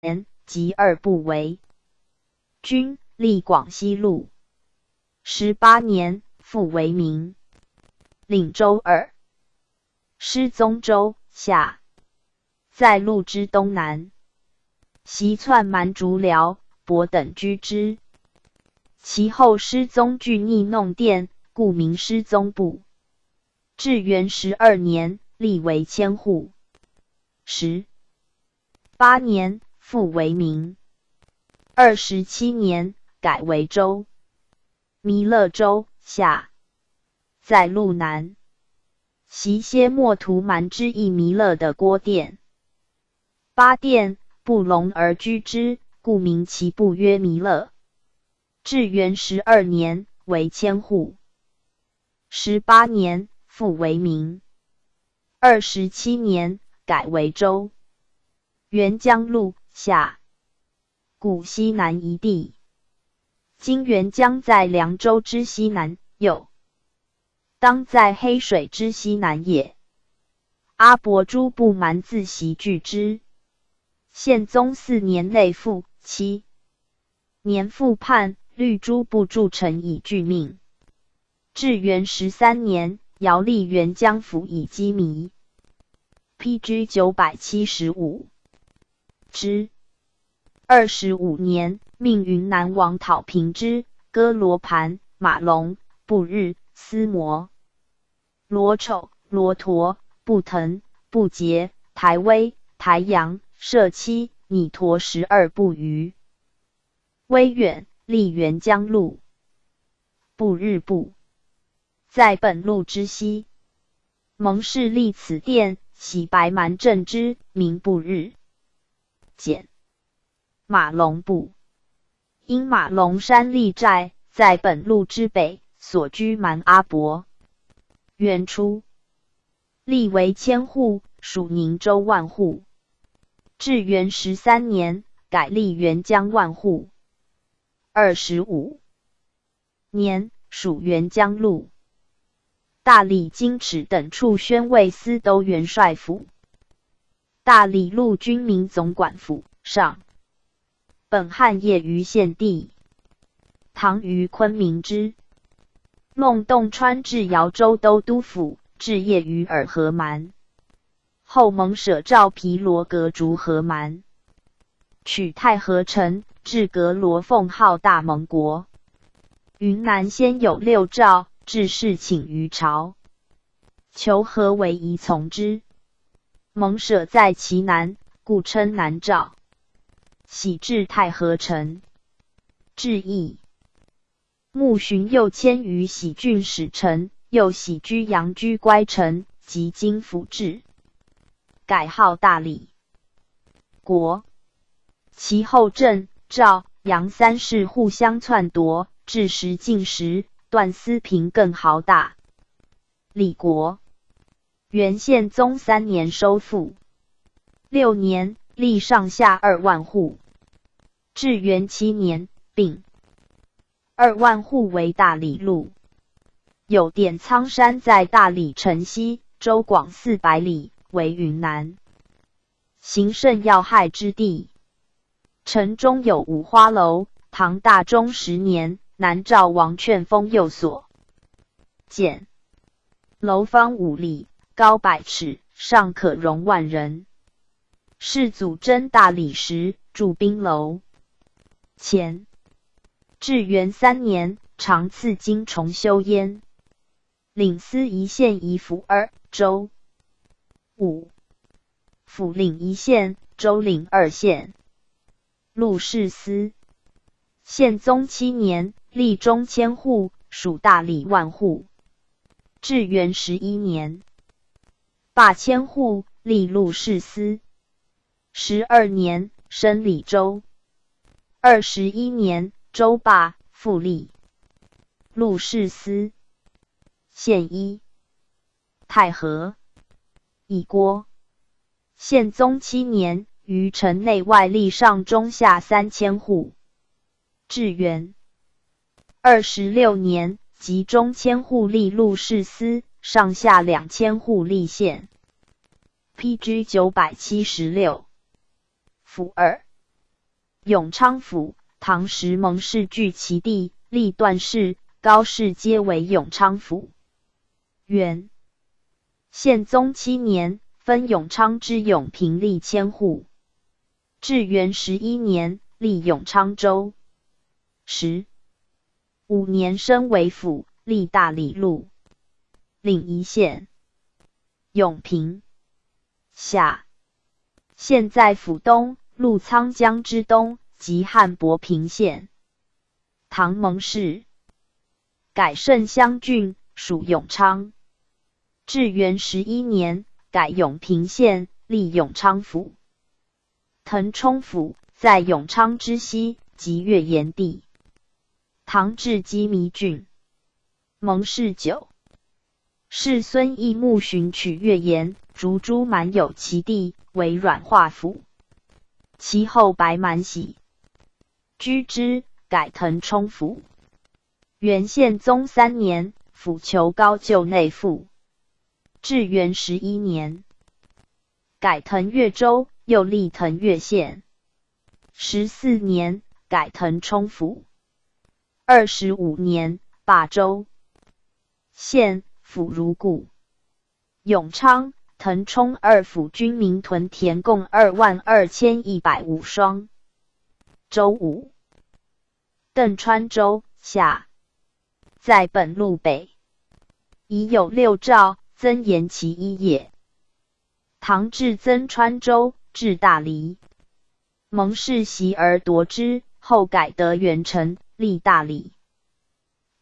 年，即2部为军，历广西路。18年，复为民，领州耳。失宗州下，在路之东南。袭篡蛮族辽、亳等居之。其后失宗惧逆弄殿，故名失宗部。至元12年，立为千户。18年，复为民。27年，改为州。弥勒州下，在路南。袭歇莫图蛮之役弥勒的郭店。八店，不隆而居之，故名其部曰弥勒。至元12年，为千户。18年，复为民。27年，改为州。沅江路下，古西南一地。今沅江在凉州之西南，又当在黑水之西南也。阿伯诸部蛮自袭据之。宪宗4年内附7年复叛，律诸部筑城以拒命。至元13年，遥立沅江府以击糜。PG 975之。25年，命云南王讨平之，割罗盘、马龙、布日、思摩、罗丑、罗陀、布腾、布节、台威、台阳、社七、拟陀12部余。威远，历沅江路。布日部，在本路之西。蒙氏立此殿，徙白蛮镇之，名布日。简。马龙部，因马龙山立寨，在本路之北，所居蛮阿伯。元初，立为千户，属宁州万户。至元13年，改立沅江万户。25年，属沅江路。大理、金池等处宣慰司都元帅府。大理路军民总管府上。本汉业于献帝。唐于昆明之。弄洞川至饶州都督府，置业于尔和蛮。后蒙舍诏毗罗阁逐和蛮。取太和城，置阁罗奉号大蒙国。云南先有6诏，致仕请于朝。求和为宜从之。蒙舍在其南，故称南诏。徙至太和城。至义。穆寻又迁于喜郡使臣，又徙居阳居乖城，及今府治。改号大理国。其后郑、赵、杨3世互相篡夺，至时晋时，段思平更豪大。李国。元宪宗3年收复。6年，历上下2万户。至元7年，并2万户为大理路。有点苍山在大理城西，州广400里，为云南行胜要害之地。城中有五花楼，唐大中10年，南诏王劝封右所建。楼方5里，高100尺，上可容万人。世祖征大理时，筑兵楼。前。至元3年，常赐金重修焉。领司一县一府2州。5。府领一县，州领2县。录事司。宪宗7年，立中千户，属大理万户。至元11年，罢千户，立录事司。12年，升礼州。21年，州罢，复立录事司。宪一。太和。以郭。宪宗7年，于城内外立上中下3000户。至元26年，集中千户立录事司，上下2000户立县。PG 976。府2。永昌府，唐时蒙氏据其地，历段氏、高氏皆为永昌府。元宪宗7年，分永昌之永平历千户。至元11年，历永昌州。15年，升为府，历大理路。领一县。永平下。现在府东，陆沧江之东，即汉博平县。唐蒙氏改盛乡郡，属永昌。至元11年，改永平县，历永昌府。腾冲府在永昌之西，即越盐地。唐至鸡弥郡。蒙氏9世孙义穆寻取越盐，逐诸蛮有其地，为软化府。其后白蛮喜居之，改腾冲府。元宪宗3年，府求高就内附。至元11年，改腾越州，又历腾越县。14年，改腾冲府。25年，罢州。县府如故。永昌、腾冲二府军民屯田共22150双。州5。邓川州下，在本路北，已有6诏，增延其一也。唐至增川州，至大理。蒙氏袭而夺之，后改得元城，历大理。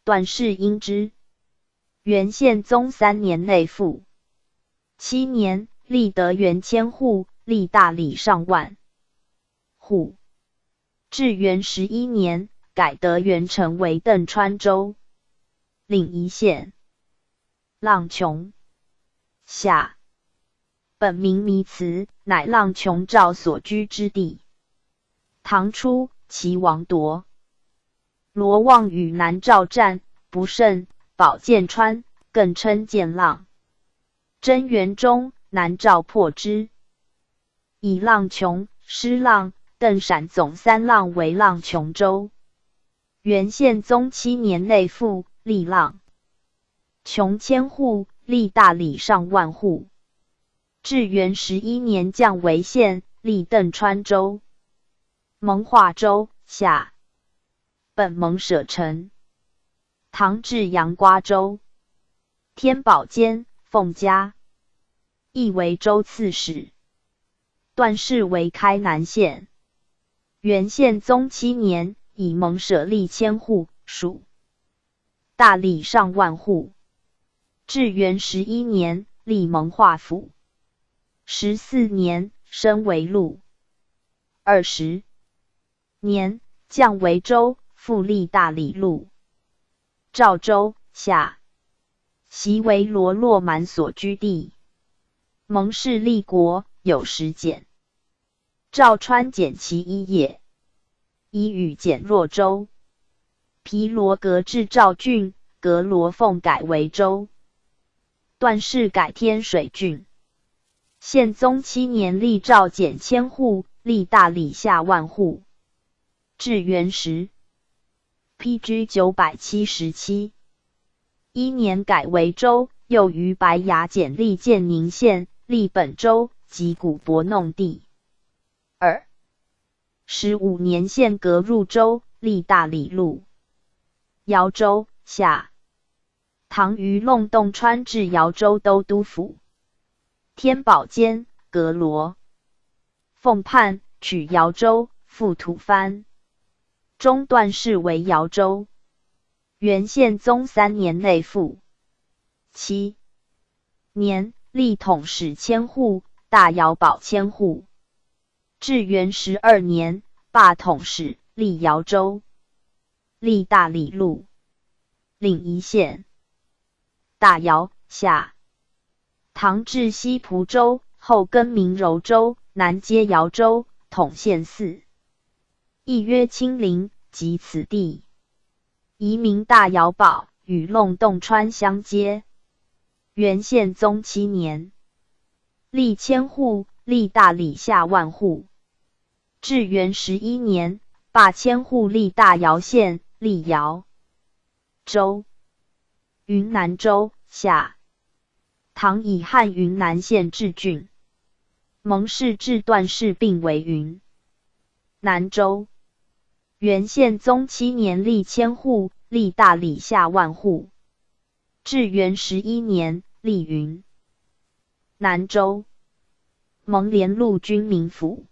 段氏因之。元宪宗3年内附。7年，历得元千户，历大理上万户。至元11年，改得元城为邓川州。领一县。浪琼下。本名弥慈，乃浪琼赵所居之地。唐初，齐王夺罗望与南赵战不胜，保建川，更称建浪。贞元中，南赵破之，以浪琼、施浪、邓陕总3浪为浪琼州。元宪宗7年内附，历浪琼千户，历大理上万户。至元11年，降为县，历邓川州。蒙化州下。本蒙舍城。唐至阳瓜州。天宝间，奉家，亦为州刺史。段氏为开南县。元宪宗7年，以蒙舍历千户，属大理上万户。至元11年，历蒙化府。14年，升为路。20年，降为州，复历大理路。赵州下。袭为罗洛蛮所居地。蒙氏立国，有时简。赵川简其一也。以与简若州。毗罗革至赵郡，革罗凤改为州。段氏改天水郡。宪宗7年，历赵减千户，历大理下万户。至元时 ，PG 977。1年改为州，又于白崖简历建宁县，历本州及古博弄地。15年，县革入州，历大理路。瑶州下。唐于弄洞川至瑶州都督府。天宝间，革罗凤叛，取瑶州，复吐蕃。中段氏为瑶州。元宪宗3年内附。7年，历统使千户，大瑶保千户。至元12年，罢统使，历瑶州。历大理路。领一县。大瑶下。唐至西蒲州，后更名柔州，南接瑶州，统县4。亦曰清陵，即此地。移名大瑶堡，与弄洞川相接。元宪宗7年，历千户，历大理下万户。至元11年，罢迁户历大姚县，历姚州，云南州下。唐以汉云南县治郡。蒙氏至段氏并为云南州。元宪宗7年历千户，历大理下万户。至元11年，历云南州。蒙连路军民府。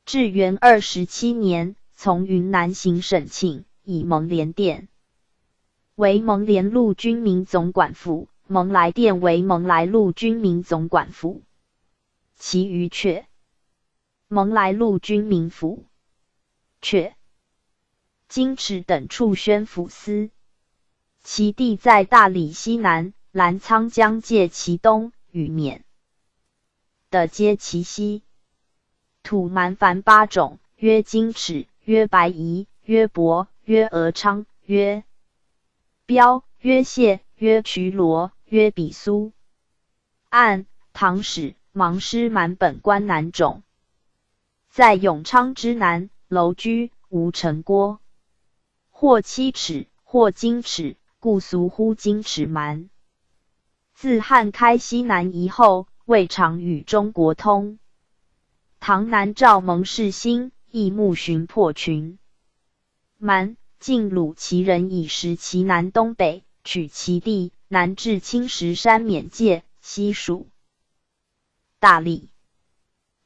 至元27年，从云南行省庆，以蒙连殿为蒙连路军民总管府，蒙来殿为蒙来路军民总管府。其余阙。蒙来路军民府。阙。金池等处宣抚司。其地在大理西南，澜沧江界其东，与缅的接其西。土蛮繁8种，曰金齿，曰白夷，曰伯，曰俄昌，曰标，曰谢，曰渠罗，曰比苏。按唐史芒施蛮本关南种。在永昌之南，楼居吴城郭。或7齿，或金齿，故俗呼金齿蛮。自汉开西南夷后，未尝与中国通。唐南诏蒙氏兴，亦慕寻破群蛮，尽虏其人以食其南东北，取其地，南至青石山缅界，西属大理。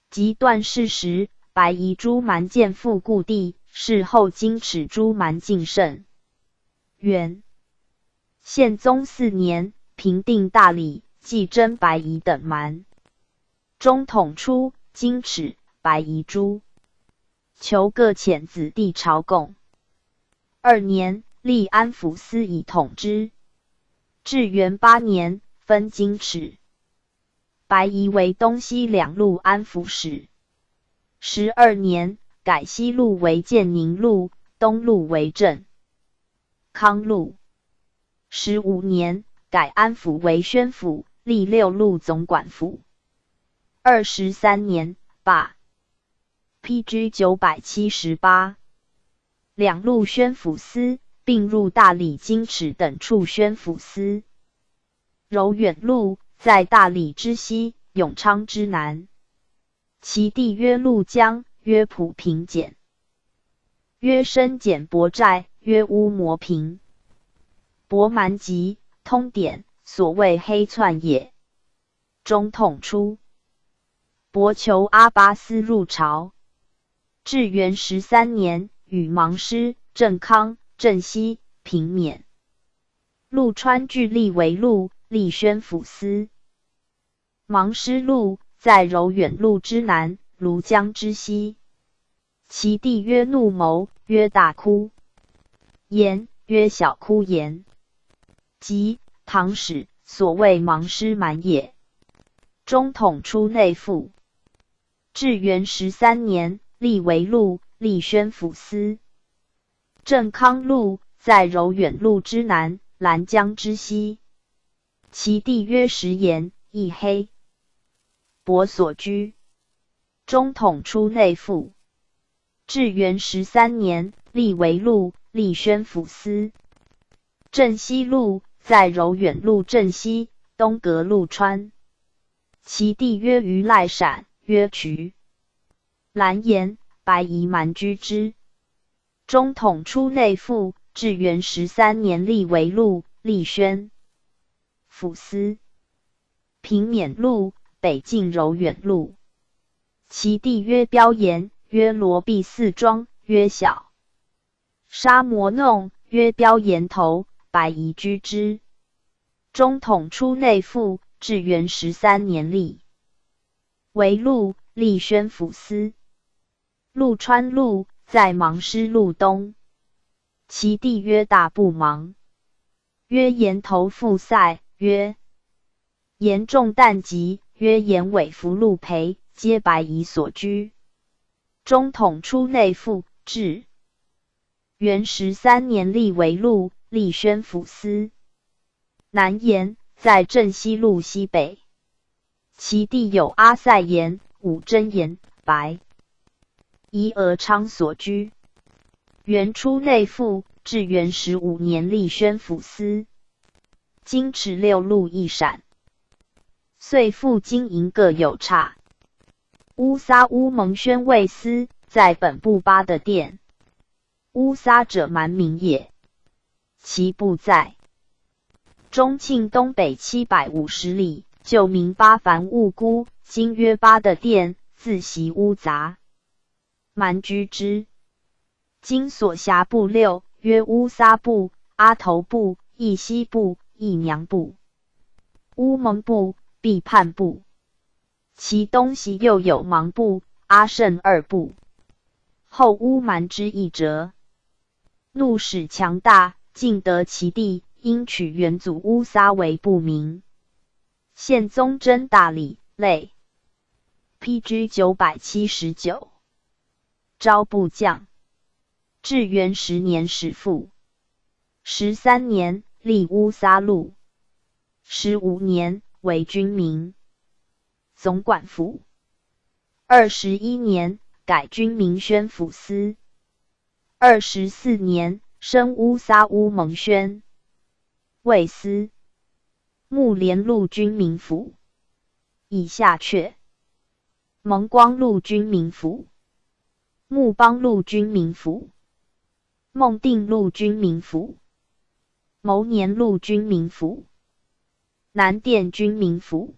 及段氏时，白夷诸蛮见复故地，是后金齿诸蛮尽盛。元宪宗4年，平定大理，既征白夷等蛮。中统初，金齿、白夷诸求各遣子弟朝贡。2年，立安抚司以统之。至元8年，分金齿、白夷为东西2路安抚使。12年，改西路为建宁路，东路为镇康路。15年，改安抚为宣抚，历6路总管府。23年，罢。PG 978。2路宣抚司，并入大理、金齿等处宣抚司。柔远路在大理之西，永昌之南。其地曰陆江，曰普平简，曰深简博寨，曰乌摩平。博蛮籍，通典，所谓黑窜也。中统初，博求阿拔斯入朝。至元13年，与芒施、郑康、郑熙、平缅、陆川俱立为路，历宣抚司。芒施路在柔远路之南，庐江之西。其地曰怒谋，曰大窟岩，曰小窟岩。即唐史所谓芒施蛮也。中统初内附。至元13年，立为路，历宣抚司。郑康路在柔远路之南，兰江之西。其地曰石岩，亦黑。博所居。中统初内附。至元13年，立为路，历宣抚司。镇西路在柔远路镇西，东隔陆川。其地曰于赖陕，曰渠兰岩，白夷蛮居之。中统初内附。至元13年，立为路，历宣抚司。平缅路北近柔远路。其地曰标岩，曰罗毕四庄，曰小沙摩弄，曰标岩头，白夷居之。中统初内附。至元13年，立为路，历宣抚司。陆川路在芒施路东。其地曰大不芒，曰岩头复塞，曰岩重旦吉，曰岩尾福禄培，皆白夷所居。中统初内附。至元13年，立为路，历宣抚司。南岩在镇西路西北。其地有阿塞岩、五真岩、白夷俄昌所居。元初内附，至元15年历宣抚司。金池6路一闪，岁赋金银各有差。乌撒乌蒙宣慰司，在本部八的殿。乌撒者蛮民也，其部在中庆东北750里，旧名巴凡兀孤，今约巴的殿，自习乌杂。蛮居之。今所辖部6，曰乌撒部、阿头部、义西部、义娘部、乌蒙部、毕叛部。其东西又有芒部、阿胜2部。后乌蛮之一折，怒使强大，尽得其地，因取元祖乌撒为不明。宪宗真大理类 PG 979。招部将。至元10年始复。13年立乌撒路。15年为军民总管府。21年改军民宣抚司。24年升乌撒乌蒙宣卫司。木连路军民府。以下阙。蒙光路军民府。木邦路军民府。孟定路军民府。牟年路军民府。南店军民府。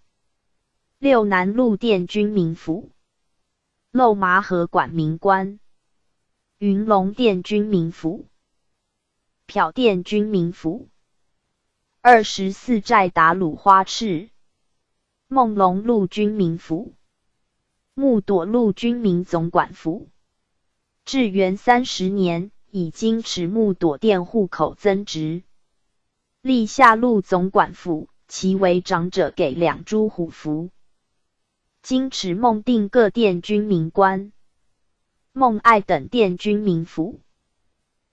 六南路店军民府。漏麻河管民官。云龙店军民府。漂店军民府。24寨达鲁花赤。孟龙路军民府。木朵路军民总管府。至元30年，以金池木朵店户口增值。立下路总管府，其为长者给2株虎符。金池孟定各店军民官。孟爱等店军民府。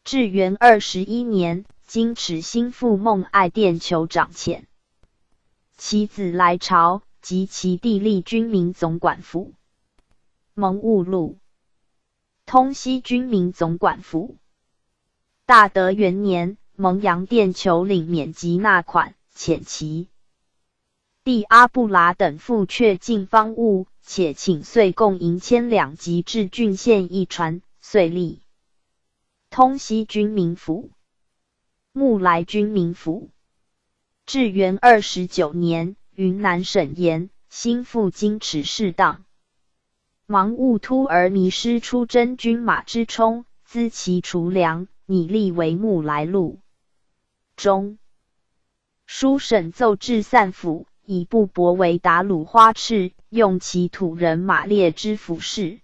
至元21年，金池新复孟爱店酋长遣。其子来朝，及其弟立军民总管府。蒙兀路。通西军民总管府。大德元年，蒙阳店酋领免籍纳款，遣其弟阿布拉等复却进方物，且请岁贡银1000两及至郡县一船，遂立通西军民府。木来军民府。至元29年，云南省盐新复金池适当。芒兀突而迷失出征军马之冲，资其储粮，拟立为木来路。中书省奏至散府，以布帛为达鲁花赤，用其土人马列之服饰。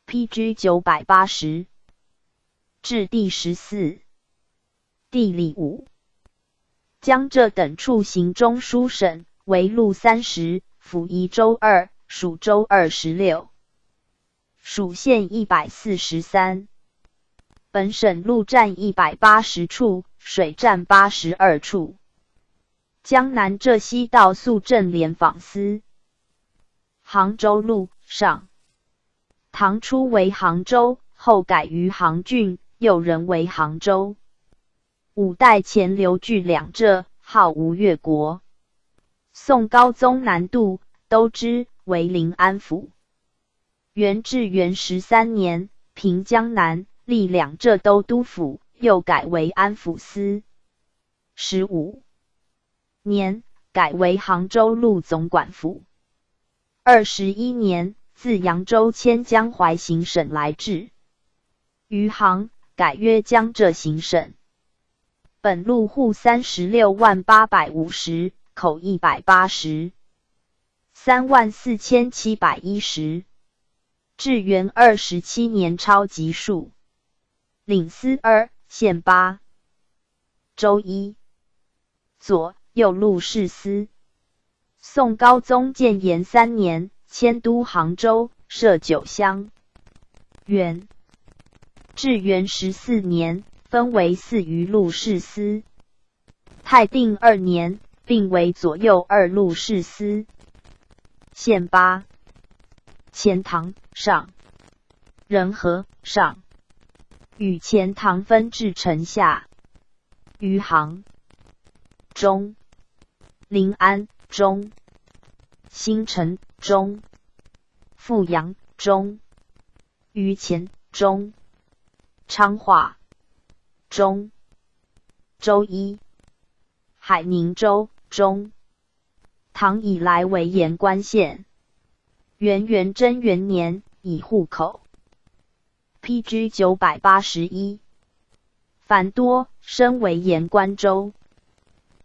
PG 980。至第14。地理5。江浙等处行中书省，为路30，府仪州2，属州26。属县143。本省陆占180处，水占82处。江南浙西道肃正联访司。杭州路上。唐初为杭州，后改于杭郡，又人为杭州。五代前留据两浙，号吴越国。宋高宗南渡，都之，为临安府。元至元13年，平江南，历两浙都督府，又改为安抚司。15年，改为杭州路总管府。21年，自扬州迁江淮行省来治。余杭，改约江浙行省。本路户36850，口180。34710。至元27年超级数。领司2，县8。州1。左右路侍司。宋高宗建炎3年，迁都杭州，设9乡。元至元14年，分为4余路侍司。泰定2年，并为左右2路侍司。县8。钱塘上。仁和上。与前唐分至城下。余杭中、临安中、新城中、富阳中、余前中、昌化中、州一、海宁州中。唐以来为盐官县。元贞元年以户口。PG 981。樊多升为盐官州。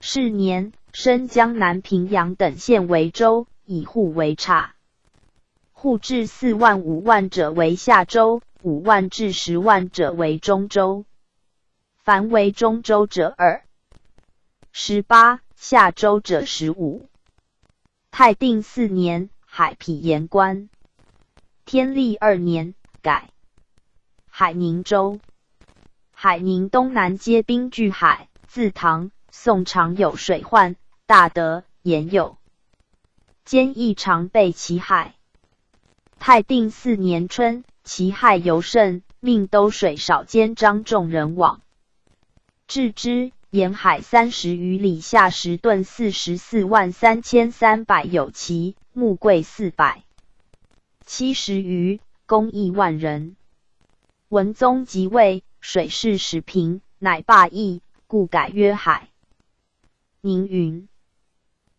是年，升江南平阳等县为州，以户为差。户至4万5万者为下州，5万至10万者为中州。凡为中州者2。18，下州者15。太定4年，海闢盐官。天历2年，改海宁州。海宁东南皆滨距海，自唐、宋常有水患，大德、盐有，兼亦常被其害。太定4年春，其害尤甚，命兜水少兼张众人往。至之，沿海30余里下10吨44万3300有其，木贵400。70余，工役万人。文宗即位，水势始平，乃罢役，故改曰海宁云。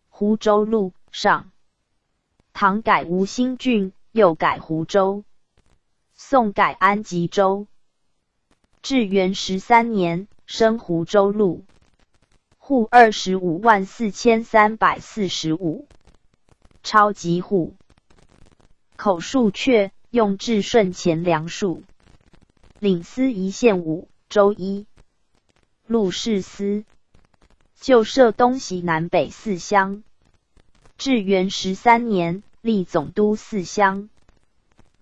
湖州路上。唐改吴兴郡，又改湖州。宋改安吉州。至元13年，升湖州路。户25万4345。超级户。口数阙，用至顺前梁数。领司一县5，州1。录事司。旧设东西南北4乡。至元13年，历总督4乡。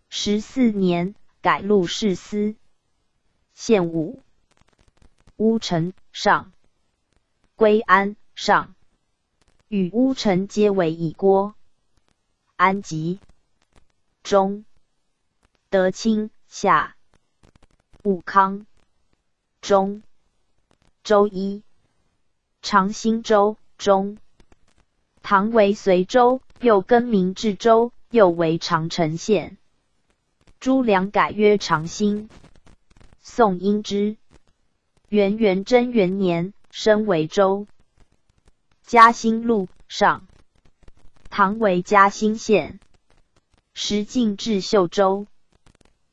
14年，改录事司。县5。乌城上。归安上。与乌城皆为乙郭。安吉中。德清下。武康中。州1。长兴州中。唐为随州，又更名至州，又为长城县。朱良改曰长兴。宋因之。元贞元年，升为州。嘉兴路上。唐为嘉兴县。时进至秀州。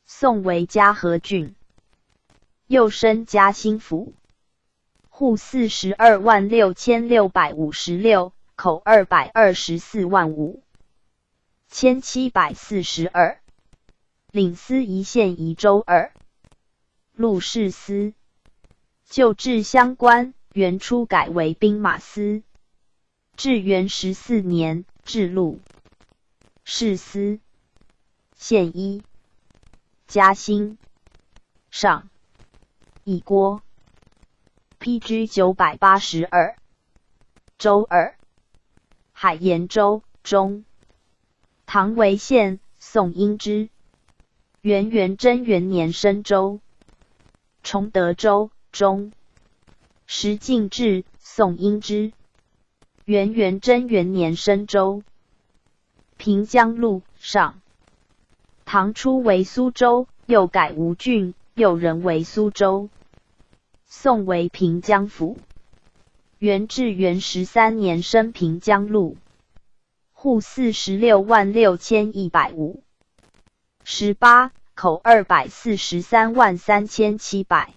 宋为嘉禾郡。又升嘉兴府。户42万6656，口224万5。1742。领司一县宜州2。录事司。旧制乡官，元初改为兵马司。至元14年，置录事司。县1。嘉兴上。乙郭。PG 982。州2。海盐州中。唐为县，宋因之。元贞元年升州。崇德州中。时进至，宋因之。元贞元年升州。平江路上。唐初为苏州，又改吴郡，又任为苏州。宋为平江府。元至元13年，升平江路。户46万6150。18，口243万3700。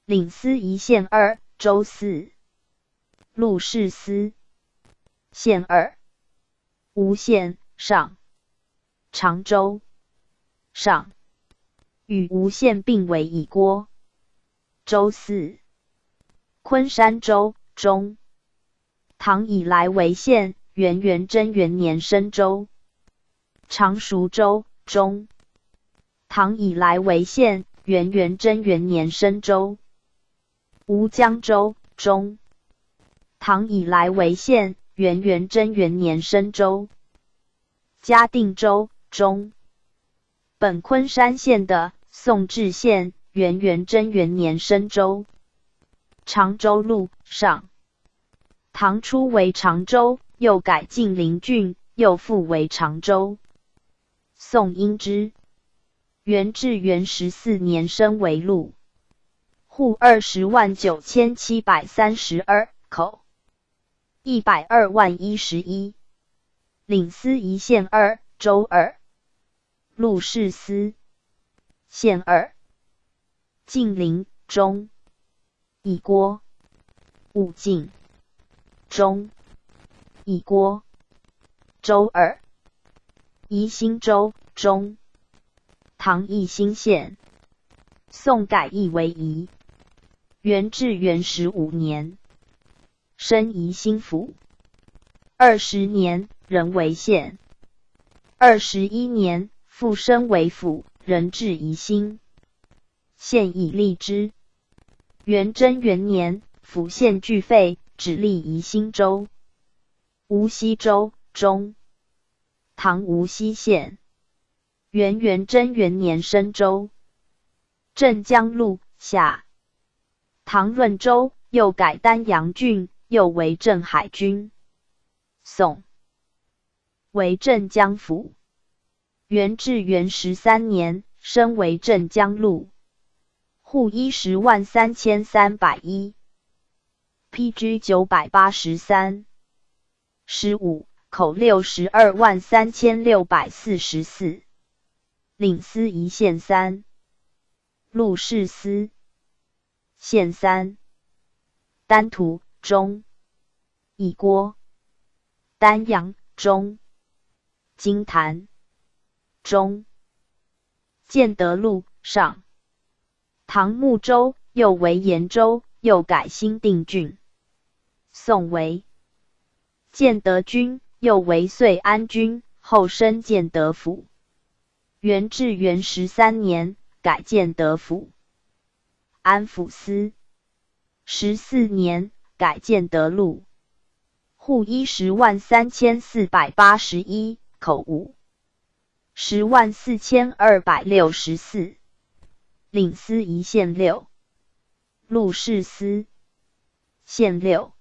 领司一县2，州4。录事司。县2。吴县上。常州上。与吴县并为乙郭。州4。昆山州中。唐以来为县，元贞元年升州。常熟州中。唐以来为县，元贞元年升州。吴江州中。唐以来为县，元贞元年升州。嘉定州中。本昆山县的，宋治县，元元贞元年升州。常州路上。唐初为常州，又改晋陵郡，又复为常州。宋因之。元至元14年升为路。户209732口。1021011。领司一县2，州2。路士司。县2。晋陵中。以郭。武进中。以郭。州2。宜兴州中。唐宜兴县。宋改邑为宜。元至元15年。升宜兴府。20年，仍为县。21年，复升为府，仍至宜兴。县以立之。元贞元年，府县俱废，只立宜兴州。无锡州中。唐无锡县。元元贞元年升州。镇江路下。唐润州，又改丹阳郡，又为镇海郡。宋为镇江府。元至元13年，升为镇江路。户103301。PG 983。15口623644。领司一县3。路士司。县3。丹徒中。以郭。丹阳中。金坛中。建德路上。唐睦州，又为延州，又改新定郡。宋为建德军，又为遂安军，后升建德府。元至元13年，改建德府。安抚司。14年，改建德路。户1013481口5。104264。领司一县6。路士司。县6。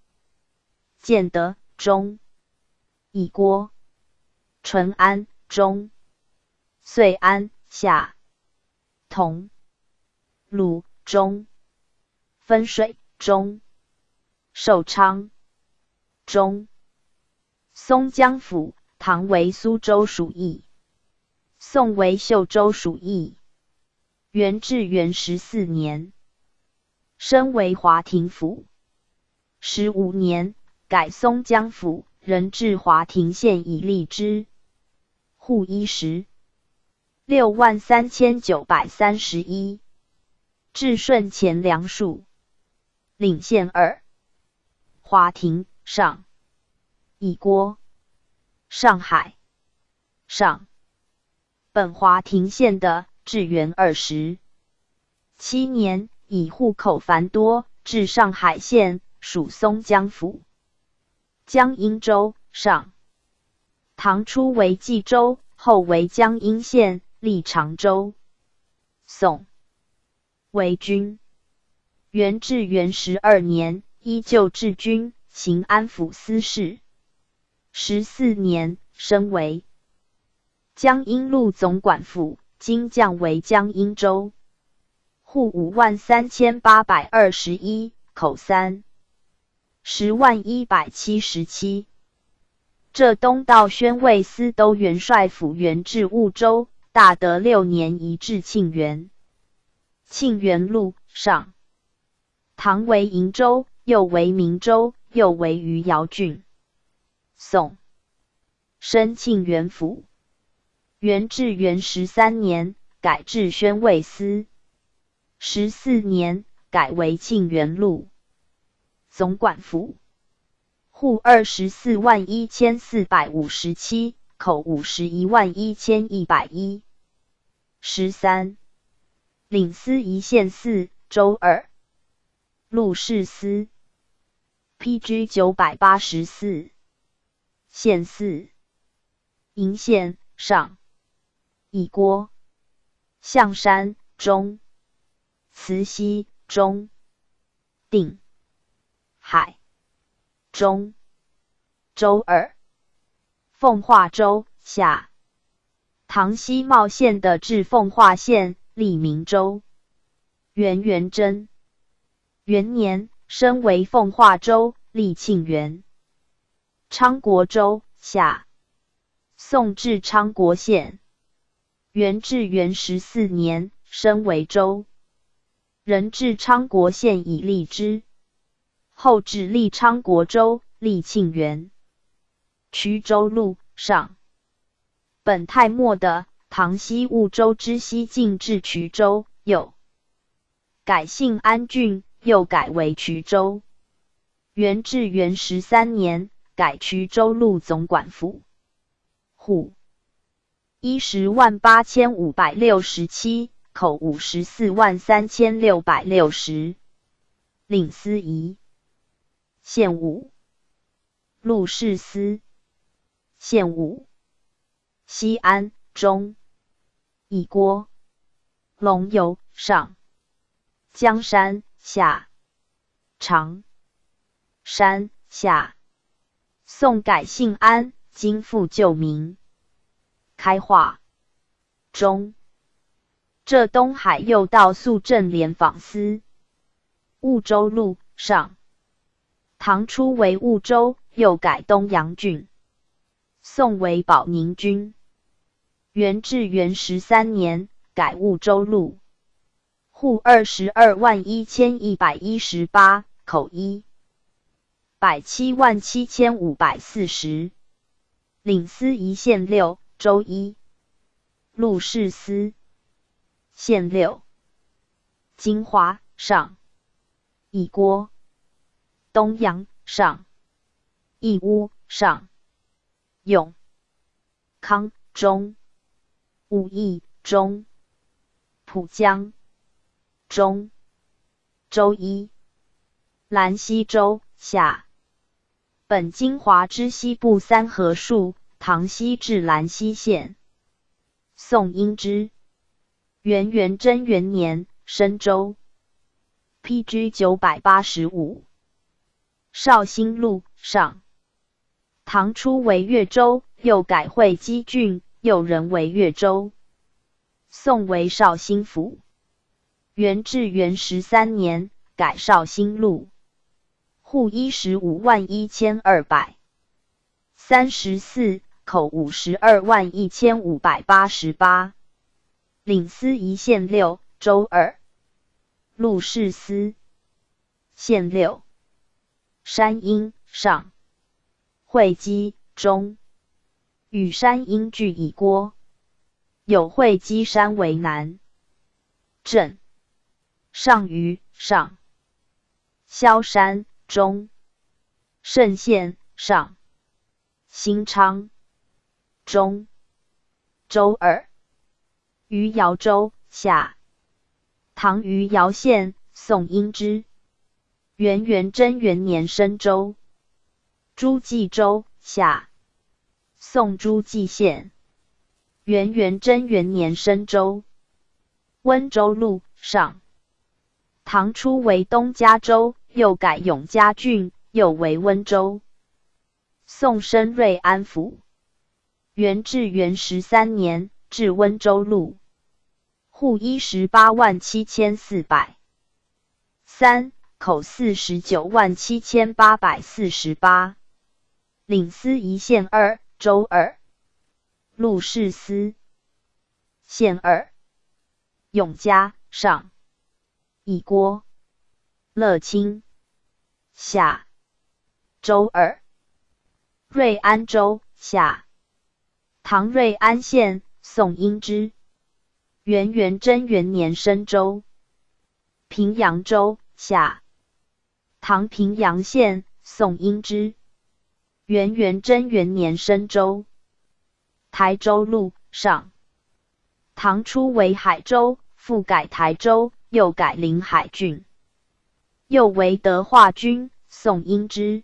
建德中。以郭。淳安中。遂安下。同鲁中。分水中。寿昌中。松江府，唐为苏州属邑。宋为秀州属邑。元至元14年。升为华亭府。15年，改松江府，仍至华亭县以立之。户63631。至顺前梁数。领县2。华亭上。以郭。上海上。本华亭县的，至元27年，以户口繁多，至上海县，属松江府。江阴州上。唐初为冀州，后为江阴县，历常州。宋为军。元至元12年，依旧治军，行安抚司事。14年，升为江阴路总管府，今降为江阴州。户53821口3。101177。浙东道宣慰司都元帅府元至婺州，大德6年移至庆元。庆元路上。唐为瀛州，又为明州，又为余姚郡。宋升庆元府。元至元13年，改至宣慰司。14年，改为庆元路总管府。户241457口511101。13领司一县4，州2。路士司。PG 984。县4。鄞县上。以郭。象山中。慈溪中定海中州耳奉化州下。唐西茂县的治奉化县，历明州。元元贞元年，升为奉化州，历庆元。昌国州下。宋至昌国县。元至元14年，升为州。人至昌国县以立之。后至历昌国州，历庆元。衢州路上。本太末的唐西婺州之西晋至衢州，又改姓安郡，又改为衢州。元至元13年，改衢州路总管府。户108567，口543660。领司仪。县务。录事司。县务。西安中。乙郭。龙游上。江山下。常山下。宋改姓安，今复旧名。开化中。浙东海右道肃正廉访司。婺州路上。唐初为婺州，又改东阳郡。宋为保宁郡。元至元13年，改婺州路。户221118，口1077540。领司仪县6，州1。录事司。县6。金华上。乙郭。东阳上。义乌上。永康中。武义中。浦江中。州1。兰溪州下。本金华之西部三河戍，唐西至兰溪县。宋英之。元元贞元年，升州。PG 985。绍兴路上。唐初为越州，又改会稽郡，又任为越州。宋为绍兴府。元至元13年，改绍兴路。户151,200。34，口521588。领司仪县6，州2。录事司。县6。山阴上。会稽中。与山阴距乙郭。有会稽山为南。镇。上虞上。萧山中。盛县上。新昌中。州2。余姚州下。唐余姚县，宋英之。元元贞元年，升州。诸暨州下。宋诸暨县。元元贞元年，升州。温州路上。唐初为东嘉州，又改永嘉郡，又为温州。宋升瑞安府。元至元13年，至温州路。户187,400。3，口497848。领司仪县2，州2。录事司。县2。永嘉上。乙郭。乐清下。州2。瑞安州下。唐瑞安县，宋英之。元元贞元年，升州。平阳州下。唐平阳县，宋英之。元元贞元年，升州。台州路上。唐初为海州，复改台州，又改临海郡。又为德化郡，宋英之。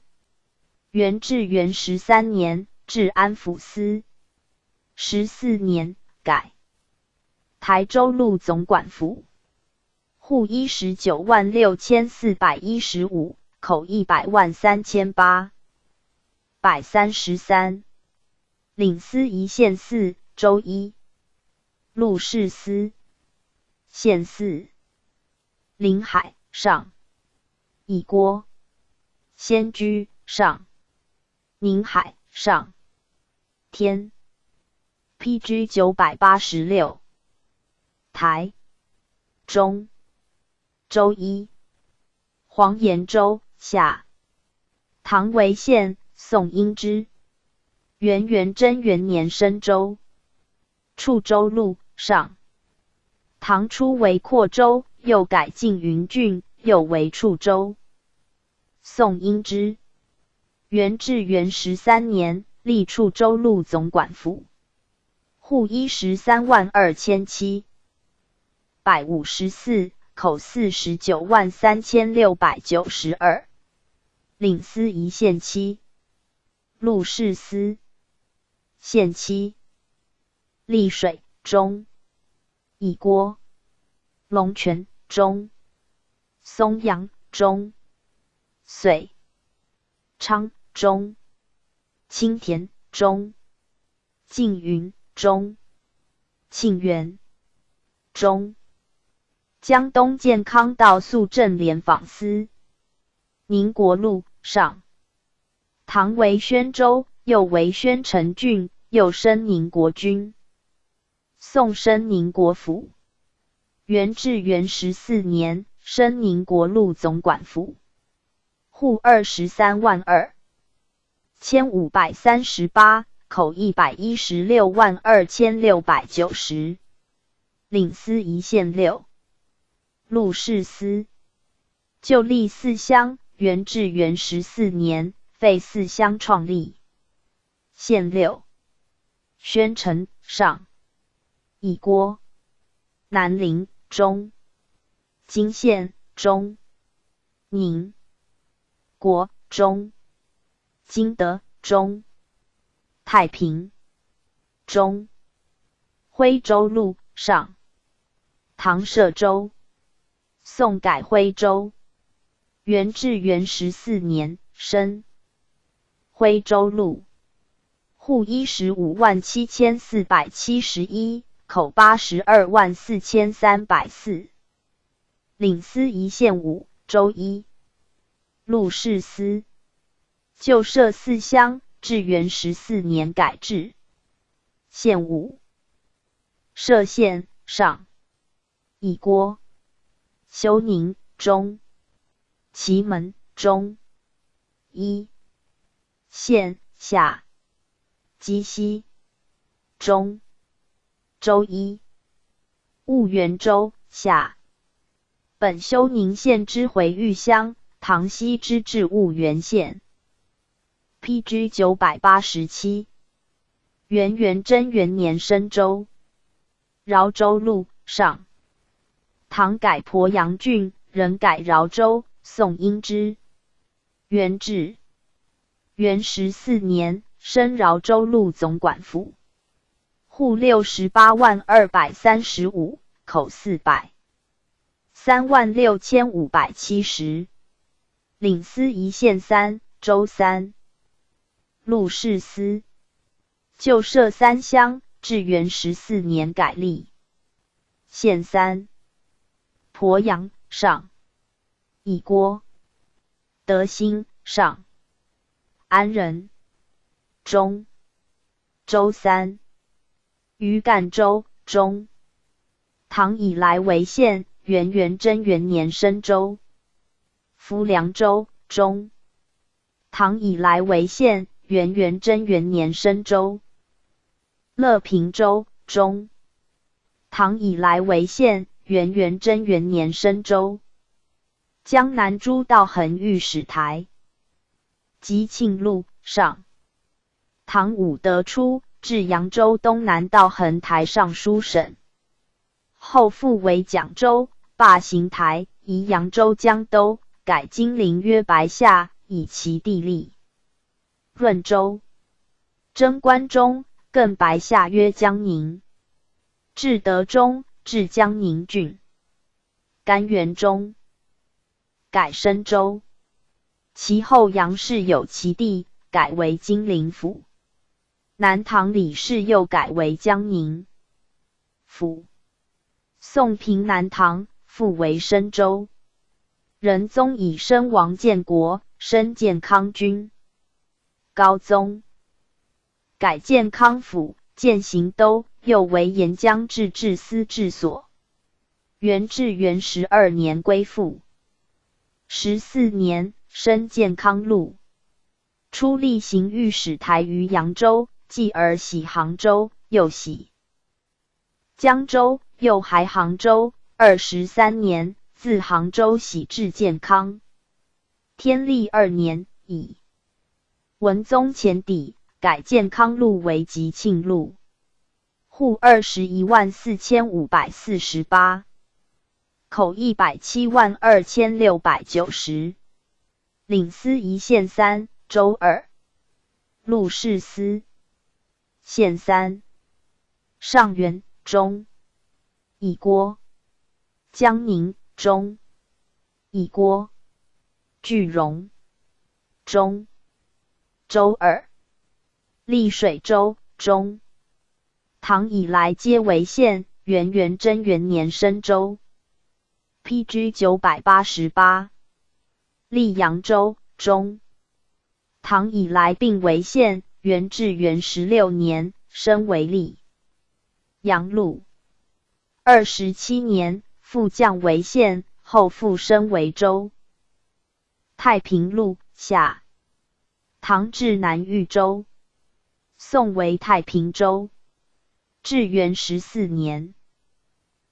元至元13年，至安抚司。14年，改台州路总管府。户196,415，口1,003,833。领司仪县4，州1。陆氏司县4。临海上。乙郭仙居上。宁海上。天 PG 986。台中州1。黄岩州下。唐为县，宋因之。元贞元年申州。处州路上。唐初为扩州，又改晋云郡，又为处州。宋因之。元至元13年，历处州路总管府。户132,754，口493692。领司仪县7。陆氏司县7。溧水中。乙郭龙泉中。松阳中。遂昌中。青田中。缙云中。庆元中。江东健康道肃正廉访司。宁国路上。唐为宣州，又为宣城郡，又升宁国君。宋升宁国府。元至元14年，升宁国路总管府。户23,200,1538，口116,2690。领司仪县6。陆氏司旧历4乡，元至元14年，废4乡创立。县6。宣城上。乙郭南陵中。金县中。宁国中。金德中。太平中。徽州路上。唐设州。宋改徽州。元至元14年，升徽州路。户157,471，口824304。领司仪县5，州1。陆氏司旧设4乡，至元14年改制。县5。设县上。乙郭休宁中。祁门中。一县下。鸡西中。州1。婺源州下。本休宁县之回玉乡，唐西之至婺源县。PG 987。元贞元年申州。饶州路上。唐改鄱阳郡，仍改饶州，宋因之。元至元14年，升饶州路总管府。户68,235，口400,36570。领司仪县3，州3。陆氏司旧设3乡，至元14年改立。县3。鄱阳上。乙郭德兴上。安仁中。州3。余干州中。唐以来为县，元贞元年升州。浮梁州中。唐以来为县，元贞元年升州。乐平州中。唐以来为县，元贞元年升州。江南诸道衡御史台。吉庆路上。唐武德初，至扬州东南道衡台尚书省，后复为讲州，罢行台，移扬州江都，改金陵曰白下，以其地利。润州征关中，更白下曰江宁。至德中，至江宁郡。甘元中，改深州。其后杨氏有其地，改为金陵府。南唐李氏又改为江宁府。宋平南唐，复为深州。仁宗以身王建国，升建康军。高宗改建康府，建行都，又为沿江制置司治所。元至元12年归附。14年，升建康路。初例行御史台于扬州，继而徙杭州，又徙江州，又还杭州。23年，自杭州徙至建康。天历2年，以文宗前邸，改建康路为吉庆路。户214548，口1072690。领司一县3，州2。录事司县3。上元中。乙郭。江宁中。乙郭。句容中。州2。溧水州中。唐以来皆为县。元贞元年升州。PG 988。溧阳州中。唐以来并为县。元至元16年，升为溧阳路。27年，复降为县，后复升为州。太平路下。唐至南豫州。宋为太平州。至元14年，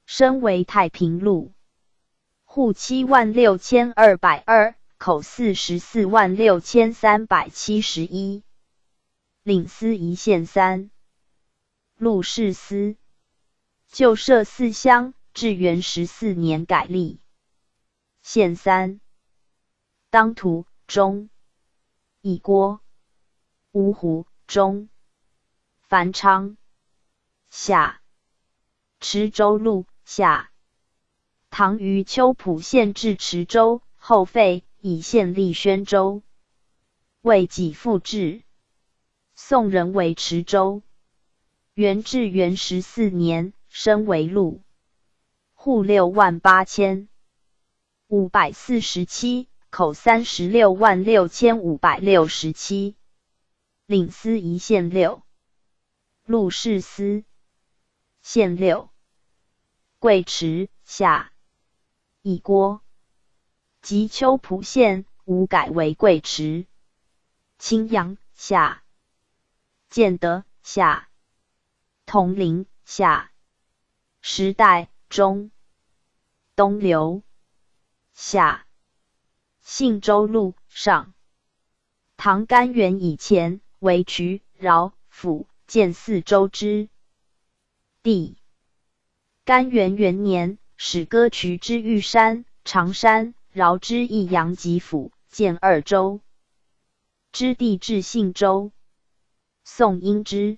升为太平路。户76202，口446371。领司一县3。录事司。旧设4乡，至元14年改立。县3。当涂中。乙郭。芜湖中。繁昌下。池州路下。唐于秋浦县置池州，后废，以县立宣州。为己复置。宋人为池州。元至元14年，升为路。户68547，口366567。领司一县6。录事司县6。贵池下。乙郭。及秋浦县，无改为贵池。青阳下。建德下。统领下。时代中。东流下。信州路上。唐干元以前，为衢、饶、抚、建4州之地。干元元年，始割衢之玉山、常山、饶之益阳及府，建2州之地至信州。宋因之。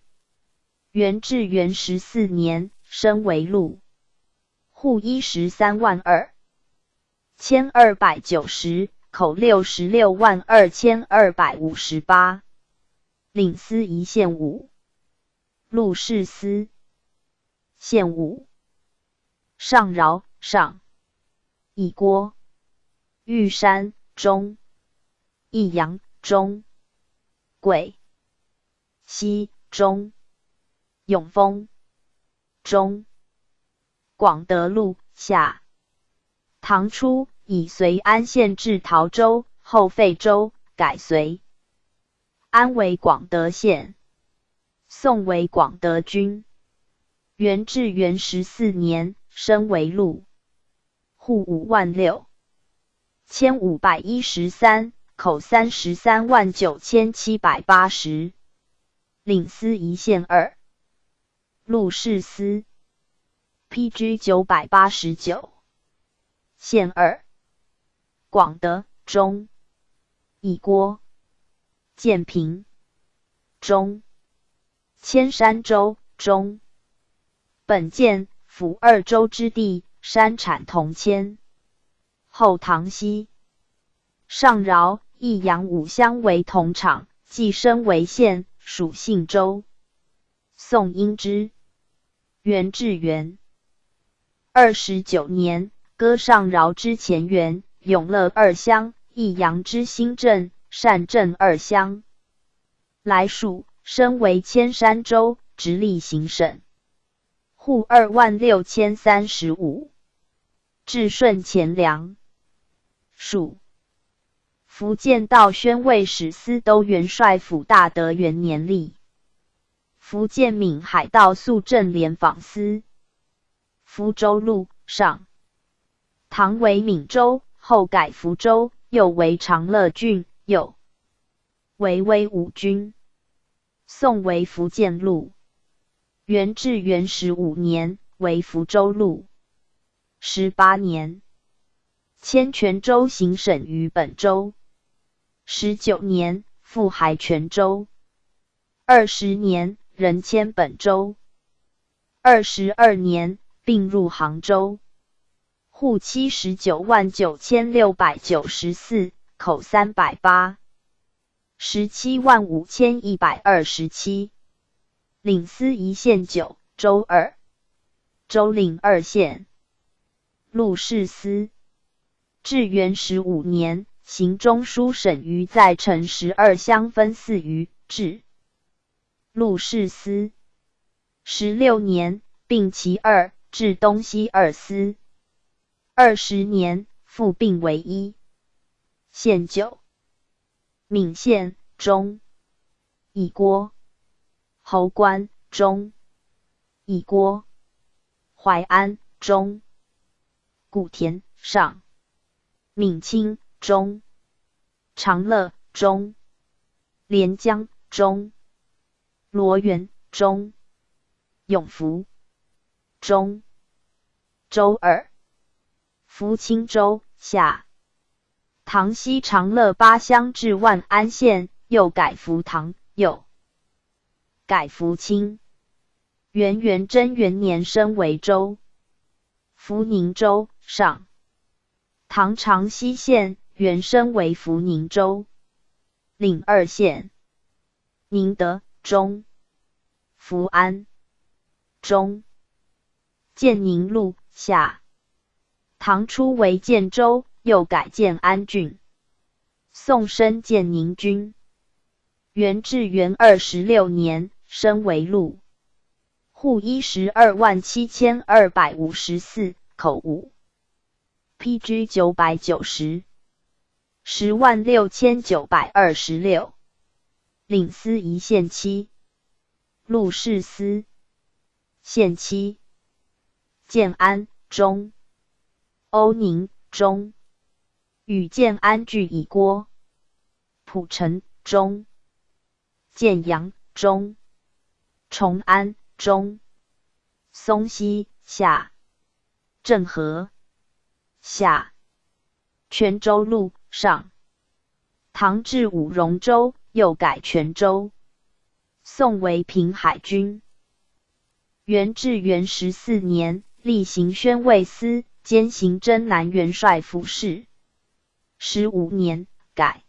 元至元14年，升为路。户132000，1290，口662258。领司一县5。录事司县5。上饶上。乙郭。玉山中。益阳中。贵西中。永丰中。广德路下。唐初以随安县置陶州，后废州，改随安为广德县。宋为广德郡。元至元14年，升为路。户56000，1513，口339780。领司一县2。录事司PG 989。县2。广德中。乙郭。建平中。千山州中。本建府2州之地，山产铜铅。后唐熙上饶益阳5乡为同场，继升为县，属信州。宋因之。元至元29年，割上饶之前元、永乐2乡，益阳之新镇、单镇2乡。来属，升为千山州，直隶行省。户26035。至顺前凉。属。福建道宣慰使司都元帅府大德元年历。福建闽海道肃正廉访司。福州路上。唐为闽州，后改福州，又为长乐郡，又为威武军。宋为福建路。元至元15年，为福州路。18年，迁泉州行省于本州。19年，复还泉州。20年，仍迁本州。22年，并入杭州。户799694，口308。175127。领司一县9，州2。州领2县。录事司。至元15年，行中书省于在城12乡分4余，至录事司。16年，并其2，至东西2司。20年，复并为1。县9。闽县中。乙郭。侯官中。乙郭。淮安中。古田上。闽清中。长乐中。连江中。罗源中。永福中。州2。福清州下。唐西长乐8乡至万安县，又改福唐，又改福清。元贞元年升为州。福宁州上。唐长溪县，原升为福宁州。领2县。宁德中。福安中。建宁路下。唐初为建州，又改建安郡。宋升建宁军。元至元26年，升为路。户127,254，口5。PG 990。106926。领司一县7。录事司。县7。建安中。欧宁中。与建安俱乙郭。蒲城中。建阳中。崇安中。松溪下。镇河下。泉州路上。唐至武荣州，又改泉州。宋为平海军。元至元14年，历行宣慰司，兼行征南元帅府事。15年，改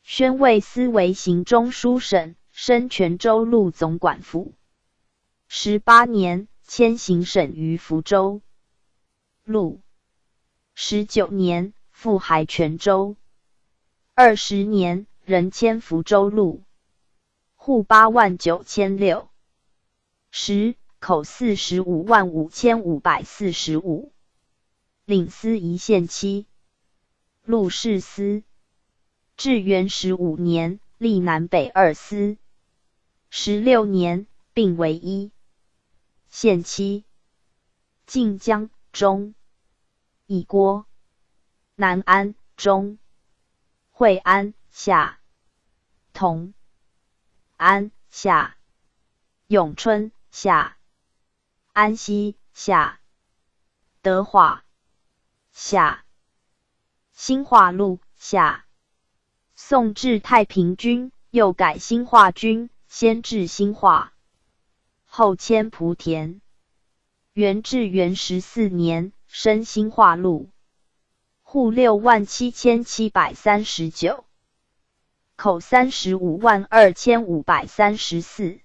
宣慰司为行中书省，升泉州路总管府。18年，迁行省于福州路。19年，复还泉州。20年，仍迁福州路。户89006。口455545。领司一县7。录事司。至元15年，历南北2司。16年，并为1。县7。晋江中。乙郭。南安中。惠安下。同安下。永春下。安西下。德化下。兴化路下。宋至太平军，又改兴化军，先至兴化，后迁莆田。元至元14年，升兴化路。户67739，口352534，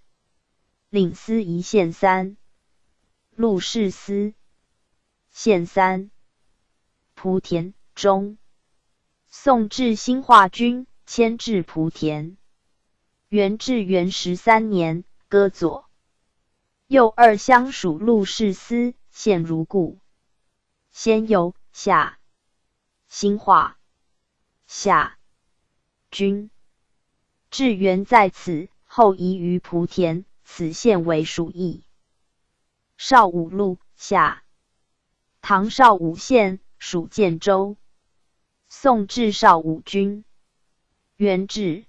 领司一县3，陆氏司，县3，莆田中。宋至兴化军迁至莆田。元至元13年，割左右2乡属陆氏司，现如故。先由下兴化下军。至元在此，后移于莆田，此县为属邑。绍武路下唐绍武县，属建州。宋至绍武军。元至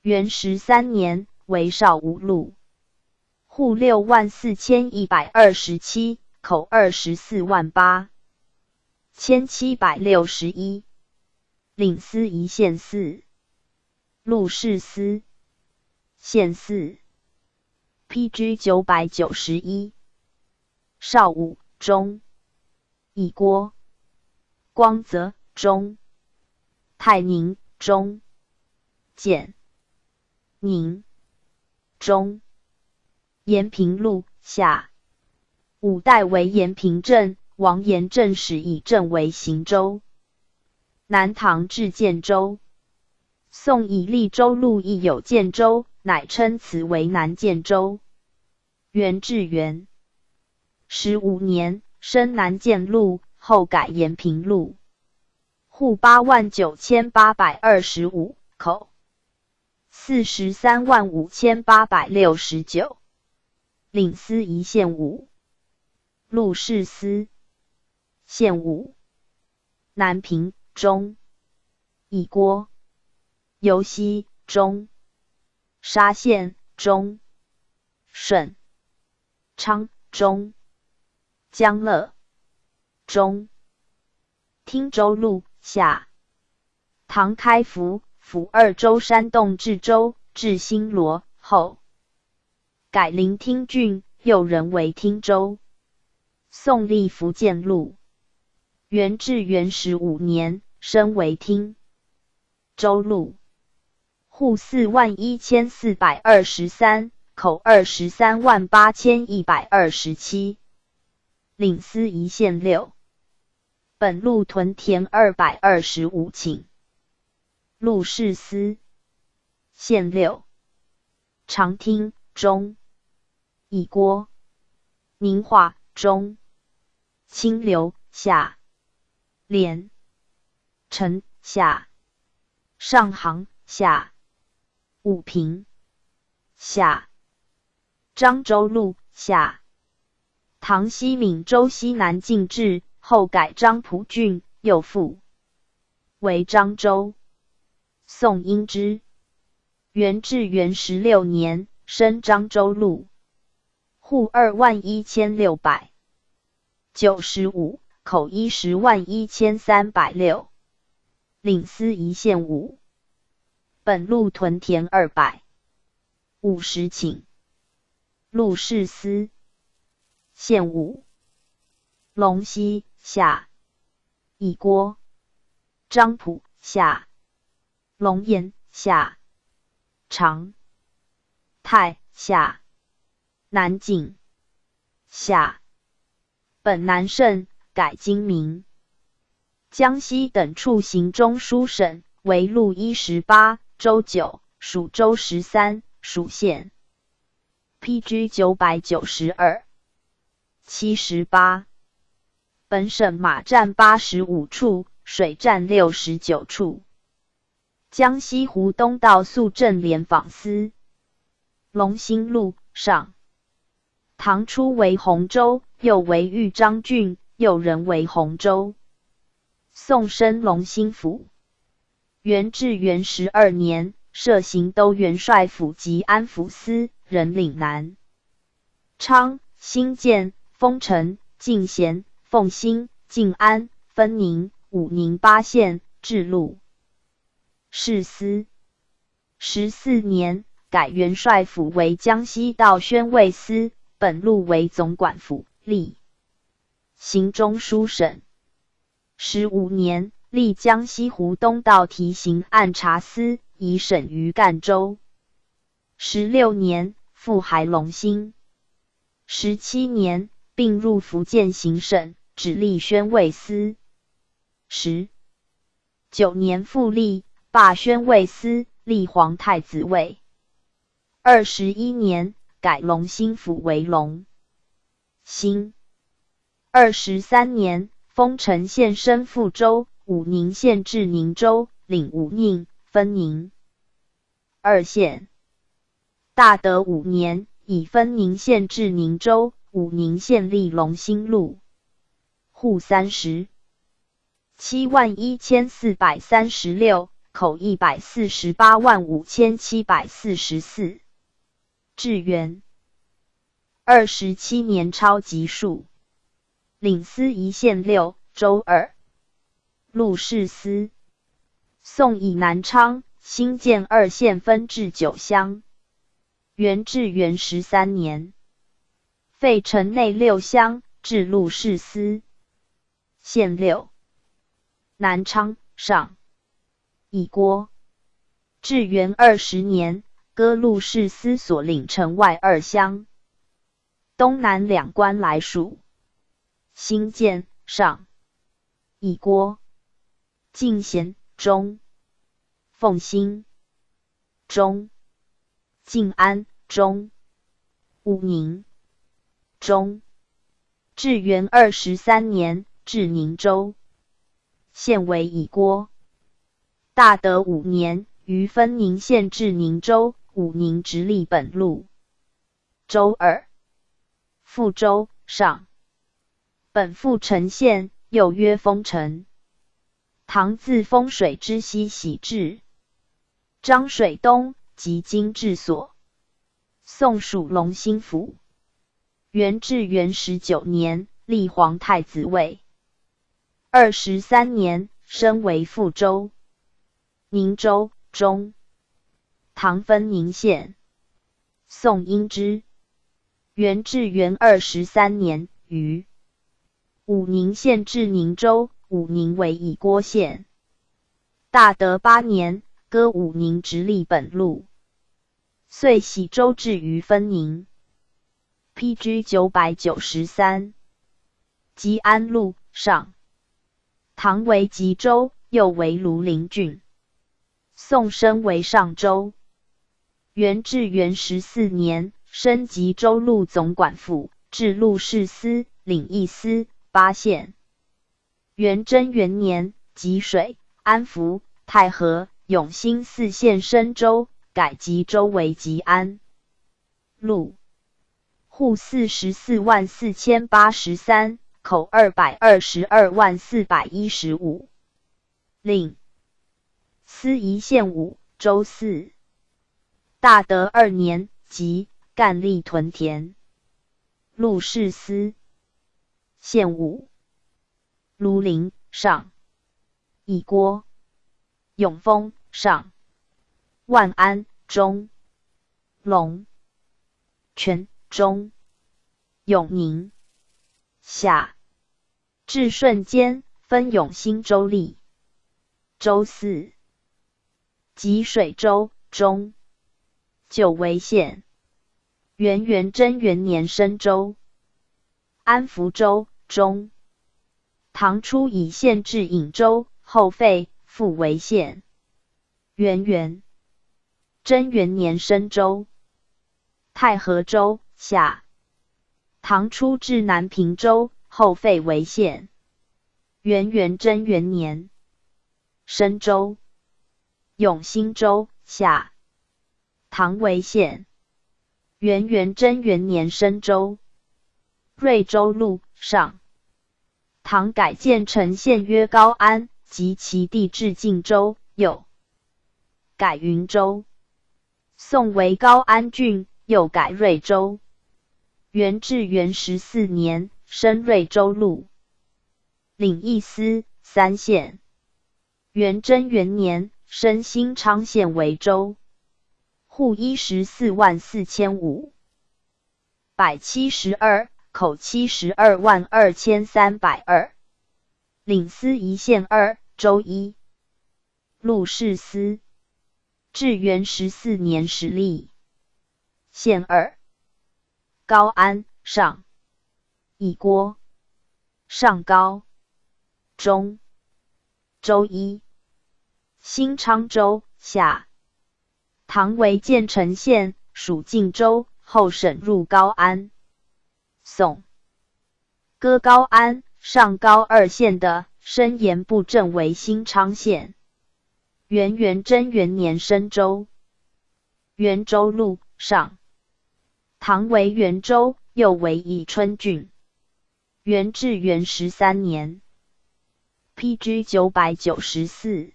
元13年，为绍武路。户64127，口248761，领司一县4，陆氏司，县4。PG 991。绍武中。以郭光泽中。泰宁中。建宁中。延平路下。五代为延平镇，王延政时以镇为行州。南唐至建州。宋以利州路亦有建州，乃称此为南建州。元至元15年，升南建路，后改延平路。户89825，口435869，领司一县5，陆氏司，县5。南平中。以郭尤溪中。沙县中。顺昌中。江乐中。汀州路下。唐开府府2州山东治州，至新罗后，改临汀郡，又人为汀州。宋立福建路。元至元15年，升为汀州路。户41423，口238127，领司一县6。本路屯田225顷。陆氏司，县6。长汀中。以郭宁化中。清流下。连城下。上杭下。武平下。漳州路下。唐西闽州西南进治，后改漳浦郡，又复为漳州。宋因之。元至元16年，升漳州路。户21695，口1011306，领司一县5。本路屯田250顷。陆氏司，县5。龙溪下。以郭漳浦下。龙岩下。长泰下。南景下。本南盛，改今名。江西等处行中书省，为路118，州9，属州13，属县。PG 992。78。本省马占85处，水占69处。江西湖东道肃镇联访司。龙兴路上。唐初为洪州，又为豫章郡，又人为洪州。宋升龙兴府。元至元12年，设行都元帅府及安抚司，人岭南、昌、兴建、丰城、进贤、凤新、晋安、分宁、武宁8县，治路士司。14年，改元帅府为江西道宣慰司，本路为总管府，历行中书省。15年，历江西湖东道提刑按察司，以审于赣州。16年，复还龙兴。17年，并入福建行省，直隶宣慰司。19年复立，罢宣慰司，立皇太子位。21年，改龙兴府为龙兴。23年，封陈县升富州，武宁县至宁州，领武宁、分宁2县。大德5年，以分宁县至宁州，武宁县立龙兴路。户371436，口1485744。至元27年超级数。领司一县6，州2。录事司。宋以南昌、新建2县分治9乡。元至元13年，废城内6乡，置录事司。县6。南昌、上、以郭。至元20年，割录事司所领城外2乡。东南2关来属。新建、上、以郭。进贤、中。奉新、中。晋安、中。武宁、中。至元23年，至宁州。县为以郭。大德5年，于分宁县至宁州，武宁直隶本路。州2。富州、上。本复陈县，又曰丰城。唐自丰水之西徙至漳水东，及今治所。宋属龙兴府。元至元19年，立皇太子位。23年，升为富州。宁州、中。唐分宁县。宋因之。元至元23年，于武宁县至宁州，武宁为以郭县。大德8年，割武宁直隶本路。遂徙州至于分宁。PG 993。吉安路、上。唐为吉州，又为庐陵郡。宋升为上州。元至元14年，升吉州路总管府，至录事司，领议司8县。元贞元年，吉水、安福、太和、永兴4县升州，改吉州为吉安路。户444083，口222415。令司一县5，州4。大德2年，即干吏屯田。录事司。县5。庐陵、上。以郭。永丰、上。万安、中。龙、泉、中。永宁、下。至顺间，分永兴州立。州4。吉水州、中。九为县。元贞元年升州。安福州、中。唐初以县治颍州，后废，复为县。元贞元年升州。太和州、下。唐初至南平州，后废为县。元贞元年升州。永兴州、下。唐为县。元贞元年升州。瑞州路、上。唐改建成县曰高安，及其地至晋州，又改云州。宋为高安郡，又改瑞州。元至元14年，升瑞州路。领议司3县。元贞元年，升新昌县为州。户1144500。172，口722302。领司仪县2，州1。陆士司。至元14年10例。县2。高安，上。以郭。上高。中。州1。新昌州，下。唐为建成县，属晋州，后省入高安。宋。割高安、上高2县的申盐布镇为新昌县。元贞元年升州。元州路，上。唐为元州，又为宜春郡。元至元13年。PG 994。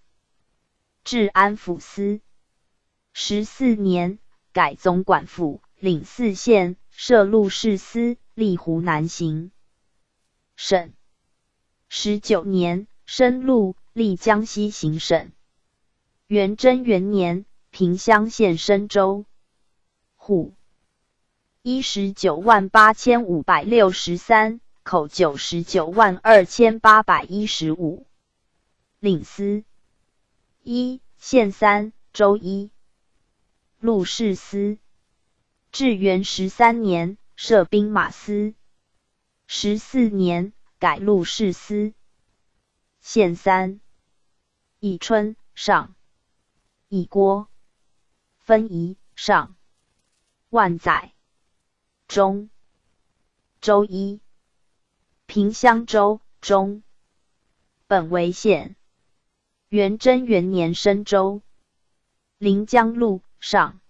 至安抚司。14年，改总管府，领4县，设陆士司，历湖南行省。19年，升陆，历江西行省。元贞元年，平乡县升州。户。198,563，口992815。领司。1，县3，州1。陆士司。至元13年，设兵马司。14年，改陆士司。县3。宜春，上。以郭。分宜，上。万载。中。州1。平乡州，中。本为县。元贞元年升州。临江路，上。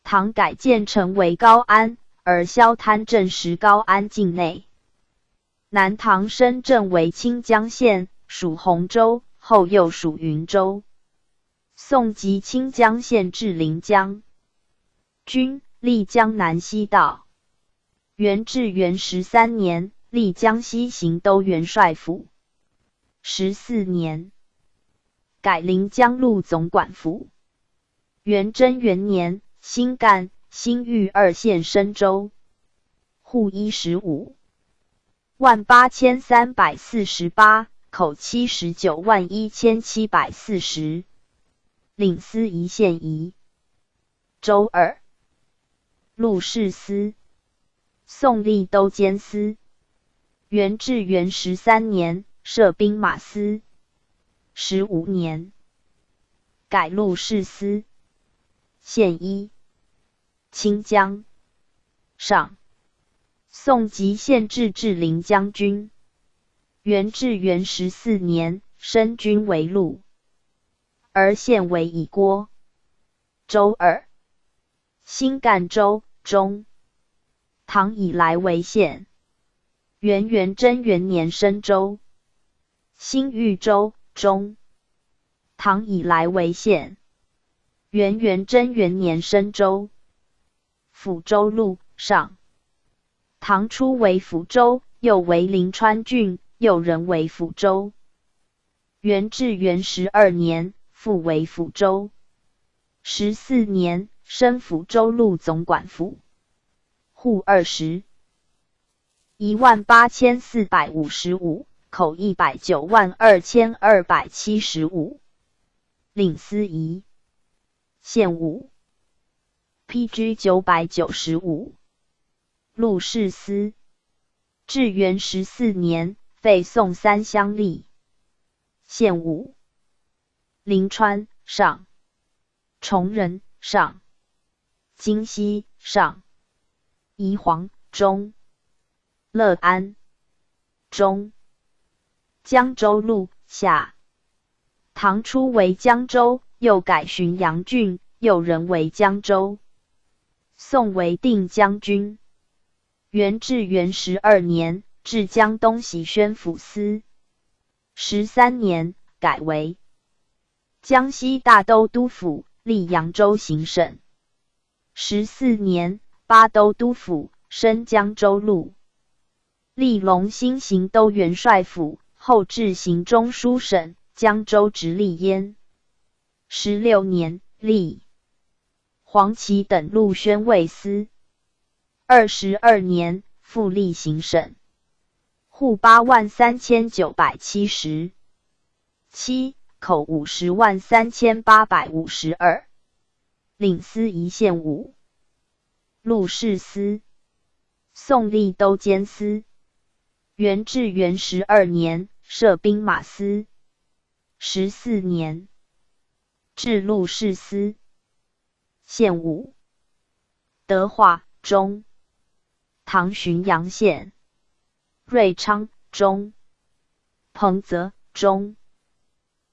唐改建成为高安，而萧滩镇实高安境内。南唐升镇为清江县，属洪州，后又属云州。宋及清江县至临江。军，历江南西道。元至元13年，历江西行都元帅府。14年，改临江路总管府。元贞元年，新干、新豫2县升州。户15,018,348，口791740。领司仪县仪。州2。陆士司。宋历都监司。元至元13年，设兵马司。15年，改陆士司。县1。清江，上。宋及县制至临江军。元至元14年，升军为陆，而县为以郭。州2。新干州，中。唐以来为县。元贞元年升州。新豫州，中。唐以来为县。元贞元年升州。抚州路，上。唐初为抚州，又为临川郡，又任为抚州。元至元12年，复为抚州。14年，升抚州路总管府。户20。18455，口1092275。领司仪。县5。PG 995。陆士司。至元14年，废宋3乡吏。县5。临川，上。崇仁，上。京西，上。宜黄，中。乐安，中。江州路，下。唐初为江州，又改浔阳郡，又任为江州。宋为定将军。元至元12年，至江东喜宣抚司。13年，改为江西大都督府，历扬州行省。14年，巴都督府，升江州路。历龙兴行都元帅府，后至行中书省，江州直隶焉。16年，历黄旗等路宣慰司。22年，复历行省。户83970，七口503852，领司一县5，录事司，宋立都监司。元至元12年，设兵马司。14年，至录事司，县5。德化中，唐浔阳县。瑞昌中，彭泽中，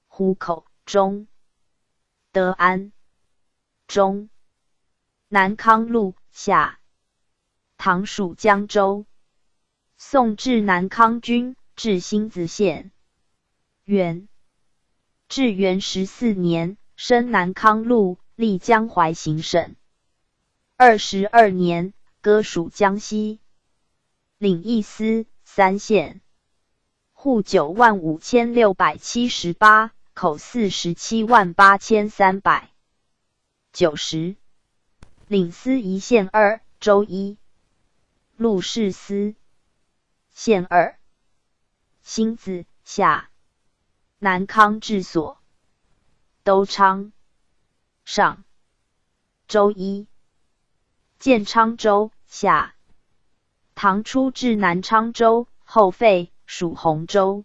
湖口中，德安中，南康路下。唐属江州。宋至南康军，至新子县。元至元14年，升南康路，历江淮行省。22年，割属江西。领一司3县。户95678，口478390。90。领司一县2，州1。录事司。县2。新子下。南康治所。都昌上。州1。建昌州下。唐初至南昌州，后废，属洪州。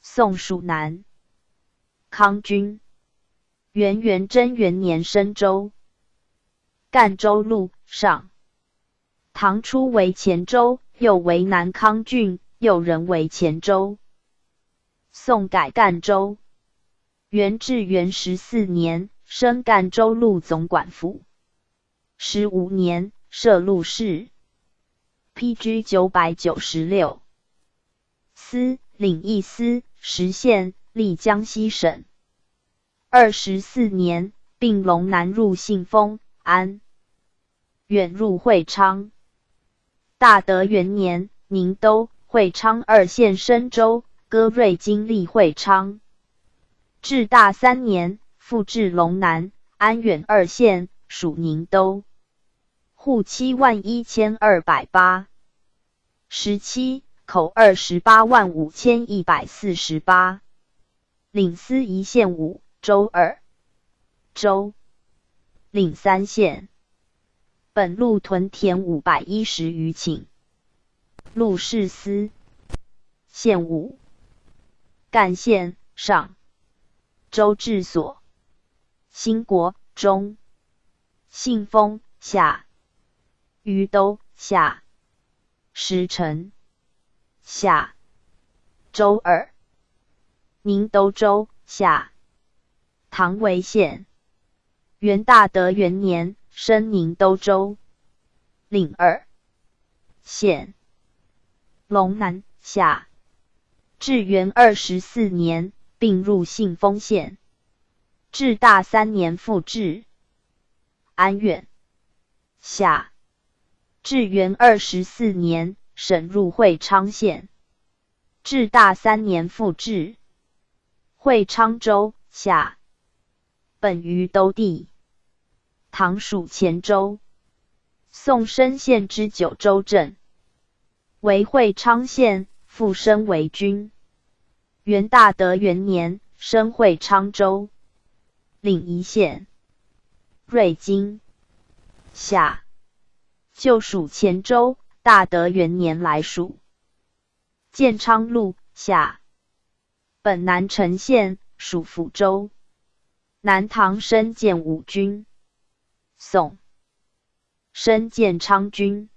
宋属南。康军。元贞元年升州。赣州路上。唐初为黔州，又为南康郡，又仍为黔州。宋改赣州。元至元14年，升赣州路总管府。15年，设录事。PG 996。司，领一司10县，历江西省。24年，并龙南入信丰、安。远入会昌。大德元年，宁都、会昌2县升州，割瑞经历会昌。至大3年，复置龙南、安远2县，属宁都。户71208。17口285148。领司一县5，州2。州。领3县。本路屯田510余顷。录事司。县5。赣县上。州治所。兴国中。信丰下。余都下。石城下。州2。宁都州下。唐为县。元大德元年，升宁都州。领2。县。龙南下。至元24年，并入信丰县。至大3年复置。安远下。至元24年，省入会昌县。至大3年复置。会昌州下。本于都地。唐属黔州。宋升县之九州镇。为会昌县，复升为郡。元大德元年，升会昌州。领一县。瑞金下。旧属黔州，大德元年来属。建昌路下。本南城县，属抚州。南唐升建武军。宋升建昌军。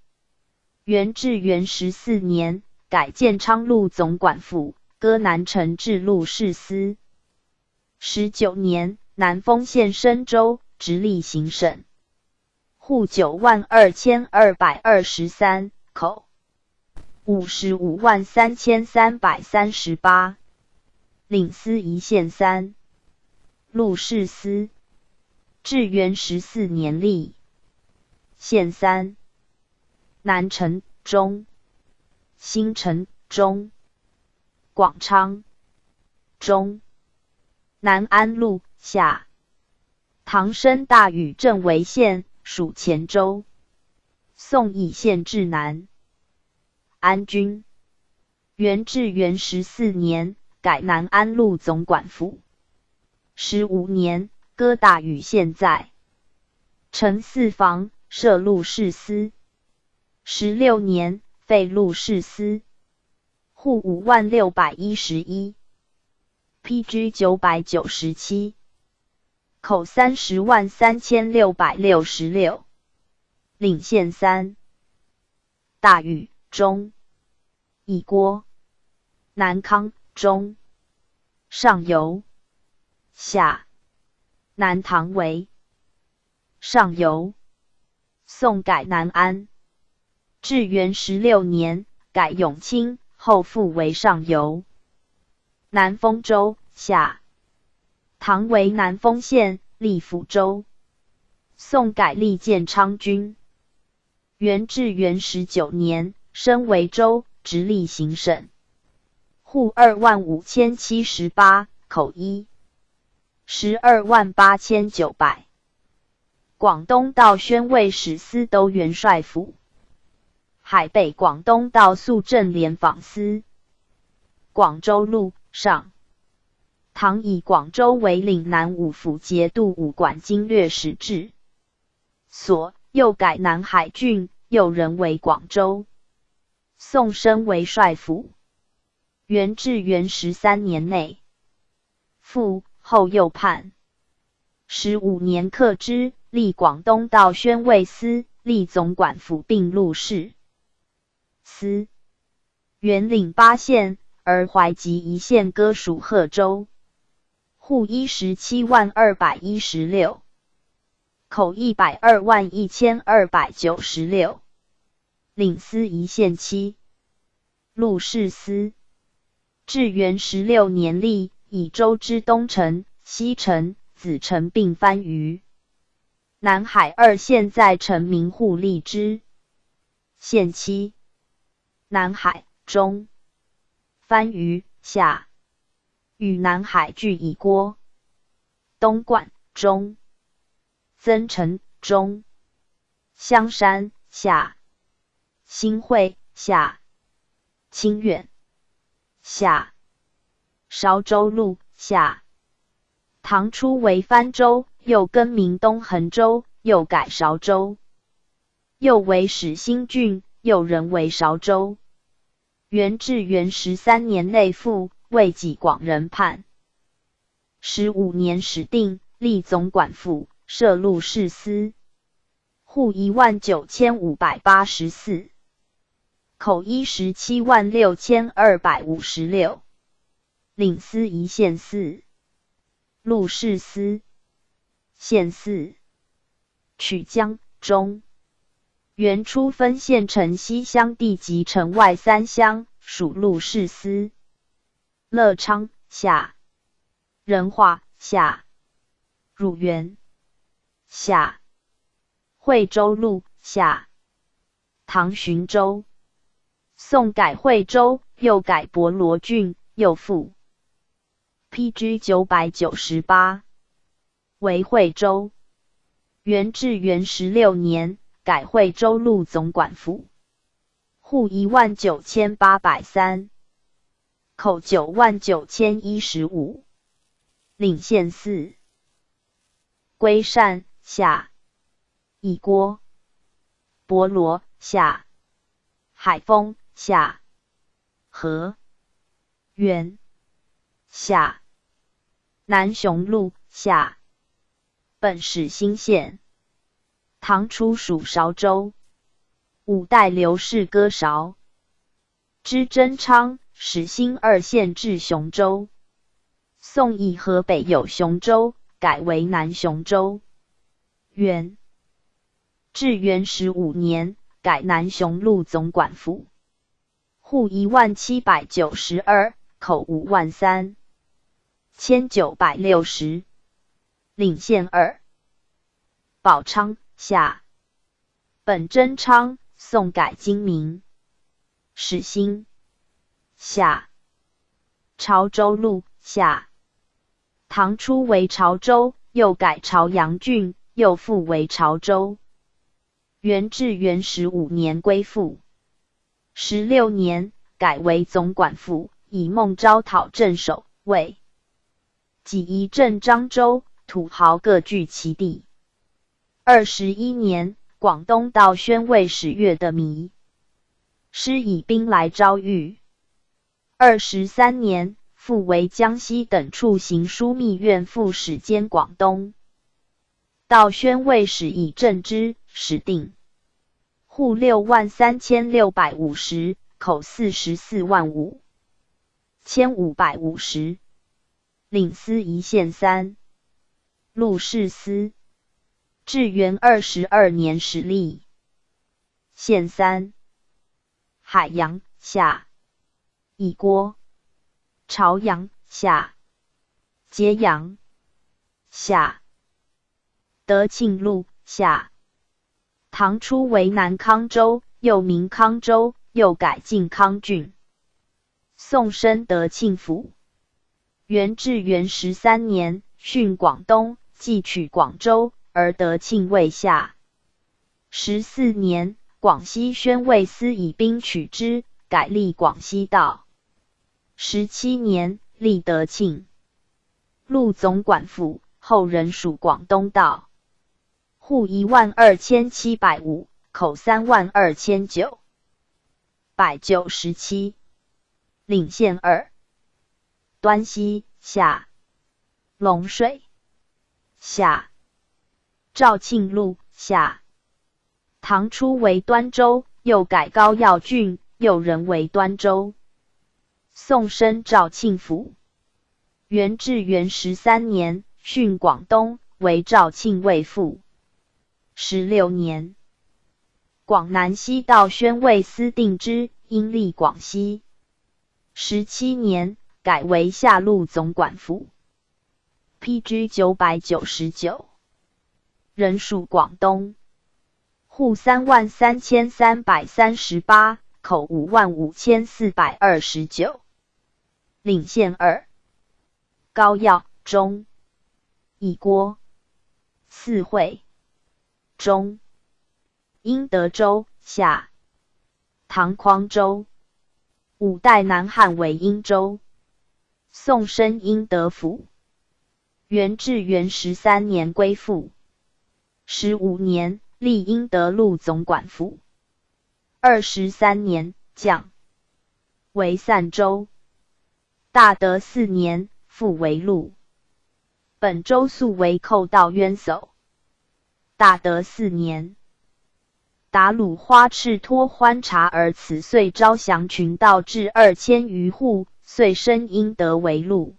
元至元14年，改建昌路总管府，割南城至录事司。19年，南丰县升州，直隶行省。户92223，口553338。领司一县3。录事司。至元14年立。县3。南城中。新城中。广昌中。南安路下。唐升大禹镇为县，属黔州。宋以县治南。安军。元至元14年，改南安路总管府。15年，割大禹县在，成4房，设录事司。16年，废录事司。户50611 ，PG 997，口303666，领县3。大禹，中。乙郭，南康，中。上游，下。南唐为上游。宋改南安。至元16年，改永清，后复为上游。南丰州，下。唐为南丰县，历抚州。宋改历建昌军。元至元19年，升为州，直隶行省。户25078，口1。128900。广东道宣慰使司都元帅府。海北广东道肃政廉访司。广州路，上。唐以广州为岭南五府节度五管经略使治所，又改南海郡，又任为广州。宋升为帅府。元至元13年内复，后又叛。15年克之，历广东道宣慰司，历总管府并录事司。原领8县，而淮吉一县割属贺州。户17216，口1021296，领司一县7。录事司。至元16年历，以州之东城、西城、子城并番禺。南海2县在城名户立之。县7。南海，中。番禺，下。与南海俱乙郭。东莞，中。增城，中。香山，下。新会，下。清远，下。韶州路，下。唐初为番州，又更名东衡州，又改韶州。又为始兴郡，又任为韶州。元至元13年内附，为济广人叛。15年始定，历总管府，设录事司。户19584，口1176256，领司一县4。录事司。县4。曲江，中。元初分县城西乡地及城外3乡，属录事司。乐昌，下。仁化，下。汝源，下。惠州路，下。唐浔州。宋改惠州，又改博罗郡，又复。PG 998，为惠州。元至元16年，改惠州路总管府。户19803，口99015，领县4。归善，下。乙郭。博罗，下。海丰，下。和源，下。南雄路，下。本始兴县。唐初属韶州。五代刘氏割韶。知真昌，始兴2县至雄州。宋以河北有雄州，改为南雄州。元至元15年，改南雄路总管府。户10792，口53000， 1960，领县2。宝昌，下。本真昌，宋改今名。始兴，下。潮州路，下。唐初为潮州，又改潮阳郡，又复为潮州。元至元15年归附。16年，改为总管府，以孟昭讨镇守，为己夷镇漳州，土豪各据其地。21年，广东道宣慰使岳的弥师以兵来招谕。23年，复为江西等处行枢密院副使兼广东道宣慰使以正之，始定户63650，口44.5万，1550，领司一县3，录事司。至元22年始立县3，海阳下，以郭、朝阳下，揭阳下，德庆路下。唐初为南康州，又名康州，又改靖康郡。宋升德庆府。元至元13年，训广东，既取广州，而德庆未下。14年，广西宣慰司以兵取之，改立广西道。17年，立德庆路总管府，后人属广东道。户12750，口32997，领县2，端溪下，龙水下，肇庆路下。唐初为端州，又改高要郡，又人为端州。宋升肇庆府。元至元13年，训广东，为肇庆卫副。16年，广南西道宣慰司定之，因立广西。17年，改为下路总管府。PG 999，人属广东。户33338，口55429，领县2，高要中，以郭、四会中，英德州下，唐匡州。五代南汉为英州。宋升英德府。元至元13年归附。15年，立英德路总管府。23年，降为散州。大德4年，复为路。本州素为寇盗冤首。大德4年，达鲁花赤托欢察而此岁招降群盗至2000余户，遂升英德为路。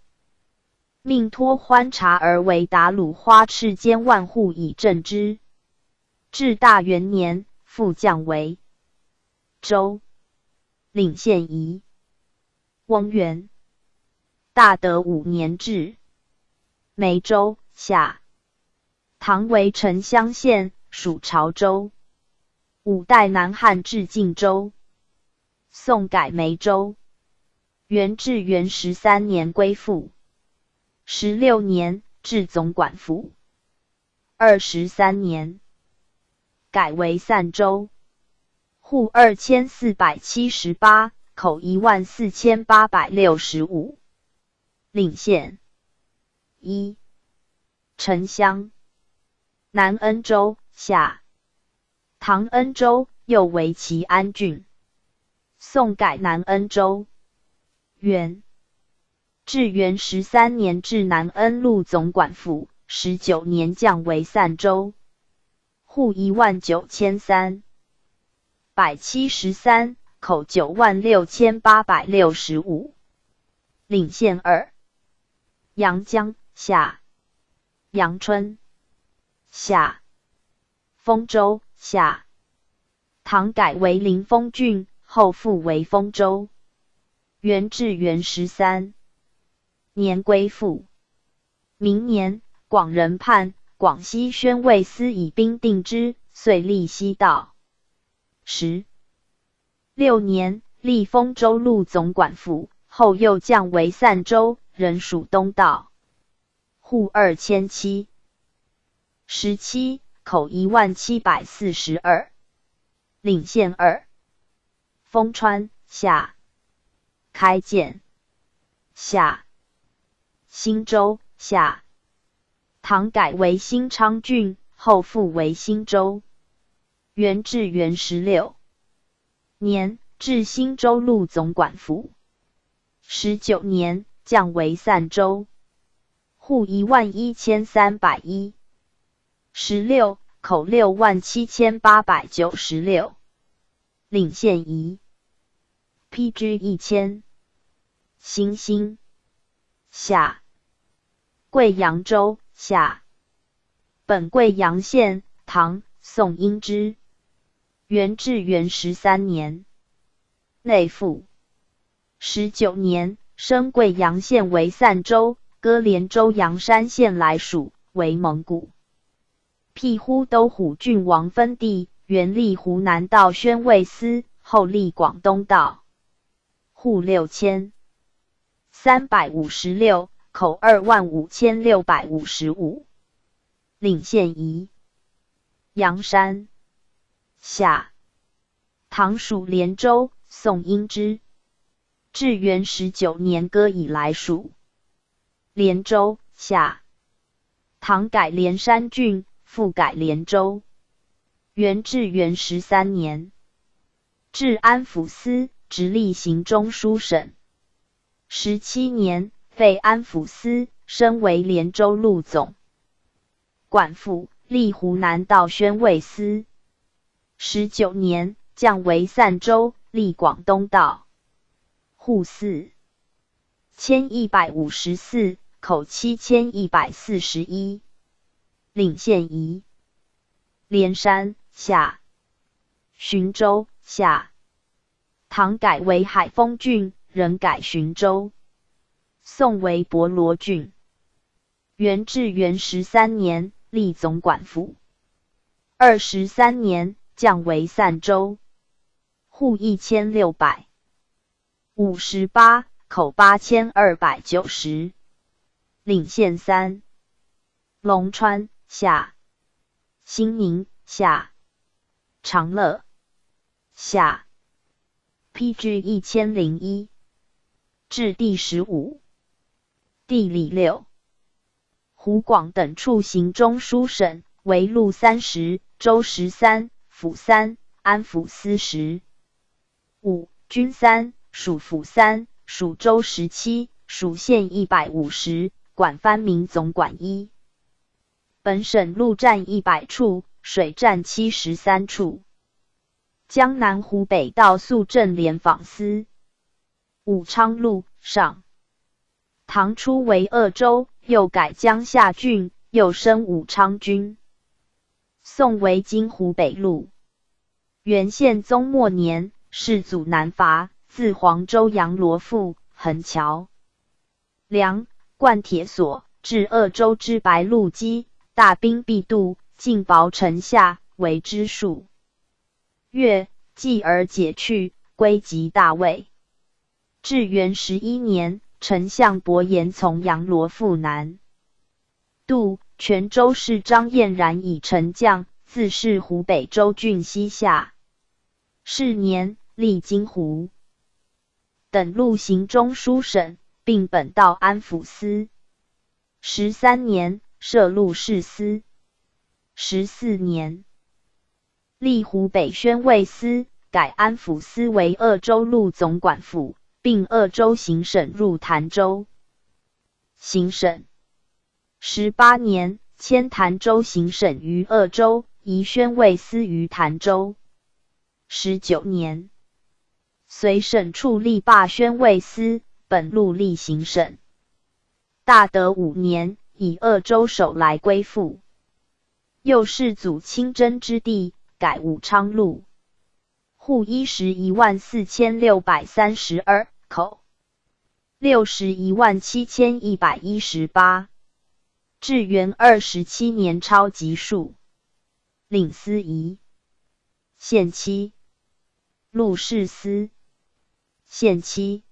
命托欢察而为达鲁花赤监万户以镇之。至大元年，复降为州，领县仪。翁元。大德5年至梅州下。唐为城乡县，属潮州。五代南汉至晋州。宋改梅州。元至元13年归附。16年，至总管府。23年，改为散州。户2478，口14865，领县1，城乡。南恩州下。唐恩州，又为齐安郡。宋改南恩州。元至元13年至南恩路总管府。19年降为散州。户19373，口96865，领县2，阳江下。阳春下。丰州下。唐改为临丰郡，后复为丰州。元至元13年归附。明年，广仁叛，广西宣慰司以兵定之，遂立西道。16年，立丰州路总管府，后又降为散州，仍属东道。户2700。17，口17742，领县2，丰川下。开建下新州下。唐改为新昌郡，后复为新州。元至元16年，至新州路总管府。19年，降为散州。户11301。16，口67896。领县仪。批之1000。新兴下。贵阳州下。本贵阳县，唐、宋因之。元至元13年。内附。19年，升贵阳县为散州，割连州阳山县来属，为蒙古。辟呼都虎郡王分地，原历湖南道宣慰司，后历广东道。户6356，口25655。领县仪。阳山下。唐属连州，宋因之。至元19年割以来属。连州下。唐改连山郡，复改连州。元至元13年。至安抚司，直隶行中书省。17年，废安抚司，升为连州路总管府，历湖南道宣慰司。19年，降为散州，历广东道。户4154，口7141。领县仪。连山下。浔州下。唐改为海丰郡，仍改浔州。宋为博罗郡。元至元13年，历总管府。23年，降为散州。户1600。58，口8290。领县3。龙川下。兴宁下。长乐下。批至1001。至第15。地理6。湖广等处行中书省，为路30，州13，府3，安抚司10。5，军3，属府3，属州17，属县150，管藩民总管1。本省陆战100处，水战73处。江南湖北道肃镇联访司。武昌路上。唐初为鄂州，又改江夏郡，又升武昌军。宋为今湖北路。元宪宗末年，世祖南伐，自黄州阳罗父、横桥、梁、灌铁索，至鄂州之白鹿矶，大兵必渡，进薄城下，为之数月，继而解去，归即大魏。至元11年，丞相伯颜从阳罗父南渡，泉州市张彦然以丞将，自是湖北州郡西夏。是年，历金湖等路行中书省，并本道安抚司。13年，设录事司。14年，历湖北宣慰司，改安抚司为鄂州路总管府，并鄂州行省入潭州行省。18年，迁潭州行省于鄂州，移宣慰司于潭州。19年，随省处吏罢宣慰司，本路吏行省。大德5年，以鄂州守来归附。又世祖亲征之地，改武昌路。户114632，口617118。至元27年超级数。领司仪。县期。录事司。县期。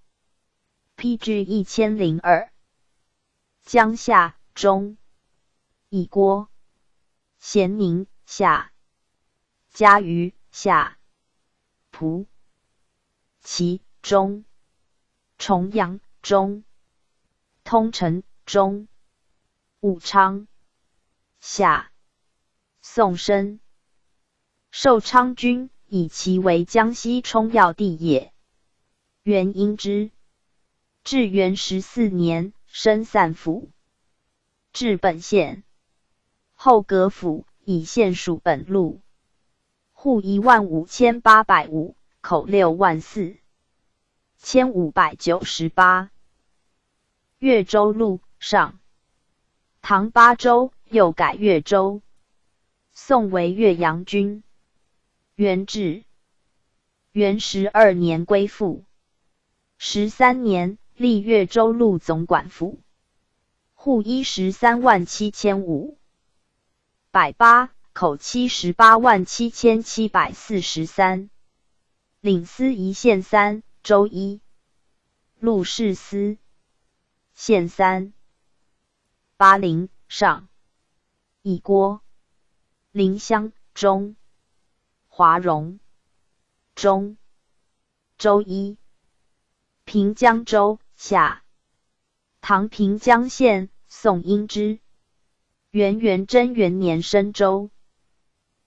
批至1002。江夏中。以郭。咸宁下。嘉鱼下。蒲齐中。重阳中，通城中，武昌夏，宋生。寿昌君以其为江西冲要地也。元英之。至元14年，升散府，至本县。后革府，以县属本路。户15850，口64000，1598。越州路上。唐八州，又改越州。宋为岳阳郡。元至。元12年归附。13年，历越州路总管府。户1137500。108，口787,743。领司一县3，州1。录事司。县3。巴陵上。乙郭。临湘中。华容中。州1。平江州下。唐平江县，宋英之。元贞元年升州。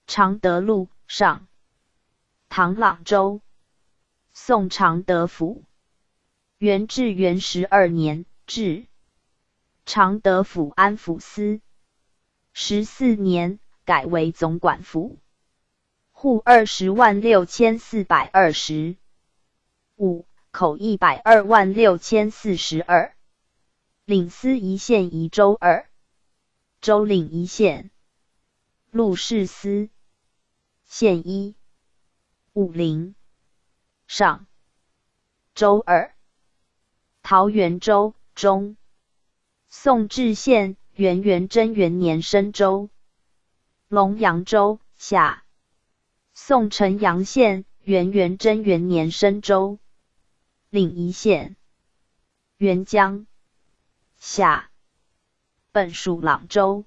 常德路上。唐朗州。宋常德府。元至元12年，置。常德府安抚司。14年，改为总管府。户206420。5，口1026042。领司一县宜州2。州领一县。录事司。县1。武陵上。州2。桃源州中。宋治县，元贞元年升州。龙阳州下。宋城阳县，元贞元年升州。领一县。元江下。本属朗州，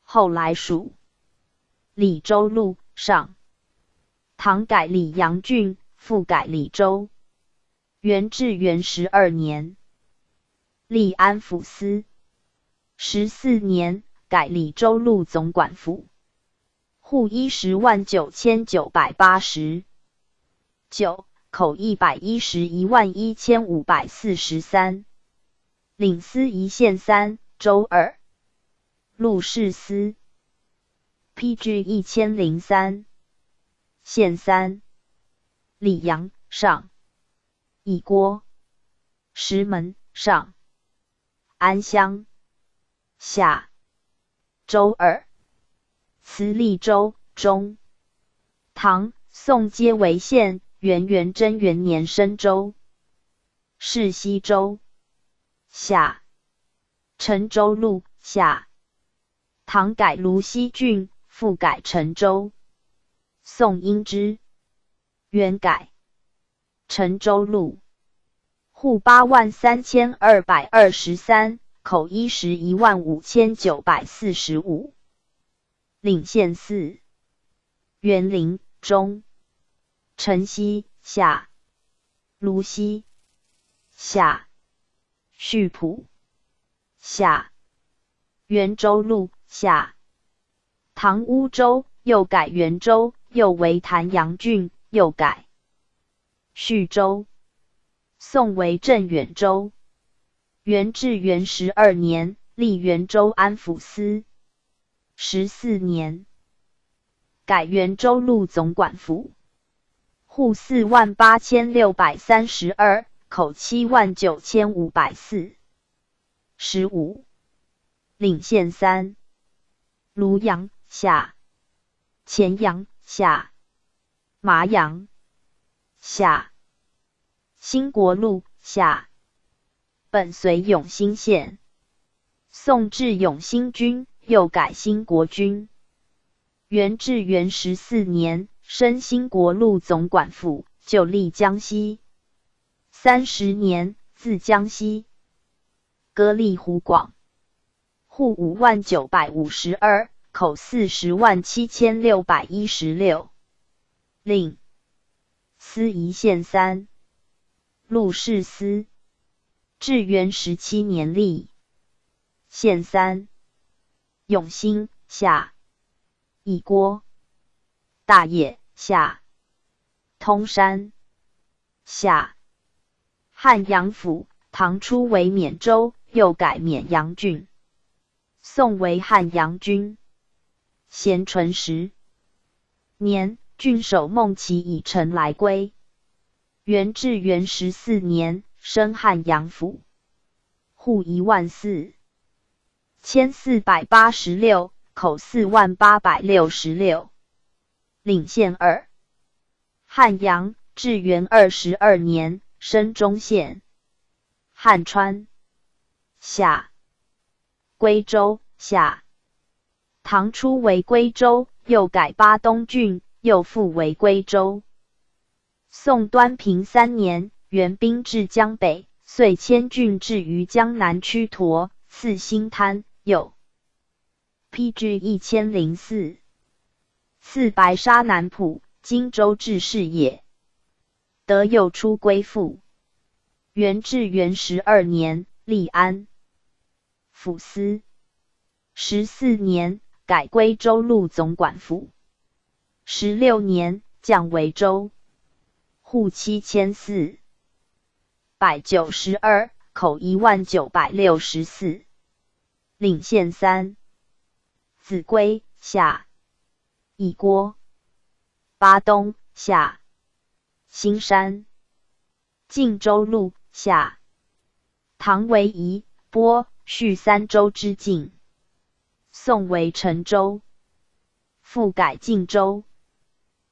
后来属。李州路上。唐改李阳郡，复改李州。元至元12年，历安抚司。14年，改李州路总管府。户109,980。9，口1111543。领司一县3，州2。录事司。PG 1003。县3。溧阳上。乙郭。石门上。安乡下。州2。慈利州中。唐、宋皆为县，元贞元年升州。世西州下。陈州路下。唐改泸溪郡，复改陈州。宋英之。元改。陈州路。户83223，口115,945。领县4。元陵中。陈溪下。泸溪下。溆浦下。元州路下。唐乌州，又改元州，又为潭阳郡，又改徐州。宋为镇远州。元至元12年，历元州安抚司。14年，改元州路总管府。户48532，口79504。15，领县3。庐阳下。乾阳下。麻阳下。兴国路下。本随永兴县。宋至永兴郡，又改兴国郡。元至元14年，升兴国路总管府，就历江西。30年，自江西。割历湖广。户50952，口407,616。令司一县3。录事司。至元17年立县3。永兴下乙郭。大冶下通山下。汉阳府，唐初为沔州，又改沔阳郡。宋为汉阳郡。咸淳10年，郡守孟起以臣来归。元至元14年，升汉阳府。户14000，1486，口40866。领县2。汉阳，至元22年，升中县。汉川下。归州下。唐初为归州，又改巴东郡，又复为归州。宋端平3年，元兵至江北，遂迁郡置于江南区佗，赐新滩，又 PG 1004。赐白沙南浦，荆州治事也。德又出归附。元至元12年，立安府司。14年，改归州路总管府。16年，降为州。户7400，百92，口10964。领县3。秭归下。乙郭。巴东下。新山。晋州路下。唐为宜、波、叙3州之境。宋为陈州。复改晋州。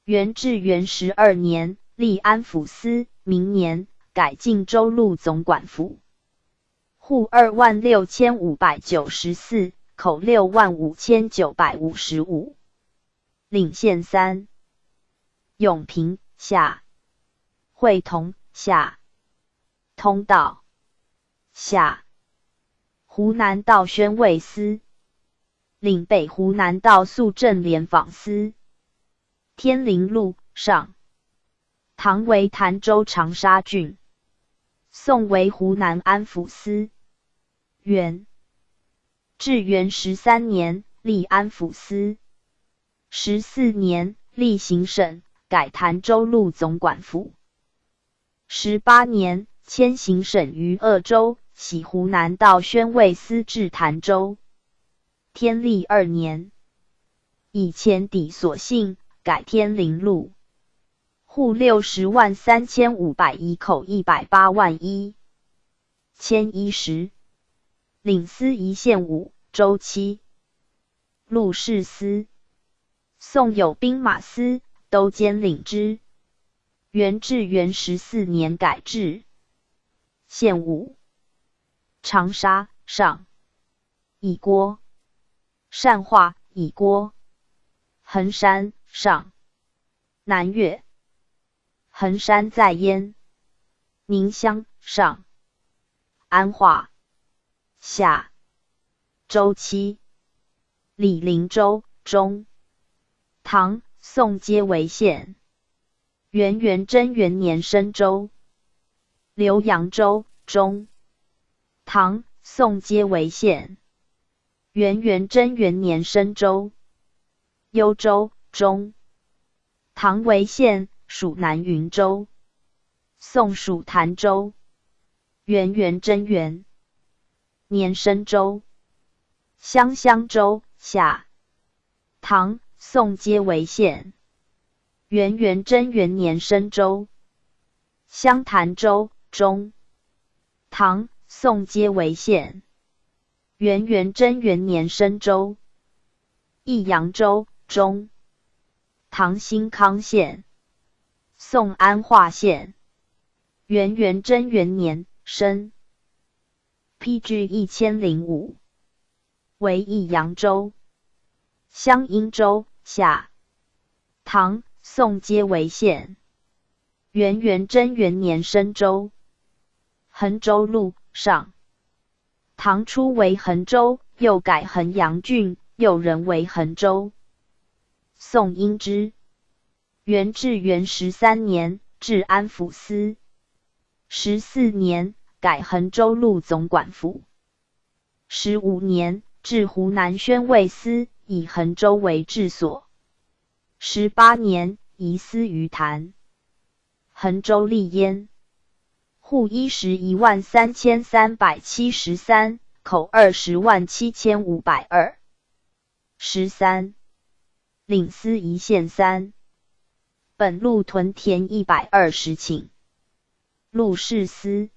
元至元12年，立安府司。明年，改晋州路总管府。户26594，口65955。领县3。永平下。会同下。通道下。湖南道宣慰司。领北湖南道肃政廉访司。天陵路上。唐为潭州长沙郡。宋为湖南安抚司。元至元13年，立安抚司。14年，立行省，改潭州路总管府。18年，迁行省于鄂州，徙湖南道宣慰司至潭州。天历2年，以前底所幸，改天陵路。户603501，口1081000。迁10。领司一县5，州7。录事司。宋有兵马司，都监领之。元至元14年改制。县5。长沙上。乙郭。善化乙郭。衡山上。南岳。衡山在焉。宁乡上。安化下。州7。李陵州中。唐、宋皆为县。元贞元年升州。浏阳州中。唐、宋皆为县。元贞元年升州。幽州中。唐为县，属南云州。宋属潭州。元贞元年升州。湘州下。唐、宋皆为县。元贞元年升州。湘潭州中。唐、宋皆为县。元贞元年升州。益阳州中。唐兴康县。宋安化县。元贞元年升。PG 1005。为益阳州。湘阴州下。唐、宋皆为县。元贞元年升州。衡州路上。唐初为衡州，又改衡阳郡，又人为衡州。宋因之。元至元13年，至安抚司。14年，改衡州路总管府。15年，至湖南宣慰司，以衡州为治所。18年，移司于坛。衡州立焉。户衣食13373，口207502。13. 领司一县3。本路屯田120顷。陆士司。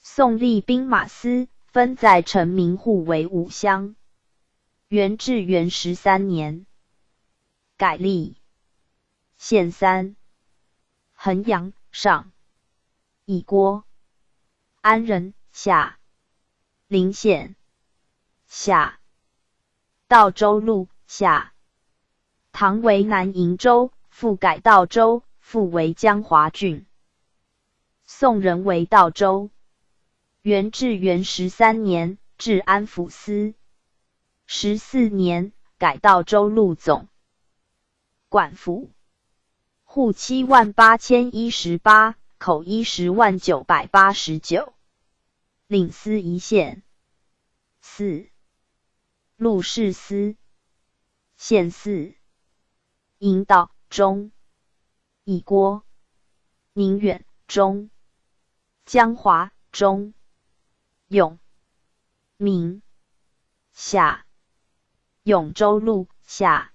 宋立兵马司，分在陈明户为5乡。元至元13年。改隶。县3。衡阳上。乙郭。安仁下。临县下。道州路下。唐为南瀛州，复改道州，复为江华郡。宋人为道州。元至元13年，至安抚司。14年，改道州路总管府。户78018，口10989。领司一县。4. 陆士司。县4。鄞道中。乙郭。宁远中。江华中。永明下。永州路下。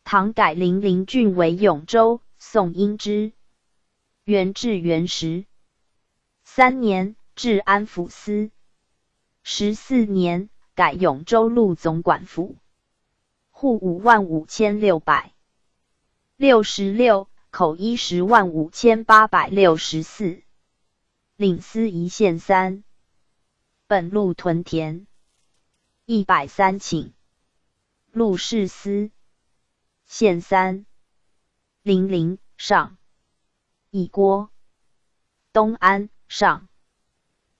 唐改零陵郡为永州，宋因之。元至元13年，至安抚司。14年，改永州路总管府。户55600。66，口105,864。领司一县3。本路屯田103顷。陆士司。县3。零陵上。乙郭。东安上。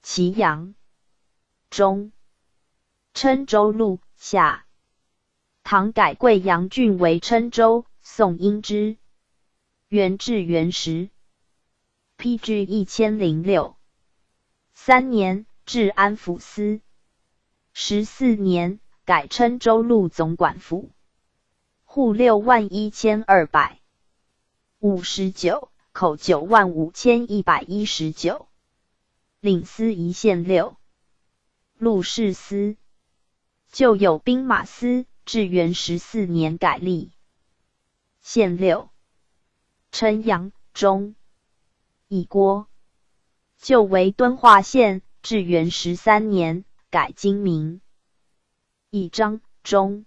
祁阳中。郴州路下。唐改贵阳郡为郴州，宋因之。元至元10。PG 1006。3年，至安抚司。14年，改郴州路总管府。户61200。59，口95119。领司一县6。陆士司。旧有兵马司，至元14年改隶。县6。郴阳中。乙郭。旧为敦化县，至元13年改今名。乙章中。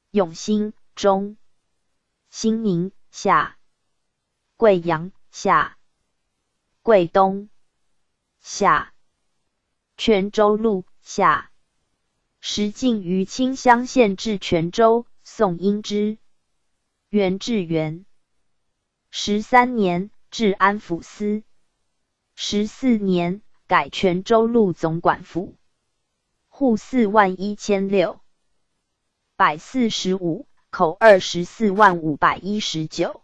永兴中。兴宁下。贵阳下。贵东下。泉州路下。时进于清乡县至泉州，宋因之。元至元13年，至安抚司。14年，改泉州路总管府。户41600。145，口244519。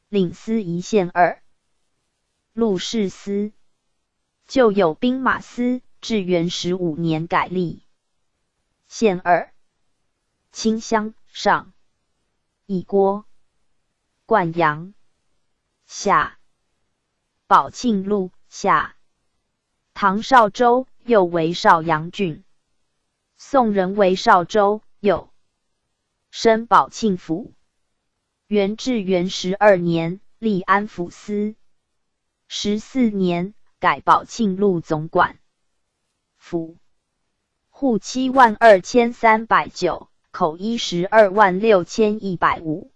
领司一县2。陆士司。旧有兵马司，至元15年改隶。县2。清乡上。乙郭。灌阳下。宝庆路下。唐绍州，又为绍阳郡。宋人为绍州，又升宝庆府。元至元12年，立安抚司。14年，改宝庆路总管府。户72309，口126,150。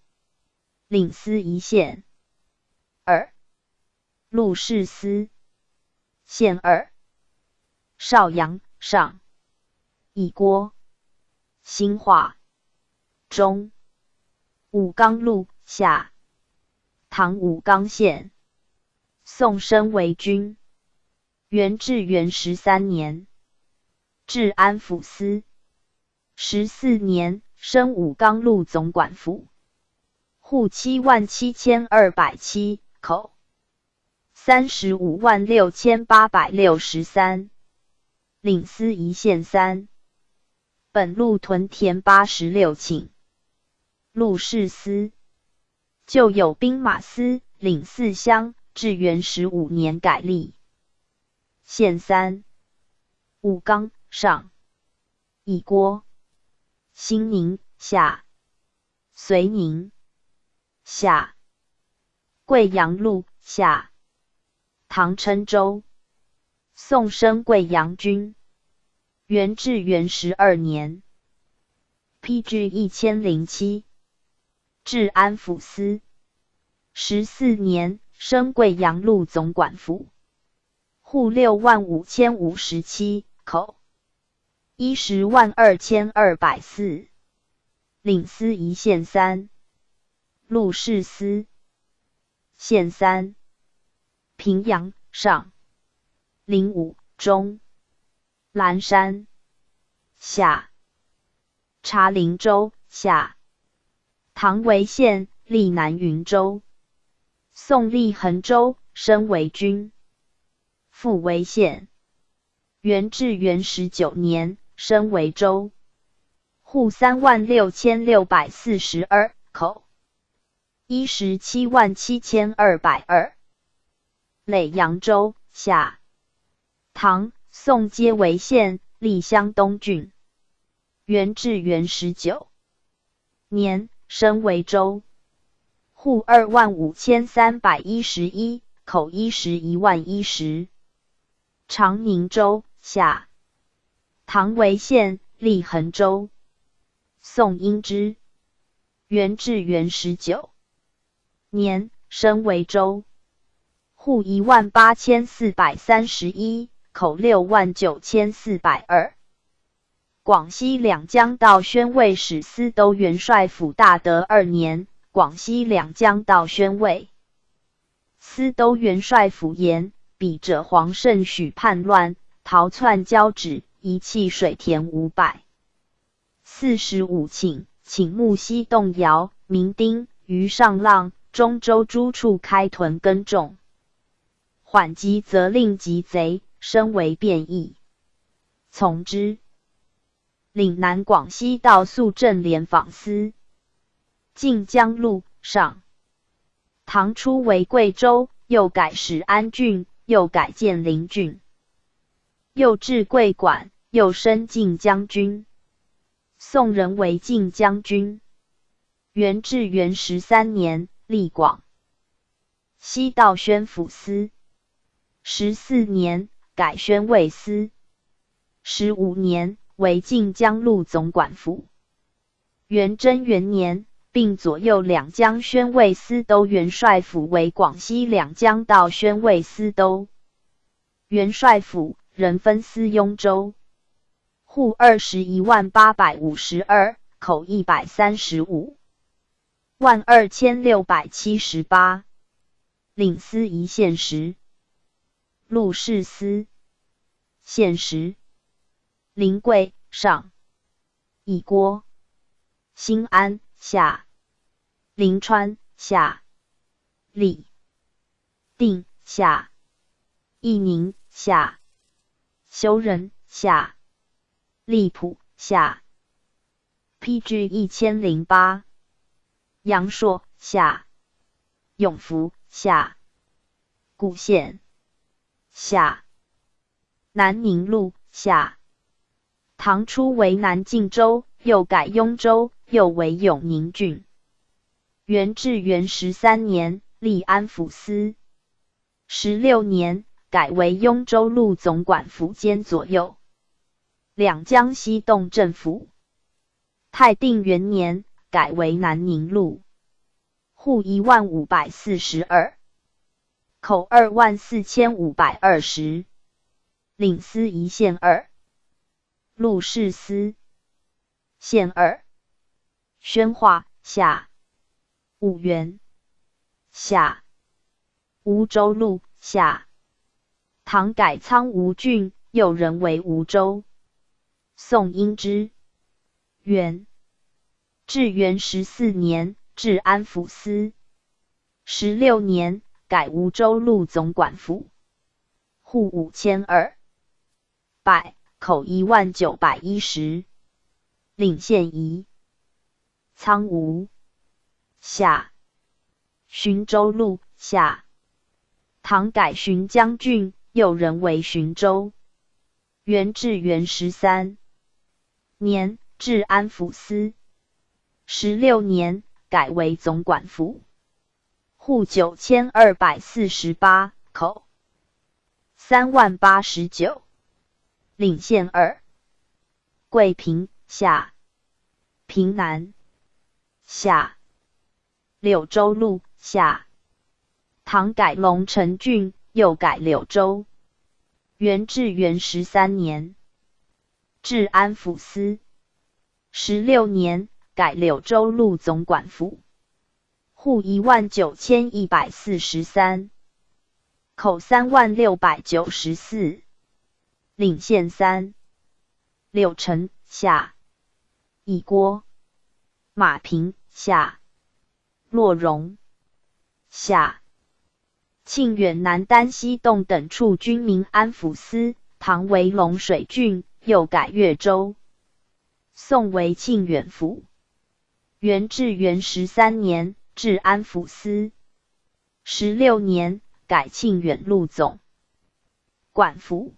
领司一县2。陆士司。县2。绍阳上。乙郭。兴化中。武冈路下。唐武冈县。宋升为军。元至元13年，至安抚司。14年，升武冈路总管府。户77207，口356863，领司一县3。本路屯田86顷，陆士司。旧有兵马司，领4乡，至元15年改隶。县3。武冈上，乙郭，兴宁下，绥宁下，贵阳路下，唐郴州。宋升贵阳君。元至元12年，批至1007，至安抚司。14年，升贵阳路总管府。户65057口，衣102204，领司一县3。陆士司。县3。平阳上，临武中，蓝山下，茶陵州下。唐为县，历南云州。宋历衡州，升为郡，复为县。元至元19年，升为州。户36642口，衣17202。累扬州下。唐、宋皆为县，历湘东郡。元至元19年，升为州。户25311口，衣111000。长宁州下。唐为县，历衡州。宋因之。元至元19年，升为州。户18431口，69402。广西两江道宣慰使司都元帅府大德2年，广西两江道宣慰司都元帅府言，笔者黄胜许叛乱，逃窜交趾，遗弃水田500。45顷，请木西动摇，明丁于上浪、中州诸处开屯耕种。缓急则令击贼，声为变异，从之。岭南广西道肃镇联访司。晋江路上。唐初为贵州，又改始安郡，又改建陵郡，又置贵管，又升晋将军。宋人为晋将军。元至元13年，历广西道宣抚司。14年，改宣慰司。15年，为晋江路总管府。元贞元年，并左右两江宣慰司都元帅府为广西两江道宣慰司都元帅府，人分司雍州。户21852口135。12678。领司一县10。陆士司。县10。临桂上。乙郭。新安下。临川下。礼定下。义宁下。修仁下。荔浦下。批至1008。阳朔下。永福下。固县下。南宁路下。唐初为南靖州，又改雍州，又为永宁郡。元至元13年，历安抚司。16年，改为雍州路总管府兼左右两江西洞镇府。泰定元年，改为南宁路。户15542口24520。领司一县2。陆士司。县2。宣化下。五原下。梧州路下。唐改苍梧郡，又人为梧州。宋因之。元至元14年，至安抚司。16年，改梧州路总管府，户5200，口10910，领县仪。苍梧下，浔州路下。唐改浔将军，又任为浔州。元至元13年，至安抚司。16年，改为总管府，户9248，口30089，领县2。桂平下，平南下，柳州路下。唐改龙城郡，又改柳州。元至元13年，至安抚司。16年，改柳州路总管府，户19143，口30694，领县3。柳城下，乙郭马平下，洛荣下。庆远南丹西洞等处军民安抚司，唐为龙水郡，又改越州。宋为庆远府。元至元13年，至安抚司。16年，改庆远路总管府。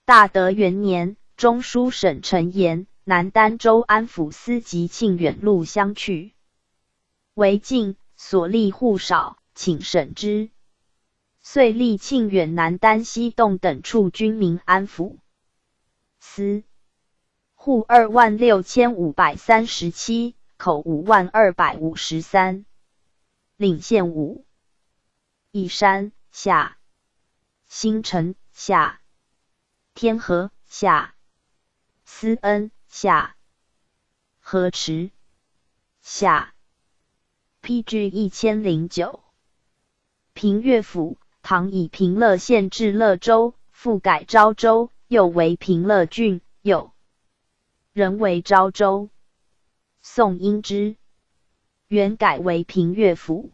大德元年，中书省陈言南儋州安抚司及庆远路相去，为禁，所立户少，请审之。遂立庆远南儋西洞等处军民安抚司，户26537，口52253，领县5。义山下，新城下，天河下，思恩下，河池下。PG 1009。平乐府。唐以平乐县置乐州，复改昭州，又为平乐郡，又仍为昭州。宋因之，原改为平乐府，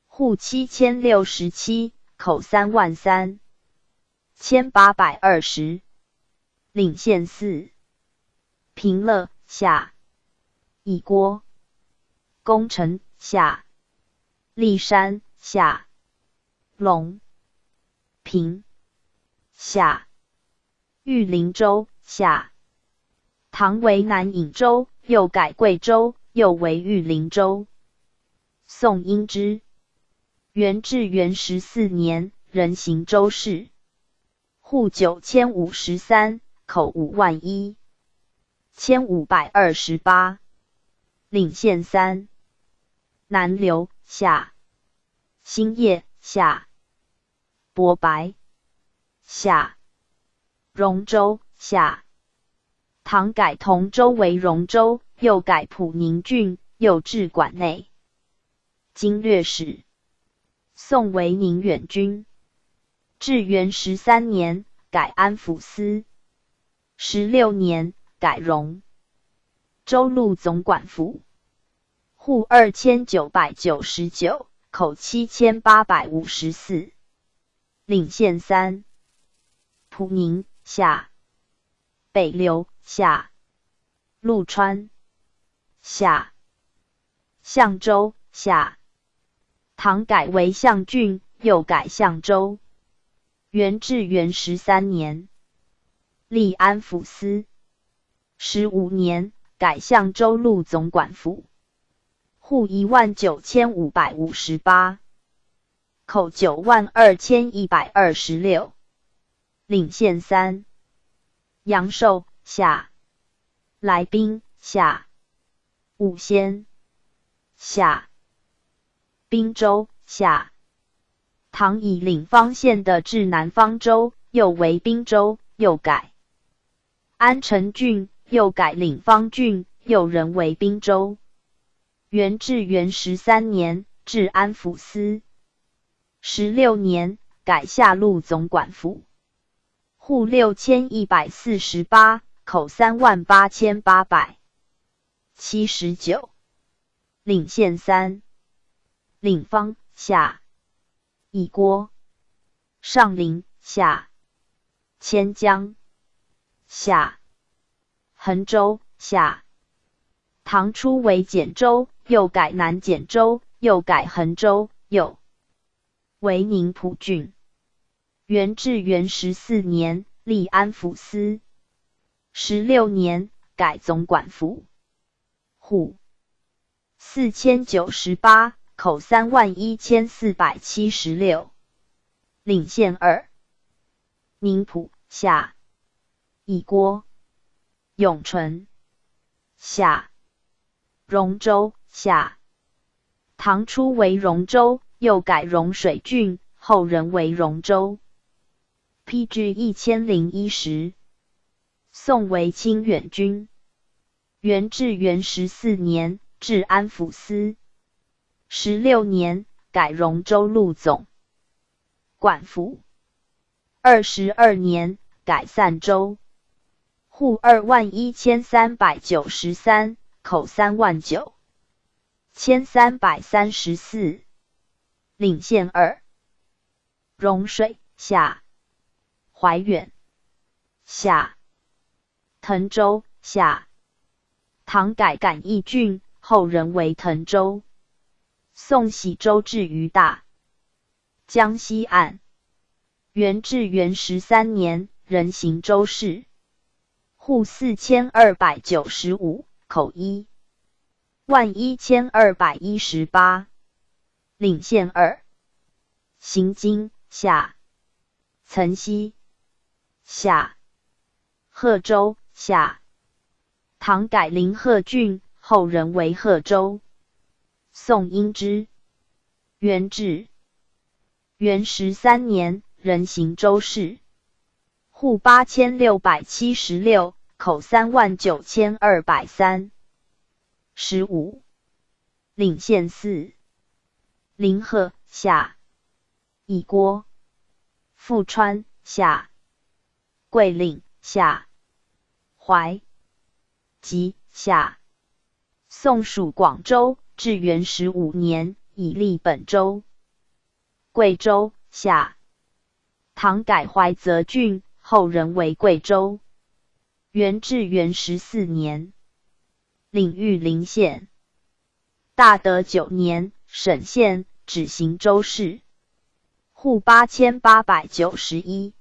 户7067，口33000，1820，领县4。平乐下，乙郭宫城下，骊山下，龙平下，玉林州下。唐为南颍州，又改贵州，又为玉林州。宋因之，元至元14年，任行州事，户9053，口51000，1528，领县3。南流下，兴业下，博白下，荣州下。唐改同州为荣州，又改普宁郡，又置管内。经略使。宋为宁远军。至元13年，改安抚司。16年，改荣州路总管府，户2999，口7854，领县3。普宁下，北流下，陆川下，象州下。唐改为象郡，又改象州。元至元13年，立安抚司。15年，改象州路总管府，户19558，口92126，领县3。阳寿下，来宾下，武仙下，滨州下。唐以领方县的至南方州，又为滨州，又改安城郡，又改领方郡，又仍为滨州。元至元13年，至安抚司。16年，改下路总管府，户6148，口38879，领县3。领方下，乙郭，上林下，迁江下，衡州下。唐初为简州，又改南简州，又改衡州，又为宁浦郡。元至元14年，立安抚司。16年，改总管府。户4098，口31476。领县2。宁浦下，乙郭，永淳下，荣州下。唐初为荣州，又改荣水郡，后人为荣州。批至1010。宋为清远君。元至元14年，至安抚司。16年，改荣州路总管府。22年，改散州。户21393，口39000。1334。领县2。蓉水下，怀远下，滕州下。唐改感义郡，后人为滕州。宋喜州至于大江西岸。元至元13年，任行州事。户4295，口11218。领县2。行经下，岑溪下，贺州下。唐改临贺郡，后人为贺州。宋因之。元至元13年，任行州事。户8676，口39203。15。领县4。临贺下，乙郭，富川下，桂岭下，淮吉下。宋属广州，至元15年，以立本州。贵州下。唐改怀泽郡，后人为贵州。元至元14年，领玉林县。大德9年，沈县，只行州事。户8891，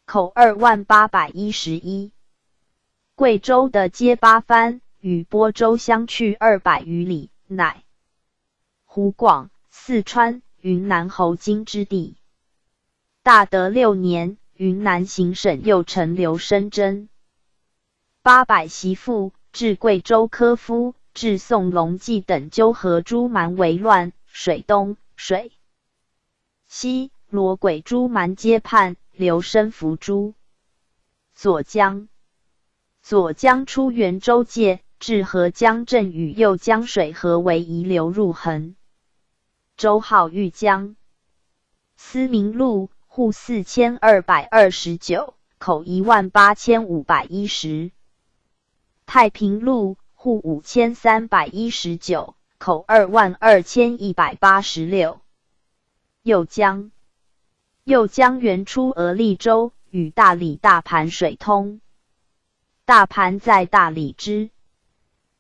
口20811。贵州的街八番，与播州相去200余里，乃湖广、四川、云南侯京之地。大德6年，云南行省右丞刘申真800袭父，至贵州科夫，至宋隆纪等纠合诸蛮为乱，水东、水西、罗鬼诸蛮皆叛，刘申伏诛。左江出元州界，至合江镇与右江水合为遗流入衡州，号玉江。思明路，户4229，口18510。太平路，户5319，口22186。右江原出鹅骊州，与大理大盘水通。大盘在大理之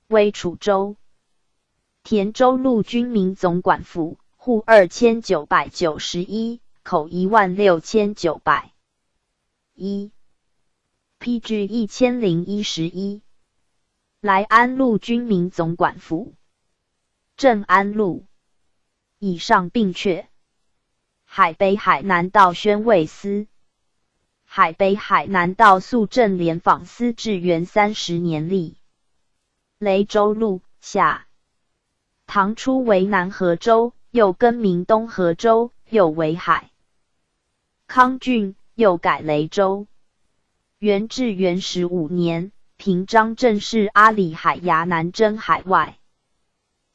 为楚州。田州路军民总管府，户2991，口16900。批至1011。来安路军民总管府。镇安路以上并阙。海北海南道宣慰司。海北海南道肃正廉访司至元30年立。雷州路下。唐初为南河州，又更名东河州，又为海康郡，又改雷州。元至元15年，平章政事阿里海牙南征海外。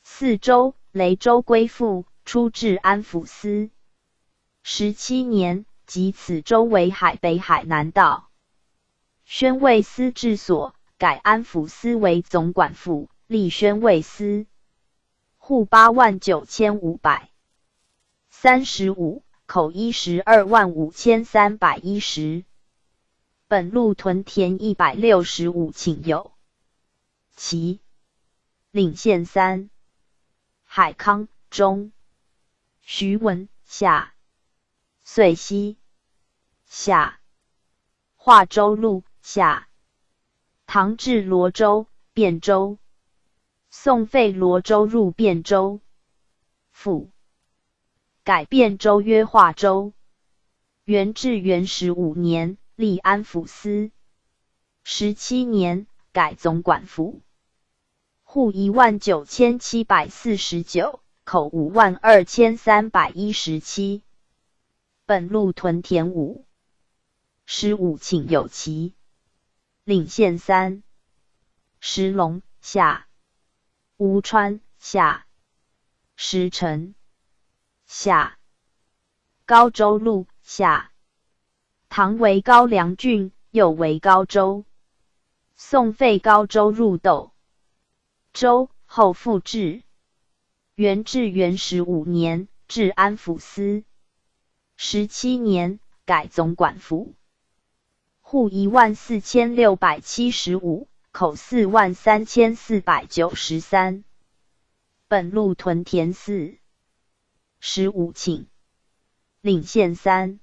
4州，雷州归附，出至安抚司。17年，即此州为海北海南道。宣慰司治所，改安抚司为总管府，立宣慰司。户89500。35，口1255310。本路屯田165顷有其。领县3。海康中。徐闻下。遂溪下。化州路下。唐至罗州、汴州。宋废罗州入汴州。复改汴州曰化州。元至元15年，历安抚司。17年，改总管府。户19749，口52317。本路屯田5。15顷有其。领县3。石龙下。吴川下。石城下。高州路下。唐为高梁郡，又为高州。宋废高州入窦州，后复置。元至元15年，置安抚司。17年，改总管府。户14675，口43493。本路屯田4。15顷。领县3。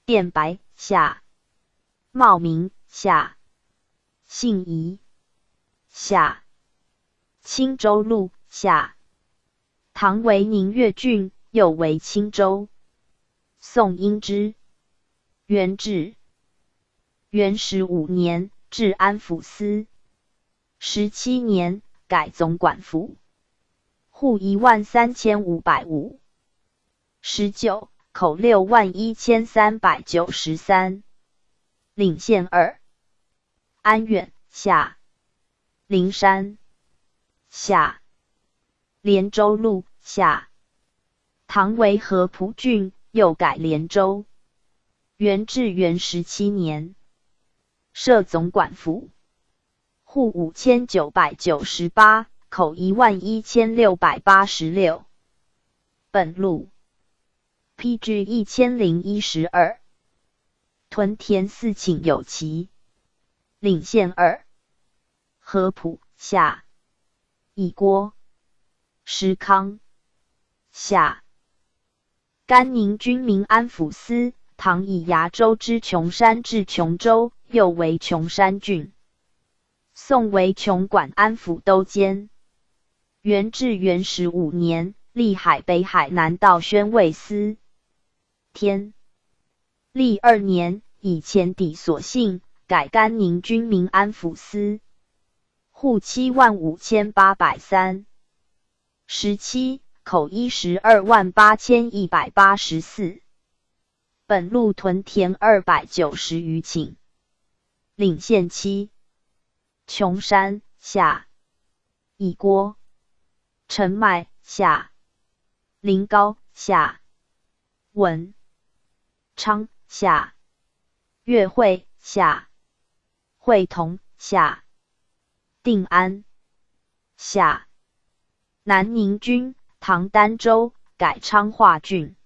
电白下。茂名下。信宜下。青州路下。唐为宁越郡，又为青州。宋因之。元至元15年，置安抚司。17年，改总管府。户13505。19，口61393。领县2。安远下。灵山下。连州路下。唐为合浦郡，又改连州。元至元17年，设总管府。户5998，口11686。本路 PG 1012。屯田4顷有其。领县2。合浦下。以郭。石康下。甘宁军民安抚司。唐以崖州之琼山至琼州，又为琼山郡。宋为琼管安抚都监。元至元15年，历海北海南道宣慰司。天历2年，以前邸所幸，改甘宁军民安抚司。户75803。17，口1288184。本路屯田290余顷。领县7。琼山下。以郭。陈麦下。临高下。文昌下。岳会下。会同下。定安下。南宁郡，唐儋州，改昌化郡。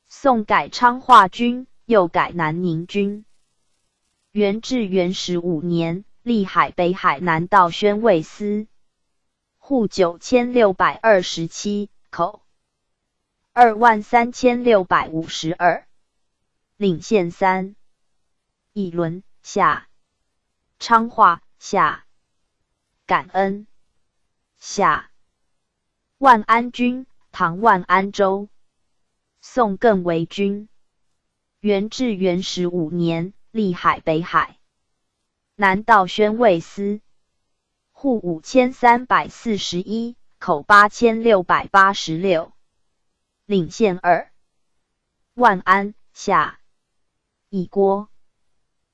宋改昌化郡，又改南宁郡。元至元15年，历海北海南道宣慰司。户9627，口23652。领县3。以伦下。昌化下。感恩下。万安郡，唐万安州。宋更为郡。元至元15年，历海北海南道宣慰司。户5341，口8686。领县2。万安下。以郭。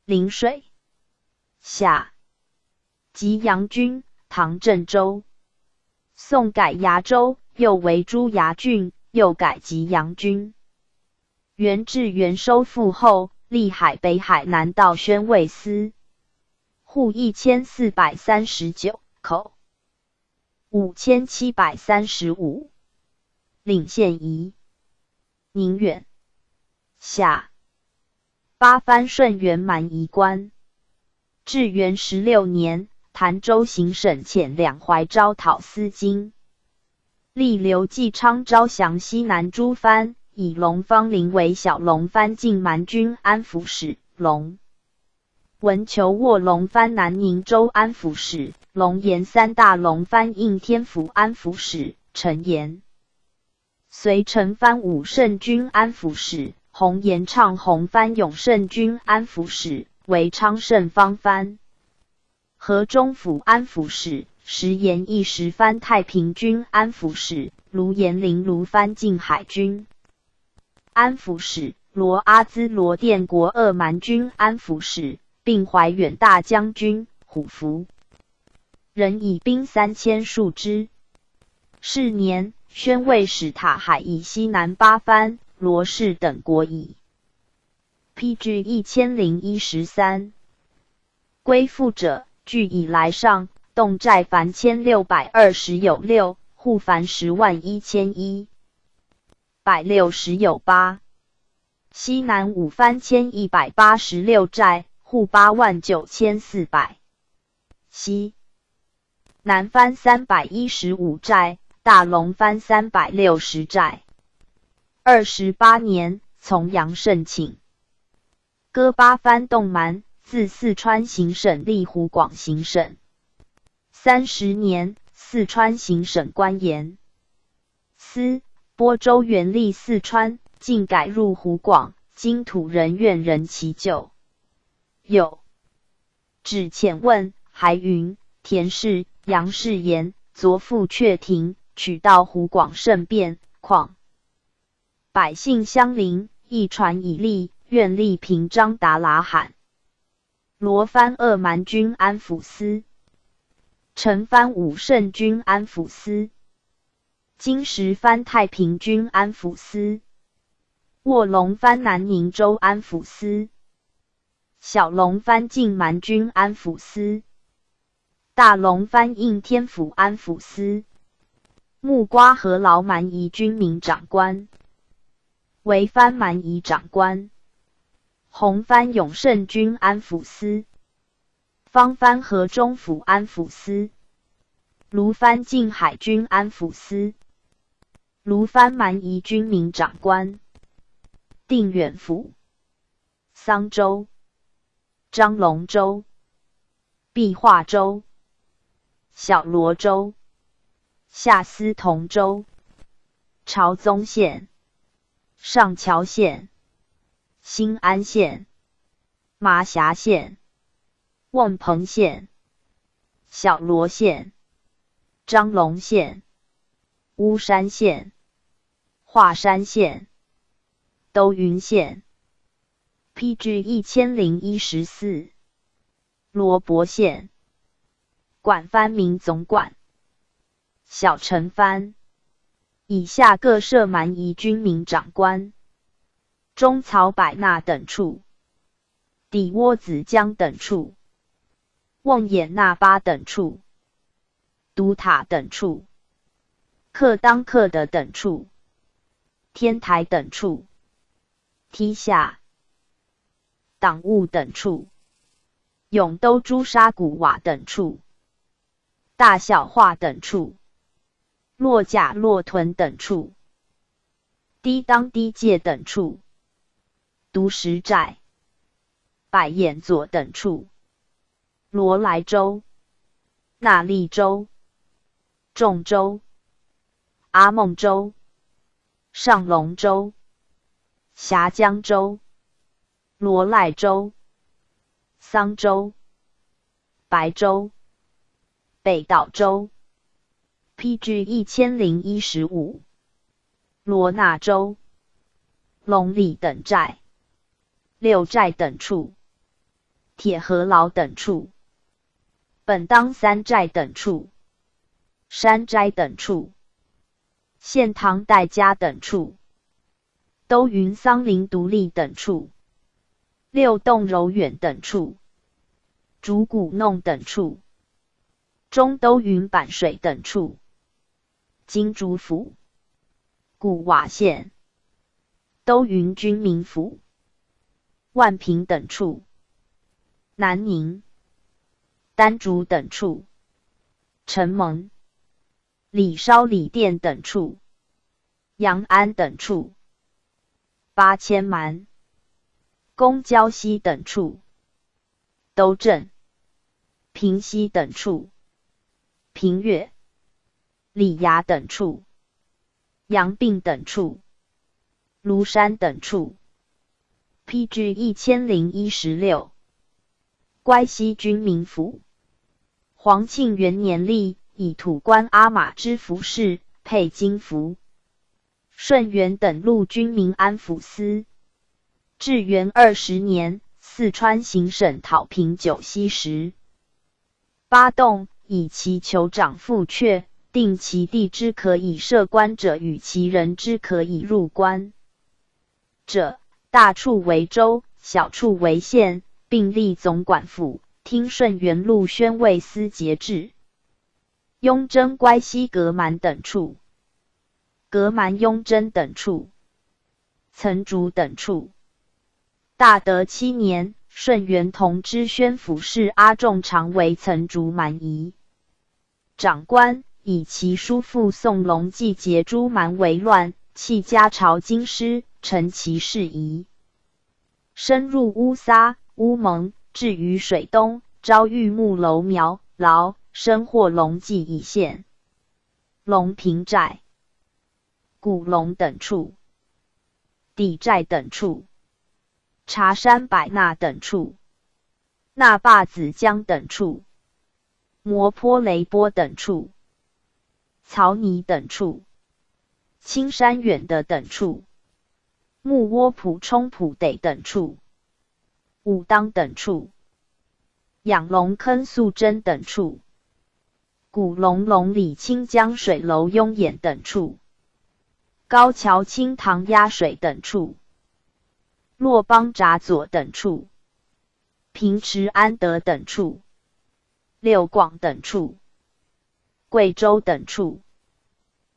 临水下。吉阳郡，唐郑州。宋改崖州，又为朱崖郡，又改吉阳郡。元至元收复后，历海北海南道宣慰司。户1439，口5735。领县仪宁远下八幡顺元蛮夷官。至元16年，潭州行省遣两淮招讨司经，历刘继昌招降西南诸藩，以龙方陵为小龙藩进蛮军安抚使，龙文求沃龙藩南宁州安抚使，龙岩三大龙藩应天府安抚使，陈延随陈藩武圣军安抚使，洪延畅洪藩永圣军安抚使，为昌盛方藩河中府安抚使，石延义十藩太平军安抚使，卢延龄卢藩靖海军安抚使，罗阿兹罗甸国二蛮军安抚使，并怀远大将军虎符，人以兵3000数之。是年，宣慰使塔海以西南八藩、罗氏等国矣。PG 1013。归附者，据以来上，动债凡1620有6，户凡101001，百60有8。西南五藩1186寨，户89400。西南藩315寨，大龙藩360寨。28年，从杨胜请割八藩动蛮，自四川行省历湖广行省。30年，四川行省官盐司播州原历四川，竟改入湖广，今土人愿人其旧。有指遣问，还云田氏、杨氏言，昨复阙庭，取到湖广甚便，况百姓相邻，一传以利，愿立平章达拉罕。罗藩二蛮军安抚司，陈藩武圣军安抚司，金石藩太平军安抚司，卧龙藩南宁州安抚司，小龙藩靖蛮军安抚司，大龙藩应天府安抚司，木瓜河劳蛮夷军民长官，为藩蛮夷长官，洪藩永圣军安抚司，方藩河中府安抚司，卢藩靖海军安抚司，卢藩蛮夷军民长官，定远府、桑州、张龙州、壁化州、小罗州、下司同州、朝宗县、上桥县、新安县、麻辖县、瓮棚县、小罗县、张龙县、巫山县、华山县、都匀县。PG 1014。罗博县，管藩民总管，小陈藩。以下各设蛮夷军民长官，中曹百纳等处，底窝子江等处，瓮眼那巴等处，都塔等处，克当克的等处，天台等处，梯下、党务等处，永都朱砂古瓦等处，大小化等处，落甲落屯等处，低当低界等处，独石寨、百眼左等处，罗莱州、那利州、仲州、阿孟州、上龙州、峡江州、罗赖州、桑州、白州、北岛州。PG 1015。罗纳州、龙里等寨、六寨等处、铁河牢等处、本当三寨等处、山斋等处、县堂代家等处、都匀桑林独立等处、六洞柔远等处、竹谷弄等处、中都匀板水等处、金竹府、古瓦县、搜云军民府、万平等处、南宁、丹竹等处、城门、李烧李店等处、阳安等处、八千蛮、公交西等处、都镇、平西等处、平岳、李衙等处、阳并等处、庐山等处。PG 1016乖西军民府。皇庆元年立，以土官阿玛之服饰，配金服。顺元等路军民安抚司。至元20年，四川行省讨平九溪时，八洞以其酋长复阙，定其地之可以设官者与其人之可以入关者，大处为州，小处为县，并立总管府，听顺元路宣慰司节制。雍正乖西格蛮等处。格蛮雍正等处。岑竹等处。大德7年，顺元同知宣抚事阿仲常为岑竹蛮夷长官，以其叔父宋隆季节诛蛮为乱，弃家朝京师，成其事宜。深入乌撒、乌蒙，至于水东，遭遇木楼苗、劳，深获隆季以县。隆平寨、古隆等处。底寨等处。茶山百纳等处。那坝子江等处。摩坡雷波等处。曹泥等处。青山远的等处。木窝浦冲浦得等处。武当等处。养龙坑素贞等处。古龙龙里清江水楼雍眼等处。高桥清塘鸭水等处。洛邦闸左等处。平池安德等处。六广等处。贵州等处。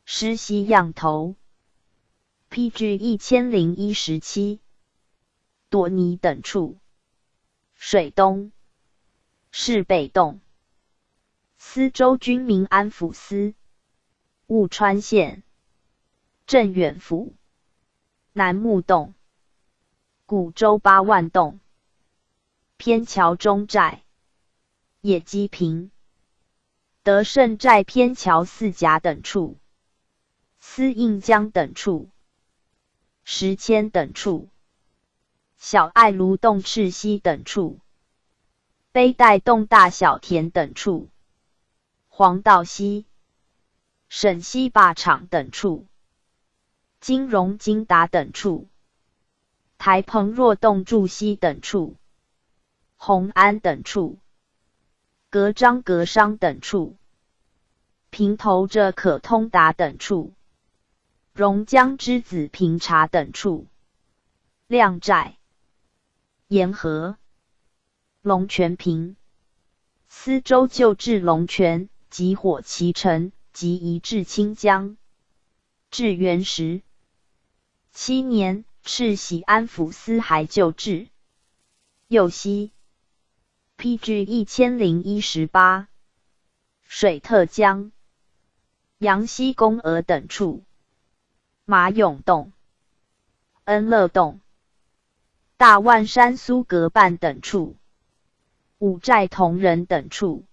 狮溪样头。PG 1017。朵尼等处。水东。市北洞。司州军民安抚司。务川县。镇远府。南木洞。古州8万洞。偏桥中寨。野鸡坪。德胜寨偏桥四甲等处。司印江等处。石阡等处。小爱芦洞赤溪等处。背带洞大小田等处。黄道溪。沈溪坝场等处。金荣金达等处。台澎若洞柱溪等处。红安等处。格张格商等处。平头着可通达等处。榕江之子平茶等处。亮寨。沿河。龙泉坪。司州旧治龙泉，集火其城，即移至清江。至元7年，赤喜安抚司还旧治。右溪。PG 1018。水特江。阳西宫娥等处。马涌洞。恩乐洞。大万山苏格办等处。五寨同仁等处。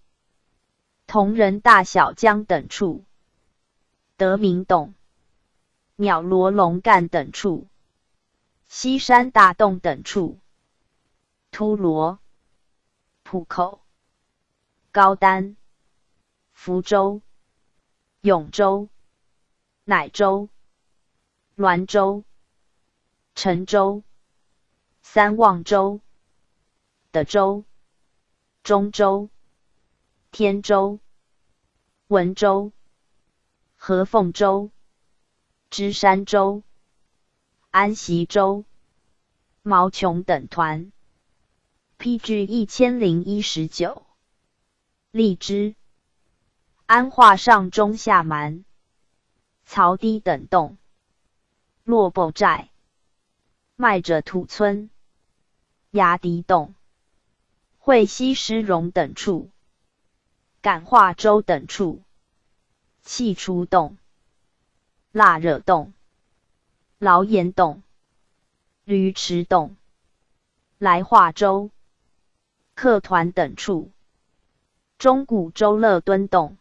同仁大小江等处。德明洞。鸟罗龙干等处。西山大洞等处。秃罗。浦口。高丹。福州。永州。乃州。滦州。陈州。三望州。德州。中州。天州。文州。和凤州。芝山州。安习州。毛琼等团。PG 1019。荔枝。安化上中下蛮。曹堤等洞。洛埠寨。麦者土村、崖堤洞、会西施荣等处，感化州等处，气出洞、腊热洞、劳岩洞、驴池洞、来化州、客团等处，中古州乐敦洞、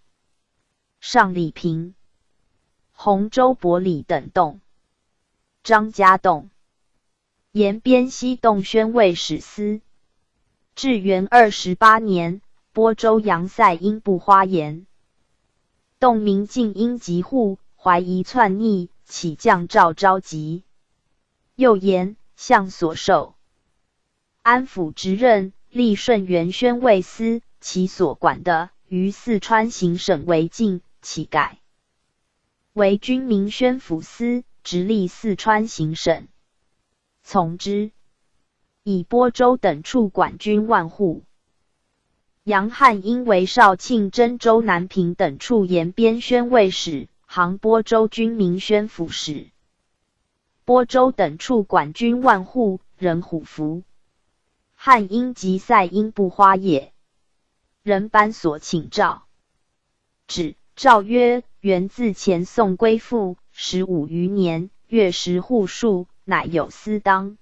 上里坪、洪州伯里等洞，张家洞、延边西洞宣慰使司。至元28年，播州杨塞因部花岩洞民进因疾户，怀疑篡逆，起降诏召集。又言向所受安抚职任，历顺元宣慰司，其所管的于四川行省为境，起改为军民宣抚司，直隶四川行省。从之。以播州等处管军万户。杨汉因为绍庆、真州、南平等处沿边宣慰使，行播州军民宣抚使。播州等处管军万户，人虎符。汉因及塞因部花叶，人班所请诏。旨诏曰：元自前宋归附15余年，月食户数，乃有司当。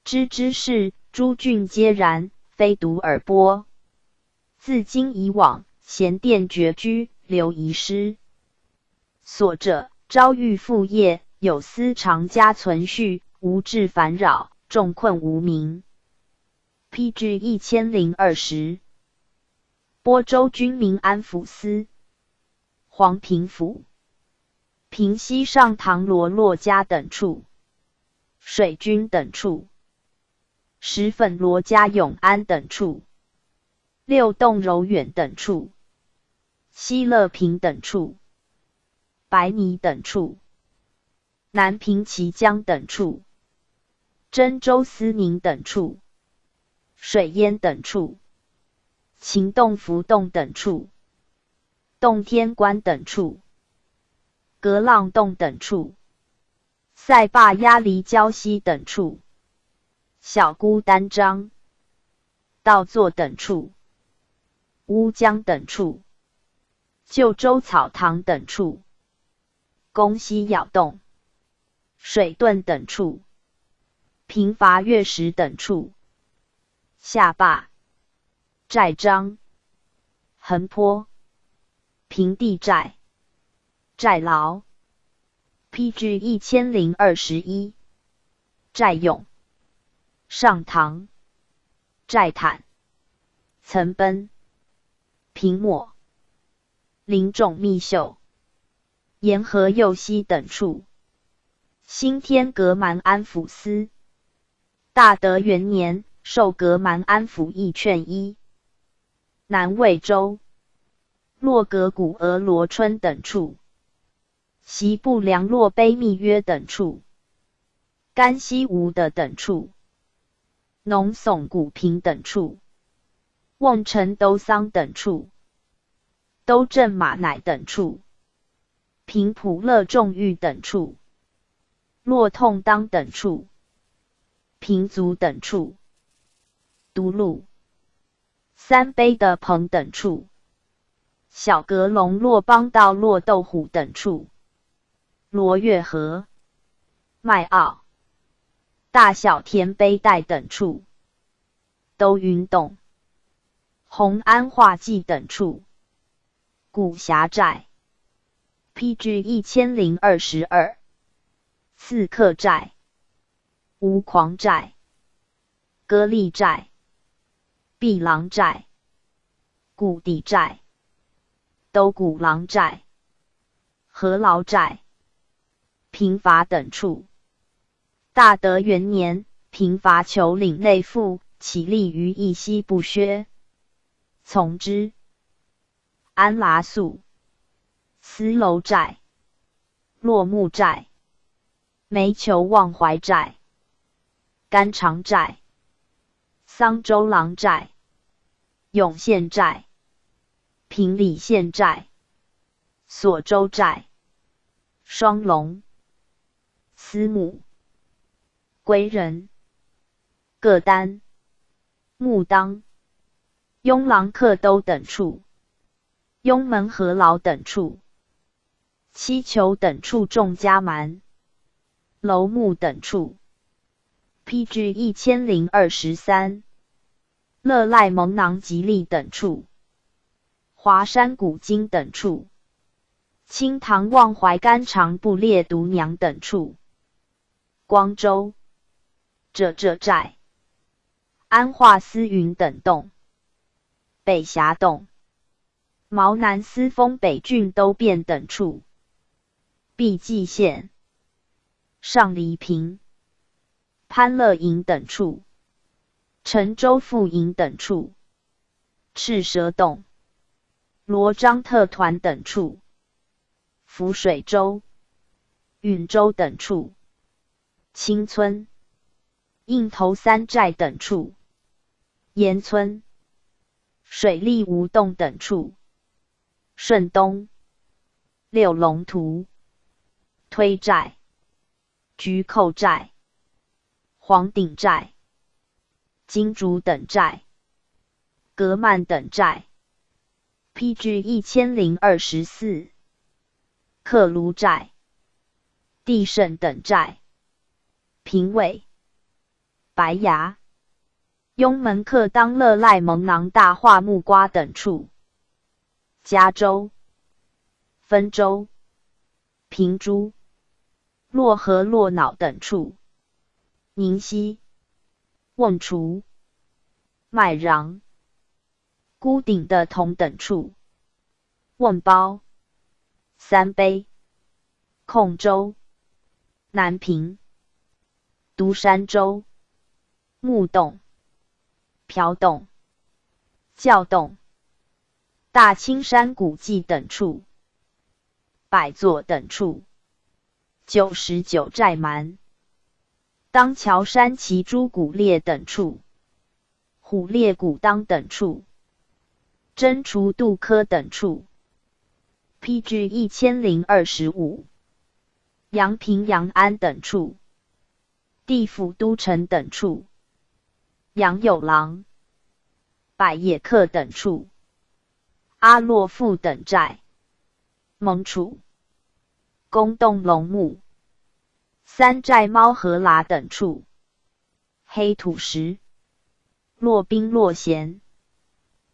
之事，诸郡皆然，非独尔播。自今以往，咸殿绝居，留遗失。所者，朝遇父业，有司常家存续，无致烦扰，众困无名。PG 1020。播州军民安抚司。黄平府。平西上唐罗洛家等处。水军等处。石粉罗家永安等处，六洞柔远等处，西乐平等处，白泥等处，南平綦江等处，真州思宁等处，水淹等处，秦洞浮洞等处，洞天关等处，格浪洞等处，塞坝鸭梨礁溪等处。小孤单章、道座等处，乌江等处，旧州草堂等处，宫西咬洞、水遁等处，平伐月石等处，下坝、寨章、横坡、平地寨、寨牢。PG 1021。寨勇。上堂、寨坦、岑奔、平抹、林种密秀、沿河右溪等处，新天阁蛮安抚司。大德元年，授阁蛮安抚议券一。南魏州、洛格古俄罗春等处，西部梁洛卑密约等处，甘西吴的等处。农耸古平等处，瓮城都桑等处，都镇马乃等处，平普乐众玉等处，洛痛当等处，平族等处，独路、三杯的棚等处，小阁龙洛邦道洛豆虎等处，罗月河、麦澳。大小田背带等处，都云洞、红安画记等处，古峡寨。PG 1022。刺客寨、无狂寨、歌利寨、碧狼寨、古地寨、都古狼寨、何劳寨、平伐等处。大德元年，平伐求领内附，起立于义西不削。从之。安剌宿、思楼寨、落木寨、煤球望怀寨、甘长寨、桑州郎寨、永县寨、平里县寨、索州寨、双龙、思母、归仁、各丹、木当、雍廊客都等处、雍门河牢等处、七囚等处众加蛮、楼木等处。PG 1023，乐赖蒙囊吉利等处，华山古今等处，清唐望怀甘长布列独娘等处，光州、浙寨、安化思云等洞，北峡洞、毛南司封北郡都变等处，毕济县、上黎平、潘乐营等处，陈州富营等处，赤蛇洞、罗章特团等处，浮水州、允州等处，清村、应头三寨等处，盐村、水利吴洞等处，顺东、六龙图、推寨、菊寇寨、黄顶寨、金竹等寨、格曼等寨。PG 1024，克卢寨、地胜等寨，平尾、白崖、雍门客当乐赖蒙囊大化木瓜等处，嘉州、汾州、平诸、洛河洛脑等处，宁西、瓮厨、麦瓤、孤顶的同等处，瓮包、三杯、控州、南平、独山州、木洞、朴洞、教洞、大青山古迹等处，百座等处，99寨蛮、当桥山奇珠古列等处，虎列古当等处，真除杜科等处。PG 1025，阳平阳安等处，地府都城等处，杨有郎、百野客等处，阿洛富等寨，蒙楚、宫洞龙木、三寨猫和喇等处，黑土石、洛宾洛贤、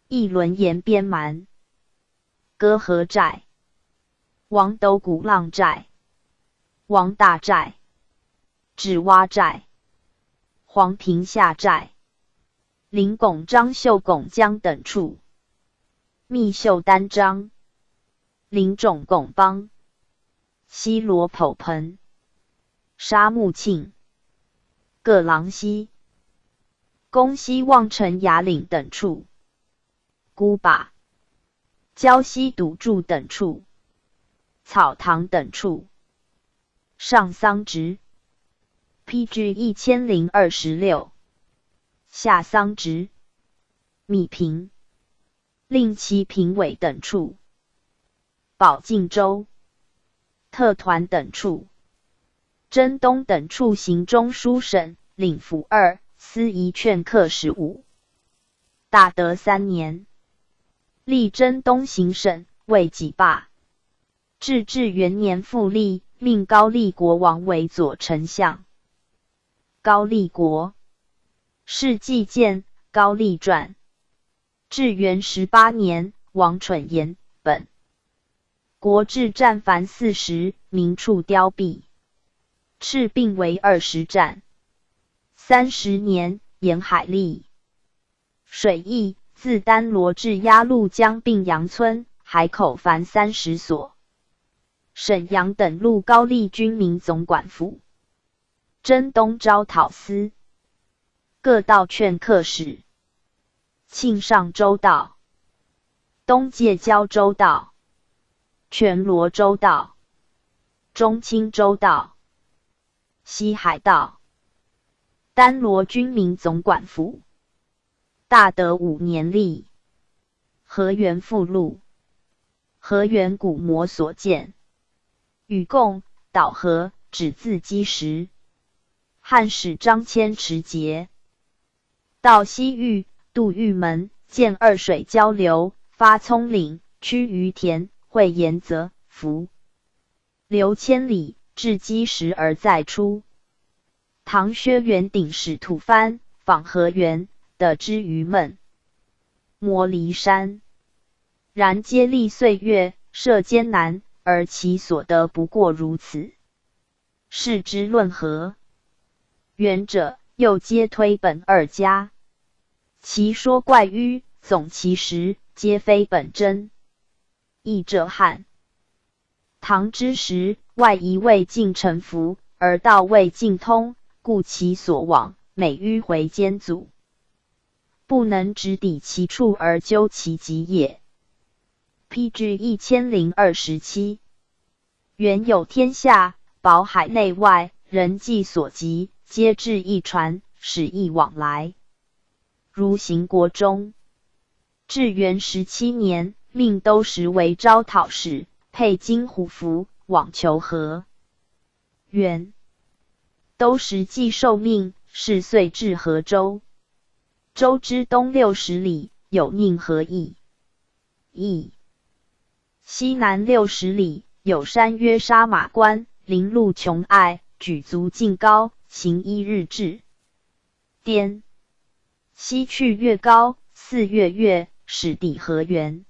一轮岩边蛮、歌河寨、王斗古浪寨、王大寨、纸洼寨、黄平下寨、林拱张秀拱江等处，密秀丹章、林种拱邦、西罗叵盆、沙木庆、各郎溪、宫西望城崖岭等处，孤坝、礁溪赌注等处，草堂等处，上桑植。PG 1026，下桑植、米平、令其平尾等处，保靖州、特团等处，真东等处行中书省、领府2、司仪劝课15。大德3年，历真东行省，为己罢。至元年复立，命高丽国王为左丞相。高丽国，世纪鉴，高丽传。至元18年，王蠢言本。国治战凡40，民处凋敝。赤并为20战。30年，沿海立。水役，自丹罗至鸭绿江并阳村，海口凡30所。沈阳等路高丽军民总管府。征东招讨司，各道劝课使，庆上州道，东界交州道，全罗州道，中清州道，西海道，丹罗军民总管府。大德5年立。河源附录，河源古模所见，禹贡、导河，指字基石。汉使张骞持节，到西域，渡玉门，见二水交流，发葱岭，趋于田，会沿泽，伏流千里，至积石而再出。唐薛元鼎使吐蕃访河源，得之于闷，摩离山。然皆历岁月，涉艰难，而其所得不过如此。是之论何？元者又皆推本二家，其说怪迂，总其实，皆非本真。译者汉唐之时，外夷未尽臣服，而道未尽通，故其所往，每迂回艰阻，不能直抵其处而究其极也。PG 1027。原有天下，保海内外，人迹所及，皆至一船，使一往来。如行国中，至元17年，命都时为招讨使，佩金虎符，往求和。元都时既受命，是遂至河州。州之东60里，有宁河驿。西南60里，有山曰沙马关，林路穷隘，举足近高，行1日至。颠西去越高，4月，始抵河源。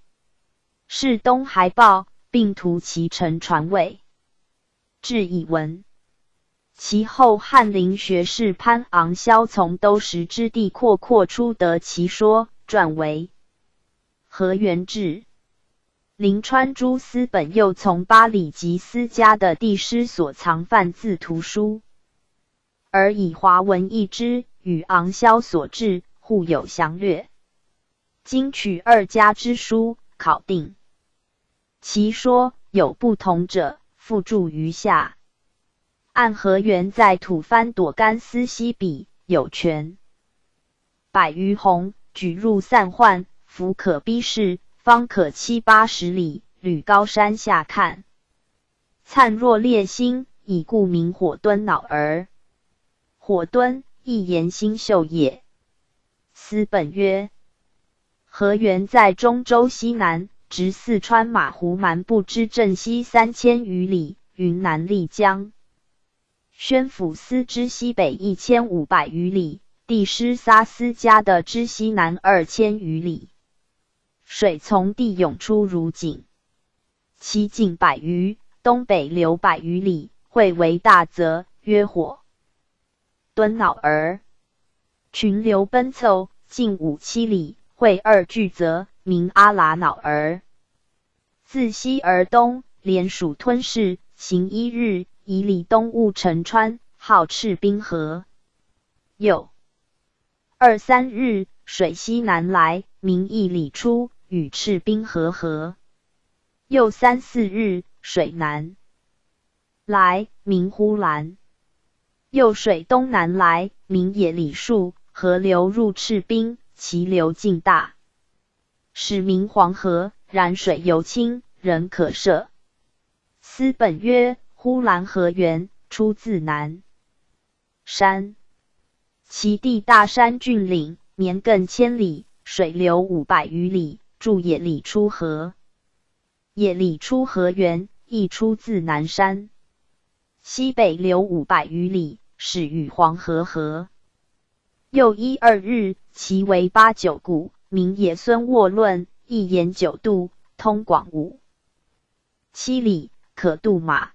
是东海豹，并图其乘船尾。至以闻。其后翰林学士潘昂萧从都时之地阔出得其说，撰为河源志。临川诸司本又从巴里及司家的帝师所藏范字图书，而以华文译之，与昂萧所志互有详略。今取二家之书，考定。其说有不同者，附注于下。按河源在吐蕃朵干丝西比，有泉百余泓，举入散患，弗可逼视，方可70-80里，履高山下看，灿若烈星，以故名火敦脑儿。火敦，一言星宿也。司本曰：河源在中州西南，直四川马湖蛮部之镇西3000余里，云南丽江。宣抚司之西北1500余里，帝师撒斯家的之西南2000余里。水从地涌出如井，其径100余，东北流100余里，汇为大泽，曰火敦脑儿。群流奔凑，径5-7里，汇2巨泽，名阿喇脑儿。自西而东，连属吞噬，行1日，以里东务城川，号赤滨河。又2-3日，水西南来，名义里出，与赤滨河合。又3-4日，水南来，名呼兰。又水东南来，名野里树，河流入赤滨，其流径大，始名黄河，然水尤清，人可涉。司本曰：呼兰河源，出自南山，其地大山峻岭，绵亘1000里，水流500余里，注野里出河。野里出河源，亦出自南山，西北流500余里，始与黄河合。又1-2日，其为8-9股，名野孙沃论，一沿9度，通广5-7里，可渡马。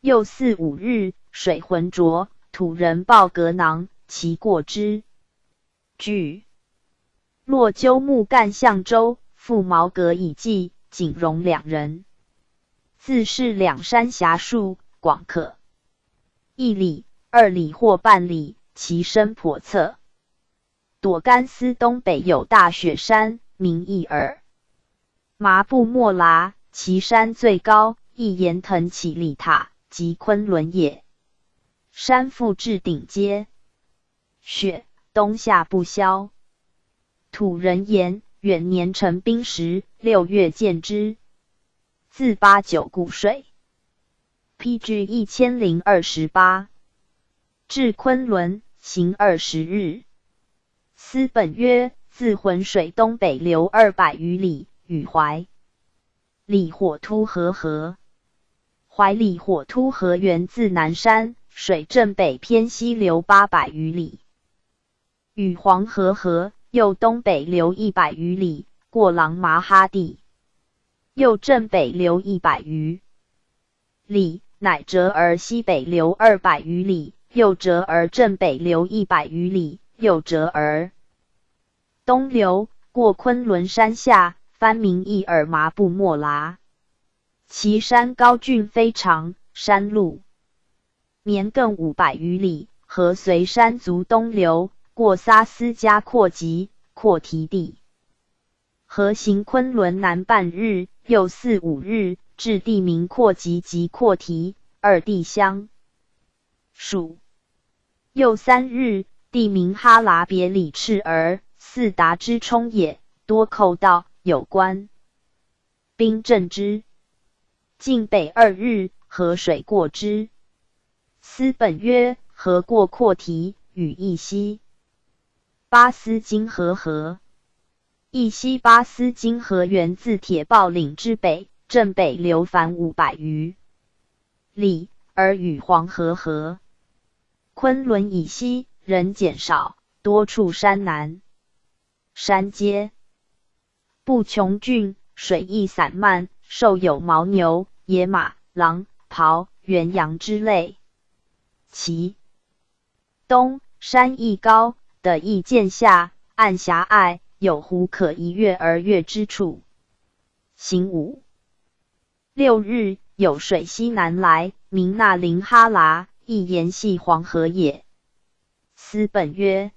又4-5日，水浑浊，土人抱革囊，其过之。据落鸠木干象州，覆毛革以记，仅容2人。自是两山峡数，广可1里、2里或半里，其深叵测。朵干丝东北有大雪山，名义耳。麻布莫剌，其山最高，一岩腾起立塔，即昆仑也。山腹至顶阶，雪冬夏不消。土人言，远年成冰石，6月见之。自8-9股水。PG 1028。至昆仑，行20日。司本曰：自浑水东北流200余里，与怀里火突河。怀里火突河源自南山，水正北偏西流800余里，与黄河又东北流100余里，过琅麻哈地，又正北流100余里，乃折而西北流200余里，又折而正北流100余里，又折而东流，过昆仑山下，番名伊尔麻布莫拉。其山高峻非常，山路绵亘500余里，河随山族东流，过撒斯加阔吉、阔提地。河行昆仑南半日，又4、5日，至地名阔吉及阔提，二地相属。又3日，地名哈拉别里赤儿，4达之冲也，多寇盗，有关兵镇之。晋北2日，河水过之。司本曰：河过阔提，与义西巴斯金河。义西巴斯金河源自铁豹岭之北，正北流凡500余里，而与黄河合。昆仑以西人减少，多处山南山阶不穷峻，水亦散漫，兽有牦牛、野马、狼、狍、原羊之类。其东山亦高，的亦渐下，岸狭隘，有湖可一跃而越之处。行5、6日，有水西南来，名那林哈拉，亦沿系黄河也。司本曰：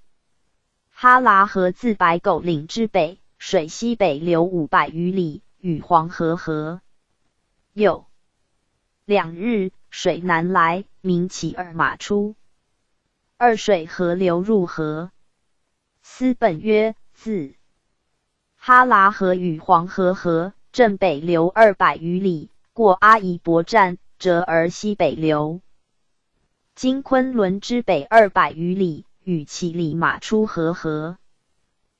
哈拉河自白狗岭之北，水西北流500余里，与黄河合。又2日，水南来，名乞尔马出。二水河流入河。司本曰：自哈拉河与黄河合，正北流200余里，过阿夷伯站，折而西北流。今昆仑之北200余里，与乞力马出河合。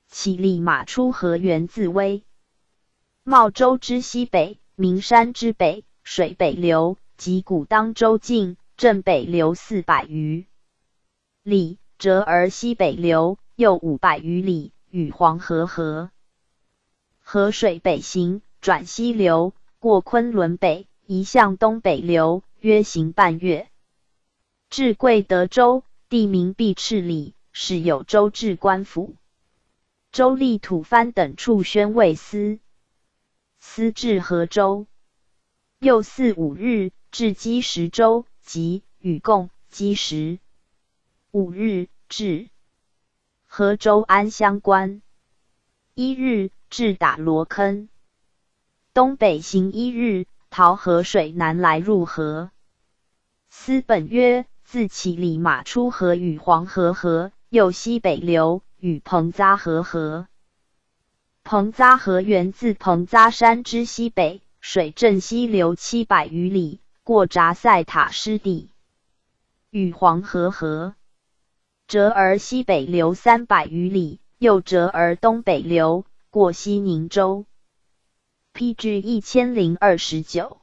乞力马出河源自威茂州之西北，名山之北，水北流，及古当州境，正北流400余里，折而西北流，又500余里，与黄河合。河水北行，转西流，过昆仑北，移向东北流，约行半月，至贵德州，地名毕赤里，是有州治官府。州立吐蕃等处宣慰司至河州。又4、5日，至积石州，即与共积石。5日，至河州安乡关。1日，至打罗坑。东北行1日，逃河水南来入河。司本曰：自乞力马出河与黄河合，又西北流，与彭扎河合。彭扎河源自彭扎山之西北，水正西流700余里，过扎塞塔湿地，与黄河合。折而西北流300余里，又折而东北流，过西宁州。PG 1029。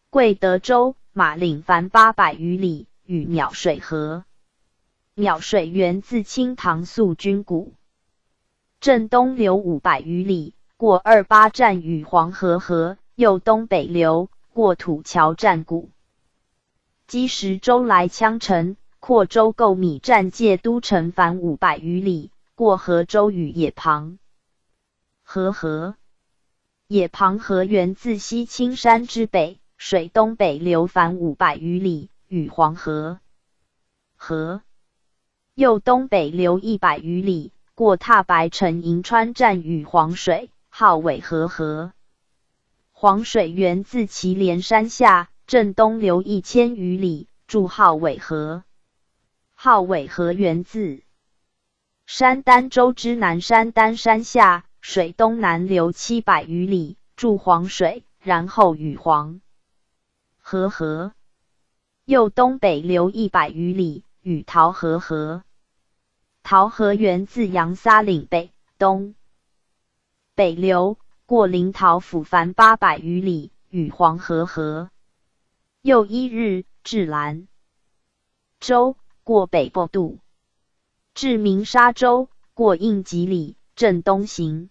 贵德州马岭凡800余里，与淼水合。淼水源自清唐肃君谷，正东流500余里，过28站与黄河合，又东北流，过土桥站谷。积石州来羌城，扩州购米站界都城凡500余里，过河州与野旁合。野旁河源自西青山之北，水东北流凡500余里，与黄河合。又东北流100余里，过踏白城银川站与黄水，号尾河合。黄水源自祁连山下，正东流1000余里，筑号尾河。号尾河源自山丹州之南山丹山下，水东南流700余里，筑黄水，然后与黄河合。又东北流100余里，与桃河合。桃河源自阳沙岭北东北流，过临洮府凡800余里，与黄河合。又一日至兰州，过北部渡，至鸣沙洲，过应吉里，正东行，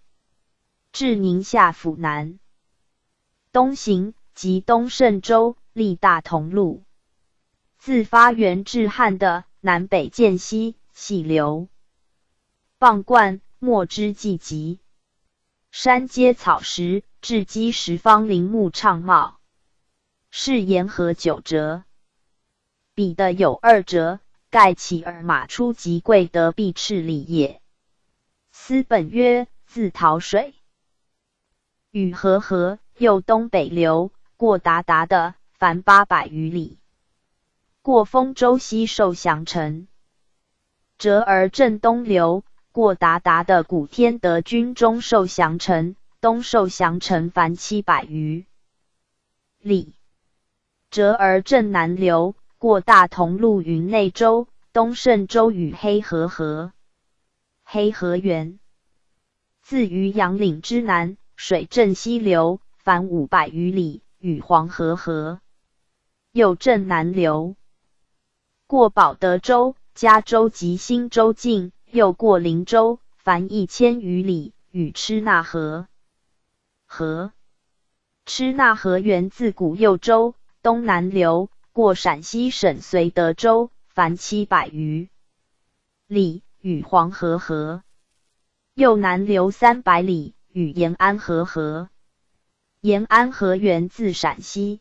至宁夏府南东行，及东胜州，历大同路，自发源至汉的南北间隙，细流傍灌，莫之济急。山阶草石，至积十方林木畅茂，是沿河9折，彼的有2折，盖其尔马出及贵德必赤里也。思本曰：自桃水，与河合，又东北流，过鞑靼的凡800余里，过丰州西受降城，折而正东流，过鞑靼的古天德军中受降城，东受降城凡700余里，折而正南流，过大同路云内州，东胜州与黑河合。黑河源自于阳岭之南，水正西流，凡500余里，与黄河合。又正南流，过保德州、嘉州及新州境，又过灵州，凡1000余里，与支那河合。支那河源自古右州，东南流，过陕西省绥德州，凡700余里，与黄河合。又南流300里，与延安河合。延安河源自陕西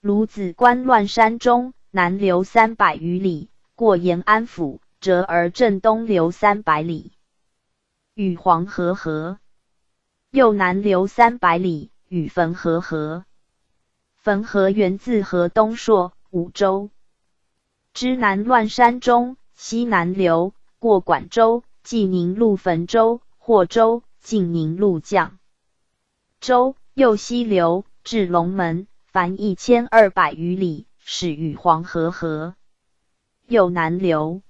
鲁子关乱山中，南流300余里，过延安府，折而正东流300里，与黄河合。又南流300里，与汾河合。汾河源自河东朔、武州之南乱山中，西南流，过管州、济宁路汾州、霍州、晋宁路绛州，又西流，至龙门，凡1200余里，始与黄河合。又南流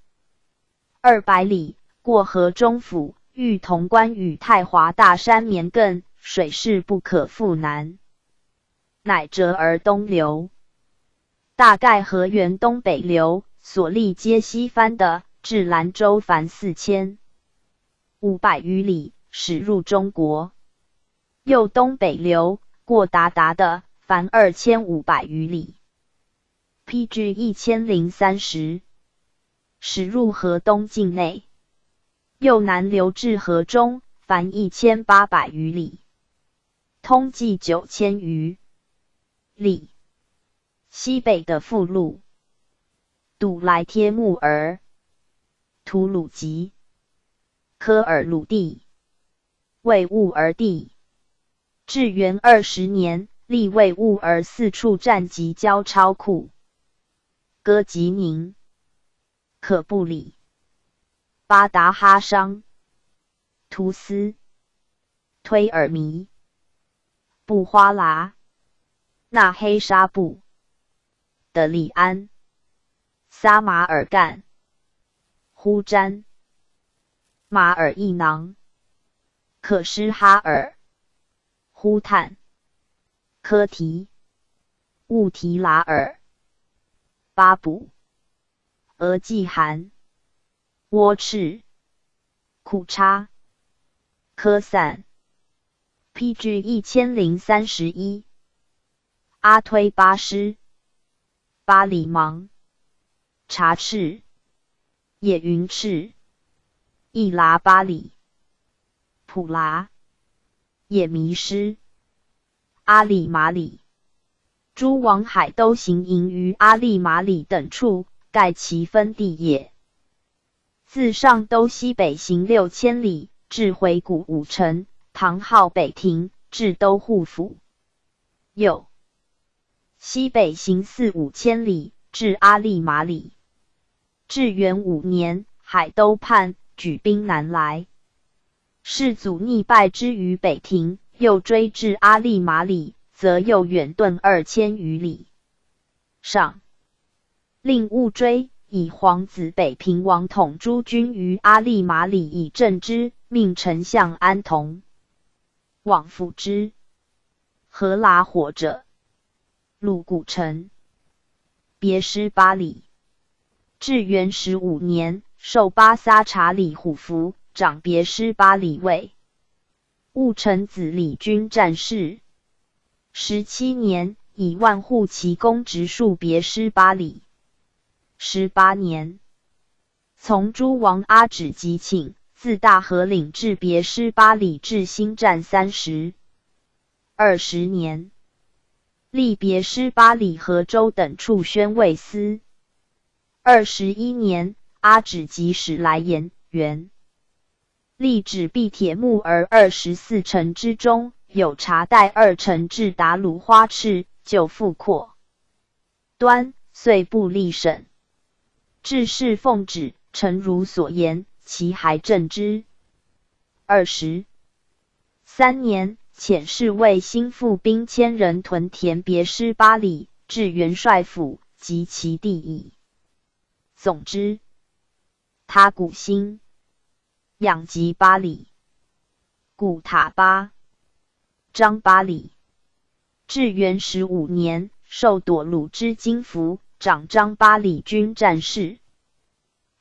200里，过河中府、玉潼关与太华大山绵亘，水势不可复南，乃折而东流。大概河源东北流，所历皆西番的，至兰州凡4500余里，始入中国。又东北流，过鞑靼的，凡2500余里，披至1030，始入河东境内。又南流至河中，凡1800余里，通计9000余里。西北的附路，堵来帖木儿、吐鲁吉、科尔鲁地、为兀儿地。至元20年，立为兀儿4处战及交超库、哥吉宁、可布里、巴达哈商、图斯、推尔弥、布花剌、那黑沙布、的利安、撒马尔干、呼詹、马尔易囊、可施哈尔、呼探、科提、兀提拉尔、巴卜、额济汗、窝赤、库叉、科散。披至1031。阿推巴师、巴里芒、察赤、也云赤、易拉巴里、普拉、也弥师、阿里马里。诸王海都行营于阿利马里等处，盖其分地也。自上都西北行6000里，至回谷5城，唐号北庭，至都护府。又西北行4、5千里，至阿利马里。至元5年，海都叛，举兵南来。世祖逆败之于北庭，又追至阿利马里，则又远遁2000余里。上令勿追，以皇子北平王统诸军于阿利马里以镇之，命丞相安童往辅之。何剌火者，陆古城，别师巴里。至元15年，授巴萨察里虎符，长别师巴里尉。戊臣子李军战士。17年，以万户骑功直属别师巴里。18年，从诸王阿止即请，自大河岭至别师巴里至新站30。20年，立别师巴里河州等处宣慰司。21年，阿止即使来言元。立指蔽铁木儿24城之中，有察代2城至达鲁花赤，就复扩端，遂不立省。至是奉旨，诚如所言，其还正之。23年，遣侍卫新复兵1000人屯田别师巴里，至元帅府，及其地矣。总之，他古兴，养及巴里，古塔巴，张巴里。至元15年，授朵鲁之金符，长张巴里军战士。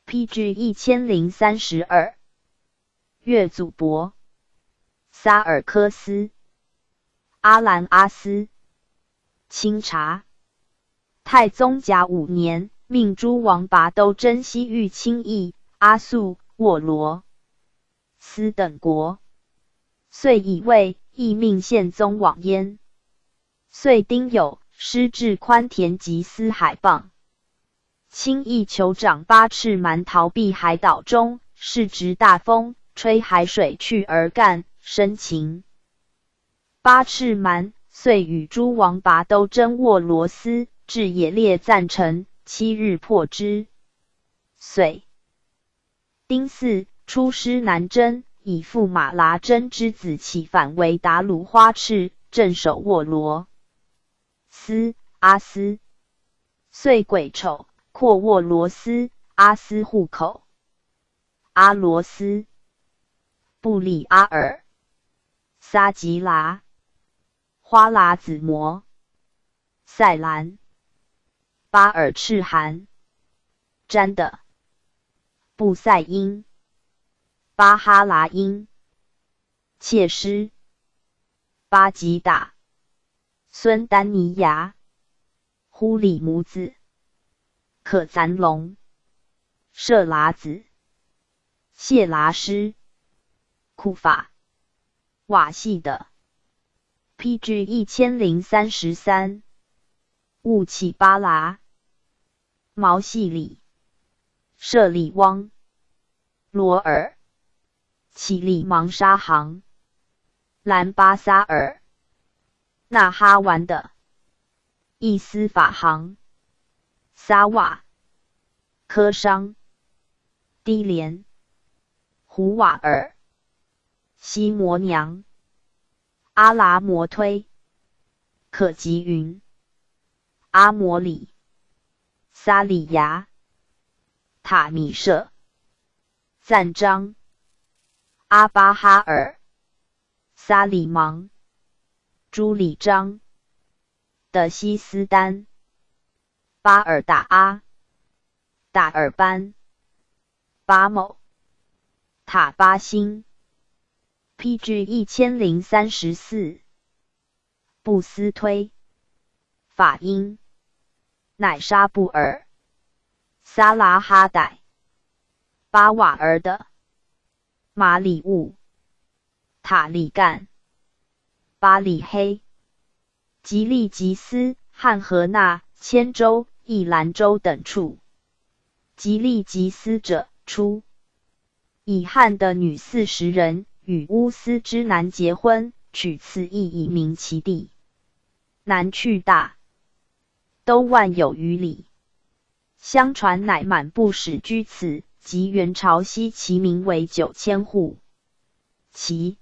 PG 1032。越祖伯，萨尔科斯，阿兰阿斯。清查。太宗甲5年，命诸王拔都征西域亲议，阿速、沃罗斯等国。遂以为亦命宪宗往焉。遂丁酉，师至宽田及司海傍。亲议酋长巴赤蛮逃避海岛中，势值大风，吹海水去而干，生擒。巴赤蛮遂与诸王拔都征沃罗斯，至野列赞城，7日破之。遂丁巳，出师南征，以驸马剌真之子起反为达鲁花赤，镇守沃罗斯、阿斯。遂癸丑，扩沃罗斯、阿斯户口。阿罗斯、布里阿尔、撒吉拉、花剌子模、塞兰、巴尔赤汗、詹的、布塞因、巴哈拉因、切师、巴吉达、孙丹尼亚、忽里母子、可赞龙、舍剌子、谢剌师、库法、瓦系的。PG 1033。兀契巴剌、毛细里、舍里汪、罗尔、乞力芒沙行、兰巴萨尔、纳哈完的、伊斯法行、萨瓦、科商、低廉、胡瓦尔、西摩娘、阿拉摩推、可吉云、阿摩里、萨里牙、塔米舍、赞章、阿巴哈尔、萨里芒、朱里章、德西斯丹、巴尔达阿、达尔班、巴某、塔巴辛。PG 1034。布斯推、法因、乃沙布尔、萨拉哈代、巴瓦尔的、马里乌、塔里干、巴里黑、吉利吉斯、汉和纳、千州、义兰州等处。吉利吉斯者，出以汉的女40人，与乌斯之男结婚，取次亦以明其地。南去大都万有余里，相传乃满部使居此，及元朝西其民为9000户。其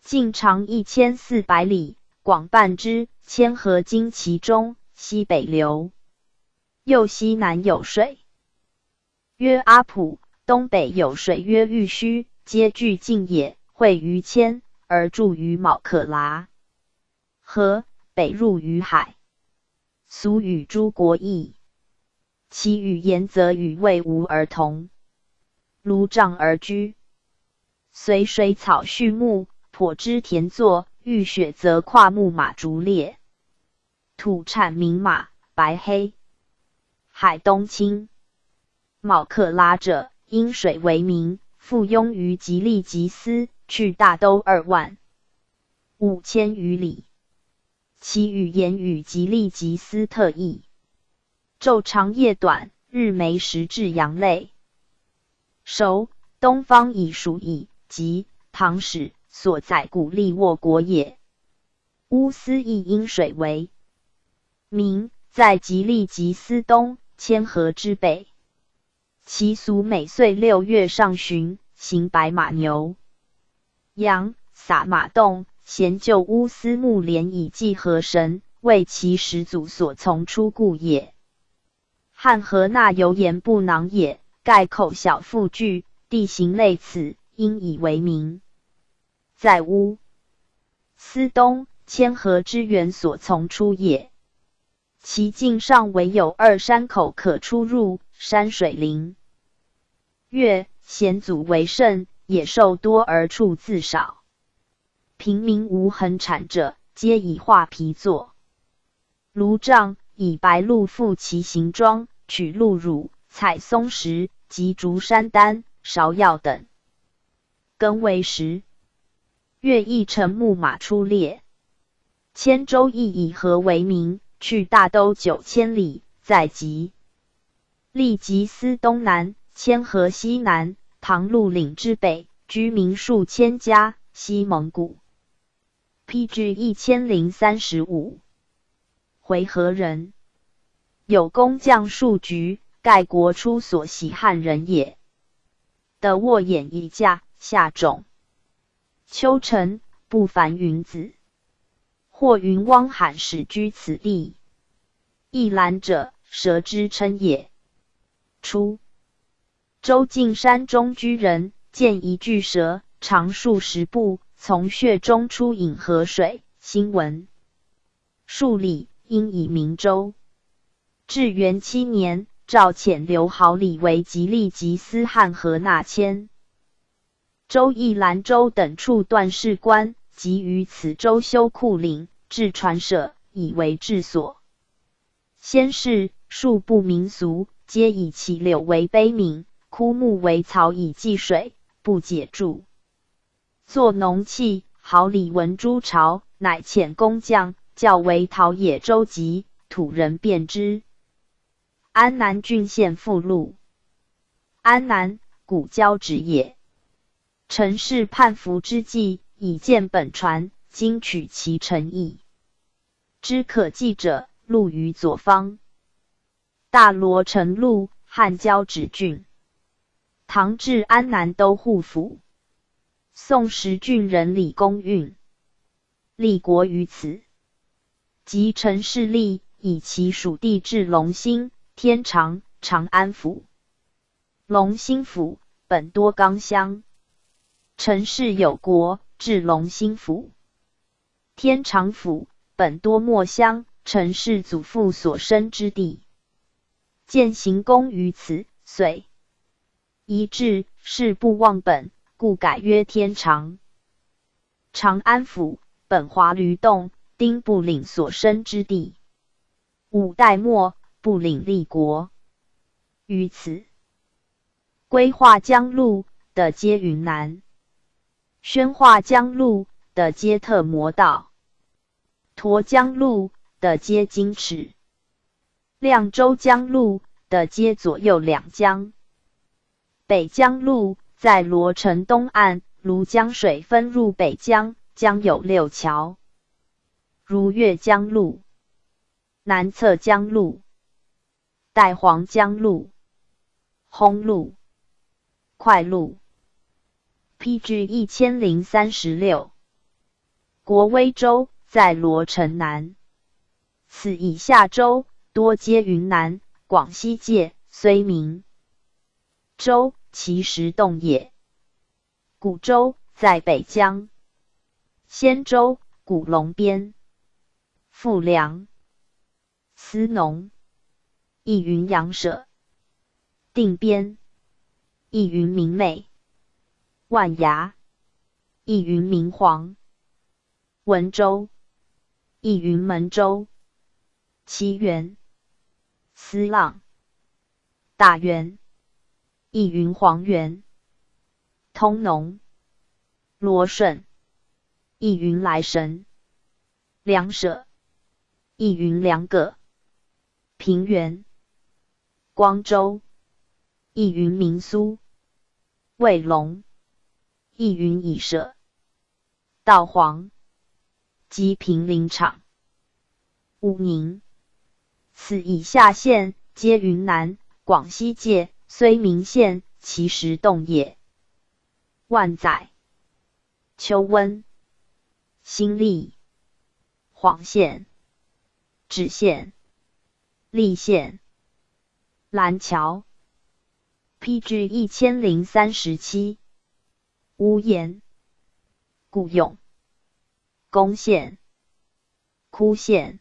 境长1400里，广半之，千河经其中，西北流，右西南有水。曰阿普，东北有水曰玉虚，皆具尽也。会于谦，而注于卯克拉。河北入于海。俗与诸国异，其语言则与魏吴而同。卢障而居，随水草畜牧，颇之田作，遇雪则跨木马逐猎。土产名马，白黑。海东清。卯克拉者，因水为名，附庸于吉利吉斯，去大都25000余里。其语言与吉利吉斯特异，昼长夜短，日没时至阳类。首东方已属矣，即唐史所载古利沃国也。乌斯亦因水为名，在吉利吉斯东，千河之北。其俗每岁6月上旬，行白马牛羊，撒马洞，咸就乌斯木莲以祭河神，为其始祖所从出故也。汉河那油盐布囊也，盖口小腹巨，地形类此，因以为名。在乌斯东，千河之源所从出也。其境上唯有2山口可出入，山水林岳，险阻为甚，野兽多而处自少。平民无横产者，皆以画皮作。卢障以白鹭覆其形状，取鹿乳、采松石及竹山丹、芍药等，耕为食。乐亦乘木马出猎。千州亦以河为名，去大都9000里，在吉利吉斯东南，千河西南，唐鹿岭之北，居民数千家，西蒙古。PG 1035。回纥人，有工匠数局，盖国初所喜汉人也。的卧眼以架，下种秋晨，不凡云子。或云汪罕始居此地。一览者，蛇之称也。初，周进山中居人，见一巨蛇，长数10步，从穴中出饮河水，新闻数里，因以名周。至元7年，诏遣刘毫礼为吉利吉斯汉河纳迁。周亦兰州等处段事官，即于此州修库岭，置船舍，以为治所。先是数部民俗，皆以其柳为碑铭，枯木为草以济水，不解注。作农器，毫礼闻诸朝，乃遣工匠，教为陶冶周籍，土人辨之。安南郡县附录。安南，古交趾也。陈氏叛服之际，以见本传，今取其诚意。之可记者，录于左方。大罗城录，汉交趾郡。唐至安南都护府。宋时郡人李公运，立国于此。及陈氏立，以其属地至龙兴、天长、长安府。龙兴府本多冈乡。陈氏有国，至龙兴府。天长府本多墨乡，陈氏祖父所生之地。建行宫于此，遂移至，事不忘本，故改曰天长。长安府本华吕洞、丁部领所生之地。五代末，部领立国于此。归化江路的皆云南。宣化江路的皆特摩道。沱江路的皆金池。亮州江路的皆左右两江。北江路在罗城东岸，庐江水分入北江，江有6桥。如越江路、南侧江路、代黄江路、烘路、快路。PG 1036。国威州在罗城南。此以下州多皆云南、广西界，虽名州，其实动也。古州在北疆。仙州，古龙边。富良。司农。亦云阳舍。定边。亦云明美。万崖。亦云明黄。文州。亦云门州。祁元。司浪。大元。亦云黄元。通农。罗顺。亦云来神。梁舍。亦云梁葛。平原。光州。亦云明苏。卫龙。亦云以舍。道黄。及平陵场。武宁。此以下县皆云南、广西界，虽名县，其实动也。万载。秋温。新历。晃县。芷县。蓟县。蓝桥。PG 1037。乌延。固永。宫县。枯县。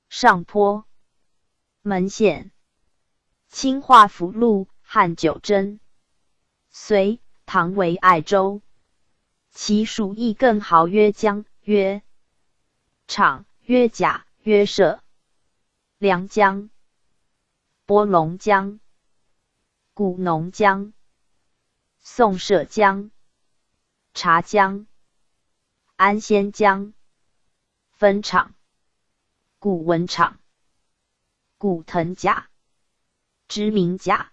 上坡。门县。清化府路汉九真。隋唐为爱州。其属亦更号曰江、曰场、曰甲、曰社。良江。波龙江。古农江。宋社江。察江。安仙江。分场。古文场。古藤甲。知名甲。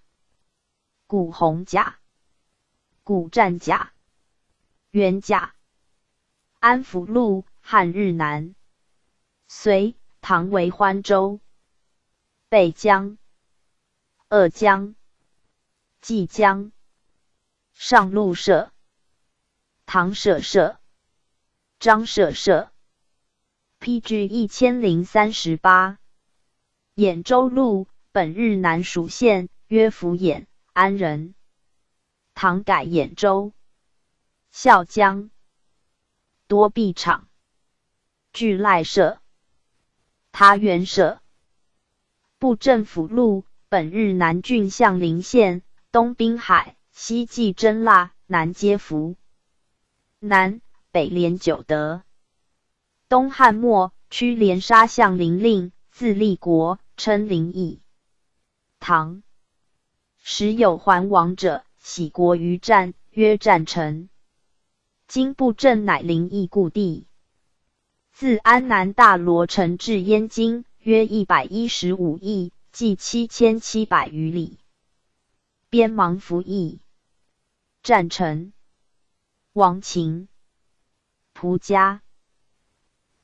古红甲。古战甲。元甲。安福路汉日南。隋唐为欢州。背江。鄂江。蓟江。上路社。唐舍社。张舍社。PG 1038。兖州路本日南属县，曰福兖，安人。唐改兖州。孝江。多壁场。巨赖社。他园社。布政府路本日南郡象陵县，东滨海，西济真腊，南接福。南北连九德。东汉末区连沙象陵令，字立国，称陵邑。唐时有桓王者，喜国于战，曰战臣。今布政乃陵邑故地。自安南大罗城至燕京，约115邑，计7700余里。边芒服役。战臣。王秦。蒲家。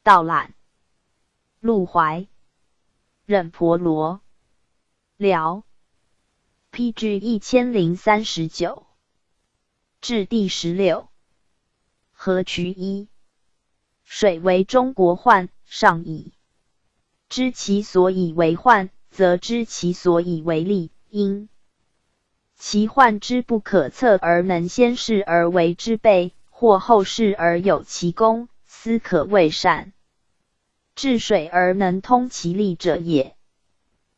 道览。陆怀。忍婆罗。辽。PG 1039。至第16。河渠一。水为中国患，上矣。知其所以为患，则知其所以为利，因其患之不可测而能先事而为之备，或后事而有其功，斯可谓善。治水而能通其利者也。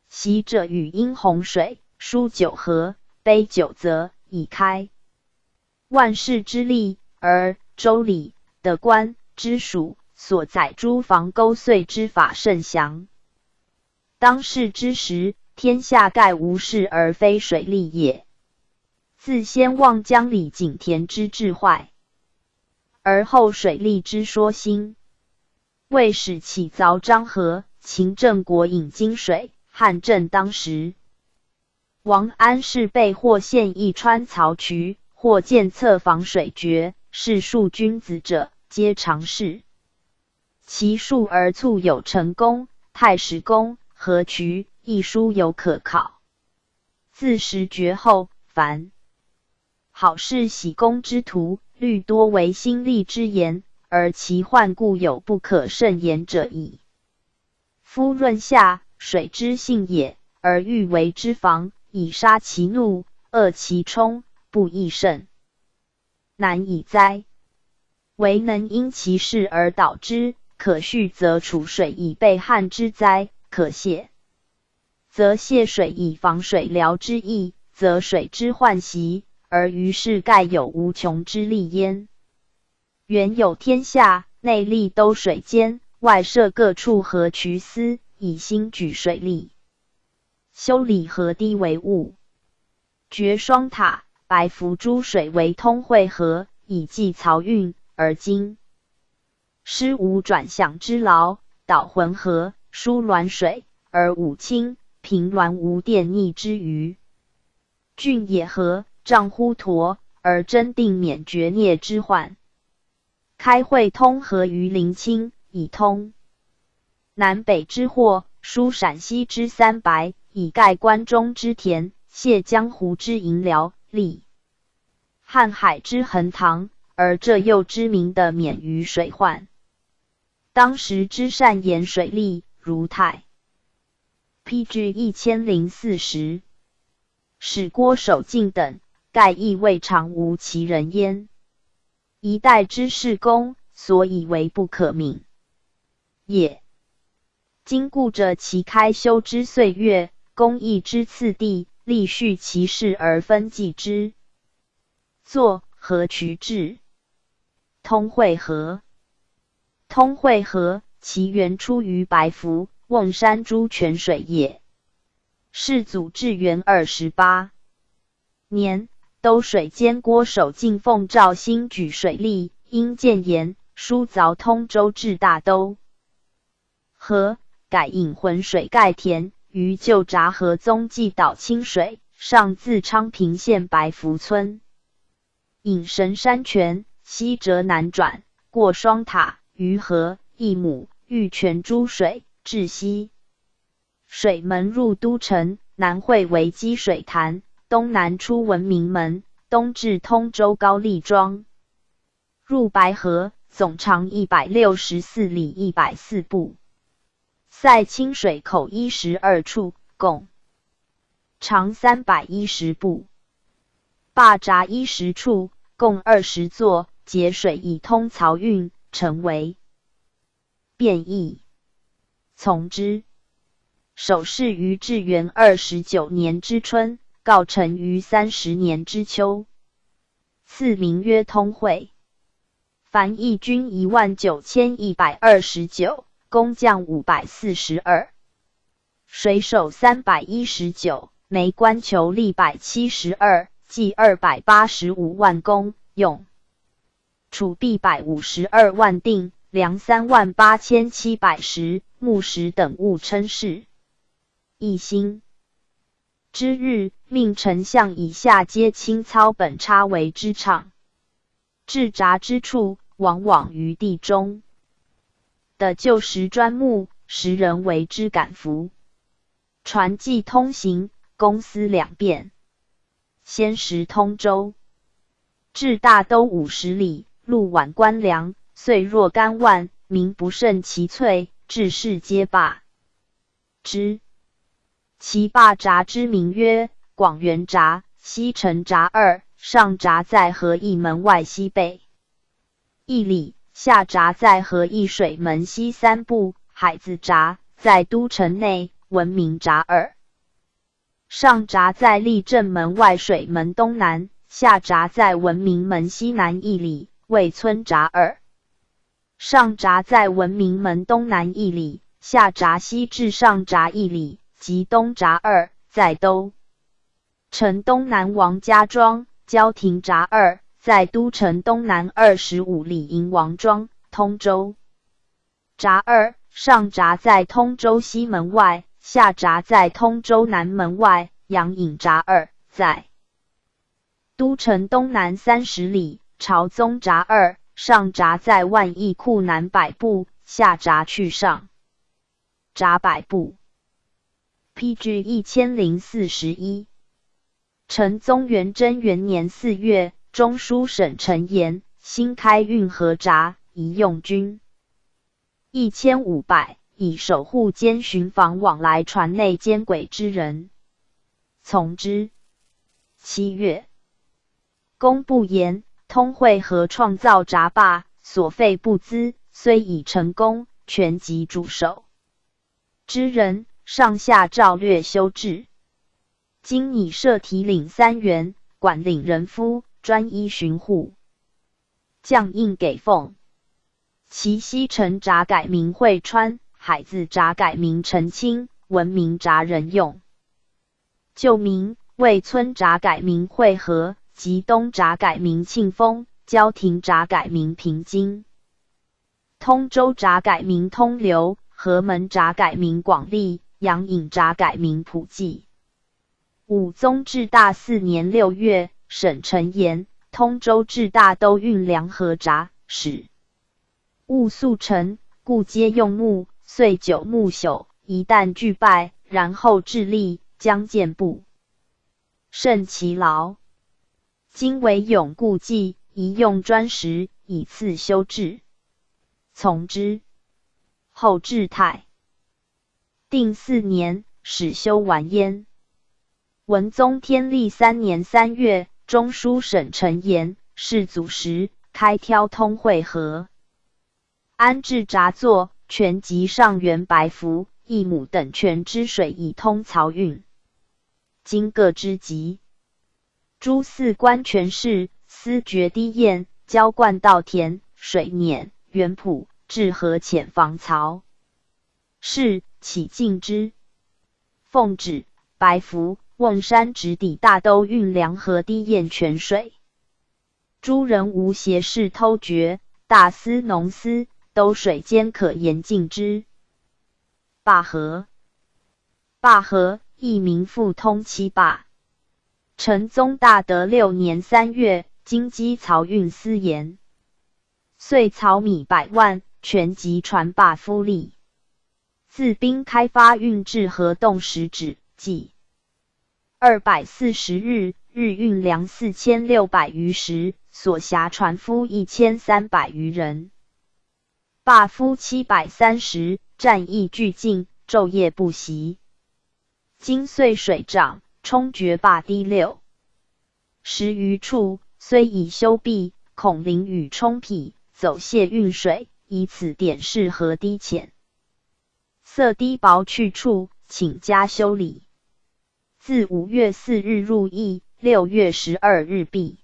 习者与因洪水，疏九河，卑九泽，以开万世之利，而周礼的官之属所载诸防沟隧之法甚详。当世之时，天下盖无事而非水利也。自先望江里井田之治坏，而后水利之说兴。为使起凿漳河，秦郑国引金水，汉正当时。王安石被或献一川漕渠，或建侧防水决，是庶君子者，皆常事。其数而促有成功，太史公、河渠一书有可考。自时绝后，凡好事喜功之徒，虑多为心力之言，而其患故有不可胜言者矣。夫润下，水之性也，而欲为之防，以杀其怒，恶其冲，不亦甚？难以哉！唯能因其事而导之，可蓄则储水以备旱之灾，可泄则泄水以防水疗之意，则水之患袭，而于是盖有无穷之利焉。原有天下，内立兜水间，外设各处河渠司，以兴举水利。修理河堤为务，掘双塔，白浮诸水为通惠河，以济漕运。而今师无转向之劳，导浑河，疏滦水，而武清平滦无电逆之余。郡野河，丈乎沱，而真定免绝孽之患。开会通河于临清，以通南北之祸，疏陕西之三白，以盖关中之田，泄江湖之银辽，利瀚海之横塘，而这又知名的免于水患。当时之善言水利，如太 PG 1040，使郭守敬等，盖亦未尝无其人焉。一代之事功，所以为不可泯也。今顾着其开修之岁月，工艺之次第，立序其事而分记之。作河渠志。通惠河。通惠河，其源出于白浮、瓮山诸泉水也。世祖至元28年，兜水监郭守敬奉诏兴举水利，因谏言，疏凿通州至大兜河，改引浑水盖田，于旧闸河宗继导清水，上自昌平县白浮村，引神山泉，西折南转，过双塔、鱼河、一亩、玉泉诸水，至西水门入都城，南汇为积水潭，东南出文明门，东至通州高丽庄，入白河，总长164里104步。塞清水口12处，共长310步。坝闸10处，共20座，节水以通漕运，成为便益。从之。守事于至元29年之春，告成于30年之秋。赐名曰通惠。凡义军19129，工匠542，水手319，煤官裘力172，计285万工，用储币152万锭，粮38700石，木石等物称是。一星之日，命丞相以下皆清操本插为之场。至闸之处，往往于地中的旧石砖木，时人为之感服。船既通行，公司两便。先时通州，至大都50里，路晚官粮，岁若干万，民不胜其瘁，治世皆罢之。其坝闸之名曰广元闸，西城闸2，上闸在河邑门外西北1里，下闸在河邑水门西3步，海子闸在都城内，闻名闸2。上闸在立正门外水门东南，下闸在文明门西南1里，为村闸2。上闸在文明门东南1里，下闸西至上闸1里，即东闸2，在都城东南王家庄，交亭闸2，在都城东南25里营王庄，通州闸2。上闸在通州西门外，下闸在通州南门外，阳隐闸2，在都城东南30里，朝宗闸2。上闸在万义库南100步，下闸去上闸100步。PG 1041。成宗元贞元年4月，中书省陈言，新开运河闸，宜用军1500，以守护兼巡防往来船内奸诡之人。从之。7月，工部言通会河创造闸坝，所费不资，虽已成功，全集主守之人，上下照略修治。今拟设提领3员，管领人夫，专一巡护。将印给奉。其西城闸改名惠川，海字闸改名澄清，文明闸人用。旧名魏村闸改名惠河，及东闸改名庆丰，交亭闸改名平津。通州闸改名通流，河门闸改名广利，阳隐闸改名普济。武宗至大4年6月，沈承言通州至大都运粮河闸使。务速成，故皆用木，遂9木朽，一旦俱败，然后致力，将见不甚其劳。今为永固计，宜用砖石，以次修治。从之。后至泰定4年，始修完焉。文宗天历3年3月，中书省承言，世祖时，开挑通会河，安置闸座，全集上元白符、一亩等泉之水以通漕运。今各之急。诸四官权势，司决堤堰，浇灌稻田，水碾、园圃，治河浅防漕。是起进之。奉旨，白符、瓮山直抵大都运粮河堤堰泉水。诸人无胁事偷掘，大司、农司、都水间可严禁之。灞河。灞河，亦名复通七灞。成宗大德6年3月，京畿漕运司言。遂漕米100万，全集船灞夫力。自兵开发运至河洞10指，计240日，日运粮4600余石，所辖船夫1300余人。灞夫730，战役俱尽，昼夜不息。今遂水涨，冲决灞堤610余处，虽已修毕，恐淋雨冲陂，走泄运水，以此点示河堤浅。塞堤薄去处，请加修理。自5月4日入役，6月12日毕。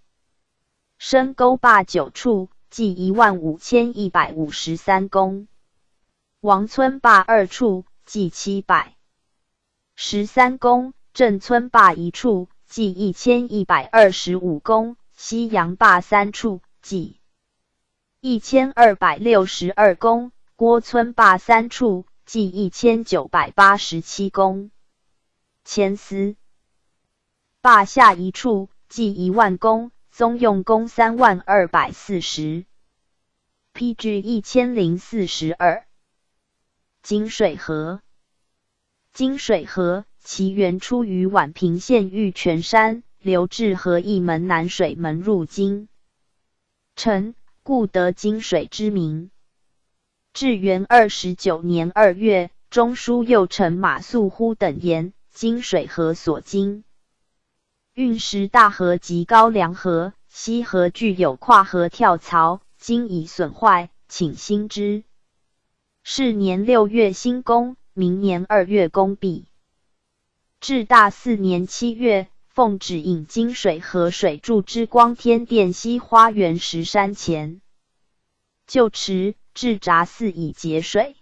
深沟坝9处，计15153公。王村坝2处，计713公。镇村坝1处，计1125公。西洋坝3处，计1262公。郭村坝3处，计1987公。千丝坝下1处，计10000公。宗用公30240。PG 1042。金水河。金水河，其源出于宛平县玉泉山，流至河义门南水门入京城，故得金水之名。至元29年2月，中书右丞马素乎等言，金水河所经运时大河及高梁河，西河具有跨河跳槽，今已损坏，请兴之。是年6月兴工，明年2月工毕。至大4年7月，奉旨引金水河水注之光天殿西花园石山前。就池至闸4以节水。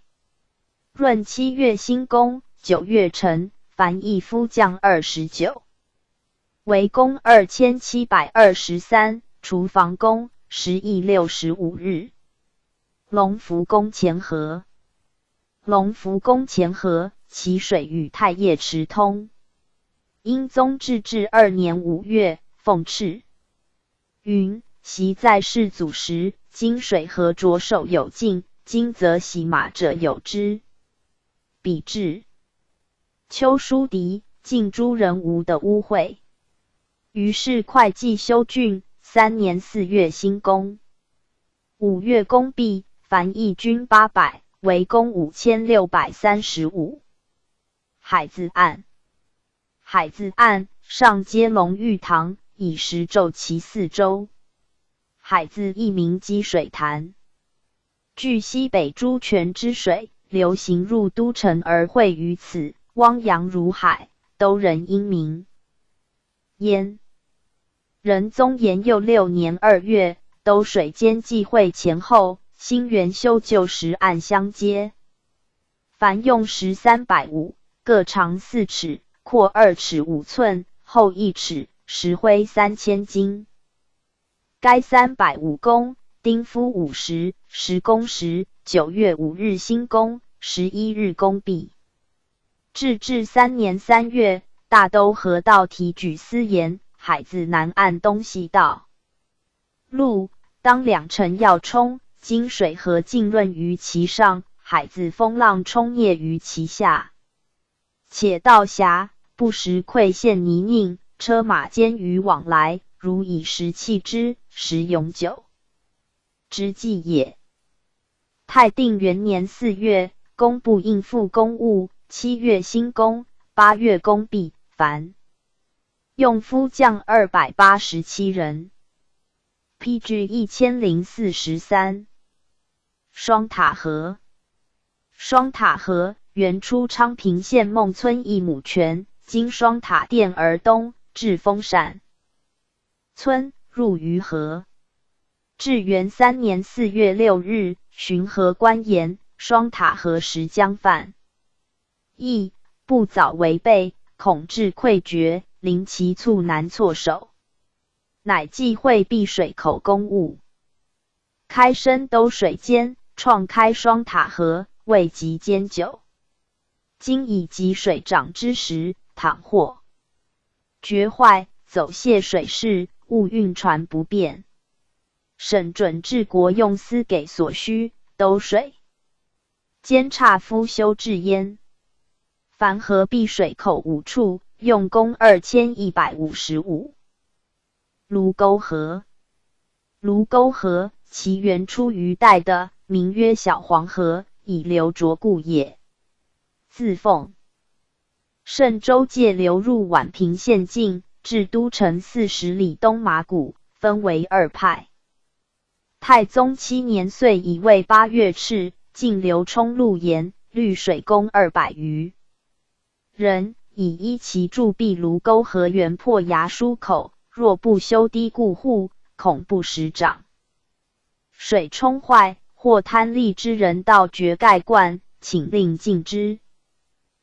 闰7月兴工，9月成，凡役夫将29。为工2723，除房工10役65日。隆福宫前河。隆福宫前河，其水与太液池通。英宗至治2年5月，奉敕云：昔在世祖时，金水河浊手有尽，今则洗马者有之。比至丘叔狄，尽诸人无的污秽。于是会稽修郡，3年4月兴工。5月工毕，凡役军800，为工5635。海字案。海字案，上接龙玉堂，以石宙其四周。海自一名积水潭，据西北诸泉之水，流行入都城而汇于此，汪洋如海，都人因名焉。仁宗延佑6年2月，都水间际会前后，兴元修旧石岸相接，凡用石350，各长4尺，阔2尺5寸，厚1尺，石灰3000斤。该350工，丁夫50，时工时9月5日兴工，11日工毕。至3年3月，大都河道提举司盐，海自南岸东西道路，当2城要冲，经水河浸润于其上，海自风浪冲啮于其下。且道狭，不时溃陷泥泞，车马间于往来，如以石弃之，实永久之计也。太定元年4月，工部应付公务，7月兴工，8月工毕，凡用夫将287人。PG 1043。双塔河。双塔河原出昌平县孟村一亩泉，经双塔店而东，至丰陕村，入于河。至元3年4月6日，巡河官言，双塔河时将泛溢，不早为备，恐至溃决，临其促难措手，乃忌讳避水口公务，开深都水间，创开双塔河，未及间久。今以及水涨之时，倘或决坏，走泄水势，误运船不便，审准治国用司给所需，都水监察夫修治焉。凡河避水口5处，用工2155。卢沟河。卢沟河，其源出于代的，名曰小黄河，以流浊故也。自奉圣州界流入宛平县境，至都城40里东马谷，分为2派。太宗7年岁乙未8月敕，径流冲路沿，率水工200余人，以依其筑壁卢沟河源破崖疏口，若不修堤固护，恐不时涨。水冲坏，或贪利之人盗掘盖灌，请令禁之。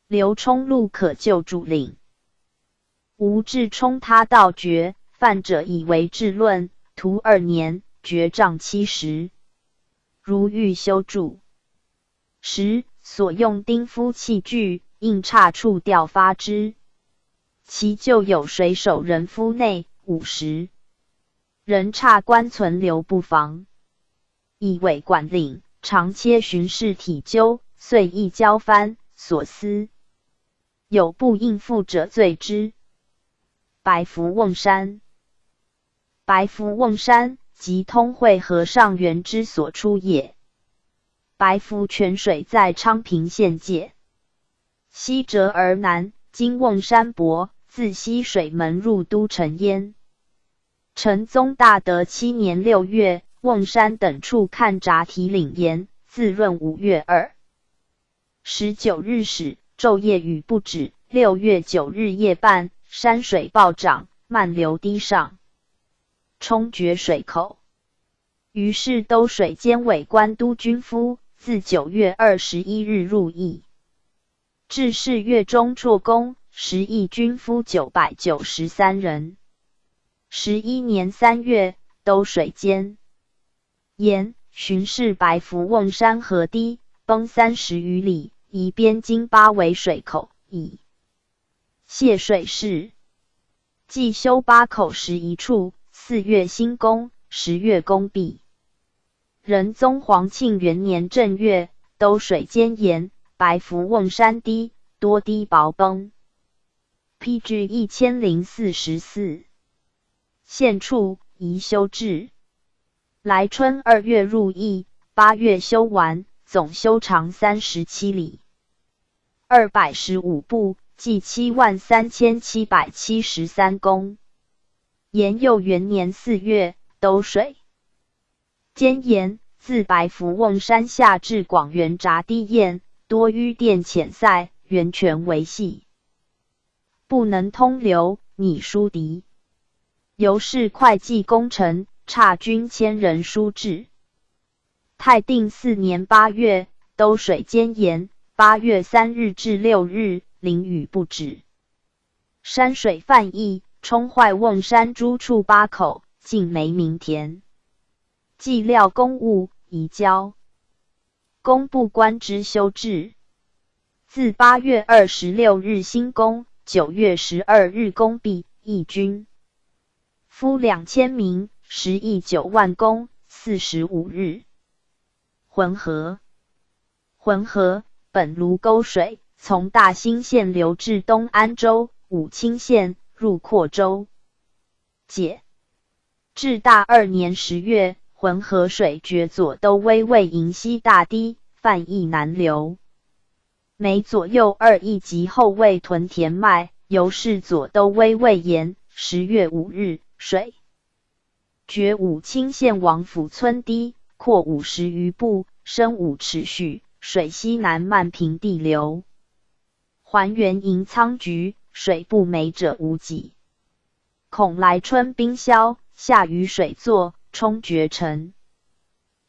流冲路可救主领。吾至冲他盗掘，犯者以为治论，徒2年，爵杖70。如欲修筑时，所用丁夫器具，应差处调发之。其就有水手人夫内50人，差官存留不妨。以为管领，常切巡视体纠，遂易交藩所思。有不应付者罪之。白符瓮山。白符瓮山，即通惠河上源之所出也。白符泉水在昌平县界西折而南，经瓮山泊，自西水门入都城焉。成宗大德7年6月，瓮山等处看闸提领言，自闰5月19日始，昼夜雨不止。6月9日夜半，山水暴涨，漫流堤上，冲决水口。于是都水监委官都军夫，自9月21日入邑。至4月中辍工，10邑军夫993人。11年3月，都水监盐巡视白符瓮山河堤，崩30余里，以边经8为水口，以泄水势。既修8口11处，4月兴工，10月工毕。仁宗皇庆元年正月，都水监盐白符瓮山堤，多堤薄崩。PG 1044。县处宜修治。来春2月入邑，8月修完，总修长37里，215步，计73773公。延佑元年4月，兜水。兼言，自白符瓮山下至广元闸堤堰，多淤甸浅塞，源泉为细，不能通流，拟疏敌。由是会稽功臣，差军1000人书至。太定4年8月，兜水兼言，8月3日至6日，淋雨不止。山水泛溢，冲坏瓮山诸处8口，尽没民田。计料公务，移交。工部官之修治。自8月26日兴工，9月12日工毕，义军。夫2000名，10亿9万工，45日。浑河。浑河，本卢沟水，从大兴县流至东安州、武清县，入阔州。解。至大2年10月，浑河水决左都威卫营西大堤，泛溢南流。每左右2邑及后卫屯田麦，由是左都威卫沿10月5日，水决武清县王府村堤，阔50余步，深5尺许，水西南漫平地流。还原营仓局，水不美者无几。恐来春冰消，夏雨水作，冲决城。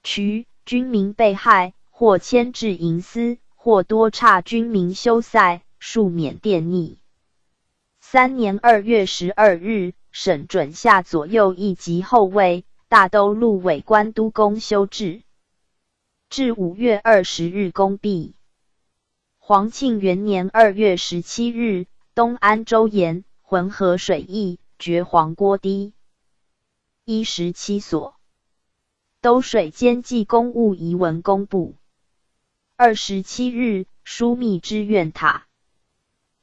渠军民被害，或迁至营司，或多差军民休塞，数免佃逆。3年2月12日，审准下左右邑及后卫、大都路委官督工修治。至5月20日工毕。皇庆元年2月17日，东安州沿浑河水溢，决黄郭堤。17所。兜水监记公务遗文公布。27日，枢密之院塔。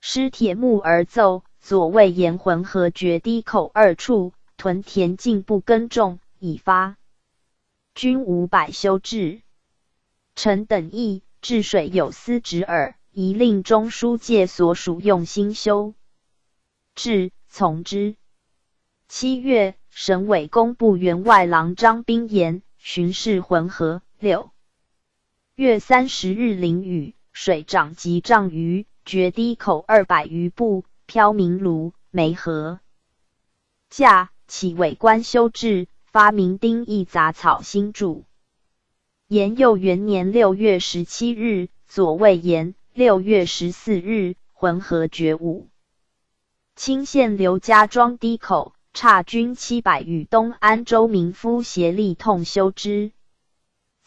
施铁木而奏，左卫沿浑河决堤口2处，屯田径不耕种，已发。均500修治。臣等议，治水有司职耳，宜令中书界所属用心修治，从之。7月，省委工部员外郎张彬言，巡视浑河。6月30日淋雨，水涨及丈余，决堤口200余步，飘明卢、梅河。驾启委官修治，发明丁义杂草新著。延佑元年6月17日，左卫沿；6月14日，浑河决武。清县刘家庄堤口，差军700与东安州民夫协力痛修之。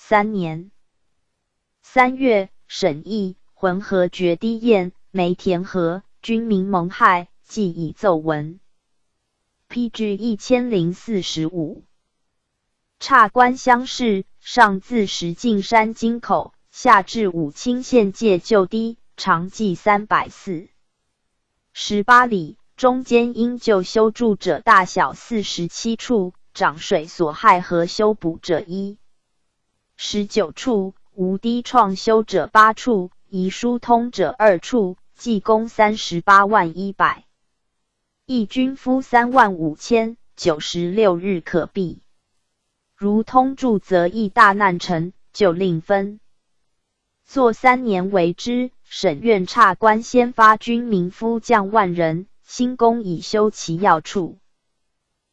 3年3月，审议浑河决堤堰、梅田河，军民蒙害，即以奏文。PG 1045。差官乡试，上自石径山津口，下至武清县界旧堤，长计340 18里，中间因旧修筑者大小47处，涨水所害和修补者19处，无堤创修者8处，宜疏通者2处，计工38万100。义军夫3万5千，96日可毕。如通筑则亦大难成，就令分。作3年为之，审院差官先发军民夫将万人，新工以修其要处。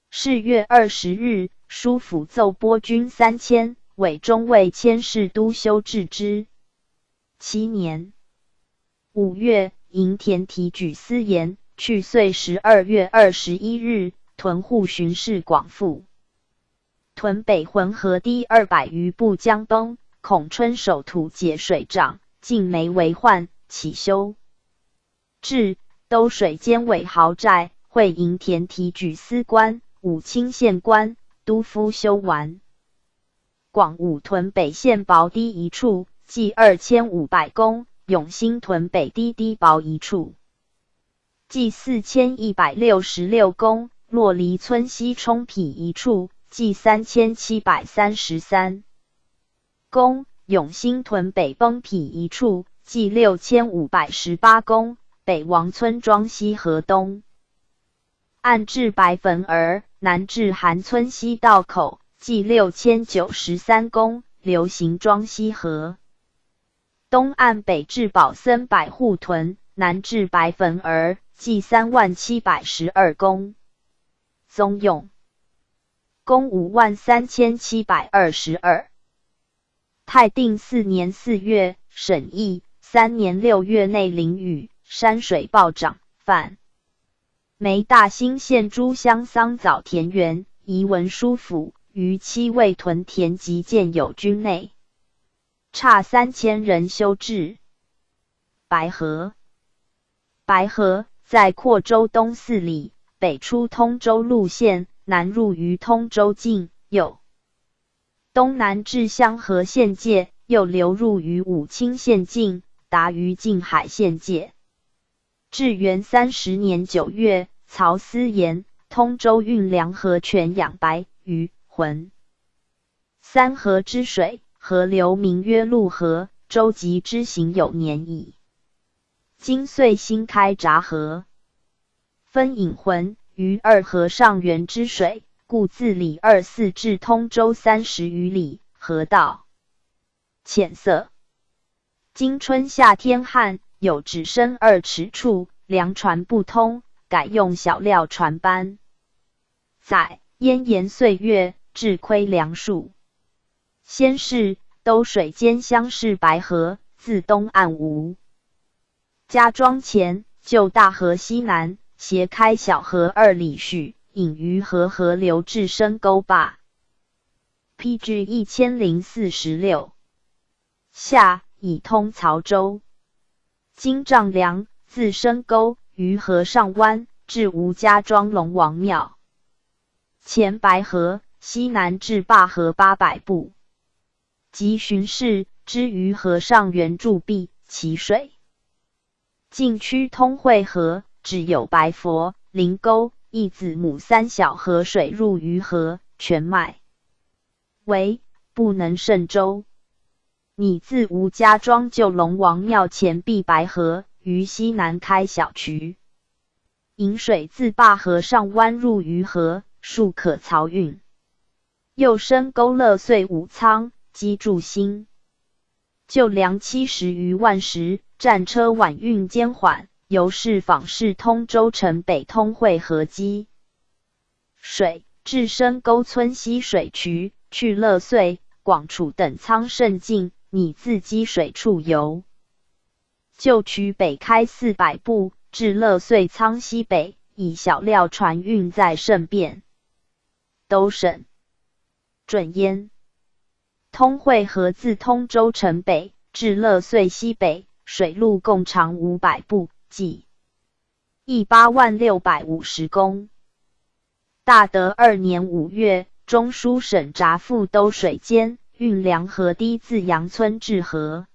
是月20日，书府奏拨军3000，委中尉迁士都修治之。7年5月，营田提举司言，去岁12月21日，屯户巡视广复。屯北浑河堤200余步将崩，恐春守土解水涨，尽没为患，起修至兜水监委豪寨，会营田提举司官、武清县官、督夫修完。广武屯北县薄堤1处，计2500公，永兴屯北堤堤薄1处，计4166公，洛梨村西冲陂1处，计3733公，永兴屯北崩陂1处，计6518公，北王村庄西河东岸至白坟儿，南至韩村西道口，计6093公，流行庄西河。东岸北至宝森百户屯，南至白坟儿，计30712公。宗用公53722。太定4年4月，审议，3年6月内淋雨，山水暴涨，犯。梅大兴县诸乡桑枣田园，遗文书府，于7位屯田及建有军内，差3000人修治。白河在阔州东4里，北出通州路线，南入于通州境，右东南至香河县界，又流入于武清县境，达于静海县界。至元30年9月，曹思言，通州运粮河泉养白鱼浑3河之水，河流名曰陆河，舟楫之行有年矣。今岁新开闸河，分引浑于2河上源之水，故自里24至通州30余里，河道浅色。今春夏天旱，有只深2尺处，粮船不通，改用小料船班。载燕延岁月，至亏粮数。先是兜水间乡市白河，自东岸吴家庄前，就大河西南，斜开小河2里许，引于河流至深沟坝。PG 1046。下以通曹州。今丈量自深沟于河上湾，至吴家庄龙王庙。前白河，西南至灞河800步。及巡视之于河上源筑壁，其水近区通惠河，只有白佛、灵沟、一子母3小河水入于河，全脉为不能胜舟。拟自吴家庄就龙王庙前避白河，于西南开小渠，引水自灞河上湾入于河，数可漕运。又深沟勒碎武仓，积筑新，就粮70余万石，战车晚运兼缓，由是访视通州城北通惠河积水，至深沟村西水渠，去勒碎、广楚等仓甚尽，拟自积水处游。就渠北开400步，至勒碎仓西北，以小料船运载甚便。都省准焉。通惠河自通州城北至勒碎西北，水路共长500步，计18650公。大德2年5月，中书省闸副都水监，运粮河堤自杨村至河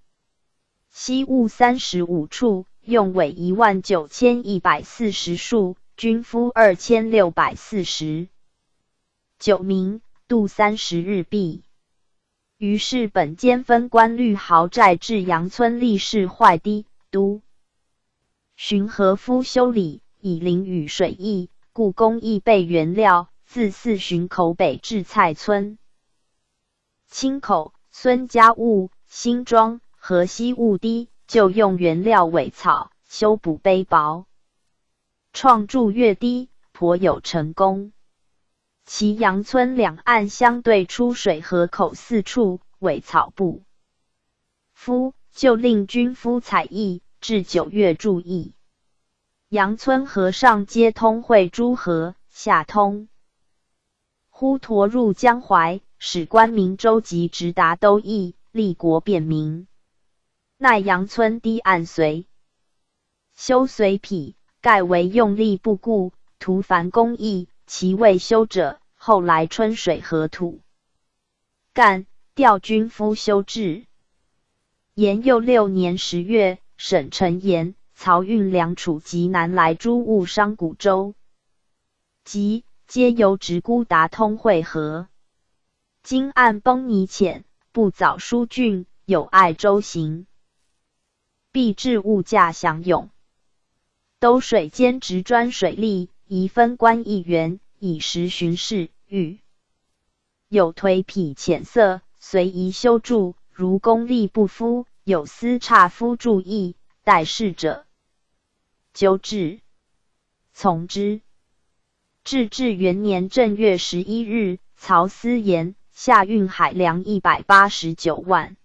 西务35处，用尾19140束，军夫2640。9名，度30日毕。于是本监分官律豪寨至杨村立事坏堤，都巡河夫修理，以淋雨水溢，故工役备原料，自4巡口北至蔡村、清口、孙家务、新庄、河西务堤，就用原料苇草，修补碑薄，创筑越堤，颇有成功。其杨村两岸相对出水河口4处，苇草布夫，就令军夫采邑，至9月筑邑。杨村河上皆通惠诸河，下通呼沱入江淮，使官民舟楫直达都邑，立国便民。奈杨村堤岸随修随匹，盖为用力不顾，徒繁工役，其未修者，后来春水河土干，调军夫修治。延佑6年10月，省陈言，漕运粮储及南来诸物商古州，即皆由直沽达通惠河。今岸崩泥浅，不早疏浚，有碍舟行，必致物价享用。都水监直专水利，宜分官1员，以时巡视。御有颓圮浅色，随宜修筑，如功力不敷，有司差夫注意，待事者纠治，从之。至元年正月11日，曹司言下运海粮189万。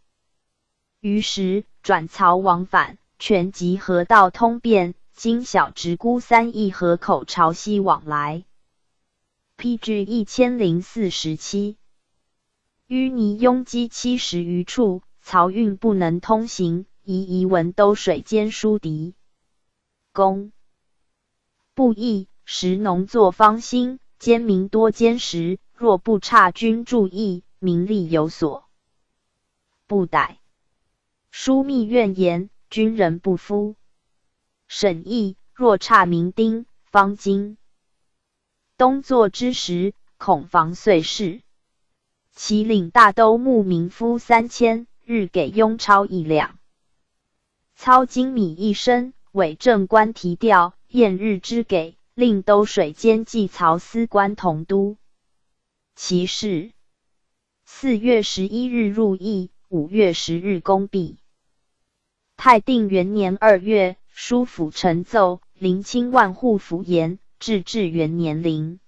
于是转曹往返，全集河道通便，今小直沽3邑河口朝西往来。PG 1047。淤泥拥积70余处，漕运不能通行，宜闻都水监疏敌。公不义，时农作方兴，奸民多奸时，若不差军注意，民力有所不逮。枢密怨言，军人不敷。审议，若差民丁，方今冬作之时，恐防岁事。其领大都牧民夫3000，日给雍钞1两。操金米1升，委正官提调，验日之给，令都水监记曹司官同都。其事4月11日入邑，5月10日公毕。太定元年2月，书府陈奏，临清万户府言，至元年零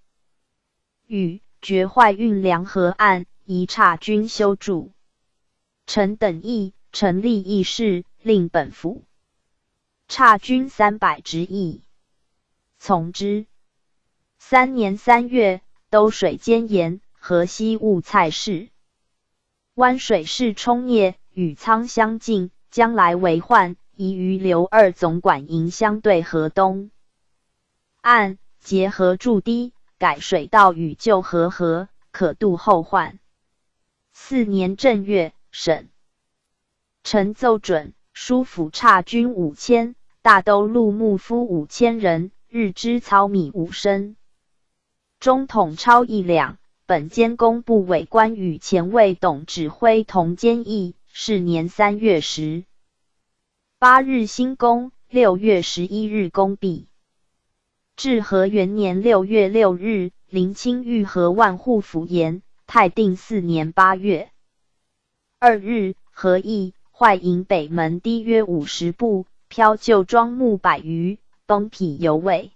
雨，决坏运粮河岸，宜察军修筑。臣等议，臣立议事，令本府察军300之役，从之。3年3月，都水监言河西务蔡氏，湾水势冲孽，与沧相近，将来为患，宜于刘二总管营相对河东岸，结河筑堤，改水道与旧河，可渡后患。4年正月，审陈奏准，书府察军5000，大都路牧夫5000人，日支糙米5升，中统钞1两。本监工部委官与前卫董指挥同监议。是年3月18日兴工，6月11日公毕。至和元年6月6日，临清御河万户府言，太定4年8月2日，河邑坏营北门堤约50步，漂旧桩木100余，崩圮犹未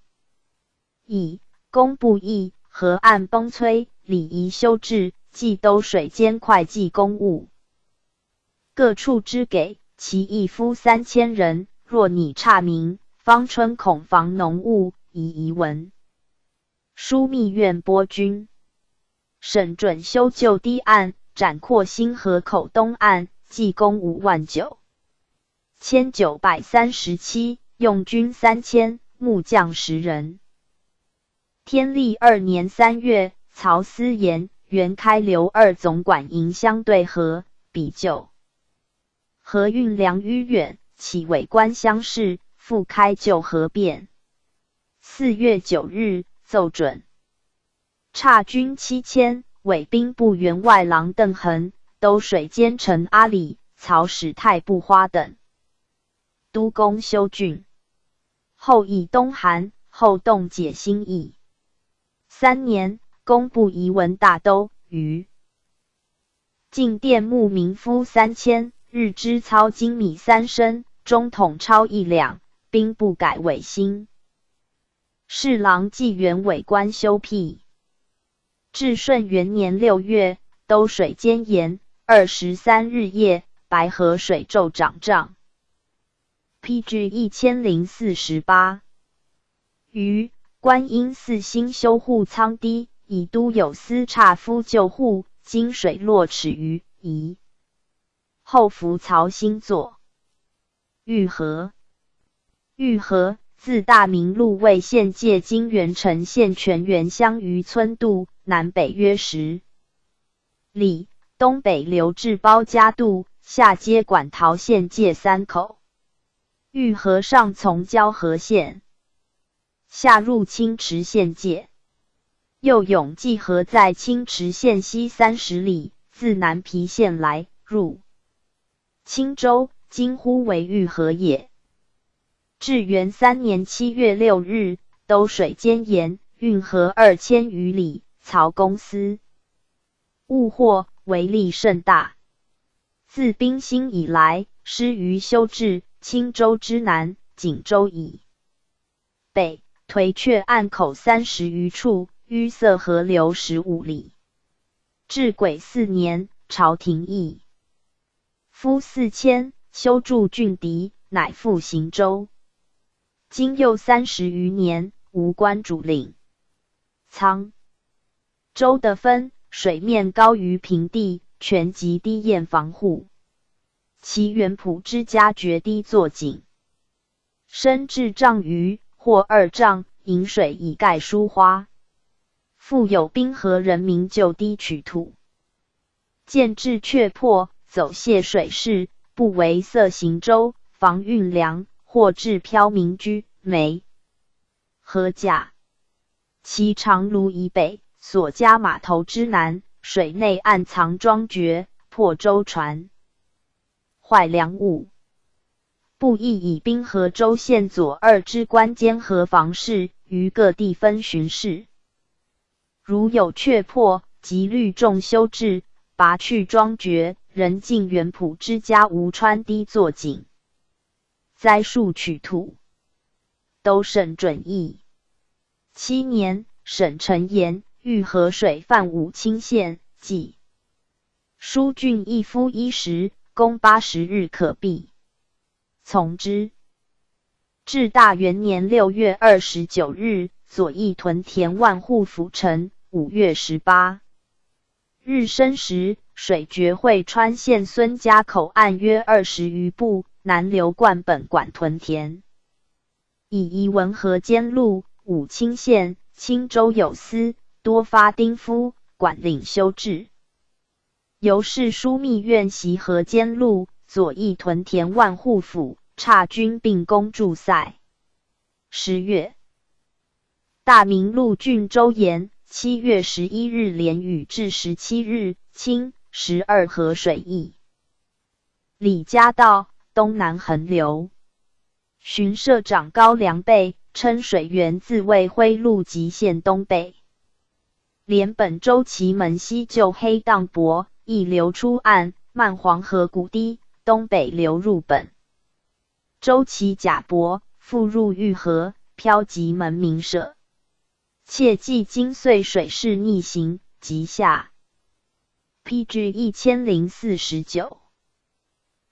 已。工部议河岸崩摧，礼仪修治，冀都水监会计公务。各处之给，其役夫3000人，若拟差民，方春恐防农务，宜闻。枢密院拨军，审准修旧堤岸，展扩新河口东岸，计工5万9千937，用军3000，木匠10人。天历2年3月，曹司言原开刘二总管营相对河，比旧河运粮迂远，起委官相视，复开旧河便。4月9日，奏准察军7000，委兵部员外郎邓恒，都水监丞阿里、曹使太部花等督工修郡。后以东韩，后动解新邑。3年，工部仪文大都于进殿牧民夫3000，日支操金米3升，中统钞1两，兵部改委新。侍郎纪元委官修辟。至顺元年6月，都水监言23日夜，白河水骤涨涨。PG 1048。于观音寺新修护仓堤，以都有司差夫救护，经水落尺余，宜后服曹兴作。玉河，自大明路卫县界经元城县泉源乡于村渡，南北约10里，东北流至包家渡，下接管陶县界3口。玉河上从交河县，下入清池县界。右永济河在清池县西30里，自南皮县来，入青州，今呼为玉河也。至元3年7月6日，兜水间盐运河2000余里，曹公司物获为利甚大。自宾兴以来，施于修治青州之南、锦州以北，颓却岸口30余处，淤塞河流15里。至癸4年，朝廷议夫4000，修筑郡敌，乃复行州。今又30余年，无官主领。沧州的分，水面高于平地，全及低堰防护。其原浦之家决堤作井，深至丈余，或2丈，引水以盖疏花。复有滨河人民就堤取土，见至却破，走泄水势，不为塞行舟，防运粮，或至漂民居、梅河甲。其长卢以北，所加码头之南，水内暗藏庄绝，破舟船，坏粮物。不亦以滨河州县左2之关监河防事，于各地分巡视。如有却破，即律众修治，拔去庄绝，人进原浦之家无川堤作井，栽树取土，都审准议。7年，审陈言，遇河水泛武清县，即疏浚一夫1时，公80日可毕。从之。至大元年6月29日，左翼屯田万户府城5月18日申时，水决会川县孙家口岸约20余步，南流灌本管屯田。以宜文河间路，武清县、青州有司，多发丁夫，管领修治。由是枢密院习河间路，左翼屯田万户府，察军并攻驻塞。10月，大明路郡州盐7月11日连雨至17日，清12河水溢。李家道东南横流。巡社长高梁备称水源自卫辉路及县东北，连本州祁门西就黑荡泊，亦流出岸，漫黄河谷堤，东北流入本州祁甲泊，复入玉河，漂及门民社。切记今岁水势逆行，即下。PG 1049。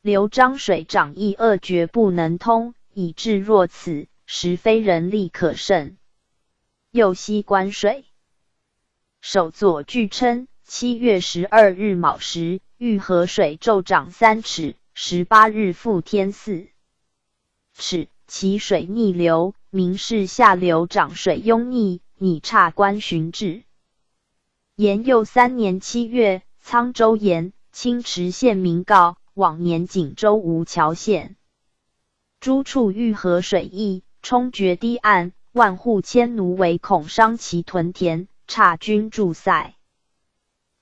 流漳水涨溢恶绝不能通，以致若此，实非人力可胜。右西关水。首左据称，7月12日卯时，玉河水骤涨3尺，18日复添4尺，其水逆流，民视下流涨水拥溺，拟察官巡治。延佑3年7月，沧州盐清池县民告，往年锦州吴桥县诸处遇河水溢，冲决堤岸，万户迁奴为恐伤其屯田，察军驻塞。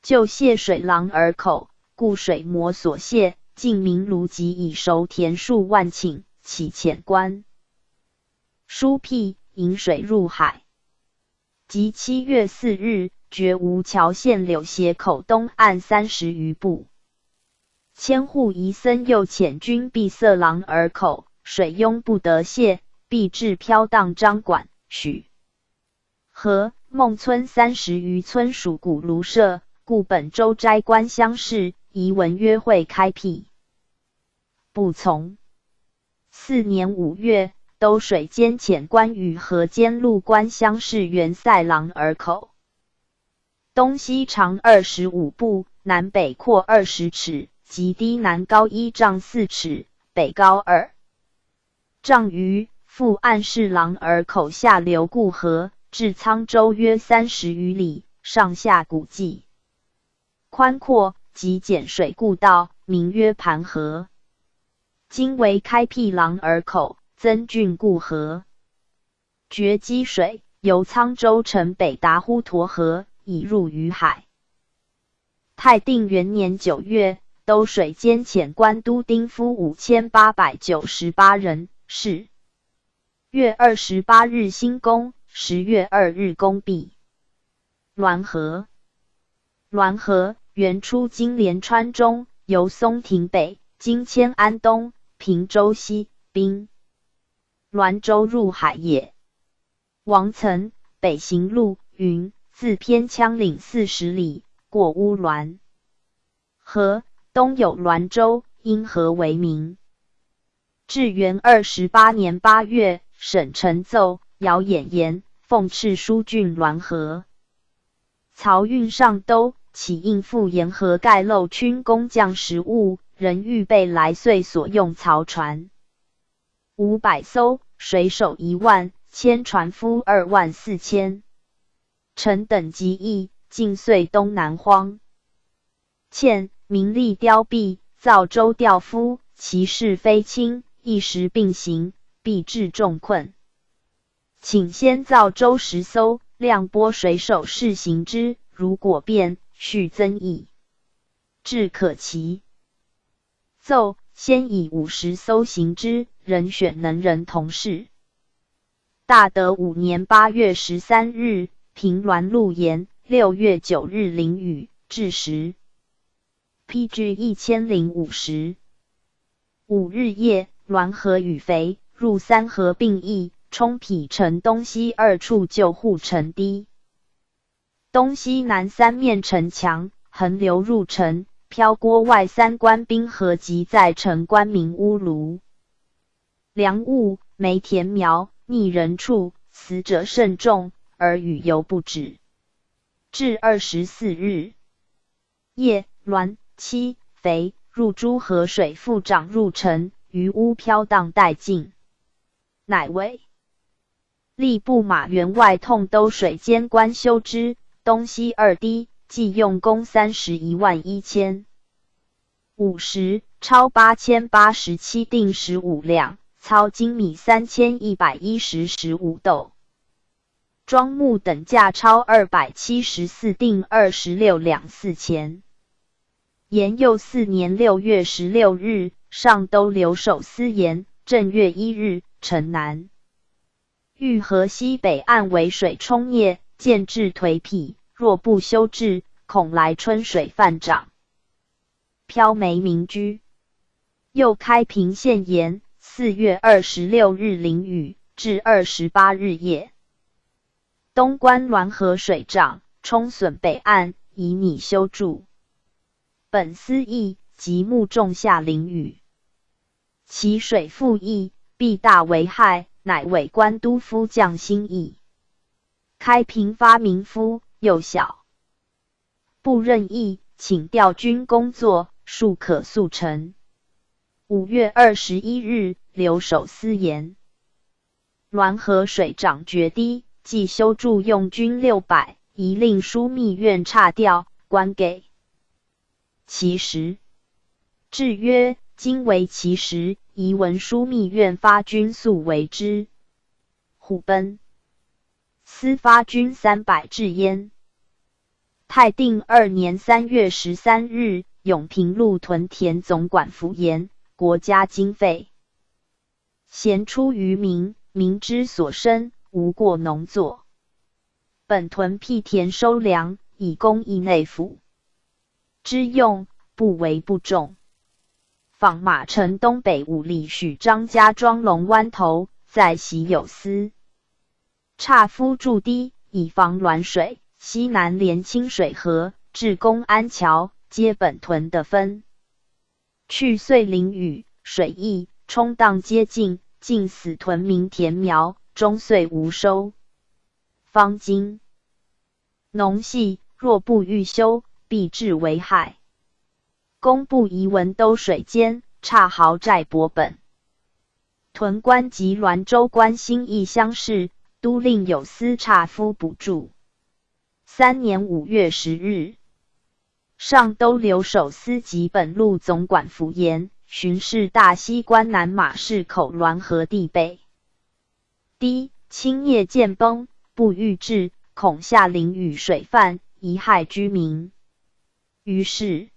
就泄水廊耳口，故水磨所泄，尽民卢及以熟田数万顷，起遣官疏辟，引水入海。及7月4日，决吴桥县柳斜口东岸30余步。千户遗僧又遣军闭塞廊耳口，水拥不得泄，必至飘荡张管、许河、孟村30余村属古庐社，故本州斋官乡试，遗文约会开辟。不从。4年5月，兜水间遣官与河间路官乡试原塞廊耳口。东西长25步，南北阔20尺，及堤南高1丈4尺，北高2丈余，复岸市廊耳口下流固河，至沧州约30余里，上下谷迹宽阔，即减水故道，名曰盘河。今为开辟廊耳口，增浚固河，决积水，由沧州城北达呼沱河，以入于海。泰定元年9月，兜水间遣官都丁夫5898人，是月28日兴工，10月2日工毕。滦河，滦河原出今连川中，由松亭北，经迁安东，平州西，滨滦州入海也。王岑北行路云，自偏羌岭40里，过乌滦河，东有滦州，因河为名。至元28年8月，沈臣奏，姚衍言，奉敕书郡滦河。漕运上都，起应付沿河盖漏坵工匠食物，人预备来岁所用漕船500艘，水手1万，千船夫2万4千。臣等极议，尽遂东南荒。欠名利凋敝，造舟吊夫，其事非轻，一时并行，必致众困。请先造舟10艘，量拨水手试行之，如果变，续增益，至可期。奏先以50艘行之，人选能人同事。大德5年8月13日，平滦路沿，6月9日淋雨，至时。PG 1050。5日夜，滦河雨肥，入3河并溢，冲陂城东西2处救护城堤。东西南3面城墙，横流入城，漂郭外3官兵合集在城官民屋庐。粮物、梅田苗，溺人处，死者甚众，而雨犹不止。至24日夜，滦七肥入诸河水复涨入城，余屋飘荡殆尽。乃为吏部马员外痛兜水监官修之，东西2堤，计用工31万1千。50超8087锭15两，糙精米3110 15斗。庄木等价超274锭26两4钱。延佑4年6月16日，上都留守司言，正月1日，城南御河西北岸为水冲堑，渐至颓圮，若不修治，恐来春水泛涨，漂没民居。又开平县言，4月26日淋雨，至28日夜。东关滦河水涨，冲损北岸，以拟修筑。本司役及木仲夏淋雨，其水复溢，必大为害，乃委官都夫将心意。开平发民夫，幼小，不任意，请调军工作，庶可速成。5月21日，留守司言，滦河水涨决堤，即修筑用军600，宜令枢密院差调，官给。其时，制曰：今为其时，宜文枢密院发军速为之。虎贲司发军300至焉。太定2年3月13日，永平路屯田总管服言，国家经费贤出于民，民之所生，无过农作。本屯辟田收粮，以供役内府之用，不为不重。访马城东北5里许张家庄龙湾头，在习有司岔夫筑堤，以防滦水。西南连清水河，至公安桥，皆本屯的分。去岁淋雨，水溢，冲荡皆尽，尽死屯民田苗，终岁无收。方今农系，若不欲修，必致为害。工部遗文兜水监，差豪债薄本。屯官及滦州官心意相视，都令有司岔夫补助。3年5月10日，上都留守司及本路总管服言，巡视大西关南马市口滦河地北。堤倾堑渐崩，不欲治，恐下淋雨水泛，贻害居民。于是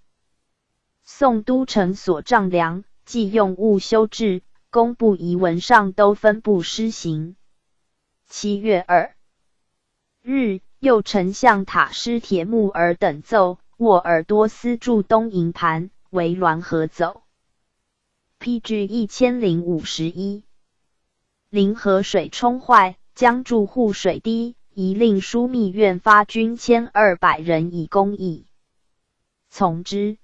宋都城所丈量，既用物修治，工部遗文上都分布施行。7月2日，右丞相塔施铁木儿等奏，沃尔多斯驻东营盘为滦河走。PG 1051。临河水冲坏，将住户水低，宜令枢密院发军1200人以攻议。从之。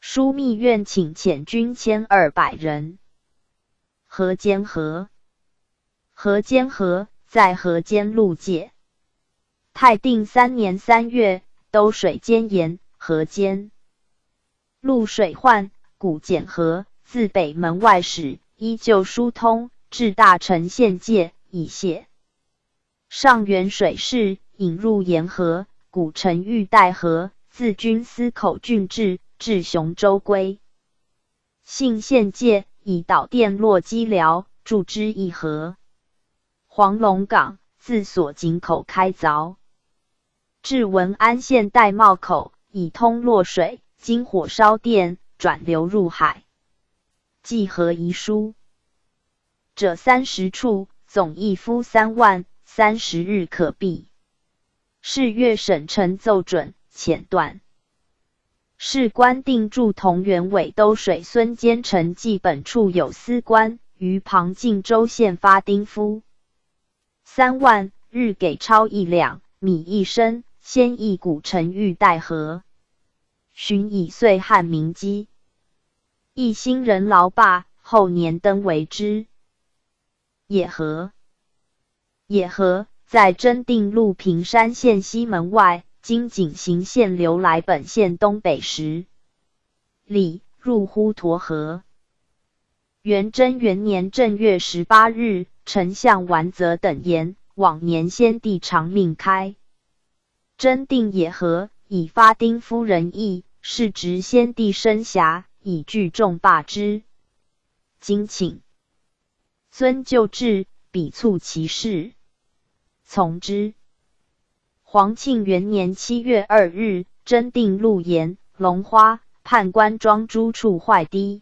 枢密院请遣军1200人。河间河在河间路界。泰定3年3月，都水监盐河间路水患，古简河自北门外始，依旧疏通，至大城县界，以泄。上元水势，引入沿河，古城玉带河，自军司口郡至雄州归。信县界，以导电落基寮，筑之一河。黄龙港，自所井口开凿。至文安县戴帽口，以通洛水，经火烧店，转流入海。记河遗书者30处，总役夫3万，30日可毕。是月省城奏准，遣断。士官定驻同源委都水孙坚城记本处有司官，于旁晋州县发丁夫3万，日给钞1两，米1升，先议古城玉带河。寻以岁汉民基。一新人劳罢，后年登为之。野河在真定路平山县西门外，经景行县流来本县东北10里，入滹沱河。元贞元年正月18日，丞相完泽等言，往年先帝常命开。真定野河，以发丁夫人意，是执先帝生涯，以聚众罢之。今请尊旧制，比促其事。从之。皇庆元年7月2日，真定路沿龙花判官庄诸处坏堤。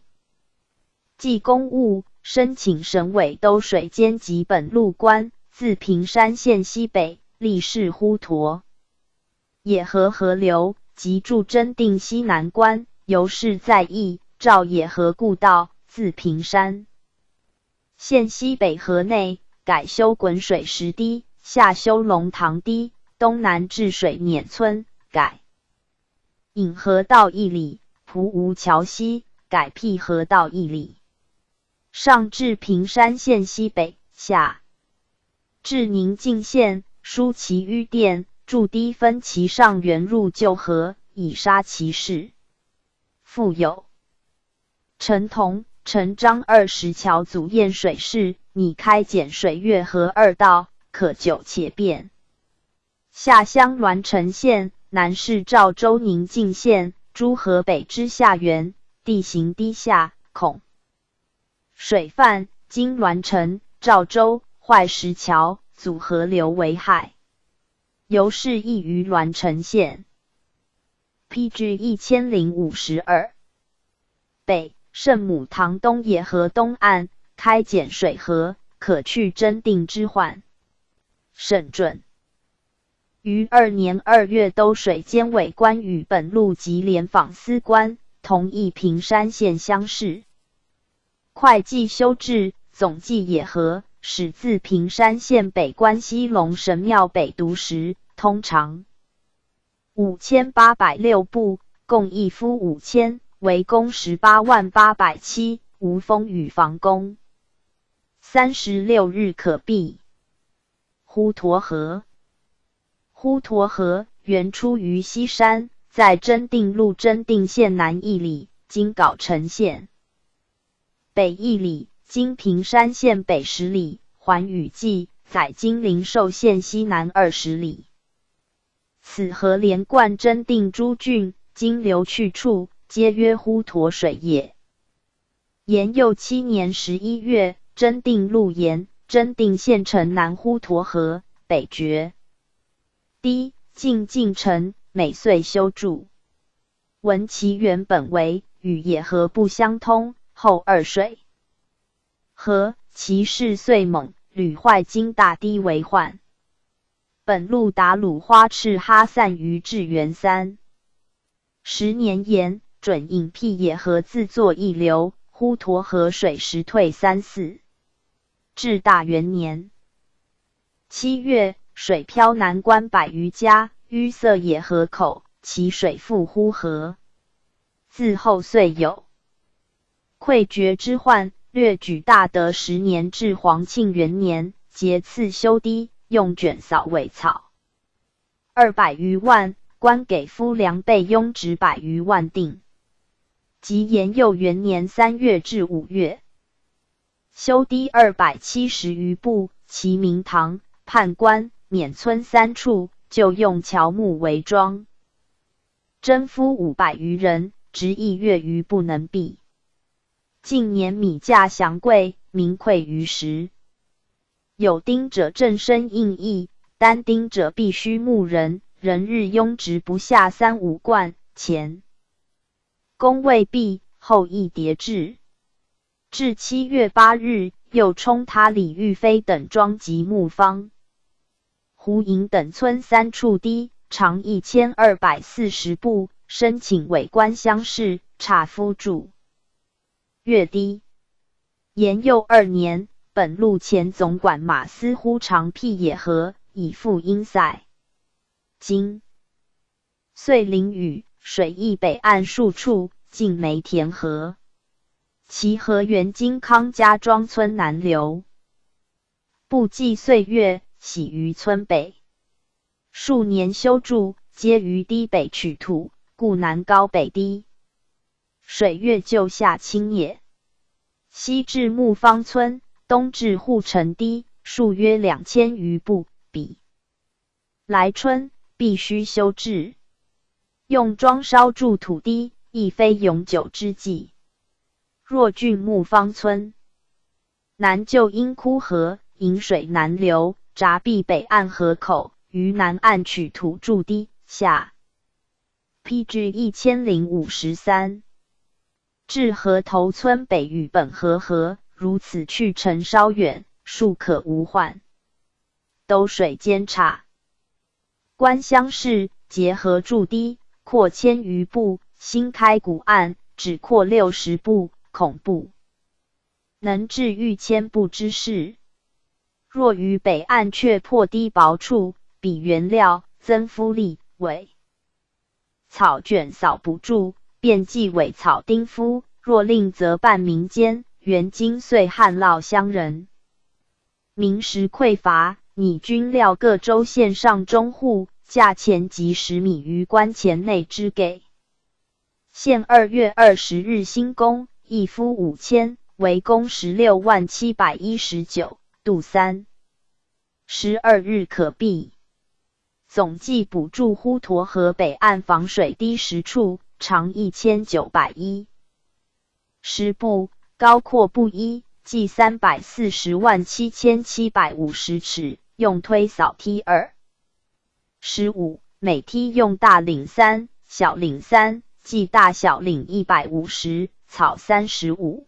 记公务，申请省委都水监及本路官，自平山县西北，立市滹沱。野河河流，即驻真定西南关，由是在役，照野河故道，自平山县西北河内，改修滚水石堤，下修龙塘堤，东南至水碾村，改引河道1里，蒲吴桥西，改辟河道1里。上至平山县西北，下至宁靖县，疏其淤店，筑堤分其上源入旧河，以杀其势。复有陈同、陈章20桥阻堰水势，拟开简水越河2道，可久且便。下乡滦城县，南市赵州宁靖县，诸河北之下源，地形低下，恐水泛，经滦城、赵州，坏石桥，阻河流为害。由是役于滦城县。PG 1052。北，圣母堂东野河东岸，开简水河，可去真定之患。审准。于2年2月，都水监委官与本路及联访司官同议平山县乡试。会稽修治，总计野河，始自平山县北关西龙神庙北读时，通长5806步，共役夫5000，为工188007，无风雨防工。36日可毕。滹沱河原出于西山，在真定路真定县南1里，今藁城县北1里，经平山县北10里，环宇记，载今灵寿县西南20里。此河连贯真定诸郡，今流去处，皆曰滹沱水也。延佑7年11月，真定路沿真定县城南滹沱河，北决堤，进晋城，每岁修筑。闻其原本为与野河不相通，后二水和其势遂猛，屡坏经大堤为患。本路达鲁花赤哈散于至元3、10年言，准引辟野河自作一流，呼沱河水时退3、4。至大元年7月，水漂南关100余家，淤塞野河口，其水复呼河。自后遂有溃决之患，略举大德10年至黄庆元年，节次修堤，用卷扫苇草200余万，官给夫粮备庸职100余万锭。及延佑元年3月至5月，修堤270余步，其明堂、判官、免村3处，就用乔木为桩。征夫500余人，执1月余不能毕。近年米价祥贵，民匮于时。有丁者正身应役，单丁者必须牧人，人日庸职不下3、5贯钱。公未毕，后亦迭至。至7月8日，又充他李玉妃等庄及木方、胡营等村3处堤，长1240步，申请委官乡试，差夫注阅堤。延佑2年，本路前总管马思忽常辟野河，以赴阴塞。今遂淋雨，水溢北岸数处，尽梅田河。其河源经康家庄村南流。不计岁月，徙于村北。数年修筑，皆于堤北取土，故南高北低。水越就下清也。西至木方村，东至护城堤，数约2000余步，彼来春必须修治。用桩烧筑土堤，亦非永久之计。若郡木方村南就阴枯河，引水南流，闸蔽北岸河口，于南岸取土筑堤，下辟至1053。至河头村北与本河，如此去程稍远，庶可无患。兜水监察官乡试，结河筑堤，扩1000余步，新开古岸，只扩60步，恐怖能至逾1000步之势。若于北岸却破堤薄处，比原料，增夫力，苇草卷扫不住，便计苇草丁夫，若令则办民间，原今岁旱涝乡人。民食匮乏，拟均料各州县上中户，价钱及10米于官钱内之给。现2月20日辛公，一夫5000，为公167719，度3。12日可毕。总计补助呼沱河北岸防水堤10处，长1901 10步，高阔不一，计3407750尺，用推扫梯2。15，每梯用大岭3，小岭3，计大小岭150，草35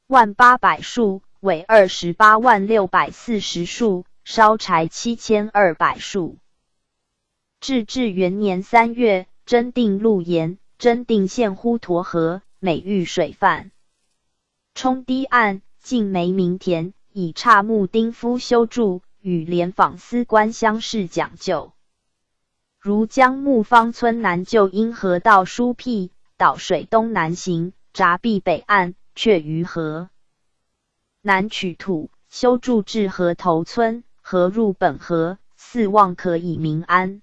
万800束，尾28万640束，烧柴7200束。至元年3月，征定路沿，征定县呼沱河，每遇水泛，冲堤岸，尽梅明田，以岔木丁夫修筑，与联访司官乡试讲究。如将木方村南就因河道疏辟，导水东南行，闸蔽北岸，却于河南取土，修筑至河头村，河入本河，四望可以民安。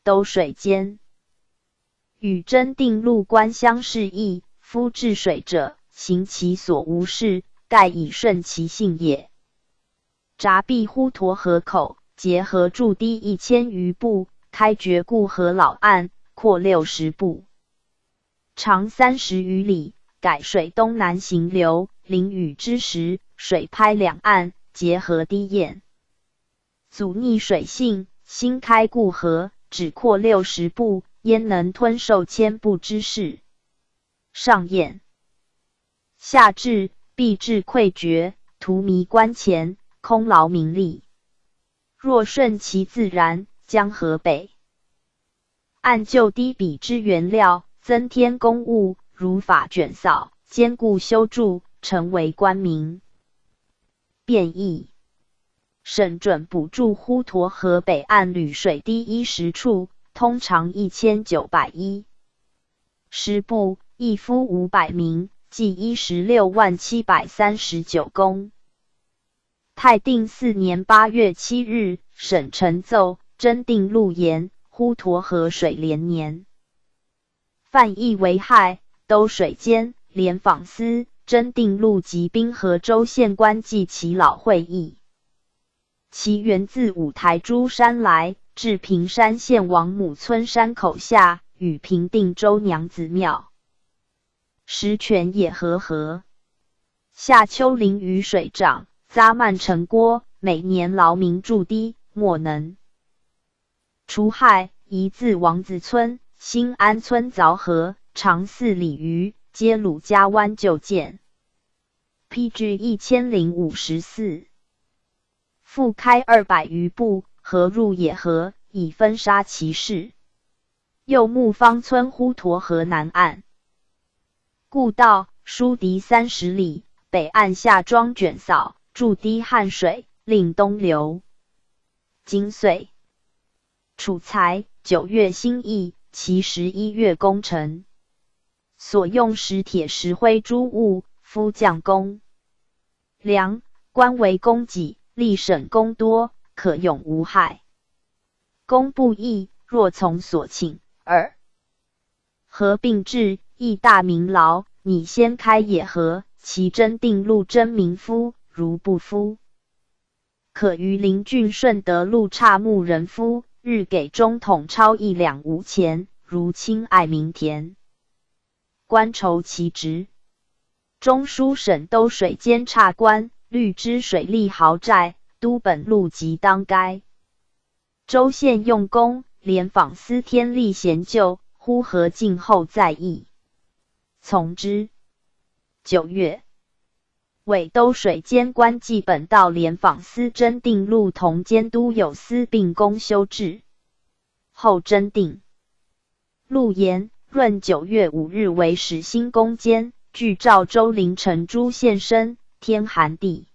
兜水间与征定路官乡试议，夫治水者，行其所无事，盖以顺其性也。闸蔽呼沱河口，结河筑堤1000余步，开掘固河老岸，扩60步，长30余里，改水东南行流，淋雨之时，水拍两岸，结河堤堰，阻逆水性，新开固河，只扩60步，焉能吞受1000步之势？上堰下至，必致溃绝，徒迷关前，空劳名利。若顺其自然，将河北按就低比之原料，增添公务，如法卷扫，兼顾修筑，成为官民。变异审准补助滹沱河北岸履水堤10处，通常1901。师部役夫500名，计166739工。太定4年8月7日，审陈奏，征定路沿滹沱河水连年。犯疫为害，都水监、联访司、征定路及滨河州县官记其老会议。其源自五台诸山来，至平山县王母村山口下，与平定州娘子庙。时泉野河夏秋淋雨水涨，匝漫成郭，每年劳民筑堤，莫能除害。移自王子村、新安村凿河，长4里余，皆鲁家湾旧建。PG 1054。复开200余步，河入野河，以分沙其势。又木方村滹沱河南岸，故道疏堤30里，北岸下庄卷扫，筑堤汉水，令东流。今岁楚才9月辛役，其11月工程。所用石铁石灰诸物，夫匠工良，官为供给，力省工多，可用无害。工不易，若从所请。2. 合并制，亦大民劳，你先开野河，其征定路征民夫，如不夫，可于邻郡顺德路差牧人夫，日给中统超1两无钱，如亲爱民田。官酬其职。中书省都水监察官，律知水利豪宅，都本路及当该。州县用工，联访司天力贤就，呼河静后在役。从之。9月，委都水监官记本道联访司征定路同监督有司并公修治。后征定路沿，闰9月5日为始兴宫监，据赵州临城诸县生，天寒地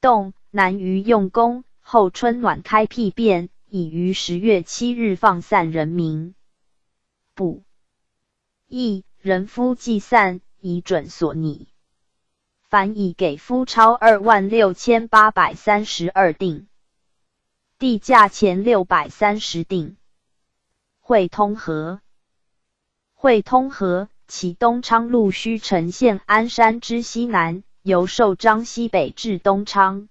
冻，难于用工，后春暖开辟便，已于10月7日放散人民。不役人夫计散，以准所拟。凡已给夫超26832锭，地价前630锭。会通河其东昌路须城县安山之西南，由寿张西北至东昌，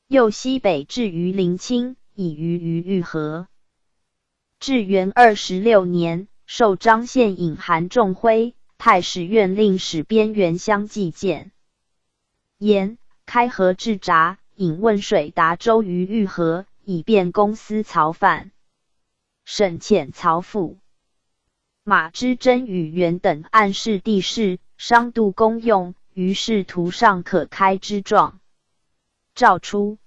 又西北至于临清，以于玉河。至元26年，寿张县尹韩仲辉，太史院令使边缘相继见。言开河至闸，引汶水达州于玉河，以便公司漕贩。省遣漕赋。马之真与元等暗示地势，商渡公用，于是图上可开之状。诏出，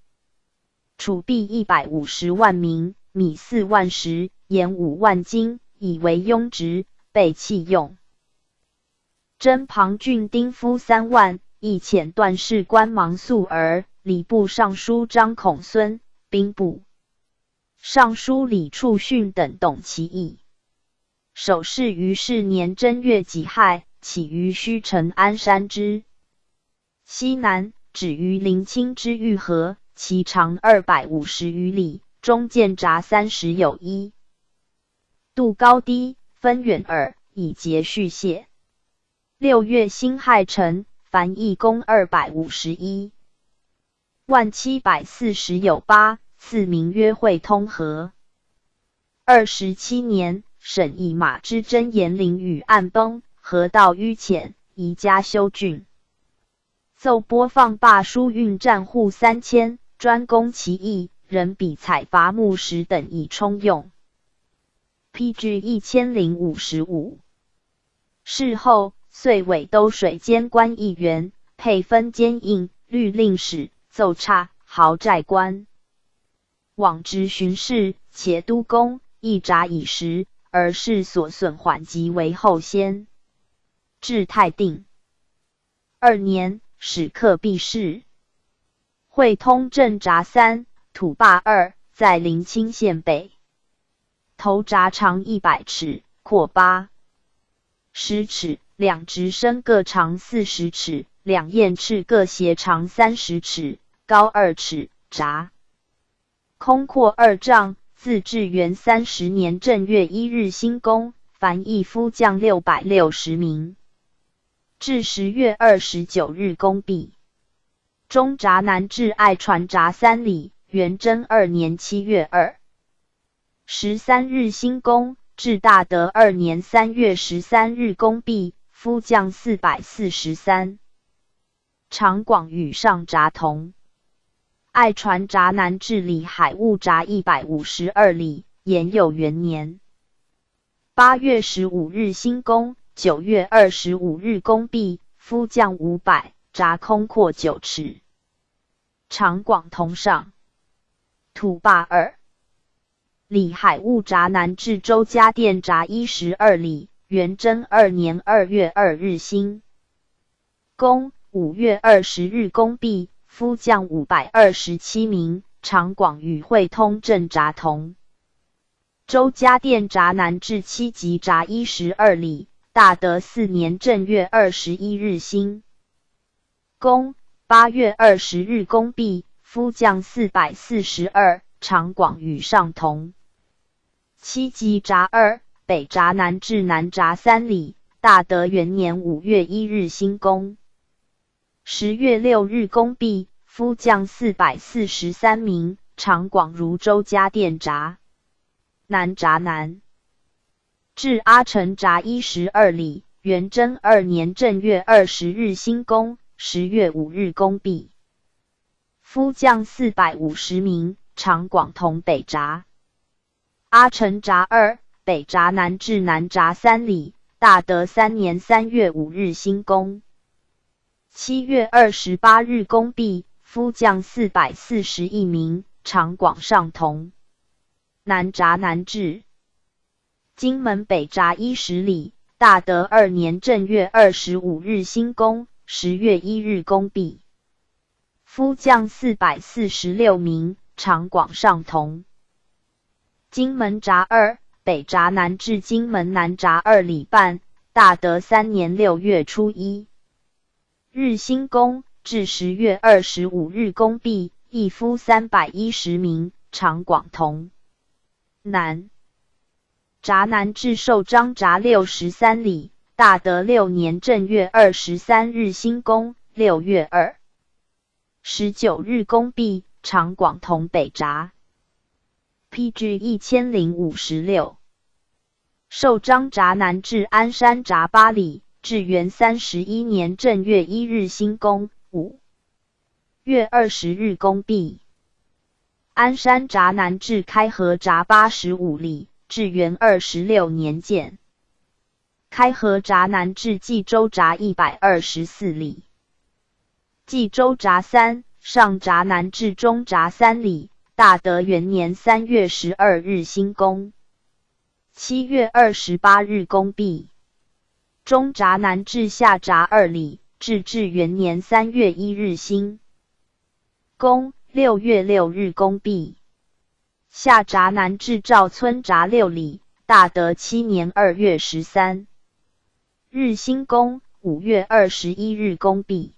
储币150万名，米4万石，盐5万斤，以为庸职，备弃用。征庞俊丁夫3万，亦遣段氏官芒素儿、礼部尚书张孔孙、兵部尚书李处训等懂其意。首饰于是年正月己亥，起于须城安山之西南，止于临清之玉河，其长250余里，中间闸30有1，渡高低，分远耳，以节续泄。6月辛亥辰，凡役工251万740有8，赐名曰会通河。27年，审议马之真言临雨暗崩，河道淤浅，宜加修浚。奏播放罢书运战户3000，专攻其意，人比采伐木石等以充用。PG 1055。事后，遂委都水监官1员，配分监印、律令史、奏差、豪寨官，往直巡视，且督公一札以时，而事所损缓及为后先。至泰定2年，始刻币事。会通镇闸3，土坝2，在临清县北。头闸长100尺，阔8、10尺，两直身各长40尺，两燕翅各斜长30尺，高2尺，闸空阔2丈。自至元30年正月1日兴工，凡役夫将660名。至10月29日公毕。中闸南至爱船闸3里，元贞2年7月13日兴工，至大德2年3月13日公毕，夫将443。长广与上闸同。爱船闸南至里海务闸152里，延佑元年8月15日兴工，9月25日公毕，夫将500，闸空阔9尺。长广同上。土坝2。里海务闸南至周家店闸12里，元贞2年2月2日兴工，5月20日公毕，夫将527名。长广与会通镇闸同。周家店闸南至7级闸12里，大德4年正月21日兴工，8月20日公毕，夫将442。长广与上同。7级闸2，北闸南至南闸3里，大德元年5月1日兴工，10月6日公毕，夫将443名。长广如周家店闸南闸南至阿城闸12里，元贞2年正月20日兴工，10月5日公毕，夫将450名。长广同北闸。阿城闸2，北闸南至南闸3里，大德3年3月5日兴工，7月28日公毕，夫将441名。长广上同。南闸南至金门北闸10里，大德2年正月25日兴工，10月1日公毕，夫将446名。长广上同。金门闸2，北闸南至金门南闸2里半，大德3年6月初1日兴工，至10月25日公毕，役夫310名。长广同。南闸南至寿张闸63里，大德6年正月23日兴工，6月19日公毕。长广同北闸。PG 1056。寿张闸南至安山闸8里，至元31年正月1日兴工，5月20日公毕。安山闸南至开河闸85里，至元26年建。开河闸南至冀州闸124里。冀州闸3。上闸南至中闸3里，大德元年3月12日兴工，7月28日公毕。中闸南至下闸2里，至元年3月1日兴工，6月6日公毕。下闸南至赵村闸6里，大德7年2月13日兴工，5月21日公毕。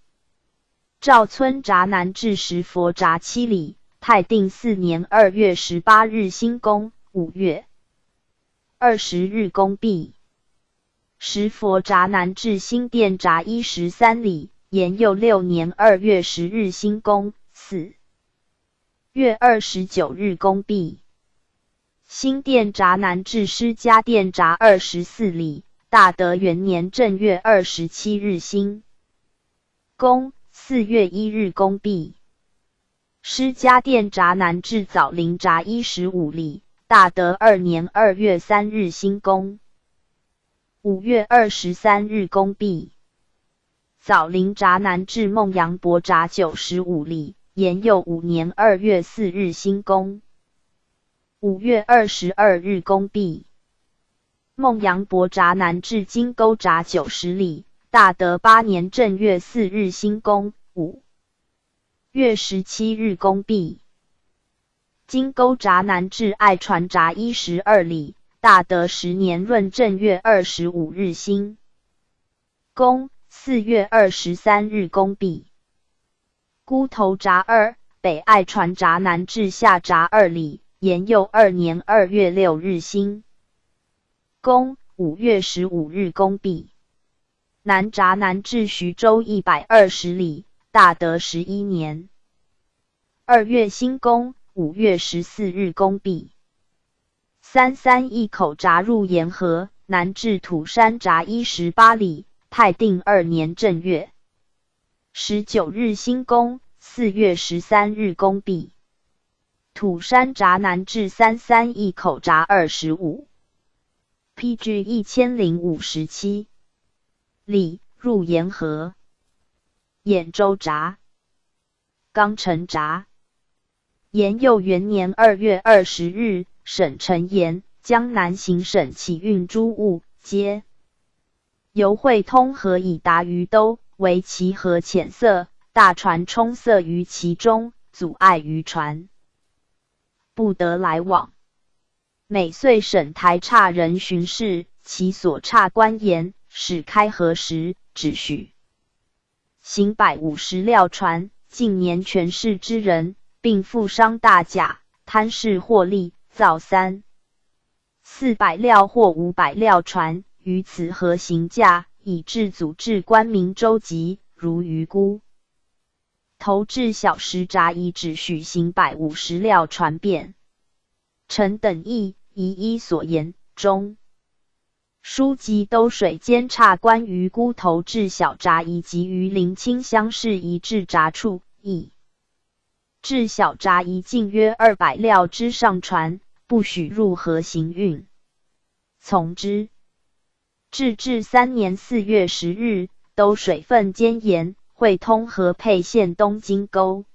赵村闸南至石佛闸7里，泰定4年2月18日兴工，5月20日公毕。石佛闸南至新店闸13里，延佑6年2月10日兴工，4月29日公毕。新店闸南至施家店闸24里，大德元年正月27日兴工，4月1日公毕。施家店闸南至枣林闸15里，大德2年2月3日兴工。5月23日公毕。枣林闸南至孟阳伯闸95里，延佑5年2月4日兴工。5月22日公毕。孟阳伯闸南至金沟闸90里，大德8年正月4日兴工。5月17日公毕。金沟闸南至爱船闸12里，大德10年闰正月25日兴工。4月23日公毕。孤头闸2，北爱船闸南至下闸2里，延佑2年2月6日兴工。5月15日公毕。南闸南至徐州120里，大德11年2月兴工。5月14日公毕。33一口闸入沿河，南至土山闸18里，泰定2年正月19日兴工。4月13日公毕。土山闸南至33一口闸25 ，PG 1057里，入沿河。兖州闸、冈城闸。延佑元年2月20日，省陈沿，江南行省起运诸物，皆由会通河以达于都，为其河浅色，大船冲塞于其中，阻碍渔船，不得来往。每岁省台岔人巡视，其所岔官盐，使开河时，只许行150料船。近年权势之人，并富商大甲，贪视获利，造3、400料或500料船，于此河行驾，以致阻滞官民舟楫，如鱼沽头至小石闸以只许行150料船便。臣等亦依所言中书籍兜水间岔关于孤头至小闸以及于临清乡市一至闸处，以至小闸一径约200料之上船，不许入河行运。从之。至3年4月10日，兜水分间盐，会通河沛县东金沟。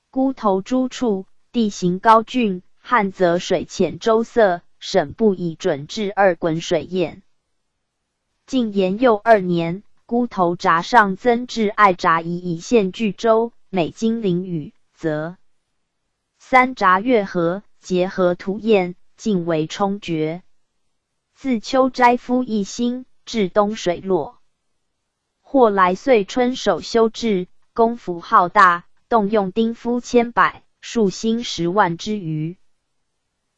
孤头诸处地形高峻，旱则水浅周塞，省不以准治2滚水堰。近延佑2年，孤头闸上增至爱闸以县巨州，每经淋雨，则3闸越河，结河土堰，尽为冲决。自秋斋夫一心，至冬水落。或来岁春首修治，功夫浩大，动用丁夫千百，数薪10万之余。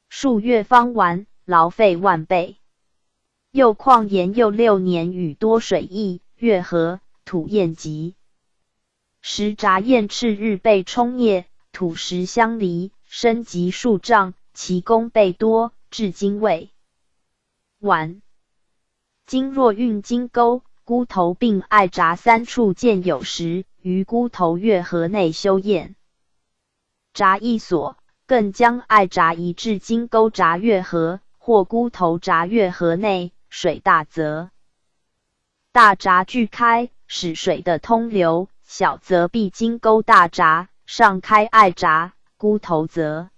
数月方完，劳费万倍。又况延佑6年雨多水溢，越河土堰急，时闸堰赤日被冲灭，土石相离，深及数丈，其功倍多，至今未完。今若运金沟、孤头并爱闸3处建有时，于孤头越河内修堰闸一所，更将爱闸移至金沟闸越河，或孤头闸越河内，水大则大闸巨开，使水的通流，小则必金沟大闸，上开爱闸，孤头则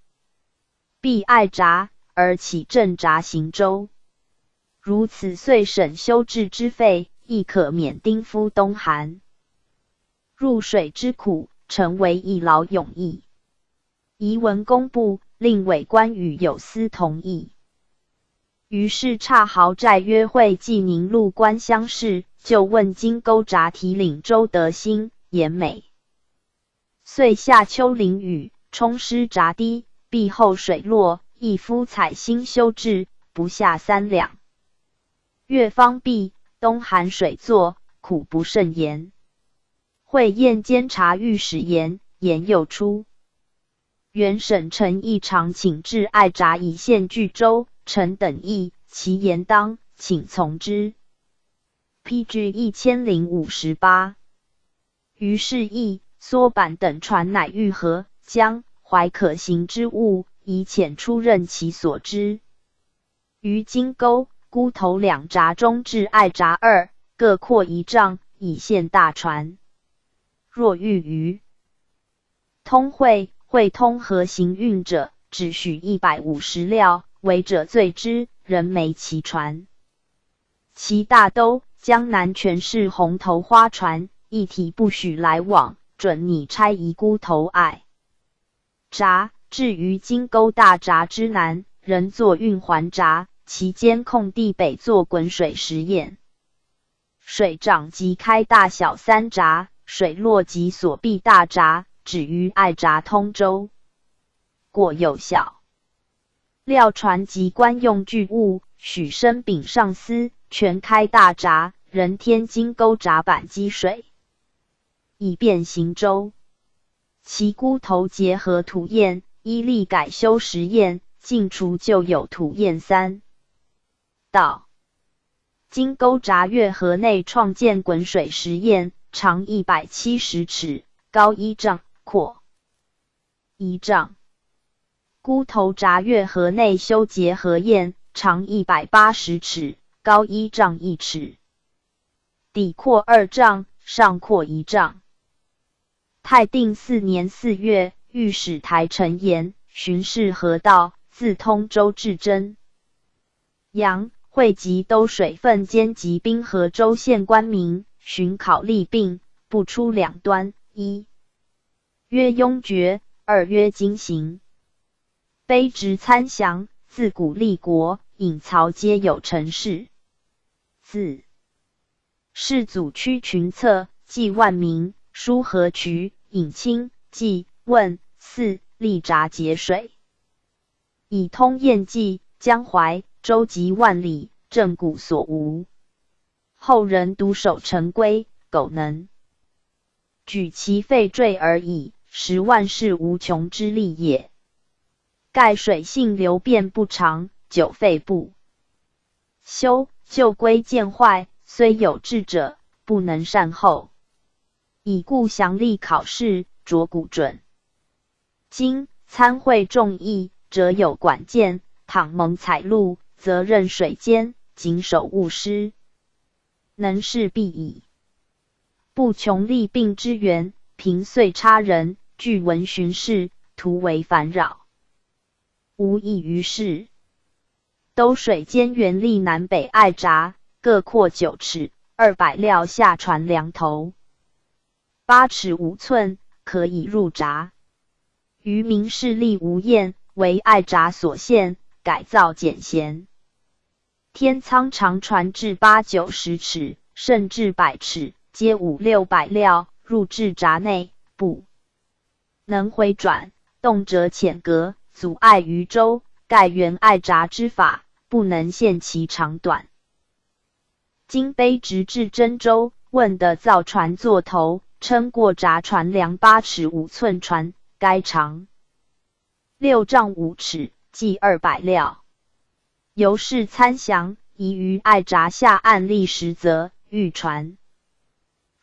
必爱闸，而起正闸行舟。如此遂省修治之费，亦可免丁夫冬寒入水之苦，成为一劳永逸。遗文公布，令委官与有司同意。于是岔豪寨约会济宁路官乡试，就问金沟闸提领周德兴、严美。遂夏秋淋雨，冲湿闸堤，壁后水落，一夫采新修治，不下3两。月方毕，冬寒水作，苦不胜言。会宴监察御史言又出。原省臣议常请至爱闸以县巨州，臣等议其言当，请从之。PG 1058。于是议梭板等船乃遇河江淮可行之物，以遣出任其所知。于金沟、孤头两闸中至爱闸2，各扩1丈，以限大船。若欲于通会通河行运者，只许150料，违者罪之，人没其船。其大都江南全是红头花船，一体不许来往，准你拆移孤头隘闸。至于金沟大闸之南，仍作运环闸，其间空地北作滚水石堰。水涨即开大小3闸，水落即锁闭大闸，止于隘闸通州。过有小料船及官用巨物，许升禀上司，全开大闸，仍添金钩闸板积水，以便行舟。其孤头结合土堰，依例改修石堰，尽除旧有土堰3道。金沟闸越河内创建滚水石堰，长170尺，高1丈，阔1丈。孤头闸越河内修结河堰，长180尺，高1丈1尺，底阔2丈，上阔1丈。太定4年4月，御史台陈言，巡视河道，自通州至真阳，汇集都水分兼及滨河州县官民，巡考利病，不出两端：一曰庸决，二曰经行。卑职参详，自古立国，隐曹皆有成事。自世祖屈群策，记万民，疏河渠，引清，冀、汶、泗，立闸节水，以通堰冀、江淮、州及万里，正古所无。后人独守成规，苟能举其废坠而已，实万事无穷之利也。盖水性流变不长，久废不修，旧规渐坏，虽有志者，不能善后。以故详例考试，着古准。今参会众议，则有管见，倘蒙采录，则任水监，谨守勿失。能事必矣。不穷利病之源，平岁差人，据闻巡视，徒为烦扰，无益于事。都水监原立南北隘闸，各扩9尺，200料下船梁头，8尺5寸，可以入闸。渔民势力无厌，为隘闸所限，改造简贤。天仓长船至8、9、10尺，甚至100尺，皆5、600料，入至闸内，不能回转，动辄浅隔，阻碍于舟。盖原隘闸之法，不能限其长短。今卑职至真州，问的造船座头，称过闸船梁8尺5寸船，该长6丈5尺，计200料。由是参详，宜于隘闸下岸立实则，御船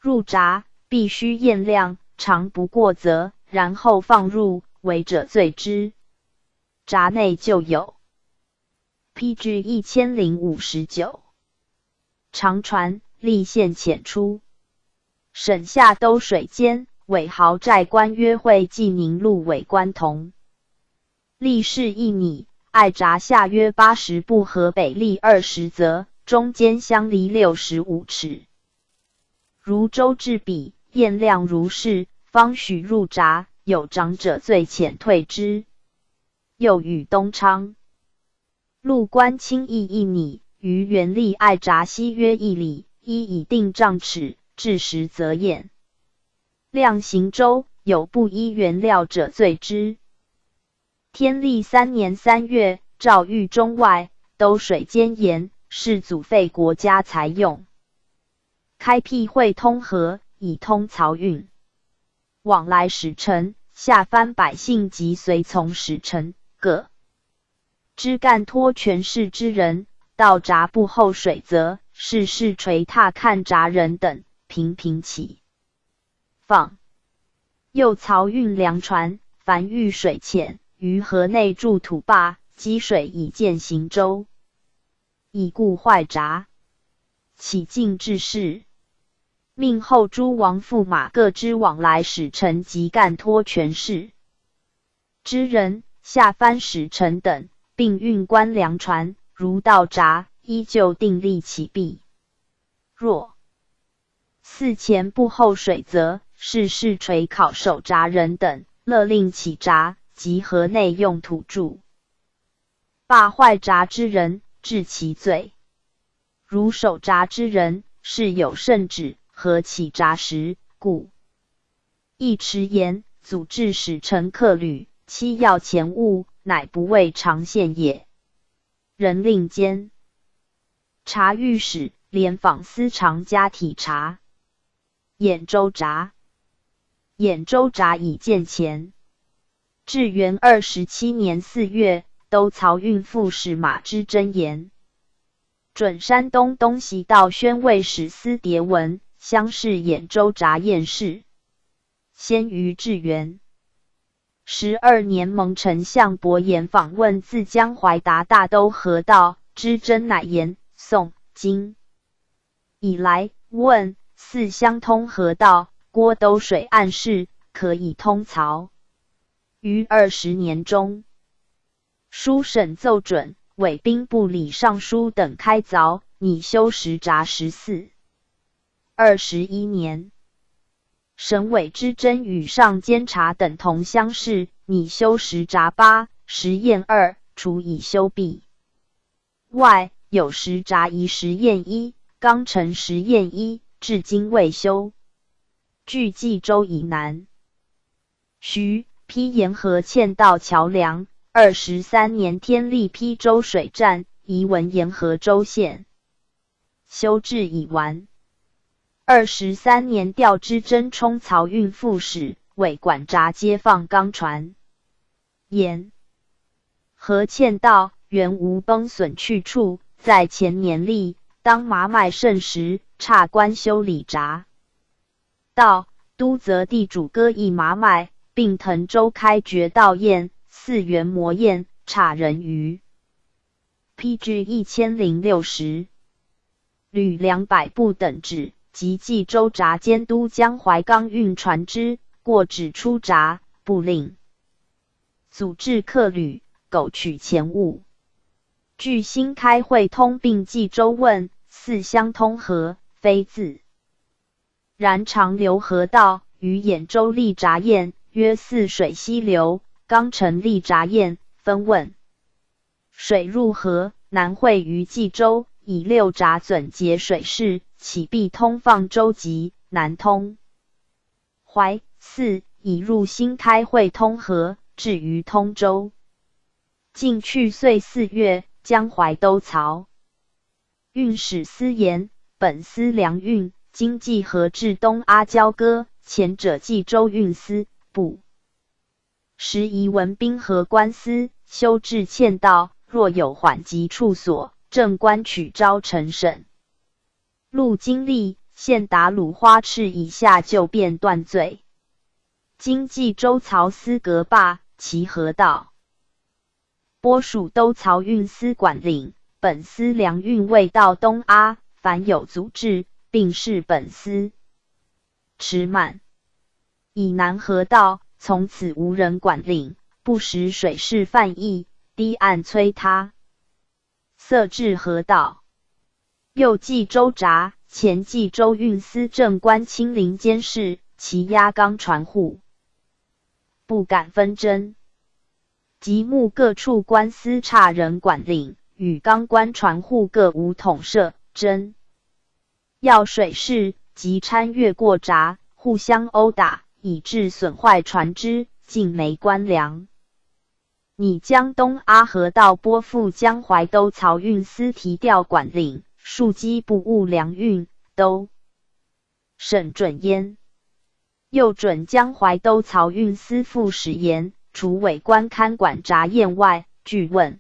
入闸，必须验量，长不过则，然后放入，违者罪之。闸内就有 PG 1059长船，立县遣出。省下都水监伪豪寨官约会济宁路伪官同。立事1拟，隘闸下约80步，河北立20则，中间相离65尺。如舟至彼，验量如是，方许入闸，有长者罪遣退之。又与东昌路官轻易1拟，于原立隘闸西约1里，依以定丈尺，至时则验量行舟，有不依原料者罪之。天历3年3月，诏谕中外，都水监言，世祖废国家财用，开辟会通河，以通漕运，往来使臣、下藩百姓及随从使臣各枝干托权势之人，到闸不后水则，事事垂踏看闸人等，频频起放。又漕运粮船，凡遇水浅，于河内筑土坝，积水以建行舟。以故坏闸，起进致仕。命后诸王驸马各之往来使臣及干托权势之人，下藩使臣等，并运官粮船，如盗闸，依旧订立起弊。若四前不后水则，是垂考守闸人等，勒令起闸，及河内用土著，罢坏闸之人，治其罪。如守闸之人，是有圣旨，何起闸时，故亦迟延，阻治使臣客旅，期要前务，乃不为常宪也。人令监察御史、廉访司长加体察。兖州闸，兖州闸以见前。至元27年4月，都漕运副使马之真言，准山东东西道宣慰使司牒文，乡试兖州闸验事。先于至元12年，蒙丞相伯颜访问自江淮达大都河道，知真乃言：宋、金以来，问四相通河道，郭都水岸事，可以通漕。于20年中，书审奏准，委兵部礼尚书等开凿，拟修10闸14。21年，省委知真与上监察等同乡试，拟修10闸8，实验2，除以修毕。外有10闸宜实验1，刚城实验1，至今未修。据冀州以南，徐邳沿河堑道桥梁，23年天立邳州水战，宜文沿河州县，修治已完。23年调知真充漕运副使，委管闸街放钢船。沿河堑道原无崩损去处，在前年立，当麻麦盛时，差官修理闸道，都则地主割邑麻麦，并滕州开掘道堰，4元磨堰，差人余。PG 1060，旅200部等旨，及冀州闸监督江淮钢运船只，过指出闸，不令阻治客旅，苟取前务。据新开会通并冀州问，四相通河，非自然长流河道，于兖州立闸堰，约泗水西流，刚城立闸堰，分问水入河，南汇于冀州，以6闸纂节水势，起必通放州籍，南通淮泗，以入新开会通河，至于通州。进去岁4月，江淮都漕运使司言，本司粮运，经济河至东阿交割，前者冀州运司部，时宜文兵河官司，修治堑道，若有缓急处所，正官取招呈审。路经历，现达鲁花赤以下就便断罪。经冀州漕司革罢，其河道拨属都漕运司管领，本司粮运未到东阿，凡有阻滞，并视本司迟慢。以南河道，从此无人管领，不时水势泛溢，堤岸摧塌，塞至河道。又冀州闸，前冀州运司正官亲临监视，其押钢船户，不敢纷争。即目各处官司差人管领，与钢官船户各无统摄，争要水势，即参越过闸，互相殴打，以致损坏船只，尽没官粮。拟将东阿河道拨付江淮都漕运司提调管领，庶积不误粮运，都审准焉。又准江淮都漕运司副使言，除委官看管闸堰外，具问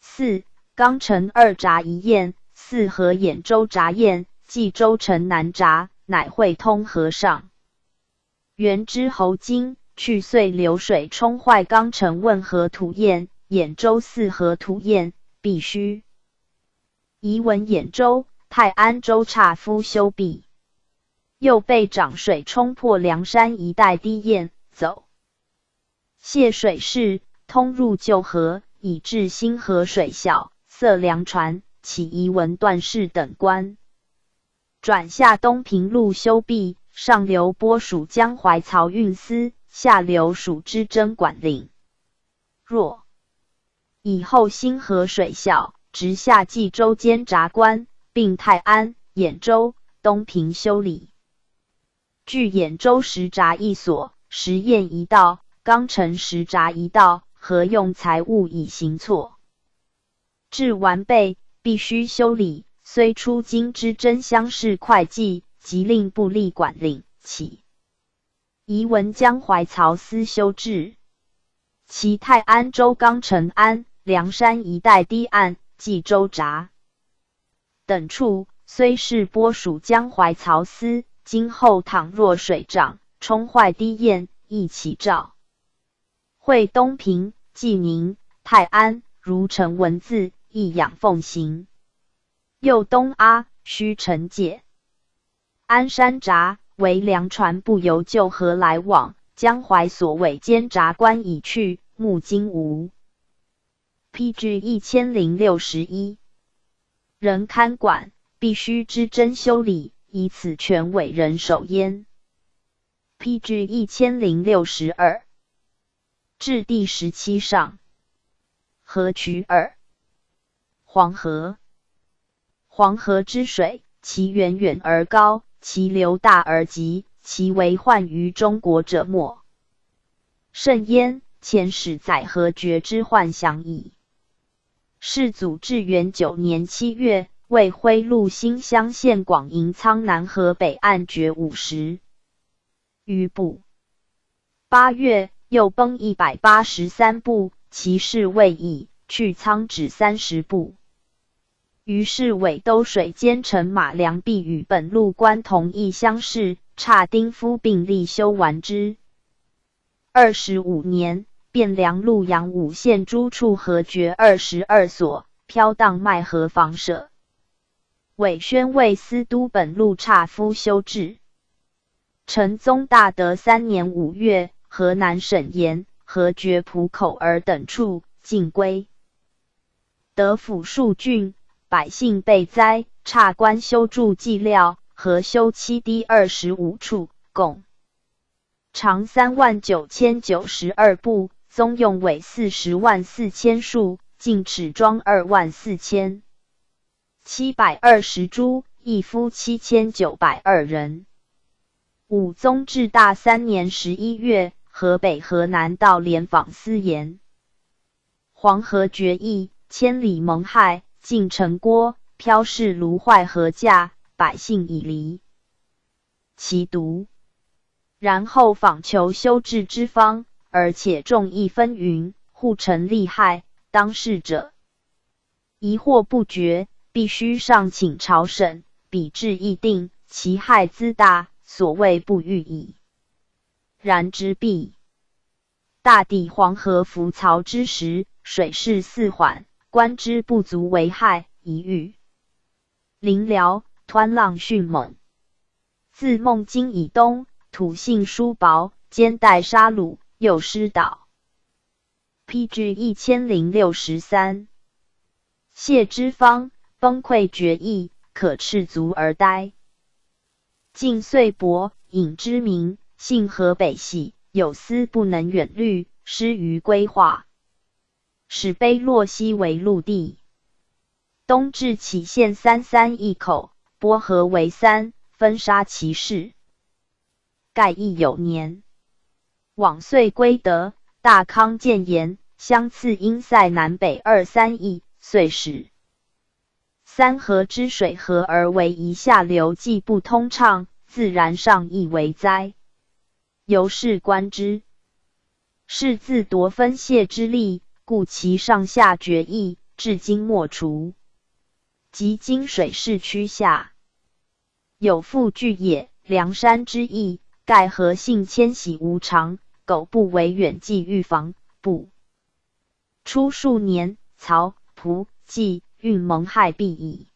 4刚城2闸1堰，4河兖州闸堰，冀州城南闸，乃会通河上。元之侯经去岁流水冲坏刚城汶河土堰，兖州4河土堰，必须宜文兖州、泰安州岔夫修毕，又被涨水冲破梁山一带堤堰，走泄水势，通入旧河，以致新河水小，塞粮船，起宜文段氏等关。转下东平路修毕，上流拨属江淮漕运司，下流属知真管领。若以后新河水小，直下冀州监察关，并泰安、兖州、东平修理。据兖州石闸一所，石堰一道，冈城石闸一道，合用财物以行错。至完备，必须修理。虽出京知真乡试会稽，即令部吏管领，起宜文江淮漕司修治。其泰安州冈城安、梁山一带堤岸、冀州闸等处，虽是拨属江淮漕司，今后倘若水涨，冲坏堤堰，亦起兆。会东平、济宁、泰安，如成文字，亦养奉行。右东阿、须城界、安山闸为粮船不由旧河来往，江淮所谓监察官已去，目今无。PG 1061人看管，必须知真修理，以此权委人守焉。PG 1062至第17上。河渠2。黄河。黄河之水，其源远而高，其流大而急，其为患于中国者莫甚焉。前始载河决之患详矣。世祖至元9年7月，为徽录新乡县广营苍南河北岸决50余步。8月，又崩183步，其势未已，去苍止30步。于是委都水监丞马良弼与本路官同议乡试，差丁夫并力修完之。25年，汴梁陆阳5县诸处河决22所，飘荡麦河房舍。韦宣为司都本路岔夫修治。成宗大德3年5月，河南省盐、河决浦口尔等处尽归。德府数郡，百姓被灾，差官修筑计料，河修7堤25处，共长39092步，宗用尾404000束，净尺装24000。720株，役夫7902人。武宗至大3年11月，河北河南道廉访司盐。黄河决议，千里蒙害，尽城郭，飘逝卢坏河架，百姓已离其独。然后访求修治之方，而且众议纷纭，互成利害，当事者疑惑不决，必须上请朝审，比至议定，其害资大，所谓不欲矣。然之必大抵黄河浮槽之时，水势似缓，观之不足为害，一遇临辽，湍浪迅猛。自孟津以东，土性疏薄，兼带沙鲁，又失岛。PG 1063谢之方崩溃决议，可赤足而待。晋岁伯尹之名，姓河北系，有司不能远虑，失于规划，使卑洛西为陆地。东至杞县33一口，波河为3，分杀其势。盖亦有年，往岁归德，大康建言，相次因塞南北23邑，遂使三河之水合而为一下流，既不通畅，自然上亦为灾。由是观之，是自夺分泄之力，故其上下决议，至今莫除。及今水势趋下，有复据也，梁山之役，盖河性迁徙无常，苟不为远计预防，不出数年，曹、蒲、冀、运蒙害必矣。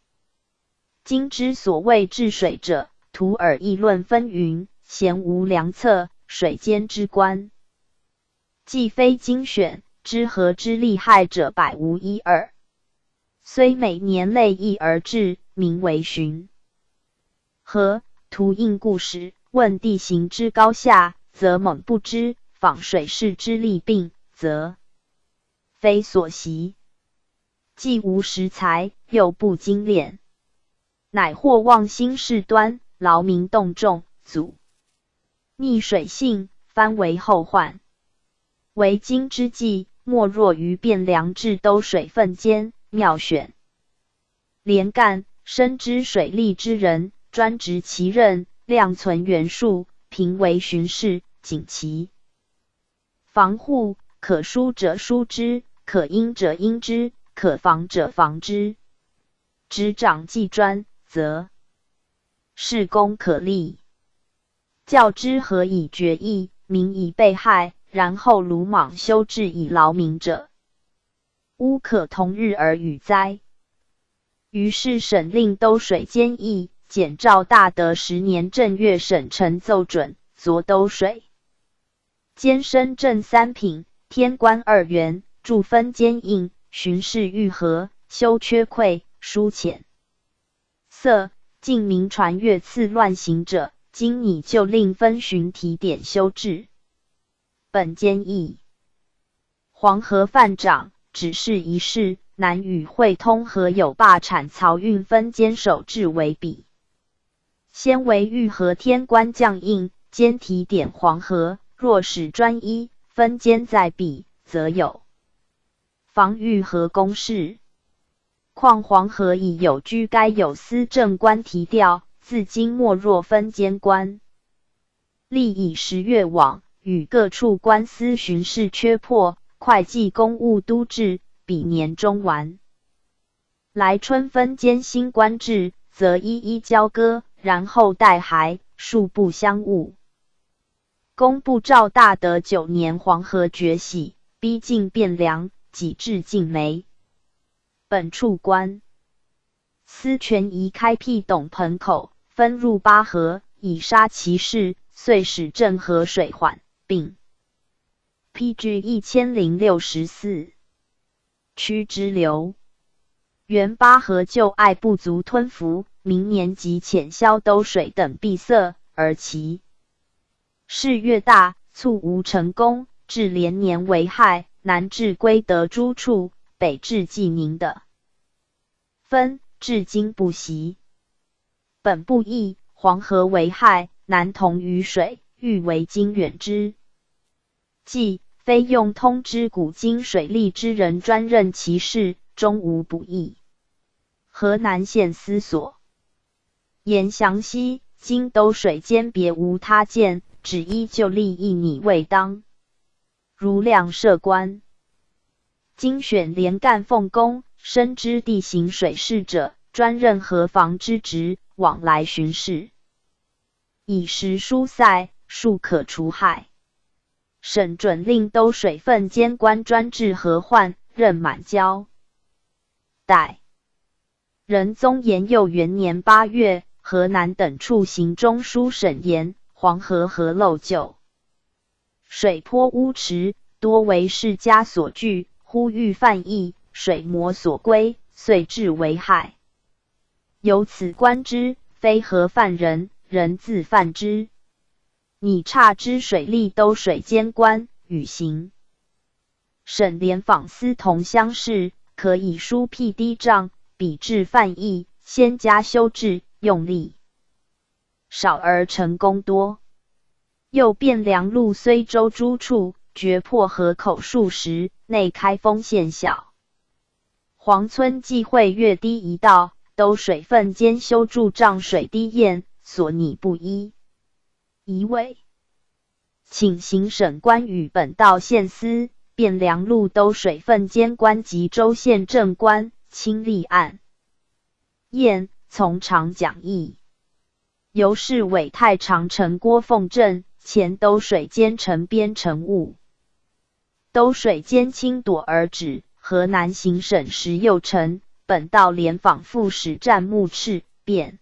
今之所谓治水者，徒尔议论纷纭，咸无良策，水间之官，既非精选，知河之利害者百无一二。虽每年累议而治，名为循河。图应故时，问地形之高下，则猛不知；访水势之利病，则非所习。既无实才，又不精炼，乃或忘心事端，劳民动众，阻逆水性，番为后患。为今之计，莫若于汴梁至都水分间，妙选连干，深知水利之人，专职其任，量存原数，评为巡视，警其防护，可疏者疏之，可应者应之，可防者防之。执掌既专，则事功可立。教之何以决议，民以被害，然后鲁莽修治以劳民者，乌可同日而语哉？于是省令都水监议，简诏大德10年正月省臣奏准，擢都水监升正3品，天官2员，驻分监印，巡视御河，修缺溃，疏浅塞，禁民传阅次乱行者，今拟就令分巡提点修治。本监议黄河泛涨，只是一事，南与会通河有罢产漕运分监守制为比。先为御河天官将印，兼提点黄河，若使专一，分监在彼，则有防御河公事。况黄河已有居该有司政官提调，自今莫若分监官。历以10月往，与各处官司巡视缺破，会计公务都治，比年中完。来春分监新官制，则一一交割，然后待还，数不相误。工部赵大德9年黄河决喜，逼近汴梁，己至晋眉。本处官司权宜开辟董盆口，分入8河，以杀其势，遂使郑河水缓，并PG 1064区之流。原8河旧爱不足吞服，明年即遣销都水等闭塞，而其事越大，促无成功，至连年为害，南至归德诸处，北至济宁的分，至今不息。本不义，黄河为害，南同于水，欲为今远之。即非用通之古今水利之人专任其事，终无不义。河南县司所言详悉，今都水监别无他见，只依旧例一拟未当。如量设官，今选连干奉公，深知地形水势者，专任河防之职，往来巡视，以时疏塞，庶可除害。省准令都水分监官专治河患，任满交代。仁宗延佑元年8月，河南等处行中书省言，黄河河漏旧，水坡污池，多为世家所据，呼吁犯议，水魔所归，遂至为害。由此观之，非河犯人，人自犯之。拟差之水利都水监官，与行省联访司同乡事，可以疏辟低障，比治犯议，先加修治，用力少而成功多。又汴梁路虽周诸处，决破河口数十，内开封县小。黄村忌讳越堤一道，都水分监修筑障水堤堰，所拟不一。一位请行省官与本道县司、汴梁路都水分监官及州县正官亲立案宴，从长讲义。由是委太常丞郭凤正前都水监承编程务，都水监轻朵而止。河南行省石佑成本道联访副使战牧赤汴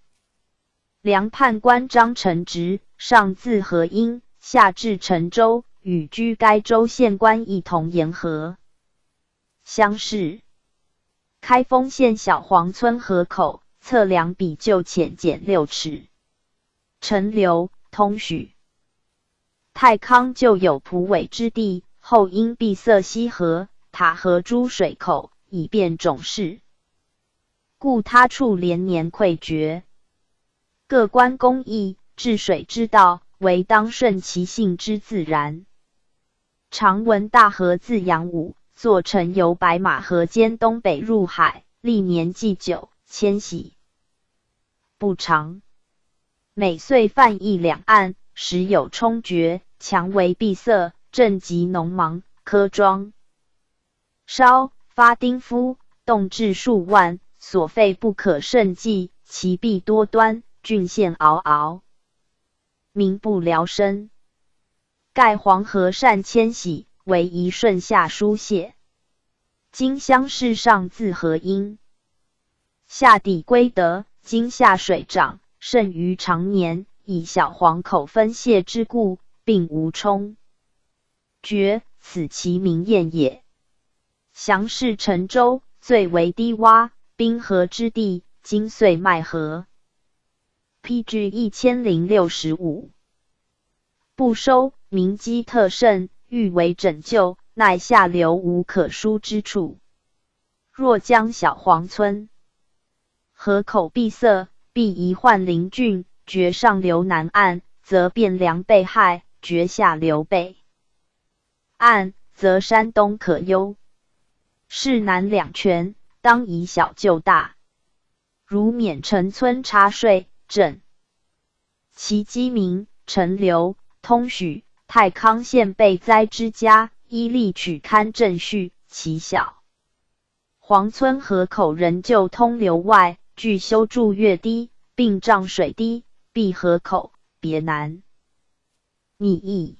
梁判官张承直，上自河阴，下至陈州，与居该州县官一同沿河。乡试。开封县小黄村河口，测量比旧浅减6尺。陈留通许。太康旧有蒲苇之地，后因闭塞西河、塔河诸水口，以便种事，故他处连年溃绝。各官公议，治水之道，唯当顺其性之自然。常闻大河自阳武，坐乘由白马河间东北入海，历年既久，迁徙不长。每岁泛溢两岸，时有冲决，强为闭塞，政及农忙，科庄烧发丁夫，动至数万，所费不可胜计，其弊多端，郡县嗷嗷，民不聊生。盖黄河善迁徙，为宜顺下疏泄。今乡试上自河阴，下抵归德，今下水涨，甚于常年，以小黄口分泄之故，并无冲决，此其名验也。详视陈州，最为低洼滨河之地，今遂麦河。PG 1065。不收，民饥特甚，欲为拯救，奈下流无可输之处。若将小黄村河口闭塞，必移换邻郡，绝上流南岸，则汴梁被害；绝下流北岸，则山东可忧。是南两全，当以小救大。如免陈村插税，镇其饥民，陈留、通许、太康县被灾之家，依例取勘正序，其小黄村河口仍旧通流外，据修筑越堤，并涨水堤，闭河口，别南拟议。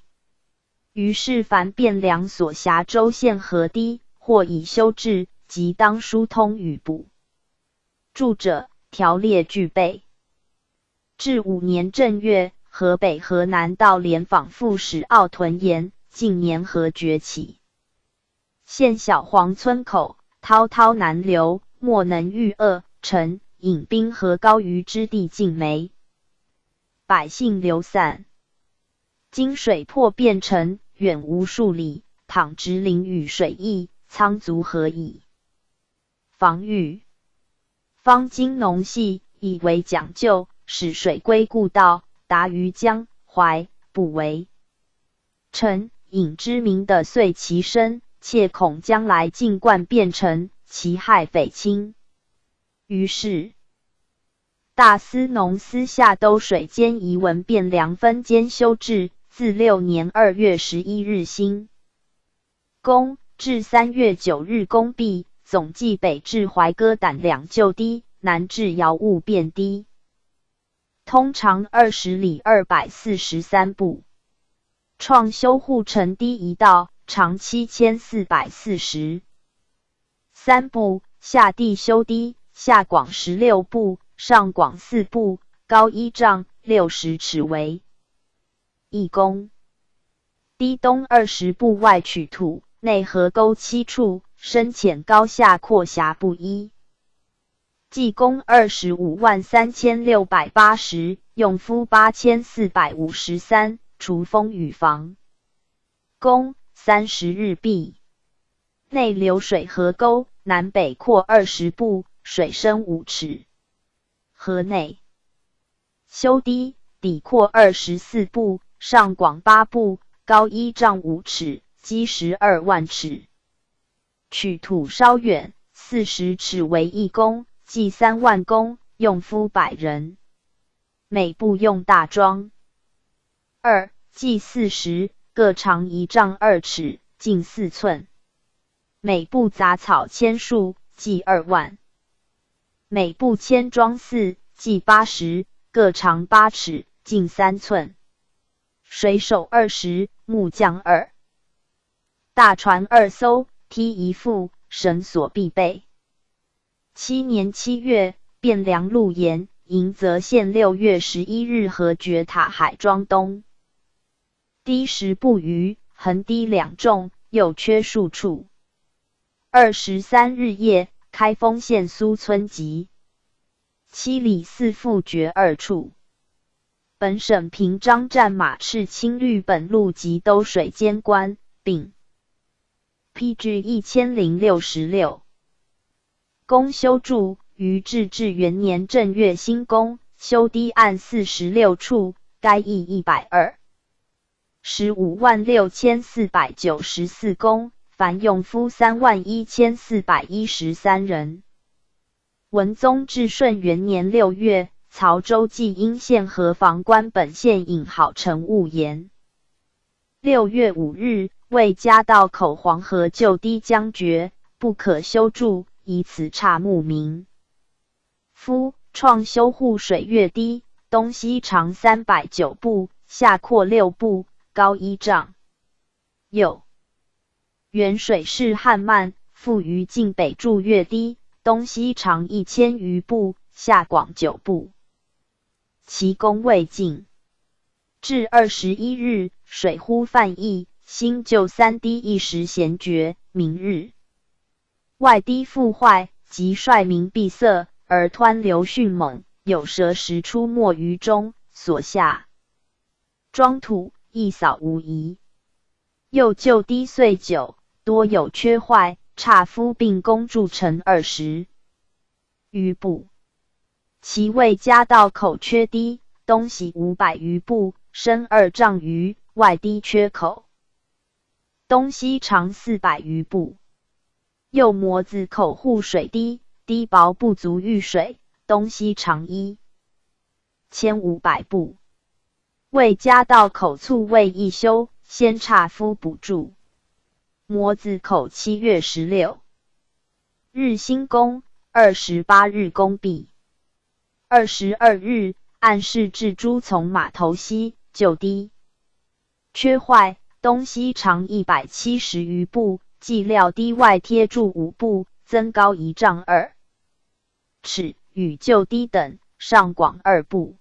于是凡汴梁所辖州县河堤，或已修治，即当疏通与补筑者，条列具备。至5年正月，河北河南道廉访副使奥屯言，近年河崛起，现小黄村口滔滔难流，莫能御恶，臣引滨河高于之地尽没，百姓流散。今水破变成，远无数里，倘直临雨水溢，仓卒何以防御？方今农系，以为讲究，使水归故道，达于江淮，不为。臣引之民的遂其身，切恐将来尽灌变成，其害匪轻。于是大司农司下都水监遗文汴梁分监修治，自6年2月11日兴工，至3月9日工毕，总计北至怀歌胆两旧堤，南至姚务变堤，通长20里243步，创修护城堤一道，长7443步，下地修堤，下广16步，上广4步，高1丈60尺为一工。堤东20步外取土，内河沟7处，深浅高下阔狭不一。计工253680，用夫8453，除风雨房。工30日毕。内流水河沟，南北阔20步，水深5尺。河内修堤，底阔24步，上广8步，高1丈5尺，积12万尺。取土稍远，40尺为一工，计3万工，用夫100人。每步用大桩2，计40，各长1丈2尺，径4寸。每步杂草10树，计2万。每步铅桩4，计80，各长8尺，径3寸。水手20，木匠2。大船2艘，梯1副，绳索必备。7年7月，汴梁陆盐，迎泽县6月11日河决塔海庄东。堤10步余，横堤2重，又缺数处。23日夜，开封县苏村集7里4复决2处。本省平章战马赤青绿本路及兜水监官，并 PG 1066。公修筑于至治元年正月兴工，修堤岸46处，该役126,494公，凡用夫31413人。文宗至顺元年6月，曹州济阴县河防官本县尹好成务言：6月5日，为嘉道口黄河旧堤将绝，不可修筑，以此差牧民。夫创修护水月堤，东西长309步，下阔6步，高1丈。又原水势旱漫，复于晋北筑月堤，东西长1000余步，下广9步。其功未尽。至21日，水忽泛溢，新旧3堤一时咸绝。明日，外堤复坏，即率民闭塞，而湍流迅猛，有蛇时出没于中，所下庄土一扫无遗。又旧堤岁久，多有缺坏，差夫并工筑成20余步。其为嘉道口缺堤，东西500余步，深2丈余，外堤缺口，东西长400余步。又模子口护水堤，堤薄不足遇水，东西长1500步。为嘉道口卒未易修，先差夫补筑。模子口7月16日兴工，28日工毕。22日，按市至诸从码头西，旧堤缺坏，东西长170余步，计料堤外贴筑5步，增高1丈2尺，与旧堤等，上广2步。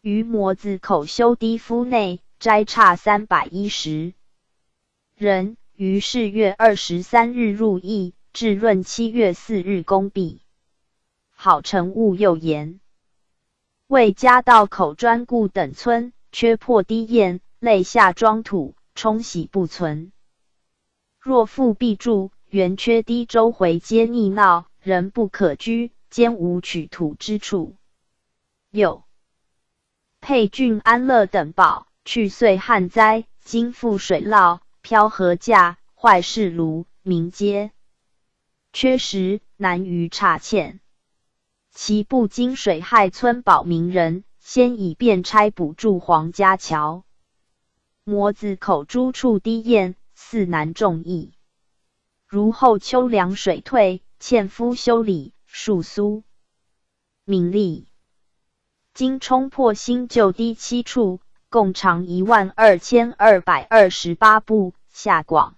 于模子口修堤夫内，斋差310人。于是月23日入役，至闰7月4日工毕。好成务又言：为嘉道口专顾等村，缺破堤堰，累下庄土，冲洗不存。若复必筑，原缺堤周回皆逆淖，人不可居，兼无取土之处。又沛郡安乐等堡，去岁旱灾，今复水涝，漂河架，坏市炉，民皆缺食，难于差欠。其不经水害村保民人，先以便差补筑黄家桥。模子口诸处堤堰，似难众议。如后秋凉水退，欠夫修理，数苏民力。今冲破新旧堤7处，共长12228步，下广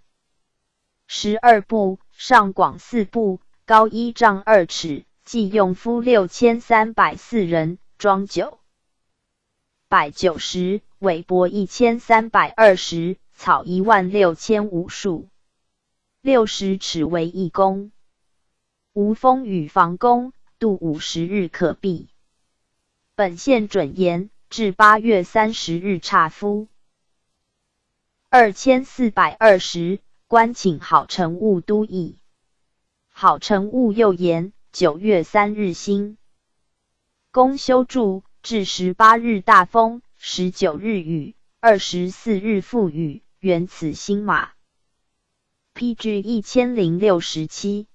12步，上广4步，高1丈2尺，计用夫6304人，庄990，韦帛1320，草16500束，60尺为1工。无风雨防工，度50日可毕。本县准言，至8月30日差夫2420，官请好成务都邑。好成务又言，9月3日兴工修筑，至18日大风，19日雨，24日复雨，原此新马。PG 1067。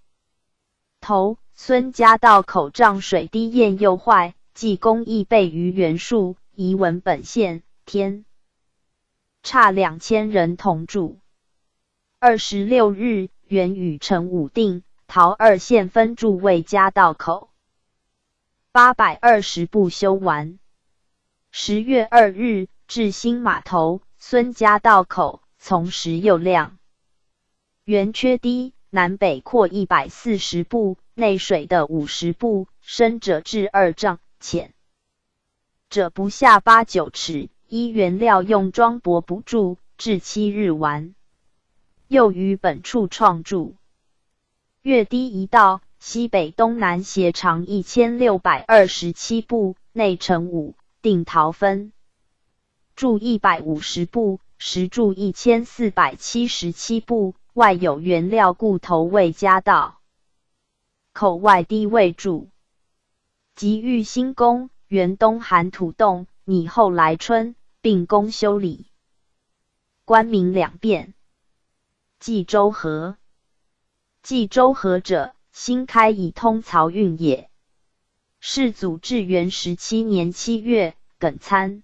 头孙家道口丈水堤堰又坏，即工役备于原数，宜闻本县，天差2000人同住。26日，原与陈武定、桃2县分驻为嘉道口，820步修完。10月2日，至新码头，孙家道口，从时又亮。原缺堤，南北阔140步，内水的50步，深者至2丈，浅者不下8、9尺，依原料用装帛补铸，至7日完。又于本处创筑越堤一道，西北东南斜长1627步，内成5，定陶分，筑150步，实筑1477步，外有原料故头未加道，口外低位筑。即遇新宫，原东含土洞，拟后来春，并供修理。官名两变。冀州河，冀州河者，新开以通漕运也。世祖至元17年7月，耿参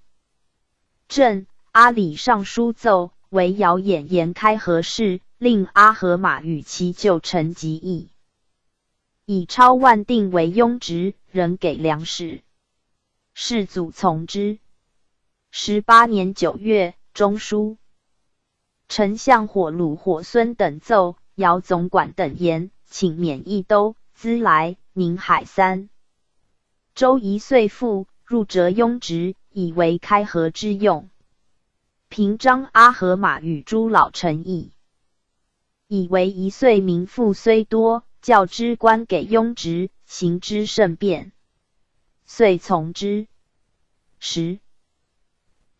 镇阿里尚书奏，为遥演言开河事，令阿合马与其旧臣及议，以超万定为庸职，仍给粮食。世祖从之。18年9月，中书丞相火鲁、火孙等奏，姚总管等言，请免一都、资来、宁海3州1岁赋，入折庸职，以为开河之用。平章阿合马与诸老臣议，以为1岁民赋虽多，教之官给庸职，行之甚便，遂从之。10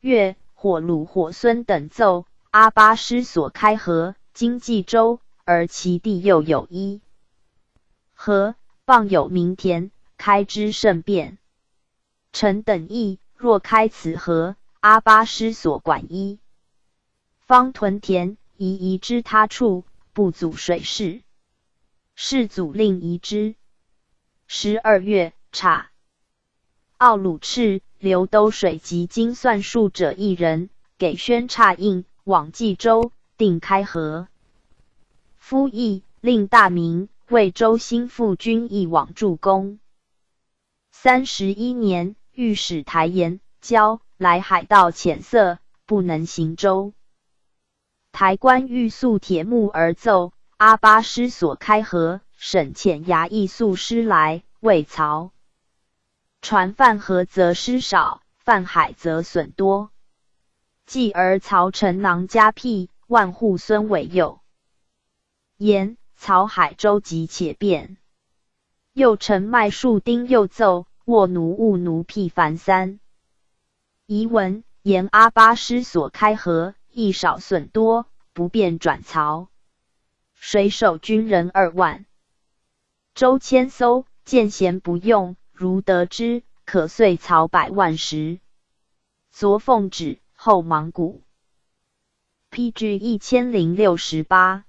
月，火鲁、火孙等奏，阿巴师所开河，经冀州，而其地又有1河，傍有民田，开之甚便。臣等议，若开此河，阿巴师所管1方屯田，移之他处，不阻水势。世祖令移之。12月，察奥鲁赤、刘都水及经算术者1人，给宣差印，往冀州，定开河。夫议，令大明、魏州兴复军议往助攻。31年，御史台言交来海道浅塞，不能行舟。台官欲速铁木而奏，阿巴师所开河，省遣衙役速师来，谓曹船泛河则失少，泛海则损多。继而曹丞囊加辟，万户孙为右。言曹海州急且变。右丞麦树丁又奏，沃奴务奴辟凡3遗文，言阿巴师所开河，益少损多，不便转曹。水手军人2万。舟千艘，见贤不用，如得之，可遂曹100万石。昨奉旨，后芒谷。PG 1068。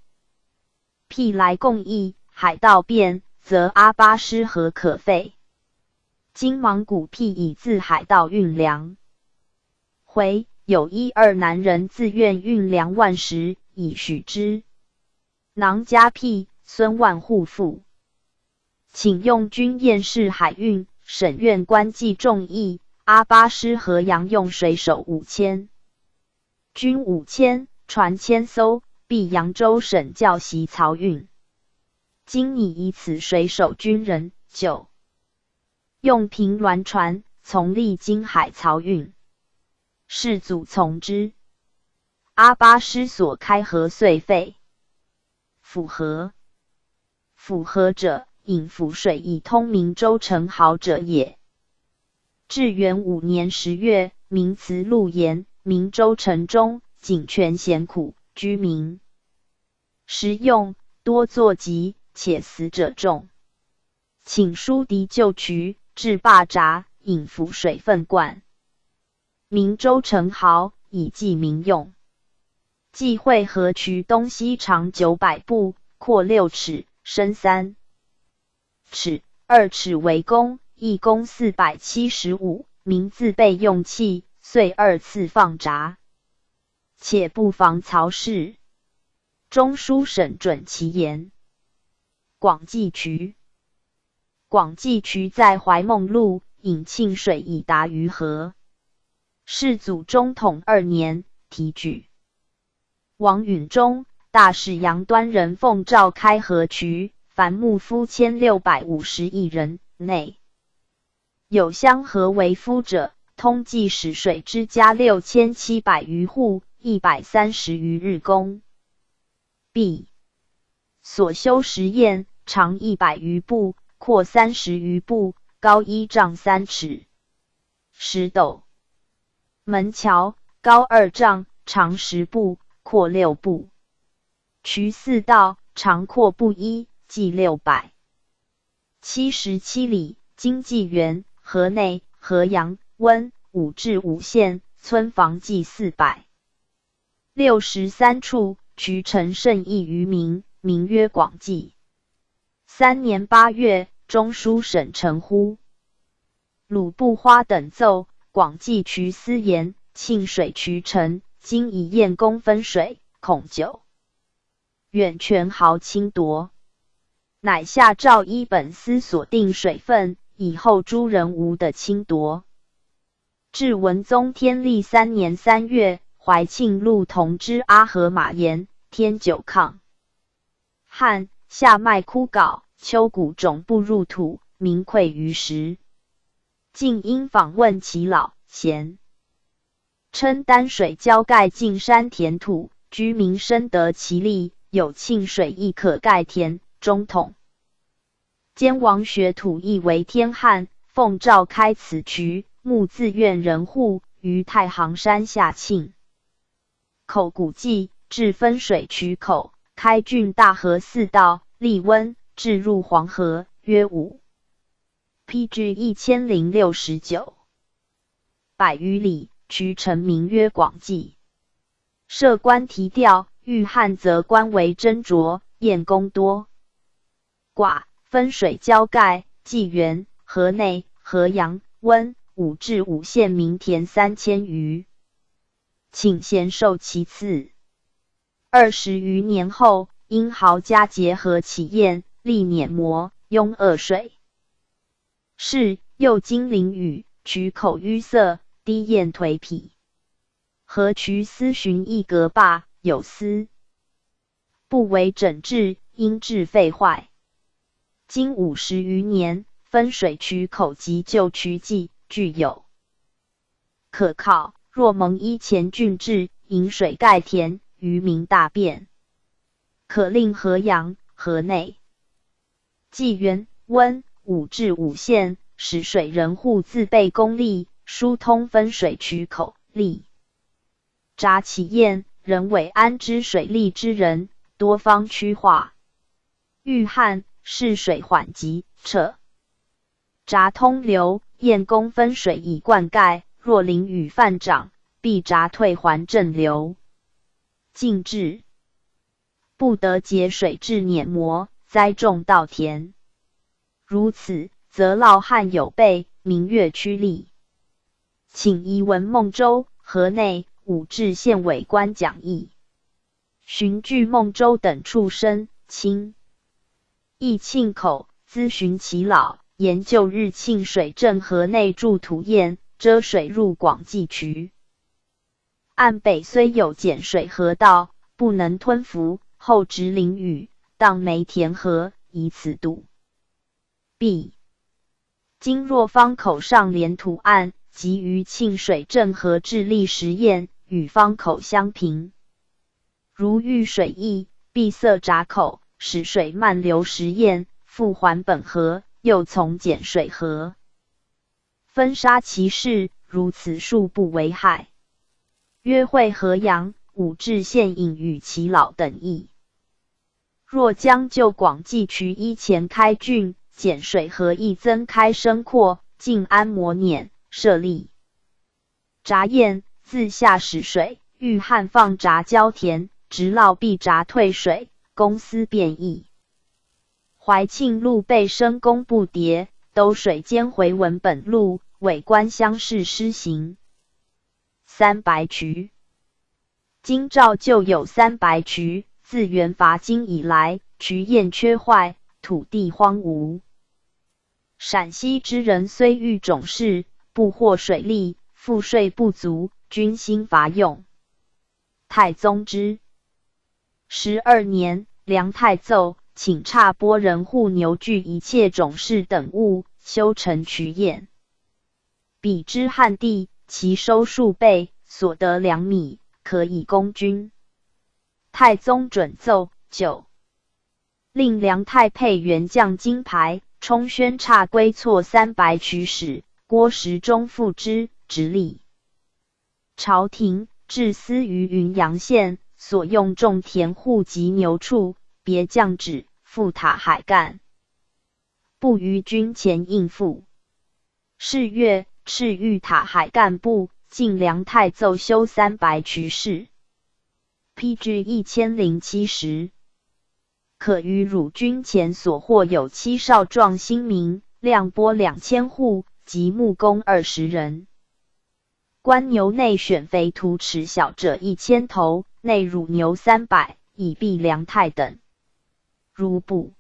辟来共议，海道变，则阿巴师河可废。今芒谷辟以自海道运粮。回有1、2男人自愿运粮万石，以许之。囊加辟，孙万户赋。请用军验视海运，审院官计众议，阿巴师河阳用水手5000，军5000，船1000艘，必扬州省教习漕运。今拟以此水手军人9，用平滦船，从历经海漕运。世祖从之。阿巴师所开河遂废。府河，府河者，引府水以通明州城濠者也。至元5年10月，明慈陆延，明州城中，井泉咸苦，居民食用，多作疾，且死者众。请疏敌旧渠，至坝闸，引府水分灌。明州城濠，以济民用。济会河渠东西长900步，阔6尺，深3尺，2尺为弓，一弓475，民自备用器，遂2次放闸。且不妨曹氏。中书省准其言。广济渠，广济渠在怀梦路，引沁水以达于河。世祖中统2年，题举。王允中，大士杨端人奉诏开河渠，凡牧夫1651人，内有乡河为夫者，通计使水之家6700余户，130余日工。B 所修石砚，长100余步，阔30余步，高1丈3尺。石斗门桥，高2丈，长10步，阔6步。渠4道，长阔不一，计600。77里，经济园，河内、河阳、温、武至五县，村房计400。63处，渠成甚邑于民，名曰广济。3年8月，中书省丞乎鲁布花等奏，广济渠私言，庆水渠成，今以验公分水，恐久远权豪侵夺，乃下诏依本司所定水分，以后诸人无的侵夺。至文宗天历3年3月，怀庆路同知阿合马言，天久抗旱，夏麦枯槁，秋谷种不入土，民溃于食。竟因访问其老贤，称丹水浇盖尽山田土，居民深得其利，有庆水亦可盖田。中统兼王学土亦为天旱，奉诏开此渠，募自愿人户，于太行山下庆口古迹，至分水渠口，开郡大河4道，立温，至入黄河，约5 pg 1069，百余里，渠成名曰广济。设官提调，遇旱则官为斟酌，验功多寡，分水浇盖，济源、河内、河阳、温、武至五县民田3000余，请贤受其赐。20余年后，因豪家结合起堰，历碾磨，拥恶水。是又经淋雨，渠口淤塞，堤堰颓圮。河渠私循一隔坝，有司不为整治，因致废坏。经50余年，分水渠口及旧渠迹具有可靠。若蒙依前郡制，引水盖田，渔民大便，可令河阳、河内、济源、温、武至五县使水人户自备公力，疏通分水渠口，立闸起堰，人为安之水利之人，多方趋化。遇旱，是水缓急，撤闸通流，堰公分水以灌溉，若淋雨泛涨，必闸退还正流。禁制不得节水至碾磨，栽种稻田。如此，则涝旱有备，民越趋利。请移文孟州、河内、武至县委官讲义，寻据孟州等处生清义庆口，咨询其老，研究日庆水镇河内筑土堰，遮水入广济渠。岸北虽有减水河道，不能吞服，后直淋雨，当梅田河，以此渡。B 今若方口上连图案，即于庆水镇河治立实验，与方口相平。如遇水溢，闭塞闸口，使水漫流实验，复还本河，又从减水河，分杀其势，如此数不为害。约会河阳、武至县引与其老等义。若将就广济渠依前开郡，减水河亦增开深阔，尽安磨碾，设立闸堰，自下使水，遇旱放闸浇田，直涝必闸退水，公司变异。怀庆路被升公不迭，斗水间回文本路，委官乡试施行。三白渠今照旧有三白渠，自元伐金以来，渠堰缺坏，土地荒芜。陕西之人虽遇种事，不获水利，赋税不足，军兴伐用。太宗之12年，梁太奏，请差拨人户牛具一切种事等物，修成渠堰。比之汉地，其收数倍，所得粮米，可以供军。太宗准奏9，令梁太配元将金牌，充宣察归错300取使，郭时中复之，直隶。朝廷置司于云阳县，所用种田户及牛畜，别降旨赴塔海干，不于军前应付。是月，敕谕塔海干部，进梁太奏修300取使。PG 1070，可于汝军前所获有7少壮新民，量拨2000户，及木工20人。关牛内选肥土齿小者1000头，内乳牛300，以避梁太等。如不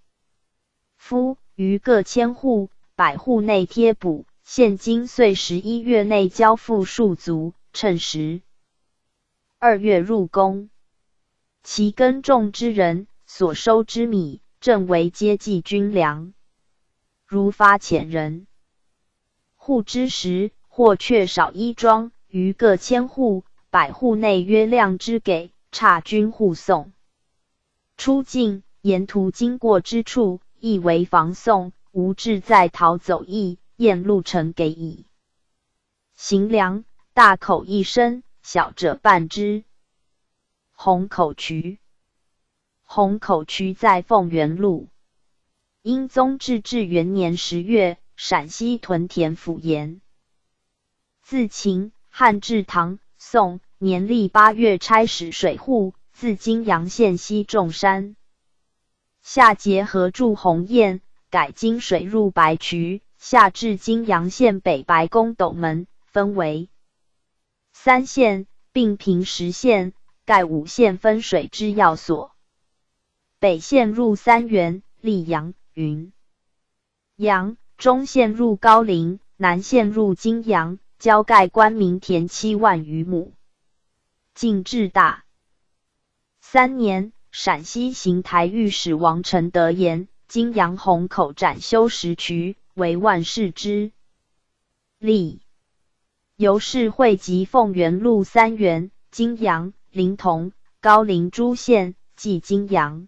夫于各千户、100户内贴补，现今岁11月内交付数足，趁时2月入宫。其耕种之人所收之米，正为接济军粮。如发遣人户之时，或却少衣装，于各千户、100户内约量之给，差军护送。出境沿途经过之处，亦为防送，无志在逃走役，验路程给矣。行粮，大口1升，小者半之。虹口渠，虹口渠在凤元路。英宗至元年10月，陕西屯田府盐。自秦、汉至唐、宋年历8月差使水户，自金阳县西众山下结合筑鸿堰，改经水入白渠，下至金阳县北白宫斗门，分为3县，并平10县，盖5县分水之要所。北县入三原、溧阳、云阳，中县入高陵，南县入金阳，交盖官民田7万余亩。晋至大3年，陕西行台御史王承德言，金阳虹口展修10渠，为万世之利。由是汇集凤元路3原、金阳、临潼、高陵诸县，即金阳、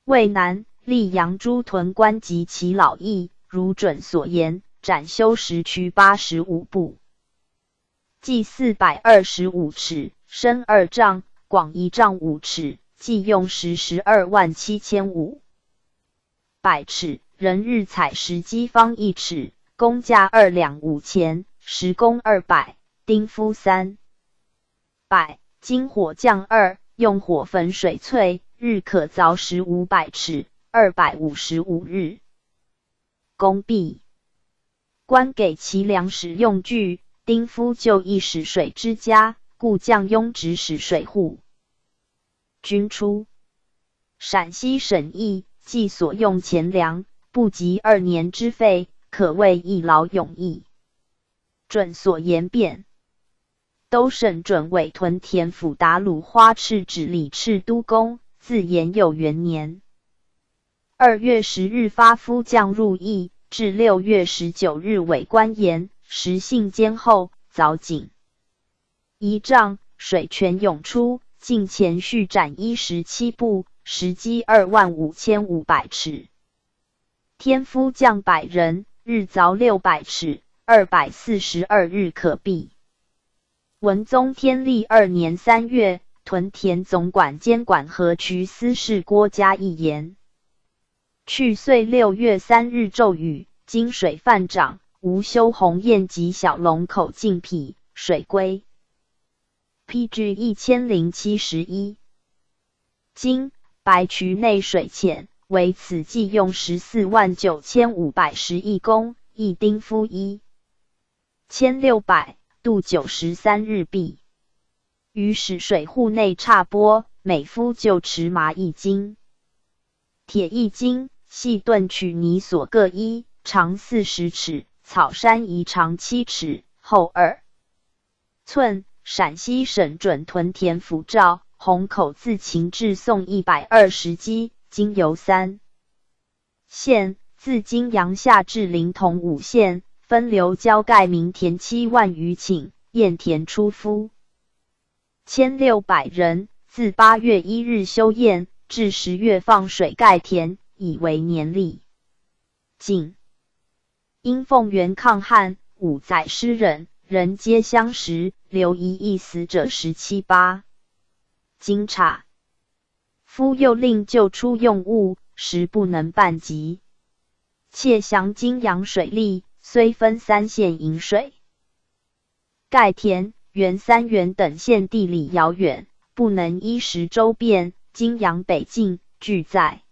渭南、溧阳诸屯官及其老役，如准所言，展修10渠85步，计425尺，深2丈，广1丈5尺，计用时127500尺，人日采石基方1尺，工价2两5钱，石工200，丁夫300，金火匠2，用火焚水淬，日可凿石500尺，255日。工毕，官给其粮食用具，丁夫就一使水之家，故将庸指使水户。军出陕西省役，既所用钱粮，不及2年之费，可谓一劳永逸。准所言变。都省准委屯田府达鲁花赤指理赤都公，自延佑元年2月10日发夫将入役，至6月19日委官盐，时信监后，凿井1丈，水泉涌出，境前续展17步，时积25500尺。天夫将100人，日凿600尺，242日可毕。文宗天历2年3月，屯田总管监管河渠司事郭嘉一言。去岁6月3日骤雨，经水泛涨，无修鸿堰及小龙口径辟，水归。PG 1071。今白渠内水浅，为此计用149511公，一丁夫1600，度93日毕。于使水户内差拨，每夫就持麻1斤，铁1斤，细钝取泥所各1，长40尺，草山宜长7尺，厚2寸。陕西省准屯田府诏，虹口自秦至宋120基，经由3县，自金阳下至临潼5县，分流交盖民田7万余顷，堰田出夫1600人，自8月1日修堰，至10月放水盖田，以为年例。晋因奉元抗旱，5载失忍，人皆相识，留一役死者17、8。经察夫又令救出用物，实不能办及。窃降金阳水利，虽分3县引水，盖田、原3原等县地理遥远，不能依时周遍。金阳北境俱在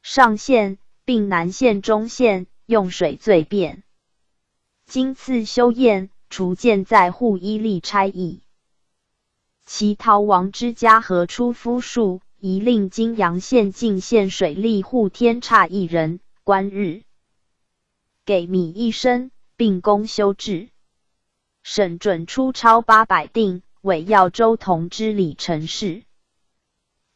上县，并南县、中县用水最便。今次修堰，除建在户伊利差役，其逃亡之家何出夫数，宜令金阳县境县水利户添差1人，官日给米1升，并供修治。审准出超800锭，委要州同知礼陈事。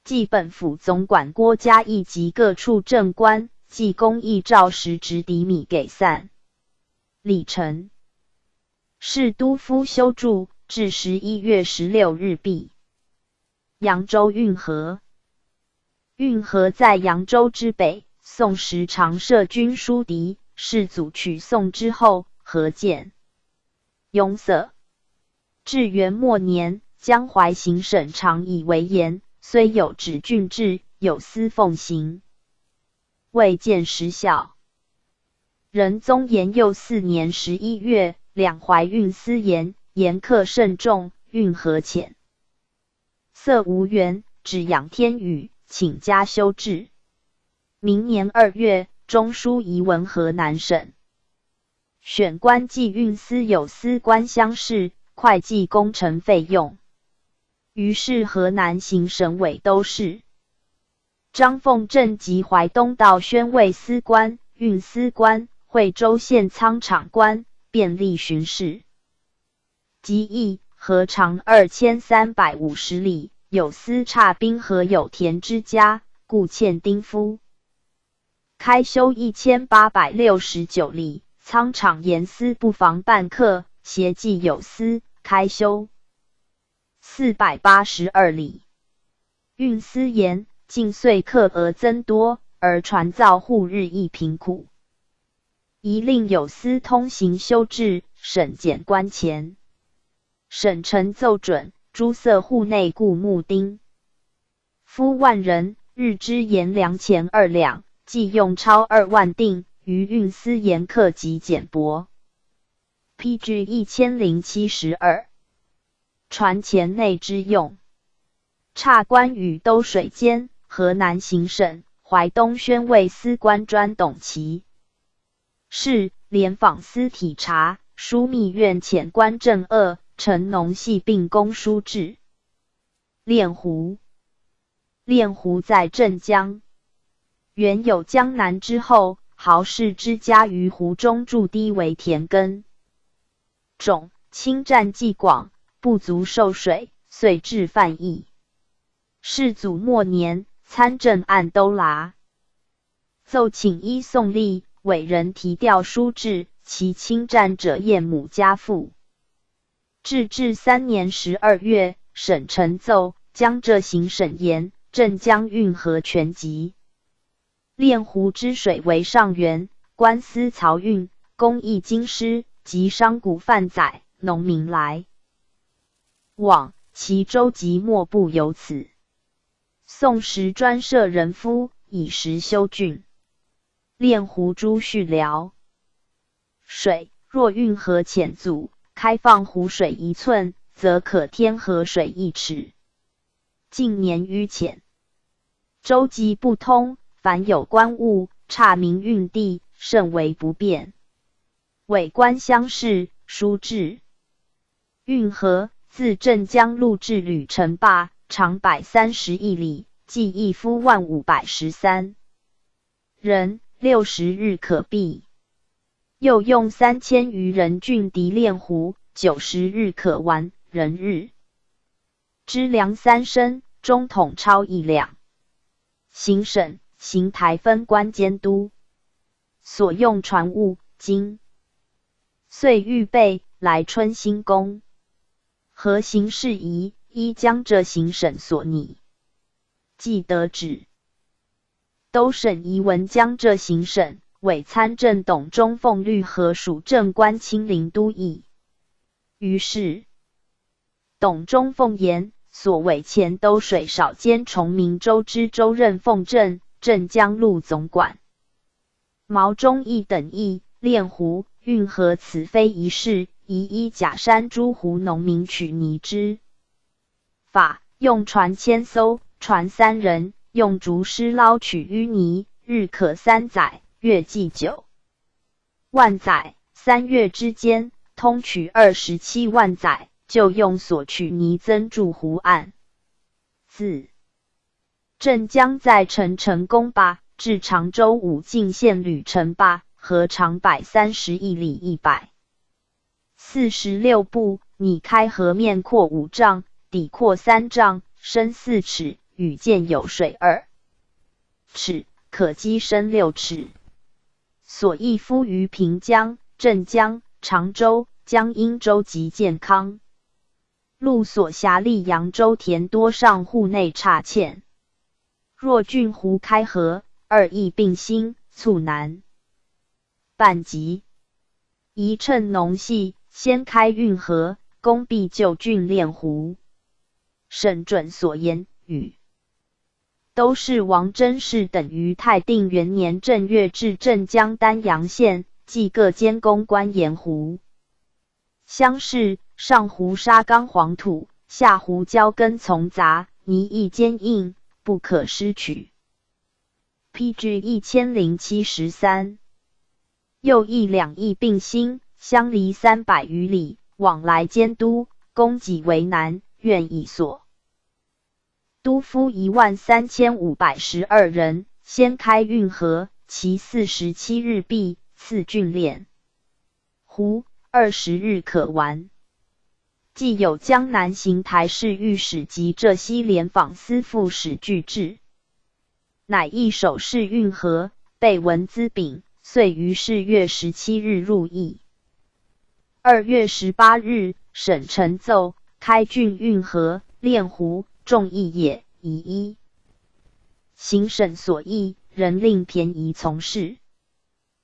记本府总管郭嘉义及各处政官，记公议照实直抵米给散。礼陈是都夫修筑，至11月16日毕。扬州运河，运河在扬州之北。宋时常设军书敌，世祖取宋之后，河建壅塞。至元末年，江淮行省常以为严，虽有指郡制，有司奉行，未见实效。仁宗延佑4年11月，两淮运司盐苛甚重，运河浅塞无源，只仰天宇，请加修治。明年2月，中书移文河南省，选官记运司有司官乡试，会计工程费用。于是河南行省委都事张凤正及淮东道宣慰司官、运司官、惠州县仓场官，便立巡视。即邑河长2350里，有司差兵和有田之家，故欠丁夫。开修1869里，仓场严司不妨办客，协计有司，开修482里。运司盐近岁客额增多，而船造户日益贫苦，宜令有司通行修治，省减官钱。省臣奏准，诸塞户内雇募丁夫10000人，日之盐粮钱2两，计用超2万锭，于运司盐客极简薄。PG 1072。船前内之用。差官与都水监、河南行省、淮东宣慰司官专董其事，联访司体察，枢密院遣官正2，陈农系并公书制。练湖在镇江，原有江南之后，豪士之家于湖中筑堤为田耕种，侵占既广，不足受水，遂致犯役。世祖末年，参政按都剌奏请依宋例，委人提调书治，其侵占者验母家父。至3年12月，省臣奏，江浙行省盐，镇江运河全集。练湖之水为上源，官司漕运，工艺经师，及商贾贩载，农民来往，其州籍莫不由此。宋时专设人夫，以时修浚。练湖诸蓄辽水，若运河浅阻，开放湖水1寸，则可添河水1尺。近年淤浅，州籍不通，凡有官物，差民运地，甚为不便。委官乡试，书治运河，自镇江路至吕城坝，长131里，计役夫1,513人，60日可毕。又用3000余人郡敌练湖，90日可完，人日支粮3升，中统超1两。行省、行台分官监督，所用船务、金遂预备来春兴宫，何行事宜，依江浙行省所拟。既得旨，都审移文江浙行省，委参政董中奉律和属正官亲临都邑。于是，董中奉言，所委前都水少监崇明州知州任奉正，镇江路总管。毛忠义等议炼湖、运河此非一事，宜依假山诸湖农民取泥之法，用船千艘，船3人，用竹丝捞取淤泥，日可3载，月计9万载，3月之间，通取27万载，就用所取泥增筑湖岸。自镇江在成功坝，至常州武进县吕城坝，河长130亿里146步，拟开河面阔5丈，底阔3丈，深4尺，与涧有水2尺，可积深6尺。所役夫于平江、镇江、常州、江阴州及建康。路所辖溧阳州田多上户内岔堑。若郡湖开河，2邑并兴，促难办急。宜趁农隙，先开运河，攻必就郡炼湖。审准所言语。都是王真氏等于泰定元年正月至镇江丹阳县，即各监工官盐湖。乡试：上湖沙冈黄土，下湖胶根丛杂，泥易坚硬，不可失取。PG 1073。右翼2邑并兴，相离300余里，往来监督，供给为难，愿以所。督夫13512人，先开运河，其47日毕，次郡炼湖，20日可完。既有江南行台市御史及浙西联访司副使俱至，乃一手试运河，备文资禀，遂于是月17日入邑。2月18日，省呈奏，开郡运河，炼湖，众议也，宜依行省所议，人令便宜从事。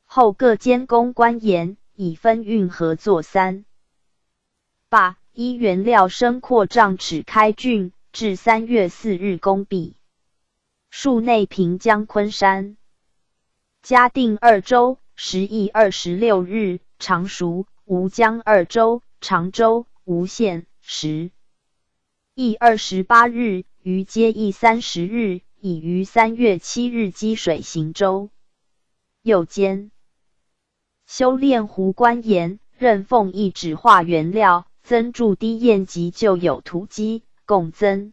后各监工官盐，以分运河作3坝，依原料升扩丈尺开郡，至3月4日攻毕。戍内平江昆山。嘉定2州10邑26日，常熟、吴江2州，常州、吴县10邑28日，于皆邑30日，已于3月7日积水行舟。右监修炼湖官盐，任奉一纸化原料，增筑堤堰及旧有土基，共增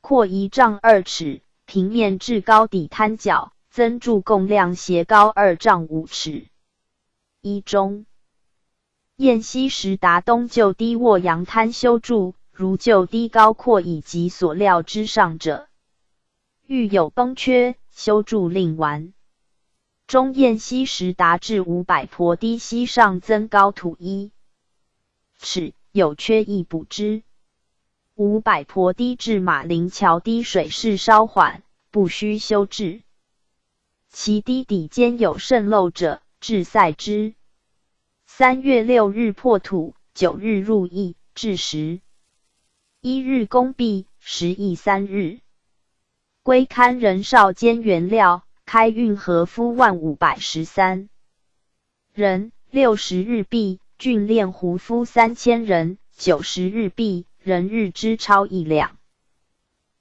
扩1丈2尺，平面至高底滩角，增筑共量斜高2丈5尺。一中堰西石达东旧堤沃阳滩修筑，如旧堤高阔以及所料之上者，遇有崩缺，修筑另完。中堰西石达至500坡堤西上增高土1尺，有缺亦补之。500坡堤至马陵桥堤水势稍缓，不须修治。其堤底间有渗漏者，治塞之。3月6日破土，9日入邑，至11日攻毕，10邑3日。归勘人少监原料，开运河夫1,513人，60日毕，郡炼湖夫3000人，90日毕，人日之超1两。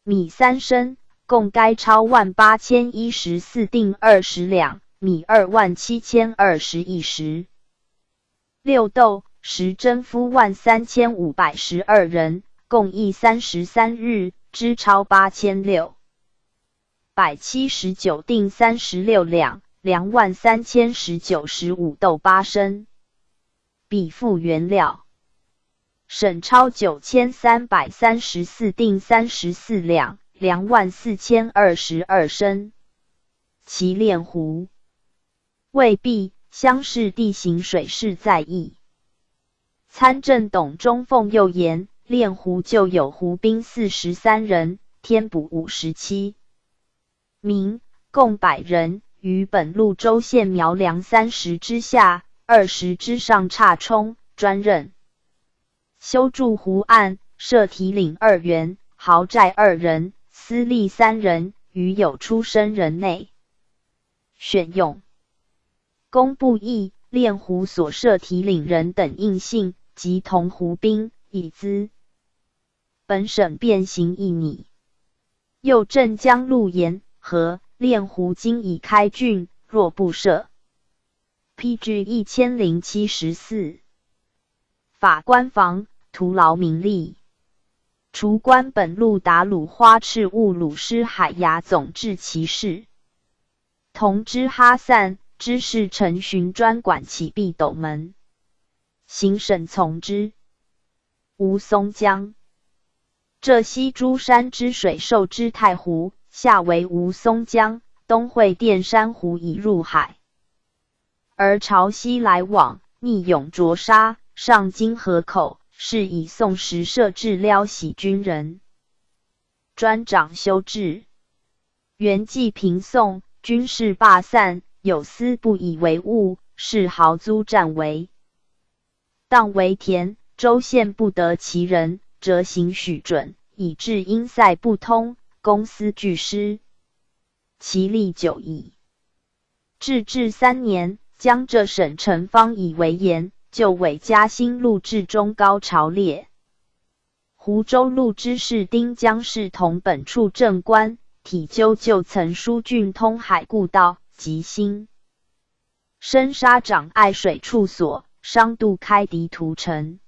米3升，共该超18014锭20两，米27021石。6豆10征夫13512人，共役33日，之超8679锭36两，23019豆8升。比附原料。省超9334锭34两，24022升。其炼湖未毕，乡试地形水势在意。参政董中奉右言，练湖旧有湖兵43人，天补57名，共100人，于本路州县苗梁30之下，20之上岔冲，专任修筑湖岸，设提领2员，豪寨2人，司隶3人，余有出身人内。选用工部议、练湖所设提领人等印信及同湖兵，以资本省变形一拟。右镇江路沿河练湖今已开郡，若不设。PG 1074。法官房，徒劳名利。除官本路达鲁花赤兀鲁师海牙总制其事。同知哈散知事陈寻专管启闭斗门。行省从之。吴松江。浙西诸山之水受之太湖，下为吴松江，东汇淀山湖以入海，而潮汐来往，逆涌浊沙，上经河口，是以宋时设置撩洗军人，专掌修治。元纪平宋，军事罢散，有司不以为务，是豪租占为。当为田，州县不得其人，则行许准，以致因塞不通，公司俱失，其利久矣。至3年，江浙省城方以为盐，就委嘉兴路至中高朝列。湖州路知事丁江氏同本处正官，体究就曾书郡通海故道及新深沙长爱水处所，商渡开堤屠城。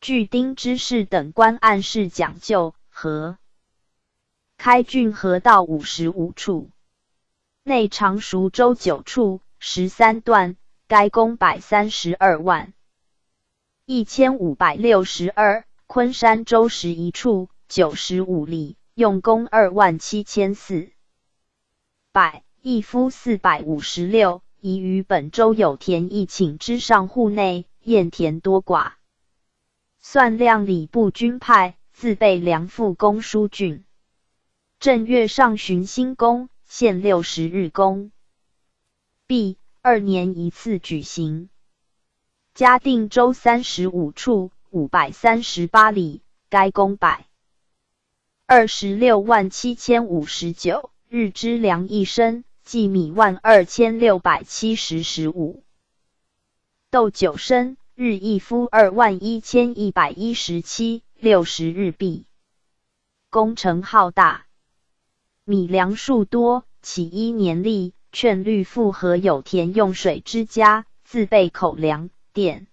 据丁知事等官按事讲究，和开郡河道55处，内长熟州9处13段，该公132万。1562，昆山州11处95里，用工27400，役夫456，宜于本州有田一顷之上户内，堰田多寡。算量礼部军派，自备粮赋公书郡。正月上旬兴工，限60日工。毕2年一次举行。嘉定州35处538里，该公1267059，日支粮1升，计米12670食5，豆9升，日一夫21117，60日币。工程浩大，米粮数多，起1年例，劝律复合有田用水之家，自备口粮、电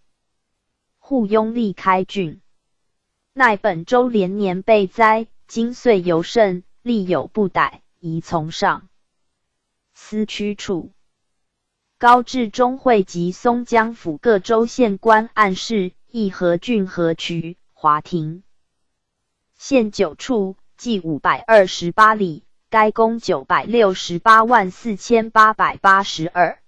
户拥立开郡。奈本州连年被灾，今岁尤甚，力有不逮，宜从上司驱处。高至中会及松江府各州县官按事，议和郡河渠、华亭县9处，计528里，该公9684882，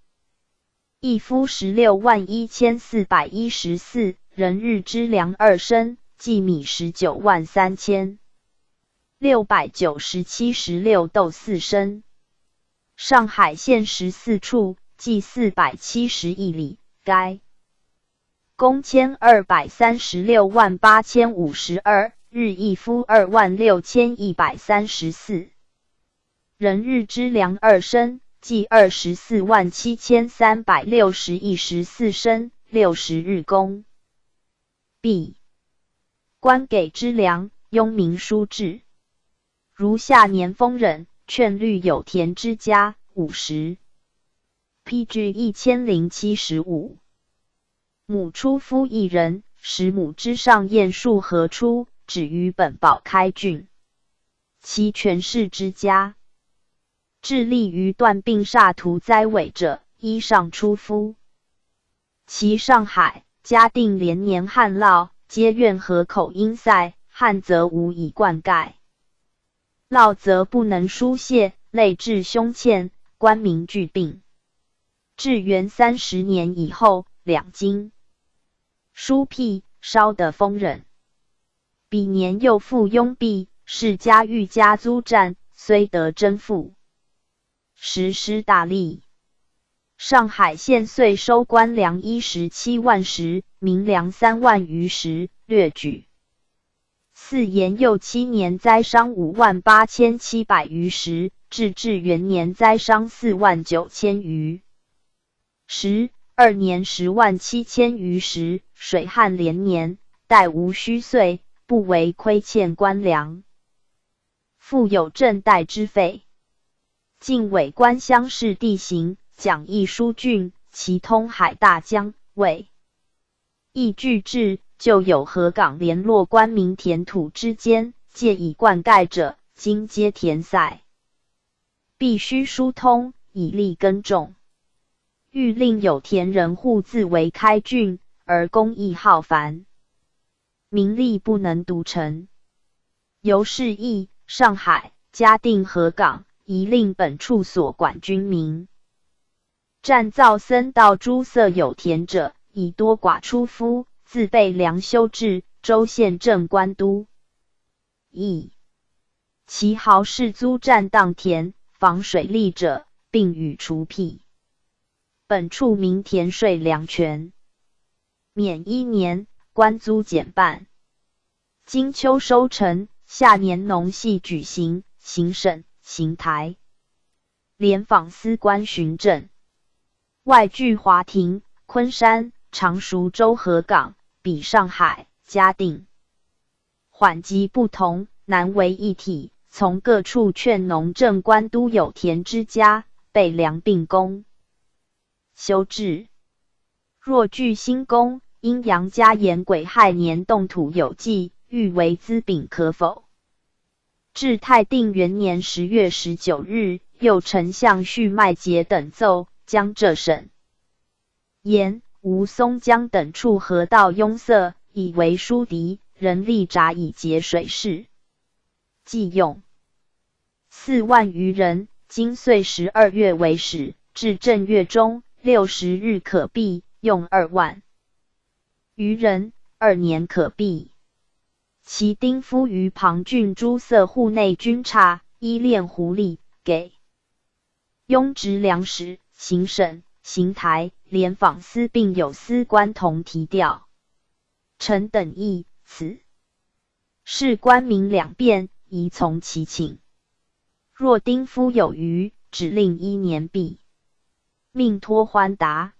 役夫161414，人日支粮2升，计米193697，16豆4升。上海县14处，计471里，该公12368052，日役夫26134，人日支粮2升，计24736114升，60日工。毕。官给之粮，庸民疏至。如下年丰壬，劝律有田之家50。PG 1075。母出夫一人，使母之上燕数何出，止于本保开郡。其权势之家，致力于断病煞图灾尾者，依上出夫。其上海、嘉定连年旱涝，皆怨河口因塞，旱则无以灌溉，涝则不能疏泄，累至胸堑，官民俱病。至元30年以后，2京书辟，稍得丰稔。彼年又复拥蔽，世家愈加租占，虽得征赋，实施大利。上海县岁收官粮17万石，民粮3万余石，略举。4延佑7年灾伤58700余石，至元年灾伤49000余石。2年107000余石，水旱连年，殆无虚岁，不为亏欠官粮。复有镇代之费。晋纬官乡试地形，讲义疏浚，其通海大江，为易据治，就有河港联络官民田土之间，借以灌溉者，今皆田塞，必须疏通，以利耕种。欲令有田人户自为开郡，而工艺浩繁，民力不能独成。由是议上海嘉定河港，宜令本处所管军民。占造僧道诸色有田者，以多寡出夫，自备粮修治，州县正官都。亦其豪士租占当田，防水利者，并予除辟。本处民田税粮权，免1年，官租减半。今秋收成，夏年农戏举行，行省、行台、联访司官巡政，外据华亭、昆山、常熟州河港，比上海、嘉定。缓急不同，难为一体，从各处劝农正官都有田之家，备粮并供修治。若据新宫，阴阳家言癸亥年动土有记，欲为资禀可否？至泰定元年10月19日，右丞相续麦节等奏，江浙省沿吴松江等处河道拥塞，以为疏敌，人力闸以节水势。计用4万余人，今岁12月为始，至正月中60日可毕，用2万余人，2年可毕。其丁夫于庞郡诸色户内军差，依练狐狸，给庸职粮食，行省、行台、联访司并有司官同提调。臣等议此事官民两便，宜从其请。若丁夫有余，只令1年毕。命托欢达、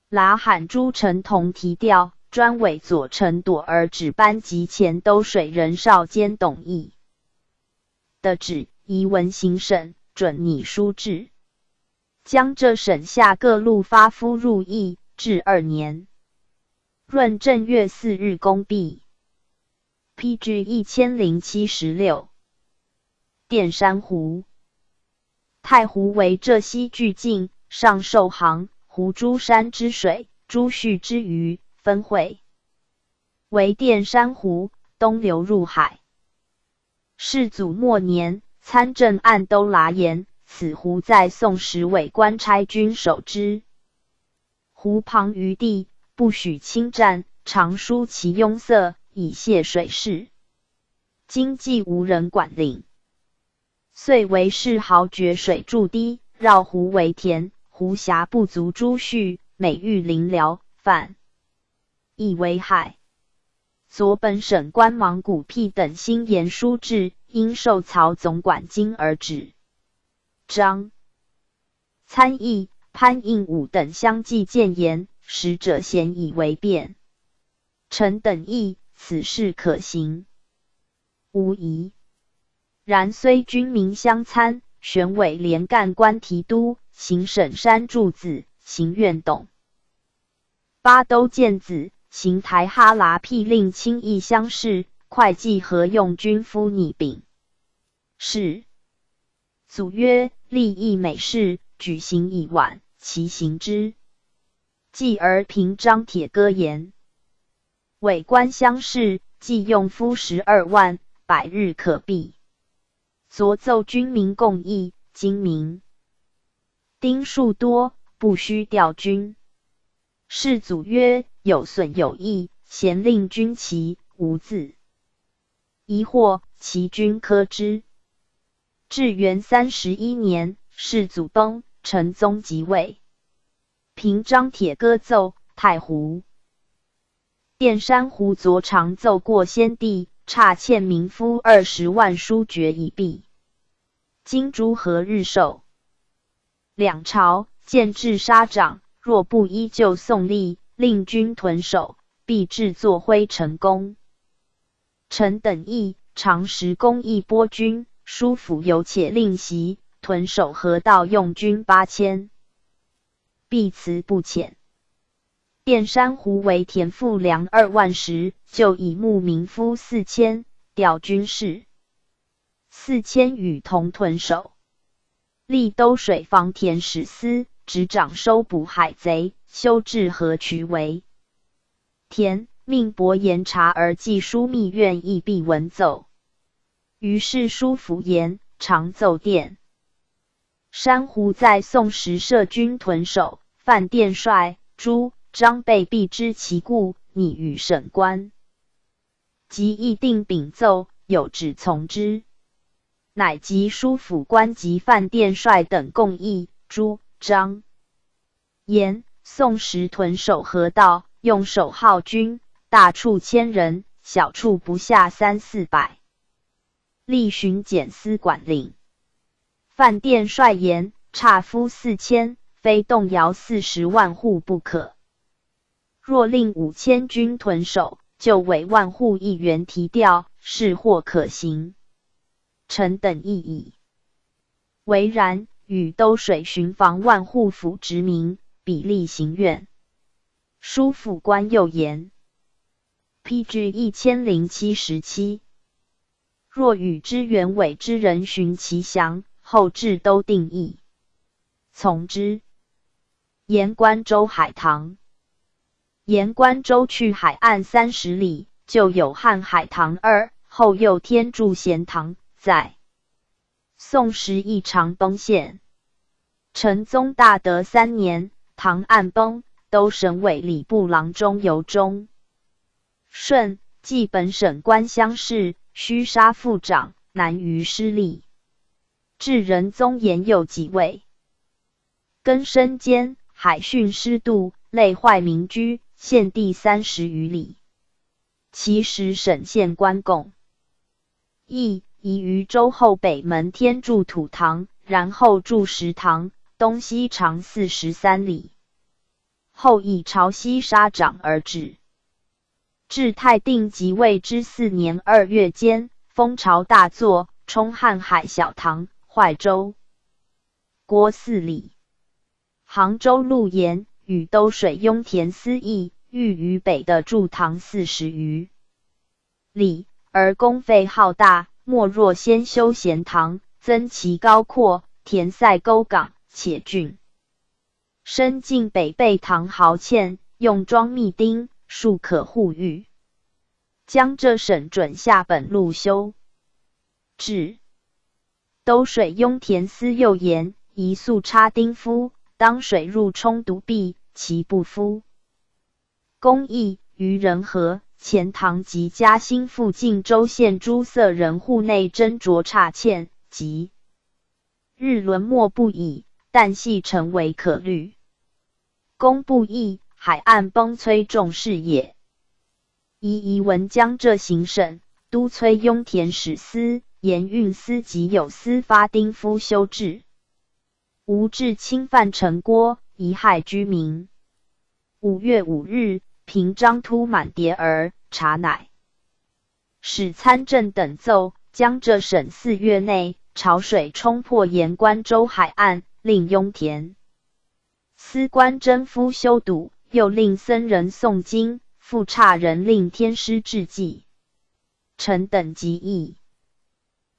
剌罕诸臣同提调，专委左丞朵儿指班及前都水人少监董翳的旨，宜文行省，准拟书制。江浙省下各路发夫入役，至2年。闰正月4日公毕。PG 1076。淀山湖。太湖为浙西巨境，上受杭、湖诸山之水，诸蓄之余，分汇为淀山湖，东流入海。世祖末年，参政案都剌言，此湖在宋时为官差军守之，湖旁余地不许侵占，常疏其拥塞，以泄水势。今既无人管领，遂为世豪决水筑堤，绕湖为田，湖峡不足诸蓄，每遇临辽、范亦为害。左本省官芒古辟等新言书制，因受曹总管经而止。张参议、潘应武等相继谏言，使者咸以为变。臣等议此事可行，无疑。然虽军民相参，选委连干官提督，行省山柱子，行院董八都监子，行台哈喇辟令轻易乡试，会稽何用军夫拟禀。是祖曰：立议美事，举行已晚，其行之。继而凭张帖歌言：委官乡试，既用夫12万，100日可毕。昨奏军民共议，今民丁数多，不须调军。世祖曰：有损有益，咸令军旗，无字。疑惑，其君科之。至元31年，世祖崩，成宗即位。平章帖歌奏太湖。殿山湖昨长奏过先帝，差欠民夫20万书决已毕。今诸何日寿？两朝见至杀长，若不依旧宋例，令军屯守，必制作徽成功。臣等议，常时公议拨军，书府有且令袭，屯守河道用军8000。必辞不遣。殿山湖为田赋粮2万石，就以募民夫4000，调军士4000与同屯守。历都水防田使司，执掌收捕海贼，修治河渠为田，命伯言察而寄书密院，亦必文奏。于是书府言，常奏殿。山湖在宋时设军屯守，范殿帅、朱、张备必知其故，拟与审官。即议定禀奏，有旨从之。乃集书府官及范殿帅等共议。朱、张言：宋时屯守河道，用守号军，大处1000人，小处不下300-400。历巡检司管领。范殿帅言：差夫4000，非动摇40万户不可。若令5000军屯守，就委万户1员提调，是或可行。臣等异议。唯然，与都水巡防万户府执民，比例行愿。书府官又言 ，PG 1077。若与知原委之人寻其详，后至都定义，从之。沿关州海棠。沿关州去海岸30里，就有汉海棠2，后又添筑咸塘，在宋时亦常崩陷。成宗大德3年，唐岸崩，都省委礼部郎中尤中顺继本省官乡试，须杀副长，难于失利。至仁宗延佑即位，更深间，海汛失度，累坏民居，县地30余里。其时省县官贡亦移于州后北门添筑土堂，然后筑石堂，东西长43里。后以朝西杀长而止。至泰定即位之4年2月间，风潮大作，冲瀚海小塘、坏州、郭4里。杭州陆盐与都水雍田司役，欲于北的筑塘40余里，而工费浩大，莫若先修咸塘，增其高阔，填塞沟港，且郡深近北背塘壕堑，用桩密钉，庶可护御。将这省准下本路修治。都水雍田司又言，宜速插钉夫，当水入冲独壁，其不敷。公议于仁和、钱塘及嘉兴附近州县诸色人户内斟酌差欠，及日沦没不已，但系成为可虑。公不议，海岸崩摧重事也。宜闻江浙行省都催雍田使司、盐运司及有司发丁夫修治，无致侵犯城郭，贻害居民。5月5日，平章突满牒儿，察乃使参政等奏，江浙省4月内潮水冲破盐关州海岸，令雍田司官征夫修堵，又令僧人诵经，复差人令天师致祭。臣等即议。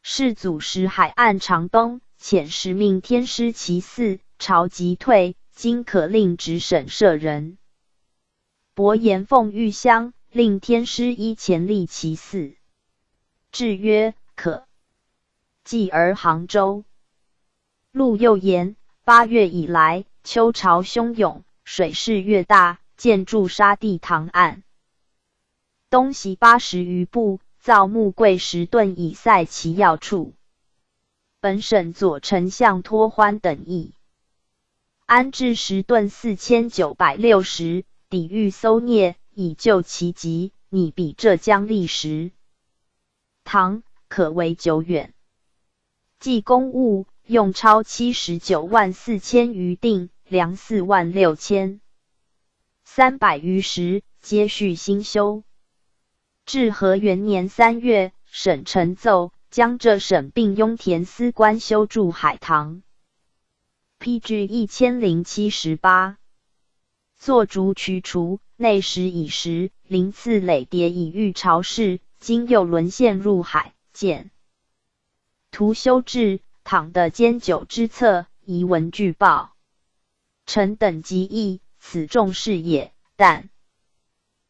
世祖时海岸常崩，遣时命天师其祀，朝即退，今可令直省舍人。伯言奉玉香，令天师依前立其祀。至曰可。继而杭州。陆又言8月以来，秋潮汹涌，水势越大，建筑沙地塘岸。东西80余步，造木柜10吨，以塞其要处。本省左丞相托欢等议。安置10吨4960，抵御搜聂，以救其急，拟比浙江历时。唐可为久远。计公务，用钞79万4千余锭，粮4万6千，300余石，皆续新修。至和元年3月，省呈奏，江浙省并雍田司官修筑海塘。PG 1078。坐竹渠除，内石以石，鳞次垒叠，以御潮势。今又沦陷入海，见图修治倘的兼9之策，遗文具报。臣等极议，此重事也，但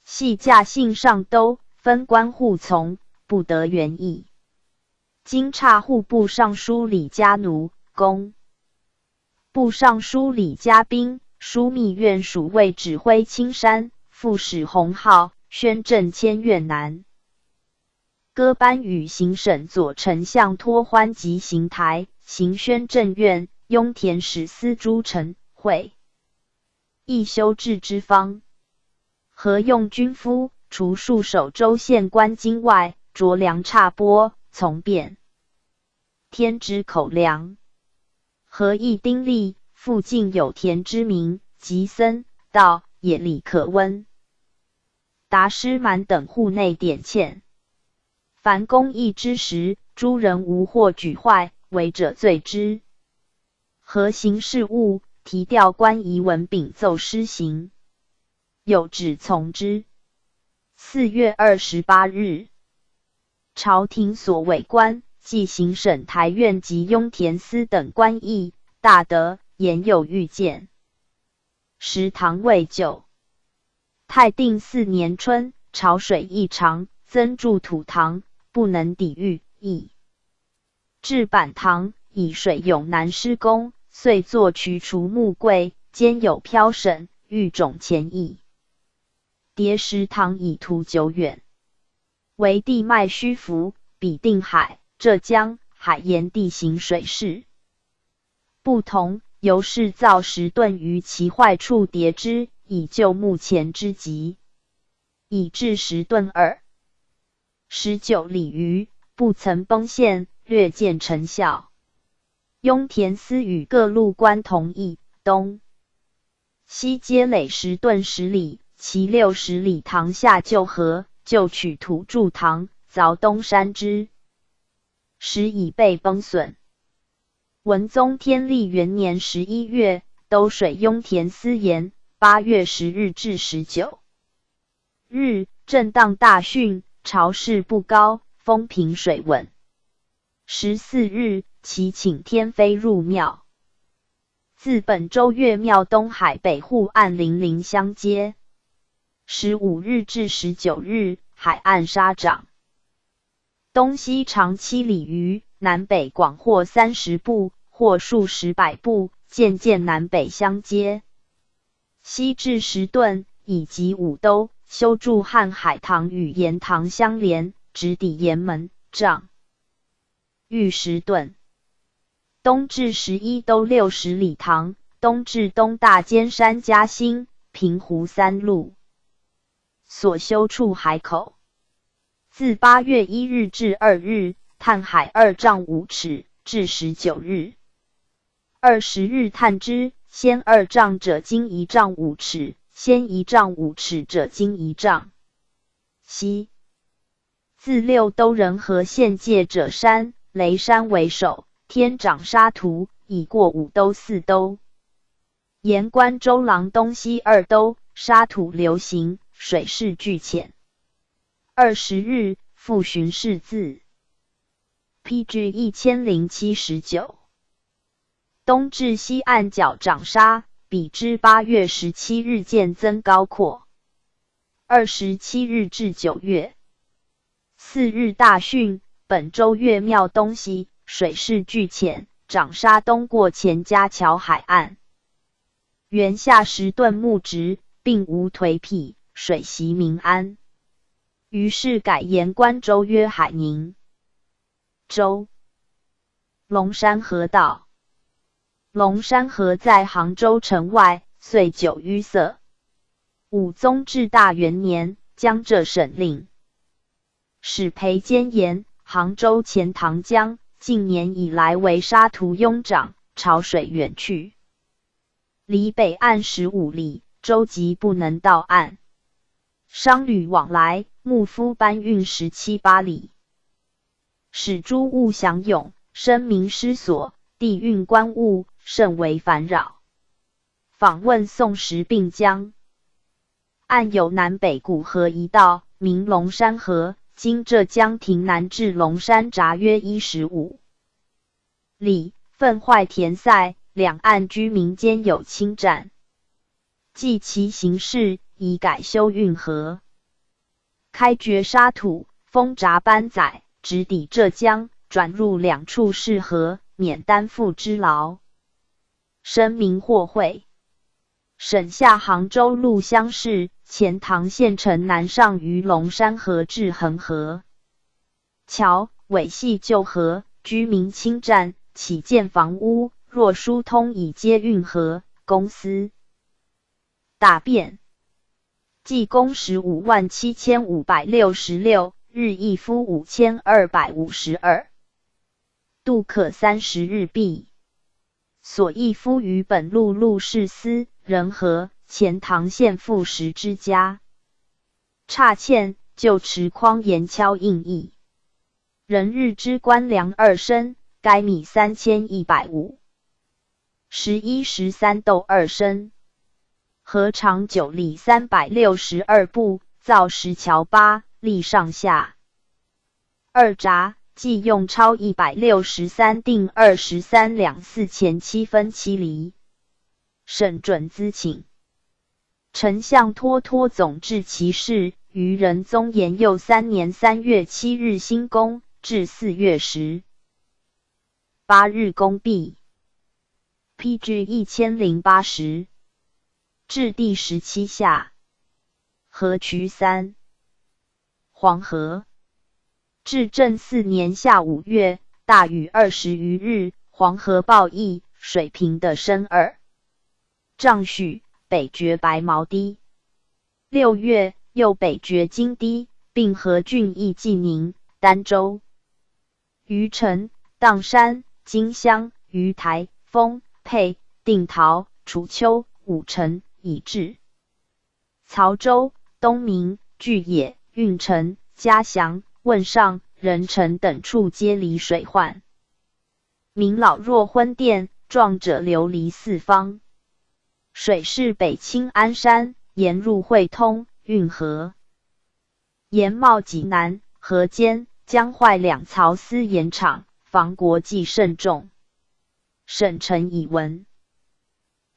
系驾幸上都，分官护从，不得原意。今察户部尚书李家奴、公部尚书李家彬、枢密院署尉指挥青山、副使洪浩、宣政迁越南。歌班与行省左丞相托欢及行台、行宣政院、雍田使司朱承会议修治之方。何用军夫，除戍守州县官京外，酌粮差拨，从便天之口粮。何议丁力，附近有田之民，及僧道也力可温。达师满等户内典欠。凡公益之时，诸人无或举坏，违者罪之。何行事务，提调官仪文禀奏施行，有旨从之。4月28日，朝廷所委官，即行省台院及雍田司等官役，大德言有预见。时唐未久，太定4年春，潮水异常，增筑土塘，不能抵御，亦至板塘，以水涌难施工，遂作渠除木柜，兼有漂绳，欲种前役。叠石塘以图久远，为地脉虚浮，比定海、浙江、海沿地形水势不同，由是造10吨于其坏处叠之，以救目前之急，以至10吨耳。19里余，不曾崩陷，略见成效。雍田司与各路官同意，东西皆垒10吨10里，其60里塘下救河，就取土筑塘，凿东山之，时已被崩损。文宗天历元年11月，都水雍田司言8月10日至19日，震荡大汛，潮势不高，风平水稳。14日，其请天妃入庙。自本州岳庙东海北户岸邻邻相接。15日至19日，海岸沙涨，东西长7里余，南北广或30步，或数十百步，渐渐南北相接。西至10吨，以及5都，修筑汉海塘与盐塘相连，直抵盐门丈逾10吨。东至11都60里塘，东至东大尖山嘉兴、平湖3路。所修处海口，自8月1日至2日，探海2丈5尺，至19日。20日探之，先2丈者经1丈5尺，先1丈5尺者经1丈。西自6都仁和县界者山、雷山为首，天长沙土，已过5都4都。沿关州廊东西2都，沙土流行，水势巨浅。20日，复巡视字。PG 1079。东至西岸角长沙，比之8月17日渐增高阔。27日至9月4日大汛，本州岳庙东西，水势巨浅，长沙东过钱家桥海岸。原下10吨木直，并无颓圮，水袭民安。于是改言关州曰海宁州。龙山河道。龙山河在杭州城外，岁久淤塞。武宗至大元年，江浙省令史培坚言，杭州钱塘江近年以来为沙土拥涨，潮水远去，离北岸15里，舟楫不能到岸。商旅往来，木夫搬运17、8里，使诸物享用，声名失所，地运官物甚为烦扰。访问宋时并江，岸有南北古河一道，名龙山河，经浙江亭南至龙山闸约15里，分坏田塞，两岸居民间有侵占。继其形势，以改修运河，开掘沙土，封闸班载，直抵浙江，转入两处适河，免担负之劳。声名获惠。省下杭州陆乡市，钱塘县城南上于龙山河至恒河桥，尾系旧河，居民侵占，起建房屋，若疏通以接运河，公司大变。计工时57566，日一夫5252，度可30日毕。所役夫于本路陆氏司、仁和、钱塘县副食之家。差欠，就持匡盐敲印役。人日之官粮2升，该米3150。11、13豆2升。河长9里362步，造10桥8，立上下2闸，计用超163锭23两4钱7分7厘。审准资请。丞相脱脱总治其事，于仁宗延佑3年3月7日兴工，至4月18日公毕。PG 1080。至第17下。河渠3。黄河。至正4年夏5月，大雨20余日，黄河暴溢，水平的深2丈许，北决白毛堤。6月，又北决金堤，并合郡邑济宁、儋州、虞城、砀山、金乡、鱼台、丰沛、定陶、楚丘、武城，以至曹州、东明、巨野、运城、嘉祥、汶上、仁城等处皆离水患。民老弱昏殿，壮者流离四方。水势北侵鞍山，沿入会通、运河。沿茂济南、河间，将坏2槽私盐厂，防国际甚重。省臣以闻。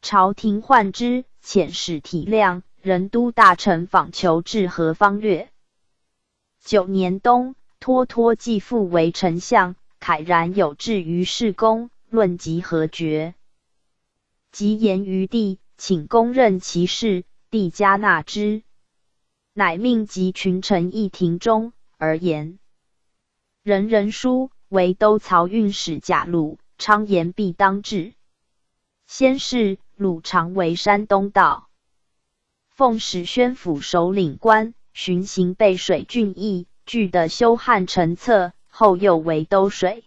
朝廷患之，遣使体谅，任都大臣访求治河方略。9年冬，脱脱继父为丞相，慨然有志于事功，论及河决。即言于帝，请公任其事，帝加纳之。乃命集群臣议庭中，而言。人人书，为都漕运使贾鲁，昌言必当治。先是，鲁常为山东道。奉使宣府首领官，巡行备水郡邑，据的修汉成策，后又为都水。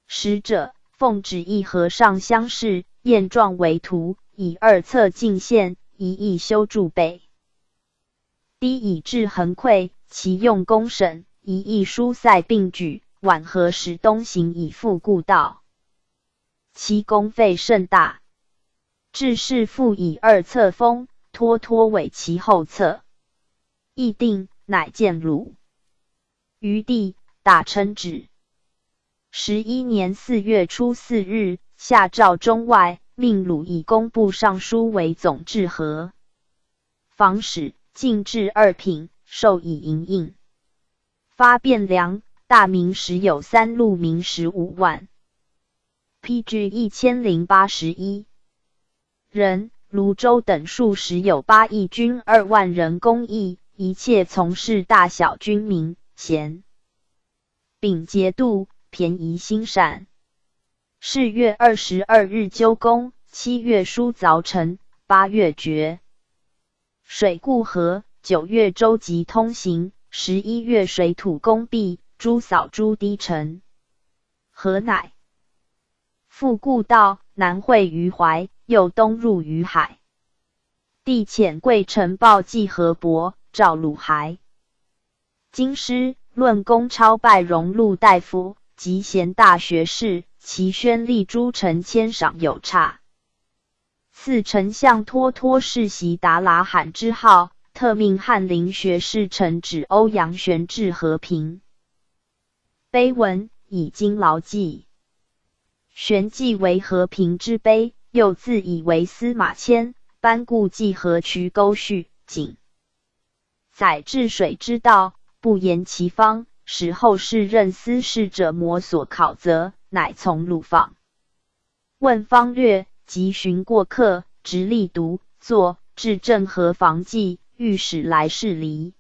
使者，奉旨议河上乡试，验状为图，以2侧进县，一役修筑备。堤以至横溃，其用公审，一役疏塞并举，皖河使东行以复故道。其功费甚大。致仕复以2侧封，脱脱为其后侧。议定，乃见鲁。于帝，大称旨。11年4月初4日，下诏中外，命鲁以工部尚书为总治河。防使进制2品，授以银印。发便粮，大明时有3路民15万。PG 1081。人泸州等数时有8邑军2万人攻邑，一切从事大小军民咸秉节度，便宜兴善。是月22日纠公，7月书凿城，8月决水固河，9月舟楫通行，11月水土工毕，诸扫诸堤城。河乃复故道，南汇于淮，又东入于海。帝遣贵臣报季河伯，赵鲁还。京师论功超拜荣禄大夫及贤大学士，其宣立诸臣谦赏有差。赐丞相脱世袭达拉罕之号，特命翰林学士陈指欧阳玄至和平。碑文以今牢记。玄既为和平之碑，又自以为司马迁，班固季河渠沟序景，载治水之道，不言其方，使后世任司事者摩所考责，乃从鲁放。问方略，即寻过客，直隶读作，至镇河防记，御史来事离。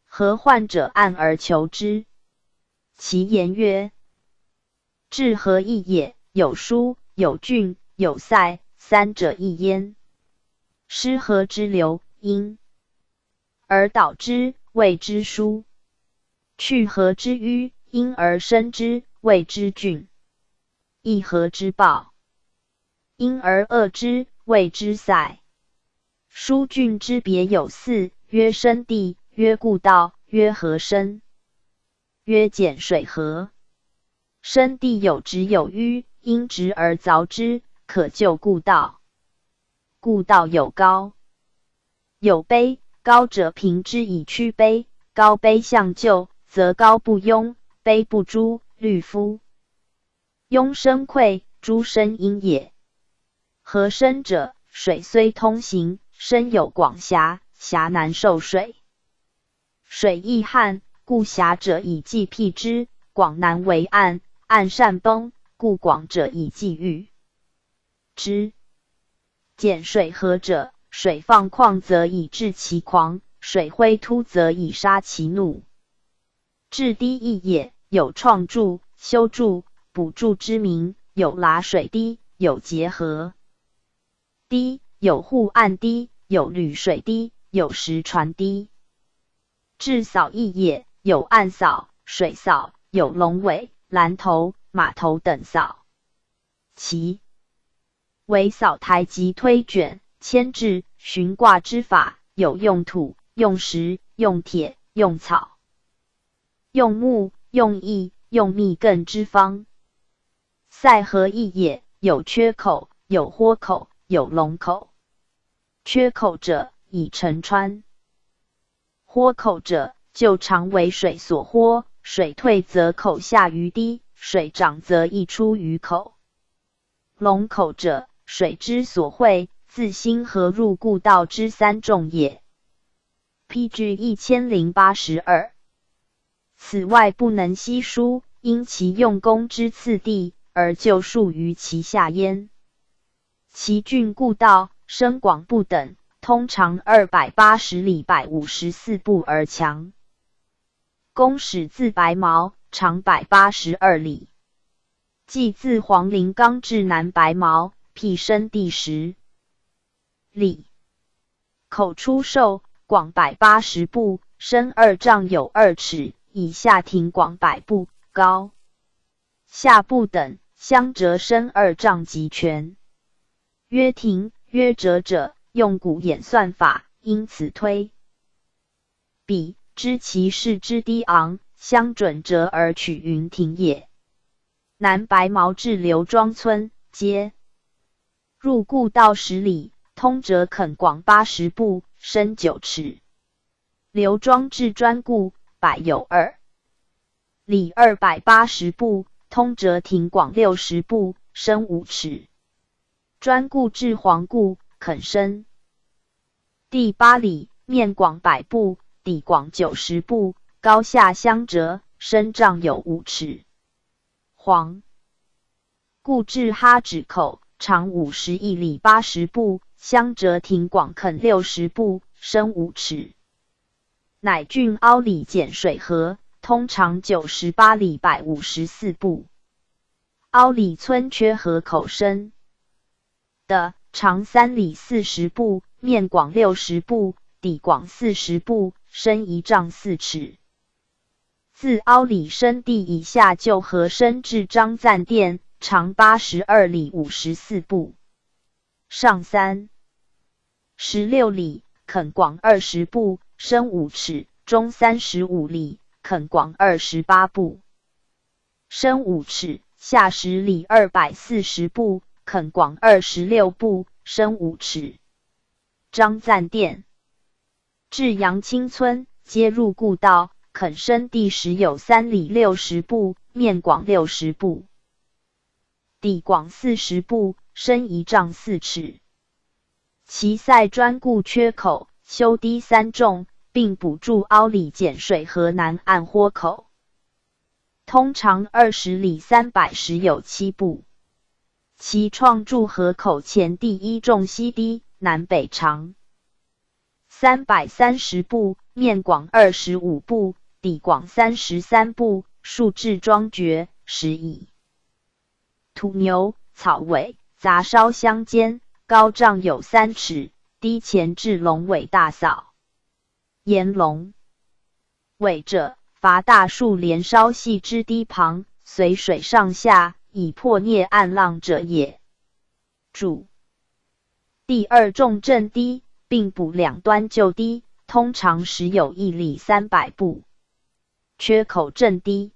何患者按而求之。其言曰：治河易也，有疏，有峻，有塞，三者易焉。失河之流，因而导之，谓之疏；去河之淤，因而生之，谓之峻；易河之暴，因而遏之，谓之塞。疏峻之别有四，曰生地，曰故道，曰河深，曰减水河。生地有直有淤，因直而凿之，可就故道。故道有高，有卑，高者平之以屈卑，高卑相就，则高不庸，卑不诛，律夫。庸生溃，诛生阴也。河深者，水虽通行，深有广狭，狭难受水。水易旱，故狭者以济辟之，广难为岸，岸善崩，故广者以济喻之。减水河者，水放旷则以治其狂，水挥突则以杀其怒。治堤易也，有创筑、修筑、补筑之名，有拉水堤，有截河堤，有护岸堤，有滤水堤，有石船堤。治扫易也，有岸扫、水扫，有龙尾、拦头、马头等扫。其为扫台及推卷、牵制、寻挂之法，有用土、用石、用铁、用草、用木、用易、用密亘之方。塞河易也，有缺口，有豁口，有龙口。缺口者，以成川；豁口者，就常为水所豁，水退则口下于堤，水涨则溢出于口。龙口者，水之所汇，自兴河入故道之三重也。PG 1082。此外不能悉书，因其用功之次第，而就数于其下焉。其郡故道，深广不等，通常280里154步而强。公始自白毛，长182里。即自黄陵冈至南白毛，辟深地10里。口出兽，广180步，深2丈有2尺，以下庭广100步，高下不等，相折深2丈及全。曰庭，曰折者，用古演算法，因此推彼知其势之低昂，相准折而取云庭也。南白毛至刘庄村，皆入故道10里，通折垦广80步，深9尺。刘庄至专故，百有2里280步，通折庭广60步，深5尺。专故至黄故，垦深第8里，面广100步，底广90步，高下相折，深丈有5尺。黄故至哈指口，长51里80步，香折挺广垦60步，深5尺。乃郡凹里减水河，通长98里154步。凹里村缺河口深的，长3里40步，面广60步，底广40步，深1丈4尺。自凹里深地以下旧河深至张赞店，长82里54步，上3、16里，垦广20步，深5尺，中35里，垦广28步，深5尺，下10里240步，垦广26步，深5尺。张赞店至杨清村，接入故道，垦深地时有3里60步，面广60步，底广40步，深1丈4尺。其塞专固缺口，修堤3重，并补筑凹里减水河南岸豁口，通长20里317步。其创筑河口前第1重西堤，南北长330步，面广25步，底广33步，数至庄绝，实矣。土牛、草尾杂烧相间，高丈有3尺，堤前至龙尾大扫。沿龙尾者，伐大树连稍细之堤旁，随水上下，以破孽暗浪者也。注：第2重正堤，并补两端旧堤，通常时有1里300步。缺口正堤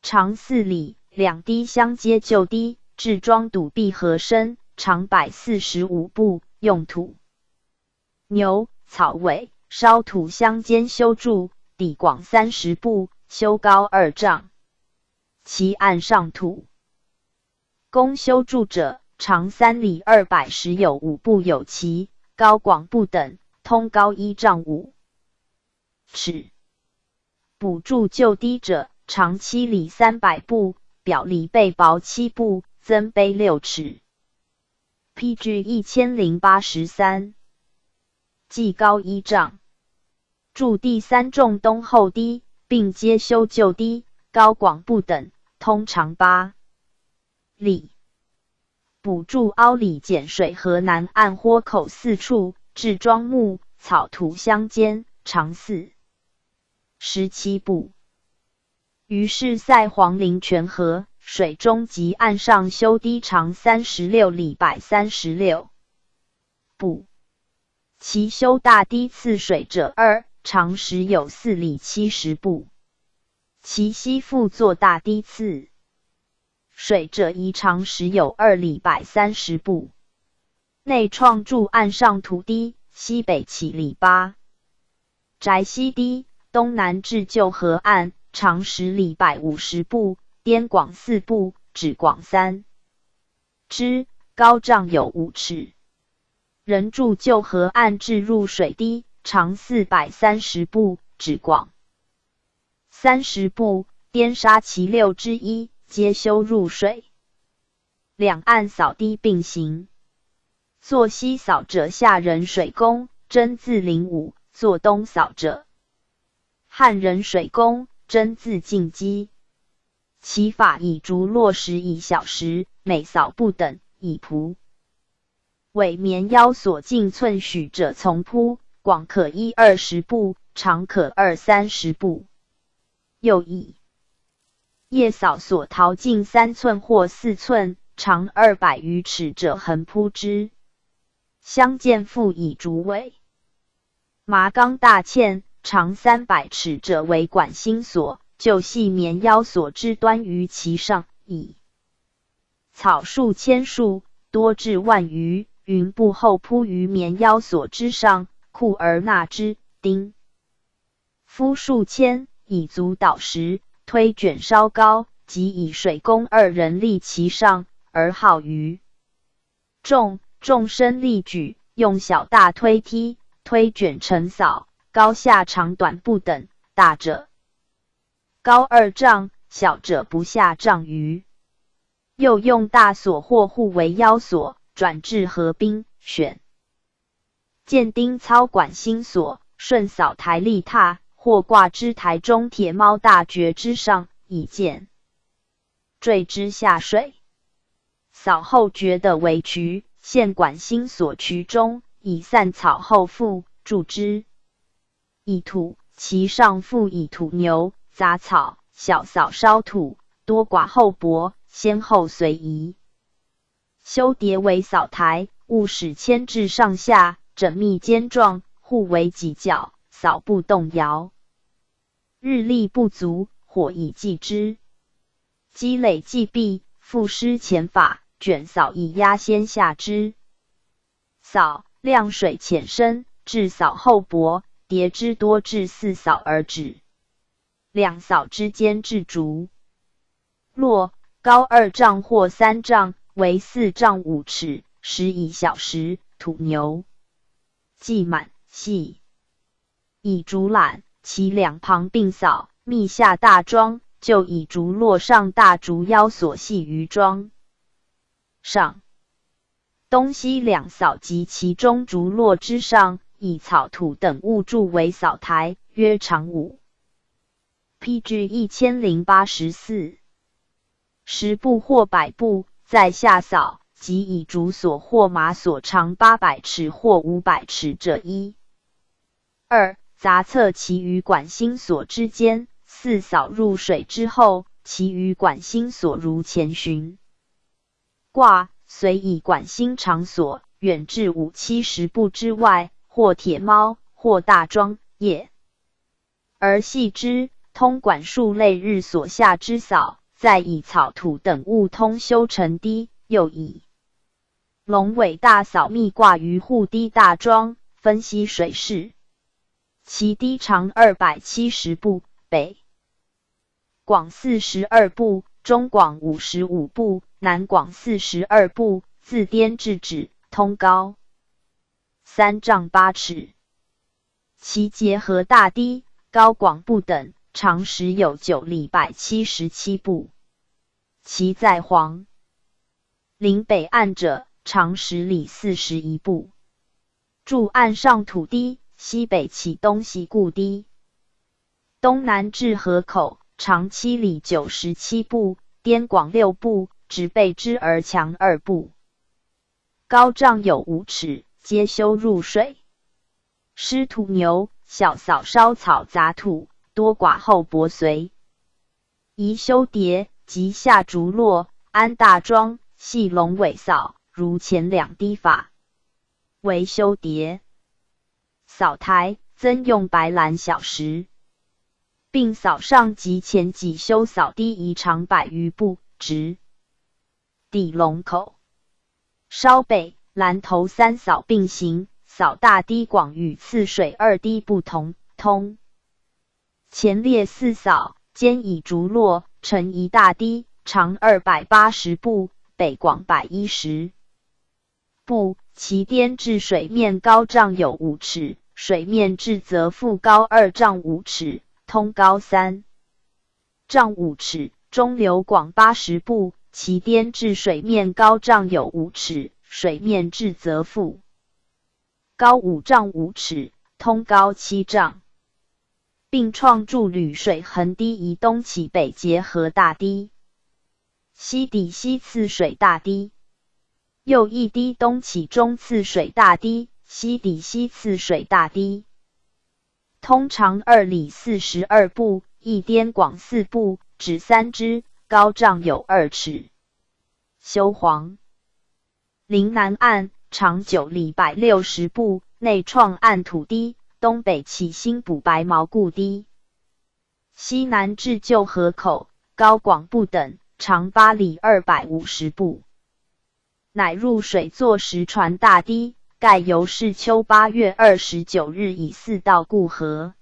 长4里，两堤相接旧堤，置桩堵壁河深，长145步，用土、牛、草尾烧土相间修筑，底广30步，修高2丈。其岸上土工修筑者，长3里210有5步有其，高广不等，通高1丈5尺。补筑旧堤者，长7里300步，表篱背薄7步，增卑6尺。PG 1083，计高1丈。筑第3重东后堤，并接修旧堤，高广不等，通长8里。补筑凹里减水河南岸豁口4处，置桩木、草土相间，长417步。于是塞黄陵泉河，水中及岸上修堤长36里136步。其修大堤次水者2，长时有4里70步。其西复作大堤次水者宜长时有2里130步。内创筑岸上土堤，西北起里8宅西堤，东南至旧河岸，长10里150步，颠广4步，指广3支，高丈有5尺。人筑旧河岸至入水堤，长430步，指广30步，颠杀其6之1，皆修入水。两岸扫堤并行。作西扫者下人水工，真自05；作东扫者汉人水工，真自进基。其法以竹落石以小石，每扫不等，以蒲尾绵腰所径寸许者从铺，广可120步，长可230步。又以叶扫所陶径3寸或4寸，长200余尺者横铺之。相间复以竹尾麻钢大嵌，长300尺者为管心所，就细绵腰所之端于其上，以草树千树，多至万余，云布后铺于绵腰所之上，库而纳之。丁夫数千，以足倒石，推卷稍高，即以水工2人立其上，而好于众身力举，用小大推梯，推卷成扫，高下长短不等，大者高2丈，小者不下丈余。又用大锁或护为腰锁，转至河滨，选见丁操管兴所，顺扫台立榻，或挂之台中铁锚大橛之上，以见坠之下水。扫后觉得为渠，现管兴所渠中，以散草后覆筑之，以土，其上覆以土牛、杂草，小扫烧土，多寡厚薄，先后随宜。修叠为扫台，勿使牵制上下，缜密坚壮，互为几角，扫不动摇。日力不足，火以继之。积累既毕，复施前法，卷扫以压先下之。扫，量水浅深，至扫厚薄，叠之多至4扫而止。2扫之间至竹。落，高2丈或3丈，为4丈5尺，时以小石、土牛。既满，细。以竹缆，其两旁并扫，密下大桩，就以竹络上大竹腰所系于桩上。东西2扫及其中竹络之上，以草土等物筑为扫台，约长5。PG 1084。10步或100步，在下扫，即以竹索或马索长800尺或500尺者1。2. 杂侧其余管兴所之间，4扫入水之后，其余管兴所如前循。挂，随以管兴长索，远至5-70步之外，或铁锚，或大桩也。而系之，通管数类日所下之扫，再以草土等物通修成堤，又以龙尾大扫密挂于护堤大桩，分析水势。其堤长270步，北广42步，中广55步，南广42步，自颠至止，通高3丈8尺。其结合大堤，高广不等，长时有9里177步。其在黄陵北岸者，长10里41步。筑岸上土堤，西北起东西固堤，东南至河口，长7里97步，颠广6步，直背之而墙2步，高丈有5尺，皆修入水。施土牛，小扫烧草杂土，多寡厚薄随宜修叠，及下竹络，安大桩，系龙尾扫，如前2堤法。为修叠。扫台，增用白兰小石，并扫上及前几修扫堤宜长100余步，直地龙口。稍北，兰头3扫并行，扫大堤广与次水2堤不同，通前列4扫，兼以竹络，成一大堤，长280步，北广110步，其颠至水面高丈有5尺，水面至则复高2丈5尺，通高3丈5尺，中流广80步，其颠至水面高丈有5尺，水面至则复高5丈5尺，通高7丈。并创筑吕水横堤以东起北结合大堤，西抵西次水大堤。又一堤东起中次水大堤，西抵西次水大堤。通长2里42步，一颠广4步，止3支，高丈有2尺。修黄陵南岸，长9里160步，内创岸土堤，东北起新补白毛固堤，西南至旧河口，高广不等，长8里250步。乃入水作石船大堤，盖由是秋8月29日以4道固河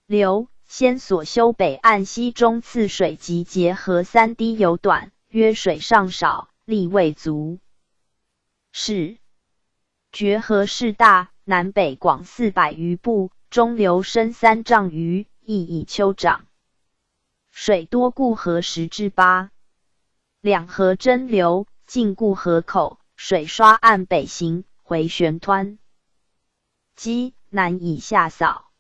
流。先所修北岸西中次水及结合3堤有短，约水上少，力未足。是决河势大，南北广400余步，中流深3丈余，亦以丘长。水多固河10/8，两河争流，进固河口，水刷岸北行，回旋湍。积难以下扫，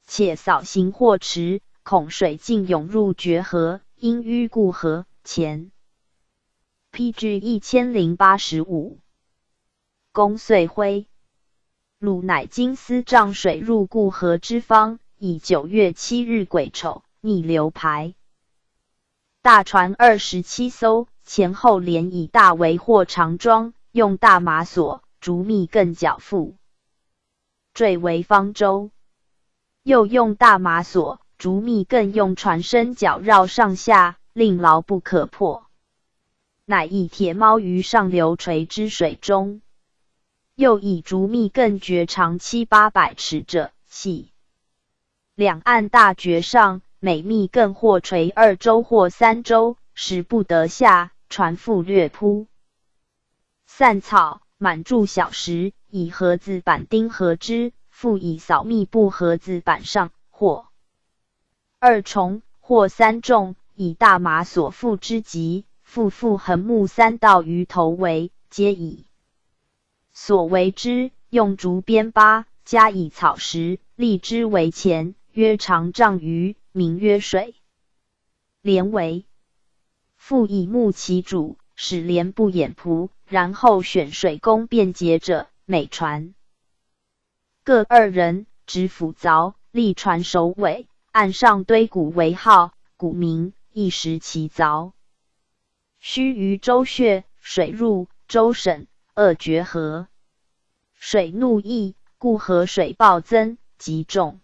且扫行或迟，恐水尽涌入决河，因淤故河前。PG 1085。公遂徽。鲁乃今思涨水入故河之方，以9月7日癸丑逆流排。大船27艘，前后连以大围或长桩，用大马索、竹密更绞缚，坠为方舟。又用大马索、竹密更用船身绞绕上下，令牢不可破。乃以铁锚于上流垂之水中。又以竹密更橛长700-800尺者，系两岸大橛上，每密更或垂2周或3周，使不得下，船复略铺。散草，满注小石，以盒子板钉合之，复以扫密布盒子板上，或2重，或3重，以大马索缚之极，复横木3道于头围，皆以所为之，用竹编八，加以草石，立之为前，约长丈余，名曰水帘围。复以木其主，使帘不掩仆，然后选水工便捷者，每船各2人，执斧凿，立船首尾，岸上堆鼓为号，鼓名一时其凿。须于周穴，水入，周审决河。水怒溢，故河水暴增，极重。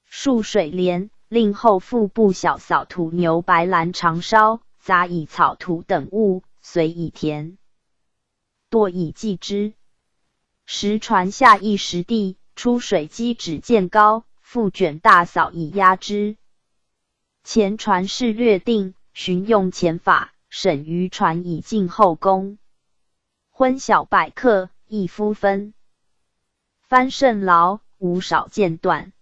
束水帘，令后腹部小扫土牛白兰长烧，杂以草土等物，随以填，堕以祭之。时船下一时地，出水机只见高，复卷大扫以压之。前船势略定，循用前法，审渔船以进后攻。昏小百客，一夫分。帆甚牢，无少间断。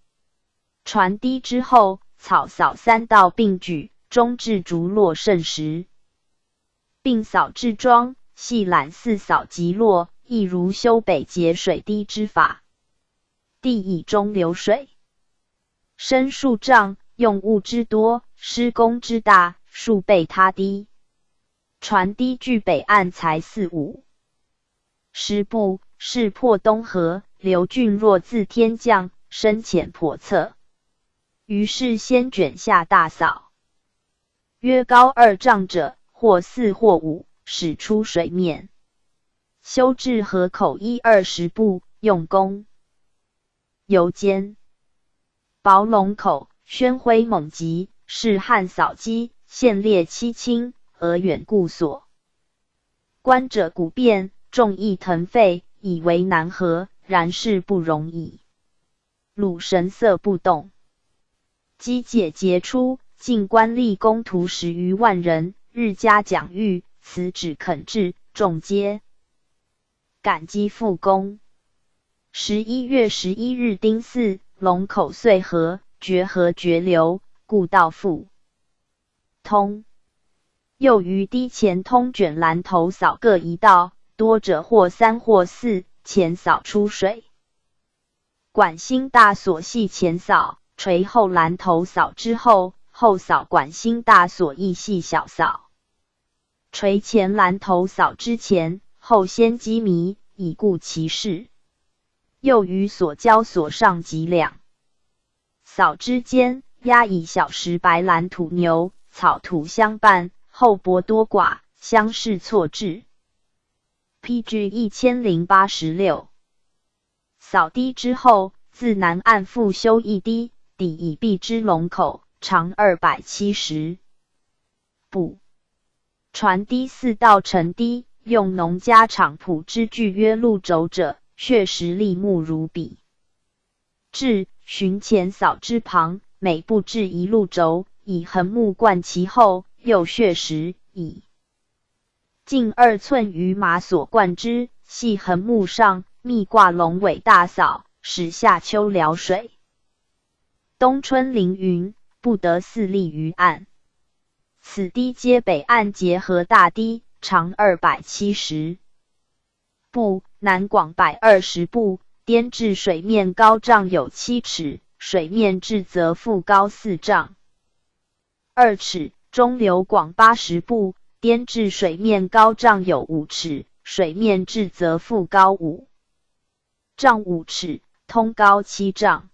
船低之后，草扫3道并举，中至竹落甚实。并扫至庄，细揽4扫即落，亦如修北节水滴之法。地以中流水，深数丈，用物之多，施工之大，数倍他低。船低距北岸才4-5时步，是破东河，流峻若自天降，深浅叵测。于是先卷下大扫，约高2丈者，或4或5，使出水面。修至河口1-20步，用弓。游间薄龙口，宣徽猛疾，是汉扫机，现列七轻，而远固所。观者古变，众议腾沸，以为难合，然是不容矣。鲁神色不动。机解节出，进官吏工徒10余万人，日加奖誉，此旨恳至，众皆感激复工。11月11日丁巳，龙口遂合，决河绝流，故道复通。又于堤前通卷拦头扫各一道，多者或3或4，前扫出水。管兴大所系前扫，垂后拦头扫之后，后扫管兴大所亦系小扫。垂前拦头扫之前，后先机迷，以固其势。又于所交所上及两扫之间，压以小石白兰土牛，草土相伴，后薄多寡，相视错置。PG 1086。扫堤之后，自南岸复修一堤，底以蔽之龙口，长270步。船堤4道成堤，用农家场圃之具约路轴者，血石立木如笔。至巡前扫之旁，每布置一路轴，以横木贯其后，又血石以径2寸于马所贯之，系横木上，密挂龙尾大扫，使夏秋潦水，冬春淋云，不得4立于岸。此堤皆北岸结合大堤，长270步，南广120步，滇至水面高丈有7尺，水面至则复高4丈2尺，中流广80步，滇至水面高丈有5尺，水面至则复高5丈5尺，通高7丈。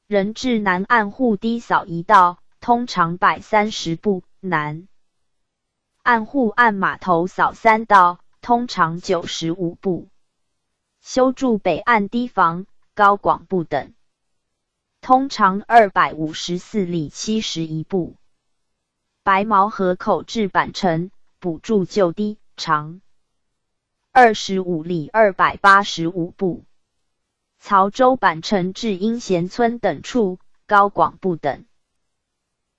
人至南岸户堤扫一道，通长130步，南岸户岸码头扫3道，通长95步。修筑北岸堤防，高广不等，通长254里71步。白毛河口至板城，补筑旧堤，长25里285步。曹州板城至英贤村等处，高广不等，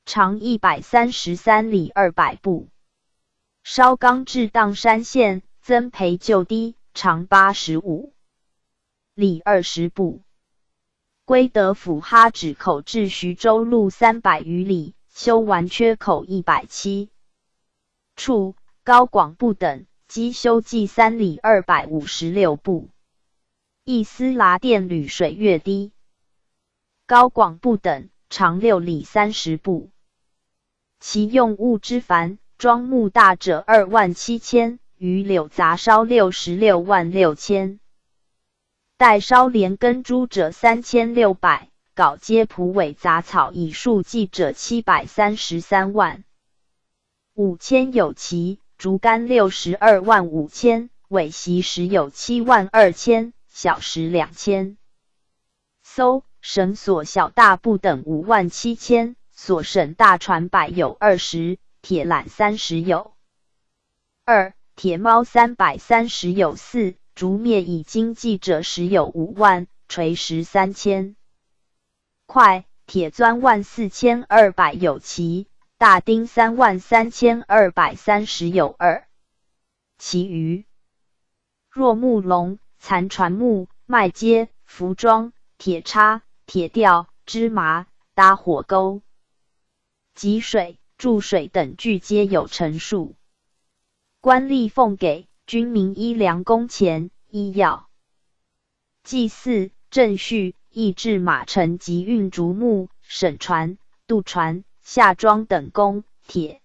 长133里200步。烧冈至砀山县，增培旧堤，长85里20步。归德府哈指口至徐州路300余里，修完缺口107处，高广不等，基修计3里256步。义斯拉店吕水月堤，高广不等，长6里30步。其用物之繁，装木大者27000，余柳杂烧666000。待烧连根株者3600，稿接蒲苇杂草以树计者733万5000有其，竹竿62万5000，苇席石有7万2000，小石2000。搜绳索小大不等5万7000，索绳大船100有20，铁缆30有2，铁锚330有4，竹篾以经济者10有5万，锤石3000块，铁钻14200有其，大钉33230有2。其余若木笼、残船木、麦秸、服装、铁叉、铁吊、芝麻、搭火钩、汲水、注水等具皆有陈述。官吏奉给，军民衣粮工钱、医药、祭祀、正序、役制马乘及运竹木、审船、渡船、下庄等工、铁、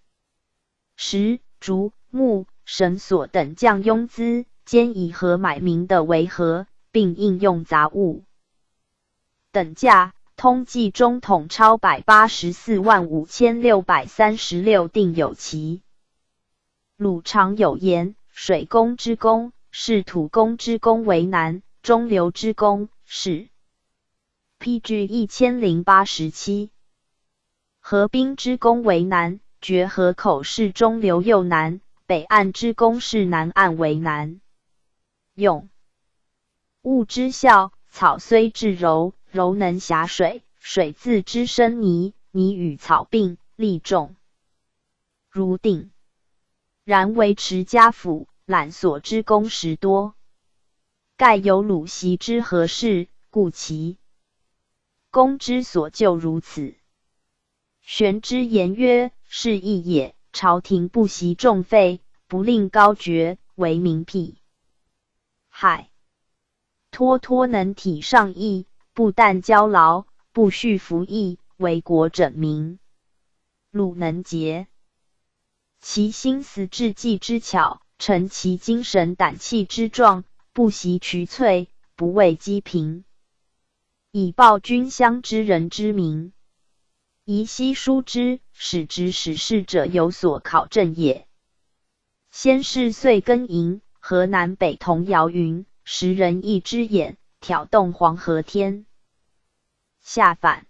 石、竹、木、绳索等匠庸资，兼以和买民的为和，并应用杂物等价，通计中统超184万5636，定有其。鲁常有言：水工之工，是土工之工为难，中流之工是。PG 1087。河滨之工为难，决河口是中流又难，北岸之工是南岸为难。用物之效，草虽至柔，柔能辖水，水自之生泥，泥与草并，力重如定。然为持家府、揽所之工时多，盖有鲁习之合适，故其工之所就如此。玄之言曰：是义也，朝廷不惜重费，不令高爵，为民辟害。脱能体上义，不但交劳，不恤服役，为国整民。鲁能节其心思智计之巧，成其精神胆气之壮，不惜渠萃，不畏积贫，以报君乡之人之名。宜悉书之，使之使事者有所考证也。先是岁庚寅，河南北同谣云：时人一之眼，挑动黄河天下反。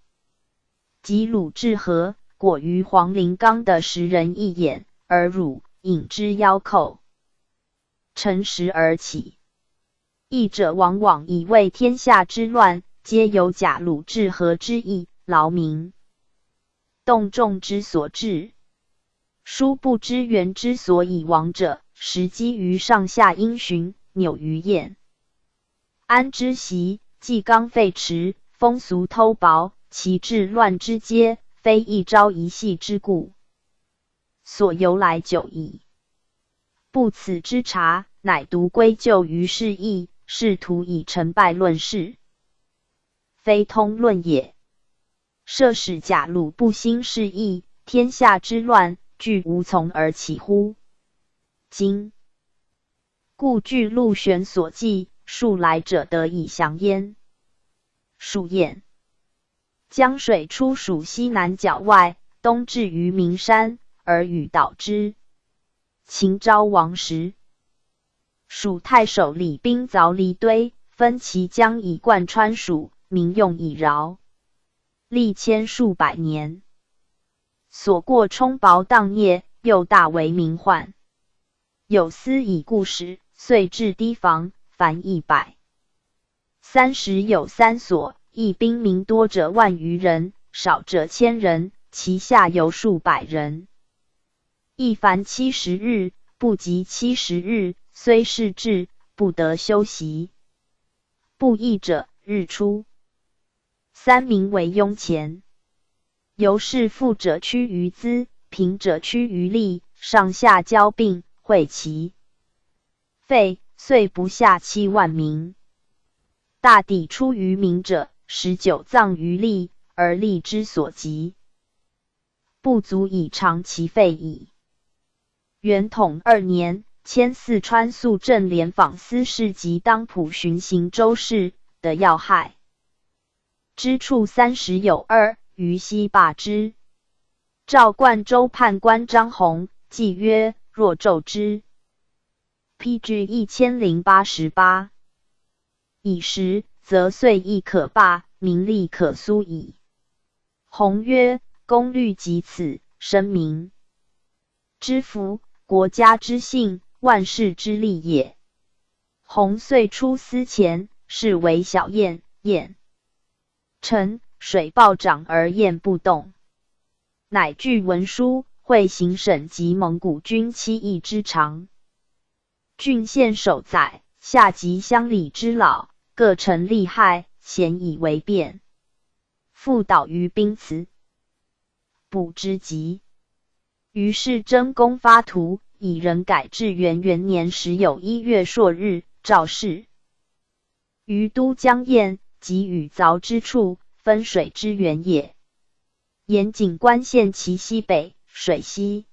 及鲁至河，果于黄陵冈的时人一眼，而汝引之腰扣，乘时而起。义者往往以为天下之乱，皆有假鲁至河之意，劳民动众之所致。殊不知元之所以亡者，实基于上下因循，扭于燕安之习，纪纲废弛，风俗偷薄，其治乱之阶，非一朝一夕之故，所由来久矣。不此之察，乃独归咎于是义，试图以成败论事，非通论也。设使假鲁不兴是义，天下之乱，俱无从而起乎？今故据陆玄所记，数来者得以降焉。数燕江水出蜀西南角外，东至于名山，而与导之。秦昭王时，蜀太守李冰凿离堆，分其江以贯穿蜀，民用以饶，历千数百年。所过冲薄荡孽，又大为民患。有司以故事，遂置堤防，凡130有3所，役兵民多者万余人，少者1000人，其下游数百人。役凡70日，不及70日，虽是至，不得休息。不役者，日出。3名为雍前。由是富者趋于资，贫者趋于利，上下交并，会其费，遂不下7万民。大抵出于民者，19葬于利，而利之所及，不足以偿其费矣。元统2年，迁四川肃镇廉访司事及当蒲巡行州事，得要害之处30有2，于西罢之。诏灌州判官张弘，记曰：若骤之。PG 1088。以时，则岁亦可罢，民力可苏矣。弘曰：功虑及此，深明之福，国家之幸，万世之利也。弘遂出司前，是为小雁，雁沉，水暴涨而雁不动。乃具文书，会行省及蒙古军7邑之长。郡县守宰，下及乡里之老，各陈利害，咸以为辩。复导于兵辞，不知疾。于是征公发图，以人改至元元年10有1月朔日，诏示于都江堰及与凿之处，分水之源也。沿景关县其西北，水西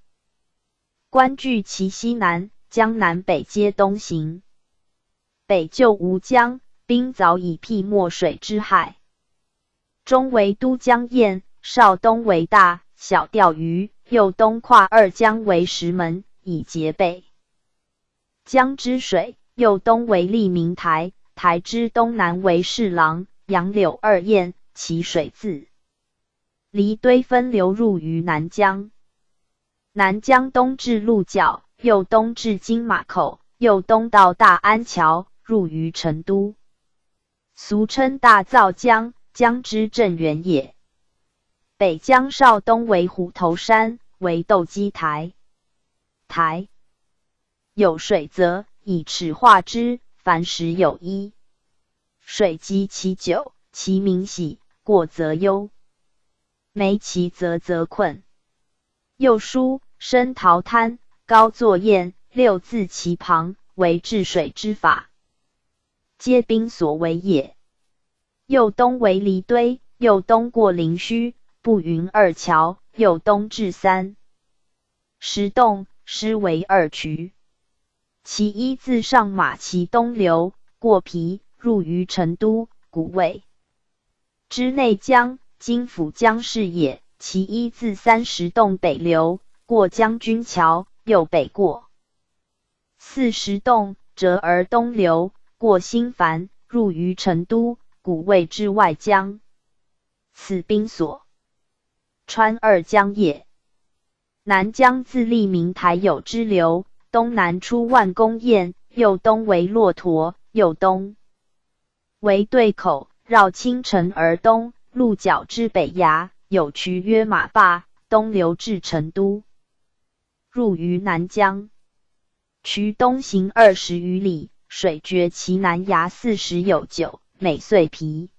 关据其西南，江南北皆东行。北就吴江，兵早已辟没水之害。中为都江堰，少东为大小钓鱼，右东跨2江为石门，以截北江之水；右东为利民台，台之东南为侍郎、杨柳2堰，其水自离堆分流入于南江。南江东至鹿角，右东至金马口，右东到大安桥，入于成都，俗称大造江，江之正源也。北江少东为虎头山，为斗鸡台，台有水泽，以尺化之，凡10有1。水及其久，其民喜，过则忧，没其则困。又书深陶滩，高作堰，6字其旁，为治水之法，皆兵所为也。右东为离堆，右东过灵虚，不云2桥，右东至3石洞，师为2渠。其一自上马其东流，过皮，入于成都、古卫之内江，今府江市也。其一自3石洞北流，过将军桥，右北过4石洞，折而东流，过新繁，入于成都、古卫之外江。此兵所川2江也。南江自利民台有支流，东南出万公堰，右东为骆驼，右东为对口，绕青城而东，鹿角之北崖，有渠曰马坝，东流至成都，入于南江。渠东行20余里，水决其南崖40有9，每岁疲，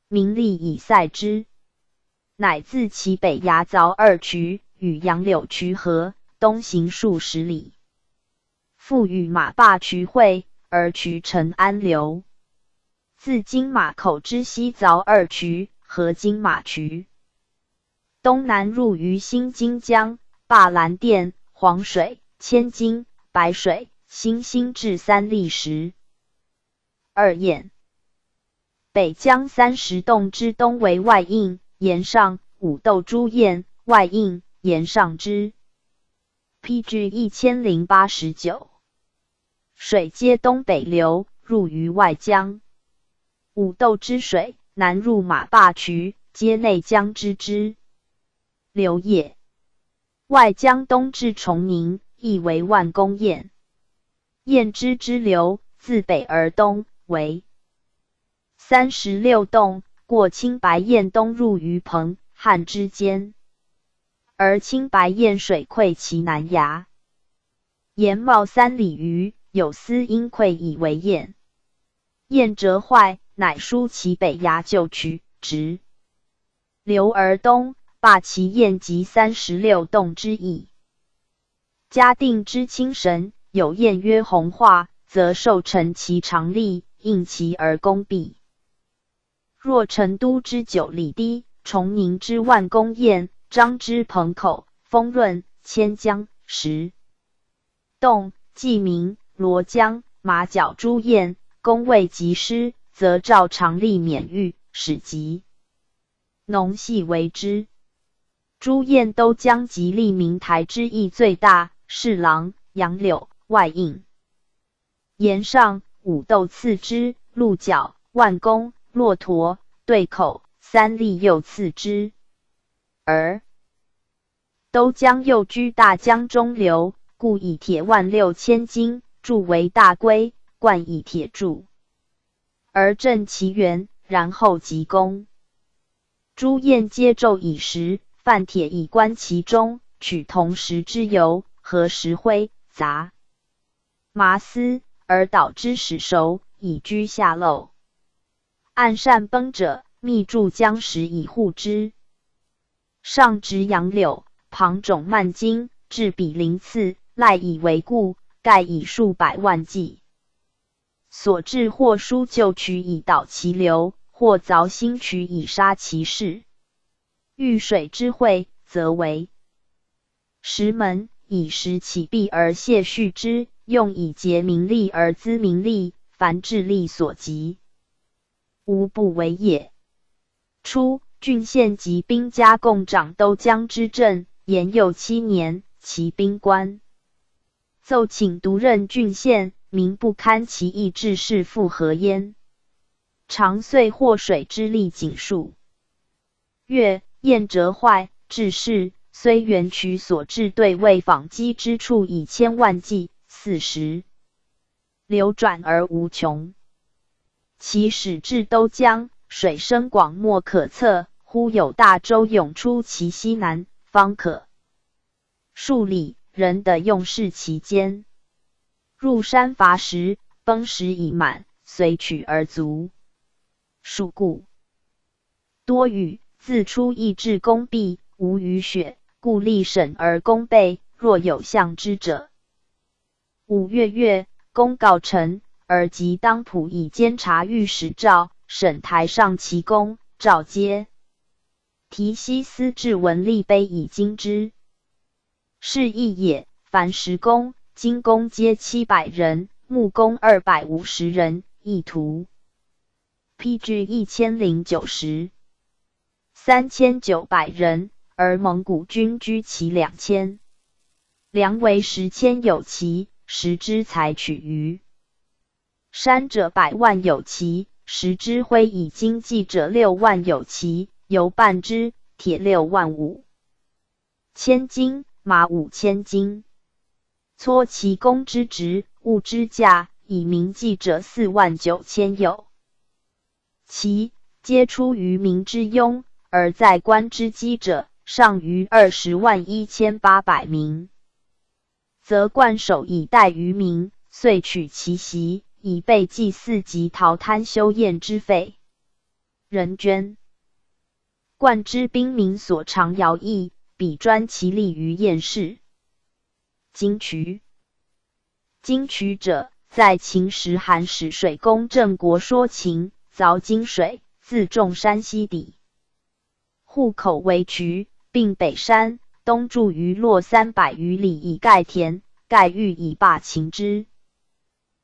民力以塞之，乃自其北崖凿2渠，与杨柳渠合，东行数10里。复与马霸渠会，而渠成安流。自金马口之西凿2渠，合金马渠。东南入于新津江、灞兰店、黄水、千金、白水、新兴至3砾石。2堰。北江30洞之东为外应，沿上五斗朱堰，外应沿上之。PG 1089。水皆东北流，入于外江。五斗之水，南入马霸渠，皆内江之支流也。外江东至崇宁，亦为万公堰。堰支流，自北而东为36洞，过青白堰东入于彭汉之间，而青白堰水溃其南崖，沿冒3里余，有司因溃以为堰。堰折坏，乃疏其北崖就渠，直流而东，罢其堰及36洞之意。嘉定之清神，有堰曰弘化，则受成其长力，应其而攻壁。若成都之9里堤，崇宁之万公堰，漳之彭口、丰润、千江、石洞、济明、罗江、马角诸堰，攻未及失，则照常力免狱，使疾农系为之。诸堰都江及利民台之意最大，是郎、杨柳、外应。沿上五斗次之，鹿角、万公、骆驼、对口、3例又次之。而都江又居大江中流，故以铁16000斤，筑为大圭，冠以铁柱，而正其源，然后即攻。诸堰皆骤以石，泛铁以关其中，取铜石之油，和石灰、杂麻丝，而导之始熟，以居下漏。岸善崩者，密筑江石以护之。上植杨柳，旁种蔓荆，至比邻次，赖以为固，盖以数百万计。所至或疏旧渠以导其流，或凿新渠以杀其势。遇水之会，则为石门，以石起壁而泄蓄之，用以结民力而资民力，凡智力所及，无不为也。初，郡县及兵家共掌都江之政，延佑7年，其兵官奏请独任郡县，民不堪其意，致事复何焉？常岁祸水之力仅数月，堰折坏，致事虽原渠所至对位访击之处以1000万计，40流转而无穷。其始至都江，水深广莫可测，忽有大舟涌出其西南，方可数里，人的用事其间。入山伐石，崩石已满，遂取而卒。属故多雨，自出亦至攻壁，无雨雪，故力审而攻备，若有相之者。5月，公告成，而即当仆以监察御史诏，审台上其功，诏皆提西司至文吏碑以经之。是义也，凡石工、金工皆700人，木工250人，一徒。PG 1090。3900人，而蒙古军居其2000。粮为10千有其，食之采取于山者100万有其，食之灰以经济者6万有其，油半之，铁6万5千斤，马5000斤。撮其工之值，物之价，以民计者4万9千有其，皆出于民之庸，而在官之积者，上于20万1800名。则冠守以待于民，遂取其席，以备祭祀及逃贪修验之费。人捐冠之兵民所常徭役，比专其力于验事。今渠金渠者，在秦时韩使水公郑国说秦，凿金水，自重山西底，户口为渠，并北山，东注于洛300余里以盖田，盖欲以罢秦之。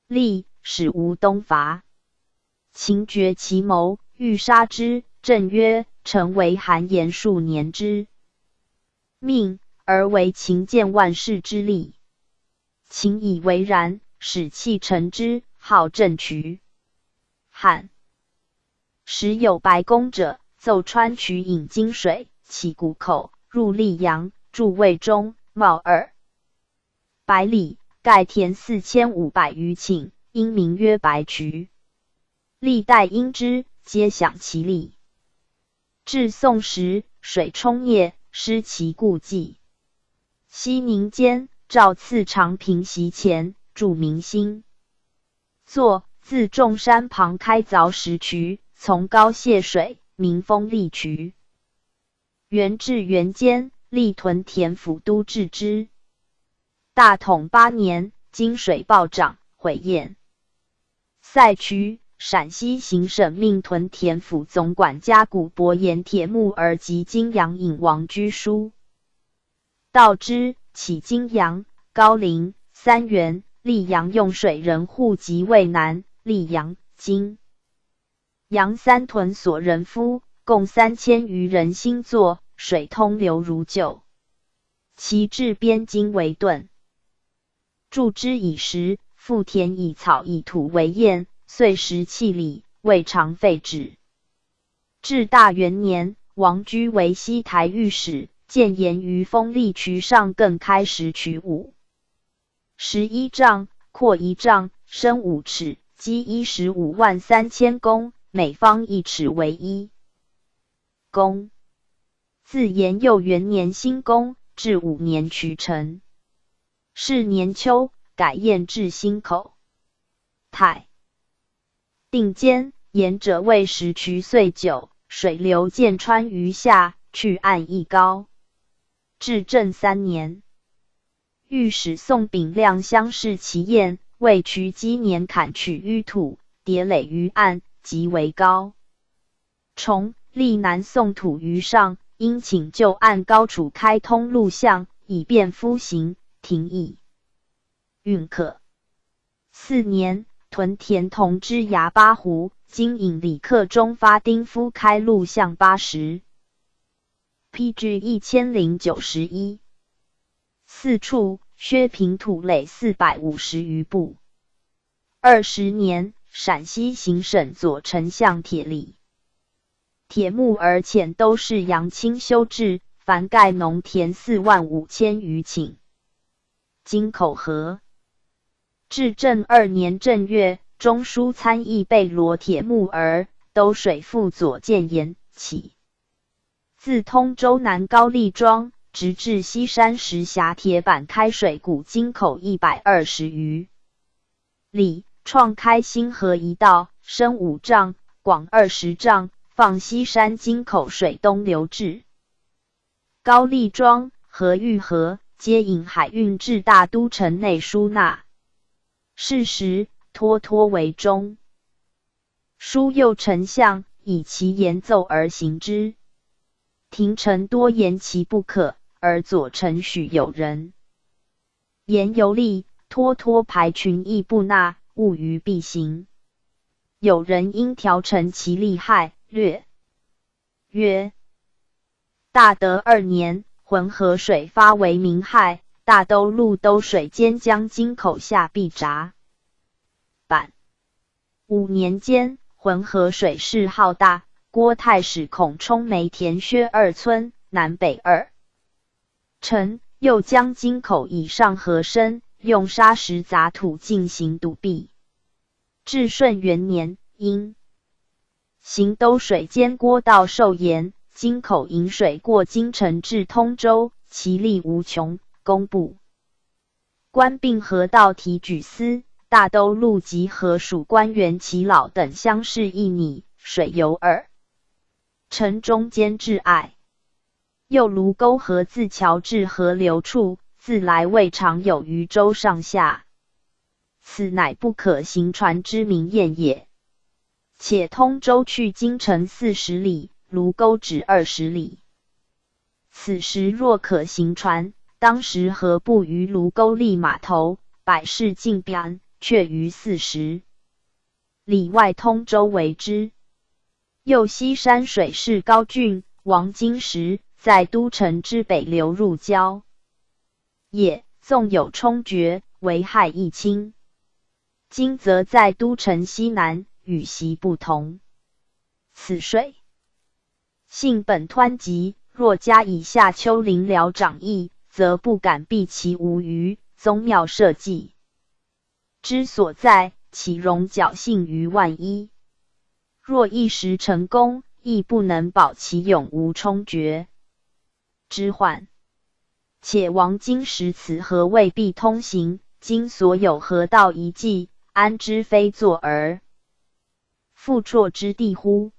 立，使吴东伐。秦觉其谋，欲杀之。郑曰：臣为韩言数年之命，而为秦见万世之利。秦以为然，使弃臣之，号郑渠。汉时有白公者，奏川渠引金水，起谷口，入溧阳，筑渭中、茂200里，盖田4500余顷，因名曰白渠。历代因之，皆享其利。至宋时，水冲邺，失其故迹。熙宁间，诏赐长平席前，筑明星。作自众山旁开凿石渠，从高泄水，名丰利渠。元至元间，历屯田府都治之。大统8年，金水暴涨，毁堰。塞渠，陕西行省命屯田府总管家古伯言铁木儿及金阳引王居书。道之，起金阳、高陵、三原、溧阳用水人户及渭南、溧阳、金阳3屯所人夫，共3000余人兴作，水通流如旧。其至边津为顿。筑之以石，覆田以草，以土为堰，遂食气里，未尝废止。至大元年，王居为西台御史，建言于丰利渠上更开10渠511丈，阔1丈，深5尺，积153000公，每方1尺为1公。自延佑元年兴工，至5年渠成。是年秋，改堰至新口。太定间，沿者为10渠遂9，水流渐穿于下，去岸亦高。至正3年，御史宋秉亮相视其堰，为渠积年砍取淤土，叠垒于岸，极为高。崇历南宋土于上，因请就岸高处开通路巷，以便夫行，停役。运可。4年，屯田同之崖8湖，今引李克中发丁夫开路巷80。PG 1091。4处，削平土垒450余步。20年，陕西行省左丞相铁力。铁木儿遣都是杨清修治，凡盖农田45000余顷。京口河。至正2年正月，中书参议贝罗铁木儿，都水副左谏言起。自通州南高丽庄，直至西山石峡铁板开水谷京口120余里，创开新河一道，深5丈，广20丈，放西山京口水东流至高丽庄、和玉河，皆引海运至大都城内输纳。是时，脱脱为中。书右丞相，以其言奏而行之。廷臣多言其不可，而左丞许有人。言尤利，脱脱排群亦不纳，务于必行。有人因调陈其利害，略曰：大德2年，浑河水发为民害，大都路都水间江津口下必闸。版5年间，浑河水势浩大，郭太史孔冲梅田薛2村，南北2城，又将京口以上河深，用沙石杂土进行堵蔽。至顺元年，因行都水间郭道受严，京口引水过京城至通州，其利无穷，工部官并河道提举司、大都路及河属官员齐老等相视一拟，水由城中间至隘。又卢沟河自桥至河流处，自来未尝有渔舟上下。此乃不可行传之名验也。且通州去京城40里，卢沟只20里。此时若可行传，当时何不于卢沟立码头，百事尽便，却于40里外通州为之。又西山水势高峻，王金石在都城之北流入郊野，纵有冲决，危害亦轻。今则在都城西南，与袭不同。此水性本湍急，若加以下丘陵辽长翼，则不敢避其无虞，宗庙社稷之所在，岂容侥幸于万一？若一时成功，亦不能保其永无冲决之患。且王金石此河未必通行，今所有河道遗迹，安知非作而复绰之地乎？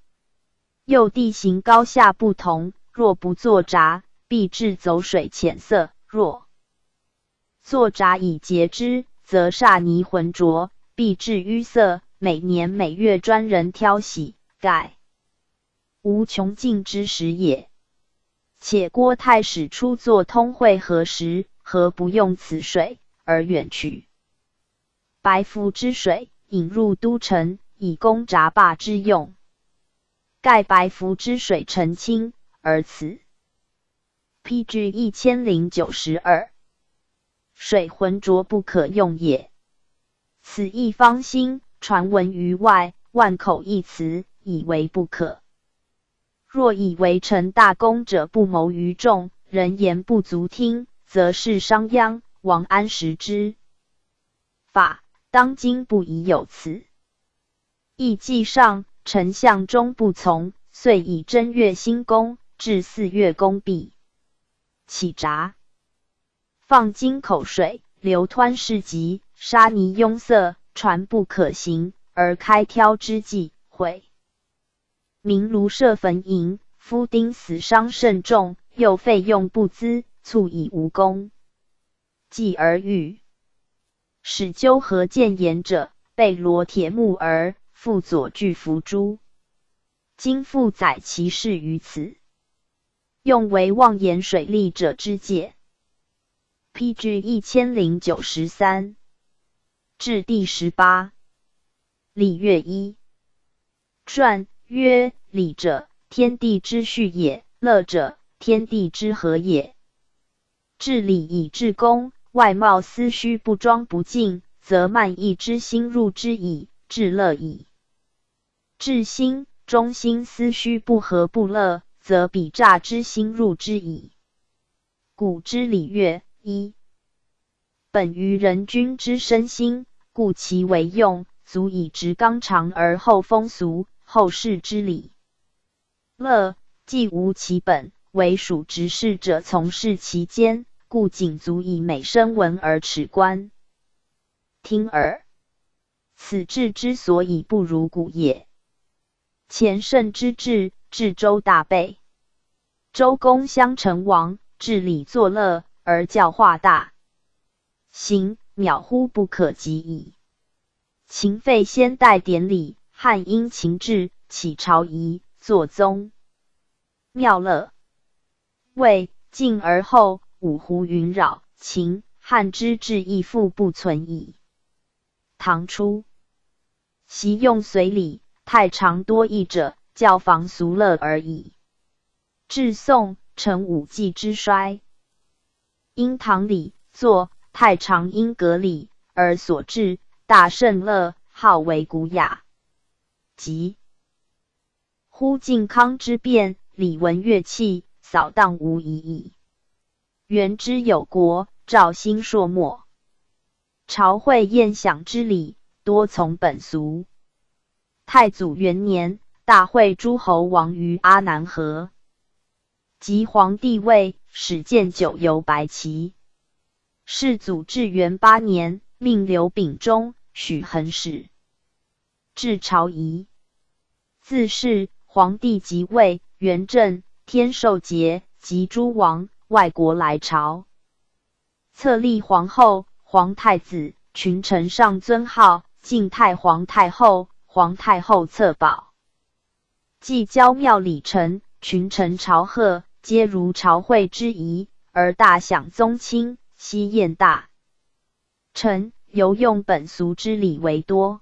又地形高下不同，若不作闸，必致走水浅色；若作闸以截之，则煞泥浑浊，必致淤塞。每年每月专人挑洗，盖无穷尽之时也。且郭太史初作通惠河时，何不用此水，而远取白符之水，引入都城，以供闸坝之用？盖白符之水澄清，而此 PG 1092水浑浊不可用也。此一方兴，传闻于外，万口一词，以为不可。若以为成大功者不谋于众，人言不足听，则是商鞅、王安石之法，当今不宜有此。亦记上，丞相终不从，遂以正月兴工，至4月工毕，起闸，放京口水，流湍势急，沙泥拥塞，船不可行，而开挑之际，毁民庐舍坟茔，夫丁死伤甚重，又费用不资，卒以无功。继而欲使纠合谏言者，被罗铁木而复左具伏诛。今复载其事于此，用为妄言水利者之戒。PG 1093至第18。礼乐一传曰：礼者，天地之序也；乐者，天地之和也。治礼以治公，外貌思虚不庄不敬，则慢意之心入之矣；治乐矣。治心、忠心思虚不和不乐，则鄙诈之心入之矣。古之礼乐，一本于人君之身心，故其为用，足以直纲常而后风俗，后世之礼。乐，既无其本，为属直事者从事其间，故仅足以美声闻而耻观听耳。此治之所以不如古也。前圣之治，治周大备，周公相成王，治礼作乐，而教化大行，渺乎不可及矣。秦废先代典礼，汉因秦制，起朝仪，作宗庙乐。魏晋而后，五胡云扰，秦汉之治亦复不存矣。唐初，习用随礼，太常多义者，教防俗乐而已。至宋，承五季之衰，因唐礼作太常因格礼，而所致大圣乐，号为古雅。即忽靖康之变，礼文乐器扫荡无遗矣。元之有国，肇兴朔漠，朝会宴享之礼，多从本俗。太祖元年，大会诸侯亡于阿南河。及皇帝位，始建酒游白旗。世祖至元8年，命刘秉忠、许衡使至朝仪。自是皇帝即位，元正、天授节及诸王外国来朝。册立皇后、皇太子，群臣上尊号，晋太皇太后、皇太后册宝。既交庙礼臣，群臣朝贺，皆如朝会之仪，而大享宗亲，西宴大臣，犹用本俗之礼为多。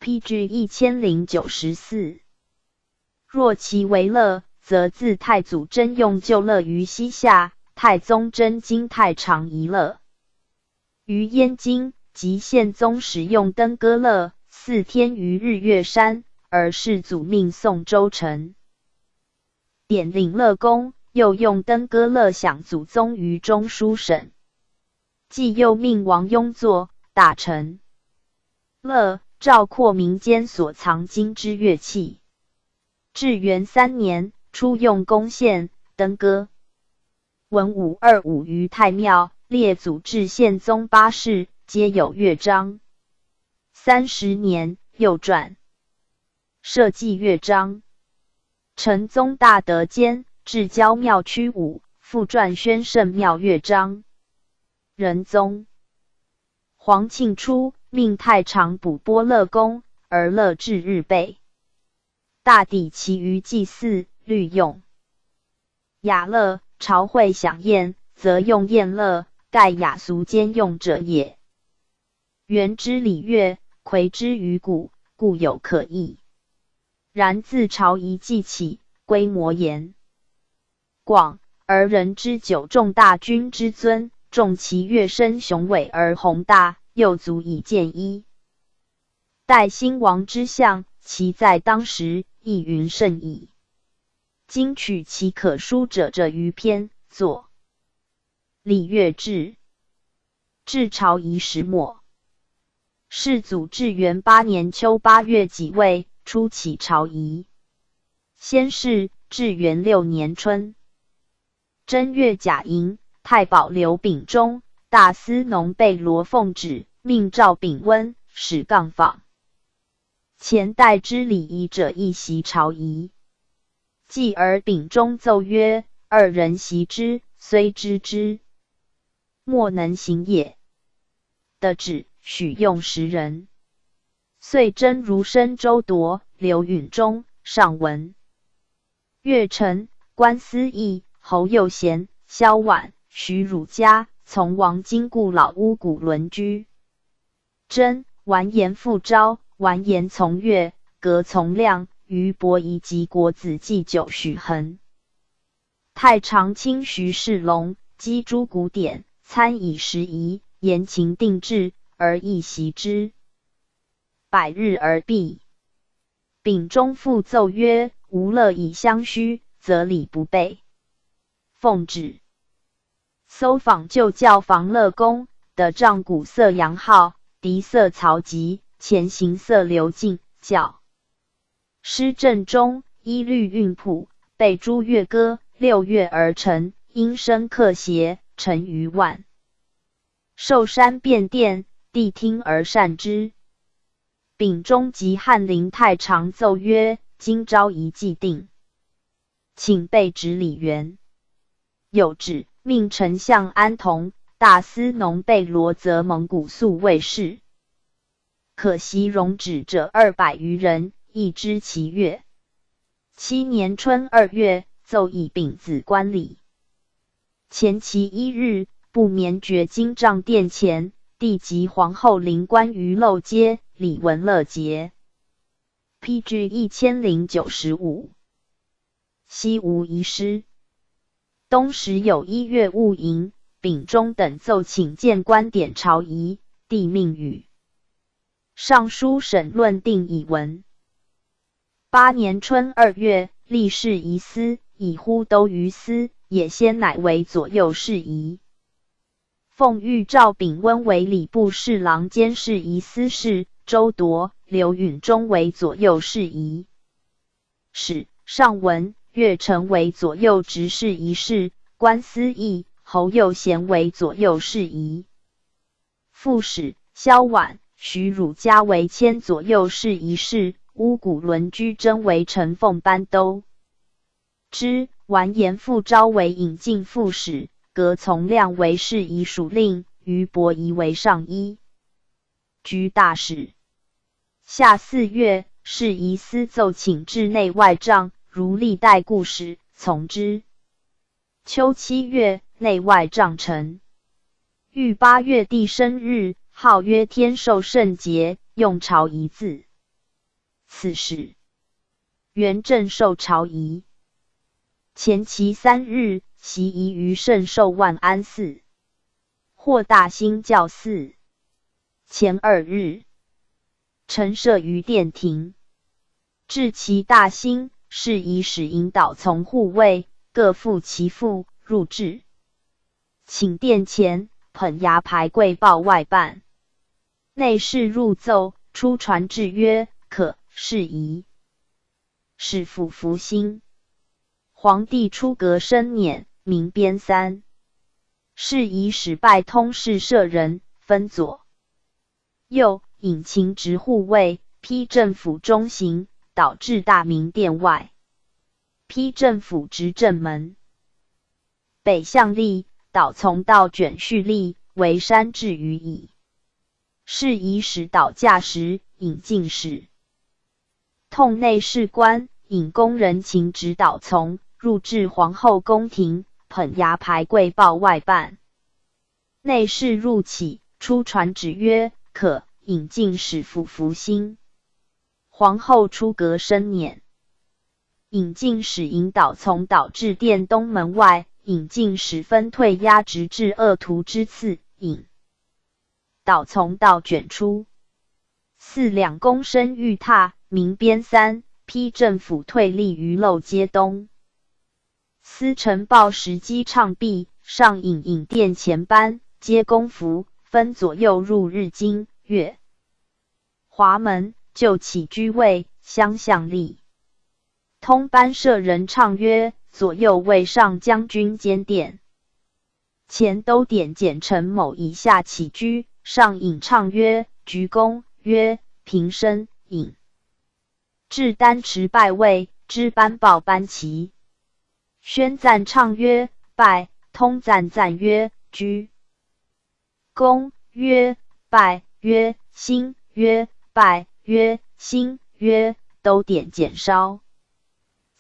PG 1094。若其为乐，则自太祖真用旧乐于西夏，太宗真经太常仪乐于燕京，及宪宗使用登歌乐4天于日月山，而世祖命宋州城典领乐宫，又用登歌乐享祖宗于中书省，既又命王雍作大臣乐，赵括民间所藏经之乐器。至元3年，初用宫宪登歌。文武25于太庙，列祖至宪宗8世，皆有乐章。30年，又撰社稷乐章。成宗大德间，至交庙区5，复撰宣圣庙乐章。仁宗皇庆初，命太常补拨乐宫，而乐至日备。大抵其余祭祀律用雅乐，朝会享宴，则用宴乐，盖雅俗兼用者也。元之礼乐，魁之于古，故有可议。然自朝仪既起，规模严广，而人之九重大军之尊，重其乐声雄伟而宏大，又足以见一代兴亡之象，其在当时亦云甚矣。今取其可书者于篇作礼乐志，至朝仪始末。世祖至元8年秋8月己未，初起朝仪。先是，至元6年春正月甲寅，太保刘秉忠、大司农贝罗奉旨，命赵秉温使杠访前代之礼仪者一袭朝仪。继而秉忠奏曰：二人袭之，虽知之，莫能行也。的旨，许用10人。遂征如生周铎、刘允中、上文、乐成、关思义、侯右贤、萧婉、徐汝嘉，从王经故老屋古轮居。真、完颜复昭、完颜从乐、葛从亮、俞伯仪及国子祭酒许衡。太常卿徐世龙击诸古典，参以时宜，言情定制，而亦习之。百日而毕。秉忠复奏曰：吾乐以相虚，则礼不备。奉旨搜访旧教房乐宫，的仗鼓瑟杨浩，笛瑟曹吉，前行瑟刘进，教诗正中，依律韵谱，备诸乐歌，6月而成，音声克协，成余万。寿山变殿，谛听而善之。秉忠及翰林太常奏曰：今朝仪既定，请备执礼员。有旨，命丞相安同、大司农贝罗则蒙古肃卫士，可袭容止者200余人，亦知其乐。7年春2月，奏以秉子观礼。前其1日，不眠觉金帐殿前，帝及皇后临观于漏阶，礼文乐节。PG 1095。西吴遗失。冬时有1月戊寅，秉忠等奏请见观点朝仪，帝命与尚书审论定以文。8年春2月，立事仪司，以呼都于司，也先乃为左右侍仪。奉谕赵秉温为礼部侍郎兼侍仪司事，周铎、刘允中为左右侍仪使，上文、乐成为左右执事仪事，关思义、侯右贤为左右侍仪副使，萧婉、徐汝嘉为迁左右侍仪事，乌古轮居真为承奉班都知，完颜复昭为引进副使，葛从亮为侍仪署令，俞伯仪为上衣。居大使。夏4月，是宜司奏请至内外帐，如历代故事，从之。秋7月，内外帐陈。欲8月帝生日，号曰天寿圣节，用朝仪字。此时，元正受朝仪。前期3日，习仪于圣寿万安寺，或大兴教寺。前2日，陈设于殿庭。至其大兴，是以使引导从护卫，各负其父，入至。请殿前，捧牙牌跪报外办。内侍入奏，出传旨曰：可，是宜。是复服兴。皇帝出阁生辇，名编3。是以使拜通事舍人，分左右，引秦直护卫，披政府中行，导至大明殿外。披政府执正门。北向吏，导从道卷蓄吏，为山至于矣。是以使导驾时，引进士。痛内侍官，引宫人秦直导从，入至皇后宫廷，捧牙牌跪报外办。内侍入起，出传旨曰：可，引进使复服兴。皇后出阁生辇。引进使引导从导至殿东门外，引进使分退押直至恶徒之次，引导从道卷出。4两宫生御榻，名编3，披政府退立于漏街东。司晨报时机畅毕，上引殿前班，皆公服，分左右入日京、岳、华门，就起居位，相向立。通班舍人唱曰：左右卫上将军监殿。前都点检陈某以下起居，上引唱曰：鞠躬，曰：平身，引。至丹池拜位，知班报班旗。宣赞唱曰：拜，通赞赞曰：鞠躬，曰：拜，曰：兴，曰：拜，曰：兴，曰：都点检烧。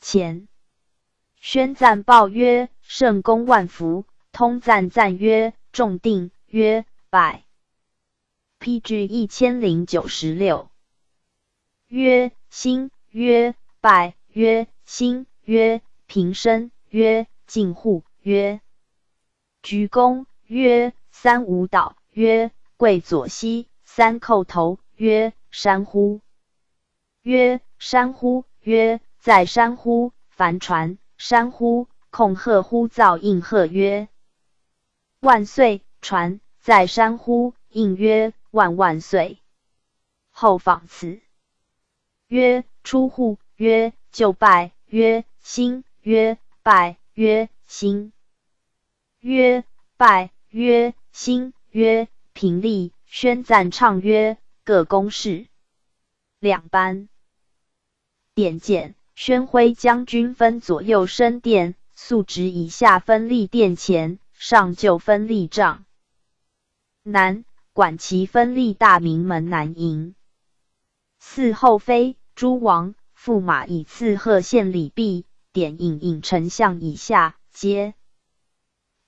前宣赞报曰：圣公万福，通赞赞曰：重定，曰：拜。PG 1096。曰：兴，曰：拜，曰：兴，曰：平身，曰：进户，曰：鞠躬，曰：三舞蹈，曰：跪左膝，三叩头，曰：山呼，曰：山呼，曰：在山呼，凡传山呼，控贺呼噪应贺曰：万岁，传在山呼，应曰：万万岁。后访辞。曰：出户，曰：就拜，曰：兴，曰：拜，曰：兴，曰：拜，曰：兴，曰：平立。宣赞唱曰：各公事。两班。典检。宣徽将军分左右升殿，素直以下分立殿前，上就分立帐。南管其分立大明门南营。嗣后妃、诸王、驸马以次贺献礼毕，典引丞相以下，皆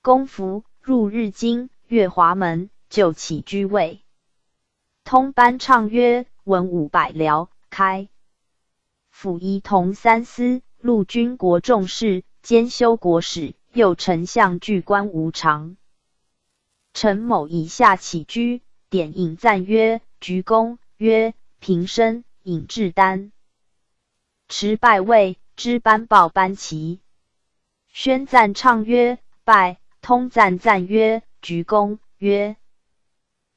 公服，入日京、岳华门，就起居位。通班唱曰：文武百僚，开。辅仪同三司，陆军国重事，兼修国史，右丞相巨官无常。陈某以下起居，典引赞曰：鞠躬，曰：平身，引至丹持拜位，知班报班旗。宣赞唱曰：拜，通赞赞曰：鞠躬，曰：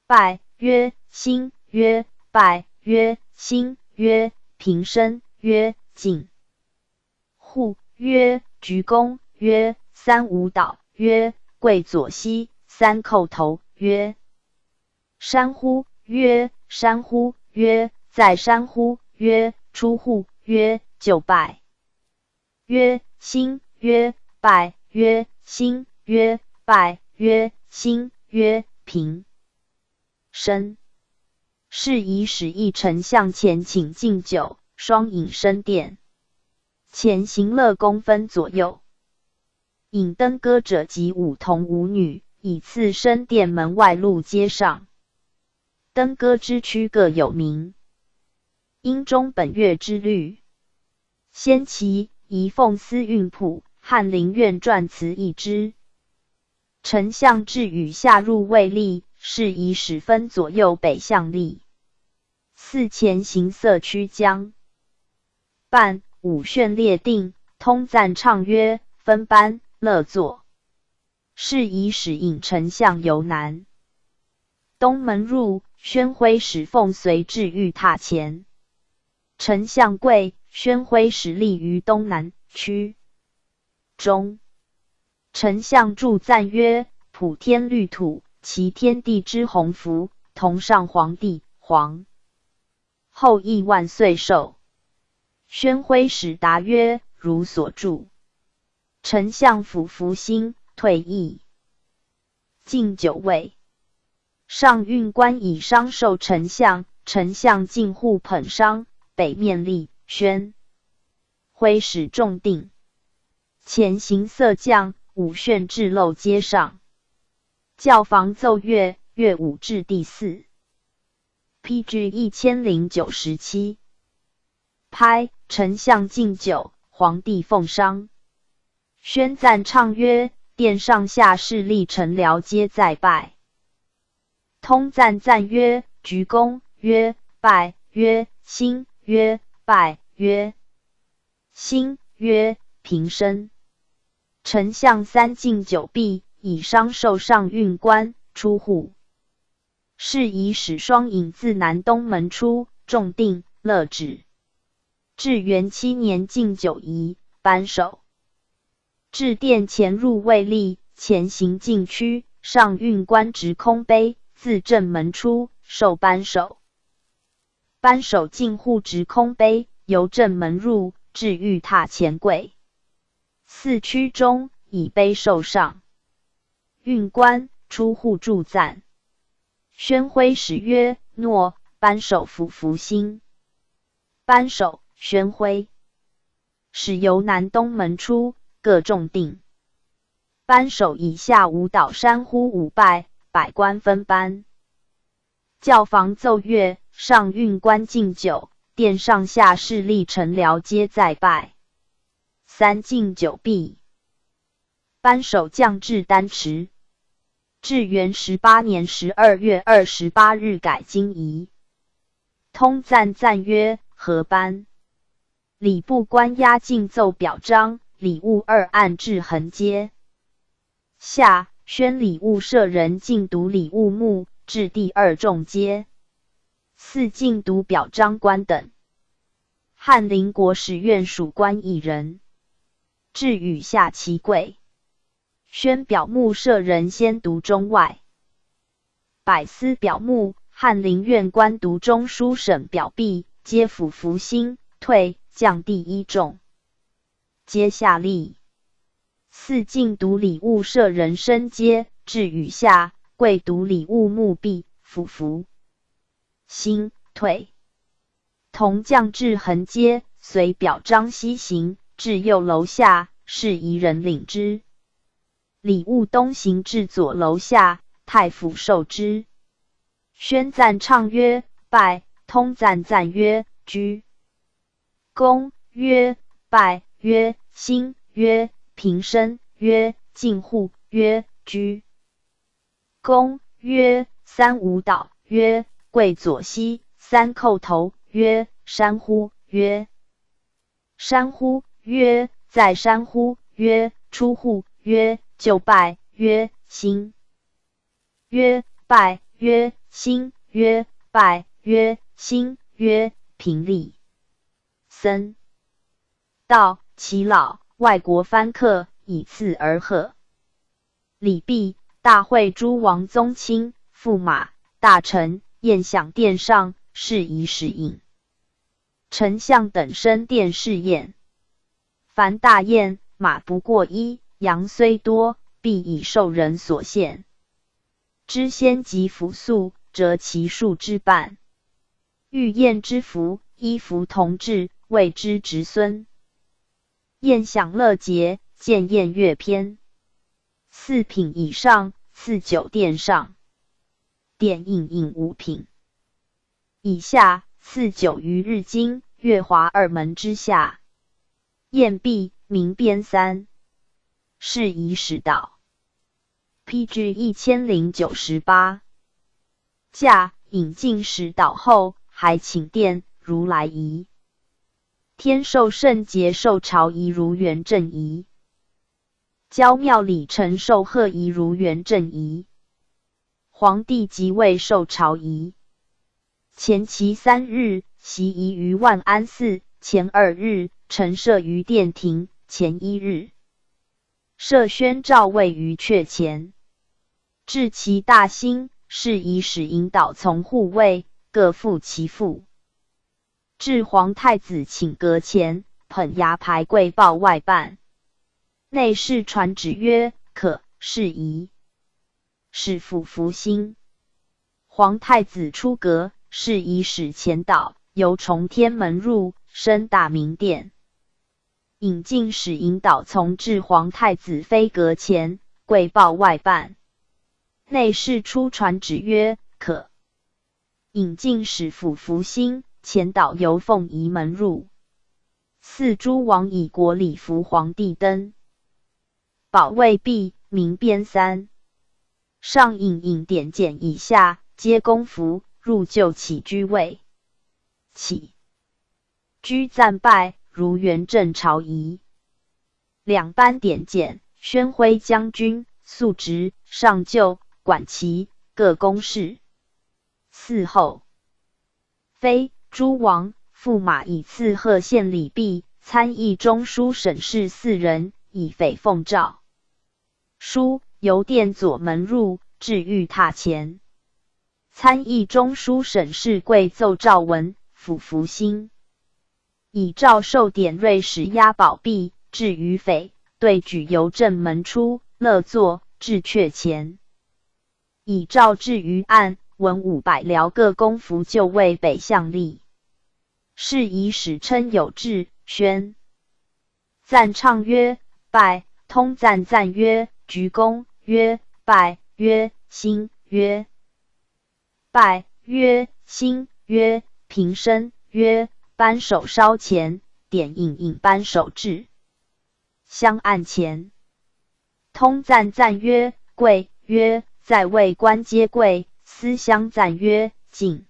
拜，曰：兴，曰：拜，曰：兴，曰：平身，曰：进户，曰：鞠躬，曰：三舞蹈，曰：跪左膝，三叩头，曰：山呼，曰：山呼，曰：在山呼，曰：出户，曰：就拜，曰：兴，曰：拜，曰：兴，曰：拜，曰：兴，曰：平身。是以使一丞相前请敬酒，双引升殿。前行乐宫分左右，引登歌者及舞童舞女，以次升殿门外路街上。登歌之区各有名。因中本乐之律，先其宜奉司韵谱，翰林院撰词一之。丞相至与下入未立，是以使分左右北向立。四前行色曲江。半五旋列定，通赞唱曰，分班乐作。是以使引丞相游南。东门入，宣徽使奉随至御榻前。丞相跪，宣徽使立于东南区中。丞相祝赞曰，普天绿土，其天地之鸿福，同上皇帝皇后亿万岁寿。宣徽使答曰，如所祝。丞相抚服心，退役。敬酒位。上运官以商授丞相，丞相进户捧商，北面立宣徽使重定。前行色将，五旋至漏街上。教坊奏乐，乐舞至第四。PG 1097。拍丞相敬酒，皇帝奉商。宣赞唱曰，殿上下士吏臣僚皆在拜。通赞赞曰，鞠躬，曰，拜，曰，兴，曰，拜，曰，兴，曰，平身。丞相三敬酒毕，以商授上运官，出户。是以使双引自南东门出，重定乐止。至元7年敬酒仪，班首。至殿前入未立，前行禁区，上运官执空杯，自正门出，受班首。班首进户执空杯，由正门入，至御榻前跪。四区中，以杯受上。运官出户祝赞。宣徽使曰，诺。班首抚服心。班首宣徽使由南东门出，各重定。班首以下舞蹈山呼舞拜，百官分班。教坊奏乐，上运官敬酒，殿上下士吏臣僚皆在拜。三敬酒毕。班首降至丹池。至元18年12月28日改京仪。通赞赞曰，何班？礼部官押进奏表彰，礼务二案至横街。下宣礼务舍人进读礼务目，至第二重街。四进读表彰官等。翰林国史院属官1人。至与下其跪。宣表目舍人先读中外。百司表目，翰林院官读中书省表毕，皆抚服心，退降第一重。阶下立。四进读礼务舍人升阶，至与下跪读礼务目毕，抚服心，退。同降至横阶，随表彰西行，至右楼下，是一人领之。礼务东行至左楼下，太府受之。宣赞唱曰，拜。通赞赞曰，鞠躬，曰，拜，曰，兴，曰，平身，曰，进户，曰，鞠躬，曰，三舞蹈，曰，跪左膝，三叩头，曰，山呼，曰，山呼，曰，在山呼，曰，出户，曰，就拜，曰，兴，曰，拜，曰，兴，曰，拜，曰，兴，曰，平立。僧道其老，外国藩客，以次而贺。礼毕，大会诸王宗亲、驸马、大臣，宴享殿上，是以使饮。丞相等升殿试宴。凡大宴，马不过1，羊虽多，必以受人所限。知先及辅素，折其数之半。欲宴之福，衣服同治，谓之侄孙。宴享乐节，见宴乐篇。4品以上，赐酒殿上。殿饮饮5品以下，赐酒于日京、乐华2门之下。宴毕，名编3。是以使导。PG 1098。驾引进使导后，还请殿如来仪。天授圣节受朝仪如元正仪。郊庙里承受贺仪如元正仪。皇帝即位受朝仪。前期3日，习仪于万安寺，前2日，陈设于殿庭，前1日，设宣诏位于阙前。至其大兴，是以使引导从护卫，各负其父。至皇太子寝阁前，捧牙牌跪报外办。内侍传旨曰：可，是仪。使府服心。皇太子出阁，是以使前导，由崇天门入，升大明殿。引进使引导从至皇太子妃阁前，跪报外办。内侍出传旨曰：可。引进使府服心，前导由凤仪门入。4诸王以国礼服皇帝登。宝位毕，名编3。上引典检以下，皆公服，入就起居位。起居赞拜，如元正朝仪。2班典检，宣徽将军、宿直、上就、管旗，各公事。嗣后，妃、诸王、驸马以赐贺献礼毕，参议中书省事4人，以绯奉诏。书由殿左门入，至御榻前。参议中书省事跪奏诏文，府服心。以诏授典瑞使押宝毕，至于匪，对举由正门出，乐坐，至阙前。以诏至于案，文500僚各公服就位北向立。是以使称有志、宣。赞唱曰：拜。通赞赞曰：鞠躬，曰：拜，曰：兴，曰：拜，曰：兴，曰：平身，曰：扳手稍前，点引扳手至。相案前。通赞赞曰：跪，曰：在位官皆跪。思相赞曰：敬。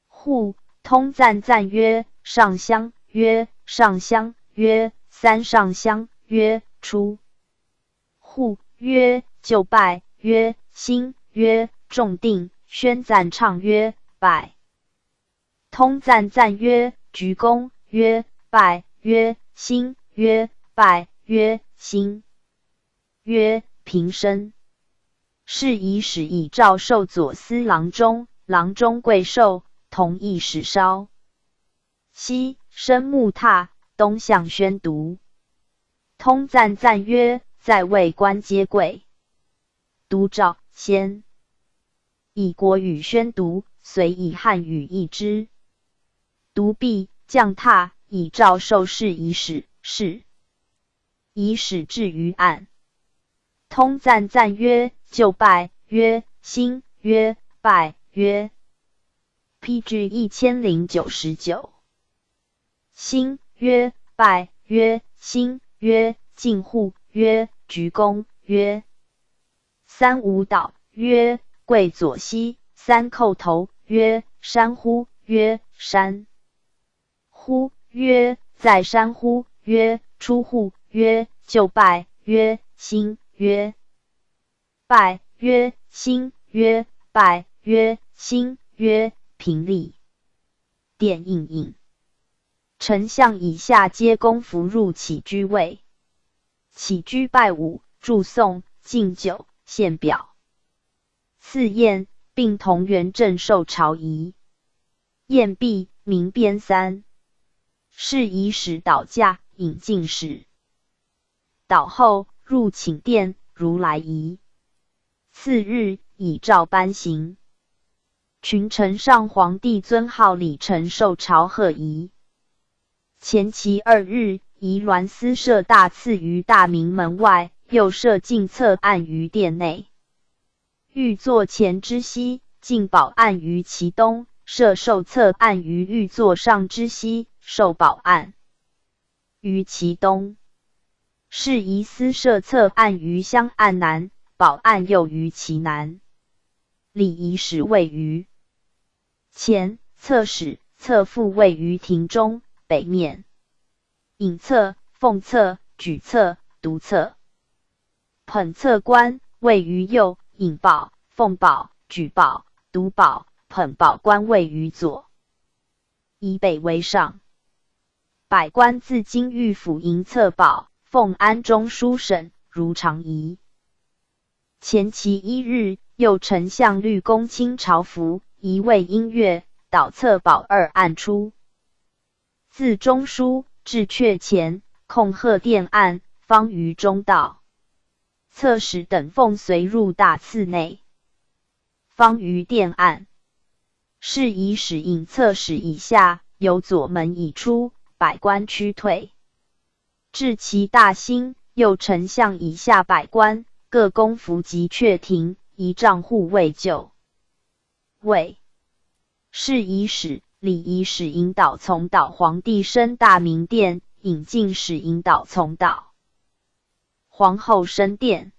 户通赞赞曰：上香，曰：上香，曰：3上香，曰：出。户曰：就拜，曰：兴，曰：重定。宣赞唱曰：拜。通赞赞曰：鞠躬，曰：拜，曰：兴，曰：拜，曰：兴，曰：平身。是以使以诏授左司郎中，郎中贵寿，同议使烧。西升木榻，东向宣读。通赞赞曰：在位官皆跪。读诏先。以国语宣读，遂以汉语译之。读毕，降榻，以诏授事以使，是。以使至于案。通赞赞曰：就拜，曰：兴，曰：拜，曰。PG 1099。兴，曰：拜，曰：兴，曰：敬户，曰：鞠躬，曰。3舞蹈，曰：跪左膝。3叩头，曰：山乎，曰：山乎，曰：在山乎，曰：出户，曰：就拜，曰：兴，曰：拜，曰：兴，曰：拜，曰：兴，曰：平立。殿引。丞相以下皆公服入起居位。起居拜舞，祝颂，敬酒，献表。赐宴，并同元正受朝仪。宴毕，名编3。是以使导驾，引进使。导后，入寝殿，如来仪。次日，以诏颁行。群臣上皇帝尊号礼臣受朝贺仪。前期2日，仪鸾司设大赐于大明门外，又设进侧案于殿内。御座前之西，进宝案于其东，设受侧案于御座上之西，受宝案于其东。是仪司设侧案于香案南，宝案又于其南。礼仪使位于前，侧使、侧副位于庭中北面。引侧、奉侧、举侧、独侧。捧侧官位于右，引宝、奉宝、举宝、独宝、捧宝官位于左。以北为上。百官自京御府迎侧宝，奉安中书省，如常仪。前期1日，右丞相律公卿朝服，仪为音乐，导侧宝2案出。自中书至阙前，控贺殿案，方于中道。侧使等奉随入大次内，方于殿案。是以使引侧使以下，由左门以出，百官趋退。至其大兴，右丞相以下百官，各公服及阙庭，仪帐护卫就位。是以使礼仪使引导从导皇帝升大明殿，引进使引导从导皇后升殿。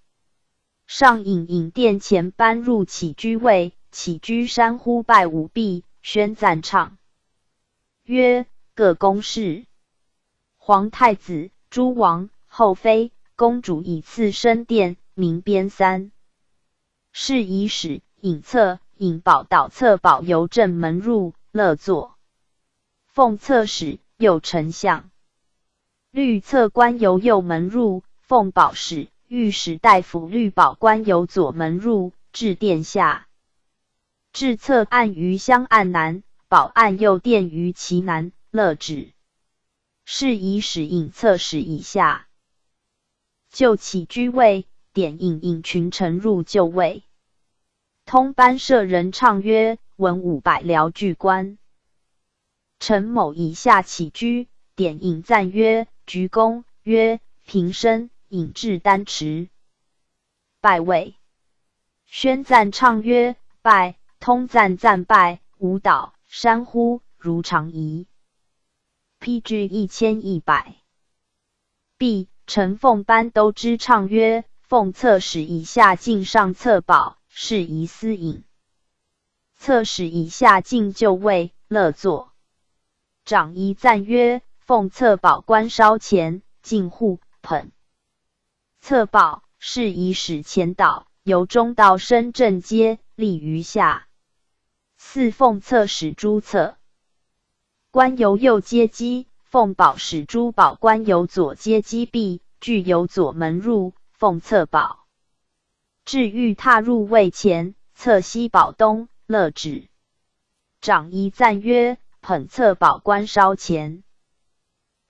上引殿前搬入起居位，起居山呼拜舞毕，宣赞唱曰：各公事。皇太子、诸王、后妃、公主以次升殿，名编3。是以使引侧、引宝导侧宝由正门入，乐坐。奉侧使、右丞相。律侧官由右门入，奉宝使、御史大夫律宝官由左门入，至殿下。至侧案于香案南，宝案右殿于其南，乐止。是以使引侧使以下。就起居位，点引群臣入就位。通班舍人唱曰：文500辽具官。陈某以下起居，点引赞曰：鞠躬，曰：平身，引至丹池。拜位。宣赞唱曰：拜，通赞赞拜，舞蹈，山呼，如常仪。PG 1100。毕，陈奉班都之唱曰：奉侧使以下进上侧宝，是仪司引。侧使以下进就位，乐坐。长仪赞曰：奉侧宝官稍前，进护捧。侧宝是以使前导，由中道升正阶，立于下。四奉侧使诸侧官由右阶基，奉宝使诸宝官由左阶基毕，俱由左门入，奉侧宝。至欲踏入位前，侧西宝东，乐止。长仪赞曰：捧侧宝官稍前。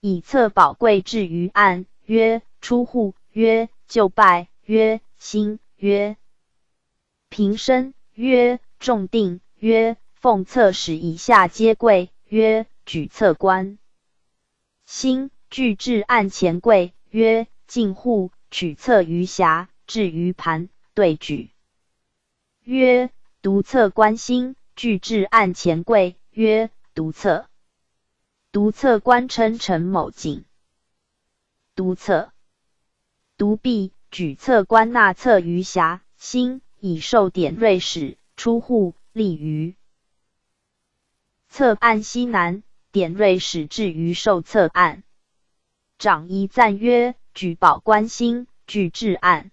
以侧宝贵至于案，曰：出户，曰：就拜，曰：兴，曰：平身，曰：重定，曰：奉侧使以下皆跪，曰：举侧官。兴，具至案前跪，曰：进户，取侧于匣，置于盘，对举。曰：独侧官兴，具至案前跪，曰：独侧。独侧官称陈某景。独侧。独臂，举侧官纳侧于匣，兴，以受典锐使，出户，立于侧案西南，典锐使至于受侧案。长仪赞曰：举宝官兴，具至案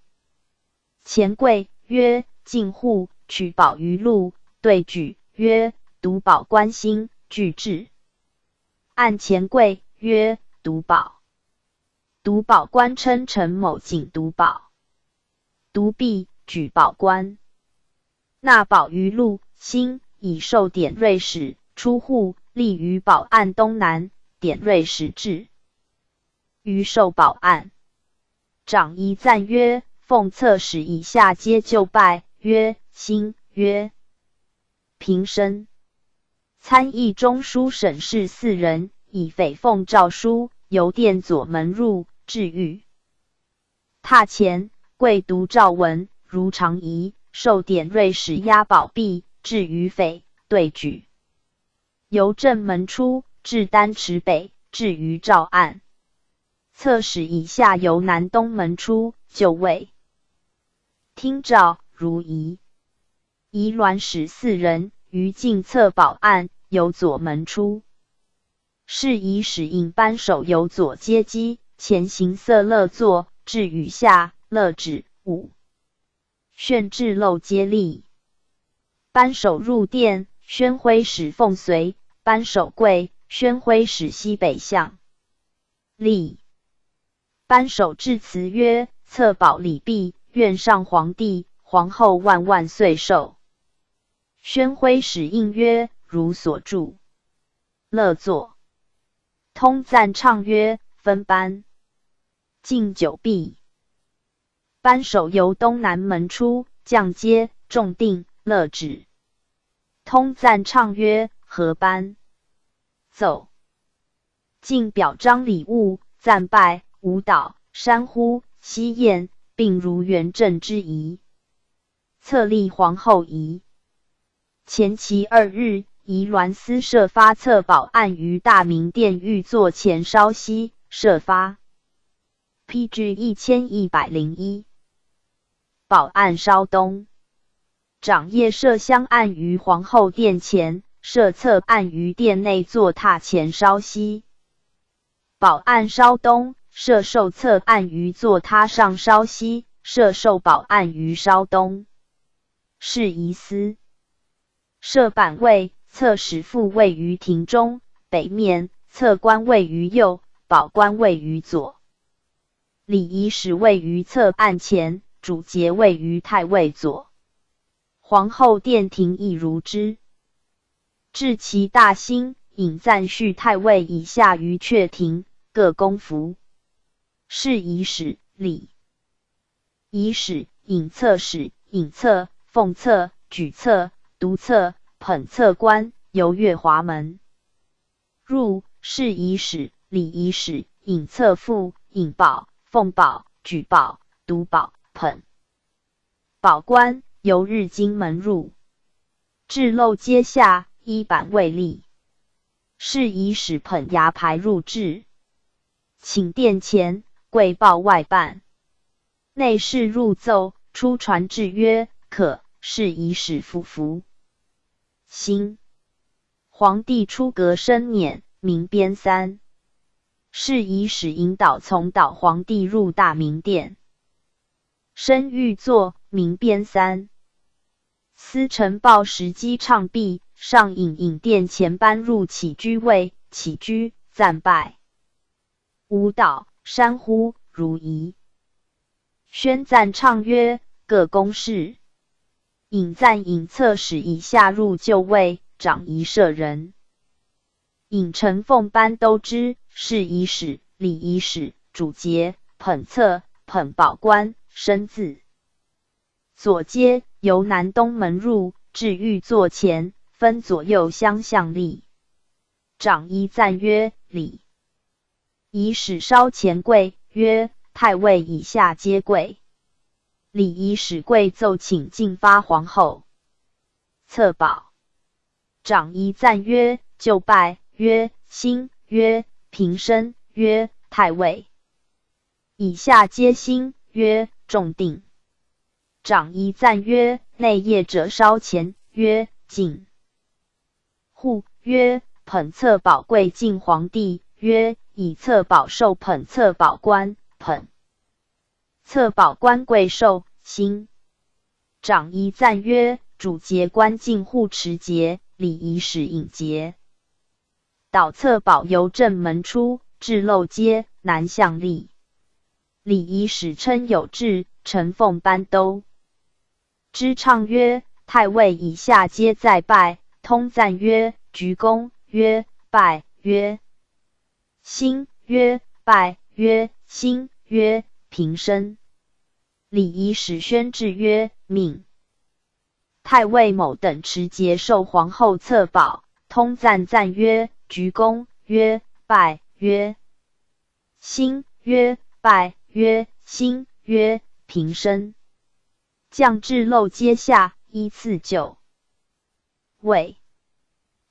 前跪，曰：进户，取宝于路，对举，曰：独宝官兴，具至案前跪，曰：独宝。独宝官称陈某景独宝。独臂，举宝官纳宝于路，兴，以受典锐使，出户，立于宝案东南，典锐使至于受宝案。长仪赞曰：奉侧使以下皆就拜，曰：兴，曰：平身。参议中书省事4人，以诽奉诏书，由殿左门入，至狱。榻前，跪读诏文，如常仪，受典瑞使押宝币，至于匪，对举。由正门出，至丹池北，至于诏案。侧使以下由南东门出，就位。听诏，如仪。仪銮使4人，于进侧保案，由左门出。是以使引班首由左阶机，前行色勒座，至与下，勒止5。宣至漏接立。班首入殿，宣徽使奉随，班首跪，宣徽使西北向。立。班首致辞曰：侧保礼毕，愿上皇帝、皇后万万岁寿。宣徽使应曰：如所著。勒座。通赞唱曰：分班。敬酒毕。班首由东南门出，降阶，重定，勒止。通赞唱曰：何班。奏。敬表彰礼物，赞拜，舞蹈，山呼，西宴，并如元正之仪。册立皇后仪。前期2日，仪銮司设发册保案于大明殿御座前稍息，设发。PG 1101。保案稍东。长夜设香案于皇后殿前，设侧案于殿内座榻前稍息。保案稍东，设受侧案于座榻上稍息，设受保案于稍东。是仪司。设板位，侧使副位于庭中北面，侧官位于右，保官位于左。礼仪使位于侧案前，主节位于太尉左。皇后殿庭亦如之。至其大兴，引赞叙太尉以下于阙庭，各公服。是仪使、礼仪使、引侧使、引侧、奉侧、举侧、读侧、捧侧官，游越华门。入。是仪使、礼仪使、引侧副、引保、奉保、举保、读保、捧保官，由日经门入。至漏阶下，依板位立。是仪使捧牙牌入至，请殿前，跪报外办。内侍入奏，出传旨曰：可。是仪使复服。辛。皇帝出阁升辇，明编3。是仪使引导从导皇帝入大明殿。升御座，明编3。司晨报时机唱毕，上引殿前班入起居位，起居，赞拜。舞蹈，山呼，如仪。宣赞唱曰：各公事。引赞引侧使以下入就位，长仪舍人。引承奉班都知，是仪使、礼仪使、主节、捧侧、捧保官，生字。左阶，由南东门入，至御座前，分左右相向立。长仪赞曰：礼。仪使稍前跪，曰：太尉以下皆跪。礼仪使跪奏请进发皇后。侧保。长仪赞曰：就拜，曰：兴，曰：平身，曰：太尉。以下皆兴，曰：重定。长仪赞曰：内业者稍前，曰：进。护，曰：捧侧保跪敬皇帝，曰：以侧保受捧侧保官，捧侧保官贵受，兴。长仪赞曰：主节官进护持节，礼仪使引节。导侧保由正门出，至漏阶，南向立。礼仪使称有志，承奉班都。知唱曰：太尉以下皆在拜。通赞曰：鞠躬，曰：拜，曰：兴，曰：拜，曰：兴，曰：平身。礼仪使宣制曰：命。太尉某等持节受皇后册宝，通赞赞曰：鞠躬，曰拜，曰兴，曰拜，曰兴，曰平身。降至漏阶下，依次就位。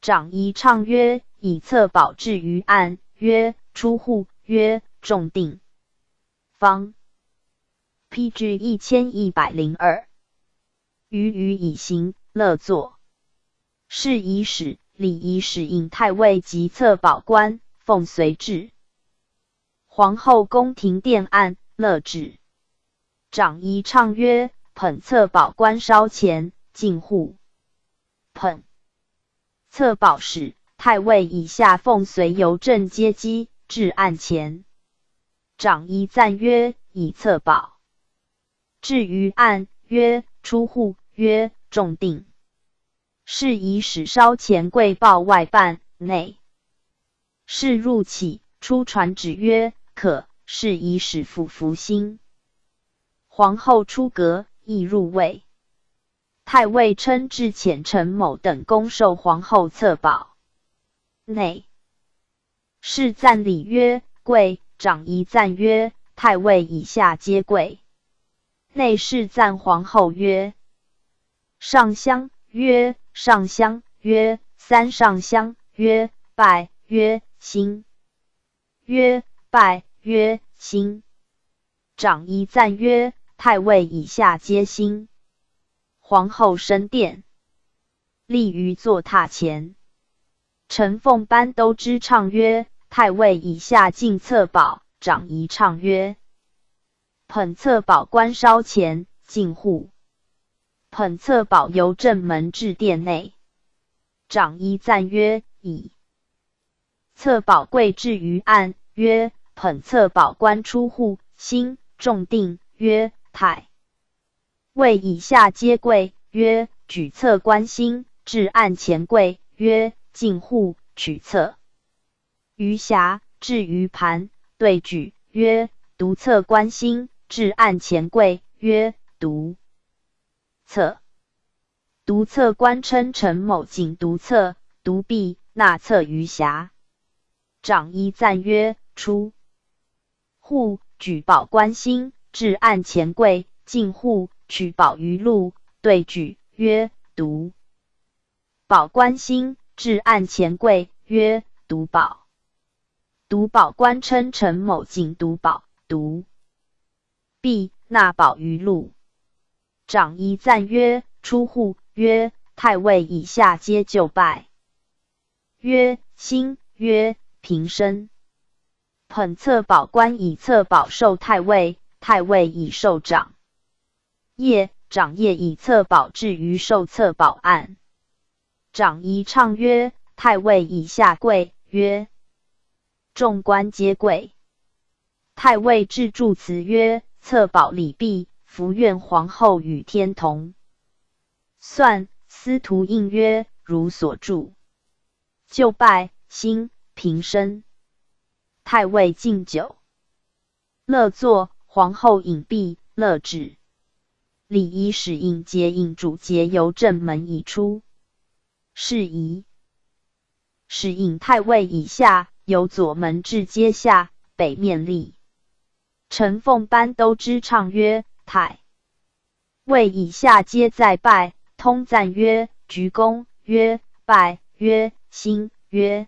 长仪唱曰：以册宝置于案，曰出户，曰重定。方 PG 1102。余以行，乐作。是以使礼仪使引太尉及册宝官，奉随至。皇后宫廷殿案，乐旨。长仪唱曰：捧册宝官烧钱，进户。捧册宝使太尉以下奉随邮政接机，至案前。长仪赞曰：以册宝至于案，曰出户，曰重定。是以使烧钱柜报外办内。是入起，出传旨曰：可。是以使府服心。皇后出阁，亦入位。太尉称至遣陈某等恭受皇后册宝。内是赞礼曰：跪。长仪赞曰：太尉以下皆跪。内是赞皇后曰：上香，曰上香，曰三上香，曰拜，曰兴，曰拜，曰兴。长仪赞曰：太尉以下皆兴。皇后升殿，立于坐榻前。陈凤班都之唱曰：太尉以下进册宝。长仪唱曰：捧册宝官烧钱，进户。捧册宝由正门至殿内。长仪赞曰：以册宝柜置于案，曰捧册宝官出户，兴，重定，曰太尉以下皆跪，曰举册官兴，至案前跪，曰进户，取册。余匣置于盘，对举，曰读册官兴，至案前跪，曰读册。读册官称陈某仅读册，读毕，纳册于匣。长仪赞曰：出户，举宝官兴，至案前跪，进户，取宝于禄，对举，曰读宝官兴，至案前跪，曰读宝。读宝官称陈某仅读宝，读毕，纳宝于禄。长仪赞曰：出户，曰太尉以下皆就拜，曰兴，曰平身。捧册宝官以册宝授太尉，太尉以授长业，长业以册宝置于授册宝案。长仪唱曰：太尉以下跪，曰众官皆跪。太尉置祝词曰：册宝礼毕，伏愿皇后与天同。算司徒应曰：如所著。就拜，兴，平身。太尉敬酒，乐坐。皇后饮毕，乐止。礼仪使应节引主节由正门已出。是宜使引太尉以下，由左门至阶下，北面立。陈凤班都之唱曰：太尉以下皆在拜，通赞曰：鞠躬，曰拜，曰兴，曰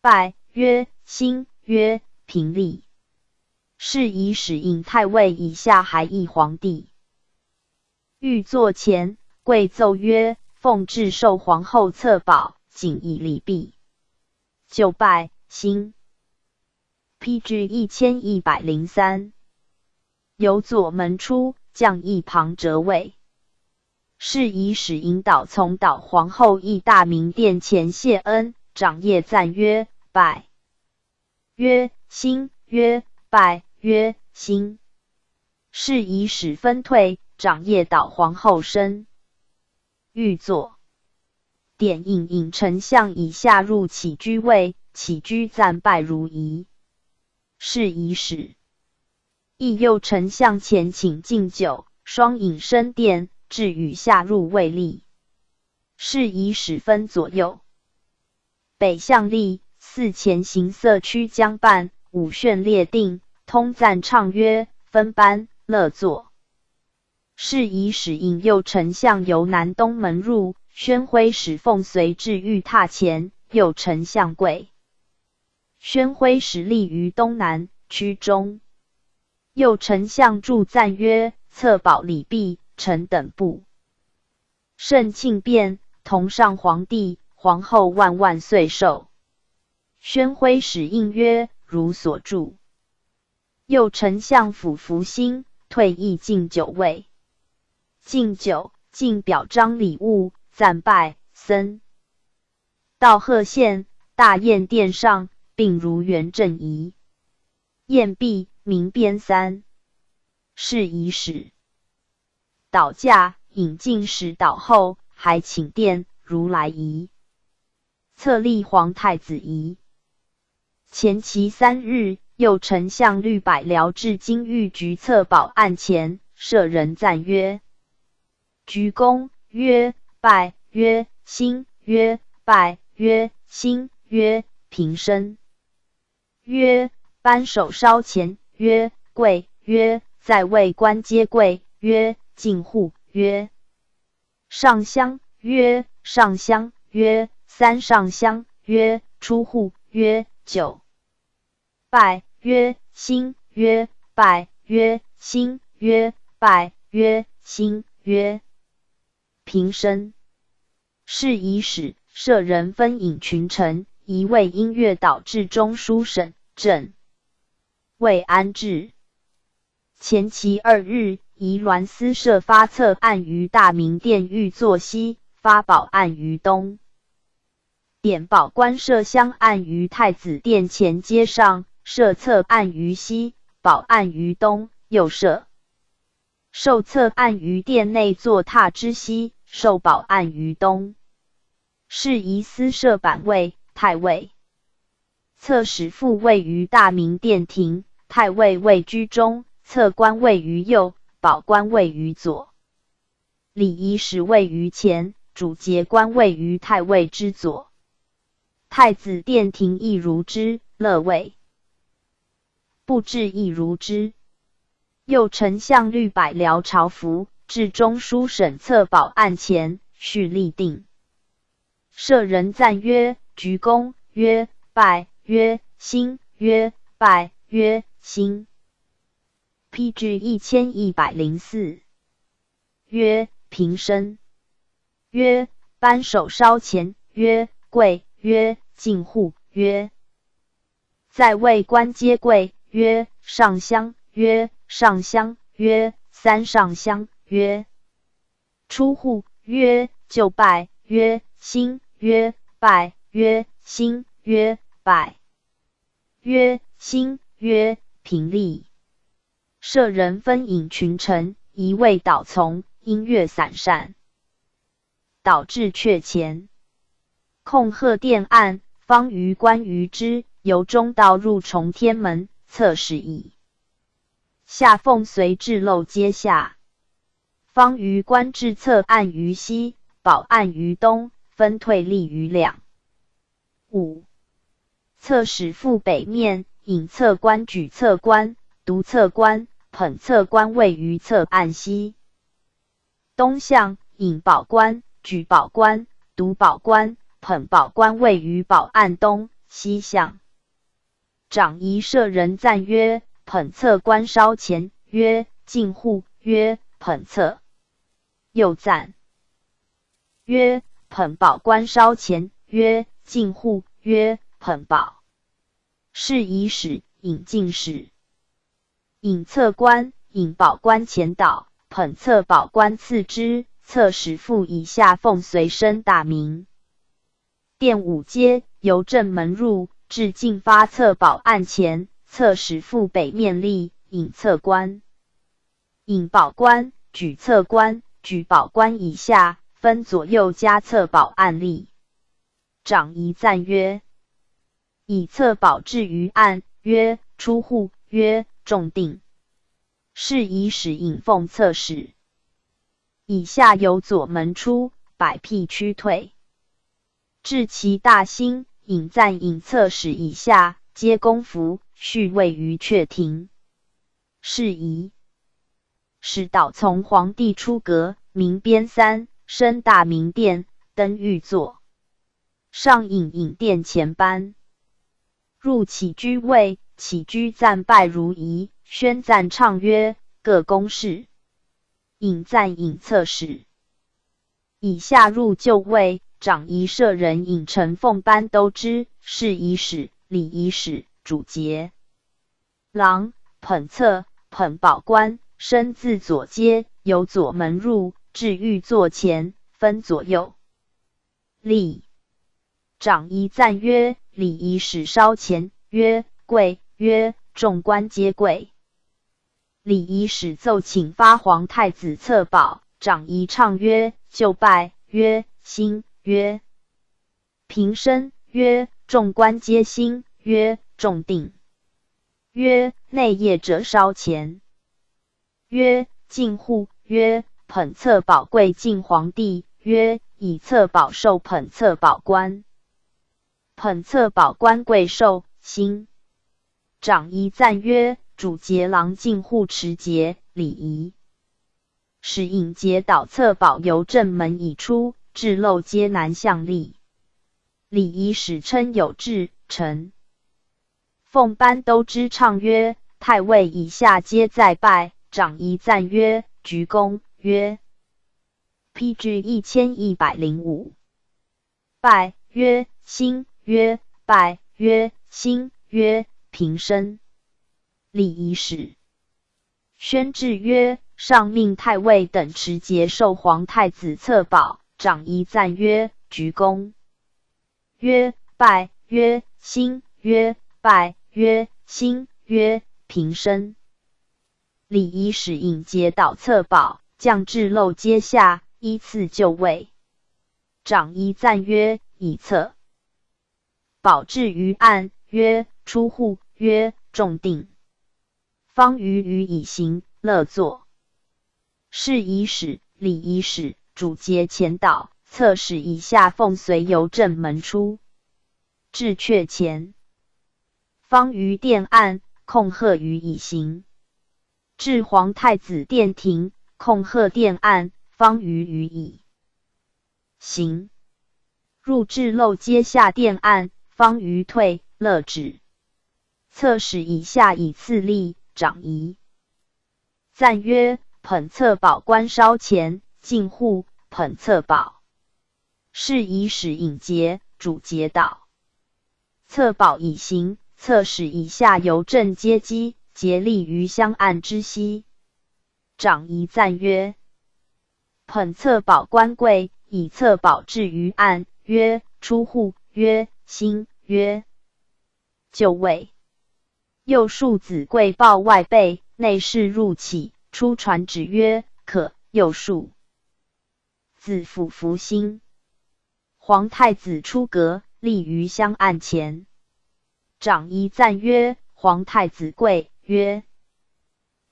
拜，曰兴，曰平立。是以使引太尉以下还议皇帝。欲坐前，跪奏曰：奉至受皇后册宝，谨以礼毕。就拜，兴。PG 1103。由左门出，将一旁折位。是以使引导从导皇后诣大明殿前谢恩。长业赞曰：拜，曰兴，曰拜，曰兴。是以使分退，长业导皇后身。欲坐，典引丞相以下入起居位，起居赞拜如仪。是以使亦右丞相前请敬酒，双引升殿，至与下入卫立。是以始分左右。北向立，四前行色区将办，五旋列定，通赞唱曰：分班，乐作。是以使引诱丞相由南东门入，宣徽使奉随至御榻前，诱丞相跪。宣徽使立于东南区中，诱丞相祝赞曰：策保礼毕，臣等部。圣庆变，同上皇帝、皇后万万岁寿。宣徽使应曰：如所祝。右丞相府福兴，退役敬酒位。敬酒，敬表彰礼物，赞拜僧。到贺县，大宴殿上，并如元正仪。宴毕，名编三。是以使导驾，引进士导后，还请殿如来仪。册立皇太子仪。前期3日，右丞相律百僚至京狱局策保案前，舍人赞曰：鞠躬，曰拜，曰兴，曰拜，曰兴，曰平身，曰扳手稍前，曰跪，曰在位官皆跪，曰进户，曰上香，曰上香，曰三上香，曰出户，曰九拜，曰兴，曰拜，曰兴，曰拜，曰兴，曰平身。是以使舍人分引群臣，一位音乐导至中书省正为安置。前期2日，宜鸾司设发策案于大明殿御座西，发保案于东。典保官设香案于太子殿前街上，设策案于西，保案于东，右设受策案于殿内坐榻之西，受保案于东。是以司设板位、太尉。策使副位于大明殿庭，太尉位居中，策官位于右，保官位于左。礼仪使位于前，主节官位于太尉之左。太子殿庭亦如之，乐位布置亦如之。右丞相律百僚朝服，至中书省策保案前，续立定。舍人赞曰：鞠躬，曰拜，曰兴，曰拜，曰兴。批至1104。曰平身，曰扳手稍前，曰跪，曰进户，曰在位官皆跪，曰上香，曰上香，曰三上香，曰出户，曰就拜，曰兴，曰拜，曰兴，曰拜，曰兴，曰平立。舍人分引群臣，一位导从，音乐散善，导至阙前。控贺殿案，方于关于之，由中道入崇天门，侧使矣。下奉随至漏阶下。方于官至策案于西，保案于东，分退立于两。5. 侧使赴北面，引策官、举策官、独策官、捧策官位于策案西。东向，引保官、举保官、独保官、捧保官位于保案东。西向，长仪舍人赞曰：捧策官稍前，曰进户，曰捧策。右赞曰：捧保官稍前，曰进户，曰捧保。是以使引进士。引策官、引保官前导，捧策保官次之，侧使副以下奉随升大明。殿5阶，由正门入，至进发策保案前，侧使副北面立，引策官。引保官、举策官、举保官以下，分左右加策保案立。长仪赞曰：以策保置于案，曰出户，曰重定。是以使引奉策使。以下由左门出，百辟趋退。至其大兴，引赞引侧使以下，皆公服，续位于阙庭。是宜使导从皇帝出阁，明边三，升大明殿，登御座，上引殿前班。入起居位，起居赞拜如仪，宣赞唱曰：各公事。引赞引侧使。以下入就位，长仪舍人引承奉班都之，侍仪使、礼仪使、主节郎、捧侧、捧宝官，身自左阶，由左门入，至御座前，分左右。礼长仪赞曰：礼仪使稍前，曰：跪，曰：众官皆跪。礼仪使奏请发皇太子册宝，长仪唱曰：就拜，曰：兴，曰：平身，曰：众官皆兴，曰：众定，曰：内业者稍前，曰：进户，曰：捧册宝贵进皇帝，曰：以册宝受捧册宝官。捧册宝官贵受，兴。长仪赞曰：主节郎进户持节，礼仪使引节导册宝由正门已出，至漏皆南向立。礼仪使称有志，臣奉班都之唱曰：太尉以下皆在拜。长仪赞曰：鞠躬，曰 PG 1105。拜，曰：兴，曰：拜，曰：兴，曰：平身。礼仪使宣制曰：上命太尉等持节受皇太子册宝。长仪赞曰：鞠躬，曰：拜，曰：兴，曰：拜，曰：兴，曰：平身。礼仪使引节导册宝，降至漏阶下，依次就位。长仪赞曰：以册宝置于案，曰：出户，曰：众定。方于以行，乐坐。侍仪使、礼仪使、主节前导，侧使以下奉随由正门出，至阙前。方于殿案，控贺于以行。至皇太子殿庭，控贺殿案，方于以行。入至漏阶下殿案，方于退，乐止。侧使以下以次立。长仪赞曰：捧册宝官稍前，进户，捧册宝。侍仪使引节，主节导。册宝以行，侧使以下由正阶基，节立于香案之西。长仪赞曰：捧册宝官贵，以册宝置于案，曰：出户，曰：兴，曰：就位。右庶子贵报外备，内侍入起，出传旨曰：可。右庶子府服兴。皇太子出阁，立于香案前。长仪赞曰：皇太子贵，曰：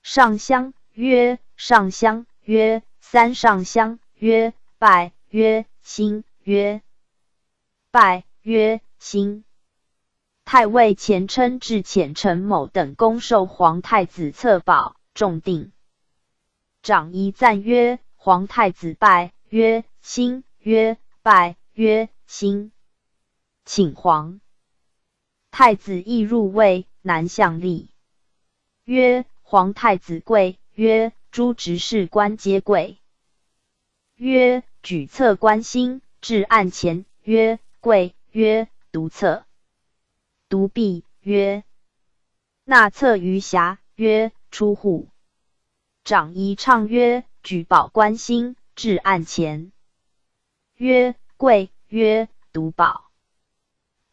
上香，曰：上香，曰：三上香，曰：拜，曰：兴，曰：拜，曰：兴。太尉前称至遣陈某等恭受皇太子册宝，众定。长仪赞曰：皇太子拜，曰：兴，曰：拜，曰：兴。请皇太子亦入位，南向立，曰：皇太子贵，曰：诸执事官皆贵，曰：举册官兴，至案前，曰：贵，曰：读册。独毕，曰：纳册于匣，曰：出户。长仪唱曰：举宝官兴，至案前，曰：贵，曰：独宝。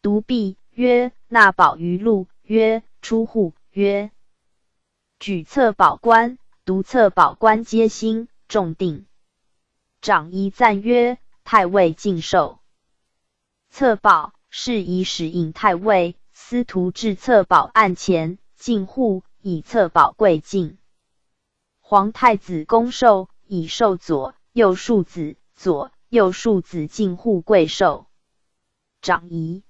独毕，曰：纳宝于禄，曰：出户，曰：举册宝官、独册宝官皆兴，众定。长仪赞曰：太尉尽受。册宝，侍仪使引太尉司徒至册宝案前，进户，以册宝贵进。皇太子恭受，以受左，右庶子，左右庶子进户贵寿。长仪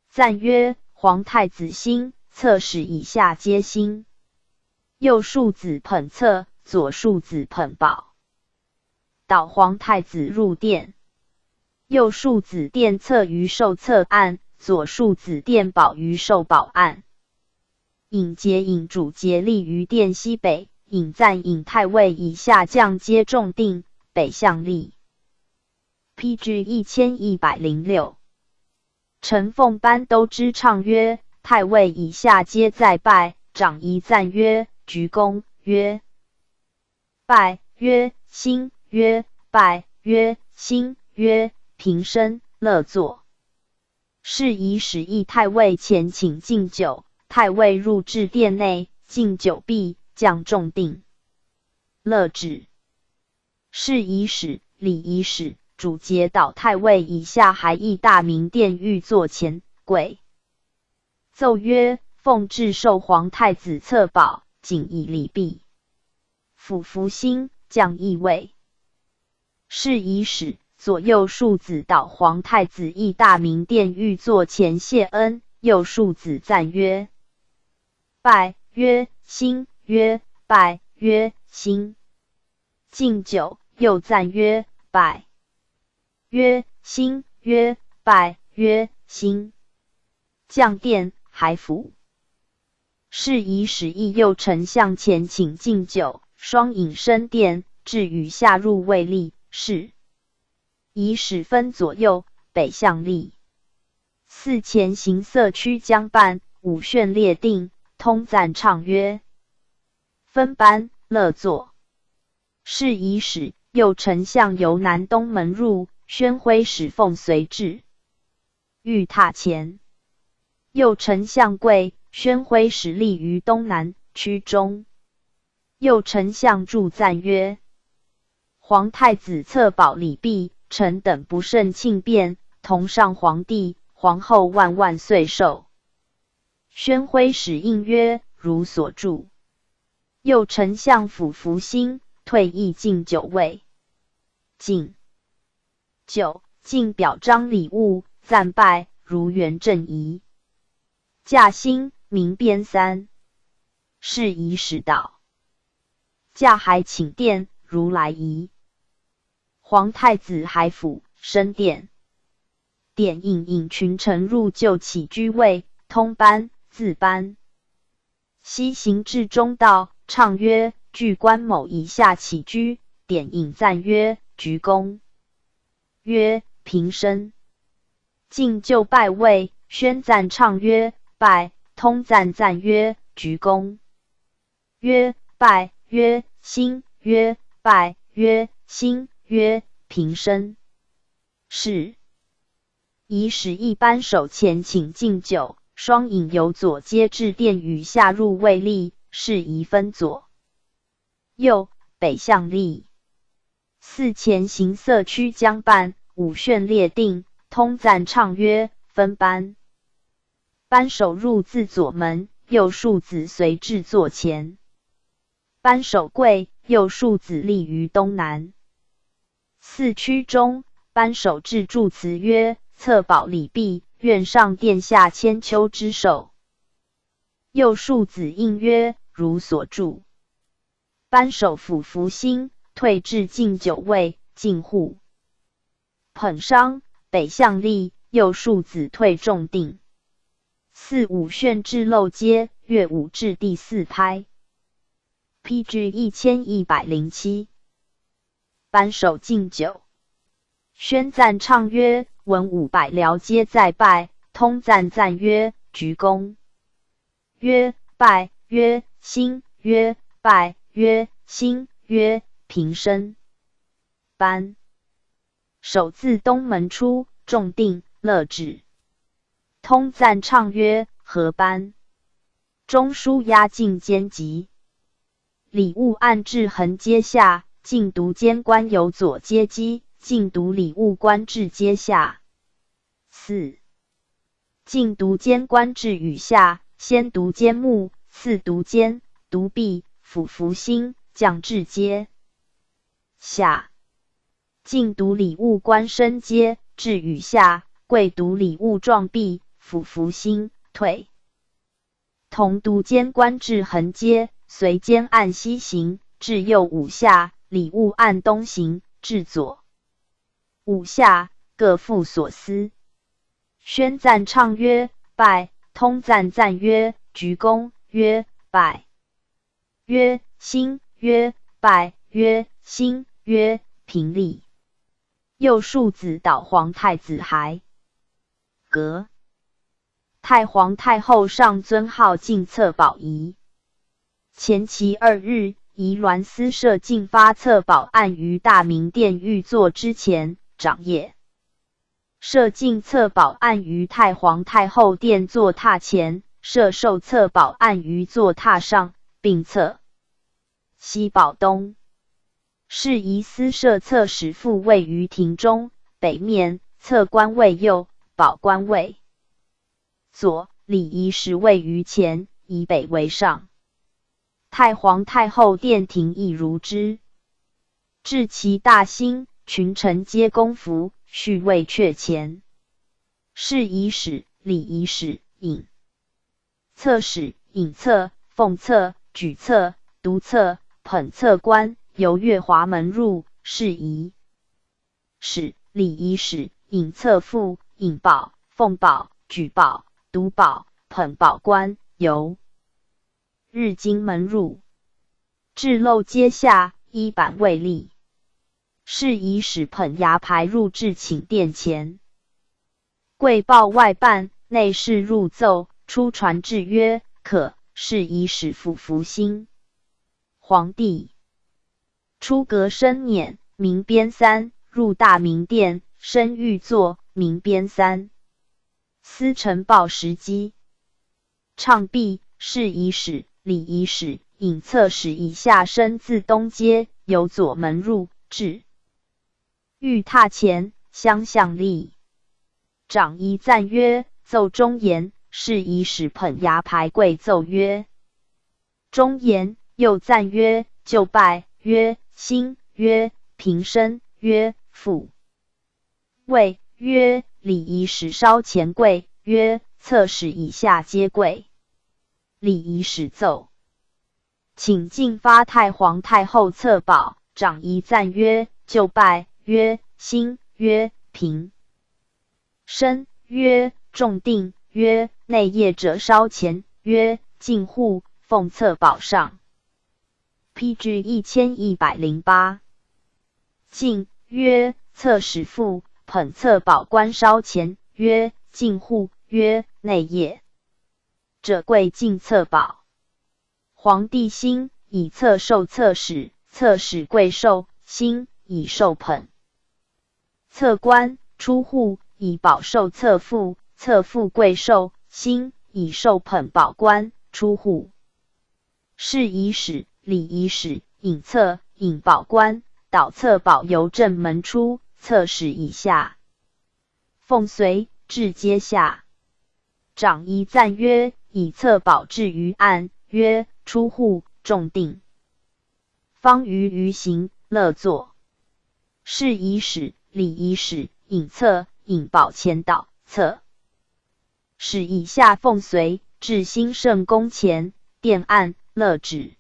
赞曰：皇太子兴，侧室以下皆兴。右庶子捧策，左庶子捧宝。导皇太子入殿，右庶子殿侧于受侧案，左庶子殿宝于受宝案。引节引主节立于殿西北，引赞引太尉以下将皆众定，北向立。PG 1106。陈凤班都之唱曰：太尉以下皆在拜。长仪赞曰：鞠躬。曰：拜。曰：兴。曰：拜。曰：兴。曰：平身，乐坐。是以使役太尉前请敬酒，太尉入至殿内，敬酒毕，将众定。乐止。是以使、礼仪使、主节导太尉以下还役大明殿御座前跪，奏曰：奉至授皇太子册宝，谨以礼毕。辅福兴，降议位。是以使、左右庶子导皇太子诣大明殿御座前谢恩，右庶子赞曰：拜。曰：兴。曰：拜。曰：兴。敬酒，又赞曰：拜。曰：兴。曰：拜。曰：兴。降殿，还府。是以使役右丞相前请敬酒，双引升殿，至与下入位立。是以使分左右，北向立。四前行色区将办，五旋列定，通赞唱曰：分班，乐坐。是以使右丞相由南东门入，宣徽使奉随至，御榻前。右丞相跪，宣徽使立于东南区中。右丞相祝赞曰：皇太子册宝礼毕，臣等不胜庆便，同上皇帝、皇后万万岁寿。宣徽使应曰：如所祝。右丞相辅福兴，退役敬酒位。敬酒，敬表彰礼物，赞拜，如原正仪。驾兴，名边三。是以使导。驾还请殿，如来仪。皇太子还府，升殿。典引群臣入就起居位，通班，自班。西行至中道，唱曰：据关某以下起居。典引赞曰：鞠躬。曰：平身。敬就拜位，宣赞唱曰：拜。通赞赞曰：鞠躬。曰：拜。曰：兴。曰：拜。曰：兴。曰：平身。是以使役班首前请敬酒，双引由左皆至殿与下入位立。是以分左右，北向立。四前行色区将办，五旋列定，通赞唱曰：分班。班首入自左门，右庶子随至座前。班首跪，右庶子立于东南。四区中，班首至祝词曰：册宝礼毕，愿上殿下千秋之寿。右庶子应曰：如所祝。班首辅福兴，退至敬酒位，进户。捧觞，北向立，右庶子退众定。四五旋至漏阶，乐舞至第四拍。PG 1107。班首敬酒。宣赞唱曰：文武百僚皆在拜。通赞赞曰：鞠躬。曰：拜。曰：兴。曰：拜。曰：兴。曰：平身。班首自东门出，众定，乐止。通赞唱曰：何班。中书押进监籍。礼物按至横阶下，进读监官由左阶基，进读礼物官至阶下。四进读监官至与下，先读监目，次读监，读毕，辅福兴，降至阶下。进独礼物官身阶，至羽下，贵独礼物状壁，俯伏心，退。同独监官至横阶，随监按西行，至右五下，礼物按东行，至左五下，各复所思。宣赞唱曰：拜。通赞赞曰：鞠躬。曰：拜。曰：兴。曰：拜。曰：兴。曰：平立。右庶子导皇太子孩。革。太皇太后上尊号进策宝仪。前期2日，宜鸾司设进发策宝案于大明殿御座之前，长夜。设进策宝案于太皇太后殿座榻前，设受策宝案于座榻上，并侧西宝东。是宜司设侧使副位于庭中北面，侧官位右，宝官位左，礼仪使位于前，以北为上。太皇太后殿庭亦如之。至其大兴，群臣皆恭服，序位阙前。是仪使、礼仪使、引策使、引策、奉策、举策、读策、捧策官由月华门入。是仪使、礼仪使、引策副、引宝、奉宝、举宝、读宝、捧宝官由日经门入。至漏阶下，依板位立。是仪使捧牙牌入至寝殿前。贵报外办，内侍入奏，出传至曰：可。是仪使俯伏心。皇帝出阁升辇，名编3，入大明殿，升御座，名编3。司晨报时机。倡毕，是仪使、礼仪使、引策使以下身自东阶，由左门入，至御榻前，相向立。长仪赞曰：奏忠言。是仪使捧牙牌跪奏曰：忠言。又赞曰：就拜。曰：兴。曰：平身。曰：复位。曰：礼仪使稍前跪。曰：侧使以下皆跪。礼仪使奏，请进发太皇太后策宝。长仪赞曰：就拜。曰：兴。曰：平身。曰：重定。曰：内业者稍前。曰：进户。奉策宝上。PG 1108。进。曰：策使副。捧策宝官稍前。曰：进户。曰：内业者贵进策宝。皇帝兴，以策受策使，策使贵受。兴，以受捧策官。出户，以宝受策副，策副贵受。兴，以受捧宝官。出户。是仪使、礼仪使、引策、引宝官，导策宝由正门出，策使以下。奉随，至阶下。长仪赞曰：以策宝至于案。曰：出户，重定。方于行，乐坐。是仪使、礼仪使、引策、引宝前导，策使以下奉随，至兴圣宫前，殿案，乐止。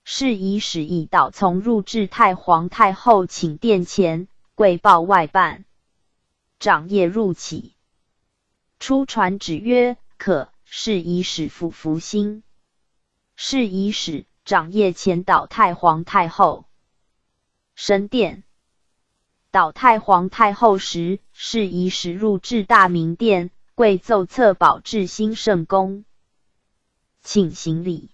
是仪使以导从入至太皇太后寝殿前，跪报外办。长夜入起。出传旨曰：可。是仪使俯伏心。是仪使长夜前导太皇太后升殿。导太皇太后时，是仪使入至大明殿，跪奏策宝至兴圣宫，请行礼。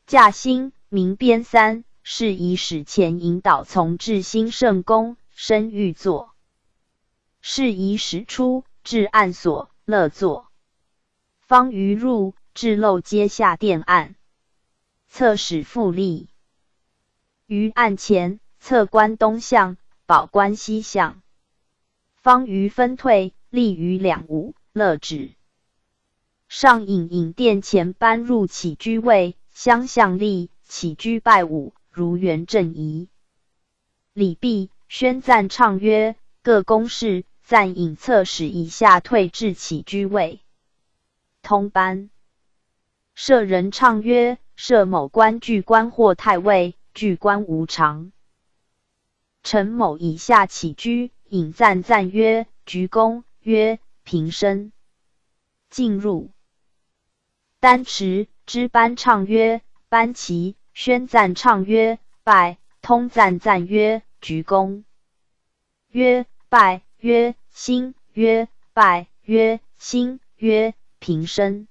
驾兴，名编3。是仪使前引导从至兴圣宫，升御座。是仪使出，至案所，乐坐。方于入，至漏阶下殿案。侧使复立。于案前，侧官东向，宝官西向。方于分退，立于两五，乐止。上引殿前搬入起居位，相向立，起居拜舞，如圆正仪。礼毕，宣赞唱曰：各公事，暂引策使以下退至起居位。通班。舍人唱曰：舍某官具官或太尉，具官无常。陈某以下起居，引赞赞曰：鞠躬，曰：平身。进入。丹池知班唱曰：班齐。宣赞唱曰：拜。通赞赞曰：鞠躬。曰：拜。曰：兴。曰：拜。曰：兴。曰：平身。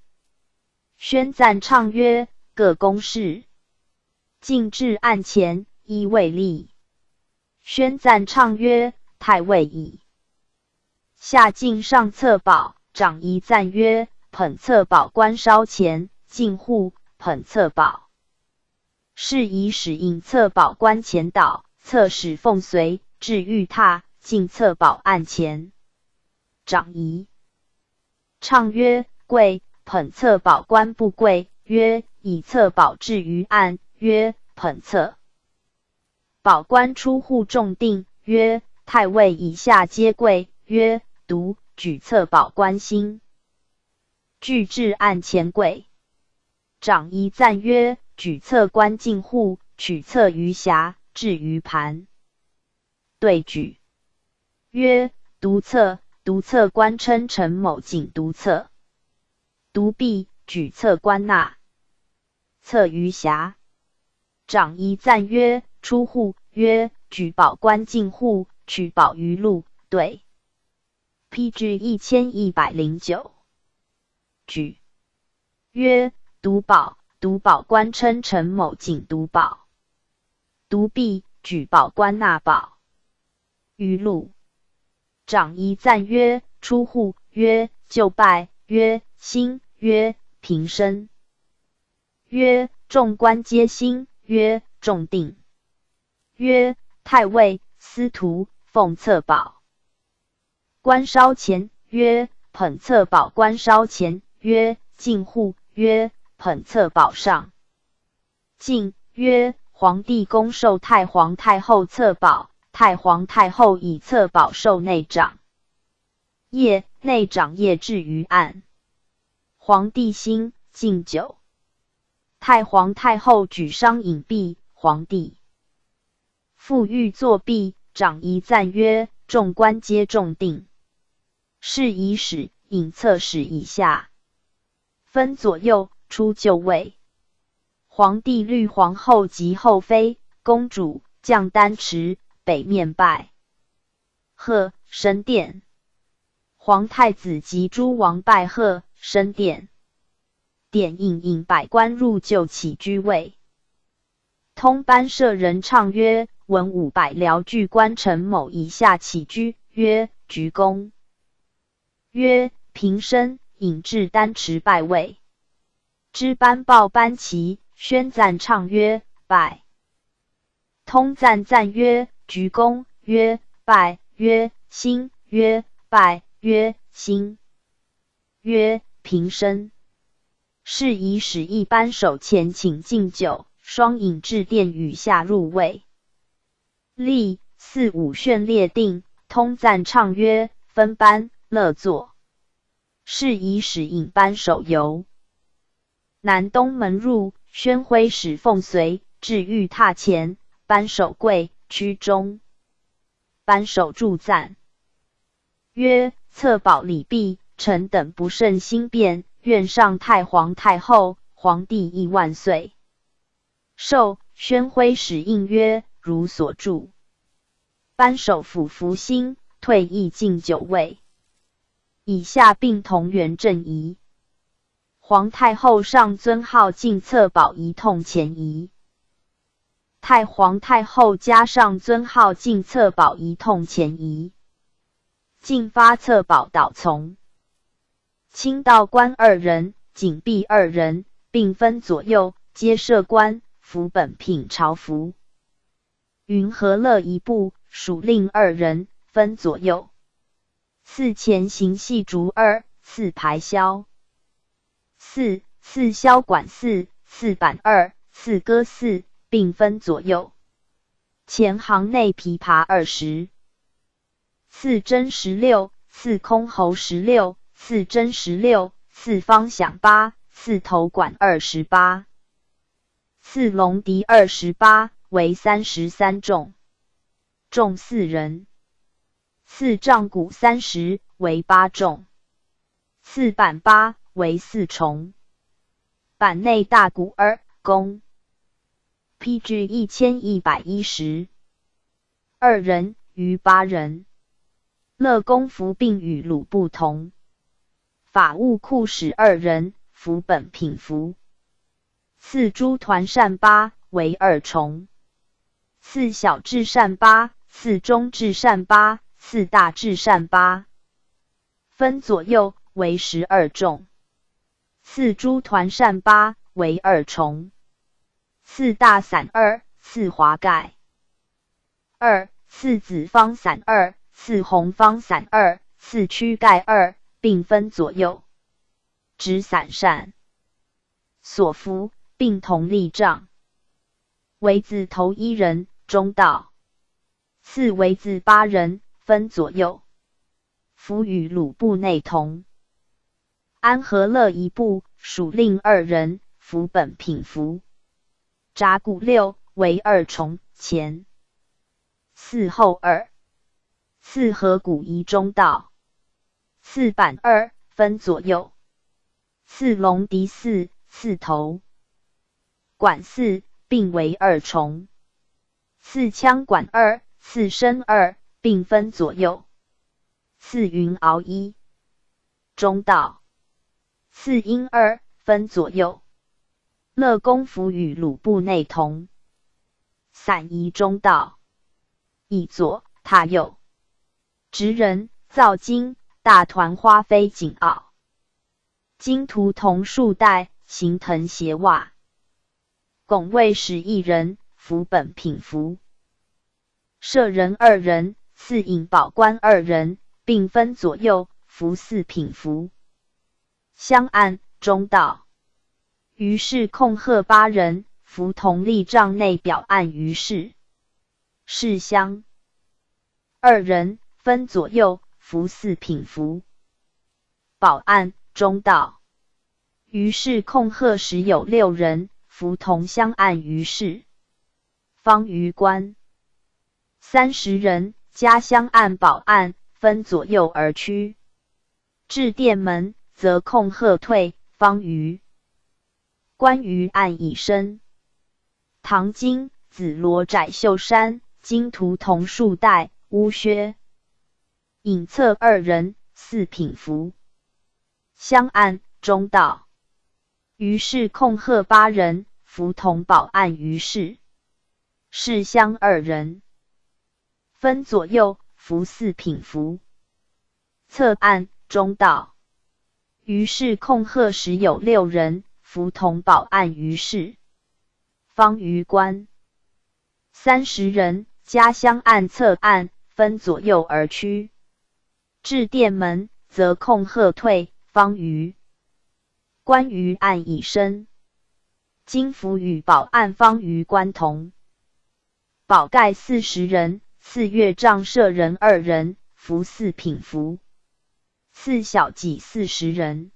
宣赞唱曰：各公事。进至案前，依位立。宣赞唱曰：太尉矣。下进上策宝，长仪赞曰：捧策宝官烧前，进户捧策宝。是以使引策宝官前导，策使奉随至御榻，进策宝案前。长仪唱曰：跪。捧策宝官不跪，曰：以策宝至于案，曰：捧策宝官出户重定，曰：太尉以下皆跪，曰：独举策宝官心。具至案前跪。长仪赞曰：举策官进户，取策于匣，置于盘。对举。曰：独策。独策官称陈某仅独策。独毕，举策官纳。策于匣。长仪赞曰：出户。曰：举宝官进户，取宝于路。对。PG 1109。举。曰：独宝。独宝官称陈某仅独宝。独毕，举宝官纳宝。于路。长仪赞曰：出户。曰：就拜。曰：兴。曰：平身。曰：众官皆兴。曰：众定。曰：太尉、司徒奉策宝。官烧前。曰：捧策宝官烧前。曰：进户。曰：捧策宝上。进。曰：皇帝公授太皇太后策宝，太皇太后以策宝授内长。业。内长业至于案。皇帝兴。进酒。太皇太后举觞饮毕，皇帝复欲作毕，长仪赞曰：众官皆众定。是以使引策使以下，分左右，出就位。皇帝虑皇后及后妃、公主，降丹池，北面拜贺，升殿。皇太子及诸王拜贺，升殿。典引百官入就起居位。通班舍人唱曰：文500辽具官陈某以下起居，曰：鞠躬。曰：平身。引至丹池拜位。知班报班齐。宣赞唱曰：拜。通赞赞曰：鞠躬。曰：拜。曰：兴。曰：拜。曰：兴。曰：平身。是以使一班手前请敬酒，双引至殿与下入位。立4、5旋列定。通赞唱曰：分班，乐坐。是以使引班手游。南东门入，宣徽使奉随至御榻前，班首跪，屈中。班首祝赞曰：策宝礼毕，臣等不胜心变，愿上太皇太后，皇帝亿万岁。授宣徽使应曰：如所祝。班首俯伏心，退役进9位。以下并同元正仪。皇太后上尊号进策宝仪痛前仪。太皇太后加上尊号进策宝仪痛前仪。进发策宝导从。清道官2人，景弼2人，并分左右，皆设官，服本品朝服。云和乐一部，属令2人，分左右。次前行系逐2，次排箫。次箫管4，次板2，次歌4，并分左右。前行内琵琶20。四真16，四箜篌16，四真16，四方响8，四头管28。四龙笛28，为33众，众4人。四杖鼓30，为8众。四板8，为4重。板内大鼓2，弓。PG 1110。2人余8人。乐公服并与鲁不同。法务库使2人，服本品服。四诸团扇8，为2重。四小制扇8，四中制扇8，四大制扇8。分左右，为12众。四诸团扇8，为2重。四大伞2，四华盖2，四紫方伞2，四红方伞2，四曲盖2，并分左右。执伞扇。所服，并同立杖。围子头1人，中道。四围子8人，分左右。服与鲁部内同。安和乐1部，属令2人，服本品服。札鼓6，为2重，前。四后2。四合鼓1中道。四板2，分左右。四龙笛4，四头。管4，并为2重。四羌管2，四笙2，并分左右。四云敖1，中道。四音2，分左右。乐公服与鲁部内同。伞1中道。以左，踏右。执人，造金，大团花飞锦袄。金图铜束带，行藤鞋袜。拱卫使1人，服本品服。舍人2人，四引保官2人，并分左右，服四品服。香案，中道。于是控鹤8人，服同立帐内表案于是。是香2人，分左右，服四品服。保案，中道。于是控鹤时有6人，服同香案于是。方余官。30人，加香案保案，分左右而趋。至殿门，则控鹤退，方余。关于案以身。唐金，紫罗窄袖衫，金图铜束带，乌靴。引策2人，四品服。香案，中道。于是控鹤8人，服同保案于是。是香2人，分左右，服四品服。策案，中道。于是控鹤时有6人，服同保案于是。方余官。30人，加香案策案，分左右而趋。至殿门，则控鹤退，方余。关于案以身。金服与保案方余官同。保盖40人，四乐帐舍人2人，服四品服。四小给40人。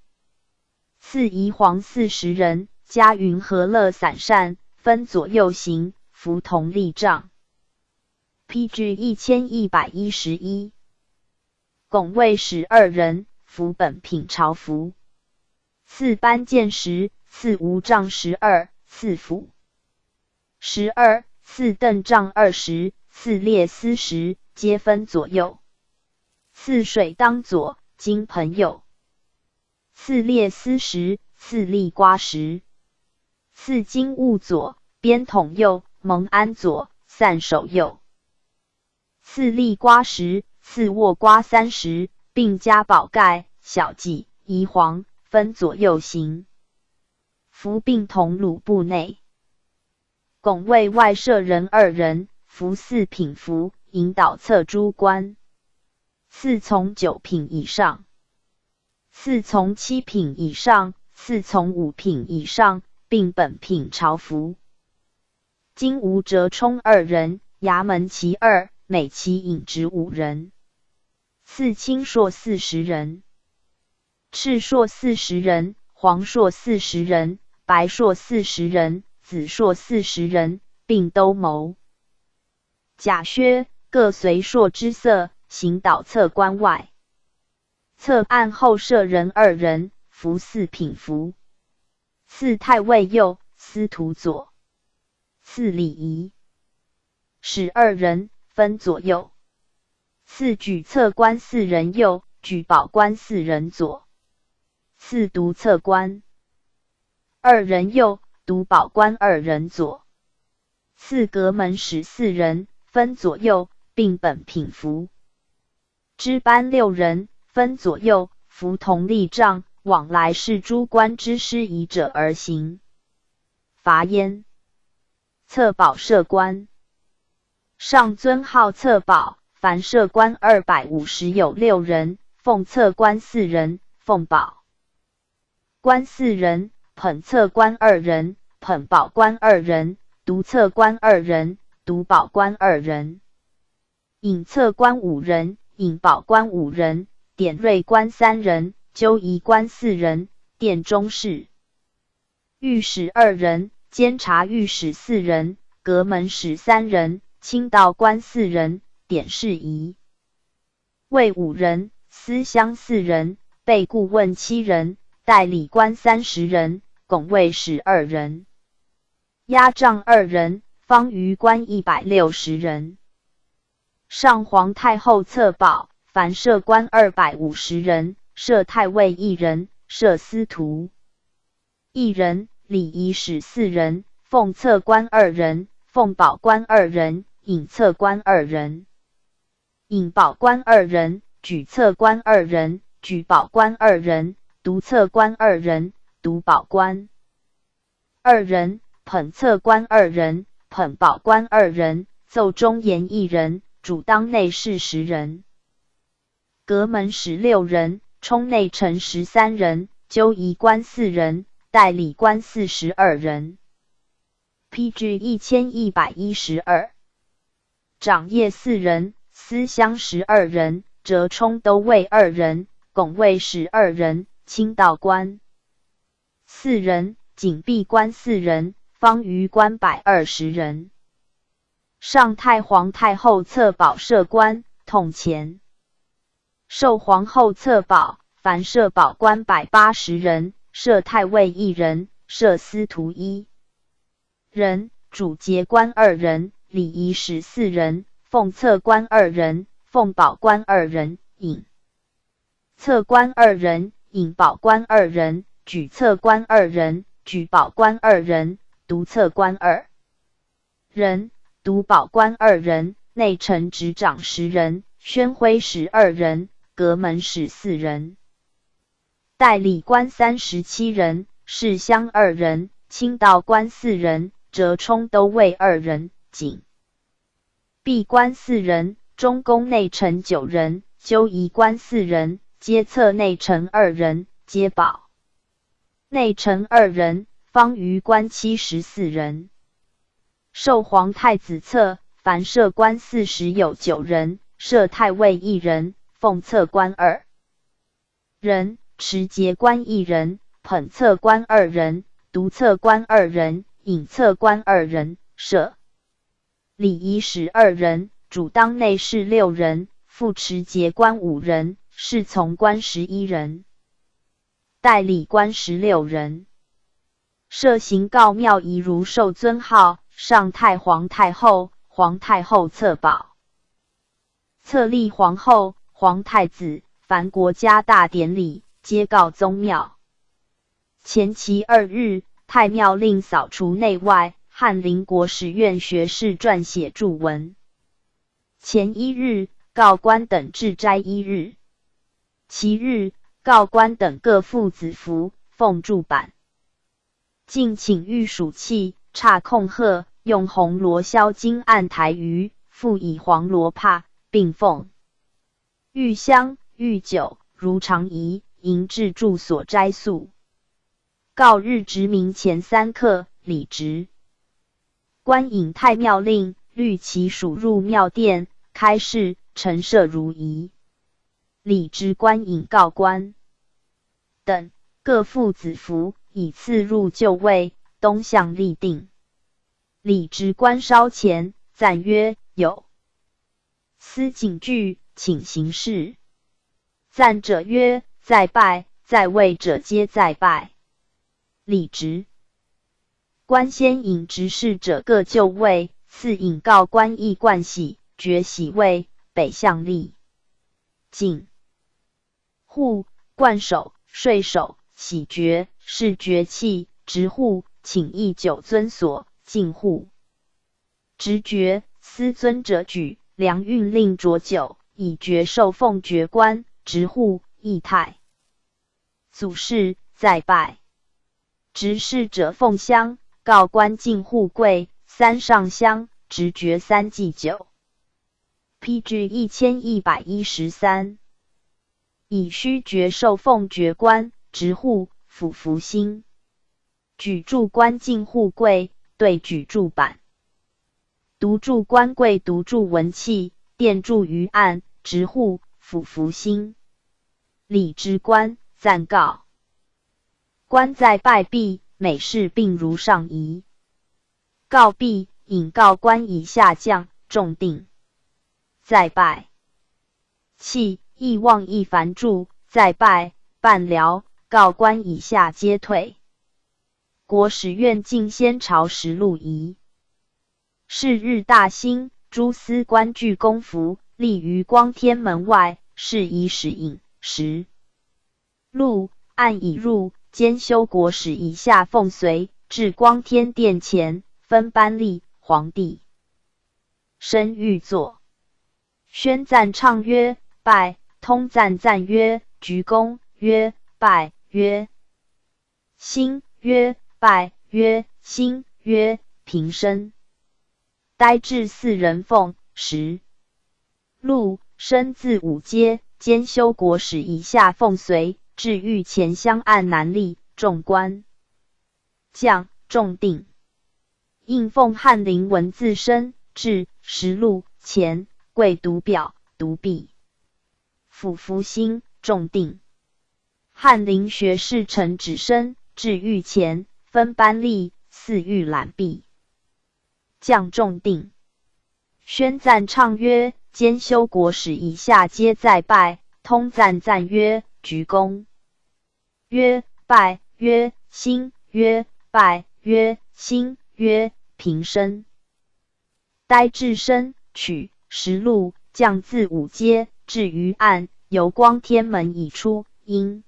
四夷黄40人，加云和乐伞扇，分左右行，服同立帐。PG 1111。拱卫使2人，服本品朝服。四班剑10，四无杖12，四斧12，四凳杖20，四列丝10，皆分左右。四水当左，金盆右。四列丝10，四立瓜10。四金物左，边筒右，蒙安左，散手右。四立瓜10，四握瓜30，并加宝盖、小髻、夷黄，分左右行。服并同鲁部内。拱卫外舍人2人，服四品服，引导策诸官。四从9品以上。四从7品以上，四从5品以上，并本品朝服。金吴折冲2人，衙门其2，每其引职5人。赐青朔40人，赤朔40人，黄朔40人，白朔40人，紫朔40人，并都谋。甲薛各随朔之色，行导侧关外。侧案后舍人2人，服4品服。赐太尉右，司徒左。赐礼仪使2人，分左右。赐举策官4人右，举保官4人左。赐读策官2人右，读保官2人左。赐阁门使4人，分左右，并本品服。知班6人，分左右，服同立帐，往来是诸官之失仪者而行。罚焉。策保舍官上尊号策保，凡舍官250有6人，奉策官4人，奉保官4人，捧策官2人，捧保官2人，读策官2人，读保官2人。引策官5人，引保官5人，典锐官3人，纠仪官4人，殿中事。御史2人，监察御史4人，阁门使3人，清道官4人，典事宜。尉5人，司乡4人，备顾问7人，代理官30人，拱卫使2人。押帐2人，方舆官160人。上皇太后策保，凡舍官250人，设太尉1人，设司徒1人，礼仪使4人，奉策官2人，奉保官2人，引策官2人。引保官2人，举策官2人，举保官2人，读策官2人，读保官2人，捧策官2人，捧保官2人，奏忠言1人，主当内侍10人。阁门使6人，充内丞13人，纠仪官4人，代理官42人。PG 1112。长业4人，司乡12人，折冲都尉2人，拱卫使2人，清道官4人，警闭官4人，方舆官120人。上太皇太后策保舍官，统前。授皇后策保，凡设保官180人，设太尉1人，设司徒1人，主节官2人，礼仪使4人，奉策官2人，奉保官2人，引策官2人，引保官2人，举策官2人，举保官2人，读策官2人，读保官2人，内丞执掌10人，宣徽使2人，阁门使4人。代理官37人，侍乡2人，清道官4人，折冲都尉2人，警闭官4人，中宫内丞9人，纠仪官4人，阶策内丞2人，阶保内丞2人，方舆官74人。授皇太子策，凡设官40有9人，设太尉1人，奉策官2人，持节官1人，捧策官2人，读策官2人，引策官2人，设礼仪使2人，主当内侍6人，副持节官5人，侍从官11人，代理官16人。设行告庙仪如受尊号，上太皇太后、皇太后策保。册立皇后、皇太子，凡国家大典礼，皆告宗庙。前期2日，太庙令扫除内外，翰林国史院学士撰写注文。前1日，告官等置斋1日。其日，告官等各付子服，奉注版。敬请御属器，差控鹤，用红罗销金按台鱼，复以黄罗帕，并奉玉香、玉酒，如常仪，迎至住所斋宿。告日值明前3刻，礼直。官引太庙令，律其属入庙殿，开示陈设如仪。礼之官引告官等各付子服，以次入就位，东向立定。礼之官稍前，赞曰：有司警具，请行事。赞者曰：在拜，在位者皆在拜。礼直官先引执事者各就位，次引告官议冠玺，爵玺位，北向立。进户、冠首、税首、喜爵、是爵器、执户，请诣九尊所，进户。执爵，司尊者举，良运令酌酒，以爵受奉爵官。执户，议太祖事，在拜。执事者奉香，告官进户柜，三上香，执爵三祭酒。PG 1113。以虚爵受奉爵官，执户，府服兴。举柱官进户柜，对举柱板。独柱官柜，独柱文器，殿柱于案，执户，府服兴。礼之官，暂告。官在拜毕，每事并如上仪。告毕，引告官以下降，重定。再拜。弃亦望亦凡住，再拜，半辽，告官以下皆退。国史院进先朝实录仪。是日大兴，诸司官具公服，立于光天门外，是以使引时。录按已入，兼修国史以下奉随，至光天殿前，分班立。皇帝身欲坐，宣赞唱曰：拜。通赞赞曰：鞠躬，曰：拜，曰：兴，曰：拜，曰：兴，曰：平身。呆至四人奉时。录身自五阶，兼修国史以下奉随，至御前厢按南立，众官将重定。应奉翰林文字身，至实录前，跪读表，读毕。府服兴，重定。翰林学士陈指身，至御前，分班立，四御览毕。将重定。宣赞唱曰：兼修国史以下皆在拜。通赞赞曰：鞠躬，曰：拜，曰：兴，曰：拜，曰：兴，曰：平身。呆至身，取实录，降自五阶，至于案，由光天门已出，因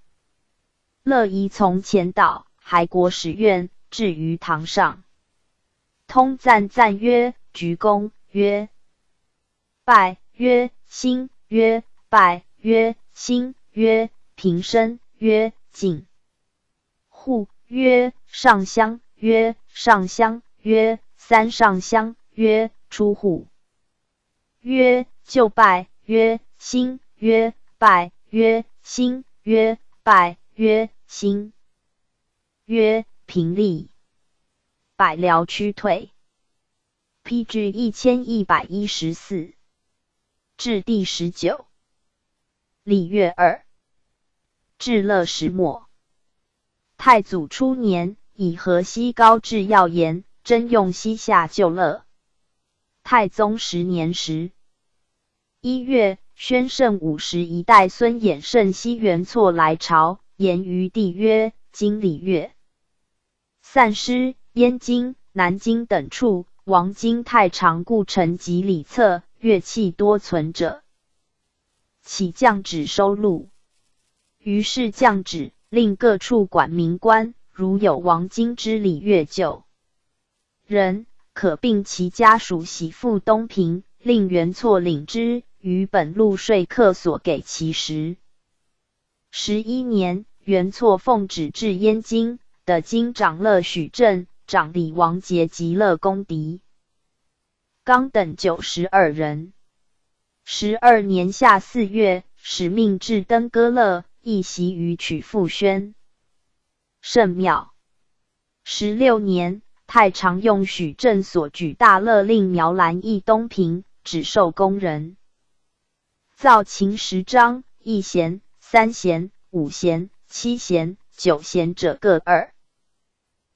乐仪从前导，还国史院，至于堂上。通赞赞曰：鞠躬，曰：拜，曰：兴，曰：拜，曰：兴，曰：平身，曰：进户，曰：上香，曰：上香，曰：三上香，曰：出户，曰：就拜，曰：兴，曰：拜，曰：兴，曰：拜，曰：兴，曰：平立。百僚屈退。PG 1114。至第19。礼乐二。至乐时末。太祖初年，以河西高至要言，征用西夏旧乐。太宗10年时，1月，宣圣51代孙衍圣西元错来朝，言于帝曰：今礼乐散失，燕京、南京等处，王京太常故城及礼册，乐器多存者，起降旨收录。于是降旨，令各处管民官，如有王京之礼乐旧人，可并其家属徙赴东平，令元错领之，于本路税客所给其时。11年，元错奉旨至燕京，的京长乐许正、长李王节及乐公敌刚等92人。12年夏4月，使命至登歌乐，亦习于曲阜宣圣庙。16年，太常用许正所举大乐令苗兰议东平，只授工人。造秦10章，1弦、3弦、5弦、7弦、9弦者各2。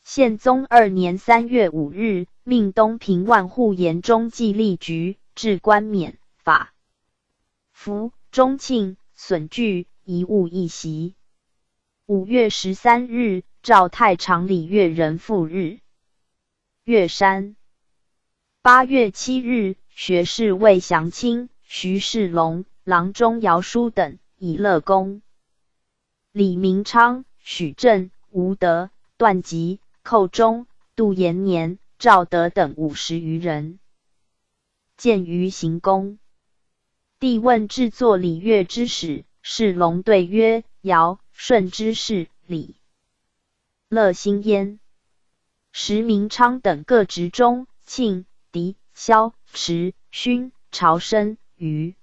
宪宗2年3月5日，命东平万户盐中记吏局置冠冕、法服、中庆、损具、遗物一席。5月13日，诏太常礼乐人复日。乐山。8月7日，学士魏祥卿、徐世龙、郎中姚书等以乐功。李明昌、许正、吴德、段吉、寇忠、杜延年、赵德等50余人，见于行宫。帝问制作礼乐之始，世龙对曰：尧、舜之事，礼乐兴焉。时明昌等各执中、庆、狄、萧、池、勋、朝生、虞。